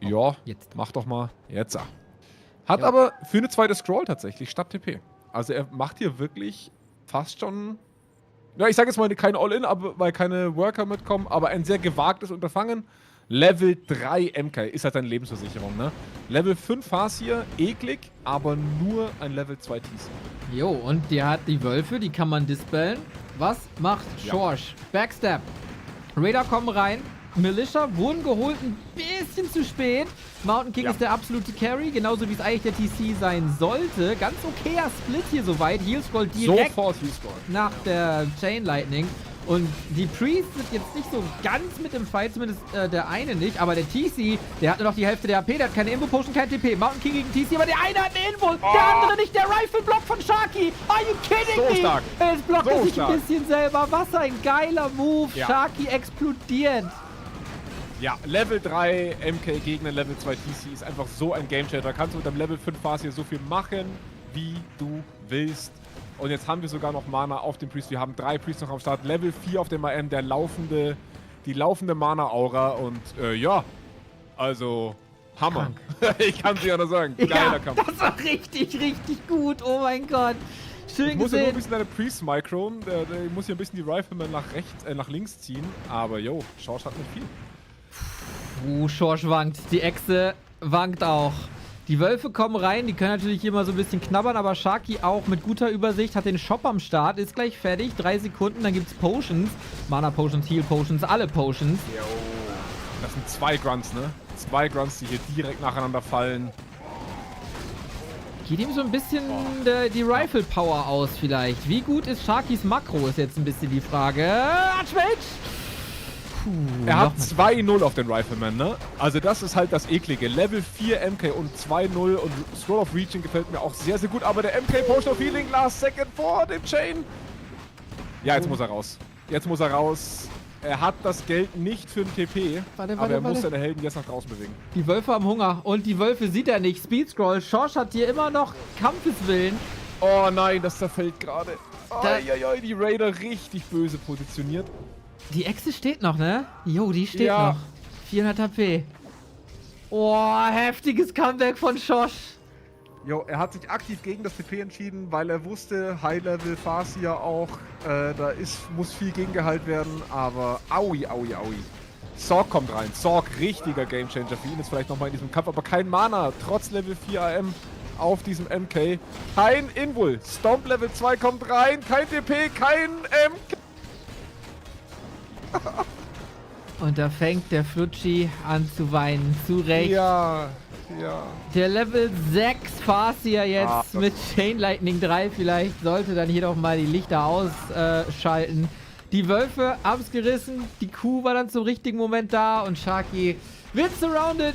Speaker 7: Ja,
Speaker 1: jetzt.
Speaker 7: mach doch mal. Jetzt. Hat aber für eine zweite Scroll tatsächlich statt TP. Also er macht hier wirklich fast schon, ja, ich sage jetzt mal kein All-In, weil keine Worker mitkommen, aber ein sehr gewagtes Unterfangen. Level 3 MK ist halt seine Lebensversicherung, ne? Level 5 Farseer, eklig, aber nur ein Level 2 TC.
Speaker 1: Jo, und der hat die Wölfe, die kann man dispellen. Was macht Schorsch? Backstab. Raider kommen rein. Militia wurden geholt, ein bisschen zu spät. Mountain King
Speaker 7: Ja.
Speaker 1: ist der absolute Carry, genauso wie es eigentlich der TC sein sollte. Ganz okayer Split hier soweit. Heal Scroll direkt
Speaker 7: Sofort Heal-Scroll.
Speaker 1: nach der Chain Lightning. Und die Priests sind jetzt nicht so ganz mit im Fight, zumindest der eine nicht. Aber der TC, der hat nur noch die Hälfte der AP, der hat keine Imbo-Potion, kein TP. Mountain King gegen TC, aber der eine hat eine Info, der andere nicht. Der Rifle-Block von Sharky. Are you kidding
Speaker 7: So
Speaker 1: me?
Speaker 7: stark.
Speaker 1: Jetzt blockt
Speaker 7: So
Speaker 1: er sich
Speaker 7: stark.
Speaker 1: ein bisschen selber. Was ein geiler Move.
Speaker 7: Ja.
Speaker 1: Sharky explodiert.
Speaker 7: Ja, Level 3 MK gegen ein Level 2 TC ist einfach so ein Gamechanger. Da kannst du mit dem Level 5 Phase hier so viel machen, wie du willst. Und jetzt haben wir sogar noch Mana auf dem Priest. Wir haben 3 Priests noch am Start. Level 4 auf dem AM, die laufende Mana-Aura. Und ja, also Hammer. Ich kann es ja nur sagen. Geiler
Speaker 1: Ja,
Speaker 7: Kampf.
Speaker 1: das war richtig, richtig gut. Oh mein Gott. Schön
Speaker 7: Ich muss ja nur ein
Speaker 1: gesehen.
Speaker 7: bisschen deine Priest-Micro. Der muss hier ein bisschen die Rifleman nach links ziehen. Aber jo, Schosch hat nicht viel.
Speaker 1: Schorsch wankt. Die Echse wankt auch. Die Wölfe kommen rein, die können natürlich hier mal so ein bisschen knabbern, aber Sharky auch mit guter Übersicht, hat den Shop am Start, ist gleich fertig, 3 Sekunden, dann gibt's Potions, Mana Potions, Heal Potions, alle Potions.
Speaker 7: Jo. Das sind 2 Grunts, ne? 2 Grunts, die hier direkt nacheinander fallen.
Speaker 1: Geht ihm so ein bisschen die Rifle Power aus vielleicht. Wie gut ist Sharkys Makro, ist jetzt ein bisschen die Frage. Archmage!
Speaker 7: Er hat 2-0 auf den Rifleman, ne? Also das ist halt das Eklige. Level 4 MK und 2-0 und Scroll of Reaching gefällt mir auch sehr, sehr gut. Aber der MK Potion of Healing last second vor dem Chain. Ja, jetzt muss er raus. Jetzt muss er raus. Er hat das Geld nicht für den TP, aber er muss seine Helden jetzt nach draußen bewegen.
Speaker 1: Die Wölfe haben Hunger und die Wölfe sieht er nicht. Speed Scroll, Schosch hat hier immer noch Kampfeswillen.
Speaker 7: Oh nein, das zerfällt gerade. Die Raider richtig böse positioniert.
Speaker 1: Die Echse steht noch, ne? Jo, die steht
Speaker 7: Ja.
Speaker 1: noch. 400 HP. Oh, heftiges Comeback von Schosch.
Speaker 7: Jo, er hat sich aktiv gegen das TP entschieden, weil er wusste, High-Level Farsia auch, muss viel gegengeheilt werden, aber aui. Xorc kommt rein. Xorc, richtiger Gamechanger für ihn, ist vielleicht nochmal in diesem Kampf, aber kein Mana, trotz Level 4 AM auf diesem MK. Kein Invul. Stomp Level 2 kommt rein, kein TP, kein MK.
Speaker 1: Und da fängt der Flutschi an zu weinen. Zu Recht.
Speaker 7: Ja.
Speaker 1: Der Level 6 Farsia jetzt mit Chain Lightning 3 vielleicht sollte dann hier doch mal die Lichter ausschalten. Die Wölfe haben es gerissen. Die Kuh war dann zum richtigen Moment da und Sharky wird surrounded.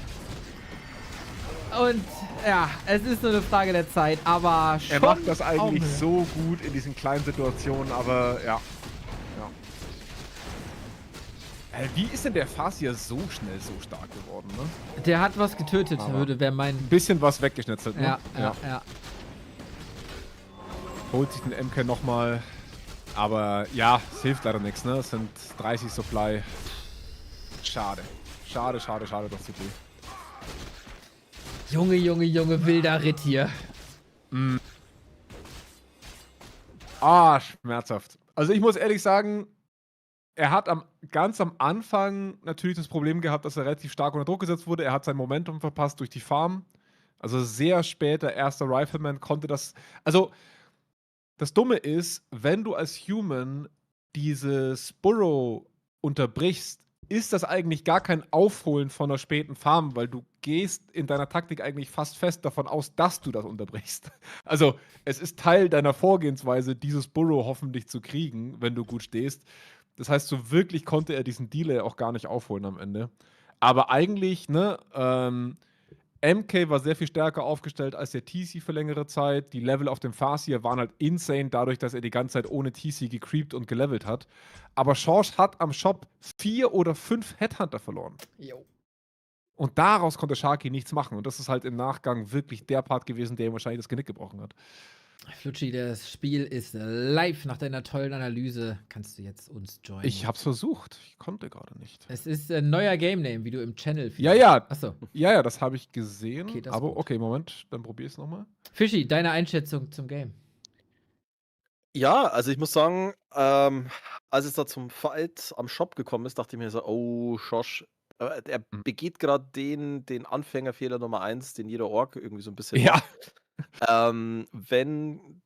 Speaker 1: Und ja, es ist nur eine Frage der Zeit, aber schon
Speaker 7: Er macht das eigentlich
Speaker 1: Augenhöhe.
Speaker 7: so gut in diesen kleinen Situationen, aber ja. Wie ist denn der Farsia so schnell so stark geworden, ne?
Speaker 1: Der hat was getötet, wäre mein...
Speaker 7: Ein bisschen was weggeschnetzelt, ne?
Speaker 1: Ja.
Speaker 7: Holt sich den MK nochmal. Aber ja, es hilft leider nichts, ne? Es sind 30 Supply. Schade, das CP.
Speaker 1: Junge, wilder Ritt hier.
Speaker 7: Schmerzhaft. Also ich muss ehrlich sagen, er hat ganz am Anfang natürlich das Problem gehabt, dass er relativ stark unter Druck gesetzt wurde. Er hat sein Momentum verpasst durch die Farm. Also sehr später erster Rifleman konnte das... Also das Dumme ist, wenn du als Human dieses Burrow unterbrichst, ist das eigentlich gar kein Aufholen von einer späten Farm, weil du gehst in deiner Taktik eigentlich fast fest davon aus, dass du das unterbrichst. Also es ist Teil deiner Vorgehensweise, dieses Burrow hoffentlich zu kriegen, wenn du gut stehst. Das heißt, so wirklich konnte er diesen Delay auch gar nicht aufholen am Ende. Aber eigentlich, ne, MK war sehr viel stärker aufgestellt als der TC für längere Zeit. Die Level auf dem Farsia waren halt insane, dadurch, dass er die ganze Zeit ohne TC gecreept und gelevelt hat. Aber Schosch hat am Shop 4 oder 5 Headhunter verloren.
Speaker 1: Jo.
Speaker 7: Und daraus konnte Sharky nichts machen. Und das ist halt im Nachgang wirklich der Part gewesen, der ihm wahrscheinlich das Genick gebrochen hat.
Speaker 1: Flutschi, das Spiel ist live. Nach deiner tollen Analyse kannst du jetzt uns joinen.
Speaker 7: Ich hab's versucht. Ich konnte gerade nicht.
Speaker 1: Es ist ein neuer Game Name, wie du im Channel
Speaker 7: Ja.
Speaker 1: Achso.
Speaker 7: Ja, das habe ich gesehen.
Speaker 1: Okay, das ist
Speaker 7: aber
Speaker 1: gut.
Speaker 7: okay, Moment, dann probier es nochmal.
Speaker 1: Fischi, deine Einschätzung zum Game.
Speaker 6: Ja, also ich muss sagen, als es da zum Fight am Shop gekommen ist, dachte ich mir so, oh, Schosch, er begeht gerade den Anfängerfehler Nummer 1, den jeder Ork irgendwie so ein bisschen
Speaker 7: Ja.
Speaker 6: wenn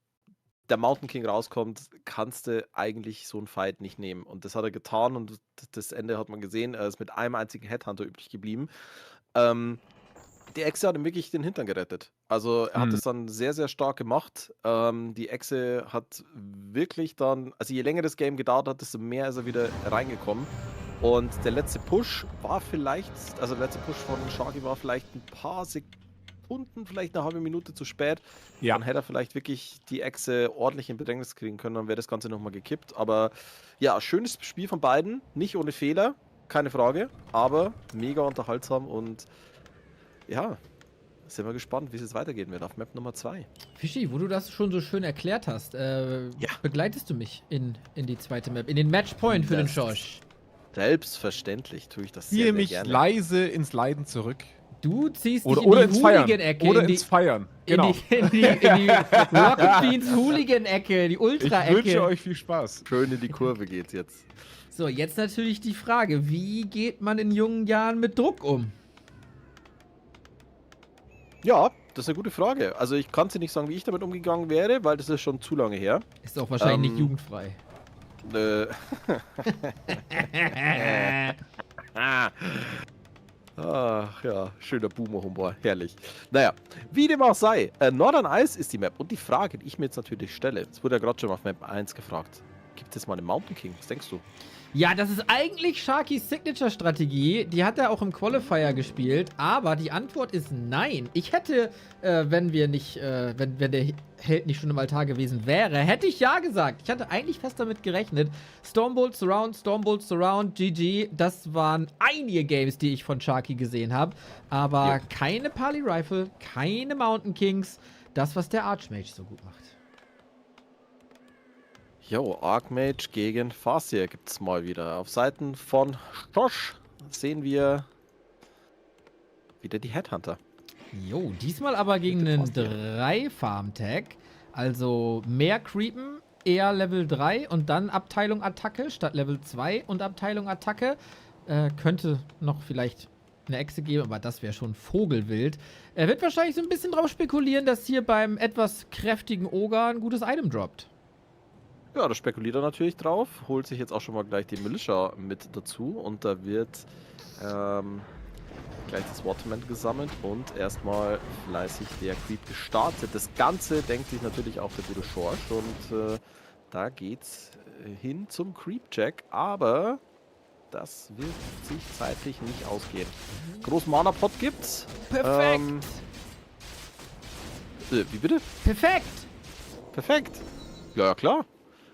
Speaker 6: der Mountain King rauskommt, kannst du eigentlich so einen Fight nicht nehmen. Und das hat er getan und das Ende hat man gesehen. Er ist mit einem einzigen Headhunter übrig geblieben. Die Echse hat ihm wirklich den Hintern gerettet. Also er hat es dann sehr, sehr stark gemacht. Die Echse hat wirklich dann, also je länger das Game gedauert hat, desto mehr ist er wieder reingekommen. Und der letzte Push war vielleicht, also der letzte Push von Sharky war vielleicht ein paar Sekunden, vielleicht eine halbe Minute zu spät.
Speaker 7: Ja.
Speaker 6: Dann hätte er vielleicht wirklich die Echse ordentlich in Bedrängnis kriegen können, dann wäre das Ganze nochmal gekippt. Aber ja, schönes Spiel von beiden, nicht ohne Fehler, keine Frage, aber mega unterhaltsam und ja, sind wir gespannt, wie es jetzt weitergehen wird auf Map Nummer 2.
Speaker 1: Fischi, wo du das schon so schön erklärt hast, begleitest du mich in die zweite Map, in den Matchpoint für den Schosch?
Speaker 6: Selbstverständlich tue ich das
Speaker 7: Ziehe
Speaker 6: sehr,
Speaker 7: mich
Speaker 6: sehr gerne.
Speaker 7: leise ins Leiden zurück.
Speaker 1: Du ziehst dich
Speaker 7: Oder
Speaker 1: in die
Speaker 7: ins Feiern.
Speaker 1: Hooligan-Ecke.
Speaker 7: Oder ins Feiern. Genau.
Speaker 1: In die Rocket Beans Hooligan-Ecke, die
Speaker 7: Ich wünsche
Speaker 1: Ultra-Ecke.
Speaker 7: euch viel Spaß.
Speaker 6: Schön in die Kurve geht's jetzt.
Speaker 1: So, jetzt natürlich die Frage, wie geht man in jungen Jahren mit Druck um?
Speaker 6: Ja, das ist eine gute Frage. Also ich kann dir nicht sagen, wie ich damit umgegangen wäre, weil das ist schon zu lange her.
Speaker 1: Ist auch wahrscheinlich nicht jugendfrei.
Speaker 6: Ach ja, schöner Boomer-Humor, herrlich. Naja, wie dem auch sei, Northern Ice ist die Map. Und die Frage, die ich mir jetzt natürlich stelle, es wurde ja gerade schon auf Map 1 gefragt, gibt es mal einen Mountain King? Was denkst du?
Speaker 1: Ja, das ist eigentlich Sharkys Signature-Strategie. Die hat er auch im Qualifier gespielt. Aber die Antwort ist nein. Ich hätte, wenn der Held nicht schon im Altar gewesen wäre, hätte ich ja gesagt. Ich hatte eigentlich fest damit gerechnet. Stormbolt Surround, GG. Das waren einige Games, die ich von Sharky gesehen habe. Aber keine Pali Rifle, keine Mountain Kings. Das, was der Archmage so gut macht.
Speaker 6: Jo, Archmage gegen Farseer gibt es mal wieder. Auf Seiten von Schosch sehen wir wieder die Headhunter.
Speaker 1: Jo, diesmal aber gegen einen 3-Farm-Tag. Also mehr Creepen, eher Level 3 und dann Abteilung Attacke statt Level 2 und Abteilung Attacke. Könnte noch vielleicht eine Echse geben, aber das wäre schon vogelwild. Er wird wahrscheinlich so ein bisschen drauf spekulieren, dass hier beim etwas kräftigen Ogre ein gutes Item droppt.
Speaker 6: Ja, da spekuliert er natürlich drauf, holt sich jetzt auch schon mal gleich die Militia mit dazu und da wird gleich das Waterman gesammelt und erstmal fleißig der Creep gestartet. Das Ganze denkt sich natürlich auch der gute Schorsch und da geht's hin zum Creep-Check, aber das wird sich zeitlich nicht ausgehen. Großen Mana-Pot gibt's.
Speaker 1: Perfekt!
Speaker 6: Wie bitte? Perfekt! Ja, klar.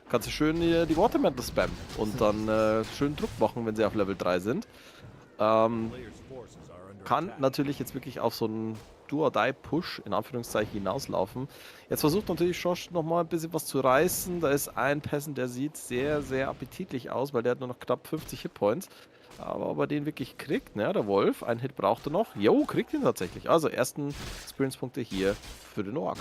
Speaker 6: Kannst du schön die Watermantle spammen und dann schön Druck machen, wenn sie auf Level 3 sind. Kann natürlich jetzt wirklich auf so einen Do-or-Die-Push in Anführungszeichen hinauslaufen. Jetzt versucht natürlich Schosch nochmal ein bisschen was zu reißen. Da ist ein Peasant, der sieht sehr, sehr appetitlich aus, weil der hat nur noch knapp 50 Hitpoints. Aber ob er den wirklich kriegt, ne, der Wolf, einen Hit braucht er noch. Jo, kriegt ihn tatsächlich. Also ersten Experience-Punkte hier für den Ork.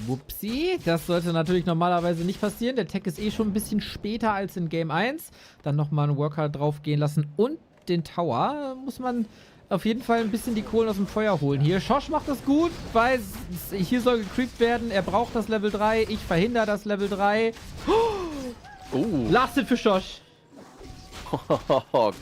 Speaker 1: Wupsi, das sollte natürlich normalerweise nicht passieren. Der Tag ist eh schon ein bisschen später als in Game 1. Dann nochmal einen Worker drauf gehen lassen und den Tower. Muss man auf jeden Fall ein bisschen die Kohlen aus dem Feuer holen hier. Schosch macht das gut, weil hier soll gecreept werden. Er braucht das Level 3. Ich verhindere das Level 3. Last Hit für Schosch.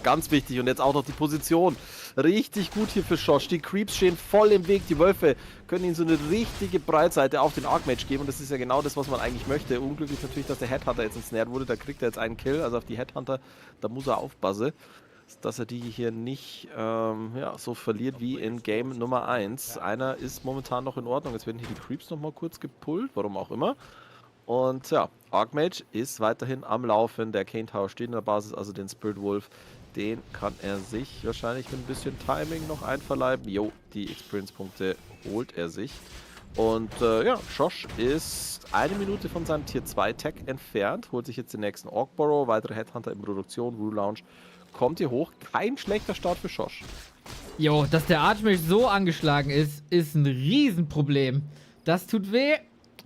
Speaker 6: Ganz wichtig und jetzt auch noch die Position. Richtig gut hier für Schosch. Die Creeps stehen voll im Weg. Die Wölfe können ihm so eine richtige Breitseite auf den Archmage geben und das ist ja genau das, was man eigentlich möchte. Unglücklich natürlich, dass der Headhunter jetzt ensnared wurde. Da kriegt er jetzt einen Kill, also auf die Headhunter, da muss er aufpassen, dass er die hier nicht so verliert wie in Game Nummer 1. Einer ist momentan noch in Ordnung. Jetzt werden hier die Creeps nochmal kurz gepullt, warum auch immer. Und ja, Archmage ist weiterhin am Laufen. Der Kane Tower steht in der Basis, also den Spirit Wolf, den kann er sich wahrscheinlich mit ein bisschen Timing noch einverleiben. Jo, die Experience-Punkte holt er sich. Und Schosch ist 1 Minute von seinem Tier 2 Tag entfernt, holt sich jetzt den nächsten Orc Burrow, weitere Headhunter in Produktion, Rule Lounge kommt hier hoch. Kein schlechter Start für Schosch.
Speaker 1: Jo, dass der Archmage so angeschlagen ist, ist ein Riesenproblem. Das tut weh.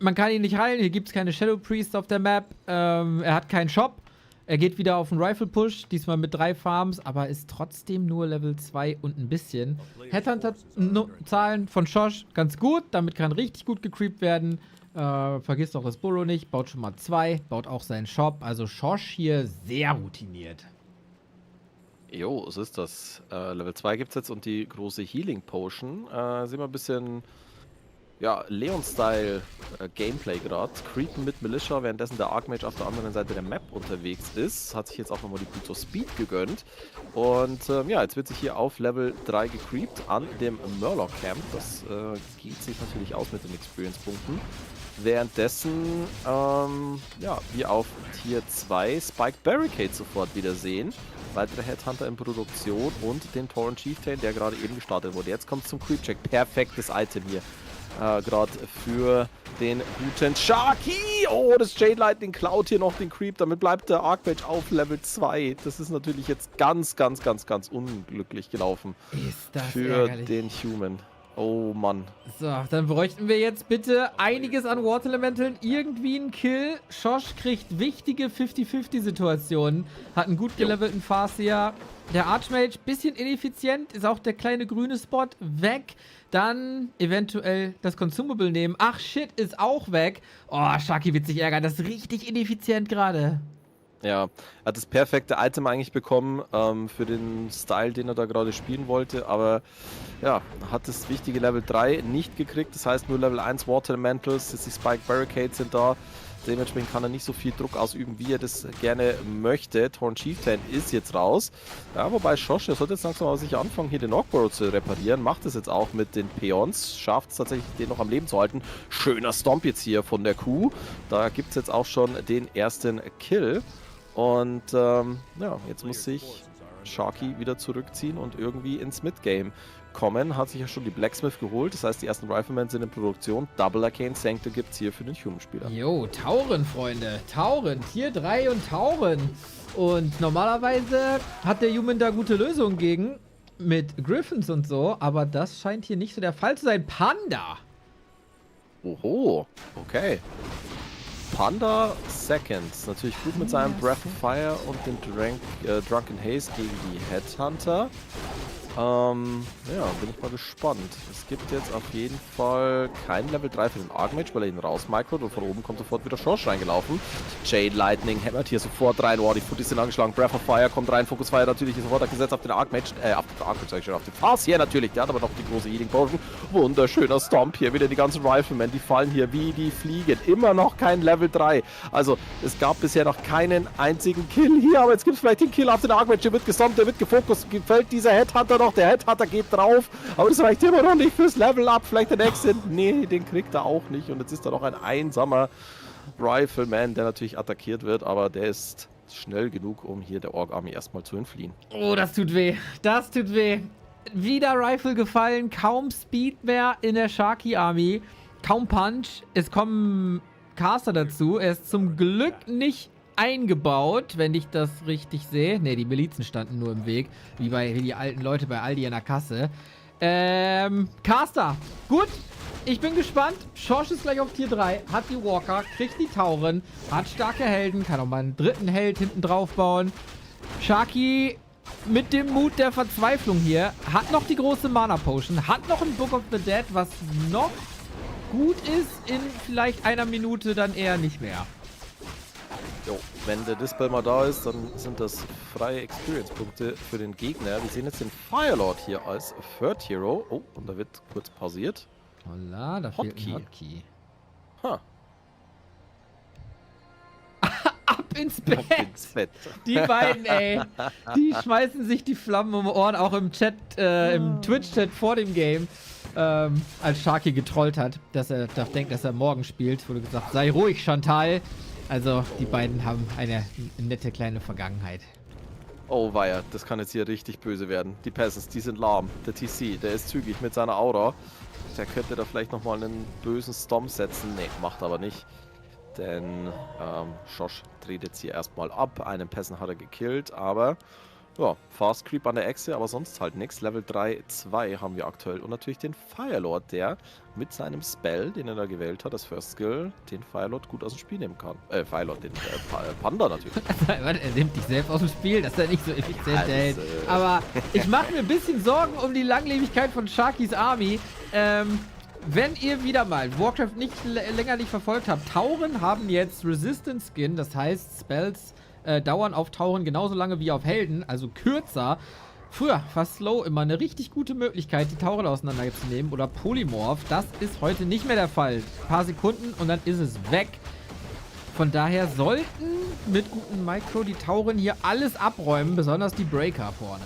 Speaker 1: Man kann ihn nicht heilen. Hier gibt es keine Shadow Priest auf der Map. Er hat keinen Shop. Er geht wieder auf einen Rifle Push. Diesmal mit 3 Farms, aber ist trotzdem nur Level 2 und ein bisschen. Headhunter-Zahlen von Schosch ganz gut. Damit kann richtig gut gecreept werden. Vergisst auch das Burrow nicht, baut schon mal 2, baut auch seinen Shop. Also Schosch hier sehr routiniert.
Speaker 6: Jo, so ist das. Level 2 gibt es jetzt und die große Healing Potion. Sehen wir ein bisschen, ja, Leon-Style Gameplay gerade. Creepen mit Militia, währenddessen der Archmage auf der anderen Seite der Map unterwegs ist. Hat sich jetzt auch nochmal die Brute Speed gegönnt. Und ja, jetzt wird sich hier auf Level 3 gecreept an dem Murloc Camp. Das geht sich natürlich aus mit den Experience-Punkten. Währenddessen, ja, wir auf Tier 2 Spiked Barricade sofort wieder sehen. Weitere Headhunter in Produktion und den Tauren Chieftain, der gerade eben gestartet wurde. Jetzt kommt es zum Creep-Check. Perfektes Item hier. Gerade für den guten Sharky. Oh, das Jade Lightning klaut hier noch den Creep. Damit bleibt der Archmage auf Level 2. Das ist natürlich jetzt ganz unglücklich gelaufen.
Speaker 1: Ist das
Speaker 6: für
Speaker 1: ärgerlich.
Speaker 6: den Human. Oh Mann.
Speaker 1: So, dann bräuchten wir jetzt bitte einiges an Water Elementaln. Irgendwie einen Kill. Schosch kriegt wichtige 50-50-Situationen. Hat einen gut gelevelten Farseer. Der Archmage, bisschen ineffizient. Ist auch der kleine grüne Spot weg. Dann eventuell das Consumable nehmen. Ach shit, ist auch weg. Oh, Sharky wird sich ärgern. Das ist richtig ineffizient gerade.
Speaker 6: Ja, er hat das perfekte Item eigentlich bekommen für den Style, den er da gerade spielen wollte, aber ja, hat das wichtige Level 3 nicht gekriegt, das heißt nur Level 1 Water Elementals, die Spike Barricades sind da, dementsprechend kann er nicht so viel Druck ausüben, wie er das gerne möchte. Tauren Chieftain ist jetzt raus, ja, wobei Schosch, der sollte jetzt langsam mal sich anfangen, hier den Knockburrow zu reparieren, macht es jetzt auch mit den Peons, schafft es tatsächlich, den noch am Leben zu halten. Schöner Stomp jetzt hier von der Kuh, da gibt es jetzt auch schon den ersten Kill. Und ja, jetzt muss sich Sharky wieder zurückziehen und irgendwie ins Midgame kommen. Hat sich ja schon die Blacksmith geholt, das heißt die ersten Riflemen sind in Produktion. Double Arcane Sanctum gibt es hier für den Human-Spieler.
Speaker 1: Jo, Tauren, Freunde. Tauren, Tier 3 und Tauren. Und normalerweise hat der Human da gute Lösungen gegen, mit Griffins und so, aber das scheint hier nicht so der Fall zu sein. Panda!
Speaker 6: Oho, okay. Panda Seconds, natürlich gut mit seinem Breath of Fire und dem Drunken Haze gegen die Headhunter. Ja, bin ich mal gespannt. Es gibt jetzt auf jeden Fall kein Level 3 für den Archmage, weil er ihn rausmicrot und von oben kommt sofort wieder Schosch reingelaufen. Jade Lightning hämmert hier sofort rein. Oh, die Footies sind angeschlagen. Breath of Fire kommt rein. Focus Fire natürlich sofort gesetzt auf den Archmage. Auf den Fass hier natürlich. Der hat aber noch die große Healing Potion. Wunderschöner Stomp hier. Wieder die ganzen Riflemen. Die fallen hier wie die Fliegen. Immer noch kein Level 3. Also, es gab bisher noch keinen einzigen Kill hier. Aber jetzt gibt es vielleicht den Kill auf den Archmage. Der wird gestompt, der wird gefokust. Gefällt dieser Headhunter noch. Der Headhunter geht drauf. Aber das reicht immer noch nicht fürs Level Up. Vielleicht der nächste. Nee, den kriegt er auch nicht. Und jetzt ist da noch ein einsamer Rifleman, der natürlich attackiert wird. Aber der ist schnell genug, um hier der Ork-Army erstmal zu entfliehen.
Speaker 1: Oh, das tut weh. Das tut weh. Wieder Rifle gefallen. Kaum Speed mehr in der Sharky-Army. Kaum Punch. Es kommen Caster dazu. Er ist zum Glück nicht eingebaut, wenn ich das richtig sehe. Ne, die Milizen standen nur im Weg. Wie die alten Leute bei Aldi in der Kasse. Caster. Gut. Ich bin gespannt. Schosch ist gleich auf Tier 3. Hat die Walker. Kriegt die Tauren. Hat starke Helden. Kann auch mal einen dritten Held hinten drauf bauen. Sharky mit dem Mut der Verzweiflung hier. Hat noch die große Mana Potion. Hat noch ein Book of the Dead, was noch gut ist. In vielleicht einer Minute dann eher nicht mehr.
Speaker 6: Jo, wenn der Dispel mal da ist, dann sind das freie Experience-Punkte für den Gegner. Wir sehen jetzt den Firelord hier als Third Hero. Oh, und da wird kurz pausiert.
Speaker 1: Holla, da fehlt ein Hotkey.
Speaker 6: Ha.
Speaker 1: Ab ins Bett. Die beiden, ey. Die schmeißen sich die Flammen um die Ohren, auch im Chat, im Twitch-Chat vor dem Game. Als Sharky getrollt hat, dass er denkt, dass er morgen spielt, wurde gesagt, sei ruhig, Chantal. Also, die beiden haben eine nette kleine Vergangenheit.
Speaker 6: Oh weia, das kann jetzt hier richtig böse werden. Die Peasants, die sind lahm. Der TC, der ist zügig mit seiner Aura. Der könnte da vielleicht nochmal einen bösen Stomp setzen. Ne, macht aber nicht. Denn Schosch dreht jetzt hier erstmal ab. Einen Peasant hat er gekillt, aber ja, Fast Creep an der Echse, aber sonst halt nichts. Level 3, 2 haben wir aktuell. Und natürlich den Firelord, der mit seinem Spell, den er da gewählt hat, das First Skill, den Firelord gut aus dem Spiel nehmen kann. Firelord, den Panda natürlich.
Speaker 1: Er nimmt dich selbst aus dem Spiel, dass er nicht so effizient hält. Aber ich mache mir ein bisschen Sorgen um die Langlebigkeit von Sharkys Army. wenn ihr wieder mal Warcraft länger nicht verfolgt habt, Tauren haben jetzt Resistance Skin, das heißt Spells dauern auf Tauren genauso lange wie auf Helden, also kürzer. Früher war Slow immer eine richtig gute Möglichkeit, die Tauren auseinanderzunehmen oder Polymorph. Das ist heute nicht mehr der Fall. Ein paar Sekunden und dann ist es weg. Von daher sollten mit gutem Micro die Tauren hier alles abräumen, besonders die Breaker vorne.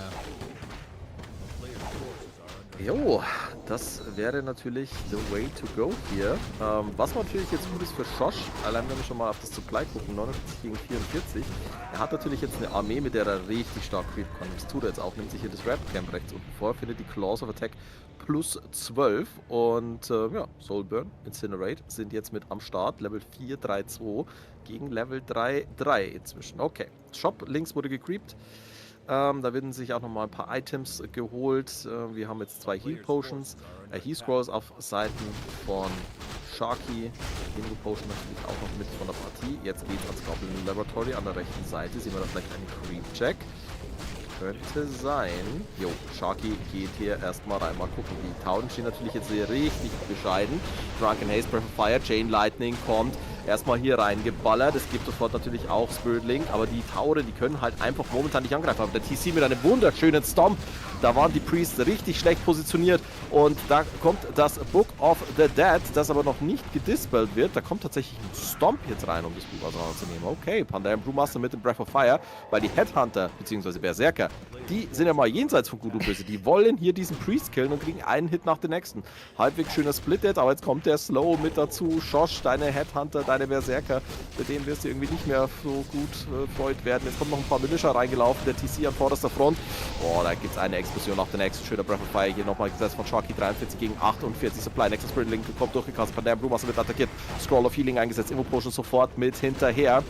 Speaker 6: Jo, das wäre natürlich the way to go hier. Was natürlich jetzt gut ist für Schosch, allein wenn wir schon mal auf das Supply gucken, 49 gegen 44. Er hat natürlich jetzt eine Armee, mit der er richtig stark creepen kann. Das tut er jetzt auch, nimmt sich hier das Red Camp rechts unten vor, findet die Claws of Attack plus 12 und ja, Soulburn, Incinerate sind jetzt mit am Start, Level 4, 3, 2 gegen Level 3, 3 inzwischen. Okay, Shop links wurde gecreept. Da werden sich auch nochmal ein paar Items geholt. Wir haben jetzt 2 Heal Potions. Heal Scrolls auf Seiten von Sharky. Heal Potion natürlich auch noch mit von der Partie. Jetzt geht es ans Goblin Laboratory an der rechten Seite. Sehen wir da vielleicht einen Creep-Check. Könnte sein. Jo, Sharky geht hier erstmal rein. Mal gucken. Die Tauren stehen natürlich jetzt hier richtig bescheiden. Drunken Haze, Breath of Fire, Chain Lightning kommt. Erstmal hier reingeballert. Es gibt sofort natürlich auch Spirit Link, aber die Tauren, die können halt einfach momentan nicht angreifen. Aber der TC mit einem wunderschönen Stomp, da waren die Priests richtig schlecht positioniert und da kommt das Book of the Dead, das aber noch nicht gedispelled wird. Da kommt tatsächlich ein Stomp jetzt rein, um das Buch auseinanderzunehmen. Okay, Pandaren Brewmaster mit dem Breath of Fire, weil die Headhunter bzw. Berserker, die sind ja mal jenseits von Gut und Böse. Die wollen hier diesen Priest killen und kriegen einen Hit nach dem nächsten. Halbwegs schöner Split-Dead, aber jetzt kommt der Slow mit dazu. Schosch, deine Headhunter, deine Berserker, mit denen wirst du irgendwie nicht mehr so gut freut werden. Jetzt kommt noch ein paar Militia reingelaufen, der TC an vorderster Front. Boah, da gibt es eine Explosion nach der nächsten. Schöner Breath of Fire hier nochmal gesetzt von Sharky, 43 gegen 48 Supply. Nächster Spirit Link kommt durchgekastet, Pandaren Brewmaster wird attackiert. Scroll of Healing eingesetzt, Immo Potion sofort mit hinterher.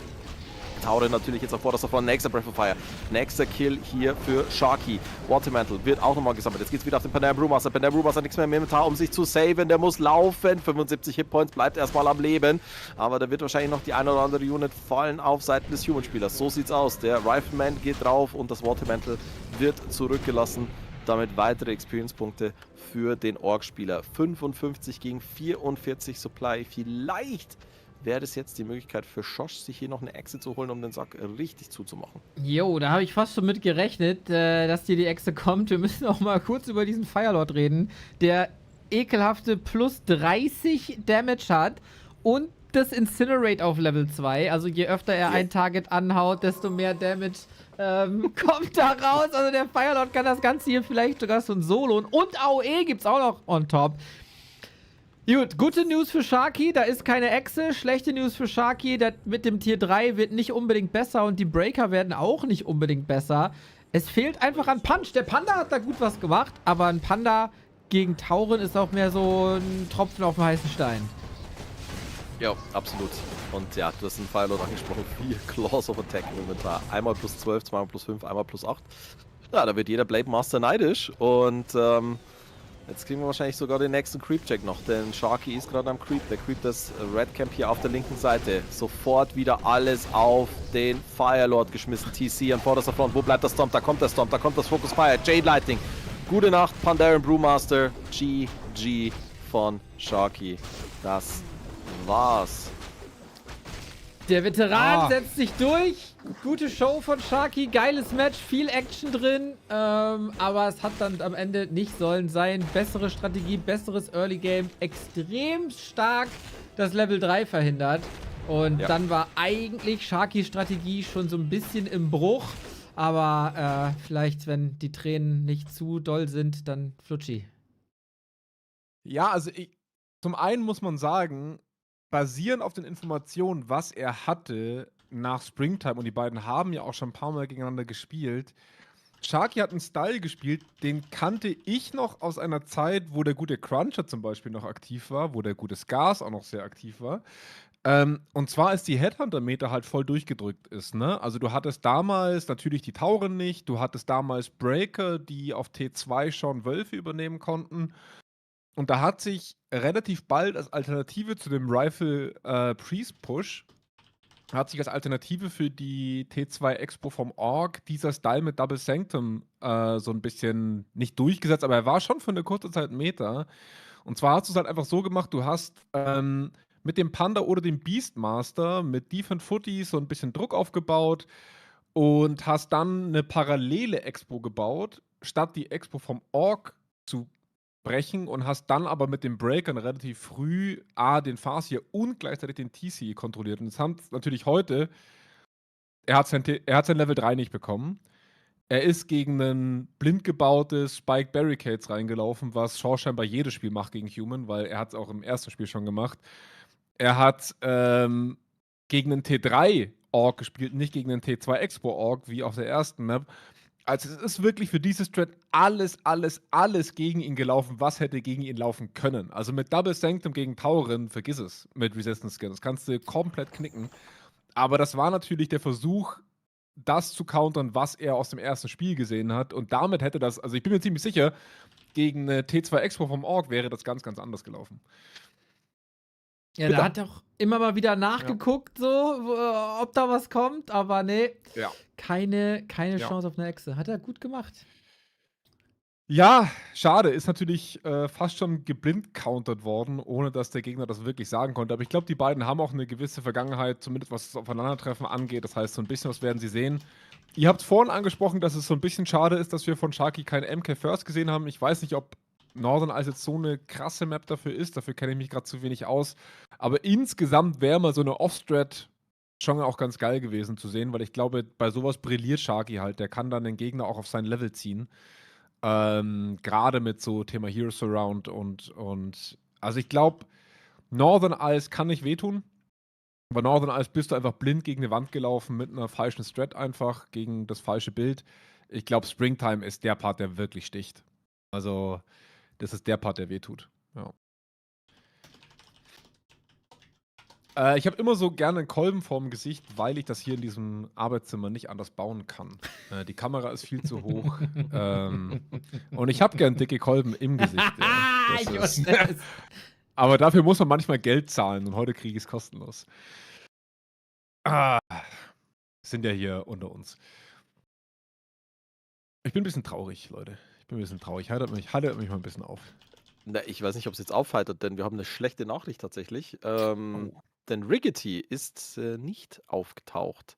Speaker 6: Tauren natürlich jetzt auf vorderster Front. Nächster Breath of Fire. Nächster Kill hier für Sharky. Watermantle wird auch nochmal gesammelt. Jetzt geht's wieder auf den Pandaren Brewmaster. Pandaren Brewmaster nichts mehr im Inventar, um sich zu saven. Der muss laufen. 75 Hitpoints, bleibt erstmal am Leben. Aber da wird wahrscheinlich noch die eine oder andere Unit fallen auf Seiten des Human-Spielers. So sieht's aus. Der Rifleman geht drauf und das Watermantle wird zurückgelassen. Damit weitere Experience-Punkte für den Orc-Spieler. 55 gegen 44 Supply. Vielleicht wäre das jetzt die Möglichkeit für Schosch, sich hier noch eine Echse zu holen, um den Sack richtig zuzumachen.
Speaker 1: Jo, da habe ich fast schon mit gerechnet, dass hier die Echse kommt. Wir müssen auch mal kurz über diesen Firelord reden, der ekelhafte plus 30 Damage hat und das Incinerate auf Level 2. Also je öfter er ein Target anhaut, desto mehr Damage kommt da raus. Also der Firelord kann das Ganze hier vielleicht sogar so ein Solo. Und AOE gibt es auch noch on top. Gut, gute News für Sharky, da ist keine Echse. Schlechte News für Sharky, mit dem Tier 3 wird nicht unbedingt besser und die Breaker werden auch nicht unbedingt besser. Es fehlt einfach an Punch. Der Panda hat da gut was gemacht, aber ein Panda gegen Tauren ist auch mehr so ein Tropfen auf dem heißen Stein.
Speaker 6: Ja, absolut. Und ja, du hast den Firelord angesprochen. 4 Claws of Attack im Inventar. Einmal plus 12, zweimal plus 5, einmal plus 8. Ja, da wird jeder Blade Master neidisch und jetzt kriegen wir wahrscheinlich sogar den nächsten Creep-Check noch, denn Sharky ist gerade am Creep. Der Creep das Red Camp hier auf der linken Seite. Sofort wieder alles auf den Firelord geschmissen. TC an vorderster Front. Wo bleibt der Stomp? Da kommt der Stomp, da kommt das Focus Fire. Jade Lightning. Gute Nacht, Pandaren Brewmaster. GG von Sharky. Das war's.
Speaker 1: Der Veteran setzt sich durch. Gute Show von Sharky, geiles Match, viel Action drin. Aber es hat dann am Ende nicht sollen sein. Bessere Strategie, besseres Early Game. Extrem stark das Level 3 verhindert. Und dann war eigentlich Sharkys Strategie schon so ein bisschen im Bruch. Aber vielleicht, wenn die Tränen nicht zu doll sind, dann flutschi.
Speaker 7: Ja, also zum einen muss man sagen, basierend auf den Informationen, was er hatte nach Springtime, und die beiden haben ja auch schon ein paar Mal gegeneinander gespielt, Sharky hat einen Style gespielt, den kannte ich noch aus einer Zeit, wo der gute Cruncher zum Beispiel noch aktiv war, wo der gute Scars auch noch sehr aktiv war. Und zwar ist die Headhunter-Meter halt voll durchgedrückt ist, ne? Also du hattest damals natürlich die Tauren nicht, du hattest damals Breaker, die auf T2 schon Wölfe übernehmen konnten. Und da hat sich relativ bald als Alternative zu dem Rifle Priest Push, hat sich als Alternative für die T2 Expo vom Orc dieser Style mit Double Sanctum so ein bisschen nicht durchgesetzt, aber er war schon für eine kurze Zeit Meta. Und zwar hast du es halt einfach so gemacht, du hast mit dem Panda oder dem Beastmaster mit Defend Footy so ein bisschen Druck aufgebaut und hast dann eine parallele Expo gebaut, statt die Expo vom Ork zu brechen und hast dann aber mit dem Breakern relativ früh den Farseer und gleichzeitig den TC kontrolliert. Und das haben natürlich heute, er hat sein Level 3 nicht bekommen. Er ist gegen ein blind gebautes Spike Barricades reingelaufen, was Schosch scheinbar jedes Spiel macht gegen Human, weil er hat es auch im ersten Spiel schon gemacht. Er hat gegen einen T3-Org gespielt, nicht gegen einen T2-Expo-Org, wie auf der ersten Map. Also es ist wirklich für dieses Strat alles gegen ihn gelaufen, was hätte gegen ihn laufen können. Also mit Double Sanctum gegen Tauren, vergiss es mit Resistance Skin. Das kannst du komplett knicken. Aber das war natürlich der Versuch, das zu countern, was er aus dem ersten Spiel gesehen hat. Und damit hätte das, also ich bin mir ziemlich sicher, gegen eine T2 Expo vom Org wäre das ganz anders gelaufen.
Speaker 1: Ja, da hat auch immer mal wieder nachgeguckt, so, ob da was kommt, aber nee, keine Chance auf eine Echse. Hat er gut gemacht.
Speaker 7: Ja, schade. Ist natürlich fast schon geblind-countert worden, ohne dass der Gegner das wirklich sagen konnte. Aber ich glaube, die beiden haben auch eine gewisse Vergangenheit, zumindest was das Aufeinandertreffen angeht. Das heißt, so ein bisschen was werden sie sehen. Ihr habt vorhin angesprochen, dass es so ein bisschen schade ist, dass wir von Sharky kein MK First gesehen haben. Ich weiß nicht, ob Northern Ice jetzt so eine krasse Map dafür ist. Dafür kenne ich mich gerade zu wenig aus. Aber insgesamt wäre mal so eine Off-Strat schon auch ganz geil gewesen zu sehen, weil ich glaube, bei sowas brilliert Sharky halt. Der kann dann den Gegner auch auf sein Level ziehen. Gerade mit so Thema Hero Surround und also ich glaube, Northern Ice kann nicht wehtun. Bei Northern Ice bist du einfach blind gegen eine Wand gelaufen mit einer falschen Strat einfach, gegen das falsche Bild. Ich glaube, Springtime ist der Part, der wirklich sticht. Also, das ist der Part, der wehtut. Ja. Ich habe immer so gerne einen Kolben vorm Gesicht, weil ich das hier in diesem Arbeitszimmer nicht anders bauen kann. Die Kamera ist viel zu hoch. Und ich habe gern dicke Kolben im Gesicht. Ja. Aber dafür muss man manchmal Geld zahlen und heute kriege ich es kostenlos. Sind ja hier unter uns. Ich bin ein bisschen traurig, Leute. Ich bin ein bisschen traurig. Haltet mich mal ein bisschen auf.
Speaker 6: Na, ich weiß nicht, ob es jetzt aufheitert, denn wir haben eine schlechte Nachricht tatsächlich. Denn Riggedy ist nicht aufgetaucht.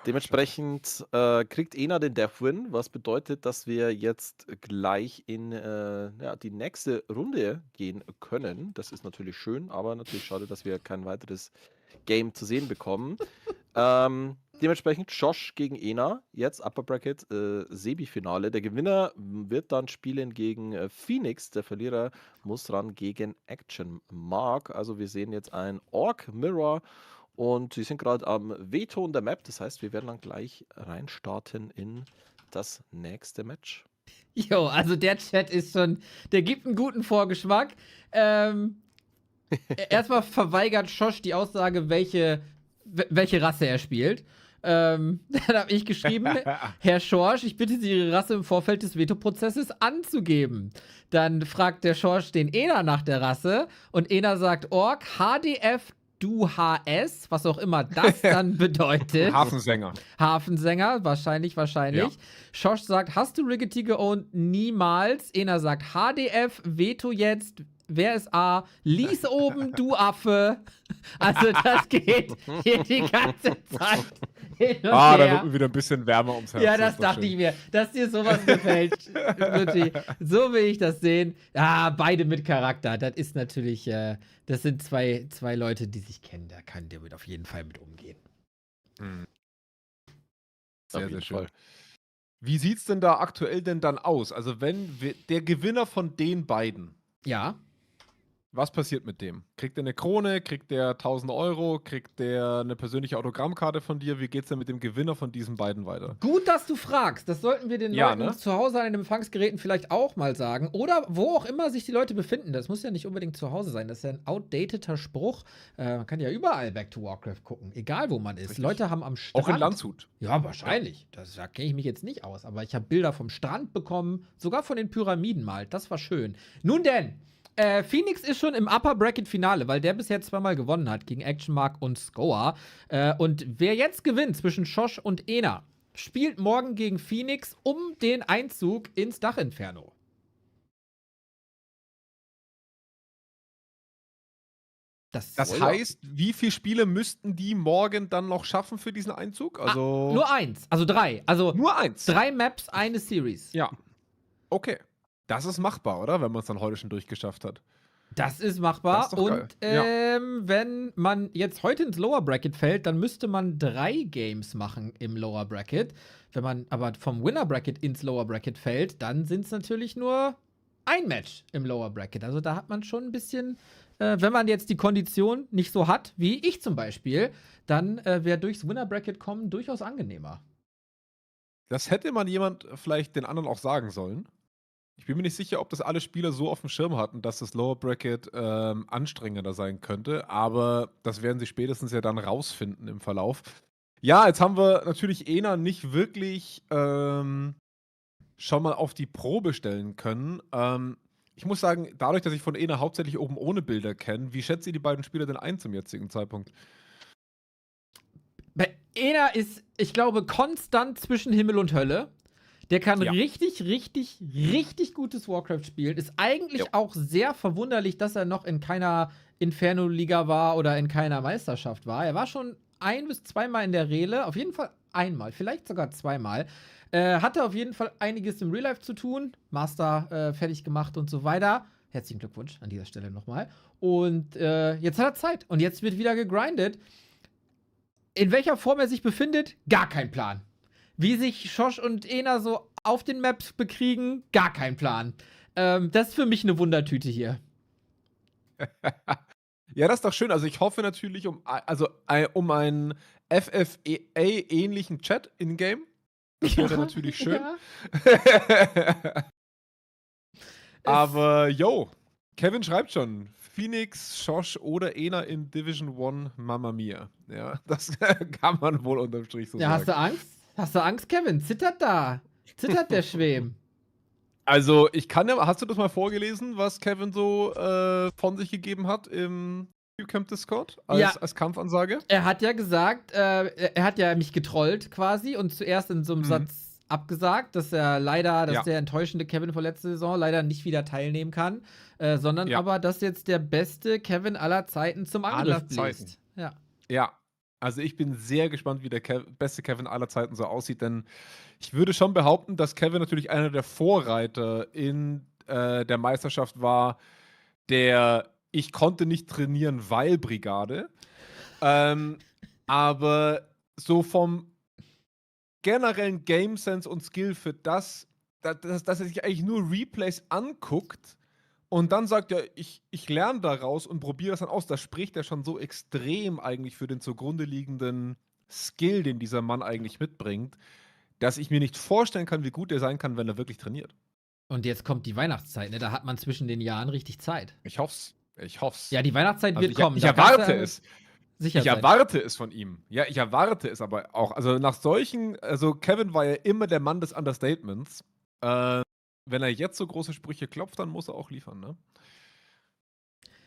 Speaker 6: Dementsprechend kriegt Ena den Deathwin, was bedeutet, dass wir jetzt gleich in die nächste Runde gehen können. Das ist natürlich schön, aber natürlich schade, dass wir kein weiteres Game zu sehen bekommen. Dementsprechend Schosch gegen Ena, jetzt Upper Bracket, Semifinale. Der Gewinner wird dann spielen gegen Phoenix. Der Verlierer muss ran gegen Action Mark. Also wir sehen jetzt ein Orc Mirror und sie sind gerade am Weton der Map. Das heißt, wir werden dann gleich reinstarten in das nächste Match.
Speaker 1: Jo, also der Chat ist schon, der gibt einen guten Vorgeschmack. Erstmal verweigert Schosch die Aussage, welche Rasse er spielt. Dann habe ich geschrieben, Herr Schorsch, ich bitte Sie, Ihre Rasse im Vorfeld des Veto-Prozesses anzugeben. Dann fragt der Schorsch den Ena nach der Rasse und Ena sagt Ork, HDF, du HS, was auch immer das dann bedeutet.
Speaker 7: Hafensänger.
Speaker 1: Hafensänger, wahrscheinlich. Ja. Schorsch sagt, hast du Riggedy geowned? Niemals. Ena sagt HDF, Veto jetzt. Wer ist A? Lies oben, du Affe. Also das geht hier die ganze Zeit hin und her.
Speaker 7: Da wird mir wieder ein bisschen wärmer ums Herz.
Speaker 1: Ja, das dachte ich mir, dass dir sowas gefällt. So will ich das sehen. Beide mit Charakter. Das ist natürlich, das sind zwei Leute, die sich kennen. Da kann der mit auf jeden Fall mit umgehen.
Speaker 7: Sehr schön. Wie sieht's denn da aktuell denn dann aus? Also wenn der Gewinner von den beiden.
Speaker 1: Ja.
Speaker 7: Was passiert mit dem? Kriegt er eine Krone? Kriegt der 1000 Euro? Kriegt der eine persönliche Autogrammkarte von dir? Wie geht's denn mit dem Gewinner von diesen beiden weiter?
Speaker 1: Gut, dass du fragst. Das sollten wir den Leuten zu Hause an den Empfangsgeräten vielleicht auch mal sagen. Oder wo auch immer sich die Leute befinden. Das muss ja nicht unbedingt zu Hause sein. Das ist ja ein outdateter Spruch. Man kann ja überall Back to Warcraft gucken. Egal, wo man ist.
Speaker 7: Richtig.
Speaker 1: Leute haben am Strand...
Speaker 7: Auch in Landshut.
Speaker 1: Ja, wahrscheinlich. Da kenne ich mich jetzt nicht aus. Aber ich habe Bilder vom Strand bekommen. Sogar von den Pyramiden mal. Das war schön. Nun denn... Phoenix ist schon im Upper Bracket Finale, weil der bisher zweimal gewonnen hat gegen Action Mark und Scower. Und wer jetzt gewinnt zwischen Schosch und Ena, spielt morgen gegen Phoenix um den Einzug ins DACH Inferno.
Speaker 7: Das
Speaker 6: Oh ja.
Speaker 7: heißt, wie viele Spiele müssten die morgen dann noch schaffen für diesen Einzug? Also
Speaker 1: Nur 1, also 3. Also
Speaker 7: nur 1.
Speaker 1: 3 Maps, eine Series.
Speaker 7: Ja. Okay. Das ist machbar, oder? Wenn man es dann heute schon durchgeschafft hat.
Speaker 1: Das ist
Speaker 7: Das
Speaker 1: machbar.
Speaker 7: ist doch geil.
Speaker 1: Und wenn man jetzt heute ins Lower Bracket fällt, dann müsste man 3 Games machen im Lower Bracket. Wenn man aber vom Winner Bracket ins Lower Bracket fällt, dann sind es natürlich nur ein Match im Lower Bracket. Also da hat man schon ein bisschen, wenn man jetzt die Kondition nicht so hat, wie ich zum Beispiel, dann wäre durchs Winner Bracket kommen durchaus angenehmer.
Speaker 7: Das hätte man jemand vielleicht den anderen auch sagen sollen. Ich bin mir nicht sicher, ob das alle Spieler so auf dem Schirm hatten, dass das Lower Bracket anstrengender sein könnte, aber das werden sie spätestens ja dann rausfinden im Verlauf. Ja, jetzt haben wir natürlich Ena nicht wirklich schon mal auf die Probe stellen können. Ich muss sagen, dadurch, dass ich von Ena hauptsächlich oben ohne Bilder kenne, wie schätzt ihr die beiden Spieler denn ein zum jetzigen Zeitpunkt?
Speaker 1: Bei Ena ist, ich glaube, konstant zwischen Himmel und Hölle. Der kann
Speaker 7: Ja.
Speaker 1: richtig gutes Warcraft spielen. Ist eigentlich
Speaker 6: Jo.
Speaker 1: auch sehr verwunderlich, dass er noch in keiner Inferno-Liga war oder in keiner Meisterschaft war. Er war schon 1- bis 2-mal in der Rele. Auf jeden Fall einmal, vielleicht sogar 2-mal. Hatte auf jeden Fall einiges im Real Life zu tun. Master fertig gemacht und so weiter. Herzlichen Glückwunsch an dieser Stelle nochmal. Und jetzt hat er Zeit. Und jetzt wird wieder gegrindet. In welcher Form er sich befindet, gar kein Plan. Wie sich Schosch und Ena so auf den Maps bekriegen, gar kein Plan. Das ist für mich eine Wundertüte hier.
Speaker 7: Ja, das ist doch schön. Also ich hoffe natürlich um einen FFA-ähnlichen Chat in-game. Das wäre natürlich schön.
Speaker 1: Ja.
Speaker 7: Aber yo, Kevin schreibt schon, Phoenix, Schosch oder Ena in Division 1, Mamma Mia. Ja, das kann man wohl unterm Strich so
Speaker 1: Ja,
Speaker 7: sagen.
Speaker 1: hast du Angst? Hast du Angst, Kevin? Zittert da. Zittert der Schwem.
Speaker 7: Also, hast du das mal vorgelesen, was Kevin so von sich gegeben hat im Camp Discord als Kampfansage?
Speaker 1: Er hat ja gesagt, er hat ja mich getrollt quasi und zuerst in so einem Satz abgesagt, dass der enttäuschende Kevin von letzter Saison leider nicht wieder teilnehmen kann, sondern aber, dass jetzt der beste Kevin aller Zeiten zum Angriff bläst. Ja.
Speaker 7: Ja, also ich bin sehr gespannt, wie der beste Kevin aller Zeiten so aussieht, denn ich würde schon behaupten, dass Kevin natürlich einer der Vorreiter in der Meisterschaft war, der ich konnte nicht trainieren, weil Brigade. Aber so vom generellen Game Sense und Skill für dass er sich eigentlich nur Replays anguckt und dann sagt er, ich lerne daraus und probiere das dann aus. Das spricht ja schon so extrem eigentlich für den zugrunde liegenden Skill, den dieser Mann eigentlich mitbringt, dass ich mir nicht vorstellen kann, wie gut er sein kann, wenn er wirklich trainiert.
Speaker 1: Und jetzt kommt die Weihnachtszeit, ne? Da hat man zwischen den Jahren richtig Zeit.
Speaker 7: Ich hoff's.
Speaker 1: Ja, die Weihnachtszeit
Speaker 7: Also
Speaker 1: wird kommen.
Speaker 7: Ich
Speaker 1: Da kannst
Speaker 7: erwarte
Speaker 1: du
Speaker 7: es.
Speaker 1: sicher
Speaker 7: Ich
Speaker 1: sein.
Speaker 7: erwarte es von ihm. Ja, ich erwarte es aber auch. Also Kevin war ja immer der Mann des Understatements. Wenn er jetzt so große Sprüche klopft, dann muss er auch liefern, ne?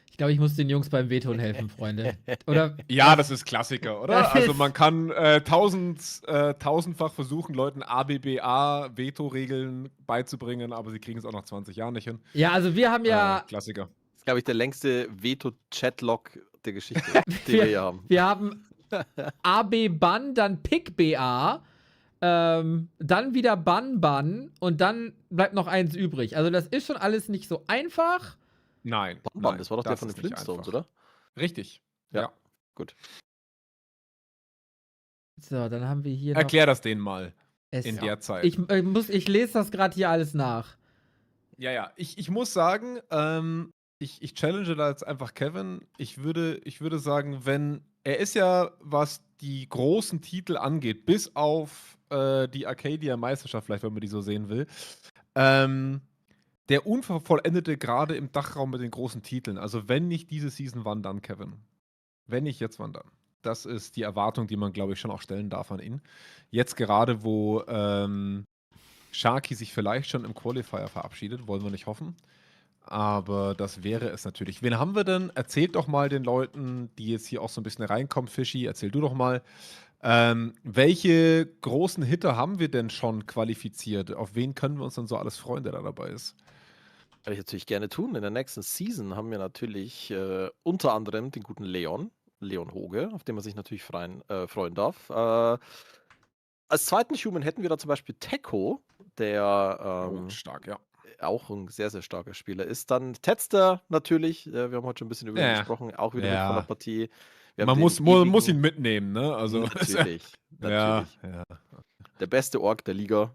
Speaker 1: Ich glaube, ich muss den Jungs beim Vetoen helfen, Freunde. Oder?
Speaker 7: Ja, das ist Klassiker, oder?
Speaker 1: Das
Speaker 7: Also
Speaker 1: ist-
Speaker 7: man kann tausendfach versuchen, Leuten ABBA-Veto-Regeln beizubringen, aber sie kriegen es auch nach 20 Jahren nicht hin.
Speaker 1: Ja, also wir haben ja.
Speaker 7: Klassiker.
Speaker 6: Das ist, glaube ich, der längste Veto-Chatlog der Geschichte, den wir hier haben.
Speaker 1: Wir haben AB-Ban, dann Pick-BA, dann wieder Ban-Ban und dann bleibt noch eins übrig. Also das ist schon alles nicht so einfach.
Speaker 7: Nein.
Speaker 6: Bam, das war doch der von den
Speaker 7: ist nicht
Speaker 6: Flintstones,
Speaker 7: einfach.
Speaker 6: oder?
Speaker 7: Richtig. Ja.
Speaker 6: Gut.
Speaker 1: So, dann haben wir hier
Speaker 7: Erklär das denen mal
Speaker 1: noch
Speaker 7: in der Zeit.
Speaker 1: ich lese das gerade hier alles nach.
Speaker 7: Ja. Ich muss sagen, ich challenge da jetzt einfach Kevin. Ich würde sagen, er ist ja, was die großen Titel angeht, bis auf die Arcadia-Meisterschaft, vielleicht, wenn man die so sehen will, der Unvollendete gerade im Dachraum mit den großen Titeln. Also wenn nicht diese Season, wann dann, Kevin? Wenn nicht jetzt, wann dann? Das ist die Erwartung, die man, glaube ich, schon auch stellen darf an ihn. Jetzt gerade, wo Sharky sich vielleicht schon im Qualifier verabschiedet, wollen wir nicht hoffen. Aber das wäre es natürlich. Wen haben wir denn? Erzählt doch mal den Leuten, die jetzt hier auch so ein bisschen reinkommen. Fischi, erzähl du doch mal. Welche großen Hitter haben wir denn schon qualifiziert? Auf wen können wir uns denn so alles freuen, der da dabei ist?
Speaker 6: Werde ich natürlich gerne tun. In der nächsten Season haben wir natürlich unter anderem den guten Leon Hoge, auf den man sich natürlich freuen darf. Als zweiten Human hätten wir da zum Beispiel Tekko, der
Speaker 7: Stark, ja.
Speaker 6: auch ein sehr, sehr starker Spieler ist. Dann Tetster natürlich, wir haben heute schon ein bisschen über ihn
Speaker 7: Ja.
Speaker 6: gesprochen, auch wieder
Speaker 7: Ja.
Speaker 6: mit von der Partie. Wir
Speaker 7: Man
Speaker 6: haben
Speaker 7: muss
Speaker 6: den
Speaker 7: ihn mitnehmen, ne? Also,
Speaker 6: natürlich,
Speaker 7: ja,
Speaker 6: natürlich.
Speaker 7: ja.
Speaker 6: Der beste Ork der Liga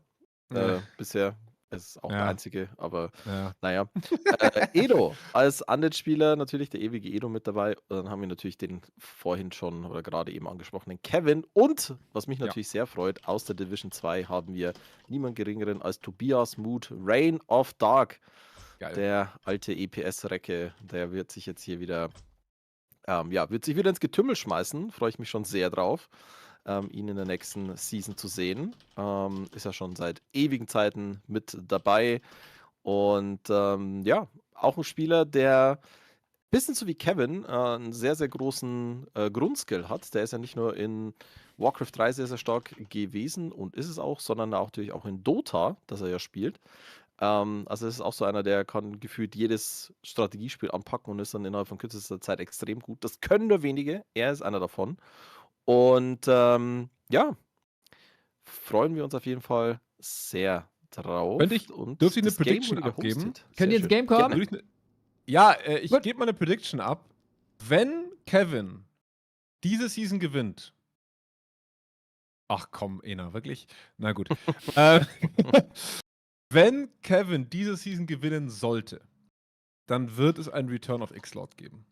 Speaker 7: Ja.
Speaker 6: bisher. Es ist auch der
Speaker 7: Ja.
Speaker 6: einzige, aber
Speaker 7: Ja.
Speaker 6: naja. Edo als Undead-Spieler, natürlich der ewige Edo mit dabei. Und dann haben wir natürlich den vorhin schon oder gerade eben angesprochenen Kevin. Und, was mich natürlich sehr freut, aus der Division 2 haben wir niemand geringeren als Tobias Mood, Reign of Dark.
Speaker 7: Geil.
Speaker 6: Der alte EPS-Recke, der wird sich jetzt hier wieder, wird sich wieder ins Getümmel schmeißen. Freue ich mich schon sehr drauf, ihn in der nächsten Season zu sehen. Ist ja schon seit ewigen Zeiten mit dabei. Und auch ein Spieler, der ein bisschen so wie Kevin einen sehr, sehr großen Grundskill hat. Der ist ja nicht nur in Warcraft 3 sehr, sehr stark gewesen und ist es auch, sondern auch natürlich auch in Dota, das er ja spielt. Also es ist auch so einer, der kann gefühlt jedes Strategiespiel anpacken und ist dann innerhalb von kürzester Zeit extrem gut. Das können nur wenige. Er ist einer davon. Und freuen wir uns auf jeden Fall sehr drauf.
Speaker 7: Dürfte ich eine
Speaker 6: das Game
Speaker 7: Prediction
Speaker 6: wurde
Speaker 7: abgeben?
Speaker 6: gehostet.
Speaker 1: Könnt ihr ins
Speaker 6: Sehr
Speaker 1: Game
Speaker 6: schön.
Speaker 1: kommen?
Speaker 6: Gerne.
Speaker 7: Ja, ich
Speaker 1: Gut.
Speaker 7: gebe mal eine Prediction ab. Wenn Kevin diese Season gewinnt. Ach komm, Ena, wirklich? Na gut. Wenn Kevin diese Season gewinnen sollte, dann wird es ein Return of Xorc geben.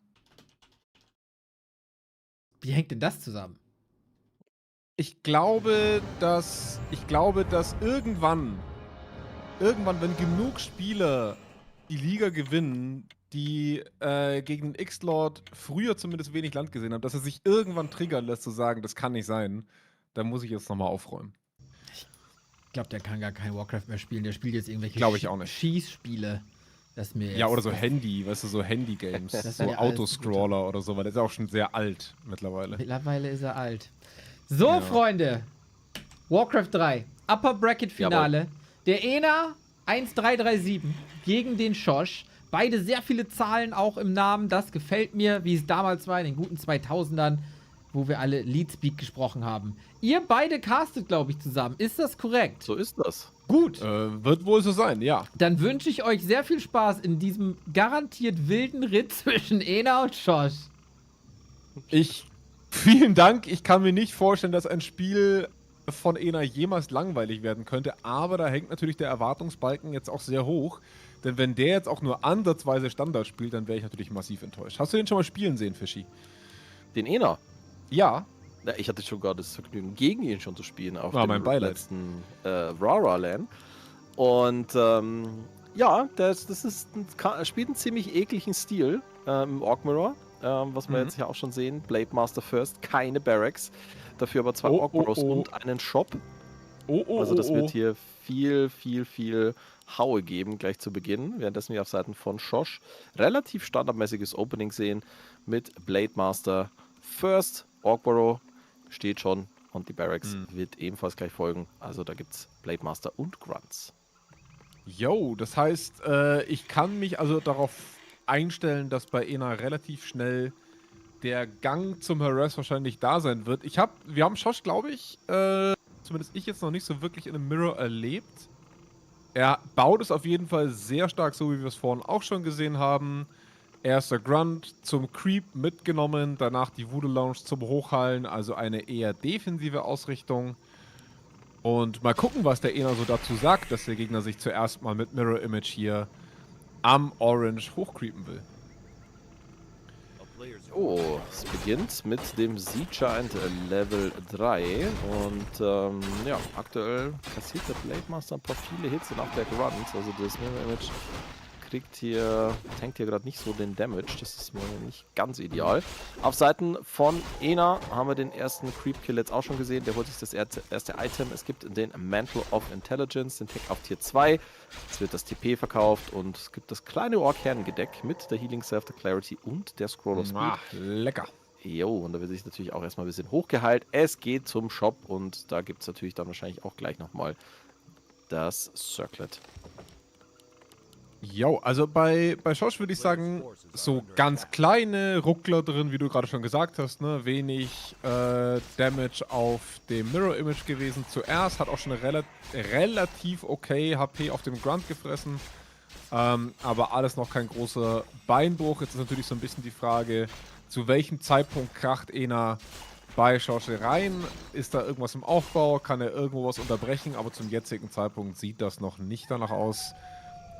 Speaker 1: Wie hängt denn das zusammen?
Speaker 7: Ich glaube, dass irgendwann, wenn genug Spieler die Liga gewinnen, die gegen den X-Lord früher zumindest wenig Land gesehen haben, dass er sich irgendwann triggern lässt, zu sagen, das kann nicht sein, dann muss ich jetzt nochmal aufräumen.
Speaker 1: Ich glaube, der kann gar kein Warcraft mehr spielen. Der spielt jetzt irgendwelche
Speaker 7: Glaube ich auch nicht.
Speaker 1: Schießspiele. Das mir
Speaker 7: Ja,
Speaker 1: jetzt-
Speaker 7: oder so Handy, weißt du, so Handy-Games,
Speaker 1: Das
Speaker 7: so
Speaker 1: wäre alles
Speaker 7: Autoscroller oder so, weil der ist auch schon sehr alt mittlerweile.
Speaker 1: Mittlerweile ist er alt. So,
Speaker 7: Ja.
Speaker 1: Freunde. Warcraft 3. Upper Bracket Finale. Der Ena 1337 gegen den Schosch. Beide sehr viele Zahlen auch im Namen. Das gefällt mir, wie es damals war in den guten 2000ern, wo wir alle Leadspeak gesprochen haben. Ihr beide castet, glaube ich, zusammen. Ist das korrekt?
Speaker 6: So ist das.
Speaker 1: Gut.
Speaker 7: Wird wohl so sein, ja.
Speaker 1: Dann wünsche ich euch sehr viel Spaß in diesem garantiert wilden Ritt zwischen Ena und Schosch.
Speaker 7: Vielen Dank. Ich kann mir nicht vorstellen, dass ein Spiel von Ena jemals langweilig werden könnte, aber da hängt natürlich der Erwartungsbalken jetzt auch sehr hoch. Denn wenn der jetzt auch nur ansatzweise Standard spielt, dann wäre ich natürlich massiv enttäuscht. Hast du den schon mal spielen sehen, Fischi?
Speaker 6: Den Ena.
Speaker 7: Ja.
Speaker 6: Ja, ich hatte schon gar das Vergnügen, gegen ihn schon zu spielen auf
Speaker 7: Ah,
Speaker 6: dem
Speaker 7: mein Beileid.
Speaker 6: letzten Rara-Lan. Und spielt einen ziemlich ekligen Stil im Orc Mirror, was wir jetzt ja auch schon sehen. Blade Master First, keine Barracks, dafür aber 2 Orc Bros und einen Shop. Also das wird hier viel Haue geben, gleich zu Beginn, währenddessen wir auf Seiten von Schosch relativ standardmäßiges Opening sehen mit Blade Master First, Orc Burrow steht schon und die Barracks wird ebenfalls gleich folgen. Also da gibt's Blade Master und Grunts.
Speaker 7: Yo, das heißt, ich kann mich also darauf einstellen, dass bei Ena relativ schnell der Gang zum Harass wahrscheinlich da sein wird. Wir haben Schosch, glaube ich, zumindest ich jetzt noch nicht so wirklich in einem Mirror erlebt. Er baut es auf jeden Fall sehr stark, so wie wir es vorhin auch schon gesehen haben. Erster Grunt zum Creep mitgenommen, danach die Voodoo Lounge zum Hochhallen, also eine eher defensive Ausrichtung. Und mal gucken, was der Ena so dazu sagt, dass der Gegner sich zuerst mal mit Mirror Image hier am Orange hochcreepen will.
Speaker 6: Oh, es beginnt mit dem Sea Giant Level 3 und aktuell kassiert der Blade Master ein paar viele Hits und auch der Grunt, also das Mirror Image tankt hier gerade nicht so den Damage, das ist mir nicht ganz ideal. Auf Seiten von Ena haben wir den ersten Creep-Kill jetzt auch schon gesehen, der holt sich das erste Item, es gibt den Mantle of Intelligence, den Tech auf Tier 2, es wird das TP verkauft und es gibt das kleine Ork-Herrengedeck mit der Healing Self, der Clarity und der Scroll of Speed.
Speaker 7: Ah, lecker.
Speaker 6: Jo, und da wird sich natürlich auch erstmal ein bisschen hochgeheilt. Es geht zum Shop und da gibt es natürlich dann wahrscheinlich auch gleich nochmal das Circlet.
Speaker 7: Jo, also bei Schosch würde ich sagen, so ganz kleine Ruckler drin, wie du gerade schon gesagt hast, ne? Wenig Damage auf dem Mirror-Image gewesen zuerst, hat auch schon eine relativ okay HP auf dem Grunt gefressen, aber alles noch kein großer Beinbruch. Jetzt ist natürlich so ein bisschen die Frage, zu welchem Zeitpunkt kracht Ena bei Schosch rein? Ist da irgendwas im Aufbau? Kann er irgendwo was unterbrechen? Aber zum jetzigen Zeitpunkt sieht das noch nicht danach aus.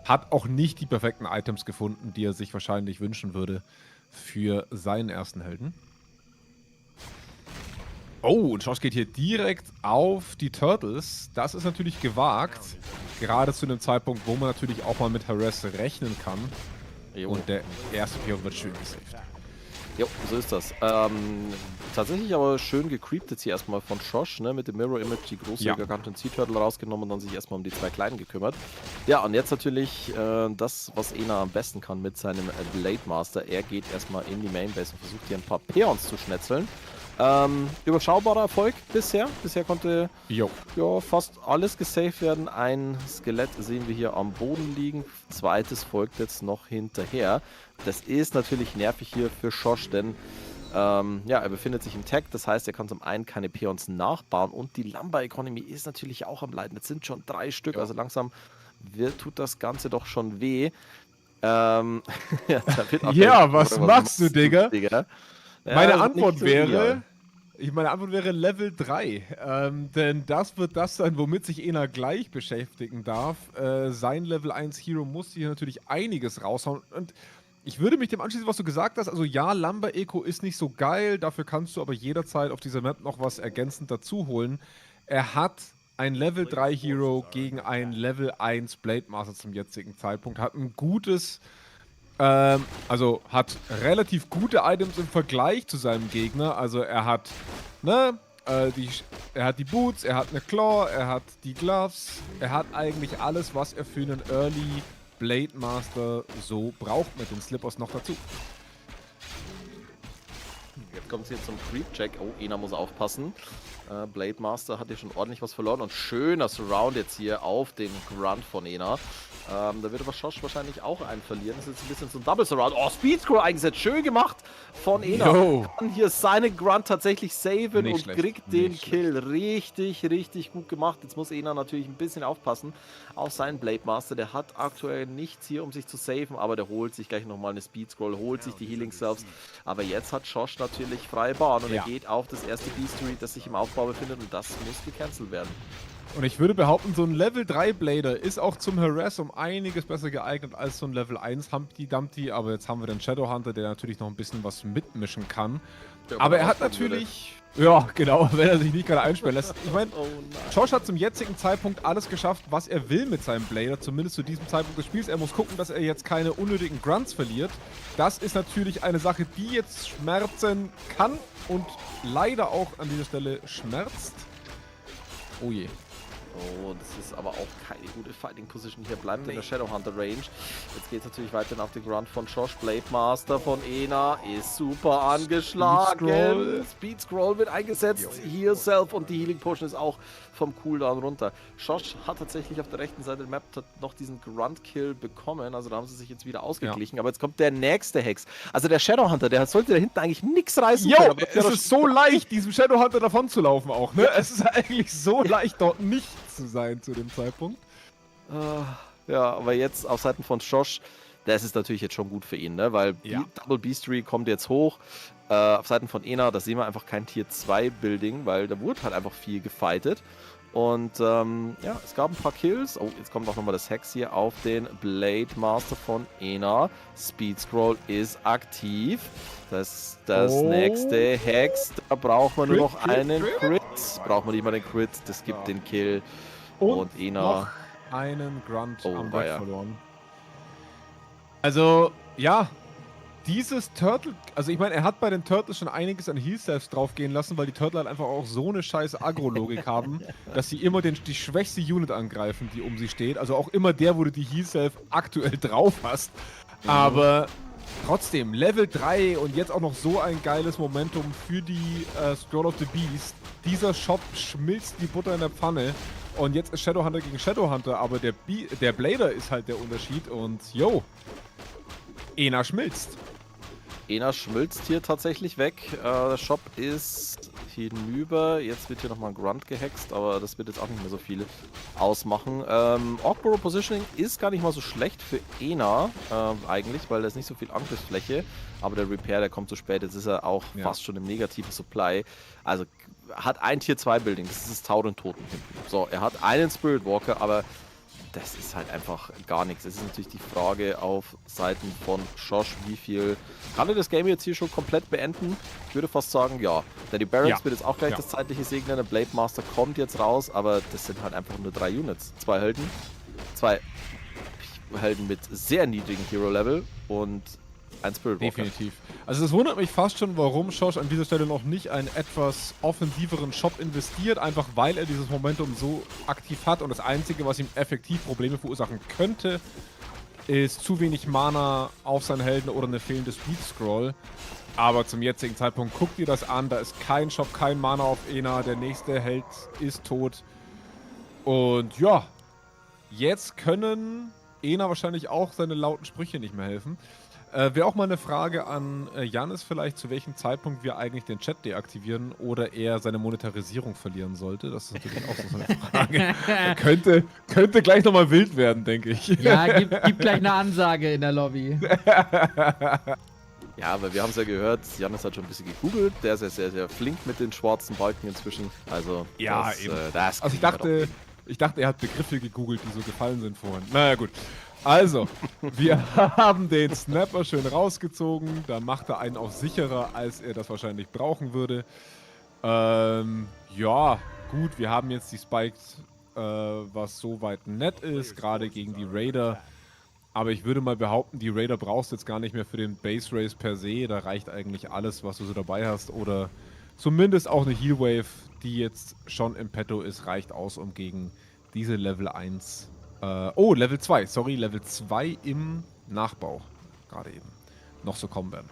Speaker 7: Hat auch nicht die perfekten Items gefunden, die er sich wahrscheinlich wünschen würde für seinen ersten Helden. Oh, und Schosch geht hier direkt auf die Turtles. Das ist natürlich gewagt. Gerade zu einem Zeitpunkt, wo man natürlich auch mal mit Harass rechnen kann.
Speaker 6: Jo.
Speaker 7: Und der erste Pion wird schön gesaved.
Speaker 6: Jo, so ist das. Tatsächlich aber schön gecreept jetzt hier erstmal von Schosch, ne, mit dem Mirror-Image, die große Gargantuan Sea Turtle rausgenommen und dann sich erstmal um die 2 kleinen gekümmert. Ja, und jetzt natürlich das, was Ena am besten kann mit seinem Blade Master. Er geht erstmal in die Mainbase und versucht hier ein paar Peons zu schnetzeln. Überschaubarer Erfolg bisher. Bisher konnte ja, fast alles gesaved werden. Ein Skelett sehen wir hier am Boden liegen. Zweites folgt jetzt noch hinterher. Das ist natürlich nervig hier für Schosch, denn ja, er befindet sich im Tag. Das heißt, er kann zum einen keine Peons nachbauen und die Lumber Economy ist natürlich auch am Leiden. Jetzt sind schon 3 Stück, also langsam tut das Ganze doch schon weh. Ja,
Speaker 7: was machst du, Digga? Meine Antwort
Speaker 6: so
Speaker 7: wäre... Meine Antwort wäre Level 3, denn das wird das sein, womit sich Ena gleich beschäftigen darf. Sein Level 1 Hero muss hier natürlich einiges raushauen und ich würde mich dem anschließen, was du gesagt hast. Also ja, Lumber Eco ist nicht so geil, dafür kannst du aber jederzeit auf dieser Map noch was ergänzend dazu holen. Er hat ein Level 3 Hero gegen ein Level 1 Blade Master zum jetzigen Zeitpunkt, hat ein gutes... also hat relativ gute Items im Vergleich zu seinem Gegner. Also er hat, er hat die Boots, er hat eine Claw, er hat die Gloves, er hat eigentlich alles, was er für einen Early Blade Master so braucht, mit den Slippers noch dazu.
Speaker 6: Jetzt kommt es hier zum Creep-Check. Oh, Ena muss aufpassen. Blade Master hat hier schon ordentlich was verloren und schöner Surround jetzt hier auf den Grunt von Ena. Da wird aber Schosch wahrscheinlich auch einen verlieren. Das ist jetzt ein bisschen so ein Double Surround. Oh, Speed Scroll eingesetzt. Schön gemacht von Ena. Kann hier seine Grunt tatsächlich saven und kriegt den Kill. Richtig, richtig gut gemacht. Jetzt muss Ena natürlich ein bisschen aufpassen auf seinen Blade Master. Der hat aktuell nichts hier, um sich zu saven, aber der holt sich gleich nochmal eine Speed Scroll, holt sich die Healing Selves. Aber jetzt hat Schosch natürlich freie Bahn und er geht auf das erste Beastery, das sich im Aufbau befindet und das muss gecancelt werden.
Speaker 7: Und ich würde behaupten, so ein Level 3 Blader ist auch zum Harass um einiges besser geeignet als so ein Level 1 Humpty Dumpty. Aber jetzt haben wir den Shadowhunter, der natürlich noch ein bisschen was mitmischen kann. Aber er hat natürlich... Ja, genau, wenn er sich nicht gerade einsperren lässt. Ich meine, Schosch hat zum jetzigen Zeitpunkt alles geschafft, was er will mit seinem Blader, zumindest zu diesem Zeitpunkt des Spiels. Er muss gucken, dass er jetzt keine unnötigen Grunts verliert. Das ist natürlich eine Sache, die jetzt schmerzen kann und leider auch an dieser Stelle schmerzt. Oh je.
Speaker 6: Oh, das ist aber auch keine gute Fighting Position. Hier bleibt in der Shadowhunter Range. Jetzt geht es natürlich weiter auf den Grunt von Schosch. Blade Master von Ena ist super angeschlagen. Speed Scroll wird eingesetzt. Heal Self und die Healing Potion ist auch vom Cooldown runter. Schosch hat tatsächlich auf der rechten Seite der Map noch diesen Grunt Kill bekommen. Also da haben sie sich jetzt wieder ausgeglichen. Aber jetzt kommt der nächste Hex. Also der Shadowhunter, der sollte da hinten eigentlich nichts reißen können. Aber
Speaker 7: es ist so leicht, diesem Shadowhunter davon zu laufen auch. Ne? Es ist eigentlich so leicht, dort nicht zu sein zu dem Zeitpunkt.
Speaker 6: Ja, aber jetzt auf Seiten von Schosch, das ist natürlich jetzt schon gut für ihn, ne? Weil Double Beastery kommt jetzt hoch. Auf Seiten von Ena, da sehen wir einfach kein Tier 2 Building, weil da wurde halt einfach viel gefightet. Und ja, es gab ein paar Kills. Oh, jetzt kommt auch nochmal das Hex hier auf den Blade Master von Ena. Speed Scroll ist aktiv. Das nächste Hex, da braucht man nur noch einen Crit. Braucht man nicht mal den Crit, das gibt den Kill. Und Ena
Speaker 7: noch einen Grunt am Deck verloren. Also, ja, dieses Turtle, also ich meine, er hat bei den Turtles schon einiges an Heal-Selfs draufgehen lassen, weil die Turtle halt einfach auch so eine scheiß Agro-Logik haben, dass sie immer die schwächste Unit angreifen, die um sie steht. Also auch immer der, wo du die Heal-Self aktuell drauf hast. Aber trotzdem, Level 3 und jetzt auch noch so ein geiles Momentum für die Scroll of the Beast. Dieser Shop schmilzt die Butter in der Pfanne Und jetzt ist Shadowhunter gegen Shadowhunter, aber der Blader ist halt der Unterschied und yo, Ena schmilzt.
Speaker 6: Ena schmilzt hier tatsächlich weg. Der Shop ist hinüber. Jetzt wird hier nochmal ein Grunt gehext, aber das wird jetzt auch nicht mehr so viel ausmachen. Orkborough Positioning ist gar nicht mal so schlecht für Ena eigentlich, weil da ist nicht so viel Angriffsfläche. Aber der Repair, der kommt zu spät. Jetzt ist er auch fast schon im negativen Supply. Also hat ein Tier 2 Building. Das ist das Tauren Toten hinten. So, er hat einen Spirit Walker, aber das ist halt einfach gar nichts. Es ist natürlich die Frage auf Seiten von Schosch, wie viel... Kann er das Game jetzt hier schon komplett beenden? Ich würde fast sagen, ja. Denn die Barracks wird jetzt auch gleich das zeitliche segnen. Der Blade Master kommt jetzt raus, aber das sind halt einfach nur 3 Units. 2 Helden. 2 Helden mit sehr niedrigem Hero-Level und ein Spirit Walker.
Speaker 7: Definitiv. Also es wundert mich fast schon, warum Schosch an dieser Stelle noch nicht einen etwas offensiveren Shop investiert, einfach weil er dieses Momentum so aktiv hat und das Einzige, was ihm effektiv Probleme verursachen könnte, ist zu wenig Mana auf seinen Helden oder eine fehlende Speed Scroll. Aber zum jetzigen Zeitpunkt guckt ihr das an, da ist kein Shop, kein Mana auf Ena, der nächste Held ist tot. Und ja, jetzt können Ena wahrscheinlich auch seine lauten Sprüche nicht mehr helfen. Wäre auch mal eine Frage an Jannis vielleicht, zu welchem Zeitpunkt wir eigentlich den Chat deaktivieren oder er seine Monetarisierung verlieren sollte. Das ist natürlich auch so eine Frage. könnte gleich nochmal wild werden, denke ich.
Speaker 1: Ja, gib gleich eine Ansage in der Lobby.
Speaker 6: Ja, aber wir haben es ja gehört, Jannis hat schon ein bisschen gegoogelt. Der ist ja sehr, sehr flink mit den schwarzen Balken inzwischen. Also,
Speaker 7: ja,
Speaker 6: das,
Speaker 7: eben.
Speaker 6: Das
Speaker 7: also ich dachte, er hat Begriffe gegoogelt, die so gefallen sind vorhin. Naja, gut. Also, wir haben den Snapper schön rausgezogen. Da macht er einen auch sicherer, als er das wahrscheinlich brauchen würde. Ja, gut, wir haben jetzt die Spikes, was soweit nett ist, gerade gegen die Raider. Aber ich würde mal behaupten, die Raider brauchst du jetzt gar nicht mehr für den Base Race per se. Da reicht eigentlich alles, was du so dabei hast. Oder zumindest auch eine Heal Wave, die jetzt schon im Petto ist, reicht aus, um gegen diese Level 1 Level 2, sorry, Level 2 im Nachbau gerade eben noch so kommen werden.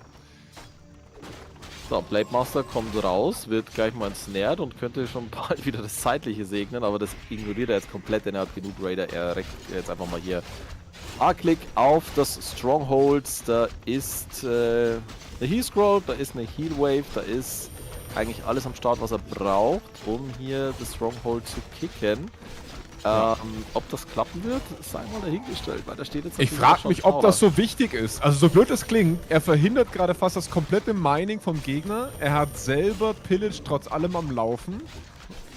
Speaker 6: So, Blade Master kommt raus, wird gleich mal ensnared und könnte schon bald wieder das Zeitliche segnen, aber das ignoriert er jetzt komplett, denn er hat genug Raider. Er reckt jetzt einfach mal hier A-Klick auf das Stronghold. Da ist eine Heal Scroll, da ist eine Heal Wave, da ist eigentlich alles am Start, was er braucht, um hier das Stronghold zu kicken. Ob das klappen wird, sei mal dahingestellt, weil da steht jetzt...
Speaker 7: Ich frage mich, ob das so wichtig ist. Also so blöd es klingt, er verhindert gerade fast das komplette Mining vom Gegner. Er hat selber Pillage trotz allem am Laufen.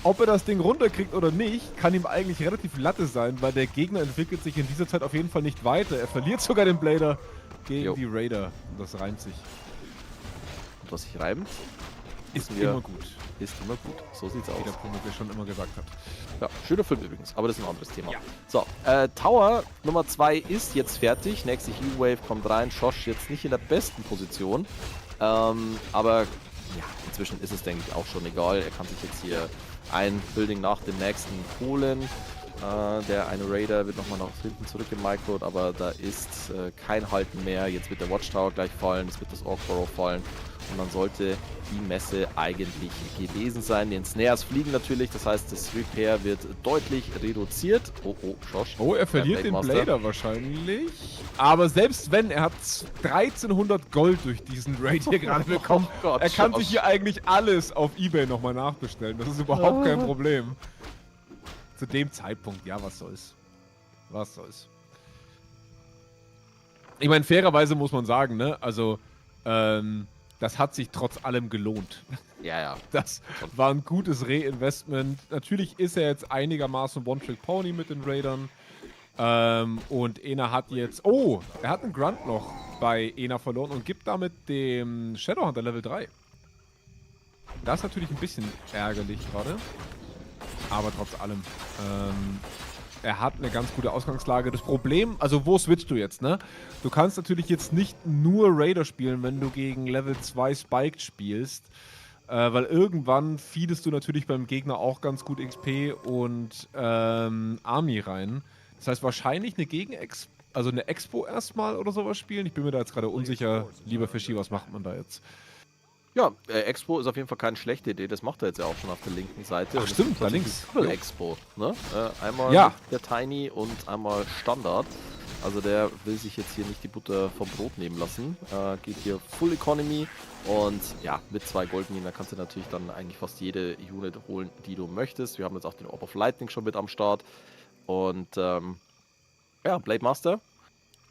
Speaker 7: Ob er das Ding runterkriegt oder nicht, kann ihm eigentlich relativ Latte sein, weil der Gegner entwickelt sich in dieser Zeit auf jeden Fall nicht weiter. Er verliert sogar den Blader gegen die Raider. Und das reimt sich.
Speaker 6: Und was sich reimt,
Speaker 7: ist immer gut.
Speaker 6: Ist immer gut. So sieht's aus.
Speaker 7: Wie der Promoter schon immer gesagt hat.
Speaker 6: Ja, schöner Film übrigens, aber das ist ein anderes Thema.
Speaker 7: Ja.
Speaker 6: So, Tower Nummer 2 ist jetzt fertig. Nächste Heal Wave kommt rein. Schosch jetzt nicht in der besten Position. Aber ja, inzwischen ist es, denke ich, auch schon egal. Er kann sich jetzt hier ein Building nach dem nächsten holen. Der eine Raider wird nochmal nach hinten zurückgemicrot, aber da ist kein Halten mehr. Jetzt wird der Watchtower gleich fallen, es wird das Orkborough fallen. Und dann sollte die Messe eigentlich gewesen sein. Die Snares fliegen natürlich, das heißt, das Repair wird deutlich reduziert. Oh, Schosch.
Speaker 7: Oh, er verliert den Blader wahrscheinlich. Aber selbst wenn, er hat 1300 Gold durch diesen Raid hier gerade bekommen.
Speaker 6: Oh Gott,
Speaker 7: er kann sich hier eigentlich alles auf Ebay nochmal nachbestellen. Das ist überhaupt kein Problem. Zu dem Zeitpunkt, ja, was soll's. Was soll's. Ich meine, fairerweise muss man sagen, ne, also, das hat sich trotz allem gelohnt.
Speaker 6: Ja.
Speaker 7: Das war ein gutes Reinvestment. Natürlich ist er jetzt einigermaßen One-Trick-Pony mit den Raidern. Und Ena hat jetzt... Oh, er hat einen Grunt noch bei Ena verloren und gibt damit dem Shadowhunter Level 3. Das ist natürlich ein bisschen ärgerlich gerade. Aber trotz allem. Er hat eine ganz gute Ausgangslage. Das Problem, also wo switchst du jetzt, ne? Du kannst natürlich jetzt nicht nur Raider spielen, wenn du gegen Level 2 Spiked spielst. Weil irgendwann feedest du natürlich beim Gegner auch ganz gut XP und Army rein. Das heißt wahrscheinlich eine Expo erstmal oder sowas spielen. Ich bin mir da jetzt gerade unsicher. Lieber Fischi, was macht man da jetzt?
Speaker 6: Ja, Expo ist auf jeden Fall keine schlechte Idee. Das macht er jetzt ja auch schon auf der linken Seite.
Speaker 7: Ach,
Speaker 6: Und es
Speaker 7: stimmt,
Speaker 6: gibt
Speaker 7: da
Speaker 6: natürlich
Speaker 7: links.
Speaker 6: die Double Expo. Ne? Einmal
Speaker 7: Ja.
Speaker 6: der Tiny und einmal Standard. Also der will sich jetzt hier nicht die Butter vom Brot nehmen lassen. Geht hier Full Economy. Und ja, mit 2 Goldminen, da kannst du natürlich dann eigentlich fast jede Unit holen, die du möchtest. Wir haben jetzt auch den Orb of Lightning schon mit am Start. Und ja, Blade Master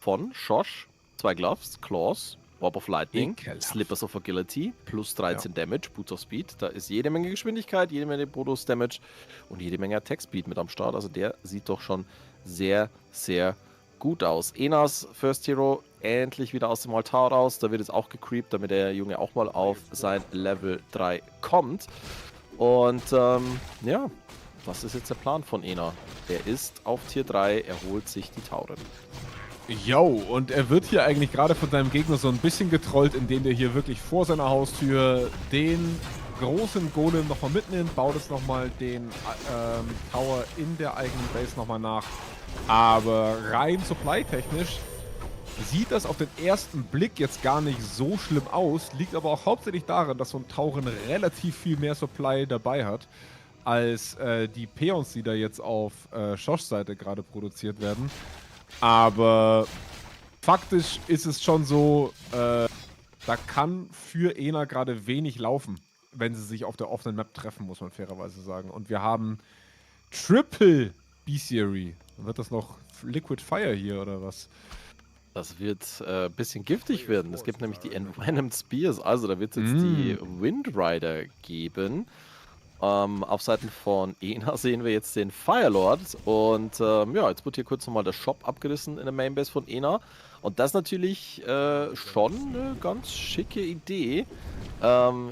Speaker 6: von Schosch. 2 Gloves, Claws, Orb of Lightning,
Speaker 7: Ekelhaft.
Speaker 6: Slippers of Agility, plus 13 Damage, Boots of Speed. Da ist jede Menge Geschwindigkeit, jede Menge Bonus Damage und jede Menge Attack Speed mit am Start. Also der sieht doch schon sehr, sehr gut aus. Enas First Hero endlich wieder aus dem Altar raus. Da wird jetzt auch gecreept, damit der Junge auch mal auf sein Level 3 kommt. Und ja, was ist jetzt der Plan von Ena? Er ist auf Tier 3, er holt sich die Tauren.
Speaker 7: Jo, und er wird hier eigentlich gerade von seinem Gegner so ein bisschen getrollt, indem der hier wirklich vor seiner Haustür den großen Golem nochmal mitnimmt, baut jetzt nochmal den Tower in der eigenen Base nochmal nach. Aber rein supply-technisch sieht das auf den ersten Blick jetzt gar nicht so schlimm aus, liegt aber auch hauptsächlich daran, dass so ein Tauren relativ viel mehr Supply dabei hat, als die Peons, die da jetzt auf Schoschs Seite gerade produziert werden. Aber faktisch ist es schon so, da kann für Ena gerade wenig laufen, wenn sie sich auf der offenen Map treffen, muss man fairerweise sagen. Und wir haben Triple B-Serie. Wird das noch Liquid Fire hier oder was?
Speaker 6: Das wird ein bisschen giftig werden. Es gibt nämlich die Envenomed Spears, also da wird es jetzt die Windrider geben. Auf Seiten von Ena sehen wir jetzt den Firelord und ja, jetzt wird hier kurz nochmal der Shop abgerissen in der Mainbase von Ena. Und das ist natürlich schon eine ganz schicke Idee,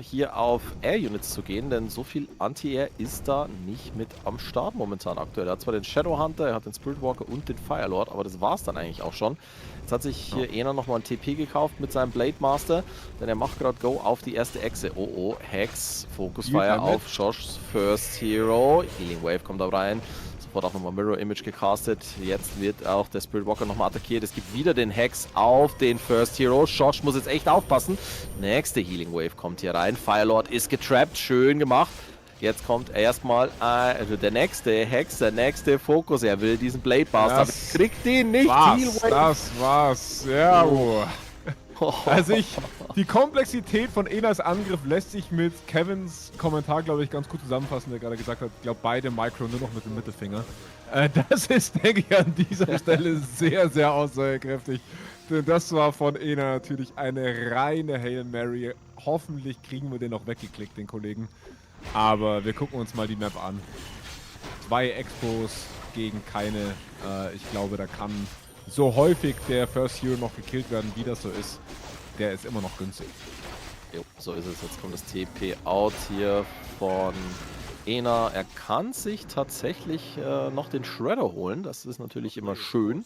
Speaker 6: hier auf Air-Units zu gehen, denn so viel Anti-Air ist da nicht mit am Start momentan aktuell. Er hat zwar den Shadowhunter, er hat den Spiritwalker und den Firelord, aber das war es dann eigentlich auch schon. Jetzt hat sich hier Ena nochmal ein TP gekauft mit seinem Blade Master, denn er macht gerade Go auf die erste Echse. Oh oh, Hex, Focus Fire auf Schoschs First Hero. Healing Wave kommt da rein. Sofort auch nochmal Mirror Image gecastet. Jetzt wird auch der Spiritwalker nochmal attackiert. Es gibt wieder den Hex auf den First Hero. Schosch muss jetzt echt aufpassen. Nächste Healing Wave kommt hier rein. Firelord ist getrappt. Schön gemacht. Jetzt kommt erstmal der nächste Hex, der nächste Fokus. Er will diesen Blade Master, aber kriegt den nicht.
Speaker 7: Das war's. Ja, Also die Komplexität von Enas Angriff lässt sich mit Kevins Kommentar, glaube ich, ganz gut zusammenfassen, der gerade gesagt hat, ich glaube, beide Micro nur noch mit dem Mittelfinger. Das ist, denke ich, an dieser Stelle sehr, sehr aussagekräftig. Denn das war von Ena natürlich eine reine Hail Mary. Hoffentlich kriegen wir den noch weggeklickt, den Kollegen. Aber wir gucken uns mal die Map an. 2 Expos gegen keine. Ich glaube, da kann so häufig der First Hero noch gekillt werden, wie das so ist. Der ist immer noch günstig.
Speaker 6: Jo, so ist es. Jetzt kommt das TP-Out hier von Ena. Er kann sich tatsächlich noch den Shredder holen. Das ist natürlich immer schön,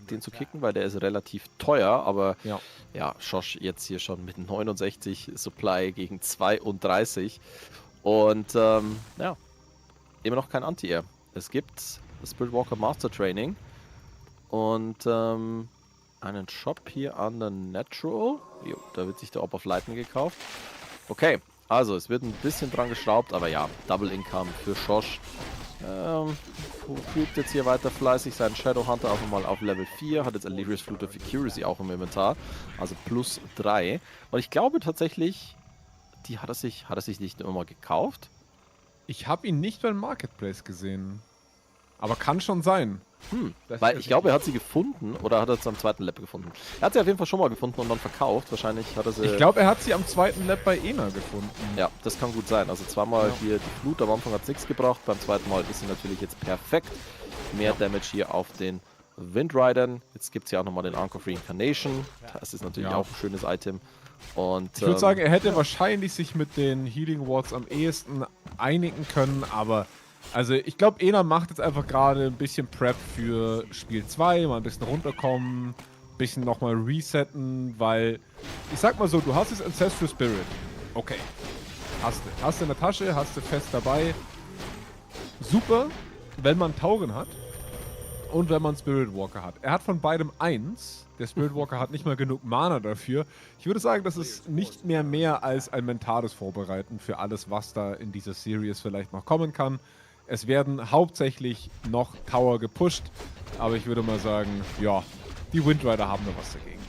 Speaker 6: den zu kicken, weil der ist relativ teuer. Aber ja, Schosch jetzt hier schon mit 69 Supply gegen 32. Und ja, immer noch kein Anti-Air. Es gibt das Spiritwalker Master Training und einen Shop hier an der Natural. Jo, da wird sich der Orb of Lightning gekauft. Okay, also es wird ein bisschen dran geschraubt, aber ja, Double Income für Schosch. Fügt jetzt hier weiter fleißig seinen Shadowhunter auch nochmal auf Level 4, hat jetzt Delirious Flute of Accuracy auch im Inventar, also plus 3. Und ich glaube tatsächlich, die hat er sich nicht immer gekauft.
Speaker 7: Ich habe ihn nicht beim Marketplace gesehen. Aber kann schon sein.
Speaker 6: Weil ich glaube, er hat sie gefunden oder hat er es am zweiten Lab gefunden? Er hat sie auf jeden Fall schon mal gefunden und dann verkauft. Wahrscheinlich hat er sie...
Speaker 7: Ich glaube, er hat sie am zweiten Lab bei Ena gefunden.
Speaker 6: Ja, das kann gut sein. Also zweimal hier die Flut, am Anfang hat es nichts gebracht. Beim zweiten Mal ist sie natürlich jetzt perfekt. Mehr Damage hier auf den Windridern. Jetzt gibt es ja auch nochmal den Arc of Reincarnation. Das ist natürlich auch ein schönes Item. Und,
Speaker 7: ich würde sagen, er hätte wahrscheinlich sich mit den Healing Wards am ehesten einigen können, aber also ich glaube, Ena macht jetzt einfach gerade ein bisschen Prep für Spiel 2, mal ein bisschen runterkommen, ein bisschen nochmal resetten, weil ich sag mal so, du hast jetzt Ancestral Spirit. Okay. Hast du in der Tasche, hast du fest dabei. Super, wenn man Tauren hat. und wenn man Spirit Walker hat. Er hat von beidem 1. Der Spirit Walker hat nicht mal genug Mana dafür. Ich würde sagen, das ist nicht mehr als ein mentales Vorbereiten für alles, was da in dieser Series vielleicht noch kommen kann. Es werden hauptsächlich noch Tower gepusht, aber ich würde mal sagen, ja, die Windrider haben noch was dagegen.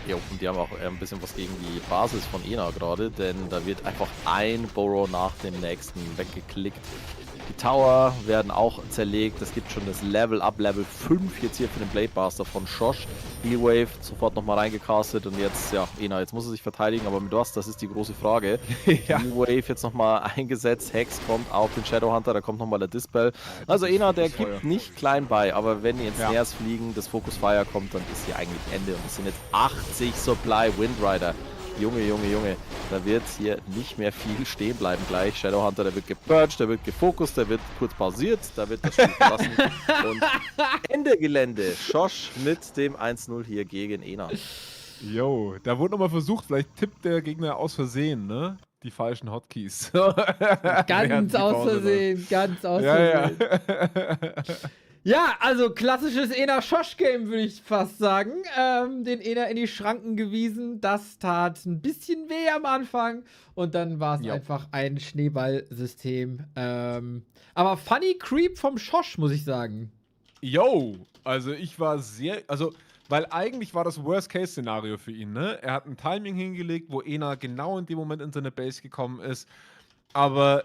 Speaker 6: Ja, und die haben auch ein bisschen was gegen die Basis von Ena gerade, denn da wird einfach ein Burrow nach dem nächsten weggeklickt. Die Tower werden auch zerlegt. Es gibt schon das Level Up, Level 5 jetzt hier für den Blade Buster von Schosch. Healwave sofort nochmal reingecastet und jetzt, ja, Ena, jetzt muss er sich verteidigen, aber mit was? Das ist die große Frage.
Speaker 7: Ja.
Speaker 6: Healwave jetzt nochmal eingesetzt. Hex kommt auf den Shadowhunter, da kommt nochmal der Dispel. Also Ena, der gibt nicht klein bei, aber wenn die ins Nähers fliegen, das Focus Fire kommt, dann ist hier eigentlich Ende. Und es sind jetzt 80 Supply Windrider. Junge, da wird hier nicht mehr viel stehen bleiben gleich. Shadowhunter, der wird gepurged, der wird gefokust, der wird kurz pausiert, da wird das Spiel verlassen. Und Ende Gelände. Schosch mit dem 1-0 hier gegen Ena.
Speaker 7: Jo, da wurde nochmal versucht, vielleicht tippt der Gegner aus Versehen, ne? Die falschen Hotkeys.
Speaker 1: Ganz aus Versehen, ganz aus Versehen. Ja, also klassisches Ena-Schosch-Game, würde ich fast sagen. Den Ena in die Schranken gewiesen. Das tat ein bisschen weh am Anfang. Und dann war es einfach ein Schneeballsystem. Aber funny Creep vom Schosch, muss ich sagen.
Speaker 7: Yo, also ich war weil eigentlich war das Worst-Case-Szenario für ihn, ne? Er hat ein Timing hingelegt, wo Ena genau in dem Moment in seine Base gekommen ist. Aber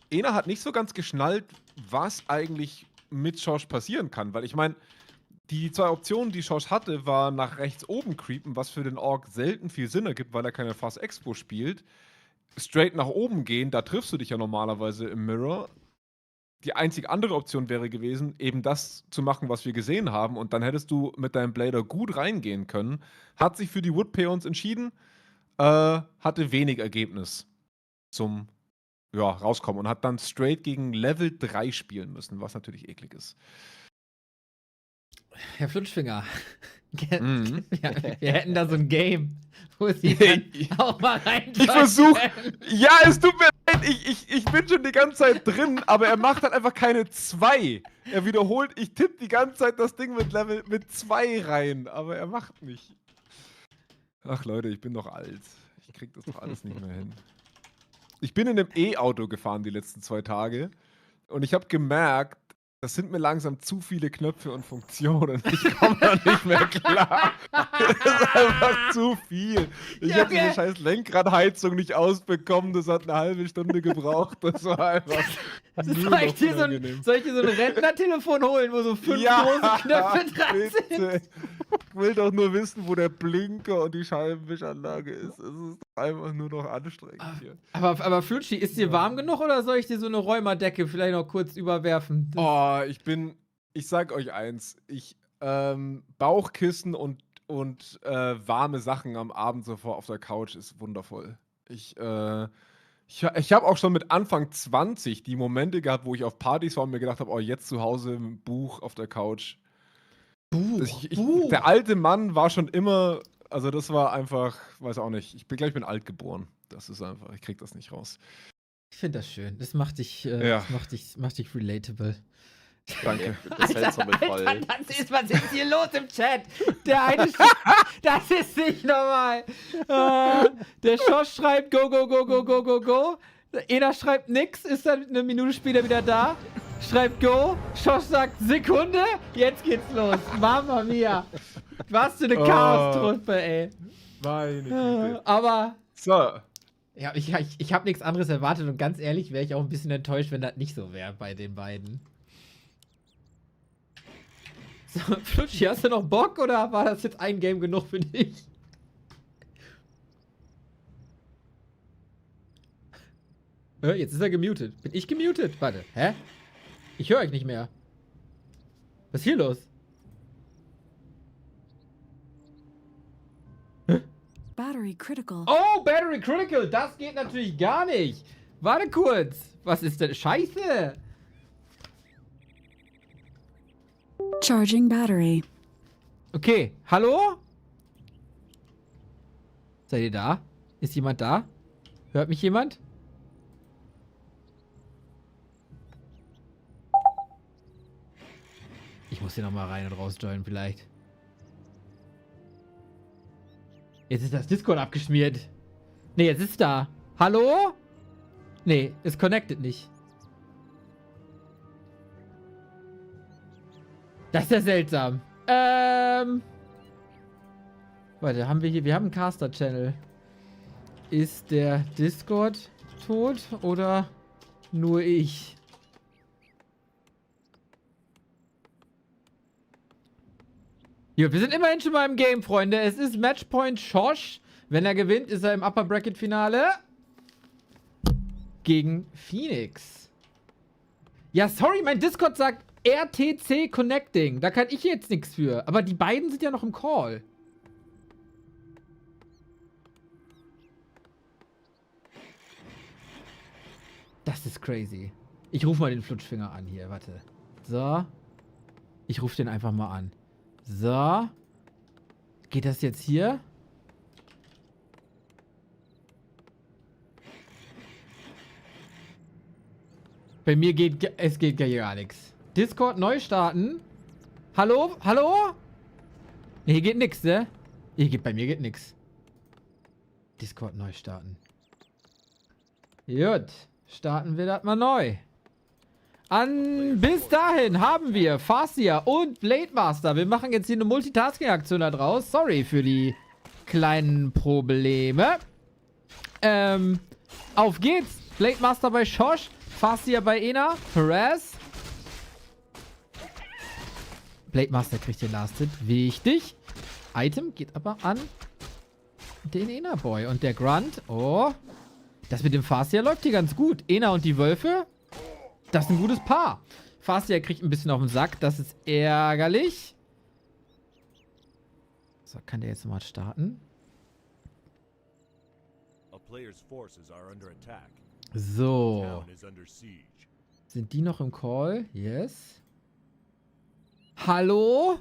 Speaker 7: Ena hat nicht so ganz geschnallt, was eigentlich mit Schosch passieren kann, weil ich meine, die zwei Optionen, die Schosch hatte, war nach rechts oben creepen, was für den Ork selten viel Sinn ergibt, weil er keine Fast Expo spielt. Straight nach oben gehen, da triffst du dich ja normalerweise im Mirror. Die einzig andere Option wäre gewesen, eben das zu machen, was wir gesehen haben, und dann hättest du mit deinem Blader gut reingehen können. Hat sich für die Wood Peons entschieden, hatte wenig Ergebnis zum rauskommen und hat dann straight gegen Level 3 spielen müssen, was natürlich eklig ist.
Speaker 1: Herr Flutschfinger, wir hätten da so ein Game, wo sie dann auch mal rein.
Speaker 7: Ich versuche. Ja, es tut mir leid, ich bin schon die ganze Zeit drin, aber er macht halt einfach keine 2. Er wiederholt, ich tippe die ganze Zeit das Ding mit 2 rein, aber er macht nicht. Ach Leute, ich bin doch alt. Ich krieg das doch alles nicht mehr hin. Ich bin in einem E-Auto gefahren die letzten 2 Tage und ich habe gemerkt, das sind mir langsam zu viele Knöpfe und Funktionen. Ich komme da nicht mehr klar. Das ist einfach zu viel. Ich habe diese scheiß Lenkradheizung nicht ausbekommen. Das hat eine halbe Stunde gebraucht. Das war einfach
Speaker 1: soll ich dir so ein Rentnertelefon holen, wo so 5 große Knöpfe dran sind?
Speaker 7: Ich will doch nur wissen, wo der Blinker und die Scheibenwischanlage ist. Es ist einfach nur noch anstrengend hier.
Speaker 1: Aber Flutschi, ist dir warm genug oder soll ich dir so eine Räumerdecke vielleicht noch kurz überwerfen?
Speaker 7: Ich sag euch eins. Bauchkissen und warme Sachen am Abend sofort auf der Couch ist wundervoll. Ich habe auch schon mit Anfang 20 die Momente gehabt, wo ich auf Partys war und mir gedacht habe, jetzt zu Hause ein Buch auf der Couch. Der alte Mann war schon immer, also das war einfach, weiß auch nicht, ich bin alt geboren. Das ist einfach, ich krieg das nicht raus.
Speaker 1: Ich finde das schön. Das macht dich relatable.
Speaker 7: Danke.
Speaker 1: Alter, was ist hier los im Chat? Der eine das ist nicht normal. Der Schosch schreibt go, go, go, go, go, go, go. Ena schreibt nix, ist dann eine Minute später wieder da. Schreibt go. Schosch sagt Sekunde. Jetzt geht's los. Mama mia. Was für eine Chaos-Truppe, ey.
Speaker 7: Meine Güte.
Speaker 1: Aber.
Speaker 7: So.
Speaker 1: Ja, ich habe nichts anderes erwartet und ganz ehrlich wäre ich auch ein bisschen enttäuscht, wenn das nicht so wäre bei den beiden. So, Flutschi, hast du noch Bock oder war das jetzt ein Game genug für dich? Jetzt ist er gemutet. Bin ich gemutet? Warte, hä? Ich höre euch nicht mehr. Was ist hier los?
Speaker 9: Battery critical.
Speaker 1: Oh, Battery critical. Das geht natürlich gar nicht. Warte kurz. Was ist denn? Scheiße.
Speaker 9: Charging battery.
Speaker 1: Okay, hallo? Seid ihr da? Ist jemand da? Hört mich jemand? Ich muss hier nochmal rein und raus joinen vielleicht. Jetzt ist das Discord abgeschmiert. Nee, jetzt ist da. Hallo? Nee, es connected nicht. Das ist ja seltsam. Warte, haben wir hier... Wir haben einen Caster-Channel. Ist der Discord tot oder nur ich? Jo, wir sind immerhin schon mal im Game, Freunde. Es ist Matchpoint Schosch. Wenn er gewinnt, ist er im Upper Bracket Finale gegen Phoenix. Ja, sorry, mein Discord sagt RTC Connecting. Da kann ich jetzt nichts für. Aber die beiden sind ja noch im Call. Das ist crazy. Ich rufe mal den Flutschfinger an hier. Warte. So. Ich rufe den einfach mal an. So. Geht das jetzt hier? Bei mir geht... Es geht gar nichts. Discord neu starten. Hallo? Hallo? Nee, hier geht nix, ne? Bei mir geht nix. Discord neu starten. Gut. Starten wir das mal neu. Bis dahin haben wir Fascia und Blade Master. Wir machen jetzt hier eine Multitasking-Aktion da draus. Sorry für die kleinen Probleme. Auf geht's. Blade Master bei Schosch. Fascia bei Ena. Perez. Blade Master kriegt den Last Hit. Wichtig. Item geht aber an den Ena Boy. Und der Grunt. Oh. Das mit dem Fascia läuft hier ganz gut. Ena und die Wölfe. Das ist ein gutes Paar. Fascia kriegt ein bisschen auf den Sack. Das ist ärgerlich. So, kann der jetzt mal starten? So. Sind die noch im Call? Yes. Hallo?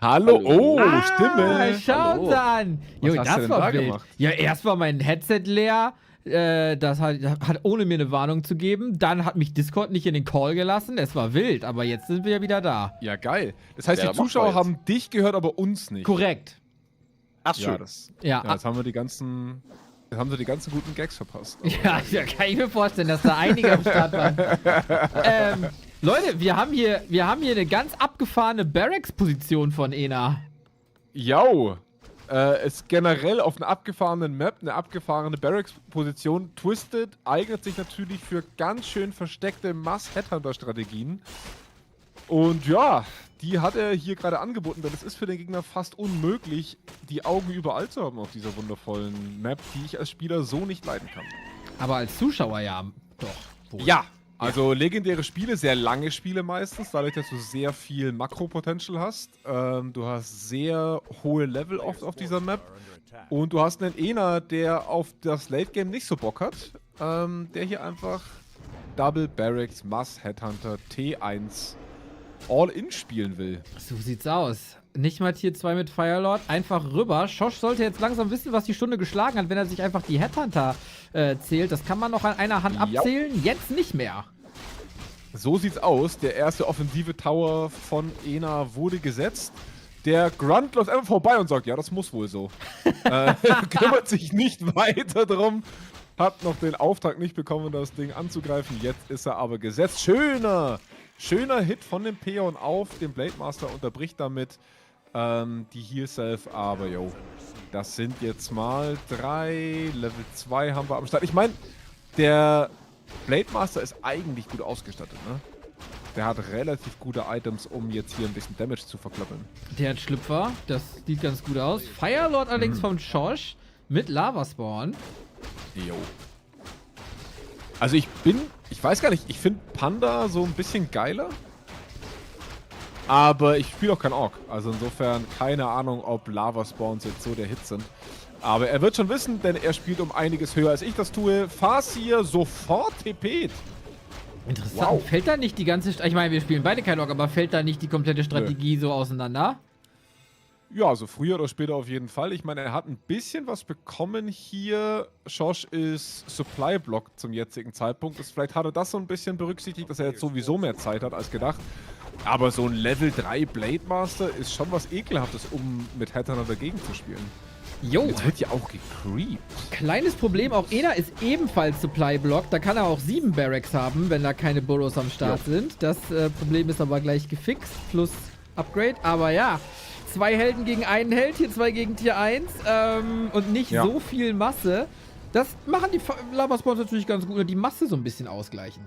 Speaker 7: Hallo? Oh, Stimme.
Speaker 1: Schaut
Speaker 7: Hallo.
Speaker 1: an.
Speaker 7: Was
Speaker 1: Jo,
Speaker 7: hast
Speaker 1: das
Speaker 7: du denn
Speaker 1: war
Speaker 7: da
Speaker 1: wild.
Speaker 7: gemacht?
Speaker 1: Ja, erst war mein Headset leer. Das hat ohne mir eine Warnung zu geben. Dann hat mich Discord nicht in den Call gelassen. Es war wild, aber jetzt sind wir ja wieder da.
Speaker 7: Ja, geil. Das heißt,
Speaker 6: Ja,
Speaker 7: die Zuschauer haben dich gehört, aber uns nicht.
Speaker 1: Korrekt.
Speaker 6: Ach,
Speaker 7: Ja,
Speaker 6: schön.
Speaker 1: Ja.
Speaker 7: jetzt haben wir die ganzen... Jetzt haben sie die ganzen guten Gags verpasst.
Speaker 1: Ja, kann ich mir vorstellen, dass da einige am Start waren. Leute, wir haben hier eine ganz abgefahrene Barracks-Position von Ena.
Speaker 7: Jau. Ist generell auf einer abgefahrenen Map eine abgefahrene Barracks-Position. Twisted eignet sich natürlich für ganz schön versteckte Mass-Headhunter-Strategien. Und ja, die hat er hier gerade angeboten, denn es ist für den Gegner fast unmöglich, die Augen überall zu haben auf dieser wundervollen Map, die ich als Spieler so nicht leiden kann.
Speaker 1: Aber als Zuschauer ja doch. Wohl.
Speaker 7: Ja, also legendäre Spiele, sehr lange Spiele meistens, dadurch, dass du sehr viel Makro-Potential hast. Du hast sehr hohe Level oft auf dieser Map. Und du hast einen Ena, der auf das Late-Game nicht so Bock hat. Der hier einfach Double Barracks, Mass Headhunter, T1 All-In spielen will.
Speaker 1: So sieht's aus. Nicht mal Tier 2 mit Firelord, einfach rüber. Schosch sollte jetzt langsam wissen, was die Stunde geschlagen hat, wenn er sich einfach die Headhunter zählt. Das kann man noch an einer Hand abzählen, jetzt nicht mehr.
Speaker 7: So sieht's aus. Der erste offensive Tower von Ena wurde gesetzt. Der Grunt läuft einfach vorbei und sagt, ja, das muss wohl so. Kümmert sich nicht weiter drum. Hat noch den Auftrag nicht bekommen, das Ding anzugreifen. Jetzt ist er aber gesetzt. Schöner Hit von dem Peon auf den Blade Master. Unterbricht damit die Heal Self. Aber jo, das sind jetzt mal 3. Level 2 haben wir am Start. Ich meine, der Blade Master ist eigentlich gut ausgestattet, ne? Der hat relativ gute Items, um jetzt hier ein bisschen Damage zu verkloppeln. Der hat Schlüpfer, das sieht ganz gut aus. Firelord allerdings vom Schosch mit Lavaspawn. Jo. Also ich weiß gar nicht, ich finde Panda so ein bisschen geiler. Aber ich spiele auch kein Ork. Also insofern keine Ahnung, ob Lavaspawns jetzt so der Hit sind. Aber er wird schon wissen, denn er spielt um einiges höher als ich das tue. Fascia sofort TP't. Interessant. Wow. Fällt da nicht die ganze... Ich meine, wir spielen beide kein Ork, aber fällt da nicht die komplette Strategie so auseinander? Ja, also früher oder später auf jeden Fall. Ich meine, er hat ein bisschen was bekommen hier. Schosch ist Supply-Block zum jetzigen Zeitpunkt. Vielleicht hat er das so ein bisschen berücksichtigt, dass er jetzt sowieso mehr Zeit hat als gedacht. Aber so ein Level 3 Blade Master ist schon was Ekelhaftes, um mit Hattana dagegen zu spielen.
Speaker 1: Jo.
Speaker 7: Jetzt wird ja auch gecreept.
Speaker 1: Kleines Problem, auch Ena ist ebenfalls Supply Block. Da kann er auch 7 Barracks haben, wenn da keine Burrows am Start sind. Das Problem ist aber gleich gefixt, plus Upgrade. Aber ja, 2 Helden gegen einen Held, hier 2 gegen Tier 1 und nicht so viel Masse. Das machen die Lava-Spawns natürlich ganz gut, die Masse so ein bisschen ausgleichen.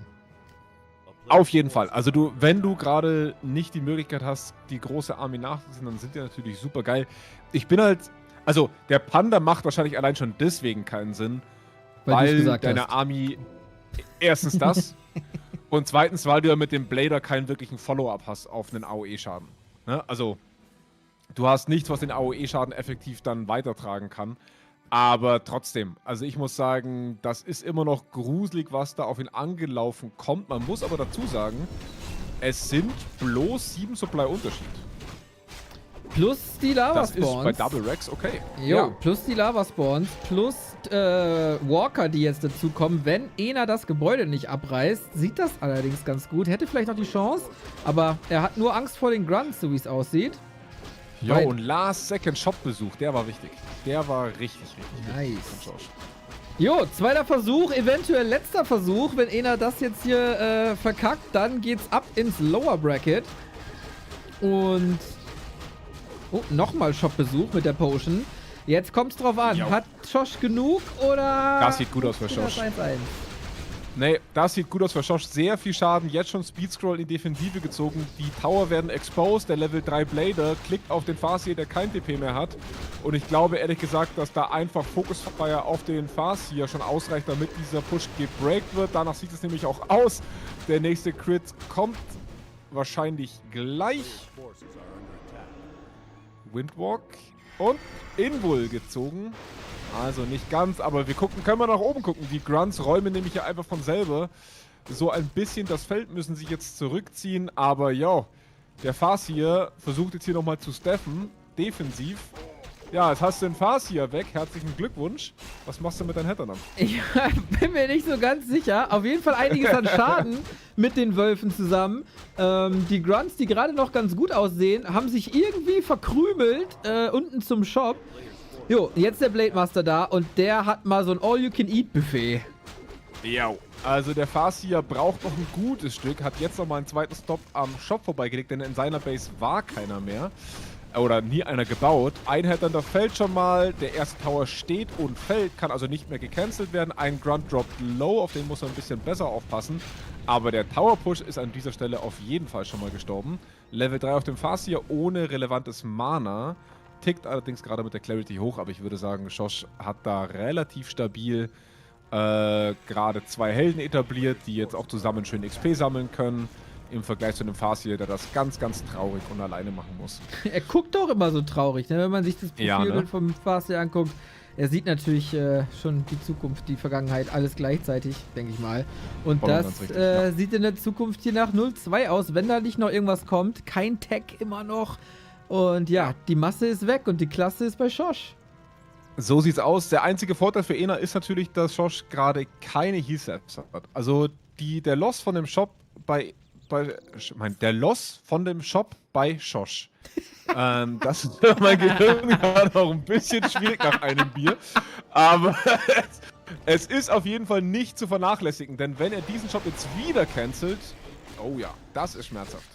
Speaker 7: Auf jeden Fall. Also wenn du gerade nicht die Möglichkeit hast, die große Army nachzuziehen, dann sind die natürlich super geil. Ich bin halt, also der Panda macht wahrscheinlich allein schon deswegen keinen Sinn, weil deine Army, erstens das und zweitens, weil du ja mit dem Blader keinen wirklichen Follow-up hast auf einen AOE-Schaden. Ne? Also du hast nichts, was den AOE-Schaden effektiv dann weitertragen kann. Aber trotzdem, also ich muss sagen, das ist immer noch gruselig, was da auf ihn angelaufen kommt. Man muss aber dazu sagen, es sind bloß 7 Supply Unterschied.
Speaker 1: Plus die Lava-Spawns.
Speaker 7: Das ist bei Double Racks okay.
Speaker 1: Jo, plus die Lava-Spawns, plus Walker, die jetzt dazu kommen. Wenn Ena das Gebäude nicht abreißt, sieht das allerdings ganz gut. Hätte vielleicht noch die Chance, aber er hat nur Angst vor den Grunts, so wie es aussieht.
Speaker 7: Jo, und Last-Second-Shop-Besuch, der war wichtig. Der war richtig
Speaker 1: nice.
Speaker 7: Wichtig.
Speaker 1: Jo, zweiter Versuch, eventuell letzter Versuch. Wenn Ena das jetzt hier verkackt, dann geht's ab ins Lower Bracket. Und oh, nochmal Shop-Besuch mit der Potion. Jetzt kommt's drauf an. Jo. Hat Schosch genug oder...
Speaker 7: Das sieht gut aus für Schosch. Nee, das sieht gut aus für Schosch. Sehr viel Schaden. Jetzt schon Speedscroll in die Defensive gezogen. Die Tower werden exposed. Der Level 3 Blader klickt auf den Farseer, der kein TP mehr hat. Und ich glaube ehrlich gesagt, dass da einfach Focus Fire auf den Farseer schon ausreicht, damit dieser Push gebreakt wird. Danach sieht es nämlich auch aus. Der nächste Crit kommt wahrscheinlich gleich. Windwalk und Invul gezogen. Also nicht ganz, aber wir können wir nach oben gucken. Die Grunts räumen nämlich ja einfach von selber so ein bisschen das Feld, müssen sich jetzt zurückziehen. Aber ja, der Farseer versucht jetzt hier nochmal zu steffen, defensiv. Ja, jetzt hast du den Farseer weg. Herzlichen Glückwunsch. Was machst du mit deinen Hattern dann?
Speaker 1: Ich bin mir nicht so ganz sicher. Auf jeden Fall einiges an Schaden mit den Wölfen zusammen. Die Grunts, die gerade noch ganz gut aussehen, haben sich irgendwie verkrümelt unten zum Shop. Jo, jetzt der Blade Master da und der hat mal so ein All-You-Can-Eat-Buffet.
Speaker 7: Ja, also der Farseer braucht noch ein gutes Stück, hat jetzt noch mal einen zweiten Stop am Shop vorbeigelegt, denn in seiner Base war keiner mehr. Oder nie einer gebaut. Ein Headhunter fällt schon mal, der erste Tower steht und fällt, kann also nicht mehr gecancelt werden. Ein Grunt droppt low, auf den muss man ein bisschen besser aufpassen. Aber der Tower-Push ist an dieser Stelle auf jeden Fall schon mal gestorben. Level 3 auf dem Farseer ohne relevantes Mana. Tickt allerdings gerade mit der Clarity hoch, aber ich würde sagen, Schosch hat da relativ stabil gerade 2 Helden etabliert, die jetzt auch zusammen schön XP sammeln können. Im Vergleich zu einem Farseer, der das ganz, ganz traurig und alleine machen muss. Er
Speaker 1: guckt doch immer so traurig, ne? Wenn man sich das Profil vom Farseer anguckt. Er sieht natürlich schon die Zukunft, die Vergangenheit, alles gleichzeitig, denke ich mal. Und das richtig, sieht in der Zukunft hier nach 0-2 aus, wenn da nicht noch irgendwas kommt. Kein Tech immer noch. Und ja, die Masse ist weg und die Klasse ist bei Schosch.
Speaker 7: So sieht's aus. Der einzige Vorteil für Ena ist natürlich, dass Schosch gerade keine Heal-Sets hat. Also der Loss von dem Shop der Loss von dem Shop bei Schosch. Das ist für mein Gehirn gerade auch ein bisschen schwierig nach einem Bier. Aber es ist auf jeden Fall nicht zu vernachlässigen, denn wenn er diesen Shop jetzt wieder cancelt, oh ja, das ist schmerzhaft.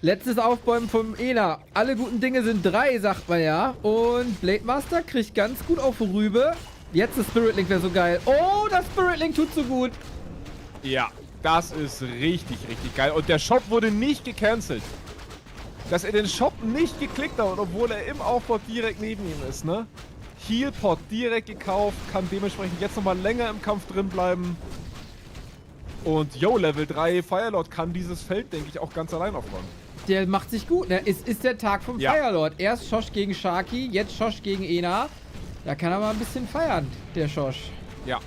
Speaker 1: Letztes Aufbäumen vom Ena. Alle guten Dinge sind 3, sagt man ja. Und Blade Master kriegt ganz gut auf Rübe. Jetzt das Spirit Link wäre so geil. Oh, das Spirit Link tut so gut.
Speaker 7: Ja, das ist richtig, richtig geil. Und der Shop wurde nicht gecancelt. Dass er den Shop nicht geklickt hat, obwohl er im Aufbau direkt neben ihm ist, ne? Healpot direkt gekauft, kann dementsprechend jetzt nochmal länger im Kampf drin bleiben. Und yo, Level 3 Firelord kann dieses Feld, denke ich, auch ganz allein aufbauen.
Speaker 1: Der macht sich gut, ne? Es ist der Tag vom Firelord. Erst Schosch gegen Sharky, jetzt Schosch gegen Ena. Da kann er mal ein bisschen feiern, der Schosch.
Speaker 7: Ja.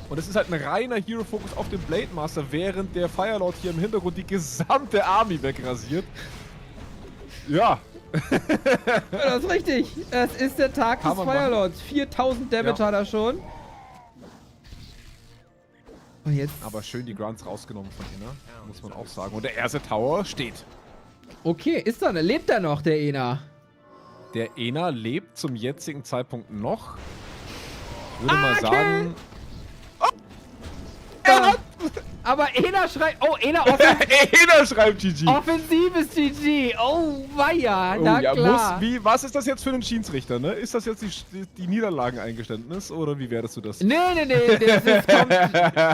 Speaker 7: Und es ist halt ein reiner Hero-Fokus auf den Blade Master, während der Firelord hier im Hintergrund die gesamte Army wegrasiert. Ja.
Speaker 1: Das ist richtig. Es ist der Tag des Firelords. 4000 Damage hat er schon. Und jetzt...
Speaker 7: Aber schön die Grunts rausgenommen von ihm, ne? Muss man auch sagen. Und der erste Tower steht.
Speaker 1: Okay, lebt er noch, der Ena?
Speaker 7: Der Ena lebt zum jetzigen Zeitpunkt noch. Ich würde mal sagen...
Speaker 1: Aber Ena schreibt... Oh, Ena
Speaker 7: Ena schreibt GG.
Speaker 1: offensives GG. Oh, weia.
Speaker 7: Oh,
Speaker 1: Na
Speaker 7: ja,
Speaker 1: klar.
Speaker 7: was ist das jetzt für ein Schiedsrichter, ne? Ist das jetzt die Niederlageneingeständnis oder wie werdest du das?
Speaker 1: Nee.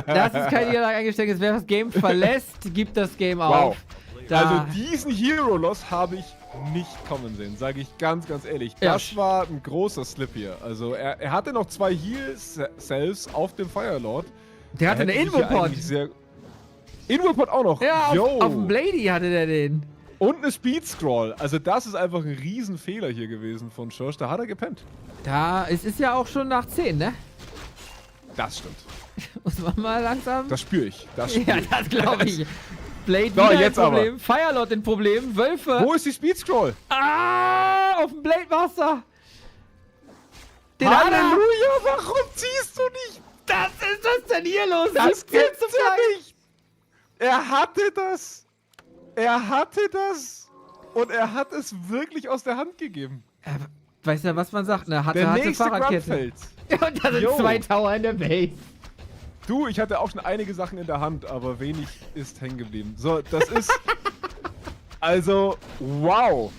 Speaker 1: Das ist kein Niederlageneingeständnis. Wer das Game verlässt, gibt das Game auf.
Speaker 7: Also diesen Hero-Loss habe ich nicht kommen sehen, sage ich ganz, ganz ehrlich. Das war ein großer Slip hier. Also er hatte noch 2 Heal-Cells auf dem Firelord.
Speaker 1: Der hatte eine Invopod.
Speaker 7: Invopod auch noch.
Speaker 1: Ja, auf dem Blady hatte der den.
Speaker 7: Und eine Speed-Scroll. Also das ist einfach ein Riesenfehler hier gewesen von Schosch. Da hat er gepennt.
Speaker 1: Es ist ja auch schon nach 10, ne?
Speaker 7: Das stimmt.
Speaker 1: Muss man mal langsam...
Speaker 7: Das spüre ich. Das
Speaker 1: glaube ich. Blade
Speaker 7: so,
Speaker 1: wieder
Speaker 7: jetzt
Speaker 1: ein Problem.
Speaker 7: aber.
Speaker 1: Firelord ein Problem. Wölfe.
Speaker 7: Wo ist die Speed-Scroll?
Speaker 1: Auf dem Blade Master. Den hat er.
Speaker 7: Halleluja, warum ziehst du nicht?
Speaker 1: Was ist das denn hier los?
Speaker 7: Das gibt's ja nicht. Er hatte das. Und er hat es wirklich aus der Hand gegeben.
Speaker 1: Weißt du, was man sagt? Ne? Hatte
Speaker 7: nächste
Speaker 1: Fahrradkette. Und da sind
Speaker 7: Jo.
Speaker 1: 2 Tower in der Base.
Speaker 7: Du, ich hatte auch schon einige Sachen in der Hand, aber wenig ist hängen geblieben. So, das ist... Also, wow.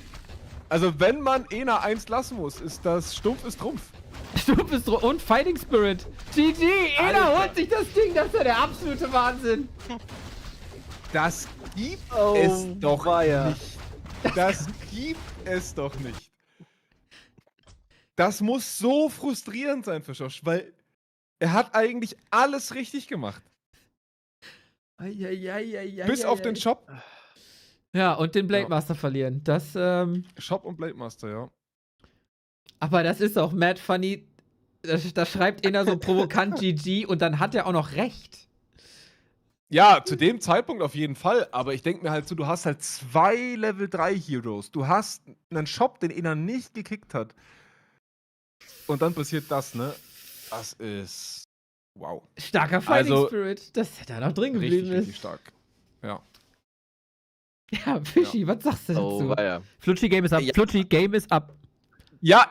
Speaker 7: Also, wenn man Ena 1 lassen muss, ist das Stumpf ist Trumpf.
Speaker 1: Stumpf ist und Fighting Spirit. GG, Ena holt sich das Ding. Das ist ja der absolute Wahnsinn.
Speaker 7: Das gibt es doch nicht. Das gibt es doch nicht. Das muss so frustrierend sein für Schosch, weil er hat eigentlich alles richtig gemacht. Bis auf den Shop.
Speaker 1: Ja, und den Blade Master verlieren. Das,
Speaker 7: Shop und Blade Master, ja.
Speaker 1: Aber das ist auch mad funny. Da schreibt einer so provokant GG und dann hat er auch noch recht.
Speaker 7: Ja, zu dem Zeitpunkt auf jeden Fall. Aber ich denke mir halt so, du hast halt 2 Level 3 Heroes. Du hast einen Shop, den einer nicht gekickt hat. Und dann passiert das, ne? Das ist... Wow.
Speaker 1: Starker Fighting Spirit. Das da noch drin geblieben ist.
Speaker 7: Richtig stark. Ja.
Speaker 1: Ja, Fischi, was sagst du dazu?
Speaker 6: Weia.
Speaker 1: Flutschi, Game ist ab.
Speaker 6: Ja.
Speaker 1: Flutschi, Game ist ab.
Speaker 6: Also,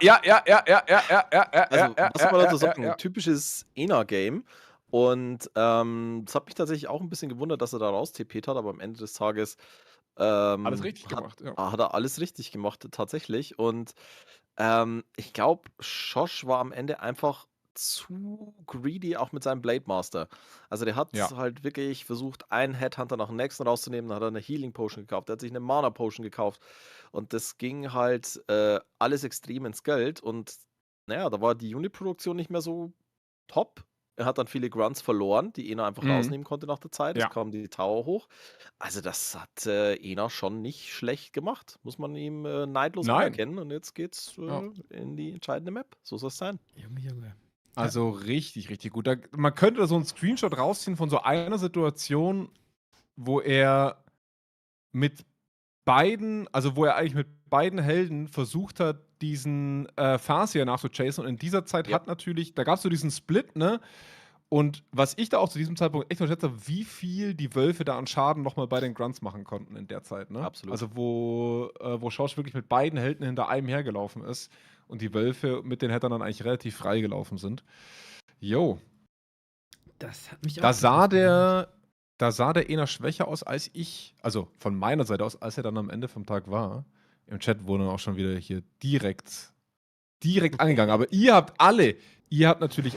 Speaker 6: was soll man dazu sagen? Typisches Ena-Game. Und es hat mich tatsächlich auch ein bisschen gewundert, dass er da raus-TP't hat, aber am Ende des Tages
Speaker 7: Alles richtig gemacht, ja.
Speaker 6: hat er alles richtig gemacht, tatsächlich. Und ich glaube, Schosch war am Ende einfach zu greedy, auch mit seinem Blade Master. Also der hat halt wirklich versucht, einen Headhunter nach dem nächsten rauszunehmen, dann hat er eine Healing Potion gekauft, der hat sich eine Mana Potion gekauft und das ging halt alles extrem ins Geld und naja, da war die Unit-Produktion nicht mehr so top. Er hat dann viele Grunts verloren, die Ena einfach rausnehmen konnte nach der Zeit. Es kamen die Tower hoch. Also das hat Ena schon nicht schlecht gemacht. Muss man ihm neidlos anerkennen. Und jetzt geht's in die entscheidende Map. So soll es sein.
Speaker 1: Junge.
Speaker 7: Also richtig, richtig gut. Man könnte da so einen Screenshot rausziehen von so einer Situation, wo er mit beiden, also wo er eigentlich mit beiden Helden versucht hat, diesen Farseer nachzuchasen. Und in dieser Zeit hat natürlich, da gab es so diesen Split, ne? Und was ich da auch zu diesem Zeitpunkt echt unterschätzt habe, wie viel die Wölfe da an Schaden nochmal bei den Grunts machen konnten in der Zeit, ne?
Speaker 6: Absolut.
Speaker 7: Also wo Schosch wirklich mit beiden Helden hinter einem hergelaufen ist und die Wölfe mit den Hattern dann eigentlich relativ frei gelaufen sind. Jo.
Speaker 1: Das hat mich auch...
Speaker 7: Da sah der Ena schwächer aus als ich, also von meiner Seite aus, als er dann am Ende vom Tag war. Im Chat wurde auch schon wieder hier direkt angegangen. Aber ihr habt natürlich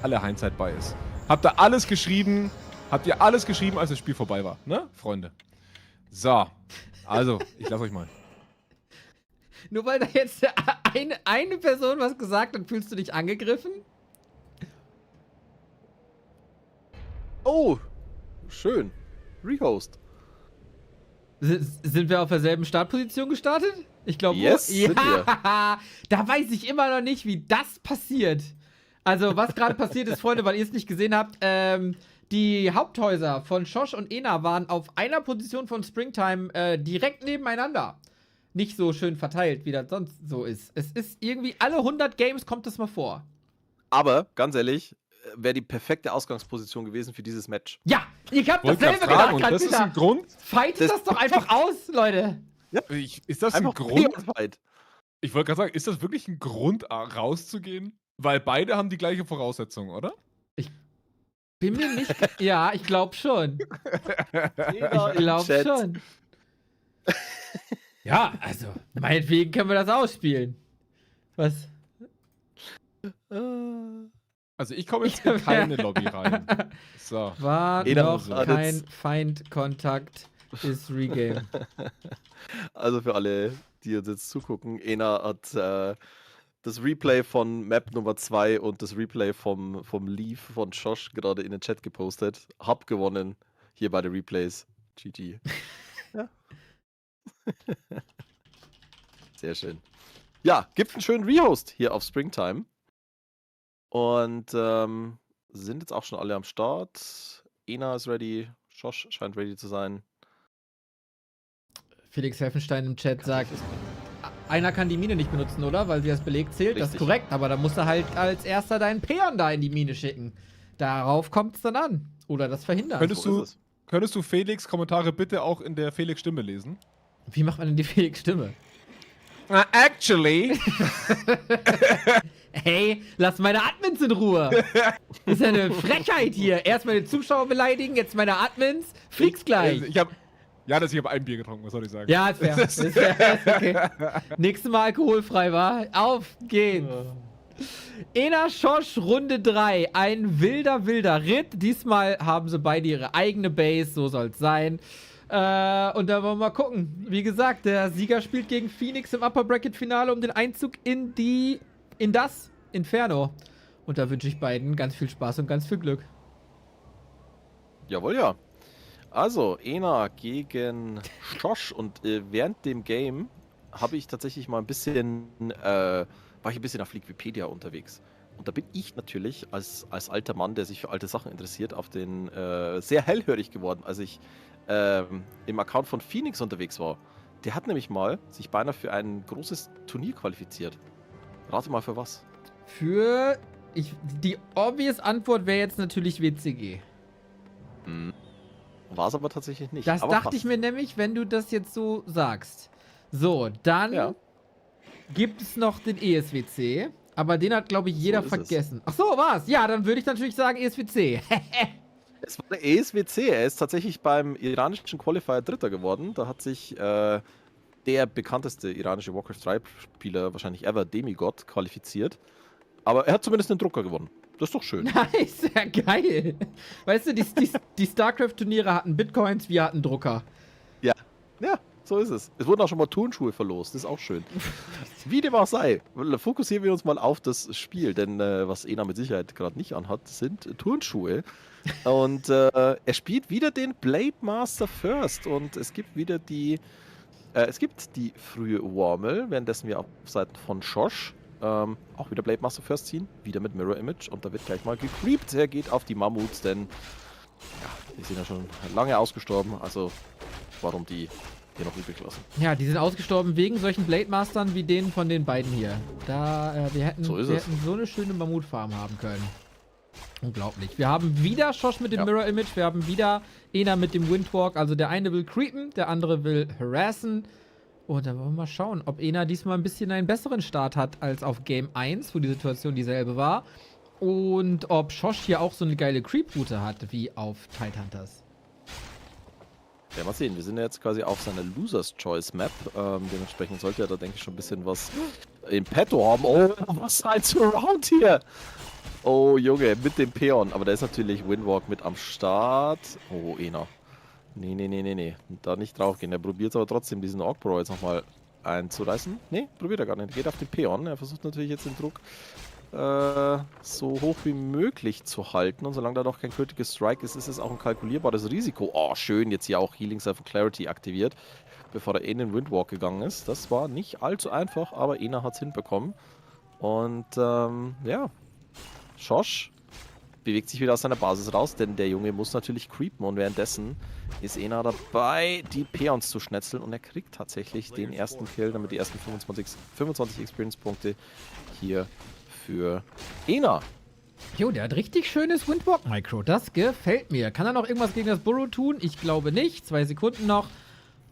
Speaker 7: alle Hindsight-Bias. Habt ihr alles geschrieben, als das Spiel vorbei war, ne, Freunde? So, also, ich lasse euch mal.
Speaker 1: Nur weil da jetzt eine Person was gesagt hat, fühlst du dich angegriffen?
Speaker 6: Oh, schön. Rehost.
Speaker 1: Sind wir auf derselben Startposition gestartet? Ich glaube,
Speaker 6: yes, sind wir.
Speaker 1: Da weiß ich immer noch nicht, wie das passiert. Also, was gerade passiert ist, Freunde, weil ihr es nicht gesehen habt, die Haupthäuser von Schosch und Ena waren auf einer Position von Springtime direkt nebeneinander. Nicht so schön verteilt, wie das sonst so ist. Es ist irgendwie alle 100 Games kommt das mal vor.
Speaker 6: Aber, ganz ehrlich, wäre die perfekte Ausgangsposition gewesen für dieses Match.
Speaker 1: Ja, ich hab
Speaker 7: Wollte
Speaker 1: dasselbe
Speaker 7: grad
Speaker 1: gedacht.
Speaker 7: fragen, und
Speaker 1: grad
Speaker 7: das ist
Speaker 1: wieder.
Speaker 7: ein Grund?
Speaker 1: Fightet das doch einfach aus, Leute.
Speaker 7: Ist das ein
Speaker 6: Einfach
Speaker 7: Grund?
Speaker 6: Fight.
Speaker 7: Ich wollte gerade sagen, ist das wirklich ein Grund, rauszugehen? Weil beide haben die gleiche Voraussetzung, oder?
Speaker 1: Bin mir nicht. Ja, ich glaube schon.
Speaker 6: Jeder
Speaker 1: Ich
Speaker 6: im
Speaker 1: glaube
Speaker 6: Chat.
Speaker 1: schon. Ja, also, meinetwegen können wir das ausspielen. Was?
Speaker 7: Also ich komme jetzt in keine Lobby rein. So.
Speaker 1: War
Speaker 6: Jeder
Speaker 1: noch
Speaker 6: muss
Speaker 1: kein
Speaker 6: jetzt-
Speaker 1: Feindkontakt ist Regame.
Speaker 6: Also für alle, die uns jetzt zugucken, Ena hat das Replay von Map Nummer 2 und das Replay vom Leaf von Schosch gerade in den Chat gepostet. Hab gewonnen hier bei den Replays. GG. Ja. Sehr schön. Ja, gibt einen schönen Rehost hier auf Springtime. Und sind jetzt auch schon alle am Start. Ena ist ready. Schosch scheint ready zu sein.
Speaker 1: Felix Helfenstein im Chat sagt, einer kann die Mine nicht benutzen, oder? Weil sie als belegt zählt. Das ist
Speaker 6: Richtig.
Speaker 1: korrekt, aber da musst du halt als erster deinen Peon da in die Mine schicken. Darauf kommt es dann an. Oder das verhindern.
Speaker 7: Könntest du Felix Kommentare bitte auch in der Felix Stimme lesen?
Speaker 1: Wie macht man denn die Felix Stimme?
Speaker 7: Actually.
Speaker 1: Hey, lass meine Admins in Ruhe. Das ist ja eine Frechheit hier. Erst meine Zuschauer beleidigen, jetzt meine Admins. Flieg's gleich.
Speaker 7: Ich habe ein Bier getrunken, was soll ich sagen?
Speaker 1: Ja, ist fair. Ist fair. Ist okay. Nächstes Mal alkoholfrei, wa? Auf geht's. Ena Schosch, Runde 3. Ein wilder Ritt. Diesmal haben sie beide ihre eigene Base, so soll's sein. Und da wollen wir mal gucken. Wie gesagt, der Sieger spielt gegen Phoenix im Upper Bracket Finale um den Einzug in das Inferno. Und da wünsche ich beiden ganz viel Spaß und ganz viel Glück.
Speaker 6: Jawohl, ja. Also, Ena gegen Schosch und während dem Game habe ich tatsächlich mal ein bisschen, war ich ein bisschen auf Liquipedia unterwegs. Und da bin ich natürlich als alter Mann, der sich für alte Sachen interessiert, auf den sehr hellhörig geworden, als ich im Account von Phoenix unterwegs war. Der hat nämlich mal sich beinahe für ein großes Turnier qualifiziert. Rate mal für was.
Speaker 1: Die obvious Antwort wäre jetzt natürlich WCG.
Speaker 6: War es aber tatsächlich nicht.
Speaker 1: Das
Speaker 6: aber
Speaker 1: dachte
Speaker 6: fast.
Speaker 1: ich mir nämlich, wenn du das jetzt so sagst. So, dann gibt es noch den ESWC. Aber den hat, glaube ich, jeder
Speaker 6: ist
Speaker 1: vergessen. Ach so, war's. Ja, dann würde ich natürlich sagen ESWC.
Speaker 6: Es war der ESWC. Er ist tatsächlich beim iranischen Qualifier Dritter geworden. Da hat sich der bekannteste iranische Warcraft 3 Spieler, wahrscheinlich ever, Demigod, qualifiziert. Aber er hat zumindest einen Drucker gewonnen. Das ist doch schön.
Speaker 1: Nice, ja geil. Weißt du, die StarCraft-Turniere hatten Bitcoins, wir hatten Drucker.
Speaker 6: Ja, so ist es. Es wurden auch schon mal Turnschuhe verlost. Das ist auch schön. Wie dem auch sei, fokussieren wir uns mal auf das Spiel. Denn was Ena mit Sicherheit gerade nicht anhat, sind Turnschuhe. Und er spielt wieder den Blade Master First. Und es gibt wieder die frühe Wormel, währenddessen wir auf Seiten von Schosch auch wieder Blade Master First ziehen. Wieder mit Mirror Image. Und da wird gleich mal gecreept. Er geht auf die Mammuts, denn ja, die sind ja schon lange ausgestorben. Also warum die hier noch übrig lassen?
Speaker 1: Ja, die sind ausgestorben wegen solchen Blade Mastern wie denen von den beiden hier. Wir hätten so eine schöne Mammutfarm haben können. Unglaublich. Wir haben wieder Schosch mit dem Mirror Image. Wir haben wieder Ena mit dem Windwalk. Also der eine will creepen, der andere will harassen. Und dann wollen wir mal schauen, ob Ena diesmal ein bisschen einen besseren Start hat als auf Game 1, wo die Situation dieselbe war. Und ob Schosch hier auch so eine geile Creep-Route hat, wie auf Tidehunters.
Speaker 6: Ja, mal sehen. Wir sind ja jetzt quasi auf seiner Losers Choice Map. Dementsprechend sollte er da, denke ich, schon ein bisschen was im Petto haben. Oh, was ein Surround hier! Oh, Junge, mit dem Peon. Aber da ist natürlich Windwalk mit am Start. Oh, Ena. Nee. Da nicht drauf gehen. Er probiert aber trotzdem diesen Orc Pro jetzt nochmal einzureißen. Nee, probiert er gar nicht. Er geht auf den Peon. Er versucht natürlich jetzt den Druck so hoch wie möglich zu halten. Und solange da noch kein Critical Strike ist, ist es auch ein kalkulierbares Risiko. Oh, schön. Jetzt hier auch Healing Self Clarity aktiviert, bevor er in den Windwalk gegangen ist. Das war nicht allzu einfach, aber Ena hat es hinbekommen. Und ja, Schosch bewegt sich wieder aus seiner Basis raus, denn der Junge muss natürlich creepen und währenddessen ist Ena dabei, die Peons zu schnetzeln und er kriegt tatsächlich den ersten Kill, damit die ersten 25 Experience-Punkte hier für Ena.
Speaker 1: Jo, der hat richtig schönes Windwalk-Micro. Das gefällt mir. Kann er noch irgendwas gegen das Burrow tun? Ich glaube nicht. 2 Sekunden noch.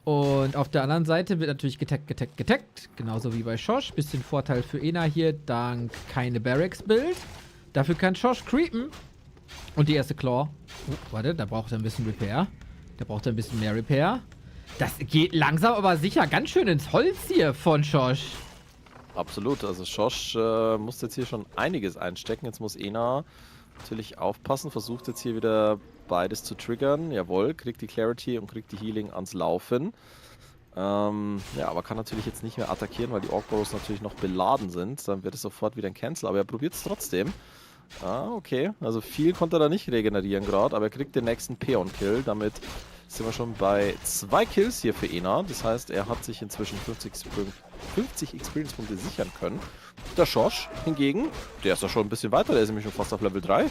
Speaker 1: Und auf der anderen Seite wird natürlich getaggt. Genauso wie bei Schosch. Bisschen Vorteil für Ena hier, dank keine Barracks-Bild. Dafür kann Schosch creepen. Und die erste Claw. Oh, warte, da braucht er ein bisschen Repair. Da braucht er ein bisschen mehr Repair. Das geht langsam, aber sicher ganz schön ins Holz hier von Schosch.
Speaker 6: Absolut, also Schosch muss jetzt hier schon einiges einstecken. Jetzt muss Ena natürlich aufpassen, versucht jetzt hier wieder beides zu triggern. Jawohl, kriegt die Clarity und kriegt die Healing ans Laufen. Ja, aber kann natürlich jetzt nicht mehr attackieren, weil die Orc-Burrows natürlich noch beladen sind. Dann wird es sofort wieder ein Cancel, aber er probiert es trotzdem. Ah, okay, also viel konnte er da nicht regenerieren gerade, aber er kriegt den nächsten Peon-Kill. Damit sind wir schon bei 2 Kills hier für Ena. Das heißt, er hat sich inzwischen 50 Experience-Punkte sichern können. Der Schosch hingegen, der ist ja schon ein bisschen weiter, der ist nämlich schon fast auf Level 3.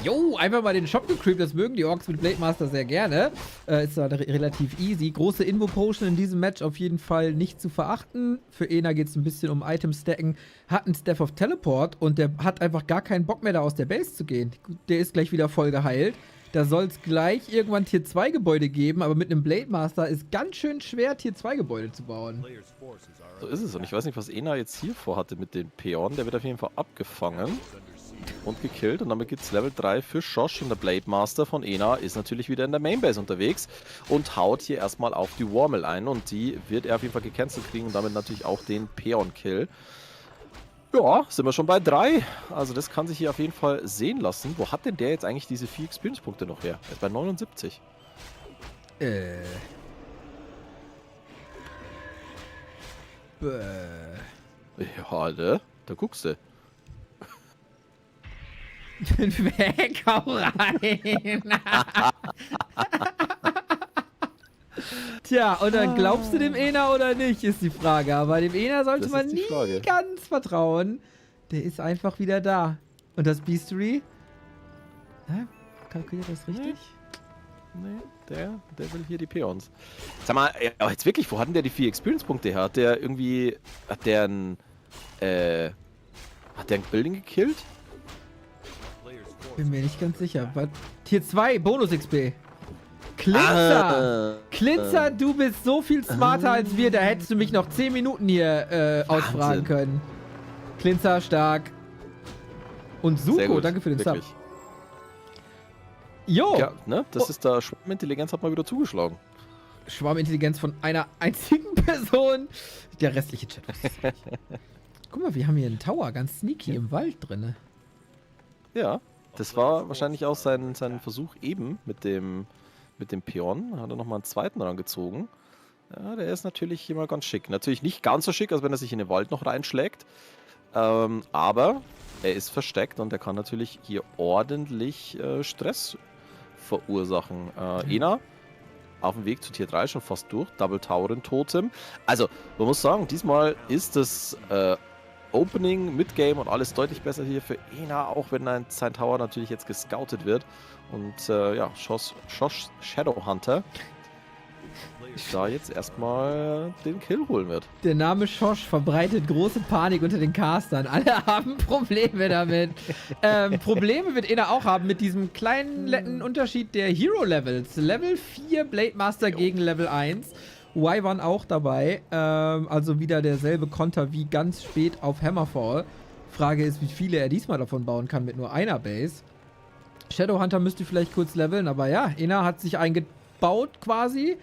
Speaker 1: Jo, einfach mal den Shop gecreept, das mögen die Orks mit Blade Master sehr gerne. Ist da relativ easy. Große Invo-Potion in diesem Match auf jeden Fall nicht zu verachten. Für Ena geht es ein bisschen um Item-Stacken. Hat einen Staff of Teleport und der hat einfach gar keinen Bock mehr da aus der Base zu gehen. Der ist gleich wieder voll geheilt. Da soll es gleich irgendwann Tier 2 Gebäude geben, aber mit einem Blade Master ist ganz schön schwer, Tier 2 Gebäude zu bauen.
Speaker 6: So ist es und ich weiß nicht, was Ena jetzt hier vorhatte mit den Peon. Der wird auf jeden Fall abgefangen und gekillt und damit gibt es Level 3 für Schosch und der Blade Master von Ena ist natürlich wieder in der Mainbase unterwegs und haut hier erstmal auf die Warmill ein und die wird er auf jeden Fall gecancelt kriegen und damit natürlich auch den Peon-Kill. Ja, sind wir schon bei 3. Also das kann sich hier auf jeden Fall sehen lassen. Wo hat denn der jetzt eigentlich diese 4 Experience-Punkte noch her? Er ist bei 79. Ja, ne? Da guckst du.
Speaker 1: Weg, hau rein! Tja, und dann glaubst du dem Ena oder nicht, ist die Frage. Aber dem Ena sollte man nie ganz vertrauen. Der ist einfach wieder da. Und das Beastery? Ja, kalkuliert das richtig?
Speaker 6: Nee, der will hier die Peons. Sag mal, jetzt wirklich, wo hat denn der die 4 Experience-Punkte her? Hat der irgendwie, hat der ein Building gekillt?
Speaker 1: Bin mir nicht ganz sicher. Was? Tier 2, Bonus-XP. Klinzer! Klinzer, du bist so viel smarter als wir. Da hättest du mich noch 10 Minuten hier ausfragen können. Klinzer, stark. Und Suko, danke für den Sub. Jo!
Speaker 6: Ja, ne? Das ist da, Schwarmintelligenz hat mal wieder zugeschlagen.
Speaker 1: Schwarmintelligenz von einer einzigen Person. Der restliche Chat. Guck mal, wir haben hier einen Tower, ganz sneaky im Wald drin.
Speaker 6: Ja, das war wahrscheinlich auch sein Versuch eben mit dem Peon. Hat er nochmal einen zweiten rangezogen. Ja, der ist natürlich hier mal ganz schick. Natürlich nicht ganz so schick, als wenn er sich in den Wald noch reinschlägt. Aber er ist versteckt und er kann natürlich hier ordentlich Stress verursachen. Ena auf dem Weg zu Tier 3 schon fast durch. Double Tauren Totem. Also, man muss sagen, diesmal ist das Opening, Midgame und alles deutlich besser hier für Ena, auch wenn sein Tower natürlich jetzt gescoutet wird. Und ja, Schosch Shadowhunter da jetzt erstmal den Kill holen wird.
Speaker 1: Der Name Schosch verbreitet große Panik unter den Castern. Alle haben Probleme damit. Probleme wird Ena auch haben mit diesem kleinen netten Unterschied der Hero-Levels. Level 4 Blade Master gegen Level 1. Y1 auch dabei. Also wieder derselbe Konter wie ganz spät auf Hammerfall. Frage ist, wie viele er diesmal davon bauen kann mit nur einer Base. Shadowhunter müsste vielleicht kurz leveln, aber ja, Ena hat sich eingebaut quasi.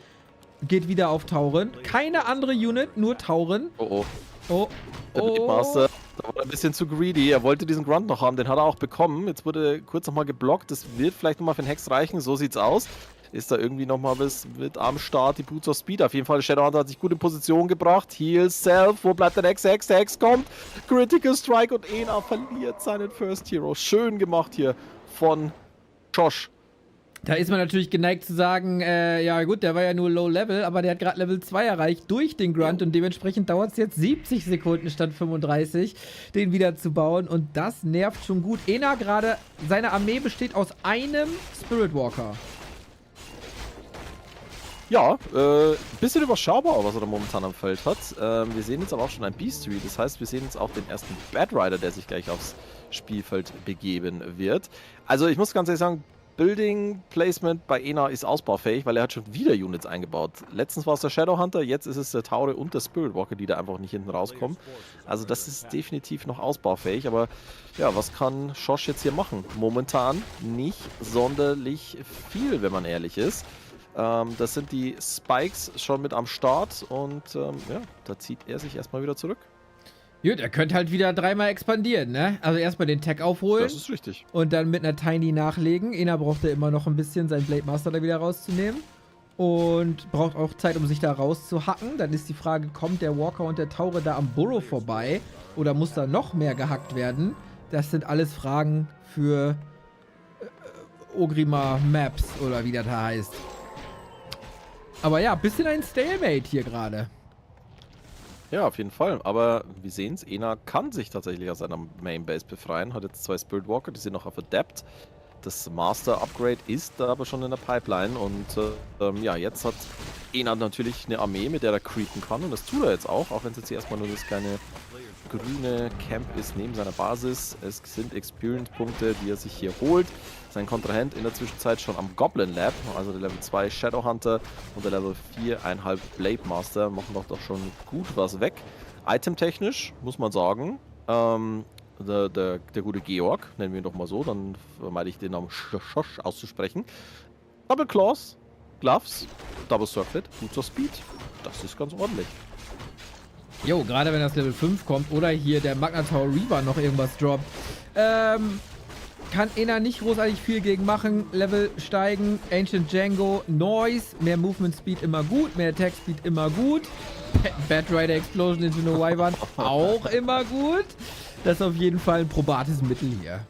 Speaker 1: Geht wieder auf Tauren. Keine andere Unit, nur Tauren.
Speaker 6: Oh, oh. Der Blade Master, da war ein bisschen zu greedy. Er wollte diesen Grunt noch haben, den hat er auch bekommen. Jetzt wurde kurz nochmal geblockt. Das wird vielleicht nochmal für den Hex reichen. So sieht's aus. Ist da irgendwie nochmal mit am Start die Boots of Speed. Auf jeden Fall, Shadowhunter hat sich gut in Position gebracht. Heal Self. Wo bleibt der Hex? Hex kommt. Critical Strike und Ena verliert seinen First Hero. Schön gemacht hier von Schosch.
Speaker 1: Da ist man natürlich geneigt zu sagen, ja gut, der war ja nur Low Level, aber der hat gerade Level 2 erreicht durch den Grunt und dementsprechend dauert es jetzt 70 Sekunden statt 35, den wieder zu bauen und das nervt schon gut. Ena gerade, seine Armee besteht aus einem Spirit Walker.
Speaker 6: Ja, bisschen überschaubar, was er da momentan am Feld hat. Wir sehen jetzt aber auch schon ein Beast Tree, das heißt, wir sehen jetzt auch den ersten Bad Rider, der sich gleich aufs Spielfeld begeben wird. Also ich muss ganz ehrlich sagen, Building Placement bei Ena ist ausbaufähig, weil er hat schon wieder Units eingebaut. Letztens war es der Shadowhunter, jetzt ist es der Taure und der Spirit Walker, die da einfach nicht hinten rauskommen. Also das ist definitiv noch ausbaufähig, aber ja, was kann Schosch jetzt hier machen? Momentan nicht sonderlich viel, wenn man ehrlich ist. Das sind die Spikes schon mit am Start und ja, da zieht er sich erstmal wieder zurück.
Speaker 1: Gut, er könnte halt wieder 3-mal expandieren, ne? Also erstmal den Tag aufholen.
Speaker 6: Das ist richtig.
Speaker 1: Und dann mit einer Tiny nachlegen. Ena braucht ja immer noch ein bisschen, seinen Blade Master da wieder rauszunehmen. Und braucht auch Zeit, um sich da rauszuhacken. Dann ist die Frage, kommt der Walker und der Taure da am Burrow vorbei? Oder muss da noch mehr gehackt werden? Das sind alles Fragen für Ogrima Maps oder wie das da heißt. Aber ja, bisschen ein Stalemate hier gerade.
Speaker 6: Ja, auf jeden Fall. Aber wir sehen es, Ena kann sich tatsächlich aus seiner Mainbase befreien. Hat jetzt 2 Spirit Walker, die sind noch auf Adept. Das Master Upgrade ist da aber schon in der Pipeline. Und ja, jetzt hat Ena natürlich eine Armee, mit der er creepen kann. Und das tut er jetzt auch wenn es jetzt hier erstmal nur das kleine grüne Camp ist neben seiner Basis. Es sind Experience-Punkte, die er sich hier holt. Sein Kontrahent in der Zwischenzeit schon am Goblin Lab, also der Level 2 Shadowhunter und der Level 4,5 Blade Master machen doch schon gut was weg. Itemtechnisch muss man sagen, der gute Georg, nennen wir ihn doch mal so, dann vermeide ich den Namen Schosch auszusprechen. Double Claws, Gloves, Double Circlet, guter Speed, das ist ganz ordentlich.
Speaker 1: Jo, gerade wenn das Level 5 kommt oder hier der Magna Tower Reaver noch irgendwas droppt, kann Ena nicht großartig viel gegen machen. Level steigen, Ancient Django, Noise, mehr Movement Speed immer gut, mehr Attack Speed immer gut. Bad Rider Explosion into no Wyvern auch immer gut. Das ist auf jeden Fall ein probates Mittel hier.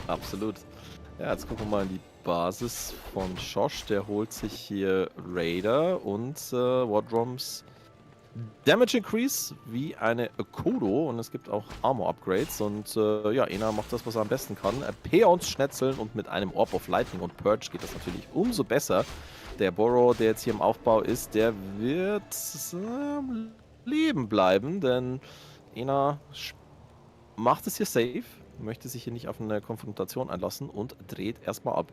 Speaker 6: Absolut. Ja, jetzt gucken wir mal in die Basis von Schosch. Der holt sich hier Raider und Wardrums Damage Increase wie eine Kodo und es gibt auch Armor Upgrades und ja, Ena macht das, was er am besten kann. Peons schnetzeln und mit einem Orb of Lightning und Purge geht das natürlich umso besser. Der Burrow, der jetzt hier im Aufbau ist, der wird leben bleiben, denn Ena macht es hier safe, möchte sich hier nicht auf eine Konfrontation einlassen und dreht erstmal ab.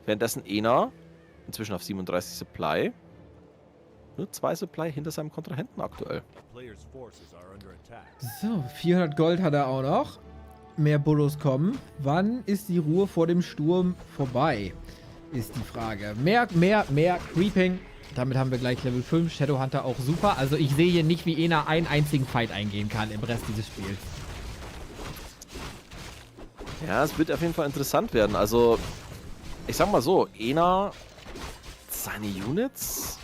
Speaker 6: Währenddessen Ena inzwischen auf 37 Supply. Nur 2 Supply hinter seinem Kontrahenten aktuell.
Speaker 1: So, 400 Gold hat er auch noch. Mehr Burrows kommen. Wann ist die Ruhe vor dem Sturm vorbei? Ist die Frage. Mehr Creeping. Damit haben wir gleich Level 5. Shadowhunter auch super. Also ich sehe hier nicht, wie Ena einen einzigen Fight eingehen kann im Rest dieses Spiels.
Speaker 6: Ja, es wird auf jeden Fall interessant werden. Also, ich sag mal so, Ena, seine Units,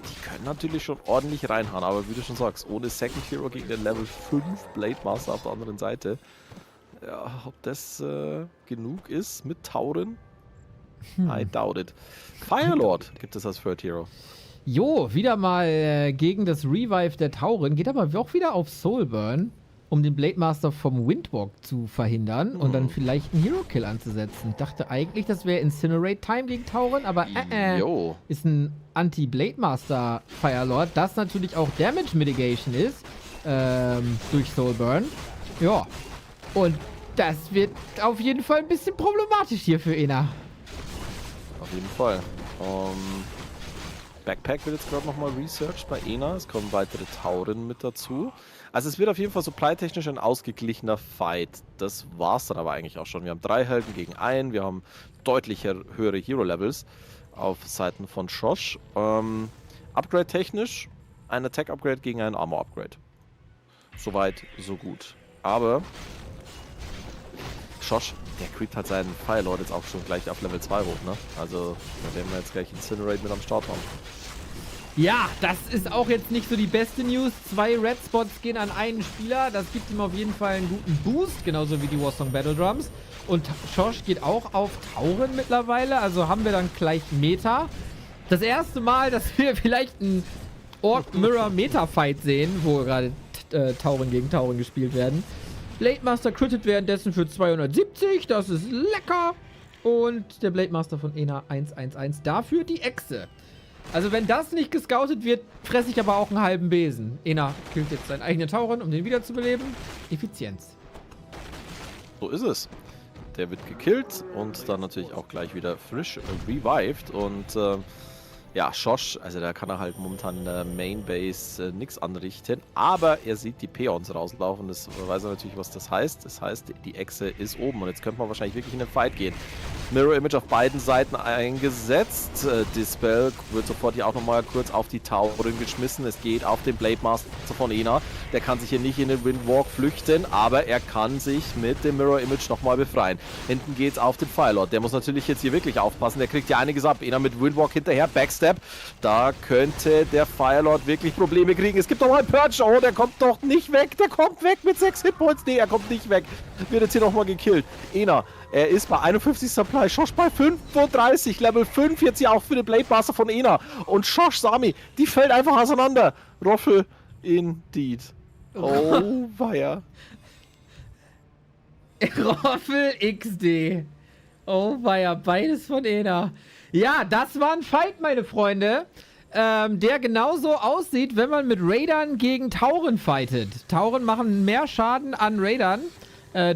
Speaker 6: die können natürlich schon ordentlich reinhauen, aber wie du schon sagst, ohne Second Hero gegen den Level 5 Blade Master auf der anderen Seite, ja, ob das genug ist mit Tauren? I doubt it. Firelord gibt es als Third Hero.
Speaker 1: Jo, wieder mal gegen das Revive der Tauren. Geht aber auch wieder auf Soulburn, um den Blade Master vom Windwalk zu verhindern und dann vielleicht einen Hero Kill anzusetzen. Ich dachte eigentlich, das wäre Incinerate Time gegen Tauren, aber ist ein Anti-Blade Master Firelord, das natürlich auch Damage Mitigation ist durch Soulburn. Ja, und das wird auf jeden Fall ein bisschen problematisch hier für Ena.
Speaker 6: Auf jeden Fall. Backpack wird jetzt gerade nochmal researched bei Ena. Es kommen weitere Tauren mit dazu. Also es wird auf jeden Fall supply-technisch ein ausgeglichener Fight. Das war's dann aber eigentlich auch schon. Wir haben 3 Helden gegen einen. Wir haben deutlich höhere Hero-Levels auf Seiten von Schosch. Upgrade-technisch ein Attack-Upgrade gegen ein Armor-Upgrade. Soweit, so gut. Aber Schosch, der creept halt seinen Firelord jetzt auch schon gleich auf Level 2 hoch, ne? Also, da werden wir jetzt gleich Incinerate mit am Start haben.
Speaker 1: Ja, das ist auch jetzt nicht so die beste News. 2 Red Spots gehen an einen Spieler. Das gibt ihm auf jeden Fall einen guten Boost, genauso wie die Warsong Battle Drums. Und Schosch geht auch auf Tauren mittlerweile. Also haben wir dann gleich Meta. Das erste Mal, dass wir vielleicht einen Orc Mirror Meta Fight sehen, wo gerade Tauren gegen Tauren gespielt werden. Blade Master crittet währenddessen für 270. Das ist lecker. Und der Blade Master von Ena 111. Dafür die Echse. Also wenn das nicht gescoutet wird, fresse ich aber auch einen halben Besen. Ena killt jetzt seinen eigenen Tauren, um den wiederzubeleben. Effizienz.
Speaker 6: So ist es. Der wird gekillt und dann natürlich auch gleich wieder frisch revived. Und ja, Schosch, also da kann er halt momentan in der Mainbase nichts anrichten. Aber er sieht die Peons rauslaufen. Das weiß er natürlich, was das heißt. Das heißt, die Echse ist oben. Und jetzt könnte man wahrscheinlich wirklich in den Fight gehen. Mirror Image auf beiden Seiten eingesetzt. Dispel wird sofort hier auch nochmal kurz auf die Tauren geschmissen. Es geht auf den Blade Master von Ena. Der kann sich hier nicht in den Windwalk flüchten, aber er kann sich mit dem Mirror Image nochmal befreien. Hinten geht's auf den Firelord. Der muss natürlich jetzt hier wirklich aufpassen. Der kriegt ja einiges ab. Ena mit Windwalk hinterher, Backstep. Da könnte der Firelord wirklich Probleme kriegen. Es gibt doch mal einen Purge. Oh, der kommt doch nicht weg. Der kommt weg mit 6 Hitpoints. Nee, er kommt nicht weg. Wird jetzt hier nochmal gekillt. Ena, er ist bei 51 Supply. Schosch bei 35. Level 5 jetzt hier auch für den Blade Master von Ena. Und Schosch, Sami, die fällt einfach auseinander. Roffel indeed. Oh, weia.
Speaker 1: Roffel XD. Oh, weia, beides von Ena. Ja, das war ein Fight, meine Freunde, der genauso aussieht, wenn man mit Raidern gegen Tauren fightet. Tauren machen mehr Schaden an Raidern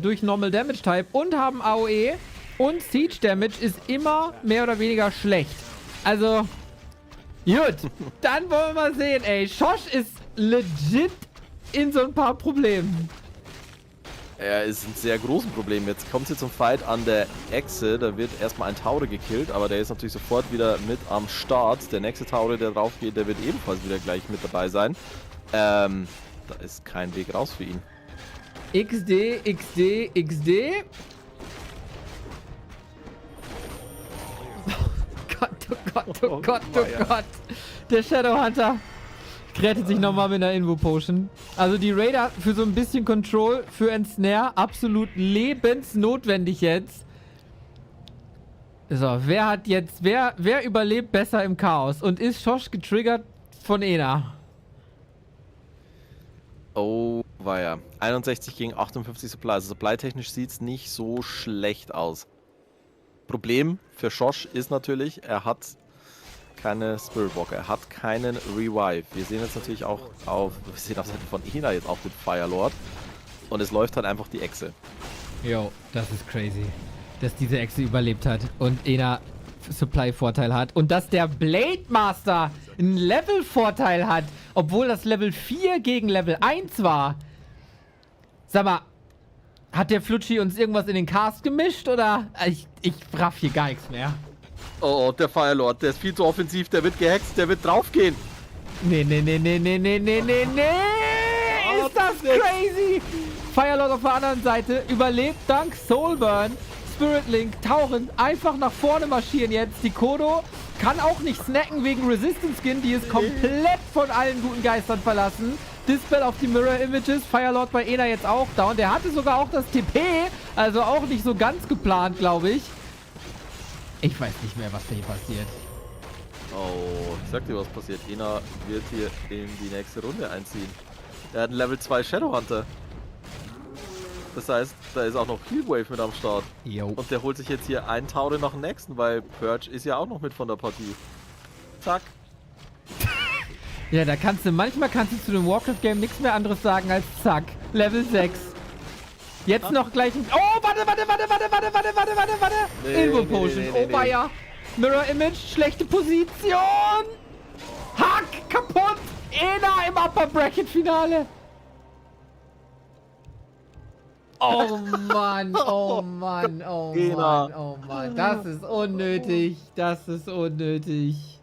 Speaker 1: durch Normal Damage Type und haben AOE und Siege Damage ist immer mehr oder weniger schlecht. Also, gut, dann wollen wir mal sehen, ey. Schosch ist legit in so ein paar Problemen.
Speaker 6: Er ist ein sehr großes Problem. Jetzt kommt es zum Fight an der Echse. Da wird erstmal ein Taure gekillt, aber der ist natürlich sofort wieder mit am Start. Der nächste Taure, der drauf geht, der wird ebenfalls wieder gleich mit dabei sein. Da ist kein Weg raus für ihn.
Speaker 1: XD, XD, XD. Oh Gott, oh Gott, oh Gott, oh Gott. Der Shadowhunter rettet sich nochmal mit einer Invo-Potion. Also die Raider für so ein bisschen Control, für ein Snare, absolut lebensnotwendig jetzt. So, wer hat jetzt, wer überlebt besser im Chaos? Und ist Schosch getriggert von Ena?
Speaker 6: Oh, weia. 61 gegen 58 Supply. Also supply-technisch sieht es nicht so schlecht aus. Problem für Schosch ist natürlich, er hat keine Spirit Walker, er hat keinen Revive. Wir sehen jetzt natürlich auch auf Seite von Ena jetzt auch den Firelord. Und es läuft halt einfach die Echse.
Speaker 1: Jo, das ist crazy. Dass diese Echse überlebt hat und Ena Supply-Vorteil hat. Und dass der Blade Master einen Level-Vorteil hat, obwohl das Level 4 gegen Level 1 war. Sag mal, hat der Flutschi uns irgendwas in den Cast gemischt oder? Ich raff hier gar nichts mehr.
Speaker 6: Oh, der Firelord, der ist viel zu offensiv, der wird gehext, der wird draufgehen.
Speaker 1: Nee. Ist das crazy? Firelord auf der anderen Seite überlebt dank Soulburn. Spirit Link, Tauren, einfach nach vorne marschieren jetzt. Die Kodo kann auch nicht snacken wegen Resistance Skin, die ist komplett von allen guten Geistern verlassen. Dispel auf die Mirror Images, Firelord bei Ena jetzt auch da und der hatte sogar auch das TP, also auch nicht so ganz geplant, glaube ich. Ich weiß nicht mehr, was da hier passiert.
Speaker 6: Oh, ich sag dir, was passiert. Ena wird hier in die nächste Runde einziehen. Er hat einen Level 2 Shadowhunter. Das heißt, da ist auch noch Healwave mit am Start.
Speaker 1: Jo.
Speaker 6: Und der holt sich jetzt hier einen Taure nach dem nächsten, weil Purge ist ja auch noch mit von der Partie. Zack.
Speaker 1: Ja, da manchmal kannst du zu dem Warcraft-Game nichts mehr anderes sagen als zack. Level 6. Jetzt noch gleich ein... Oh, warte. Invo Potion. Oh, weia. Mirror Image, schlechte Position. Hack, kaputt. Ena im Upper Bracket Finale. Oh Mann, oh Mann, oh Mann, oh Mann. Das ist unnötig. Das ist unnötig.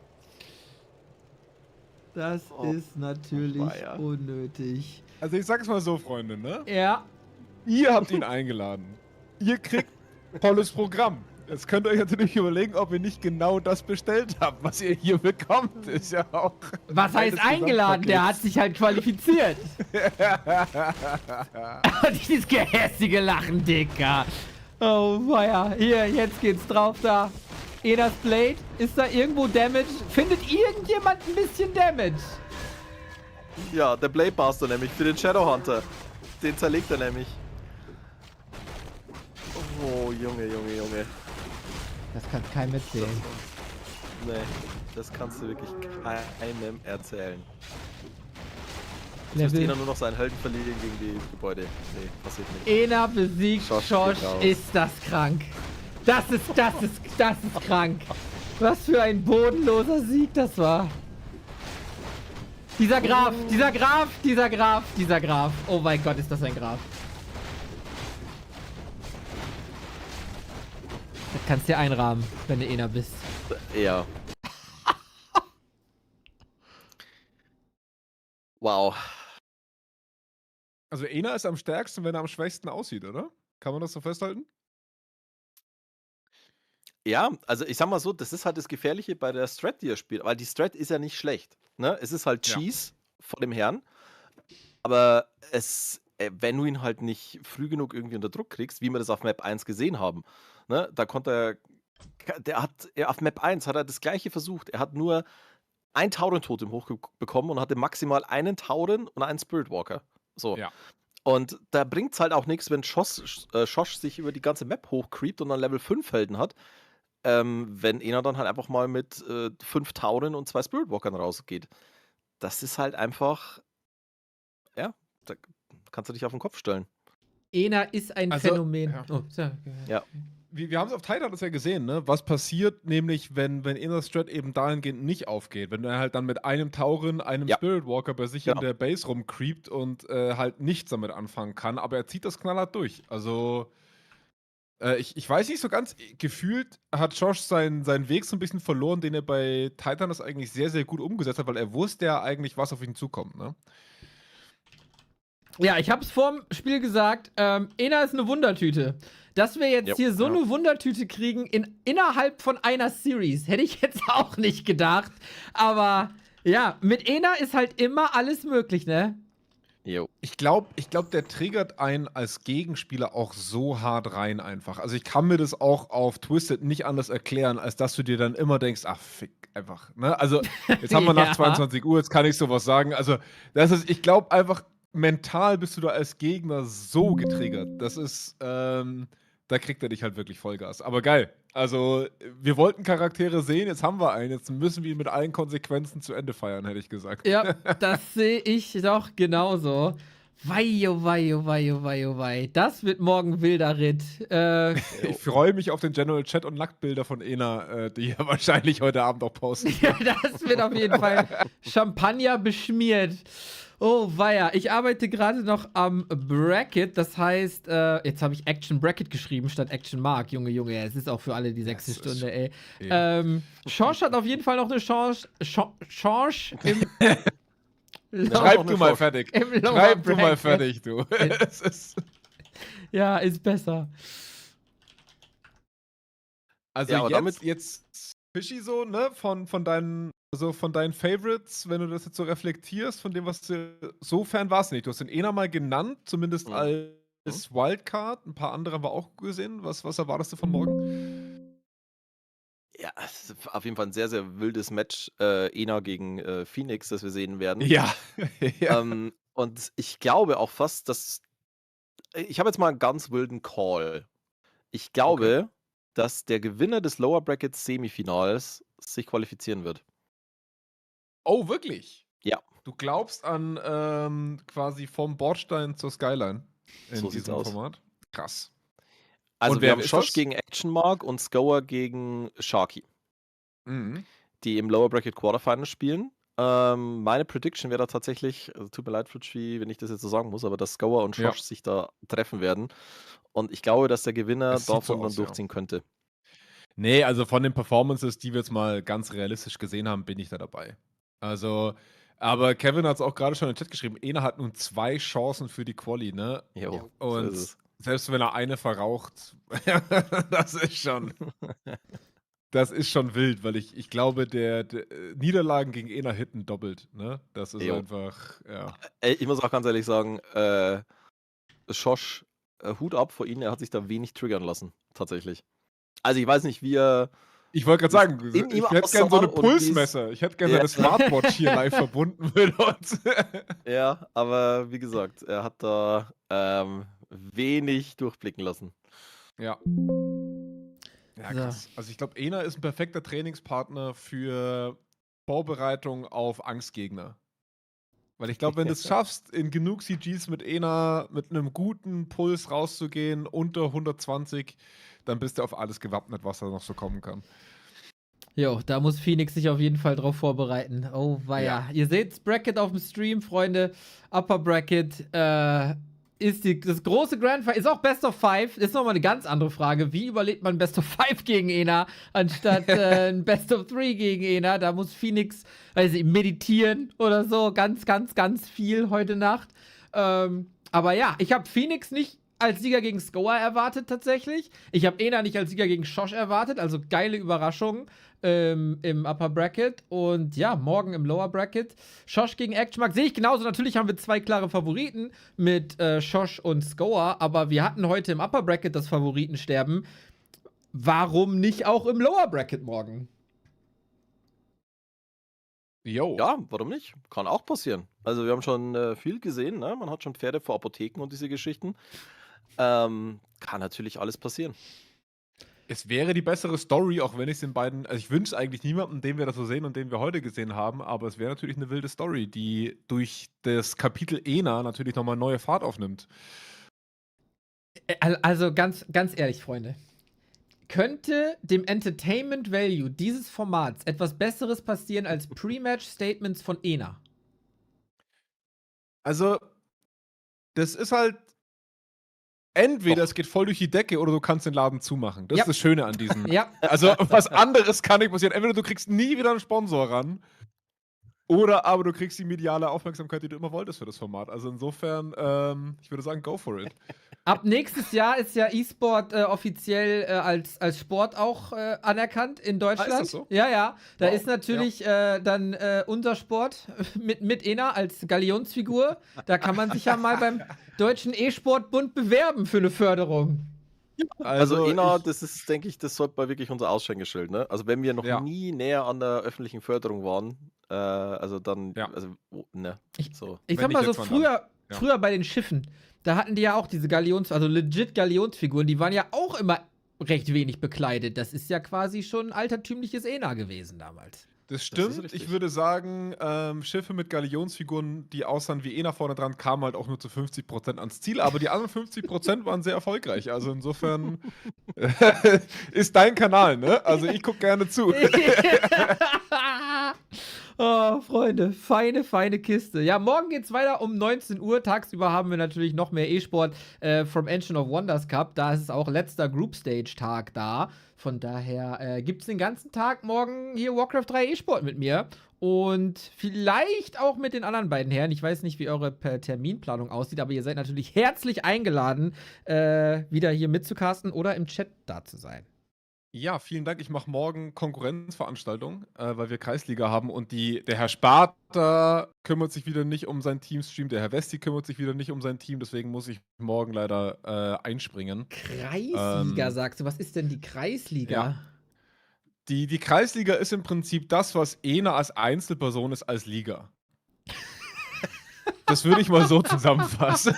Speaker 1: Das ist natürlich unnötig.
Speaker 7: Also ich sag's mal so, Freunde, ne?
Speaker 1: Ja.
Speaker 7: Ihr habt ihn eingeladen. Ihr kriegt tolles Programm. Jetzt könnt ihr euch natürlich überlegen, ob ihr nicht genau das bestellt habt, was ihr hier bekommt. Ist ja auch...
Speaker 1: Was heißt eingeladen? Der hat sich halt qualifiziert. Dieses gehässige Lachen, Dicker. Oh, weia. Hier, jetzt geht's drauf da. Enas Blade. Ist da irgendwo Damage? Findet irgendjemand ein bisschen Damage?
Speaker 6: Ja, der Blade Master nämlich für den Shadowhunter. Den zerlegt er nämlich. Oh, Junge.
Speaker 1: Das kann keinem erzählen.
Speaker 6: Nee. Das kannst du wirklich keinem erzählen. Jetzt müsste
Speaker 1: Level
Speaker 6: Ena nur noch seinen Helden verlieren gegen die Gebäude. Nee, passiert nicht.
Speaker 1: Ena besiegt
Speaker 6: Schosch
Speaker 1: Schosch,
Speaker 6: geht raus.
Speaker 1: ist das krank. Das ist krank. Was für ein bodenloser Sieg das war. Dieser Graf. Oh mein Gott, ist das ein Graf. Das kannst du dir einrahmen, wenn du Ena bist.
Speaker 6: Ja. Wow.
Speaker 7: Also Ena ist am stärksten, wenn er am schwächsten aussieht, oder? Kann man das so festhalten?
Speaker 6: Ja, also ich sag mal so, das ist halt das Gefährliche bei der Strat, die er spielt. Weil die Strat ist ja nicht schlecht. Ne? Es ist halt
Speaker 7: Ja.
Speaker 6: Cheese vor dem Herrn. Aber wenn du ihn halt nicht früh genug irgendwie unter Druck kriegst, wie wir das auf Map 1 gesehen haben, ne? Da konnte auf Map 1 hat er das gleiche versucht. Er hat nur ein Tauren-Totem hochbekommen und hatte maximal einen Tauren und einen Spiritwalker. So.
Speaker 7: Ja.
Speaker 6: Und da bringt es halt auch nichts, wenn Schosch sich über die ganze Map hochcreept und dann Level 5 Helden hat, wenn Ena dann halt einfach mal mit 5 Tauren und 2 Spiritwalkern rausgeht. Das ist halt einfach, ja, da kannst du dich auf den Kopf stellen.
Speaker 1: Ena ist ein
Speaker 7: Also,
Speaker 1: Phänomen.
Speaker 7: ja.
Speaker 1: Oh, so.
Speaker 6: Ja.
Speaker 7: Wir haben es auf Titan das ja gesehen, ne? Was passiert nämlich, wenn Ena's Strat eben dahingehend nicht aufgeht? Wenn er halt dann mit einem Tauren, einem
Speaker 6: Ja.
Speaker 7: Spiritwalker bei sich
Speaker 6: Genau.
Speaker 7: in der Base rumcreept und halt nichts damit anfangen kann, aber er zieht das knallhart durch. Also, ich weiß nicht so ganz, gefühlt hat Josh seinen Weg so ein bisschen verloren, den er bei Titan das eigentlich sehr, sehr gut umgesetzt hat, weil er wusste ja eigentlich, was auf ihn zukommt, ne?
Speaker 1: Ja, ich hab's vorm Spiel gesagt, Ena ist eine Wundertüte. Dass wir jetzt
Speaker 6: Ja.
Speaker 1: hier so
Speaker 7: Ja.
Speaker 1: eine Wundertüte kriegen innerhalb von einer Series, hätte ich jetzt auch nicht gedacht. Aber ja, mit Ena ist halt immer alles möglich, ne?
Speaker 6: Jo.
Speaker 7: Ich glaube, der triggert einen als Gegenspieler auch so hart rein einfach. Also ich kann mir das auch auf Twisted nicht anders erklären, als dass du dir dann immer denkst, ach fick, einfach. Ne? Also jetzt haben wir nach
Speaker 1: Ja.
Speaker 7: 22 Uhr, jetzt kann ich sowas sagen. Also ich glaube einfach, mental bist du da als Gegner so getriggert. Das ist, da kriegt er dich halt wirklich Vollgas. Aber geil. Also wir wollten Charaktere sehen, jetzt haben wir einen. Jetzt müssen wir ihn mit allen Konsequenzen zu Ende feiern, hätte ich gesagt.
Speaker 1: Ja, das sehe ich doch genauso. Wei, oh wei, oh wei, oh wei, oh wei. Das wird morgen wilder Ritt.
Speaker 7: Ich freue mich auf den General Chat und Nacktbilder von Ena, die er wahrscheinlich heute Abend auch posten.
Speaker 1: Ja, das wird auf jeden Fall Champagner beschmiert. Oh weia, ich arbeite gerade noch am Bracket, das heißt, jetzt habe ich Action Bracket geschrieben statt Action Mark. Junge, es ist auch für alle die 6. Stunde, ey. Schosch hat auf jeden Fall noch eine Chance im
Speaker 7: Schreib du mal fertig.
Speaker 1: Im Lower
Speaker 7: Schreib du mal
Speaker 1: Bracket.
Speaker 7: fertig, du. Es ist
Speaker 1: Ja, ist besser.
Speaker 7: also
Speaker 6: Ja, aber
Speaker 7: jetzt Fischi so, ne, von deinen Favorites, wenn du das jetzt so reflektierst, von dem, was du, sofern war es nicht. Du hast den Ena mal genannt, zumindest
Speaker 6: Mhm.
Speaker 7: als Wildcard. Ein paar andere haben wir auch gesehen. Was erwartest du von morgen?
Speaker 6: Ja, es ist auf jeden Fall ein sehr, sehr wildes Match, Ena gegen Phoenix, das wir sehen werden.
Speaker 7: Ja. ja.
Speaker 6: Und ich glaube auch fast, dass. Ich habe jetzt mal einen ganz wilden Call. Ich glaube, dass der Gewinner des Lower Brackets Semifinals sich qualifizieren wird.
Speaker 7: Oh, wirklich?
Speaker 6: Ja.
Speaker 7: Du glaubst an quasi vom Bordstein zur Skyline in
Speaker 6: So sieht's
Speaker 7: diesem
Speaker 6: aus.
Speaker 7: Format? Krass.
Speaker 6: Also
Speaker 7: Und
Speaker 6: wir
Speaker 7: wer
Speaker 6: haben
Speaker 7: ist
Speaker 6: Schosch
Speaker 7: das?
Speaker 6: gegen Action Mark und Scower gegen Sharky,
Speaker 7: Mhm.
Speaker 6: die im Lower Bracket Quarterfinals spielen. Meine Prediction wäre da tatsächlich, also tut mir leid, Fritschie, wenn ich das jetzt so sagen muss, aber dass Scower und
Speaker 7: Ja.
Speaker 6: Schosch sich da treffen werden. Und ich glaube, dass der Gewinner
Speaker 7: Es sieht
Speaker 6: davon
Speaker 7: so
Speaker 6: dann
Speaker 7: aus, ja.
Speaker 6: durchziehen könnte.
Speaker 7: Nee, also von den Performances, die wir jetzt mal ganz realistisch gesehen haben, bin ich da dabei. Also, aber Kevin hat es auch gerade schon in den Chat geschrieben, Ena hat nun 2 Chancen für die Quali, ne?
Speaker 6: Jo, so
Speaker 7: Und
Speaker 6: ist es.
Speaker 7: selbst wenn er eine verraucht, das ist schon wild, weil ich glaube, der Niederlagen gegen Ena hitten doppelt, ne? Das ist
Speaker 6: Jo.
Speaker 7: einfach, ja.
Speaker 6: Ey, ich muss auch ganz ehrlich sagen, Schosch, Hut ab vor ihm, er hat sich da wenig triggern lassen, tatsächlich. Also ich weiß nicht, wie er.
Speaker 7: Ich wollte gerade sagen,
Speaker 6: in ihm
Speaker 7: ich hätte gerne so
Speaker 6: aussah
Speaker 7: eine
Speaker 6: und
Speaker 7: Pulsmesser. Ich hätte gerne
Speaker 6: Ja.
Speaker 7: eine Smartwatch hier live verbunden mit uns.
Speaker 6: Ja, aber wie gesagt, er hat da wenig durchblicken lassen.
Speaker 7: Ja. Ja,
Speaker 1: So.
Speaker 7: krass. Also ich glaube, Ena ist ein perfekter Trainingspartner für Vorbereitung auf Angstgegner. Weil ich glaube, wenn du es schaffst, in genug CGs mit Ena mit einem guten Puls rauszugehen, unter 120, dann bist du auf alles gewappnet, was da noch so kommen kann.
Speaker 1: Jo, da muss Phoenix sich auf jeden Fall drauf vorbereiten. Oh, weia. Ihr seht's, Bracket auf dem Stream, Freunde. Upper Bracket ist das große Grand Final, ist auch Best of 5. Ist nochmal eine ganz andere Frage. Wie überlebt man Best of 5 gegen Ena, anstatt ein Best of 3 gegen Ena? Da muss Phoenix, weiß ich, meditieren oder so. Ganz, ganz, ganz viel heute Nacht. Aber ja, ich habe Phoenix nicht als Sieger gegen Scower erwartet tatsächlich. Ich habe Ena nicht als Sieger gegen Schosch erwartet. Also geile Überraschung im Upper Bracket. Und ja, morgen im Lower Bracket. Schosch gegen Actionmark sehe ich genauso. Natürlich haben wir 2 klare Favoriten mit Schosch und Scower. Aber wir hatten heute im Upper Bracket das Favoritensterben. Warum nicht auch im Lower Bracket morgen?
Speaker 7: Jo.
Speaker 6: Ja, warum nicht? Kann auch passieren. Also wir haben schon viel gesehen, ne? Man hat schon Pferde vor Apotheken und diese Geschichten. Kann natürlich alles passieren.
Speaker 7: Es wäre die bessere Story, auch wenn ich es den beiden, also ich wünsche eigentlich niemandem, den wir das so sehen und den wir heute gesehen haben, aber es wäre natürlich eine wilde Story, die durch das Kapitel Ena natürlich nochmal neue Fahrt aufnimmt.
Speaker 1: Also ganz, ganz ehrlich, Freunde. Könnte dem Entertainment Value dieses Formats etwas Besseres passieren als Pre-Match-Statements von Ena?
Speaker 7: Also, das ist halt entweder
Speaker 6: Doch.
Speaker 7: es geht voll durch die Decke oder du kannst den Laden zumachen. Das
Speaker 1: Ja.
Speaker 7: ist das Schöne an diesem.
Speaker 1: Ja.
Speaker 7: Also, was anderes kann nicht passieren. Entweder du kriegst nie wieder einen Sponsor ran oder aber du kriegst die mediale Aufmerksamkeit, die du immer wolltest für das Format. Also insofern, ich würde sagen, go for it.
Speaker 1: Ab nächstes Jahr ist ja E-Sport offiziell als Sport auch anerkannt in Deutschland.
Speaker 7: Ah, ist das so?
Speaker 1: Ja, ja. Da
Speaker 7: Wow.
Speaker 1: ist natürlich dann unser Sport mit Ena als Galionsfigur. Da kann man sich ja mal beim Deutschen E-Sport-Bund bewerben für eine Förderung.
Speaker 6: Also Ena, das ist, denke ich, das sollte mal wirklich unser Aushängeschild, ne? Also wenn wir noch
Speaker 7: Ja.
Speaker 6: nie näher an der öffentlichen Förderung waren, also dann,
Speaker 7: Ja.
Speaker 6: also, ne, so.
Speaker 1: Ich
Speaker 7: Wenn
Speaker 1: sag mal
Speaker 7: nicht
Speaker 1: so,
Speaker 7: jetzt, wann dann? Ja.
Speaker 1: früher bei den Schiffen, da hatten die ja auch diese also legit Galionsfiguren, die waren ja auch immer recht wenig bekleidet. Das ist ja quasi schon altertümliches Ena gewesen damals.
Speaker 7: Das
Speaker 6: ist
Speaker 7: stimmt.
Speaker 6: richtig.
Speaker 7: Ich würde sagen, Schiffe mit Galionsfiguren, die aussahen wie Ena vorne dran, kamen halt auch nur zu 50% ans Ziel, aber die anderen 50% waren sehr erfolgreich. Also insofern ist dein Kanal, ne? Also ich gucke gerne zu.
Speaker 1: Oh, Freunde, feine, feine Kiste. Ja, morgen geht's weiter um 19 Uhr. Tagsüber haben wir natürlich noch mehr E-Sport vom Ancient of Wonders Cup. Da ist es auch letzter Group Stage Tag da. Von daher gibt's den ganzen Tag morgen hier Warcraft 3 E-Sport mit mir. Und vielleicht auch mit den anderen beiden Herren. Ich weiß nicht, wie eure Terminplanung aussieht, aber ihr seid natürlich herzlich eingeladen, wieder hier mitzucasten oder im Chat da zu sein.
Speaker 7: Ja, vielen Dank. Ich mache morgen Konkurrenzveranstaltung, weil wir Kreisliga haben und der Herr Sparta kümmert sich wieder nicht um sein Teamstream, der Herr Westi kümmert sich wieder nicht um sein Team, deswegen muss ich morgen leider einspringen.
Speaker 1: Kreisliga, sagst du? Was ist denn die Kreisliga?
Speaker 7: Ja. Die Kreisliga ist im Prinzip das, was Ena als Einzelperson ist als Liga. Das würde ich mal so zusammenfassen.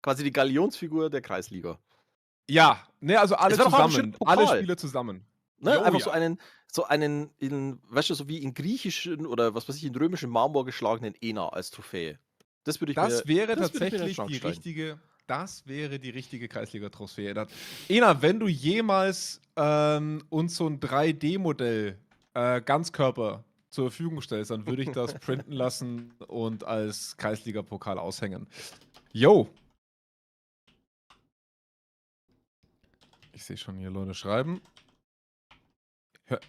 Speaker 6: Quasi die Galionsfigur der Kreisliga.
Speaker 7: Ja, ne, also alle
Speaker 6: Es war doch auch ein
Speaker 7: zusammen.
Speaker 6: schöner Pokal.
Speaker 7: Alle Spiele zusammen.
Speaker 6: Ne?
Speaker 7: Jo,
Speaker 6: Einfach
Speaker 7: ja.
Speaker 6: so einen weißt du, so wie in griechischen oder was weiß ich, in römischen Marmor geschlagenen Ena als Trophäe. Das würde ich
Speaker 7: Das wäre
Speaker 6: das würde ich mir in den
Speaker 7: tatsächlich
Speaker 6: Schrank
Speaker 7: die
Speaker 6: stellen.
Speaker 7: richtige. Das wäre die richtige Kreisliga-Trophäe. Ena, wenn du jemals uns so ein 3D-Modell Ganzkörper zur Verfügung stellst, dann würde ich das printen lassen und als Kreisliga-Pokal aushängen. Yo! Ich sehe schon hier Leute schreiben.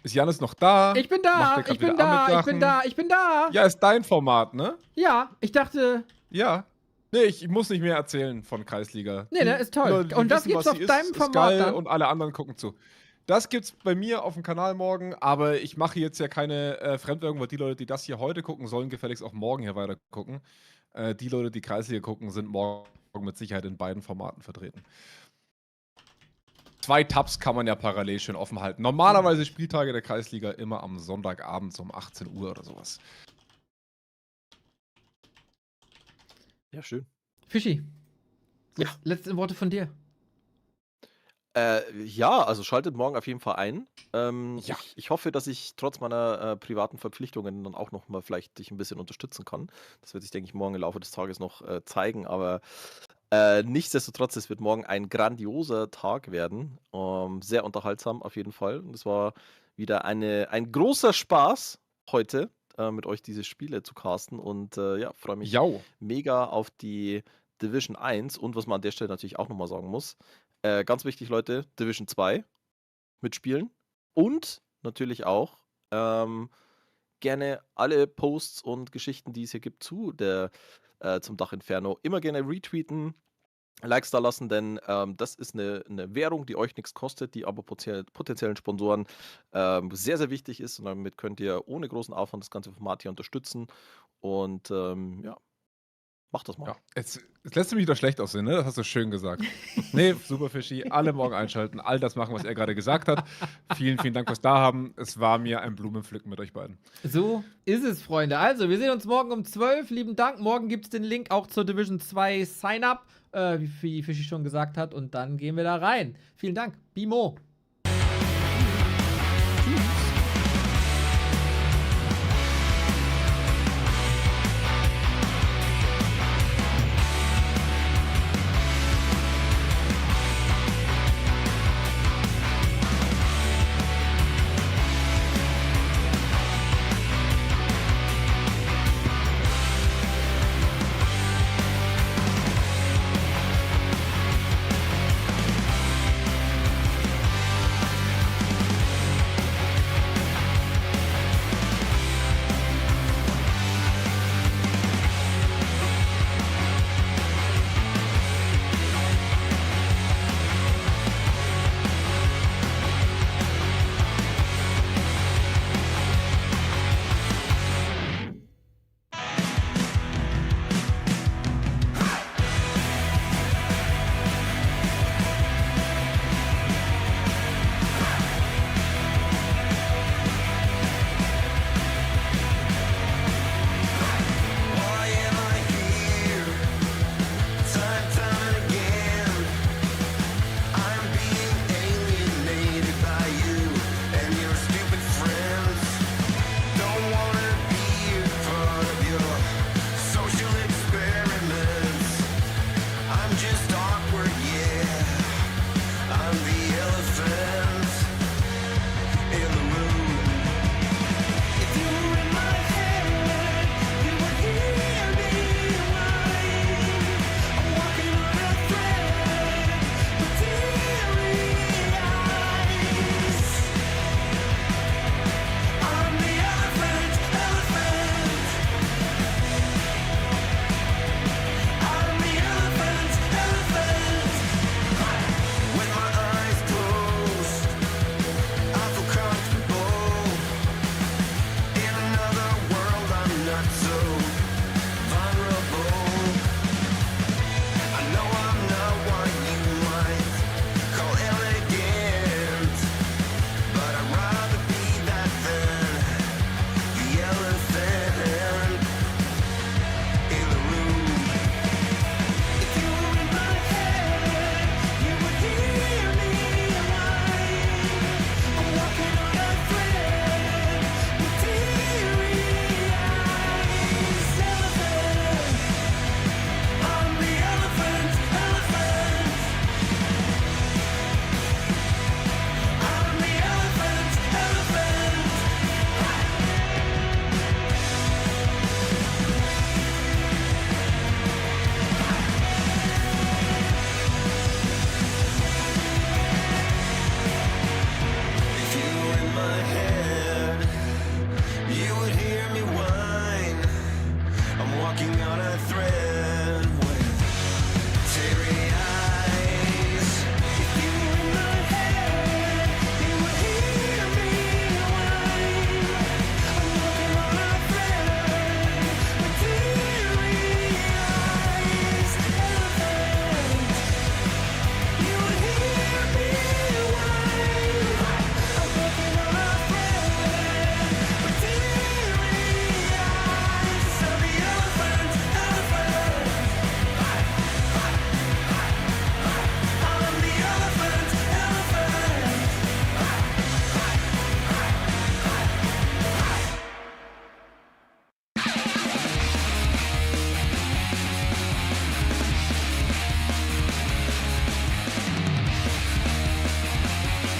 Speaker 7: Ist Janis noch da?
Speaker 1: Ich bin
Speaker 7: Macht
Speaker 1: da,
Speaker 7: der grad
Speaker 1: ich bin
Speaker 7: wieder
Speaker 1: da, ich
Speaker 7: Amit-Sachen?
Speaker 1: bin da, ich bin da.
Speaker 7: Ja, ist dein Format, ne?
Speaker 1: Ja, ich dachte,
Speaker 7: Ja. Nee, ich muss nicht mehr erzählen von Kreisliga.
Speaker 1: Nee, ne, ist toll.
Speaker 7: Die Leute, die
Speaker 1: Und das
Speaker 7: wissen,
Speaker 1: gibt's
Speaker 7: was
Speaker 1: auf
Speaker 7: sie
Speaker 1: deinem
Speaker 7: ist
Speaker 1: Format
Speaker 7: geil
Speaker 1: dann?
Speaker 7: und alle anderen gucken zu. Das gibt's bei mir auf dem Kanal morgen, aber ich mache jetzt ja keine Fremdwerbung, weil die Leute, die das hier heute gucken, sollen gefälligst auch morgen hier weiter gucken. Die Leute, die Kreisliga gucken, sind morgen mit Sicherheit in beiden Formaten vertreten. 2 Tabs kann man ja parallel schön offen halten. Normalerweise Spieltage der Kreisliga immer am Sonntagabend um 18 Uhr oder sowas.
Speaker 6: Ja, schön.
Speaker 1: Fischi.
Speaker 6: Ja.
Speaker 1: Letzte Worte von dir.
Speaker 6: Ja, also schaltet morgen auf jeden Fall ein.
Speaker 7: Ja.
Speaker 6: Ich hoffe, dass ich trotz meiner privaten Verpflichtungen dann auch noch mal vielleicht dich ein bisschen unterstützen kann. Das wird sich, denke ich, morgen im Laufe des Tages noch zeigen. Aber nichtsdestotrotz, es wird morgen ein grandioser Tag werden. Sehr unterhaltsam auf jeden Fall. Und es war wieder ein großer Spaß heute, mit euch diese Spiele zu casten. Und ja, freue mich
Speaker 7: Jau.
Speaker 6: mega auf die Division 1. Und was man an der Stelle natürlich auch nochmal sagen muss, ganz wichtig, Leute, Division 2 mitspielen. Und natürlich auch gerne alle Posts und Geschichten, die es hier gibt zum DACH Inferno, immer gerne retweeten, Likes da lassen, denn das ist eine Währung, die euch nichts kostet, die aber potenziellen Sponsoren sehr, sehr wichtig ist. Und damit könnt ihr ohne großen Aufwand das ganze Format hier unterstützen. Und ja, macht das mal.
Speaker 7: Ja, jetzt lässt du mich doch schlecht aussehen, ne? Das hast du schön gesagt. Nee, super Fischi. Alle morgen einschalten, all das machen, was er gerade gesagt hat. Vielen, vielen Dank fürs Dahaben. Es war mir ein Blumenpflücken mit euch beiden.
Speaker 1: So ist es, Freunde. Also, wir sehen uns morgen um 12. Lieben Dank. Morgen gibt es den Link auch zur Division 2 Sign-Up, wie Fischi schon gesagt hat. Und dann gehen wir da rein. Vielen Dank. Bimo.